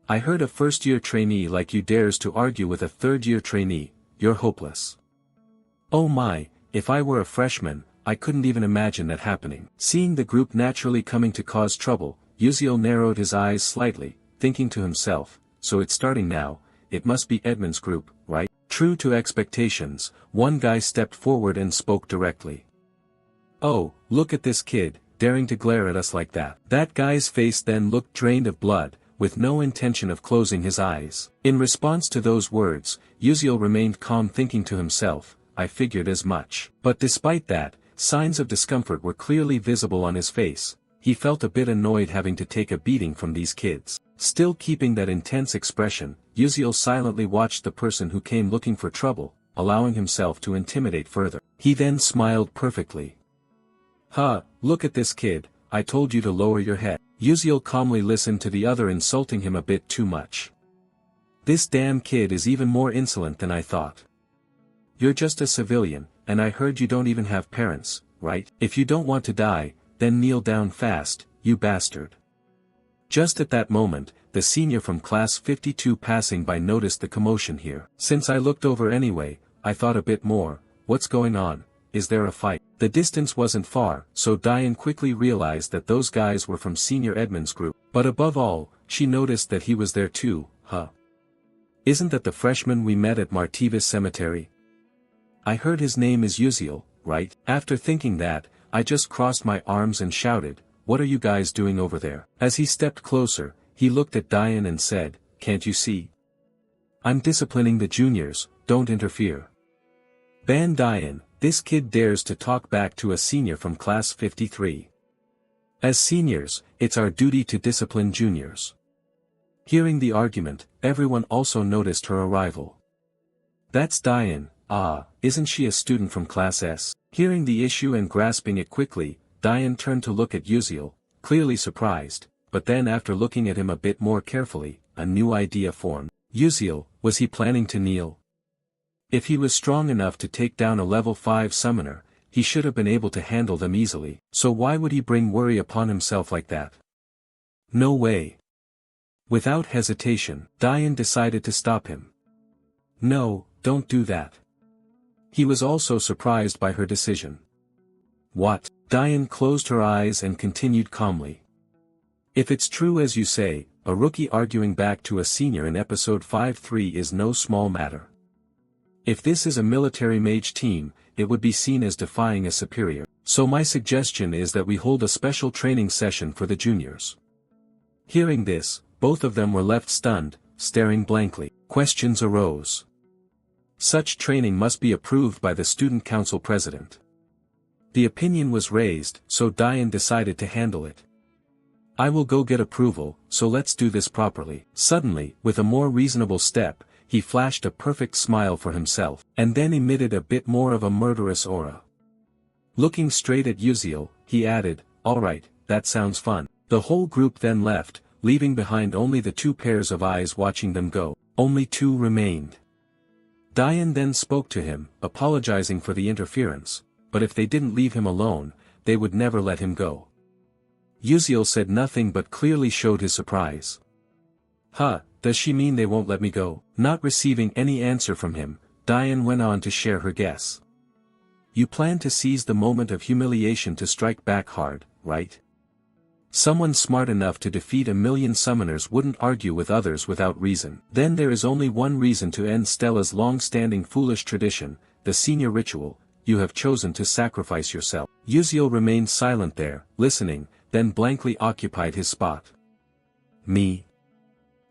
"I heard a first-year trainee like you dares to argue with a third-year trainee. You're hopeless." "Oh my, if I were a freshman, I couldn't even imagine that happening." Seeing the group naturally coming to cause trouble, Yuziel narrowed his eyes slightly, thinking to himself, "So it's starting now, it must be Edmund's group, right?" True to expectations, one guy stepped forward and spoke directly. "Oh, look at this kid, daring to glare at us like that." That guy's face then looked drained of blood, with no intention of closing his eyes. In response to those words, Yuziel remained calm, thinking to himself, "I figured as much." But despite that, signs of discomfort were clearly visible on his face. He felt a bit annoyed having to take a beating from these kids. Still keeping that intense expression, Yuziel silently watched the person who came looking for trouble, allowing himself to intimidate further. He then smiled perfectly. "Ha, look at this kid, I told you to lower your head." Yuziel calmly listened to the other insulting him a bit too much. "This damn kid is even more insolent than I thought. You're just a civilian, and I heard you don't even have parents, right? If you don't want to die, then kneel down fast, you bastard." Just at that moment, the senior from class 52 passing by noticed the commotion here. "Since I looked over anyway, I thought a bit more. What's going on? Is there a fight?" The distance wasn't far, so Diane quickly realized that those guys were from Senior Edmund's group. But above all, she noticed that he was there too, huh? Isn't that the freshman we met at Martivis Cemetery? I heard his name is Yuziel, right? After thinking that, I just crossed my arms and shouted, "What are you guys doing over there?" As he stepped closer, he looked at Diane and said, "Can't you see? I'm disciplining the juniors, don't interfere." "Ban Diane, this kid dares to talk back to a senior from class 53. As seniors, it's our duty to discipline juniors." Hearing the argument, everyone also noticed her arrival. "That's Diane, isn't she a student from class S?" Hearing the issue and grasping it quickly, Diane turned to look at Yuziel, clearly surprised, but then after looking at him a bit more carefully, a new idea formed. Yuziel, was he planning to kneel? If he was strong enough to take down a level 5 summoner, he should have been able to handle them easily. So why would he bring worry upon himself like that? No way. Without hesitation, Diane decided to stop him. "No, don't do that." He was also surprised by her decision. "What?" Diane closed her eyes and continued calmly. "If it's true as you say, a rookie arguing back to a senior in episode 5-3 is no small matter. If this is a military mage team, it would be seen as defying a superior. So my suggestion is that we hold a special training session for the juniors." Hearing this, both of them were left stunned, staring blankly. Questions arose. Such training must be approved by the student council president. The opinion was raised, so Diane decided to handle it. I will go get approval, so let's do this properly. Suddenly, with a more reasonable step, he flashed a perfect smile for himself, and then emitted a bit more of a murderous aura. Looking straight at Uziel, he added, "Alright, that sounds fun." The whole group then left, leaving behind only the two pairs of eyes watching them go. Only two remained. Diane then spoke to him, apologizing for the interference, but if they didn't leave him alone, they would never let him go. Uziel said nothing but clearly showed his surprise. "Huh, does she mean they won't let me go?" Not receiving any answer from him, Diane went on to share her guess. "You plan to seize the moment of humiliation to strike back hard, right? Someone smart enough to defeat 1,000,000 summoners wouldn't argue with others without reason. Then there is only one reason to end Stella's long-standing foolish tradition, the senior ritual. You have chosen to sacrifice yourself." Uziel remained silent there, listening, then blankly occupied his spot. "Me?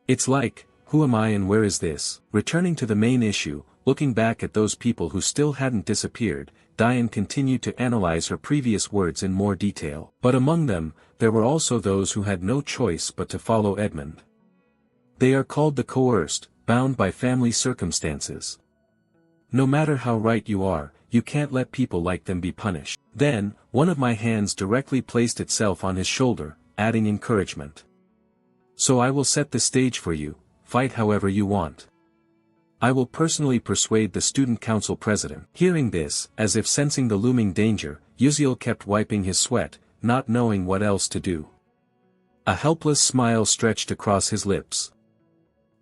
It's like, who am I and where is this?" Returning to the main issue, looking back at those people who still hadn't disappeared, Diane continued to analyze her previous words in more detail. But among them, there were also those who had no choice but to follow Edmund. They are called the coerced, bound by family circumstances. No matter how right you are, you can't let people like them be punished. Then, one of my hands directly placed itself on his shoulder, adding encouragement. "So I will set the stage for you, fight however you want. I will personally persuade the student council president." Hearing this, as if sensing the looming danger, Uziel kept wiping his sweat, not knowing what else to do. A helpless smile stretched across his lips.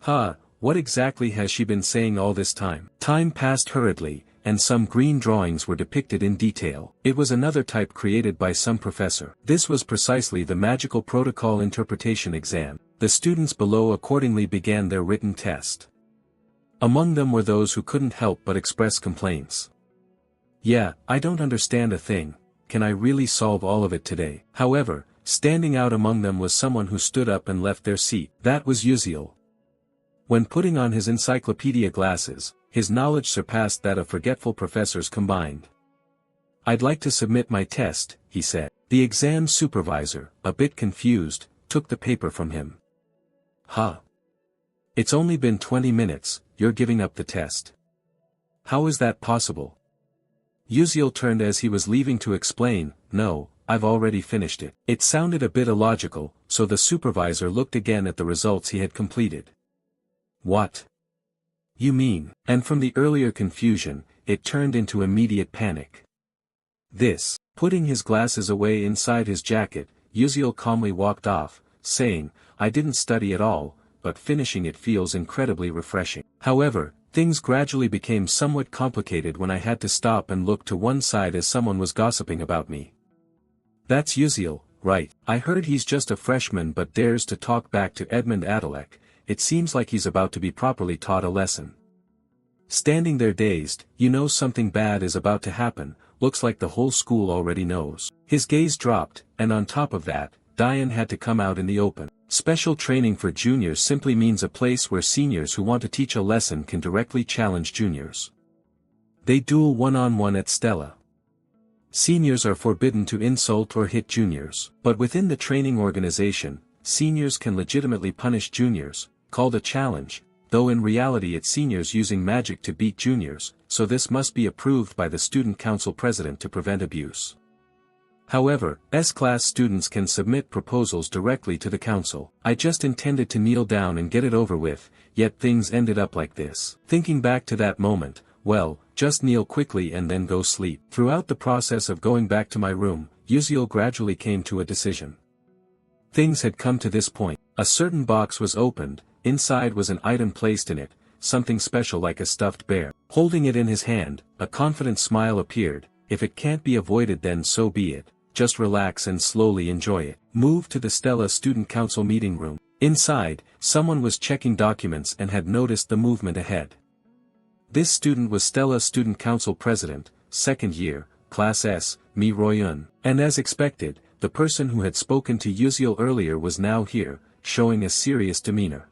"Huh, what exactly has she been saying all this time?" Time passed hurriedly, and some green drawings were depicted in detail. It was another type created by some professor. This was precisely the magical protocol interpretation exam. The students below accordingly began their written test. Among them were those who couldn't help but express complaints. "Yeah, I don't understand a thing, can I really solve all of it today?" However, standing out among them was someone who stood up and left their seat. That was Uziel. When putting on his encyclopedia glasses, his knowledge surpassed that of forgetful professors combined. "I'd like to submit my test," he said. The exam supervisor, a bit confused, took the paper from him. "Huh? It's only been 20 minutes, you're giving up the test. How is that possible?" Uziel turned as he was leaving to explain, "No, I've already finished it." It sounded a bit illogical, so the supervisor looked again at the results he had completed. "What? You mean?" And from the earlier confusion, it turned into immediate panic. "This." Putting his glasses away inside his jacket, Uziel calmly walked off, saying, "I didn't study at all, but finishing it feels incredibly refreshing." However, things gradually became somewhat complicated when I had to stop and look to one side as someone was gossiping about me. "That's Uziel, right? I heard he's just a freshman but dares to talk back to Edmund Adalek. It seems like he's about to be properly taught a lesson." Standing there dazed, "You know something bad is about to happen, looks like the whole school already knows." His gaze dropped, and on top of that, Diane had to come out in the open. Special training for juniors simply means a place where seniors who want to teach a lesson can directly challenge juniors. They duel one-on-one at Stella. Seniors are forbidden to insult or hit juniors. But within the training organization, seniors can legitimately punish juniors, called a challenge, though in reality it's seniors using magic to beat juniors, so this must be approved by the student council president to prevent abuse. However, S-class students can submit proposals directly to the council. I just intended to kneel down and get it over with, yet things ended up like this. Thinking back to that moment, well, just kneel quickly and then go sleep. Throughout the process of going back to my room, Uziel gradually came to a decision. Things had come to this point. A certain box was opened, inside was an item placed in it, something special like a stuffed bear. Holding it in his hand, a confident smile appeared. If it can't be avoided then so be it. Just relax and slowly enjoy it. Move to the Stella Student Council meeting room. Inside, someone was checking documents and had noticed the movement ahead. This student was Stella Student Council President, second year, Class S, Mi Royun. And as expected, the person who had spoken to Uziel earlier was now here, showing a serious demeanor.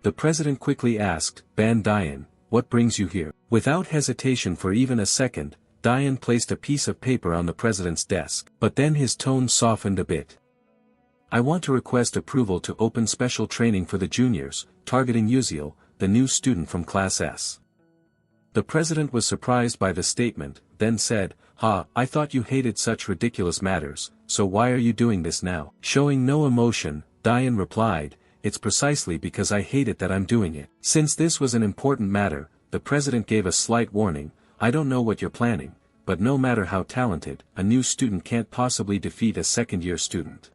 The president quickly asked, "Ban Diane, what brings you here?" Without hesitation for even a second, Diane placed a piece of paper on the president's desk, but then his tone softened a bit. I want to request approval to open special training for the juniors, targeting Uziel, the new student from Class S. The president was surprised by the statement, then said, I thought you hated such ridiculous matters, so why are you doing this now? Showing no emotion, Diane replied, it's precisely because I hate it that I'm doing it. Since this was an important matter, the president gave a slight warning, I don't know what you're planning, but no matter how talented, a new student can't possibly defeat a second-year student.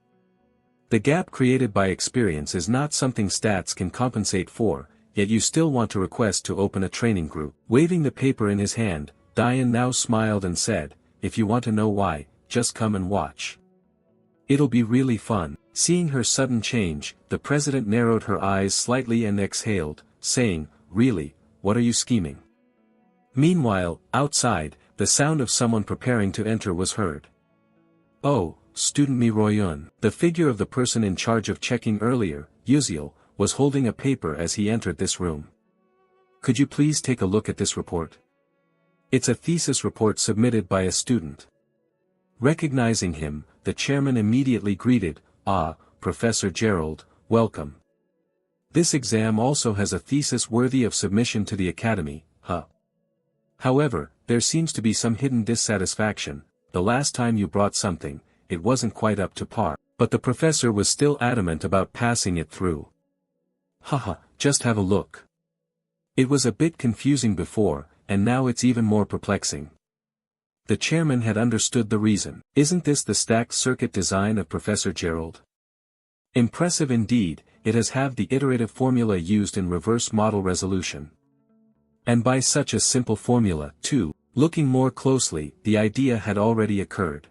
The gap created by experience is not something stats can compensate for, yet you still want to request to open a training group. Waving the paper in his hand, Diane now smiled and said, if you want to know why, just come and watch. It'll be really fun. Seeing her sudden change, the president narrowed her eyes slightly and exhaled, saying, really, what are you scheming? Meanwhile, outside, the sound of someone preparing to enter was heard. Oh, student Mi Royun. The figure of the person in charge of checking earlier, Uziel, was holding a paper as he entered this room. Could you please take a look at this report? It's a thesis report submitted by a student. Recognizing him, the chairman immediately greeted, Professor Gerald, welcome. This exam also has a thesis worthy of submission to the academy, However, there seems to be some hidden dissatisfaction. The last time you brought something, it wasn't quite up to par, but the professor was still adamant about passing it through. Just have a look. It was a bit confusing before, and now it's even more perplexing. The chairman had understood the reason. Isn't this the stacked circuit design of Professor Gerald? Impressive indeed, it has the iterative formula used in reverse model resolution. And by such a simple formula, too. Looking more closely, the idea had already occurred.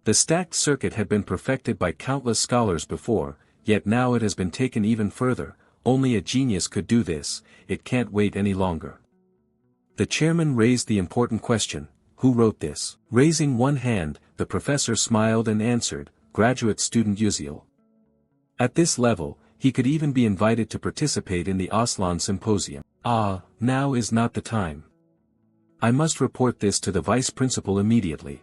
The stacked circuit had been perfected by countless scholars before, yet now it has been taken even further. Only a genius could do this, it can't wait any longer. The chairman raised the important question, who wrote this? Raising one hand, the professor smiled and answered, graduate student Uziel. At this level, he could even be invited to participate in the Aslan Symposium. Now is not the time. I must report this to the vice principal immediately.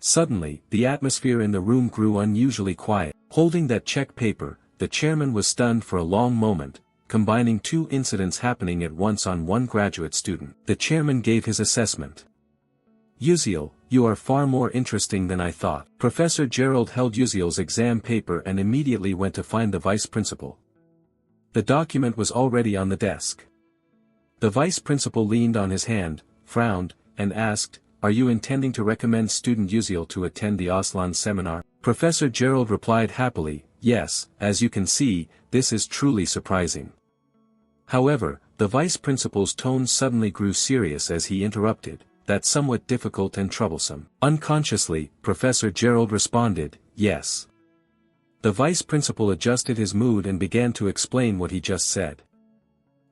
Suddenly, the atmosphere in the room grew unusually quiet. Holding that check paper, the chairman was stunned for a long moment, combining two incidents happening at once on one graduate student. The chairman gave his assessment. Uziel, you are far more interesting than I thought. Professor Gerald held Uziel's exam paper and immediately went to find the vice principal. The document was already on the desk. The vice principal leaned on his hand, frowned, and asked, are you intending to recommend student Uziel to attend the Aslan seminar? Professor Gerald replied happily, yes, as you can see, this is truly surprising. However, the vice principal's tone suddenly grew serious as he interrupted, that's somewhat difficult and troublesome. Unconsciously, Professor Gerald responded, yes. The vice principal adjusted his mood and began to explain what he just said.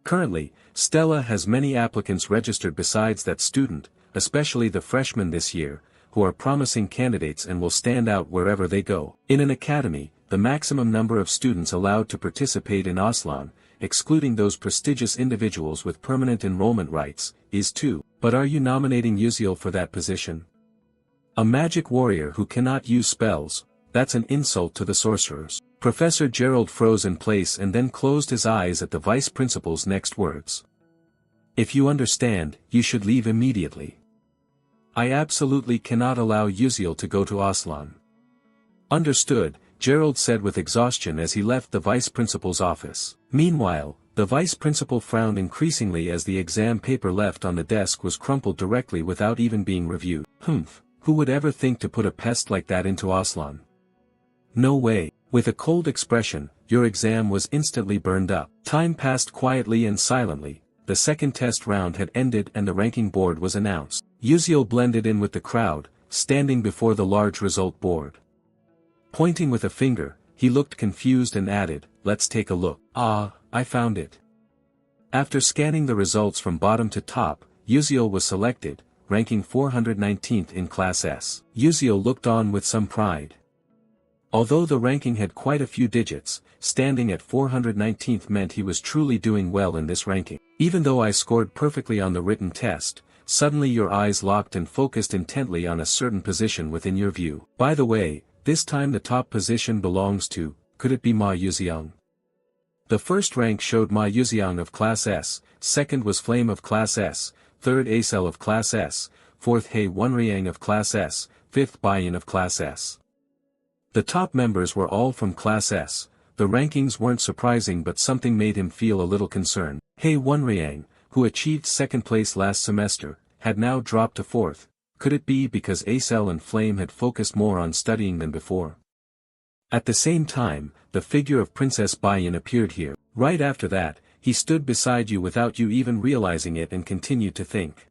Currently, Stella has many applicants registered besides that student, especially the freshmen this year, who are promising candidates and will stand out wherever they go. In an academy, the maximum number of students allowed to participate in Aslan, excluding those prestigious individuals with permanent enrollment rights, is 2. But are you nominating Uziel for that position? A magic warrior who cannot use spells, that's an insult to the sorcerers. Professor Gerald froze in place and then closed his eyes at the vice principal's next words. If you understand, you should leave immediately. I absolutely cannot allow Uziel to go to Aslan. Understood, Gerald said with exhaustion as he left the vice principal's office. Meanwhile, the vice principal frowned increasingly as the exam paper left on the desk was crumpled directly without even being reviewed. Who would ever think to put a pest like that into Aslan? No way. With a cold expression, your exam was instantly burned up. Time passed quietly and silently, the second test round had ended and the ranking board was announced. Uziel blended in with the crowd, standing before the large result board. Pointing with a finger, he looked confused and added, let's take a look. I found it. After scanning the results from bottom to top, Uziel was selected, ranking 419th in Class S. Uziel looked on with some pride. Although the ranking had quite a few digits, standing at 419th meant he was truly doing well in this ranking. Even though I scored perfectly on the written test, suddenly your eyes locked and focused intently on a certain position within your view. By the way, This time the top position belongs to, could it be Ma Yuxiang? The first rank showed Ma Yuxiang of Class S, second was Flame of Class S, third Acel of Class S, fourth He Wenriang of Class S, fifth Baiyan of Class S. The top members were all from Class S. The rankings weren't surprising, but something made him feel a little concerned. He Wenriang, who achieved second place last semester, had now dropped to fourth. Could it be because Acel and Flame had focused more on studying than before? At the same time, the figure of Princess Baiyan appeared here. Right after that, he stood beside you without you even realizing it and continued to think.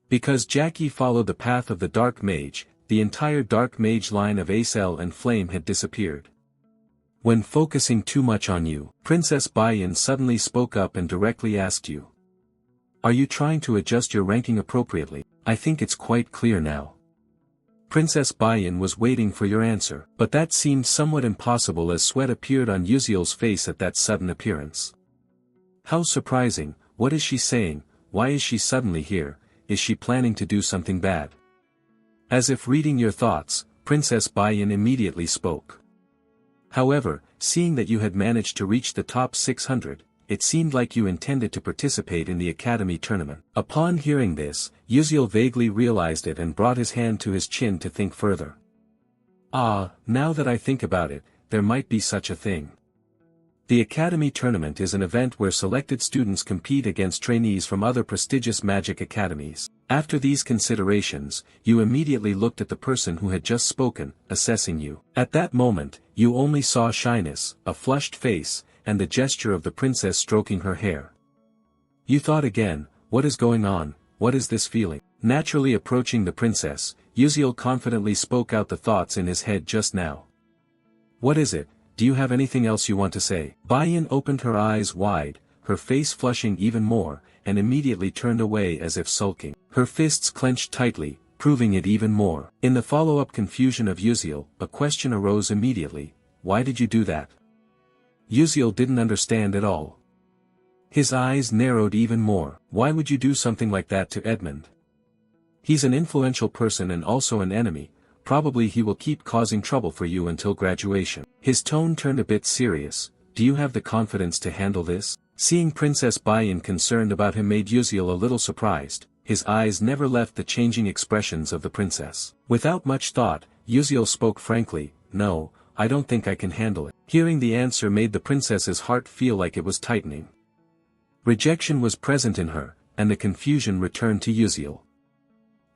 Because Jackie followed the path of the Dark Mage, the entire Dark Mage line of Acel and Flame had disappeared. When focusing too much on you, Princess Baiyan suddenly spoke up and directly asked you. Are you trying to adjust your ranking appropriately? I think it's quite clear now. Princess Baiyan was waiting for your answer, but that seemed somewhat impossible as sweat appeared on Yuziel's face at that sudden appearance. How surprising, what is she saying, why is she suddenly here, is she planning to do something bad? As if reading your thoughts, Princess Baiyan immediately spoke. However, seeing that you had managed to reach the top 600, it seemed like you intended to participate in the academy tournament. Upon hearing this, Yuziel vaguely realized it and brought his hand to his chin to think further. Ah, now that I think about it, there might be such a thing. The academy tournament is an event where selected students compete against trainees from other prestigious magic academies. After these considerations, you immediately looked at the person who had just spoken, assessing you. At that moment, you only saw shyness, a flushed face, and the gesture of the princess stroking her hair. You thought again, what is going on, what is this feeling? Naturally approaching the princess, Yuziel confidently spoke out the thoughts in his head just now. What is it, do you have anything else you want to say? Baiyan opened her eyes wide, her face flushing even more, and immediately turned away as if sulking. Her fists clenched tightly, proving it even more. In the follow-up confusion of Yuziel, a question arose immediately. Why did you do that? Yuziel didn't understand at all. His eyes narrowed even more. Why would you do something like that to Edmund? He's an influential person and also an enemy, probably he will keep causing trouble for you until graduation. His tone turned a bit serious. Do you have the confidence to handle this? Seeing Princess Baiyan concerned about him made Yuziel a little surprised. His eyes never left the changing expressions of the princess. Without much thought, Yuziel spoke frankly, no, I don't think I can handle it. Hearing the answer made the princess's heart feel like it was tightening. Rejection was present in her, and the confusion returned to Yuziel.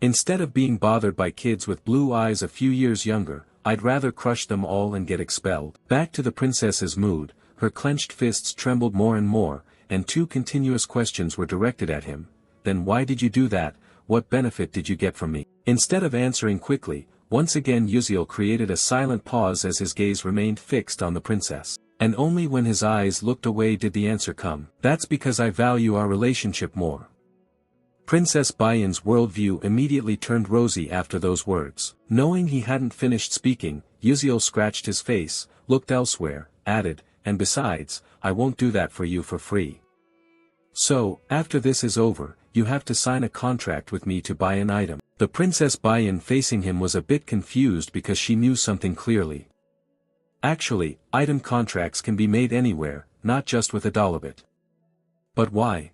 Instead of being bothered by kids with blue eyes a few years younger, I'd rather crush them all and get expelled. Back to the princess's mood, her clenched fists trembled more and more, and two continuous questions were directed at him. Then why did you do that, what benefit did you get from me? Instead of answering quickly, once again Yuziel created a silent pause as his gaze remained fixed on the princess. And only when his eyes looked away did the answer come. That's because I value our relationship more. Princess Baiyan's worldview immediately turned rosy after those words. Knowing he hadn't finished speaking, Yuziel scratched his face, looked elsewhere, added, and besides, I won't do that for you for free. So, after this is over, you have to sign a contract with me to buy an item. The Princess Baiyan facing him was a bit confused because she knew something clearly. Actually, item contracts can be made anywhere, not just with a dollar-bit. But why?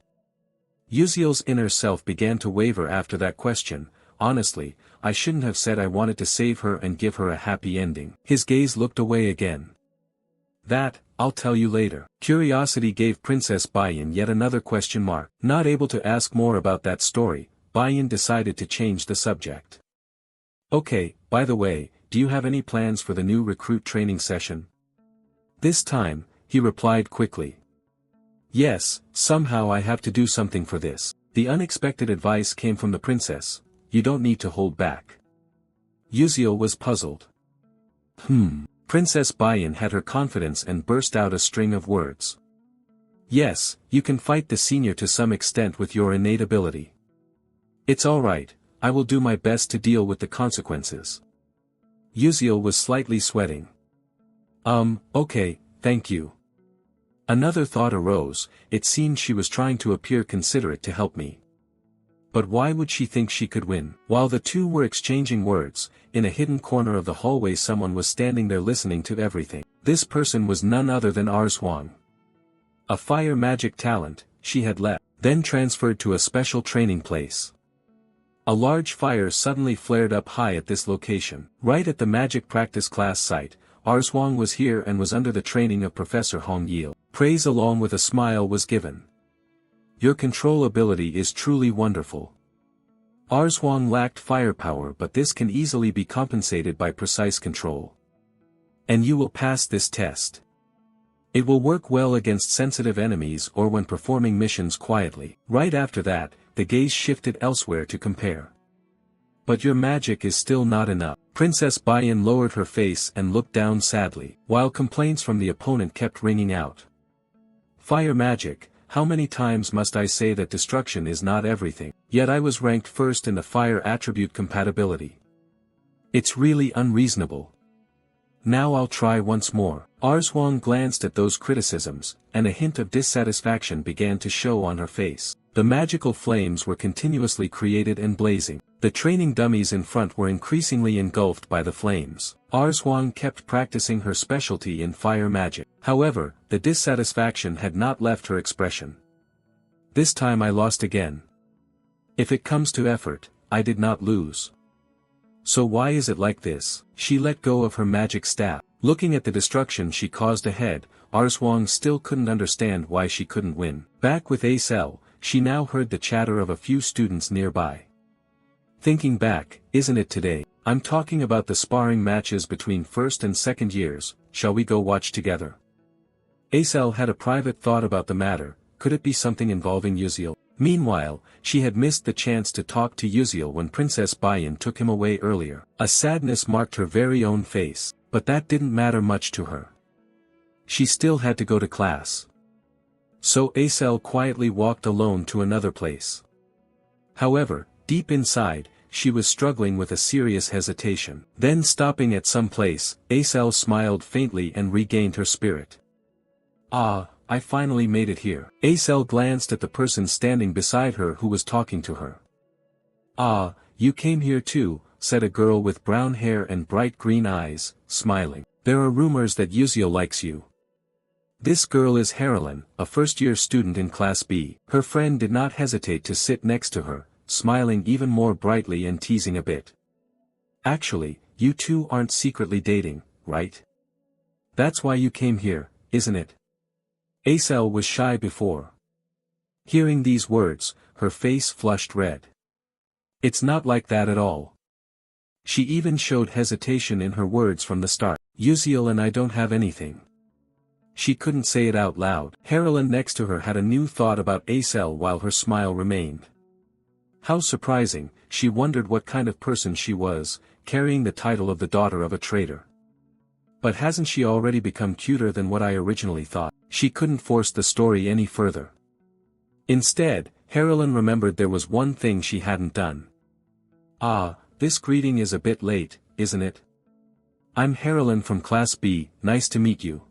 Yuziel's inner self began to waver after that question. Honestly, I shouldn't have said I wanted to save her and give her a happy ending. His gaze looked away again. That, I'll tell you later. Curiosity gave Princess Baiyan yet another question mark. Not able to ask more about that story, Baiyan decided to change the subject. Okay, by the way, do you have any plans for the new recruit training session? This time, he replied quickly. Yes, somehow I have to do something for this. The unexpected advice came from the princess. You don't need to hold back. Yuziel was puzzled. Princess Baiyan had her confidence and burst out a string of words. Yes, you can fight the senior to some extent with your innate ability. It's alright, I will do my best to deal with the consequences. Yuziel was slightly sweating. Okay, thank you. Another thought arose, it seemed she was trying to appear considerate to help me. But why would she think she could win? While the two were exchanging words, in a hidden corner of the hallway someone was standing there listening to everything. This person was none other than Arzhuang. A fire magic talent, she had left, then transferred to a special training place. A large fire suddenly flared up high at this location. Right at the magic practice class site, Arzhuang was here and was under the training of Professor Hong Yil. Praise along with a smile was given. Your control ability is truly wonderful. Arzhuang lacked firepower, but this can easily be compensated by precise control. And you will pass this test. It will work well against sensitive enemies or when performing missions quietly. Right after that, the gaze shifted elsewhere to compare. But your magic is still not enough. Princess Baiyan lowered her face and looked down sadly, while complaints from the opponent kept ringing out. Fire magic, how many times must I say that destruction is not everything? Yet I was ranked first in the fire attribute compatibility. It's really unreasonable. Now I'll try once more. Arzhuang glanced at those criticisms, and a hint of dissatisfaction began to show on her face. The magical flames were continuously created and blazing. The training dummies in front were increasingly engulfed by the flames. Arzhuang kept practicing her specialty in fire magic. However, the dissatisfaction had not left her expression. This time I lost again. If it comes to effort, I did not lose. So why is it like this? She let go of her magic staff. Looking at the destruction she caused ahead, Arzhuang still couldn't understand why she couldn't win. Back with Acel, she now heard the chatter of a few students nearby. Thinking back, isn't it today? I'm talking about the sparring matches between first and second years, shall we go watch together? Acel had a private thought about the matter, could it be something involving Yuziel? Meanwhile, she had missed the chance to talk to Yuziel when Princess Baiyan took him away earlier. A sadness marked her very own face, but that didn't matter much to her. She still had to go to class. So Acel quietly walked alone to another place. However, deep inside, she was struggling with a serious hesitation. Then stopping at some place, Acel smiled faintly and regained her spirit. Ah, I finally made it here. Acel glanced at the person standing beside her who was talking to her. Ah, you came here too, said a girl with brown hair and bright green eyes, smiling. There are rumors that Yuziel likes you. This girl is Harolyn, a first-year student in Class B. Her friend did not hesitate to sit next to her, smiling even more brightly and teasing a bit. Actually, you two aren't secretly dating, right? That's why you came here, isn't it? Acel was shy before. Hearing these words, her face flushed red. It's not like that at all. She even showed hesitation in her words from the start. Yuziel and I don't have anything. She couldn't say it out loud. Harolyn next to her had a new thought about Acel while her smile remained. How surprising, she wondered what kind of person she was, carrying the title of the daughter of a trader. But hasn't she already become cuter than what I originally thought? She couldn't force the story any further. Instead, Harolyn remembered there was one thing she hadn't done. Ah, this greeting is a bit late, isn't it? I'm Harolyn from Class B, nice to meet you.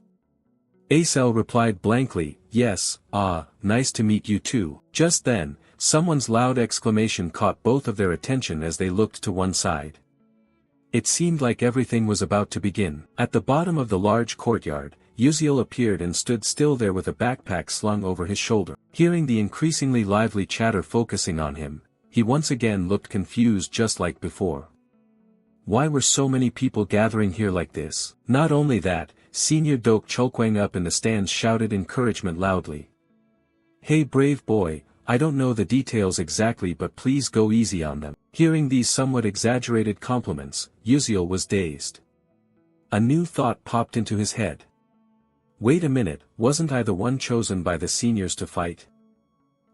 Acel replied blankly, yes, nice to meet you too. Just then, someone's loud exclamation caught both of their attention as they looked to one side. It seemed like everything was about to begin. At the bottom of the large courtyard, Yuziel appeared and stood still there with a backpack slung over his shoulder. Hearing the increasingly lively chatter focusing on him, he once again looked confused just like before. Why were so many people gathering here like this? Not only that, Senior Dok Chulkwang up in the stands shouted encouragement loudly. Hey brave boy, I don't know the details exactly but please go easy on them. Hearing these somewhat exaggerated compliments, Yuziel was dazed. A new thought popped into his head. Wait a minute, wasn't I the one chosen by the seniors to fight?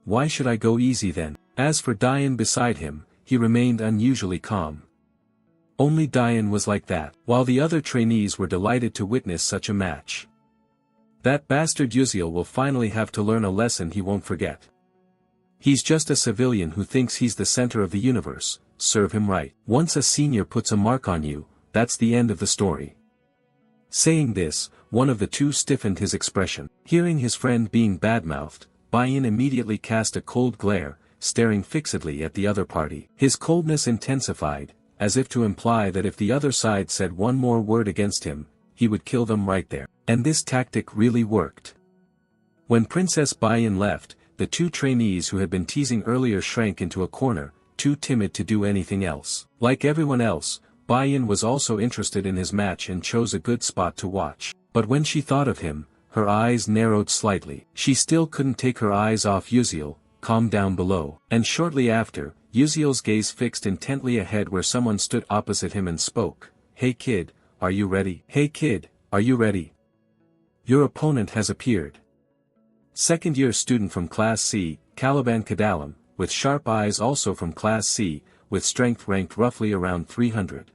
Why should I go easy then? As for Dian beside him, he remained unusually calm. Only Dian was like that, while the other trainees were delighted to witness such a match. That bastard Yuziel will finally have to learn a lesson he won't forget. He's just a civilian who thinks he's the center of the universe, serve him right. Once a senior puts a mark on you, that's the end of the story. Saying this, one of the two stiffened his expression. Hearing his friend being badmouthed, Baiyan immediately cast a cold glare, staring fixedly at the other party. His coldness intensified, as if to imply that if the other side said one more word against him, he would kill them right there. And this tactic really worked. When Princess Bayan left, the two trainees who had been teasing earlier shrank into a corner, too timid to do anything else. Like everyone else, Bayan was also interested in his match and chose a good spot to watch. But when she thought of him, her eyes narrowed slightly. She still couldn't take her eyes off Uziel, calm down below. And shortly after, Uziel's gaze fixed intently ahead where someone stood opposite him and spoke. "Hey kid, are you ready? Hey kid, are you ready? Your opponent has appeared." Second-year student from Class C, Caliban Kadalam, with sharp eyes also from Class C, with strength ranked roughly around 300.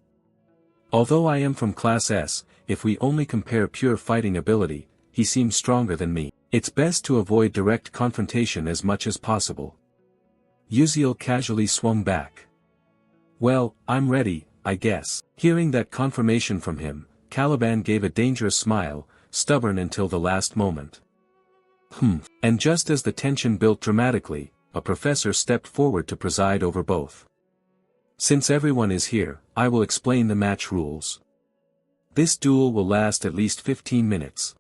Although I am from Class S, if we only compare pure fighting ability, he seems stronger than me. It's best to avoid direct confrontation as much as possible. Uziel casually swung back. "Well, I'm ready, I guess." Hearing that confirmation from him, Caliban gave a dangerous smile, stubborn until the last moment. And just as the tension built dramatically, a professor stepped forward to preside over both. "Since everyone is here, I will explain the match rules. This duel will last at least 15 minutes.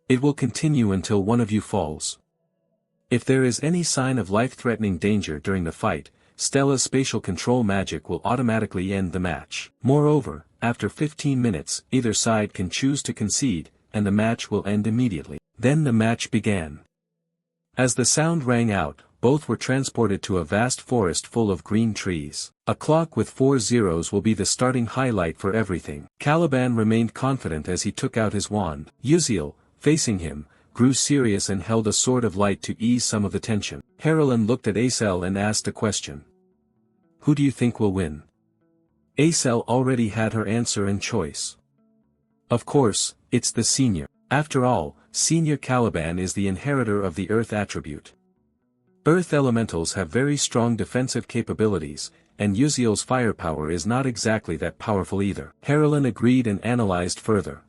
It will continue until one of you falls. If there is any sign of life-threatening danger during the fight, Stella's spatial control magic will automatically end the match. Moreover, after 15 minutes, either side can choose to concede, and the match will end immediately." Then the match began. As the sound rang out, both were transported to a vast forest full of green trees. A clock with 4 zeros will be the starting highlight for everything. Caliban remained confident as he took out his wand. Uziel, facing him, grew serious and held a sword of light to ease some of the tension. Harlan looked at Acel and asked a question. "Who do you think will win?" Acel already had her answer and choice. "Of course, it's the senior. After all, Senior Caliban is the inheritor of the Earth attribute. Earth elementals have very strong defensive capabilities, and Uziel's firepower is not exactly that powerful either." Harlan agreed and analyzed further.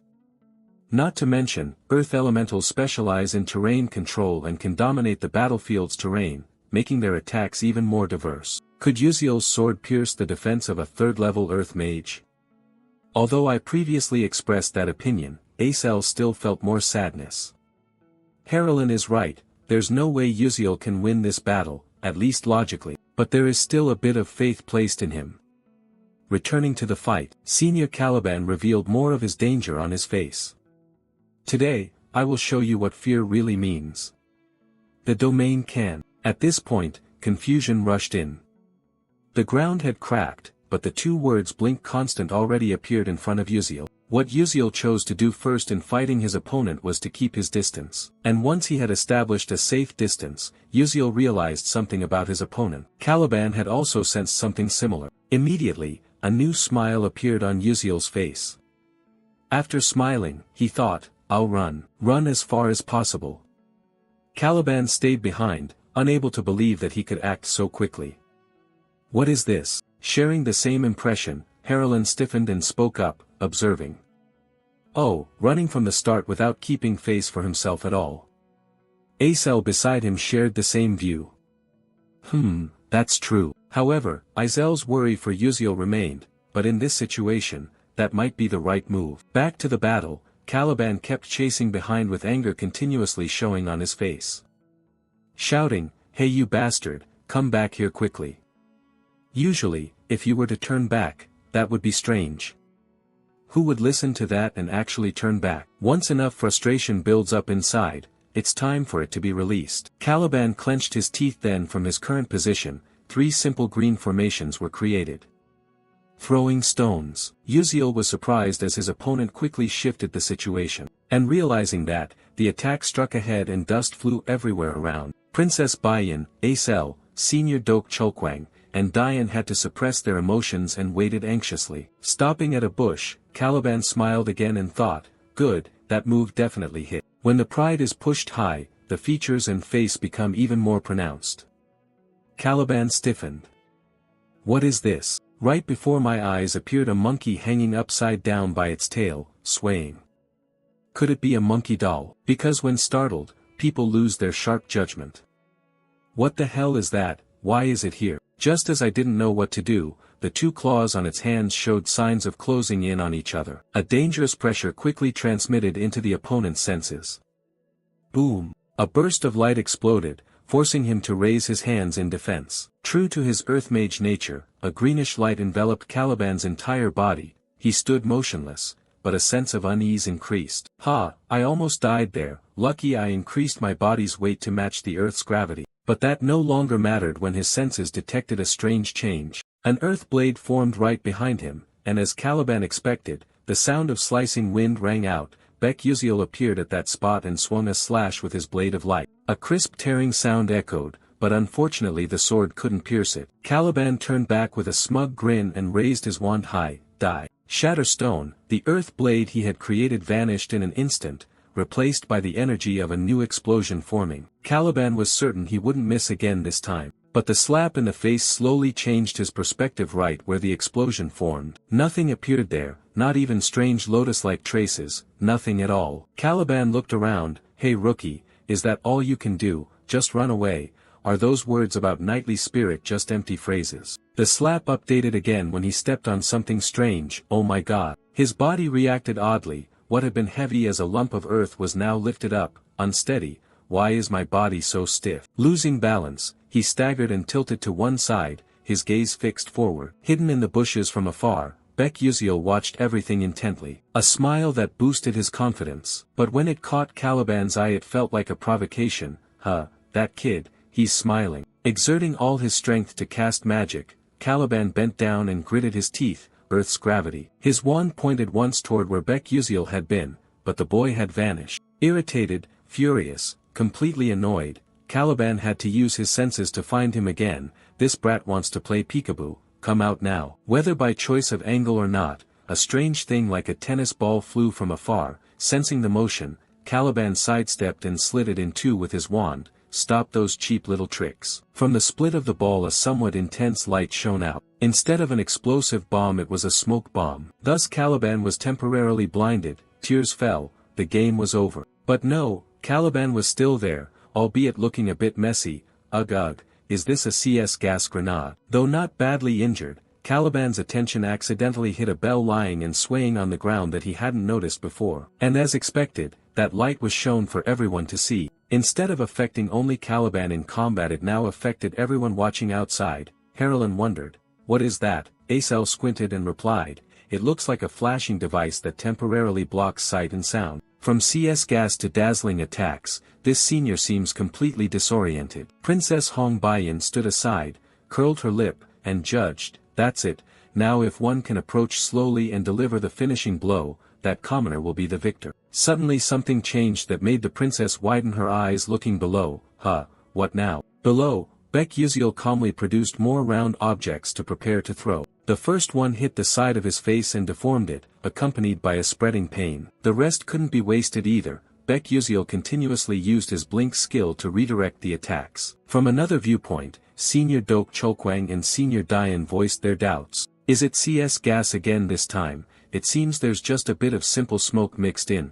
"Not to mention, Earth elementals specialize in terrain control and can dominate the battlefield's terrain, making their attacks even more diverse. Could Uziel's sword pierce the defense of a third-level Earth mage?" Although I previously expressed that opinion, Acel still felt more sadness. Harlan is right, there's no way Uziel can win this battle, at least logically, but there is still a bit of faith placed in him. Returning to the fight, Senior Caliban revealed more of his danger on his face. "Today, I will show you what fear really means. The domain can." At this point, confusion rushed in. The ground had cracked, but the two words blink constant already appeared in front of Uziel. What Uziel chose to do first in fighting his opponent was to keep his distance. And once he had established a safe distance, Uziel realized something about his opponent. Caliban had also sensed something similar. Immediately, a new smile appeared on Uziel's face. After smiling, he thought, "I'll run. Run as far as possible." Caliban stayed behind, unable to believe that he could act so quickly. "What is this?" Sharing the same impression, Harlan stiffened and spoke up, observing. "Oh, running from the start without keeping face for himself at all." Acel beside him shared the same view. That's true." However, Izel's worry for Uziel remained, but in this situation, that might be the right move. Back to the battle, Caliban kept chasing behind with anger continuously showing on his face. Shouting, "Hey you bastard, come back here quickly." Usually, if you were to turn back, that would be strange. Who would listen to that and actually turn back? Once enough frustration builds up inside, it's time for it to be released. Caliban clenched his teeth. Then from his current position, 3 simple green formations were created. Throwing stones. Uziel was surprised as his opponent quickly shifted the situation. And realizing that, the attack struck ahead and dust flew everywhere around. Princess Bayan, Acel, Senior Dok Chulkwang, and Diane had to suppress their emotions and waited anxiously. Stopping at a bush, Caliban smiled again and thought, "Good, that move definitely hit." When the pride is pushed high, the features and face become even more pronounced. Caliban stiffened. "What is this?" Right before my eyes appeared a monkey hanging upside down by its tail, swaying. Could it be a monkey doll? Because when startled, people lose their sharp judgment. "What the hell is that?" why is it here? Just as I didn't know what to do, the two claws on its hands showed signs of closing in on each other. A dangerous pressure quickly transmitted into the opponent's senses. Boom! A burst of light exploded, forcing him to raise his hands in defense. True to his earth mage nature, a greenish light enveloped Caliban's entire body. He stood motionless, but a sense of unease increased. Ha! I almost died there. Lucky I increased my body's weight to match the Earth's gravity. But that no longer mattered when his senses detected a strange change. An earth blade formed right behind him, and as Caliban expected, the sound of slicing wind rang out. Bec-Uziel appeared at that spot and swung a slash with his blade of light. A crisp tearing sound echoed, but unfortunately the sword couldn't pierce it. Caliban turned back with a smug grin and raised his wand high. Die. Shatter stone, the earth blade he had created vanished in an instant, replaced by the energy of a new explosion forming. Caliban was certain he wouldn't miss again this time. But the slap in the face slowly changed his perspective right where the explosion formed. Nothing appeared there, not even strange lotus-like traces, nothing at all. Caliban looked around. Hey rookie, is that all you can do? Just run away. Are those words about knightly spirit just empty phrases? The slap updated again when he stepped on something strange. Oh my god. His body reacted oddly. What had been heavy as a lump of earth was now lifted up, unsteady. Why is my body so stiff? Losing balance, he staggered and tilted to one side, his gaze fixed forward. Hidden in the bushes from afar, Bec-Uziel watched everything intently. A smile that boosted his confidence. But when it caught Caliban's eye it felt like a provocation. That kid, he's smiling. Exerting all his strength to cast magic, Caliban bent down and gritted his teeth. Earth's gravity. His wand pointed once toward where Bec-Uziel had been, but the boy had vanished. Irritated, furious, completely annoyed, Caliban had to use his senses to find him again. This brat wants to play peekaboo, come out now. Whether by choice of angle or not, a strange thing like a tennis ball flew from afar. Sensing the motion, Caliban sidestepped and slid it in two with his wand. Stop those cheap little tricks. From the split of the ball a somewhat intense light shone out. Instead of an explosive bomb it was a smoke bomb. Thus Caliban was temporarily blinded, tears fell, the game was over. But no, Caliban was still there, albeit looking a bit messy. Ugh, is this a CS gas grenade? Though not badly injured, Caliban's attention accidentally hit a bell lying and swaying on the ground that he hadn't noticed before. And as expected, that light was shown for everyone to see. Instead of affecting only Caliban in combat it now affected everyone watching outside. Harlan wondered, what is that? Acel squinted and replied, it looks like a flashing device that temporarily blocks sight and sound. From CS gas to dazzling attacks, this senior seems completely disoriented. Princess Hong Baiyan stood aside, curled her lip, and judged, that's it, now if one can approach slowly and deliver the finishing blow, that commoner will be the victor. Suddenly something changed that made the princess widen her eyes looking below. What now? Below, Bec-Uziel calmly produced more round objects to prepare to throw. The first one hit the side of his face and deformed it, accompanied by a spreading pain. The rest couldn't be wasted either. Bec-Uziel continuously used his blink skill to redirect the attacks. From another viewpoint, Senior Dok Cholkwang and Senior Dian voiced their doubts. Is it CS gas again this time? It seems there's just a bit of simple smoke mixed in.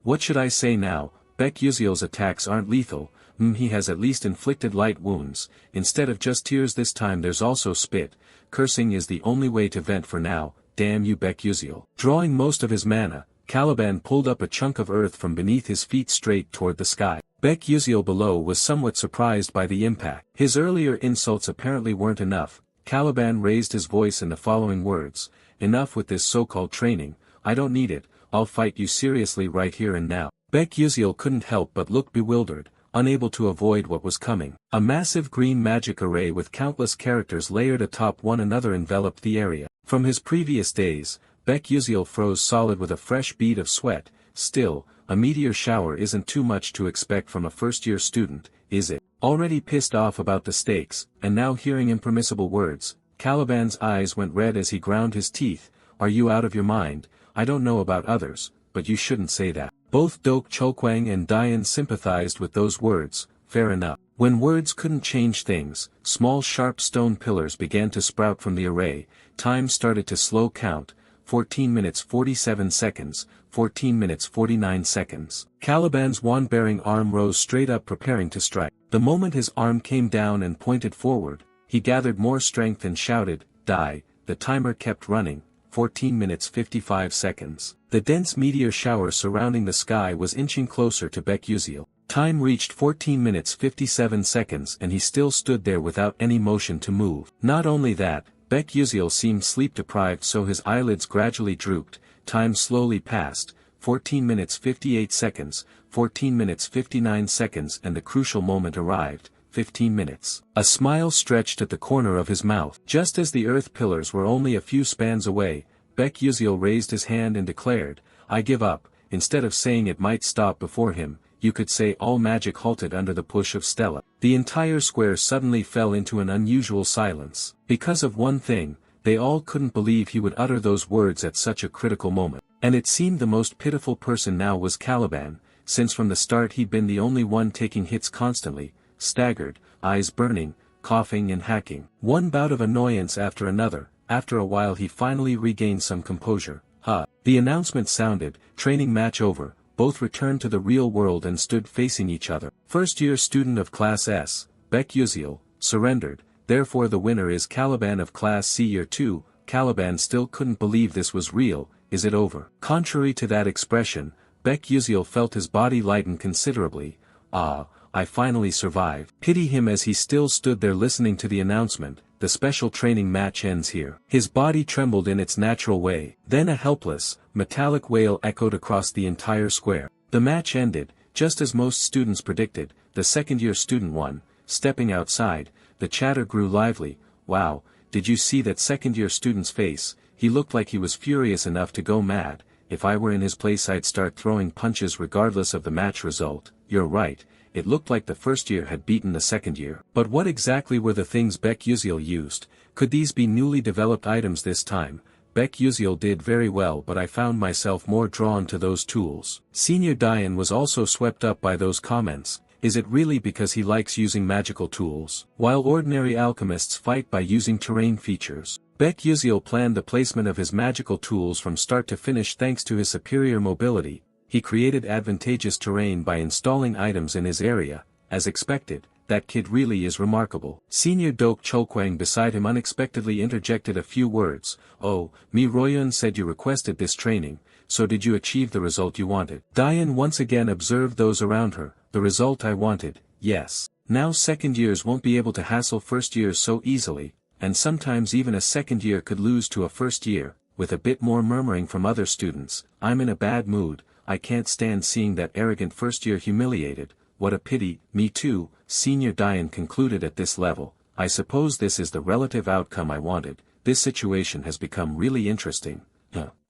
What should I say now? Bec-Uziel's attacks aren't lethal. He has at least inflicted light wounds. Instead of just tears this time there's also spit. Cursing is the only way to vent for now. Damn you Bec-Uziel. Drawing most of his mana, Caliban pulled up a chunk of earth from beneath his feet straight toward the sky. Bec-Uziel below was somewhat surprised by the impact. His earlier insults apparently weren't enough. Caliban raised his voice in the following words. Enough with this so-called training, I don't need it, I'll fight you seriously right here and now. Bec-Uziel couldn't help but look bewildered, unable to avoid what was coming. A massive green magic array with countless characters layered atop one another enveloped the area. From his previous days, Bec-Uziel froze solid with a fresh bead of sweat. Still, a meteor shower isn't too much to expect from a first-year student, is it? Already pissed off about the stakes, and now hearing impermissible words, Caliban's eyes went red as he ground his teeth. Are you out of your mind? I don't know about others, but you shouldn't say that. Both Dok Cholkwang and Dian sympathized with those words. Fair enough. When words couldn't change things, small sharp stone pillars began to sprout from the array. Time started to slow count. 14 minutes 47 seconds, 14 minutes 49 seconds. Caliban's wand-bearing arm rose straight up preparing to strike. The moment his arm came down and pointed forward, he gathered more strength and shouted, "Die!" The timer kept running, 14 minutes 55 seconds. The dense meteor shower surrounding the sky was inching closer to Baek-Yusil. Time reached 14 minutes 57 seconds and he still stood there without any motion to move. Not only that, Baek-Yusil seemed sleep-deprived, so his eyelids gradually drooped. Time slowly passed, 14 minutes 58 seconds, 14 minutes 59 seconds, and the crucial moment arrived, 15 minutes. A smile stretched at the corner of his mouth. Just as the earth pillars were only a few spans away, Baek-Yusil raised his hand and declared, "I give up." Instead of saying it might stop before him, you could say all magic halted under the push of Stella. The entire square suddenly fell into an unusual silence. Because of one thing, they all couldn't believe he would utter those words at such a critical moment. And it seemed the most pitiful person now was Caliban, since from the start he'd been the only one taking hits constantly, staggered, eyes burning, coughing and hacking. One bout of annoyance after another, after a while he finally regained some composure. The announcement sounded, training match over. Both returned to the real world and stood facing each other. First-year student of Class S, Baek-Yusil, surrendered, therefore the winner is Caliban of Class C Year 2, Caliban still couldn't believe this was real. Is it over? Contrary to that expression, Baek-Yusil felt his body lighten considerably. I finally survived. Pity him as he still stood there listening to the announcement. The special training match ends here. His body trembled in its natural way. Then a helpless, metallic wail echoed across the entire square. The match ended, just as most students predicted. The second-year student won. Stepping outside, the chatter grew lively. "Wow, did you see that second-year student's face? He looked like he was furious enough to go mad. If I were in his place I'd start throwing punches regardless of the match result." You're right. It looked like the first year had beaten the second year. But what exactly were the things Baek-Yusil used? Could these be newly developed items this time? Baek-Yusil did very well, but I found myself more drawn to those tools. Senior Dian was also swept up by those comments. Is it really because he likes using magical tools? While ordinary alchemists fight by using terrain features, Baek-Yusil planned the placement of his magical tools from start to finish. Thanks to his superior mobility, he created advantageous terrain by installing items in his area. As expected, that kid really is remarkable. Senior Dok Cholkwang beside him unexpectedly interjected a few words. "Oh, Mi Royun said you requested this training, so did you achieve the result you wanted?" Dian once again observed those around her. "The result I wanted, yes. Now second years won't be able to hassle first years so easily, and sometimes even a second year could lose to a first year." With a bit more murmuring from other students, "I'm in a bad mood. I can't stand seeing that arrogant first year humiliated. What a pity." "Me too," Senior Dian concluded at this level. "I suppose this is the relative outcome I wanted. This situation has become really interesting.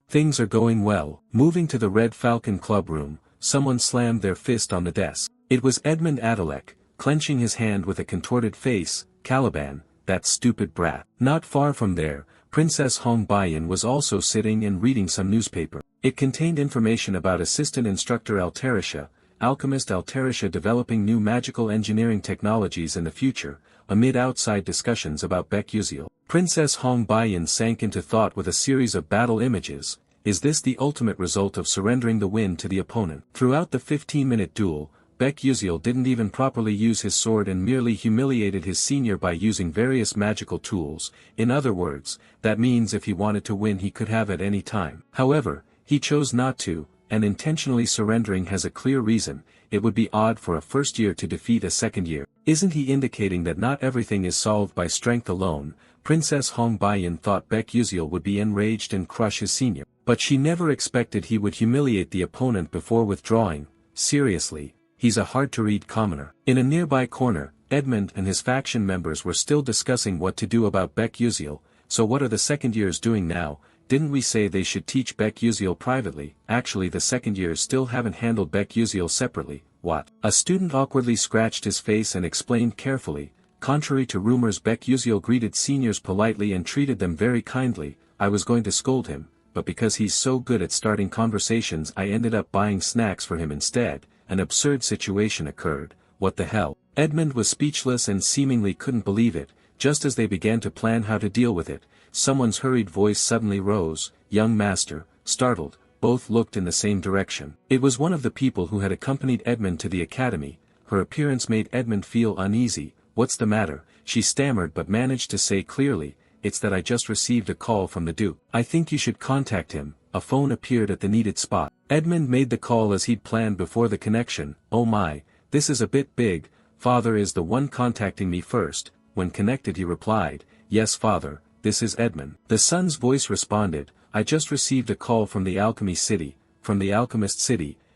Things are going well." Moving to the Red Falcon Club room, someone slammed their fist on the desk. It was Edmund Adalek, clenching his hand with a contorted face. "Caliban, that stupid brat." Not far from there, Princess Hong Baiyan was also sitting and reading some newspaper. It contained information about Assistant Instructor Altarisha, Alchemist Altarisha developing new magical engineering technologies in the future, amid outside discussions about Baek-Yusil. Princess Hong Baiyan sank into thought with a series of battle images. Is this the ultimate result of surrendering the win to the opponent? Throughout the 15-minute duel, Baek-Yusil didn't even properly use his sword and merely humiliated his senior by using various magical tools. In other words, that means if he wanted to win he could have at any time. However, he chose not to, and intentionally surrendering has a clear reason. It would be odd for a first year to defeat a second year. Isn't he indicating that not everything is solved by strength alone? Princess Hong Baiyan thought Baek-Yusil would be enraged and crush his senior. But she never expected he would humiliate the opponent before withdrawing. Seriously, he's a hard-to-read commoner. In a nearby corner, Edmund and his faction members were still discussing what to do about Baek-Yusil. "So what are the second years doing now? Didn't we say they should teach Baek-Yusil privately? Actually the second years still haven't handled Baek-Yusil separately." "What?" A student awkwardly scratched his face and explained carefully. "Contrary to rumors, Baek-Yusil greeted seniors politely and treated them very kindly. I was going to scold him, but because he's so good at starting conversations I ended up buying snacks for him instead. An absurd situation occurred. What the hell?" Edmund was speechless and seemingly couldn't believe it. Just as they began to plan how to deal with it, someone's hurried voice suddenly rose. young master, startled. Both looked in the same direction. It was one of the people who had accompanied Edmund to the academy. Her appearance made Edmund feel uneasy. "What's the matter?" she stammered but managed to say clearly, "It's that I just received a call from the Duke. I think you should contact him." A phone appeared at the needed spot. Edmund made the call as he'd planned before the connection. "Oh my, this is a bit big. Father is the one contacting me first." When connected he replied, "Yes father, this is Edmund." The son's voice responded, "I just received a call from the Alchemist City.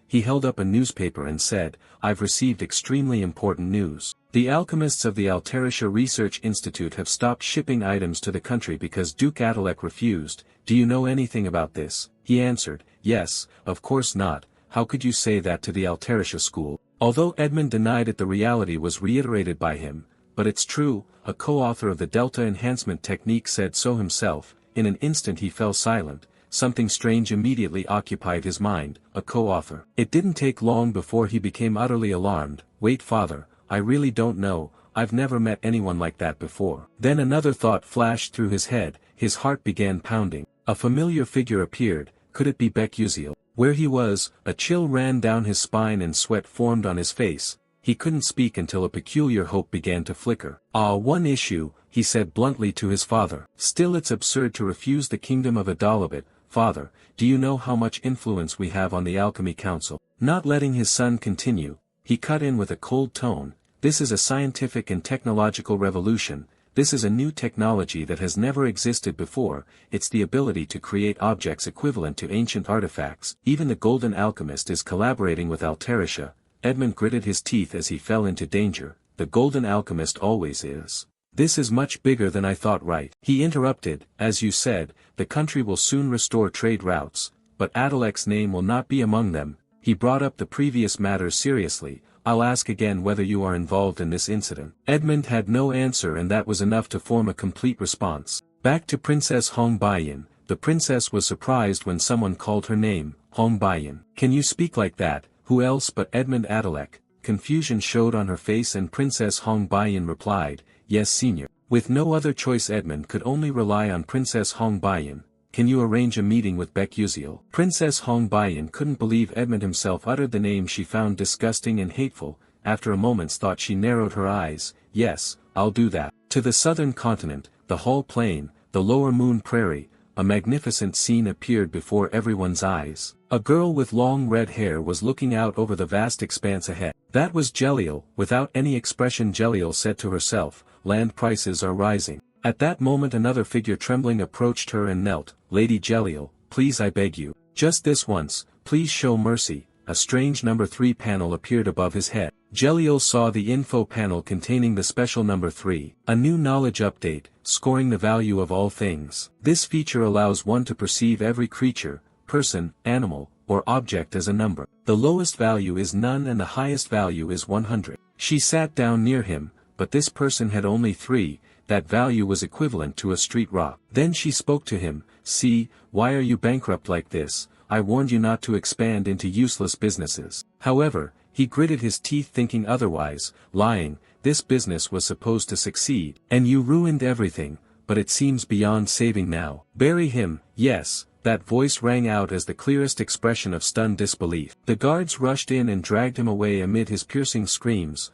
He held up a newspaper and said, "I've received extremely important news. The alchemists of the Alterisha Research Institute have stopped shipping items to the country because Duke Adalek refused. Do you know anything about this?" He answered, "Yes, of course not. How could you say that to the Alterisha school?" Although Edmund denied it, the reality was reiterated by him. "But it's true," a co-author of the Delta Enhancement Technique said so himself. In an instant he fell silent. Something strange immediately occupied his mind, a co-author. It didn't take long before he became utterly alarmed. "Wait father, I really don't know, I've never met anyone like that before." Then another thought flashed through his head, his heart began pounding. A familiar figure appeared. Could it be Becuzil? Where he was, a chill ran down his spine and sweat formed on his face. He couldn't speak until a peculiar hope began to flicker. One issue," he said bluntly to his father. "Still it's absurd to refuse the kingdom of Adalabit. Father, do you know how much influence we have on the Alchemy Council?" Not letting his son continue, he cut in with a cold tone, "This is a scientific and technological revolution. This is a new technology that has never existed before. It's the ability to create objects equivalent to ancient artifacts. Even the Golden Alchemist is collaborating with Alterisha." Edmund gritted his teeth as he fell into danger. "The Golden Alchemist always is. This is much bigger than I thought." Right. He interrupted, "As you said, the country will soon restore trade routes, but Adalek's name will not be among them." He brought up the previous matter seriously. "I'll ask again whether you are involved in this incident." Edmund had no answer, and that was enough to form a complete response. Back to Princess Hong Baiyan. The princess was surprised when someone called her name, Hong Baiyan. "Can you speak like that? Who else but Edmund Adalek?" Confusion showed on her face and Princess Hong Baiyan replied, "Yes senior." With no other choice Edmund could only rely on Princess Hong Baiyan. "Can you arrange a meeting with Becuzil?" Princess Hong Baiyan couldn't believe Edmund himself uttered the name she found disgusting and hateful. After a moment's thought she narrowed her eyes. "Yes, I'll do that." To the southern continent, the Hull Plain, the lower Moon Prairie, a magnificent scene appeared before everyone's eyes. A girl with long red hair was looking out over the vast expanse ahead. That was Jeliel. Without any expression Jeliel said to herself, "Land prices are rising." At that moment another figure trembling approached her and knelt. "Lady Jeliel, please I beg you. Just this once, please show mercy." A strange number 3 panel appeared above his head. Jeliel saw the info panel containing the special number 3, a new knowledge update, scoring the value of all things. This feature allows one to perceive every creature, person, animal, or object as a number. The lowest value is none and the highest value is 100. She sat down near him, but this person had only 3, that value was equivalent to a street rock. Then she spoke to him, "See, why are you bankrupt like this? I warned you not to expand into useless businesses." However, he gritted his teeth thinking otherwise, lying, "This business was supposed to succeed, and you ruined everything, but it seems beyond saving now." "Bury him, yes." That voice rang out as the clearest expression of stunned disbelief. The guards rushed in and dragged him away amid his piercing screams.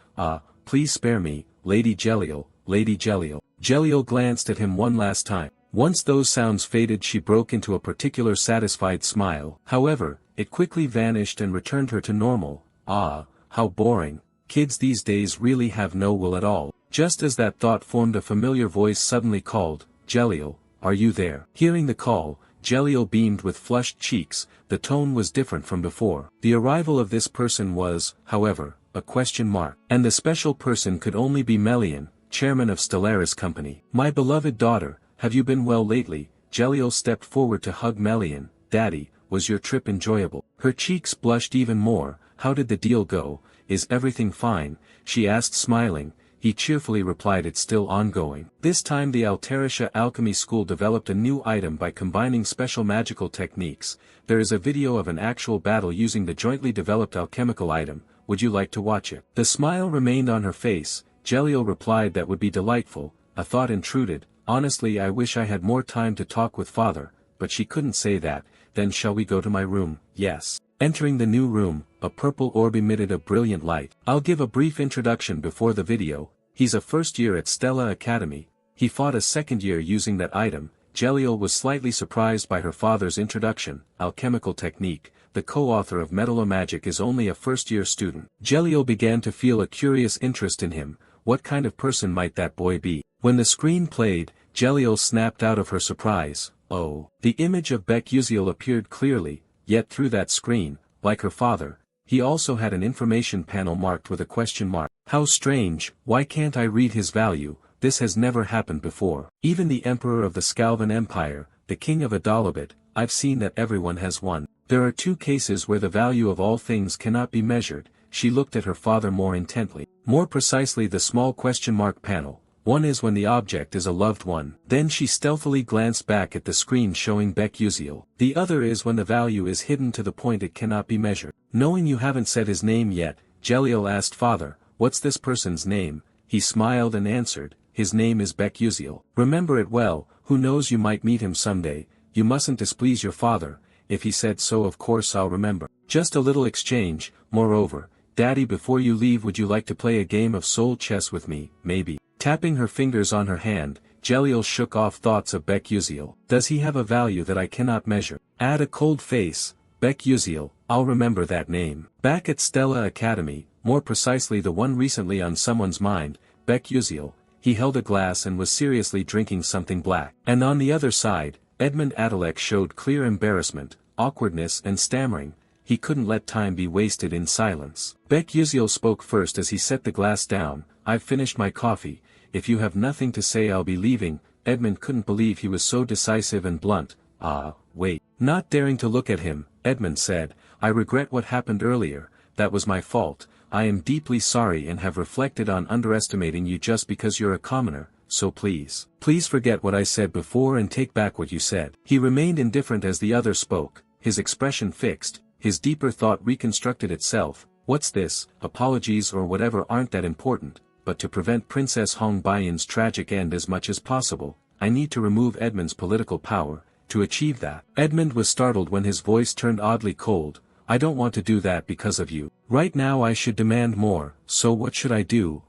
Please spare me, Lady Jeliel, Lady Jeliel." Jeliel glanced at him one last time. Once those sounds faded she broke into a particular satisfied smile. However, it quickly vanished and returned her to normal. How boring. Kids these days really have no will at all. Just as that thought formed a familiar voice suddenly called, "Jeliel, are you there?" Hearing the call, Jeliel beamed with flushed cheeks. The tone was different from before. The arrival of this person was, however, a question mark. And the special person could only be Melian, chairman of Stellaris Company. "My beloved daughter, have you been well lately?" Jeliel stepped forward to hug Melian. "Daddy, was your trip enjoyable?" Her cheeks blushed even more. "How did the deal go? Is everything fine?" she asked smiling. He cheerfully replied, "It's still ongoing." This time the Alterisha Alchemy School developed a new item by combining special magical techniques. There is a video of an actual battle using the jointly developed alchemical item. Would you like to watch it? The smile remained on her face. Jeliel replied, "That would be delightful." A thought intruded. "Honestly, I wish I had more time to talk with father. but she couldn't say that. Then shall we go to my room? Yes. Entering the new room, a purple orb emitted a brilliant light. I'll give a brief introduction before the video. He's a first year at Stella Academy. He fought a second year using that item. Jeliel was slightly surprised by her father's introduction. Alchemical technique. The co-author of Metalomagic is only a first-year student. Jeliel began to feel a curious interest in him. What kind of person might that boy be? When the screen played, Jeliel snapped out of her surprise. Oh. The image of Beck-Uziel appeared clearly, yet through that screen, like her father, he also had an information panel marked with a question mark. How strange, why can't I read his value? This has never happened before. Even the Emperor of the Scalvan Empire, the King of Adalabit, I've seen that everyone has one. There are two cases where the value of all things cannot be measured. She looked at her father more intently. More precisely the small question mark panel. One is when the object is a loved one. Then she stealthily glanced back at the screen showing Beck-Uziel. The other is when the value is hidden to the point it cannot be measured. Knowing you haven't said his name yet, Jeliel asked father, what's this person's name? He smiled and answered, his name is Beck-Uziel. Remember it well, who knows, you might meet him someday. You mustn't displease your father. If he said so, of course I'll remember. Just a little exchange. Moreover, Daddy, before you leave, would you like to play a game of soul chess with me? Maybe. Tapping her fingers on her hand, Jeliel shook off thoughts of Beck-Uziel. Does he have a value that I cannot measure? Add a cold face. Beck-Uziel, I'll remember that name. Back at Stella Academy, more precisely the one recently on someone's mind, Beck-Uziel, he held a glass and was seriously drinking something black. And on the other side, Edmund Adalek showed clear embarrassment, awkwardness and stammering. He couldn't let time be wasted in silence. Beck-Uziel spoke first as he set the glass down. I've finished my coffee. If you have nothing to say, I'll be leaving. Edmund couldn't believe he was so decisive and blunt. Ah, wait. Not daring to look at him, Edmund said, I regret what happened earlier. That was my fault. I am deeply sorry and have reflected on underestimating you just because you're a commoner, so please forget what I said before and take back what you said. He remained indifferent as the other spoke, his expression fixed, his deeper thought reconstructed itself. What's this? Apologies or whatever aren't that important, but to prevent Princess Hong Bayan's tragic end as much as possible, I need to remove Edmund's political power. To achieve that, Edmund was startled when his voice turned oddly cold. I don't want to do that because of you. Right now I should demand more, so what should I do?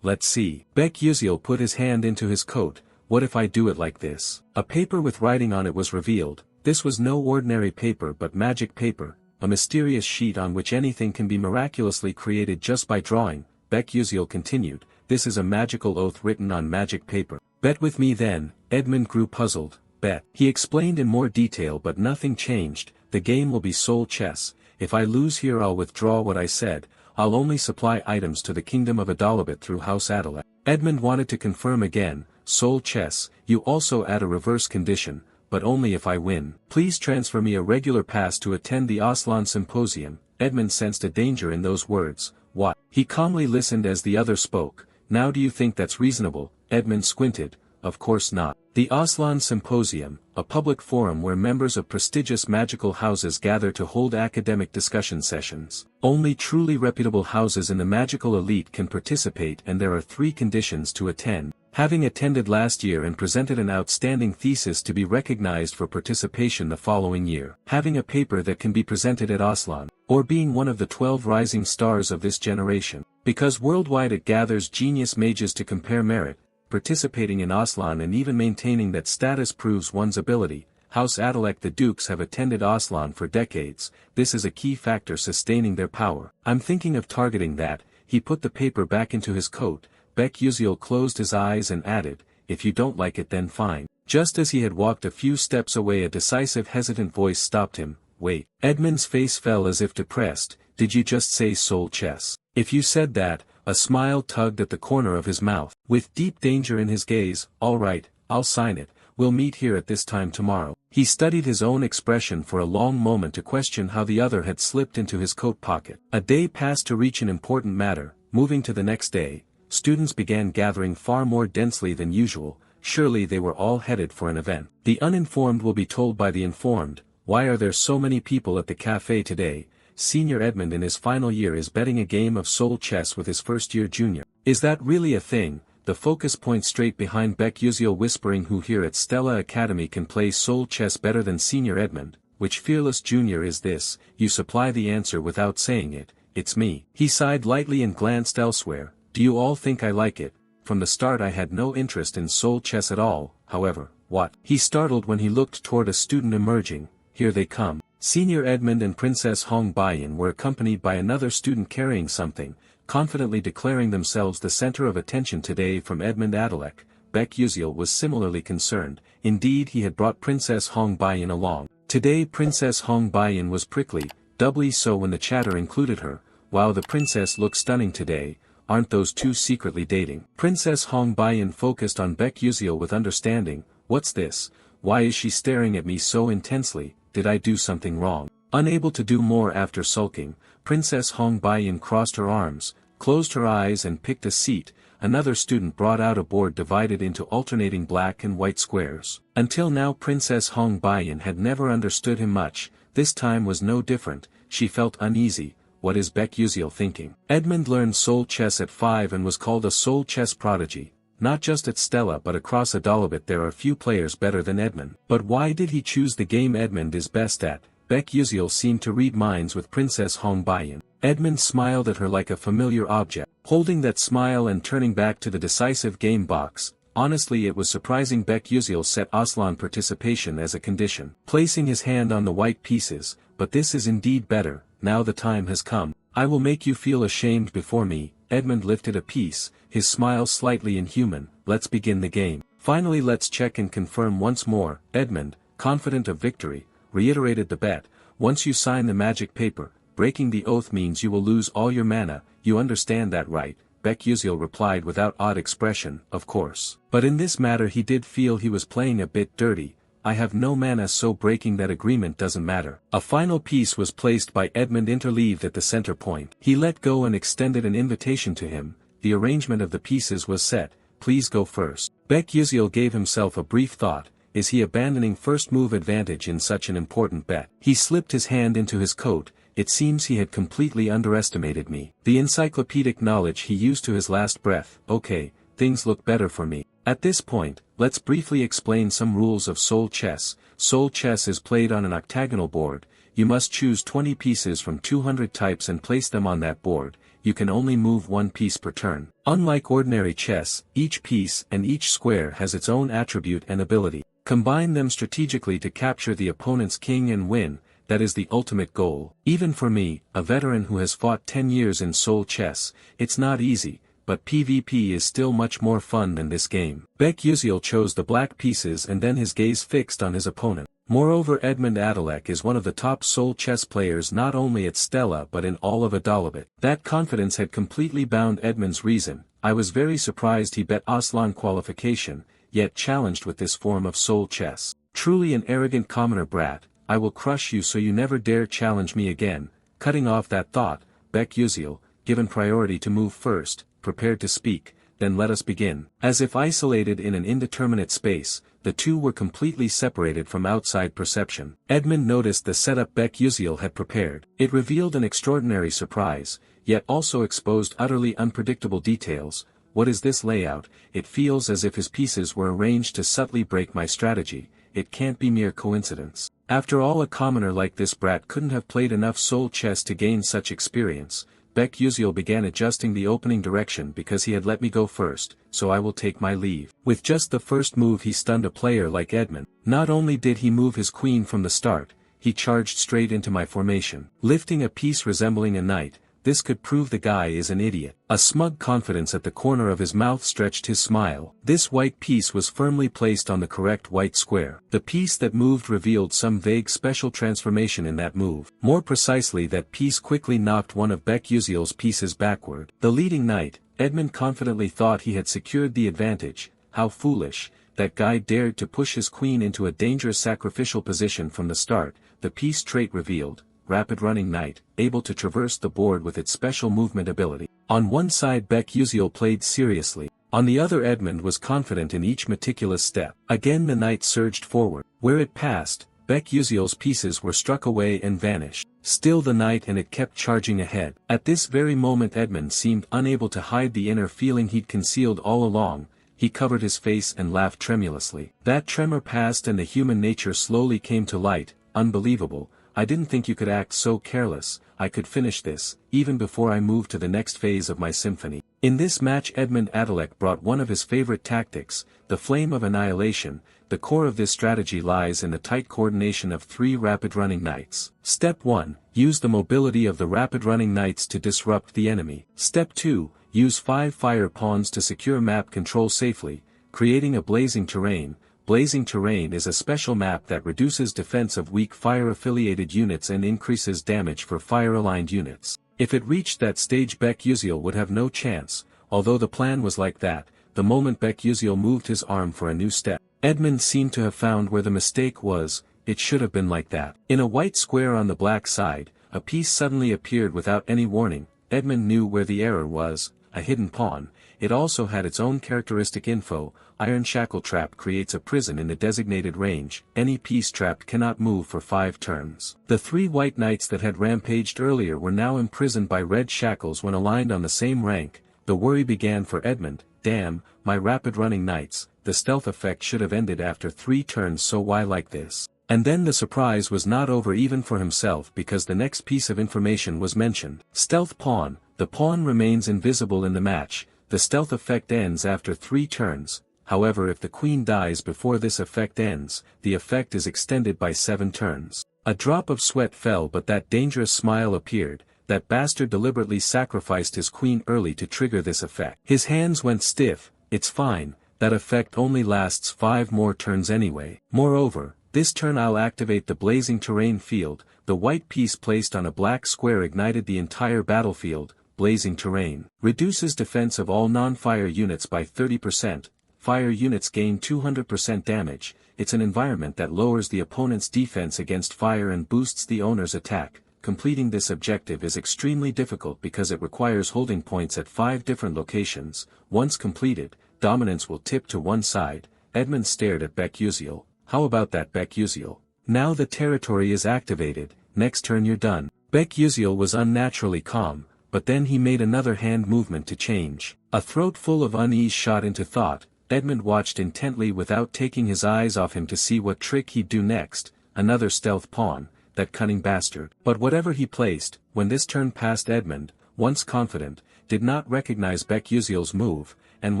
Let's see. Beck-Uziel put his hand into his coat. What if I do it like this? A paper with writing on it was revealed. This was no ordinary paper but magic paper, a mysterious sheet on which anything can be miraculously created just by drawing. Beck-Uziel continued, this is a magical oath written on magic paper. Bet with me then. Edmund grew puzzled. Bet. He explained in more detail, but nothing changed. The game will be soul chess. If I lose here, I'll withdraw what I said. I'll only supply items to the kingdom of Adalabit through House Adalek. Edmund wanted to confirm again, soul chess, you also add a reverse condition, but only if I win. Please transfer me a regular pass to attend the Aslan Symposium. Edmund sensed a danger in those words. What? He calmly listened as the other spoke. Now do you think that's reasonable? Edmund squinted. Of course not. The Aslan Symposium, a public forum where members of prestigious magical houses gather to hold academic discussion sessions. Only truly reputable houses in the magical elite can participate, and there are 3 conditions to attend. Having attended last year and presented an outstanding thesis to be recognized for participation the following year. Having a paper that can be presented at Aslan. Or being one of the 12 rising stars of this generation. Because worldwide it gathers genius mages to compare merit. Participating in Aslan and even maintaining that status proves one's ability. House Adalek, the Dukes have attended Aslan for decades. This is a key factor sustaining their power. I'm thinking of targeting that. He put the paper back into his coat. Beck-Uziel closed his eyes and added, if you don't like it then fine. Just as he had walked a few steps away, a decisive, hesitant voice stopped him. Wait. Edmund's face fell as if depressed. Did you just say soul chess? If you said that, a smile tugged at the corner of his mouth. With deep danger in his gaze, all right, I'll sign it. We'll meet here at this time tomorrow. He studied his own expression for a long moment to question how the other had slipped into his coat pocket. A day passed to reach an important matter. Moving to the next day, students began gathering far more densely than usual. Surely they were all headed for an event. The uninformed will be told by the informed. Why are there so many people at the cafe today? Senior Edmund in his final year is betting a game of soul chess with his first-year junior. Is that really a thing? the focus point straight behind Beck Uziel whispering who here at Stella Academy can play soul chess better than Senior Edmund, which fearless junior is this? You supply the answer without saying it, it's me. He sighed lightly and glanced elsewhere. Do you all think I like it? From the start I had no interest in soul chess at all, however. What? He startled when he looked toward a student emerging. Here they come. Senior Edmund and Princess Hong Baiyan were accompanied by another student carrying something, confidently declaring themselves the center of attention today from Edmund Adalek. Beck Uziel was similarly concerned. Indeed, he had brought Princess Hong Baiyan along. Today Princess Hong Baiyan was prickly, doubly so when the chatter included her. Wow, the princess looks stunning today. Aren't those two secretly dating? Princess Hong Baiyan focused on Beck Uziel with understanding. What's this? Why is she staring at me so intensely? Did I do something wrong? Unable to do more after sulking, Princess Hong Baiyan crossed her arms, closed her eyes and picked a seat. Another student brought out a board divided into alternating black and white squares. Until now Princess Hong Baiyan had never understood him much. This time was no different. She felt uneasy. What is Beck Uziel thinking? Edmund learned soul chess at 5 and was called a soul chess prodigy. Not just at Stella but across Adalabit there are few players better than Edmund. But why did he choose the game Edmund is best at? Beck Uziel seemed to read minds with Princess Hong Baiyan. Edmund smiled at her like a familiar object. Holding that smile and turning back to the decisive game box, honestly it was surprising Beck Uziel set Aslan participation as a condition. Placing his hand on the white pieces, but this is indeed better, now the time has come. I will make you feel ashamed before me. Edmund lifted a piece, his smile slightly inhuman. Let's begin the game. Finally let's check and confirm once more. Edmund, confident of victory, reiterated the bet. Once you sign the magic paper, breaking the oath means you will lose all your mana. You understand that, right? Beck Uziel replied without odd expression. Of course. But in this matter he did feel he was playing a bit dirty. I have no mana, so breaking that agreement doesn't matter. A final piece was placed by Edmund interleaved at the center point. He let go and extended an invitation to him. The arrangement of the pieces was set. Please go first. Beck Uziel gave himself a brief thought. Is he abandoning first move advantage in such an important bet? He slipped his hand into his coat. It seems he had completely underestimated me. The encyclopedic knowledge he used to his last breath. Okay, things look better for me. At this point, let's briefly explain some rules of soul chess. Soul chess is played on an octagonal board. You must choose 20 pieces from 200 types and place them on that board. You can only move one piece per turn. Unlike ordinary chess, each piece and each square has its own attribute and ability. Combine them strategically to capture the opponent's king and win. That is the ultimate goal. Even for me, a veteran who has fought 10 years in soul chess, it's not easy, but PvP is still much more fun than this game. Beck Uziel chose the black pieces and then his gaze fixed on his opponent. Moreover, Edmund Adalek is one of the top soul chess players not only at Stella but in all of Adalabit. That confidence had completely bound Edmund's reason. I was very surprised he bet Aslan qualification, yet challenged with this form of soul chess. Truly an arrogant commoner brat. I will crush you so you never dare challenge me again. Cutting off that thought, Beck Uziel, given priority to move first, prepared to speak. Then let us begin. As if isolated in an indeterminate space, the two were completely separated from outside perception. Edmund noticed the setup Beck Uziel had prepared. It revealed an extraordinary surprise, yet also exposed utterly unpredictable details. What is this layout? It feels as if his pieces were arranged to subtly break my strategy. It can't be mere coincidence. After all, a commoner like this brat couldn't have played enough soul chess to gain such experience. Beck Uziel began adjusting the opening direction because he had let me go first, so I will take my leave. With just the first move he stunned a player like Edmund. Not only did he move his queen from the start, he charged straight into my formation. Lifting a piece resembling a knight, this could prove the guy is an idiot. A smug confidence at the corner of his mouth stretched his smile. This white piece was firmly placed on the correct white square. The piece that moved revealed some vague special transformation in that move. More precisely, that piece quickly knocked one of Beck Uziel's pieces backward. The leading knight, Edmund confidently thought he had secured the advantage. How foolish. That guy dared to push his queen into a dangerous sacrificial position from the start. The piece trait revealed. Rapid running knight, able to traverse the board with its special movement ability. On one side Beck Uziel played seriously. On the other Edmund was confident in each meticulous step. Again the knight surged forward. Where it passed, Uziel's pieces were struck away and vanished. Still the night and it kept charging ahead. At this very moment Edmund seemed unable to hide the inner feeling he'd concealed all along. He covered his face and laughed tremulously. That tremor passed and the human nature slowly came to light. Unbelievable, I didn't think you could act so careless. I could finish this, even before I moved to the next phase of my symphony. In this match Edmund Adalec brought one of his favorite tactics, the flame of annihilation. The core of this strategy lies in the tight coordination of 3 rapid-running knights. Step 1, use the mobility of the rapid-running knights to disrupt the enemy. Step 2, use 5 fire pawns to secure map control safely, creating a blazing terrain. Blazing terrain is a special map that reduces defense of weak fire-affiliated units and increases damage for fire-aligned units. If it reached that stage Uziel would have no chance, although the plan was like that. The moment Uziel moved his arm for a new step, Edmund seemed to have found where the mistake was. It should have been like that. In a white square on the black side, a piece suddenly appeared without any warning. Edmund knew where the error was, a hidden pawn. It also had its own characteristic info. Iron shackle trap creates a prison in the designated range. Any piece trapped cannot move for 5 turns. The 3 white knights that had rampaged earlier were now imprisoned by red shackles when aligned on the same rank. The worry began for Edmund. Damn, my rapid-running knights, the stealth effect should have ended after 3 turns, so why like this? And then the surprise was not over even for himself because the next piece of information was mentioned. Stealth pawn, the pawn remains invisible in the match. The stealth effect ends after 3 turns. However, if the queen dies before this effect ends, the effect is extended by 7 turns. A drop of sweat fell, but that dangerous smile appeared. That bastard deliberately sacrificed his queen early to trigger this effect. His hands went stiff. It's fine, that effect only lasts 5 more turns anyway. Moreover, this turn I'll activate the blazing terrain field. The white piece placed on a black square ignited the entire battlefield. Blazing terrain reduces defense of all non-fire units by 30%. Fire units gain 200% damage. It's an environment that lowers the opponent's defense against fire and boosts the owner's attack. Completing this objective is extremely difficult because it requires holding points at 5 different locations. Once completed, dominance will tip to one side. Edmund stared at Uziel. How about that, Uziel? Now the territory is activated. Next turn you're done. Uziel was unnaturally calm, but then he made another hand movement to change. A throat full of unease shot into thought. Edmund watched intently without taking his eyes off him to see what trick he'd do next. Another stealth pawn. That cunning bastard. But whatever he placed, when this turn passed Edmund, once confident, did not recognize Uziel's move, and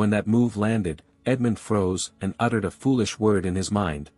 when that move landed, Edmund froze and uttered a foolish word in his mind.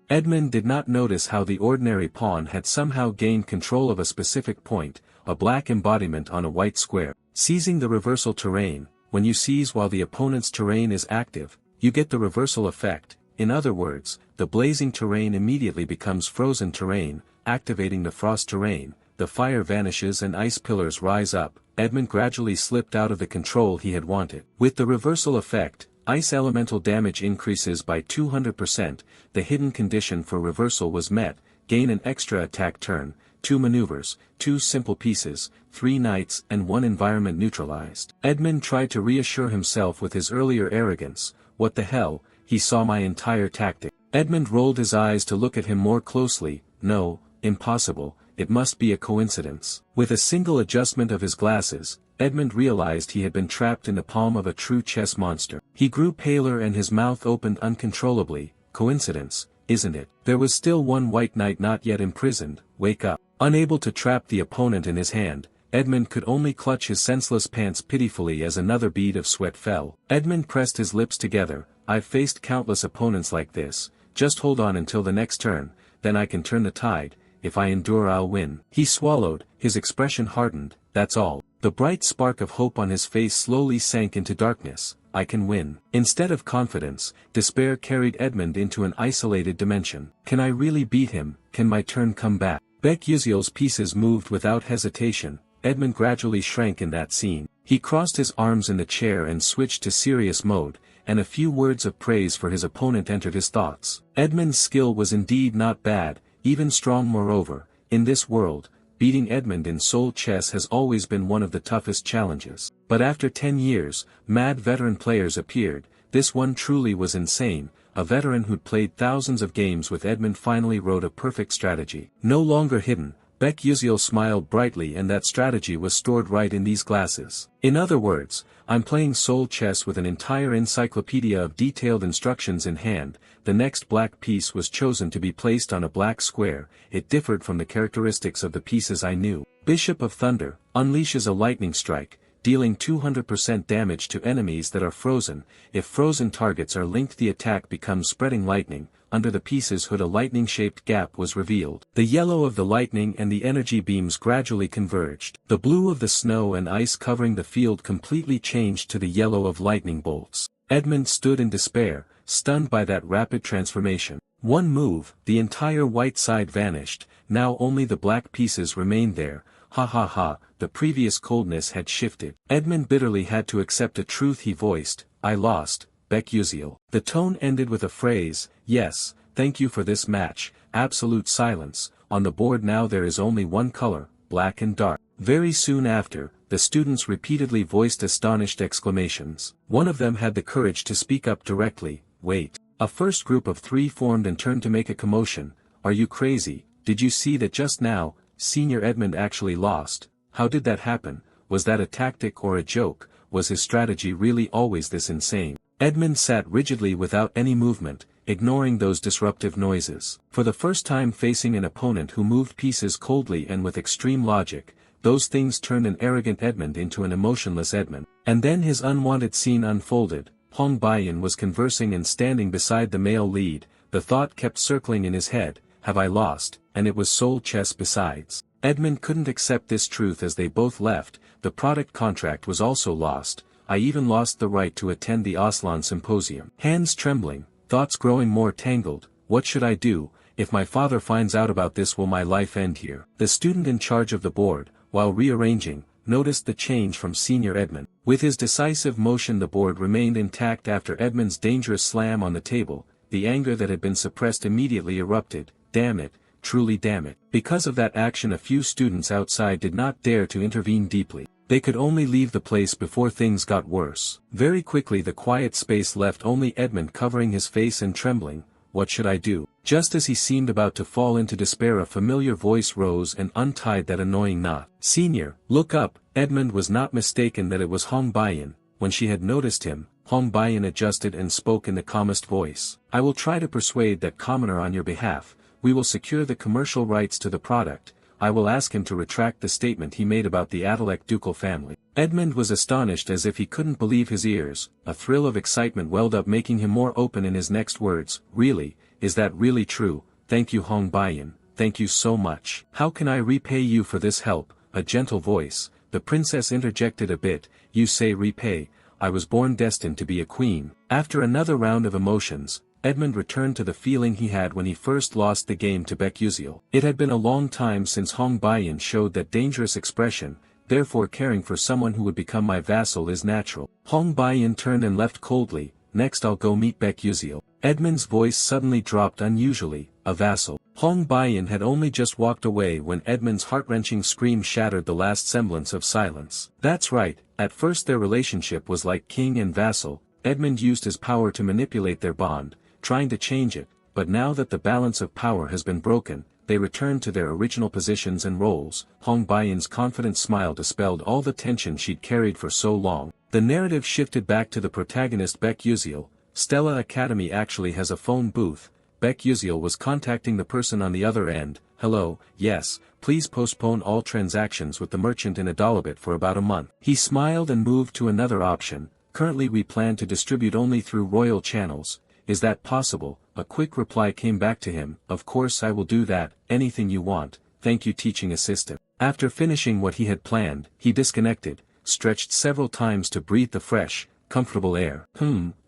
Edmund did not notice how the ordinary pawn had somehow gained control of a specific point, a black embodiment on a white square. Seizing the reversal terrain. When you seize while the opponent's terrain is active, you get the reversal effect. In other words, the blazing terrain immediately becomes frozen terrain. Activating the frost terrain, the fire vanishes and ice pillars rise up. Edmund gradually slipped out of the control he had wanted. With the reversal effect, ice elemental damage increases by 200%. The hidden condition for reversal was met. Gain an extra attack turn, 2 maneuvers, 2 simple pieces, 3 knights and 1 environment neutralized. Edmund tried to reassure himself with his earlier arrogance. What the hell, he saw my entire tactic. Edmund rolled his eyes to look at him more closely. No. Impossible, it must be a coincidence. With a single adjustment of his glasses, Edmund realized he had been trapped in the palm of a true chess monster. He grew paler and his mouth opened uncontrollably. Coincidence, isn't it? There was still 1 white knight not yet imprisoned. Wake up. Unable to trap the opponent in his hand, Edmund could only clutch his senseless pants pitifully as another bead of sweat fell. Edmund pressed his lips together. I've faced countless opponents like this. Just hold on until the next turn, then I can turn the tide. If I endure I'll win. He swallowed, his expression hardened. That's all. The bright spark of hope on his face slowly sank into darkness. I can win. Instead of confidence, despair carried Edmund into an isolated dimension. Can I really beat him? Can my turn come back? Uziel's pieces moved without hesitation. Edmund gradually shrank in that scene. He crossed his arms in the chair and switched to serious mode, and a few words of praise for his opponent entered his thoughts. Edmund's skill was indeed not bad. Even strong. Moreover, in this world, beating Edmund in soul chess has always been one of the toughest challenges. But after 10 years, mad veteran players appeared. This one truly was insane, a veteran who'd played thousands of games with Edmund finally wrote a perfect strategy. No longer hidden, Beck Uziel smiled brightly, and that strategy was stored right in these glasses. In other words, I'm playing soul chess with an entire encyclopedia of detailed instructions in hand. The next black piece was chosen to be placed on a black square. It differed from the characteristics of the pieces I knew. Bishop of Thunder unleashes a lightning strike, dealing 200% damage to enemies that are frozen. If frozen targets are linked, the attack becomes spreading lightning. Under the piece's hood a lightning-shaped gap was revealed. The yellow of the lightning and the energy beams gradually converged. The blue of the snow and ice covering the field completely changed to the yellow of lightning bolts. Edmund stood in despair, stunned by that rapid transformation. One move, the entire white side vanished. Now only the black pieces remained there. Ha ha ha, the previous coldness had shifted. Edmund bitterly had to accept a truth he voiced. I lost, Beck Uziel. The tone ended with a phrase, yes, thank you for this match. Absolute silence. On the board now there is only one color, black and dark. Very soon after, the students repeatedly voiced astonished exclamations. One of them had the courage to speak up directly. Wait. A first group of 3 formed and turned to make a commotion. Are you crazy? Did you see that just now? Senior Edmund actually lost. How did that happen? Was that a tactic or a joke? Was his strategy really always this insane? Edmund sat rigidly without any movement, ignoring those disruptive noises. For the first time facing an opponent who moved pieces coldly and with extreme logic, those things turned an arrogant Edmund into an emotionless Edmund. And then his unwanted scene unfolded. Hong Baiyan was conversing and standing beside the male lead. The thought kept circling in his head, have I lost? And it was soul chess besides. Edmund couldn't accept this truth as they both left. The product contract was also lost. I even lost the right to attend the Aslan Symposium. Hands trembling, thoughts growing more tangled. What should I do? If my father finds out about this, will my life end here? The student in charge of the board, while rearranging, noticed the change from Senior Edmund. With his decisive motion the board remained intact after Edmund's dangerous slam on the table. The anger that had been suppressed immediately erupted. Damn it, truly damn it. Because of that action a few students outside did not dare to intervene deeply. They could only leave the place before things got worse. Very quickly the quiet space left only Edmund covering his face and trembling. What should I do? Just as he seemed about to fall into despair a familiar voice rose and untied that annoying knot. Senior, look up. Edmund was not mistaken that it was Hong Baiyan. When she had noticed him, Hong Baiyan adjusted and spoke in the calmest voice. I will try to persuade that commoner on your behalf. We will secure the commercial rights to the product. I will ask him to retract the statement he made about the Adalek ducal family. Edmund was astonished as if he couldn't believe his ears. A thrill of excitement welled up, making him more open in his next words. Really? Is that really true? Thank you, Hong Baiyan. Thank you so much. How can I repay you for this help? A gentle voice. The princess interjected a bit. You say repay. I was born destined to be a queen. After another round of emotions, Edmund returned to the feeling he had when he first lost the game to Beck Uziel. It had been a long time since Hong Baiyan showed that dangerous expression, therefore caring for someone who would become my vassal is natural. Hong Baiyan turned and left coldly. Next I'll go meet Beck Uziel. Edmund's voice suddenly dropped unusually. A vassal. Hong Baiyan had only just walked away when Edmund's heart-wrenching scream shattered the last semblance of silence. That's right, at first their relationship was like king and vassal. Edmund used his power to manipulate their bond, trying to change it, but now that the balance of power has been broken, they returned to their original positions and roles. Hong Baiyan's confident smile dispelled all the tension she'd carried for so long. The narrative shifted back to the protagonist Beck Uziel. Stella Academy actually has a phone booth. Beck Uziel was contacting the person on the other end. Hello, yes, please postpone all transactions with the merchant in Adalabit for about a month. He smiled and moved to another option. Currently we plan to distribute only through royal channels. Is that possible? A quick reply came back to him. Of course I will do that, anything you want, thank you teaching assistant. After finishing what he had planned, he disconnected, stretched several times to breathe the fresh, comfortable air.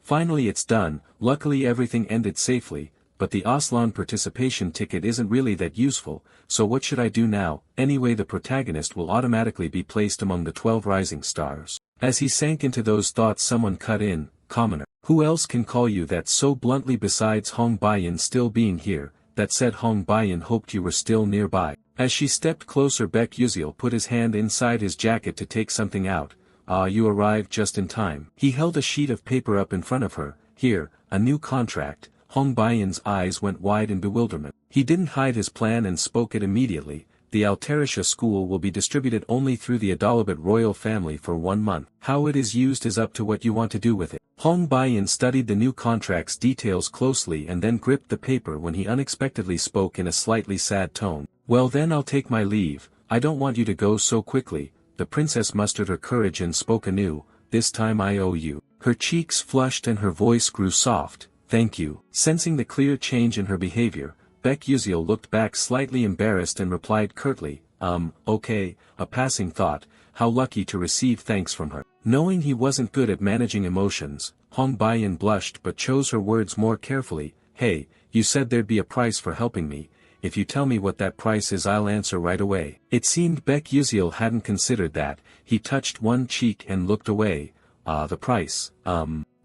Finally it's done. Luckily everything ended safely, but the Aslan participation ticket isn't really that useful, so what should I do now? Anyway, the protagonist will automatically be placed among the 12 rising stars. As he sank into those thoughts someone cut in. Commoner. Who else can call you that so bluntly besides Hong Baiyan still being here? That said, Hong Baiyan hoped you were still nearby. As she stepped closer, Beck Uziel put his hand inside his jacket to take something out. Ah, you arrived just in time. He held a sheet of paper up in front of her. Here, a new contract. Hong Baiyan's eyes went wide in bewilderment. He didn't hide his plan and spoke it immediately. The Alterisha school will be distributed only through the Adalabad royal family for 1 month. How it is used is up to what you want to do with it. Hong Baiyan studied the new contract's details closely and then gripped the paper when he unexpectedly spoke in a slightly sad tone. Well then, I'll take my leave. I don't want you to go so quickly. The princess mustered her courage and spoke anew. This time I owe you. Her cheeks flushed and her voice grew soft. Thank you. Sensing the clear change in her behavior, Baek Yuziel looked back slightly embarrassed and replied curtly, okay, a passing thought. How lucky to receive thanks from her. Knowing he wasn't good at managing emotions, Hong Baiyan blushed but chose her words more carefully. Hey, you said there'd be a price for helping me. If you tell me what that price is, I'll answer right away. It seemed Baek Yuziel hadn't considered that. He touched one cheek and looked away. The price.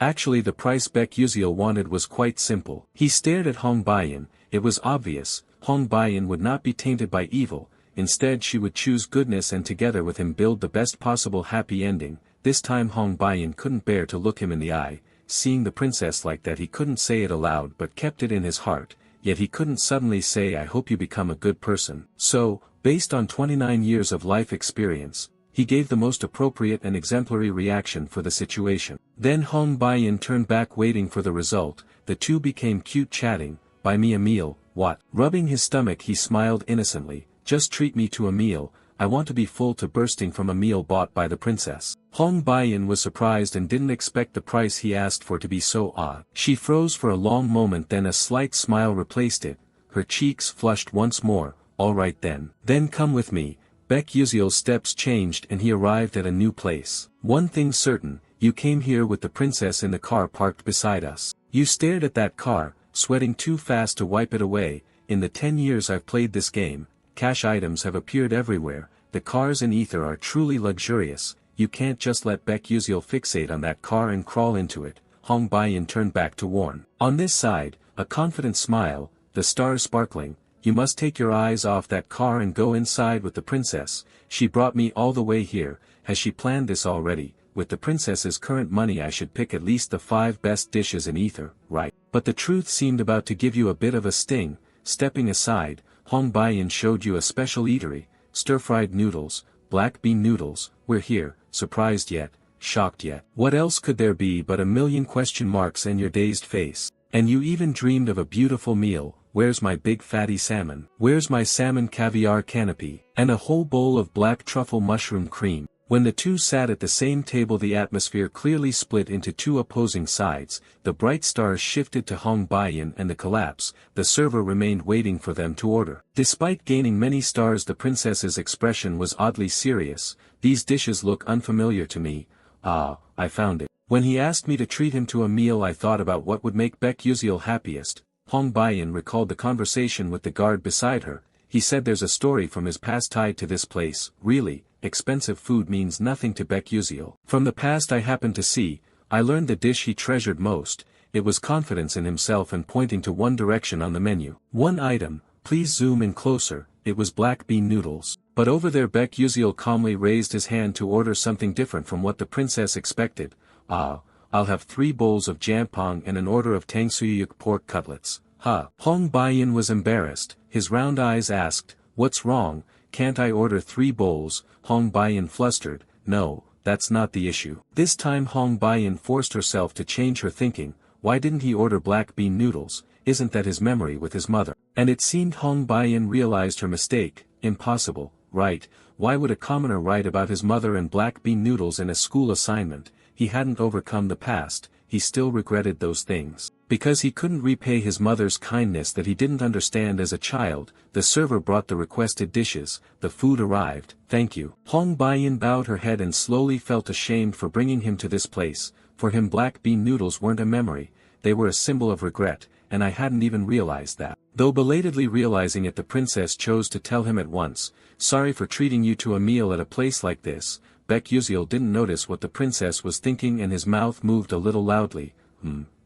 Actually the price Baek Yuziel wanted was quite simple. He stared at Hong Baiyan. It was obvious, Hong Baiyan would not be tainted by evil. Instead she would choose goodness and together with him build the best possible happy ending. This time Hong Baiyan couldn't bear to look him in the eye. Seeing the princess like that, he couldn't say it aloud but kept it in his heart. Yet he couldn't suddenly say, I hope you become a good person. So, based on 29 years of life experience, he gave the most appropriate and exemplary reaction for the situation. Then Hong Baiyan turned back waiting for the result. The two became cute chatting. Buy me a meal, what? Rubbing his stomach he smiled innocently. Just treat me to a meal. I want to be full to bursting from a meal bought by the princess. Hong Baiyan was surprised and didn't expect the price he asked for to be so odd. She froze for a long moment, then a slight smile replaced it. Her cheeks flushed once more. All right then. Then come with me. Baek Yuziel's steps changed and he arrived at a new place. One thing's certain, you came here with the princess in the car parked beside us. You stared at that car, sweating too fast to wipe it away. In the 10 years I've played this game, cash items have appeared everywhere. The cars in Ether are truly luxurious. You can't just let Baek Yuziel fixate on that car and crawl into it. Hong Baiyan turned back to warn. On this side, a confident smile, the stars sparkling. You must take your eyes off that car and go inside with the princess. She brought me all the way here. Has she planned this already? With the princess's current money I should pick at least the 5 best dishes in Ether, right? But the truth seemed about to give you a bit of a sting. Stepping aside, Hong Baiyan showed you a special eatery. Stir-fried noodles, black bean noodles. We're here, surprised yet, shocked yet. What else could there be but a million question marks and your dazed face? And you even dreamed of a beautiful meal. Where's my big fatty salmon? Where's my salmon caviar canopy? And a whole bowl of black truffle mushroom cream. When the two sat at the same table the atmosphere clearly split into two opposing sides. The bright stars shifted to Hong Baiyan and the collapse. The server remained waiting for them to order. Despite gaining many stars, the princess's expression was oddly serious. These dishes look unfamiliar to me. Ah, I found it. When he asked me to treat him to a meal I thought about what would make Baek Yuziel happiest. Hong Baiyan recalled the conversation with the guard beside her. He said there's a story from his past tied to this place. Really, expensive food means nothing to Baek Yuziel. From the past I happened to see, I learned the dish he treasured most. It was confidence in himself and pointing to one direction on the menu. One item, please zoom in closer. It was black bean noodles. But over there Baek Yuziel calmly raised his hand to order something different from what the princess expected. Ah, I'll have 3 bowls of jampong and an order of tangsuyuk pork cutlets. Huh. Hong Baiyan was embarrassed. His round eyes asked, what's wrong? Can't I order 3 bowls? Hong Baiyan flustered. No, that's not the issue. This time Hong Baiyan forced herself to change her thinking. Why didn't he order black bean noodles? Isn't that his memory with his mother? And it seemed Hong Baiyan realized her mistake. Impossible, right? Why would a commoner write about his mother and black bean noodles in a school assignment? He hadn't overcome the past. He still regretted those things. Because he couldn't repay his mother's kindness that he didn't understand as a child. The server brought the requested dishes. The food arrived. Thank you. Hong Baiyan bowed her head and slowly felt ashamed for bringing him to this place. For him black bean noodles weren't a memory. They were a symbol of regret, and I hadn't even realized that. Though belatedly realizing it, the princess chose to tell him at once. Sorry for treating you to a meal at a place like this. Baek Yuziel didn't notice what the princess was thinking and his mouth moved a little loudly.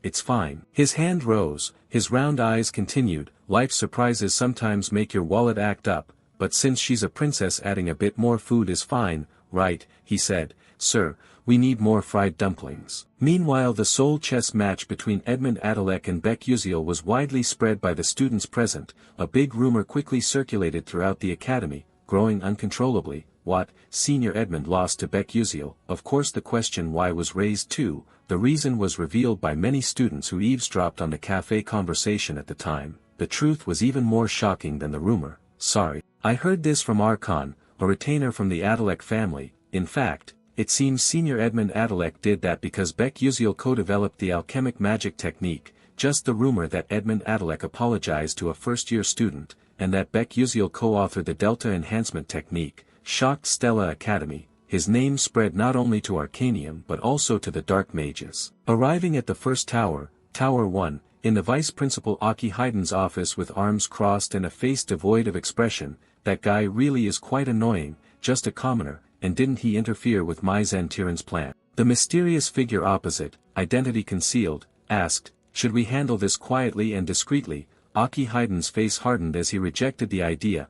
It's fine. His hand rose, his round eyes continued. Life's surprises sometimes make your wallet act up, but since she's a princess adding a bit more food is fine, right? He said. Sir, we need more fried dumplings. Meanwhile, the soul chess match between Edmund Adalek and Beck Uziel was widely spread by the students present. A big rumor quickly circulated throughout the academy, growing uncontrollably. What, Senior Edmund lost to Beck Uziel? Of course the question why was raised too. The reason was revealed by many students who eavesdropped on the cafe conversation at the time. The truth was even more shocking than the rumor. Sorry, I heard this from Archon, a retainer from the Adalek family. In fact, it seems Senior Edmund Adalek did that because Beck Uziel co-developed the alchemic magic technique. Just the rumor that Edmund Adalek apologized to a first-year student, and that Beck Uziel co-authored the Delta Enhancement Technique, shocked Stella Academy. His name spread not only to Arcanium but also to the Dark Mages. Arriving at the first tower, Tower 1, in the Vice Principal Aki Hayden's office with arms crossed and a face devoid of expression, that guy really is quite annoying, just a commoner, and didn't he interfere with Mai Zentiran's plan? The mysterious figure opposite, identity concealed, asked, should we handle this quietly and discreetly? Aki Hayden's face hardened as he rejected the idea.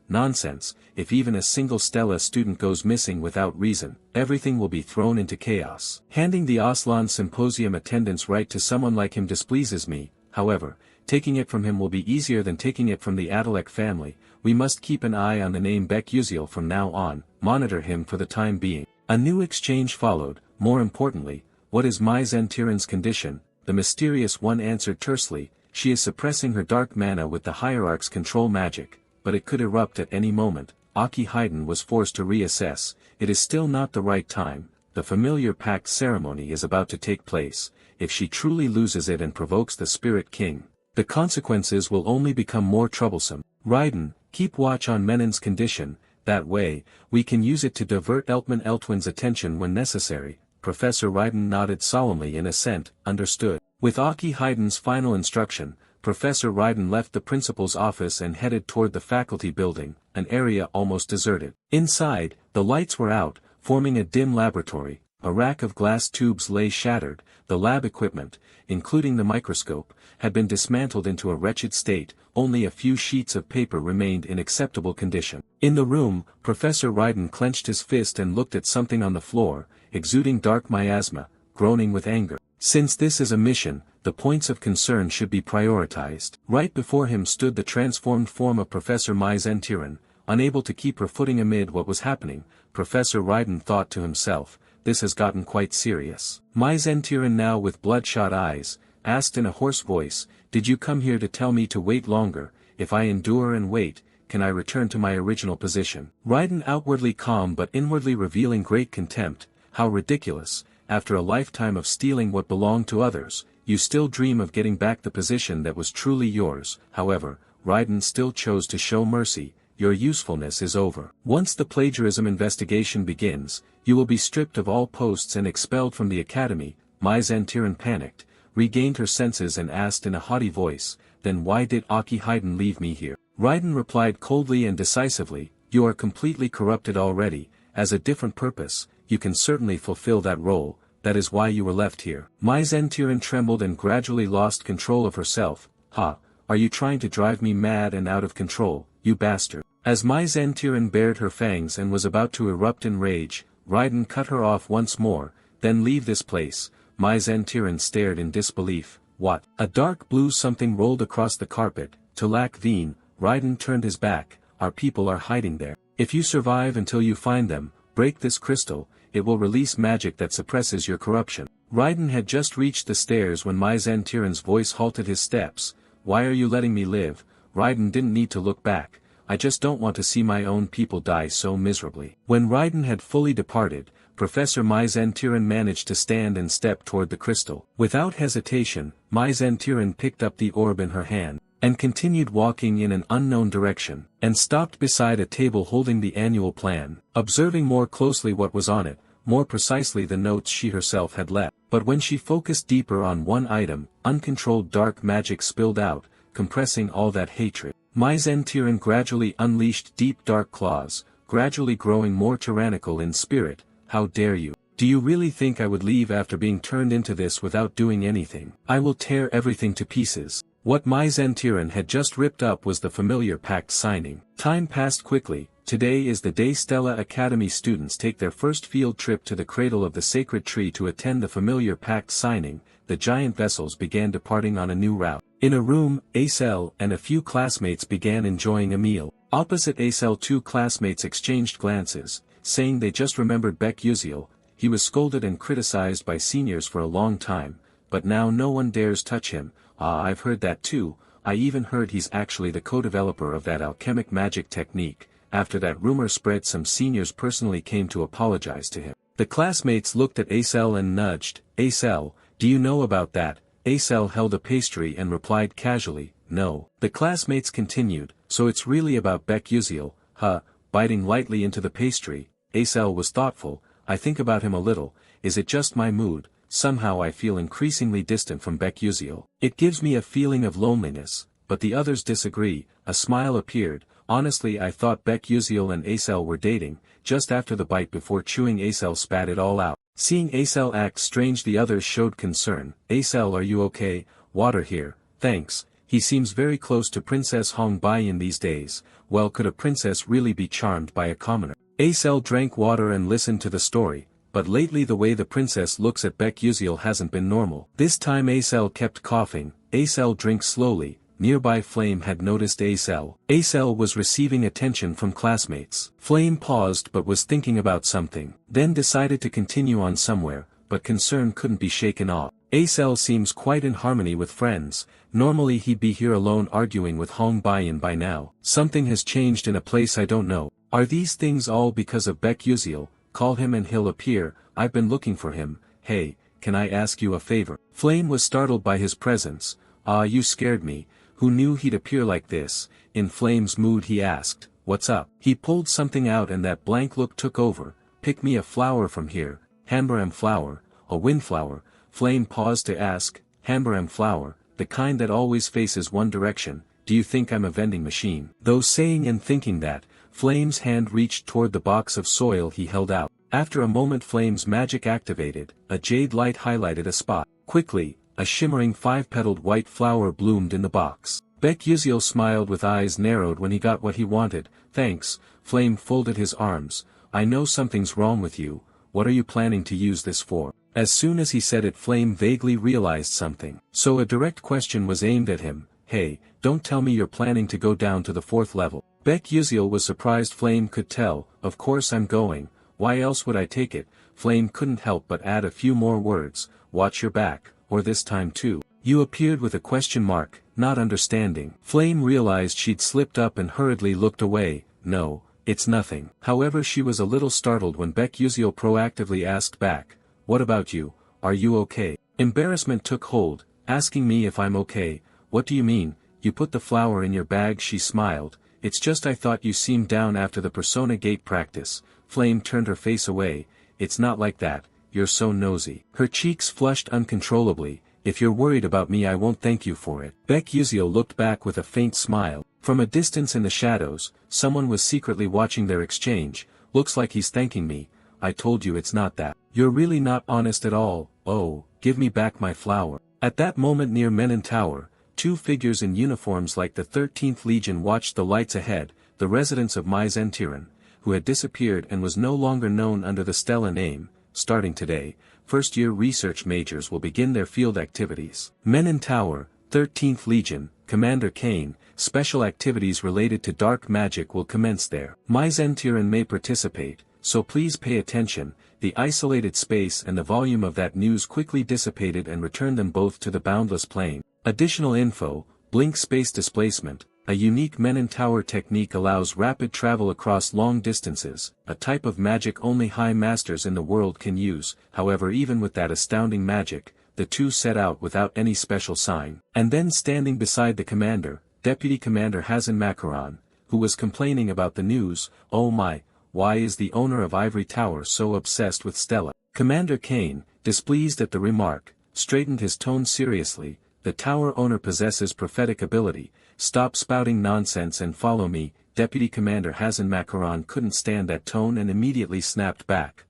Nonsense, if even a single Stella student goes missing without reason, everything will be thrown into chaos. Handing the Aslan Symposium attendance right to someone like him displeases me. However, taking it from him will be easier than taking it from the Adalek family. We must keep an eye on the name Beck Uziel from now on, monitor him for the time being. A new exchange followed. More importantly, what is Mai Zentiran's condition? The mysterious one answered tersely, she is suppressing her dark mana with the hierarch's control magic, but it could erupt at any moment. Aki Hayden was forced to reassess. It is still not the right time. The familiar pact ceremony is about to take place. If she truly loses it and provokes the Spirit King, the consequences will only become more troublesome. Raiden, keep watch on Menon's condition. That way, we can use it to divert Eltman Eltwin's attention when necessary. Professor Raiden nodded solemnly in assent. Understood. With Aki Hayden's final instruction, Professor Raiden left the principal's office and headed toward the faculty building, an area almost deserted. Inside, the lights were out, forming a dim laboratory. A rack of glass tubes lay shattered. The lab equipment, including the microscope, had been dismantled into a wretched state. Only a few sheets of paper remained in acceptable condition. In the room, Professor Raiden clenched his fist and looked at something on the floor, exuding dark miasma, groaning with anger. Since this is a mission, the points of concern should be prioritized. Right before him stood the transformed form of Professor Mai Zentiran. Unable to keep her footing amid what was happening, Professor Raiden thought to himself, this has gotten quite serious. Mai Zentiran, now with bloodshot eyes, asked in a hoarse voice, did you come here to tell me to wait longer? If I endure and wait, can I return to my original position? Raiden, outwardly calm but inwardly revealing great contempt. How ridiculous. After a lifetime of stealing what belonged to others, you still dream of getting back the position that was truly yours. However, Raiden still chose to show mercy. Your usefulness is over. Once the plagiarism investigation begins, you will be stripped of all posts and expelled from the academy. Mai Zentiran panicked, regained her senses and asked in a haughty voice, then why did Aki Hayden leave me here? Raiden replied coldly and decisively, you are completely corrupted already. As a different purpose, you can certainly fulfill that role. That is why you were left here. Mai Zentiran trembled and gradually lost control of herself. Ha, are you trying to drive me mad and out of control, you bastard? As Mai Zentiran bared her fangs and was about to erupt in rage, Raiden cut her off once more. Then leave this place. Mai Zentiran stared in disbelief. What? A dark blue something rolled across the carpet. To Lak Veen, Raiden turned his back. Our people are hiding there. If you survive until you find them, break this crystal. It will release magic that suppresses your corruption. Raiden had just reached the stairs when Mai Zentiran's voice halted his steps. Why are you letting me live? Raiden didn't need to look back. I just don't want to see my own people die so miserably. When Raiden had fully departed, Professor Mai Zentiran managed to stand and step toward the crystal. Without hesitation, Mai Zentiran picked up the orb in her hand, and continued walking in an unknown direction, and stopped beside a table holding the annual plan, observing more closely what was on it, more precisely the notes she herself had left. But when she focused deeper on one item, uncontrolled dark magic spilled out, compressing all that hatred. Mai Zentiran gradually unleashed deep dark claws, gradually growing more tyrannical in spirit. How dare you? Do you really think I would leave after being turned into this without doing anything? I will tear everything to pieces. What Mai Zentiran had just ripped up was the familiar pact signing. Time passed quickly, Today is the day Stella Academy students take their first field trip to the cradle of the sacred tree to attend the familiar pact signing. The giant vessels began departing on a new route. In a room, Acel and a few classmates began enjoying a meal. Opposite Acel, two classmates exchanged glances, saying they just remembered Beck Uziel. He was scolded and criticized by seniors for a long time, but now no one dares touch him. Ah, I've heard that too. I even heard he's actually the co-developer of that alchemic magic technique. After that rumor spread, some seniors personally came to apologize to him. The classmates looked at Acel and nudged. Acel, do you know about that? Acel held a pastry and replied casually, no. The classmates continued, so it's really about Beck Uziel, huh? Biting lightly into the pastry, Acel was thoughtful. I think about him a little. Is it just my mood? Somehow I feel increasingly distant from Beck Uziel. It gives me a feeling of loneliness, but the others disagree. A smile appeared. Honestly, I thought Beck Uziel and Acel were dating. Just after the bite before chewing, Acel spat it all out. Seeing Acel act strange, the others showed concern. Acel, are you okay? Water here, thanks. He seems very close to Princess Hong Baiyan these days. Well, could a princess really be charmed by a commoner? Acel drank water and listened to the story, but lately the way the princess looks at Beck Uziel hasn't been normal. This time Acel kept coughing. Acel drinks slowly. Nearby Flame had noticed Acel. Acel was receiving attention from classmates. Flame paused but was thinking about something, then decided to continue on somewhere, but concern couldn't be shaken off. Acel seems quite in harmony with friends. Normally he'd be here alone arguing with Hong Baiyan by now. Something has changed in a place I don't know. Are these things all because of Beck Uziel? Call him and he'll appear. I've been looking for him. Hey, can I ask you a favor? Flame was startled by his presence. Ah, you scared me. Who knew he'd appear like this? In Flame's mood he asked, what's up? He pulled something out and that blank look took over. Pick me a flower from here. Hambaram flower, a windflower. Flame paused to ask, Hambaram flower, the kind that always faces one direction. Do you think I'm a vending machine? Though saying and thinking that, Flame's hand reached toward the box of soil he held out. After a moment Flame's magic activated, a jade light highlighted a spot. Quickly, a shimmering 5-petaled white flower bloomed in the box. Beck Uziel smiled with eyes narrowed when he got what he wanted. Thanks. Flame folded his arms. I know something's wrong with you. What are you planning to use this for? As soon as he said it, Flame vaguely realized something. So a direct question was aimed at him. Hey, don't tell me you're planning to go down to the 4th level. Beck Uziel was surprised Flame could tell. Of course I'm going. Why else would I take it? Flame couldn't help but add a few more words. Watch your back. Or this time too. You appeared with a question mark, not understanding. Flame realized she'd slipped up and hurriedly looked away. No, it's nothing. However, she was a little startled when Beck Uziel proactively asked back, what about you? Are you okay? Embarrassment took hold, asking me if I'm okay. What do you mean? You put the flower in your bag? She smiled. It's just I thought you seemed down after the Persona Gate practice. Flame turned her face away. It's not like that. You're so nosy. Her cheeks flushed uncontrollably. If you're worried about me I won't thank you for it. Beck Uziel looked back with a faint smile. From a distance in the shadows, someone was secretly watching their exchange. Looks like he's thanking me. I told you it's not that. You're really not honest at all. Oh, give me back my flower. At that moment near Menon Tower, two figures in uniforms like the 13th Legion watched the lights ahead, the residents of Myzentiran, who had disappeared and was no longer known under the Stella name. Starting today, first-year research majors will begin their field activities. Menon Tower, 13th Legion, Commander Kane, special activities related to dark magic will commence there. Myzentiran may participate, so please pay attention. The isolated space and the volume of that news quickly dissipated and returned them both to the boundless plane. Additional info, blink space displacement. A unique Menon Tower technique allows rapid travel across long distances, a type of magic only high masters in the world can use. However, even with that astounding magic, the two set out without any special sign. And then standing beside the commander, Deputy Commander Hazen Macaron, who was complaining about the news. Oh my, why is the owner of Ivory Tower so obsessed with Stella? Commander Kane, displeased at the remark, straightened his tone seriously. The tower owner possesses prophetic ability. Stop spouting nonsense and follow me. Deputy Commander Hazen Macaron couldn't stand that tone and immediately snapped back.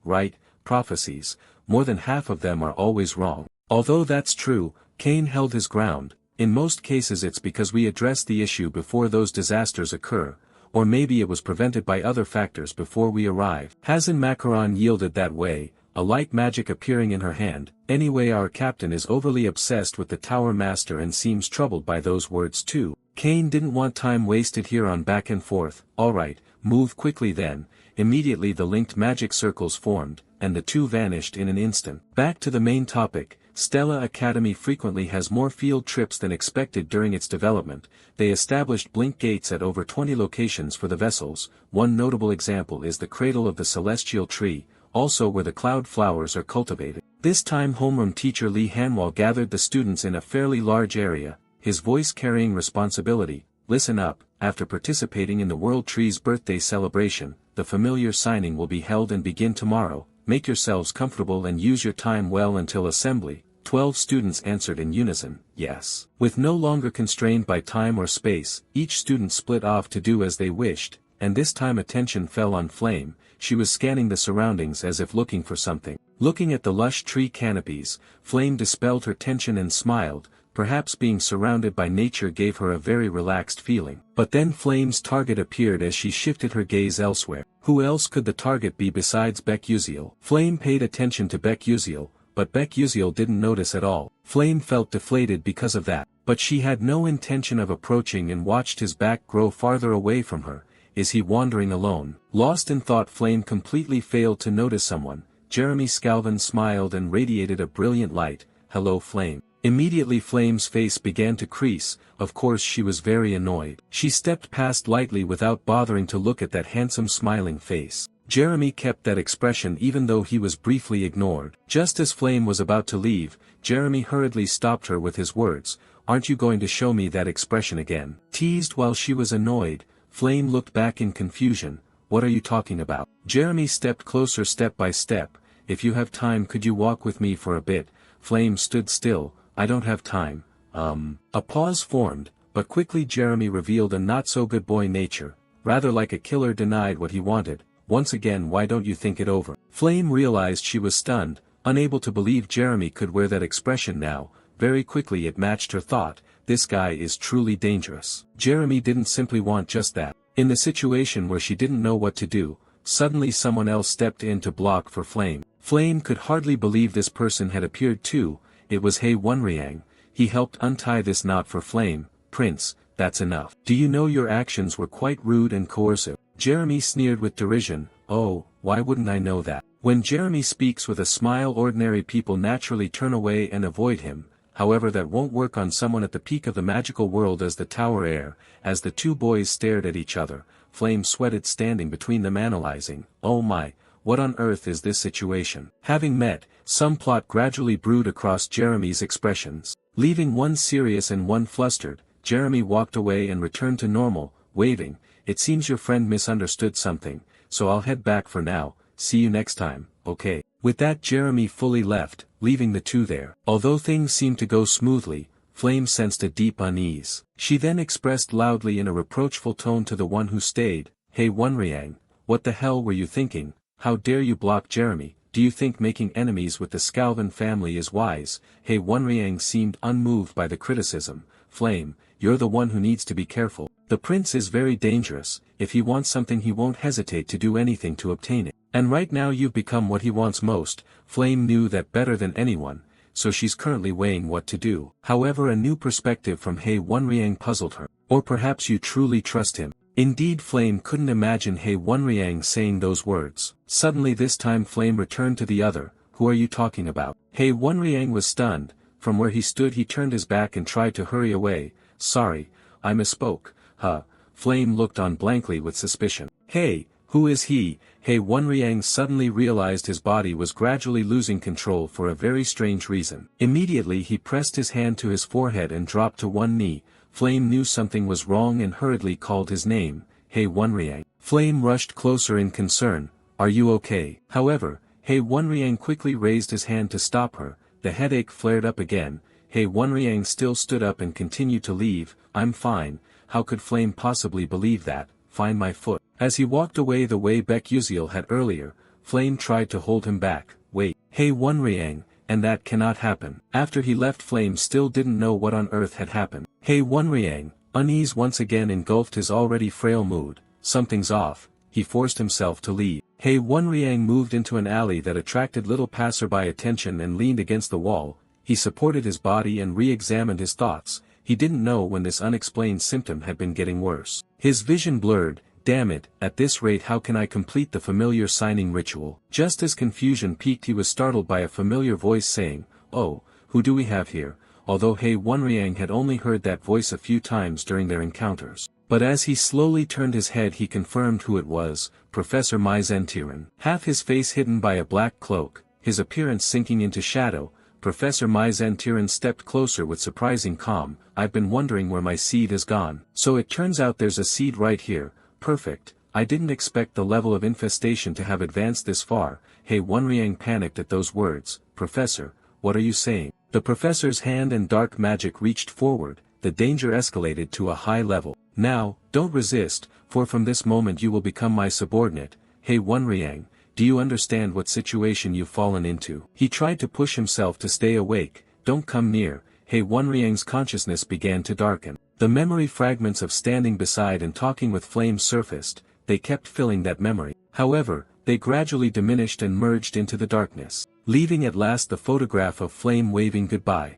Right, prophecies. More than half of them are always wrong. Although that's true, Kane held his ground. In most cases it's because we address the issue before those disasters occur. or maybe it was prevented by other factors before we arrived. Hasn't Macaron yielded that way, a light magic appearing in her hand? Anyway, our captain is overly obsessed with the Tower Master and seems troubled by those words too. Kane didn't want time wasted here on back and forth. Alright, move quickly then. Immediately the linked magic circles formed, and the two vanished in an instant. Back to the main topic. Stella Academy frequently has more field trips than expected during its development. They established blink gates at over 20 locations for the vessels. One notable example is the cradle of the celestial tree, also where the cloud flowers are cultivated. This time homeroom teacher Lee Hanwall gathered the students in a fairly large area, his voice carrying responsibility. Listen up, after participating in the World Tree's birthday celebration, the familiar signing will be held and begin tomorrow. Make yourselves comfortable and use your time well until assembly. 12 students answered in unison, yes. With no longer constrained by time or space, each student split off to do as they wished, and this time attention fell on Flame. She was scanning the surroundings as if looking for something. Looking at the lush tree canopies, Flame dispelled her tension and smiled. Perhaps being surrounded by nature gave her a very relaxed feeling. But then Flame's target appeared as she shifted her gaze elsewhere. Who else could the target be besides Becquisiel? Flame paid attention to Becquisiel, but Becquisiel didn't notice at all. Flame felt deflated because of that, but she had no intention of approaching and watched his back grow farther away from her. Is he wandering alone? Lost in thought, Flame completely failed to notice someone. Jeremy Scalvin smiled and radiated a brilliant light. Hello, Flame. Immediately Flame's face began to crease. Of course she was very annoyed. She stepped past lightly without bothering to look at that handsome smiling face. Jeremy kept that expression even though he was briefly ignored. Just as Flame was about to leave, Jeremy hurriedly stopped her with his words, "Aren't you going to show me that expression again?" Teased while she was annoyed, Flame looked back in confusion. What are you talking about? Jeremy stepped closer step by step. If you have time, could you walk with me for a bit? Flame stood still. I don't have time. A pause formed, but quickly Jeremy revealed a not-so-good boy nature, rather like a killer denied what he wanted. Once again, why don't you think it over? Flame realized she was stunned, unable to believe Jeremy could wear that expression now. Very quickly it matched her thought, this guy is truly dangerous. Jeremy didn't simply want just that. In the situation where she didn't know what to do, suddenly someone else stepped in to block for Flame. Flame could hardly believe this person had appeared too. It was He Wonriang. He helped untie this knot for Flame. Prince, that's enough. Do you know your actions were quite rude and coercive? Jeremy sneered with derision. Oh, why wouldn't I know that? When Jeremy speaks with a smile, ordinary people naturally turn away and avoid him. However, that won't work on someone at the peak of the magical world as the Tower Heir. As the two boys stared at each other, Flame sweated standing between them, analyzing. Oh my, what on earth is this situation? Having met, some plot gradually brewed across Jeremy's expressions. Leaving one serious and one flustered, Jeremy walked away and returned to normal, waving. It seems your friend misunderstood something, so I'll head back for now. See you next time, okay? With that, Jeremy fully left, leaving the two there. Although things seemed to go smoothly, Flame sensed a deep unease. She then expressed loudly in a reproachful tone to the one who stayed, Hey Wonriang, what the hell were you thinking? How dare you block Jeremy? Do you think making enemies with the Scalvin family is wise? He Wonriang seemed unmoved by the criticism. Flame, you're the one who needs to be careful. The prince is very dangerous. If he wants something he won't hesitate to do anything to obtain it. And right now you've become what he wants most. Flame knew that better than anyone, so she's currently weighing what to do. However, a new perspective from He Wonriang puzzled her. Or perhaps you truly trust him. Indeed, Flame couldn't imagine He Wonriang saying those words. Suddenly this time Flame returned to the other. Who are you talking about? He Wonriang was stunned. From where he stood he turned his back and tried to hurry away. Sorry, I misspoke. Huh. Flame looked on blankly with suspicion. Hey, who is he? He Wonriang suddenly realized his body was gradually losing control for a very strange reason. Immediately he pressed his hand to his forehead and dropped to one knee. Flame knew something was wrong and hurriedly called his name, He Wonriang. Flame rushed closer in concern. Are you okay? However, He Wonriang quickly raised his hand to stop her. The headache flared up again. He Wonriang still stood up and continued to leave. I'm fine. How could Flame possibly believe that? Find my foot. As he walked away the way Becquisiel had earlier, Flame tried to hold him back. Wait, He Wonriang, and that cannot happen. After he left, Flame still didn't know what on earth had happened. He Wonriang, unease once again engulfed his already frail mood. something's off, he forced himself to leave. He Wenriang moved into an alley that attracted little passerby attention and leaned against the wall. He supported his body and re-examined his thoughts. He didn't know when this unexplained symptom had been getting worse. His vision blurred. Damn it, at this rate how can I complete the familiar signing ritual? Just as confusion peaked he was startled by a familiar voice saying, "Oh, who do we have here?" Although He Wenriang had only heard that voice a few times during their encounters. But as he slowly turned his head he confirmed who it was, Professor Mai Zentiran. Half his face hidden by a black cloak, his appearance sinking into shadow, Professor Mai Zentiran stepped closer with surprising calm. "I've been wondering where my seed has gone. So it turns out there's a seed right here. Perfect. I didn't expect the level of infestation to have advanced this far." He Wenriang panicked at those words. "Professor, what are you saying?" The professor's hand and dark magic reached forward, the danger escalated to a high level. "Now, don't resist, for from this moment you will become my subordinate." He Wenriang, do you understand what situation you've fallen into? He tried to push himself to stay awake. "Don't come near." He Wenriang's consciousness began to darken. The memory fragments of standing beside and talking with Flame surfaced. They kept filling that memory. However, they gradually diminished and merged into the darkness, leaving at last the photograph of Flame waving goodbye.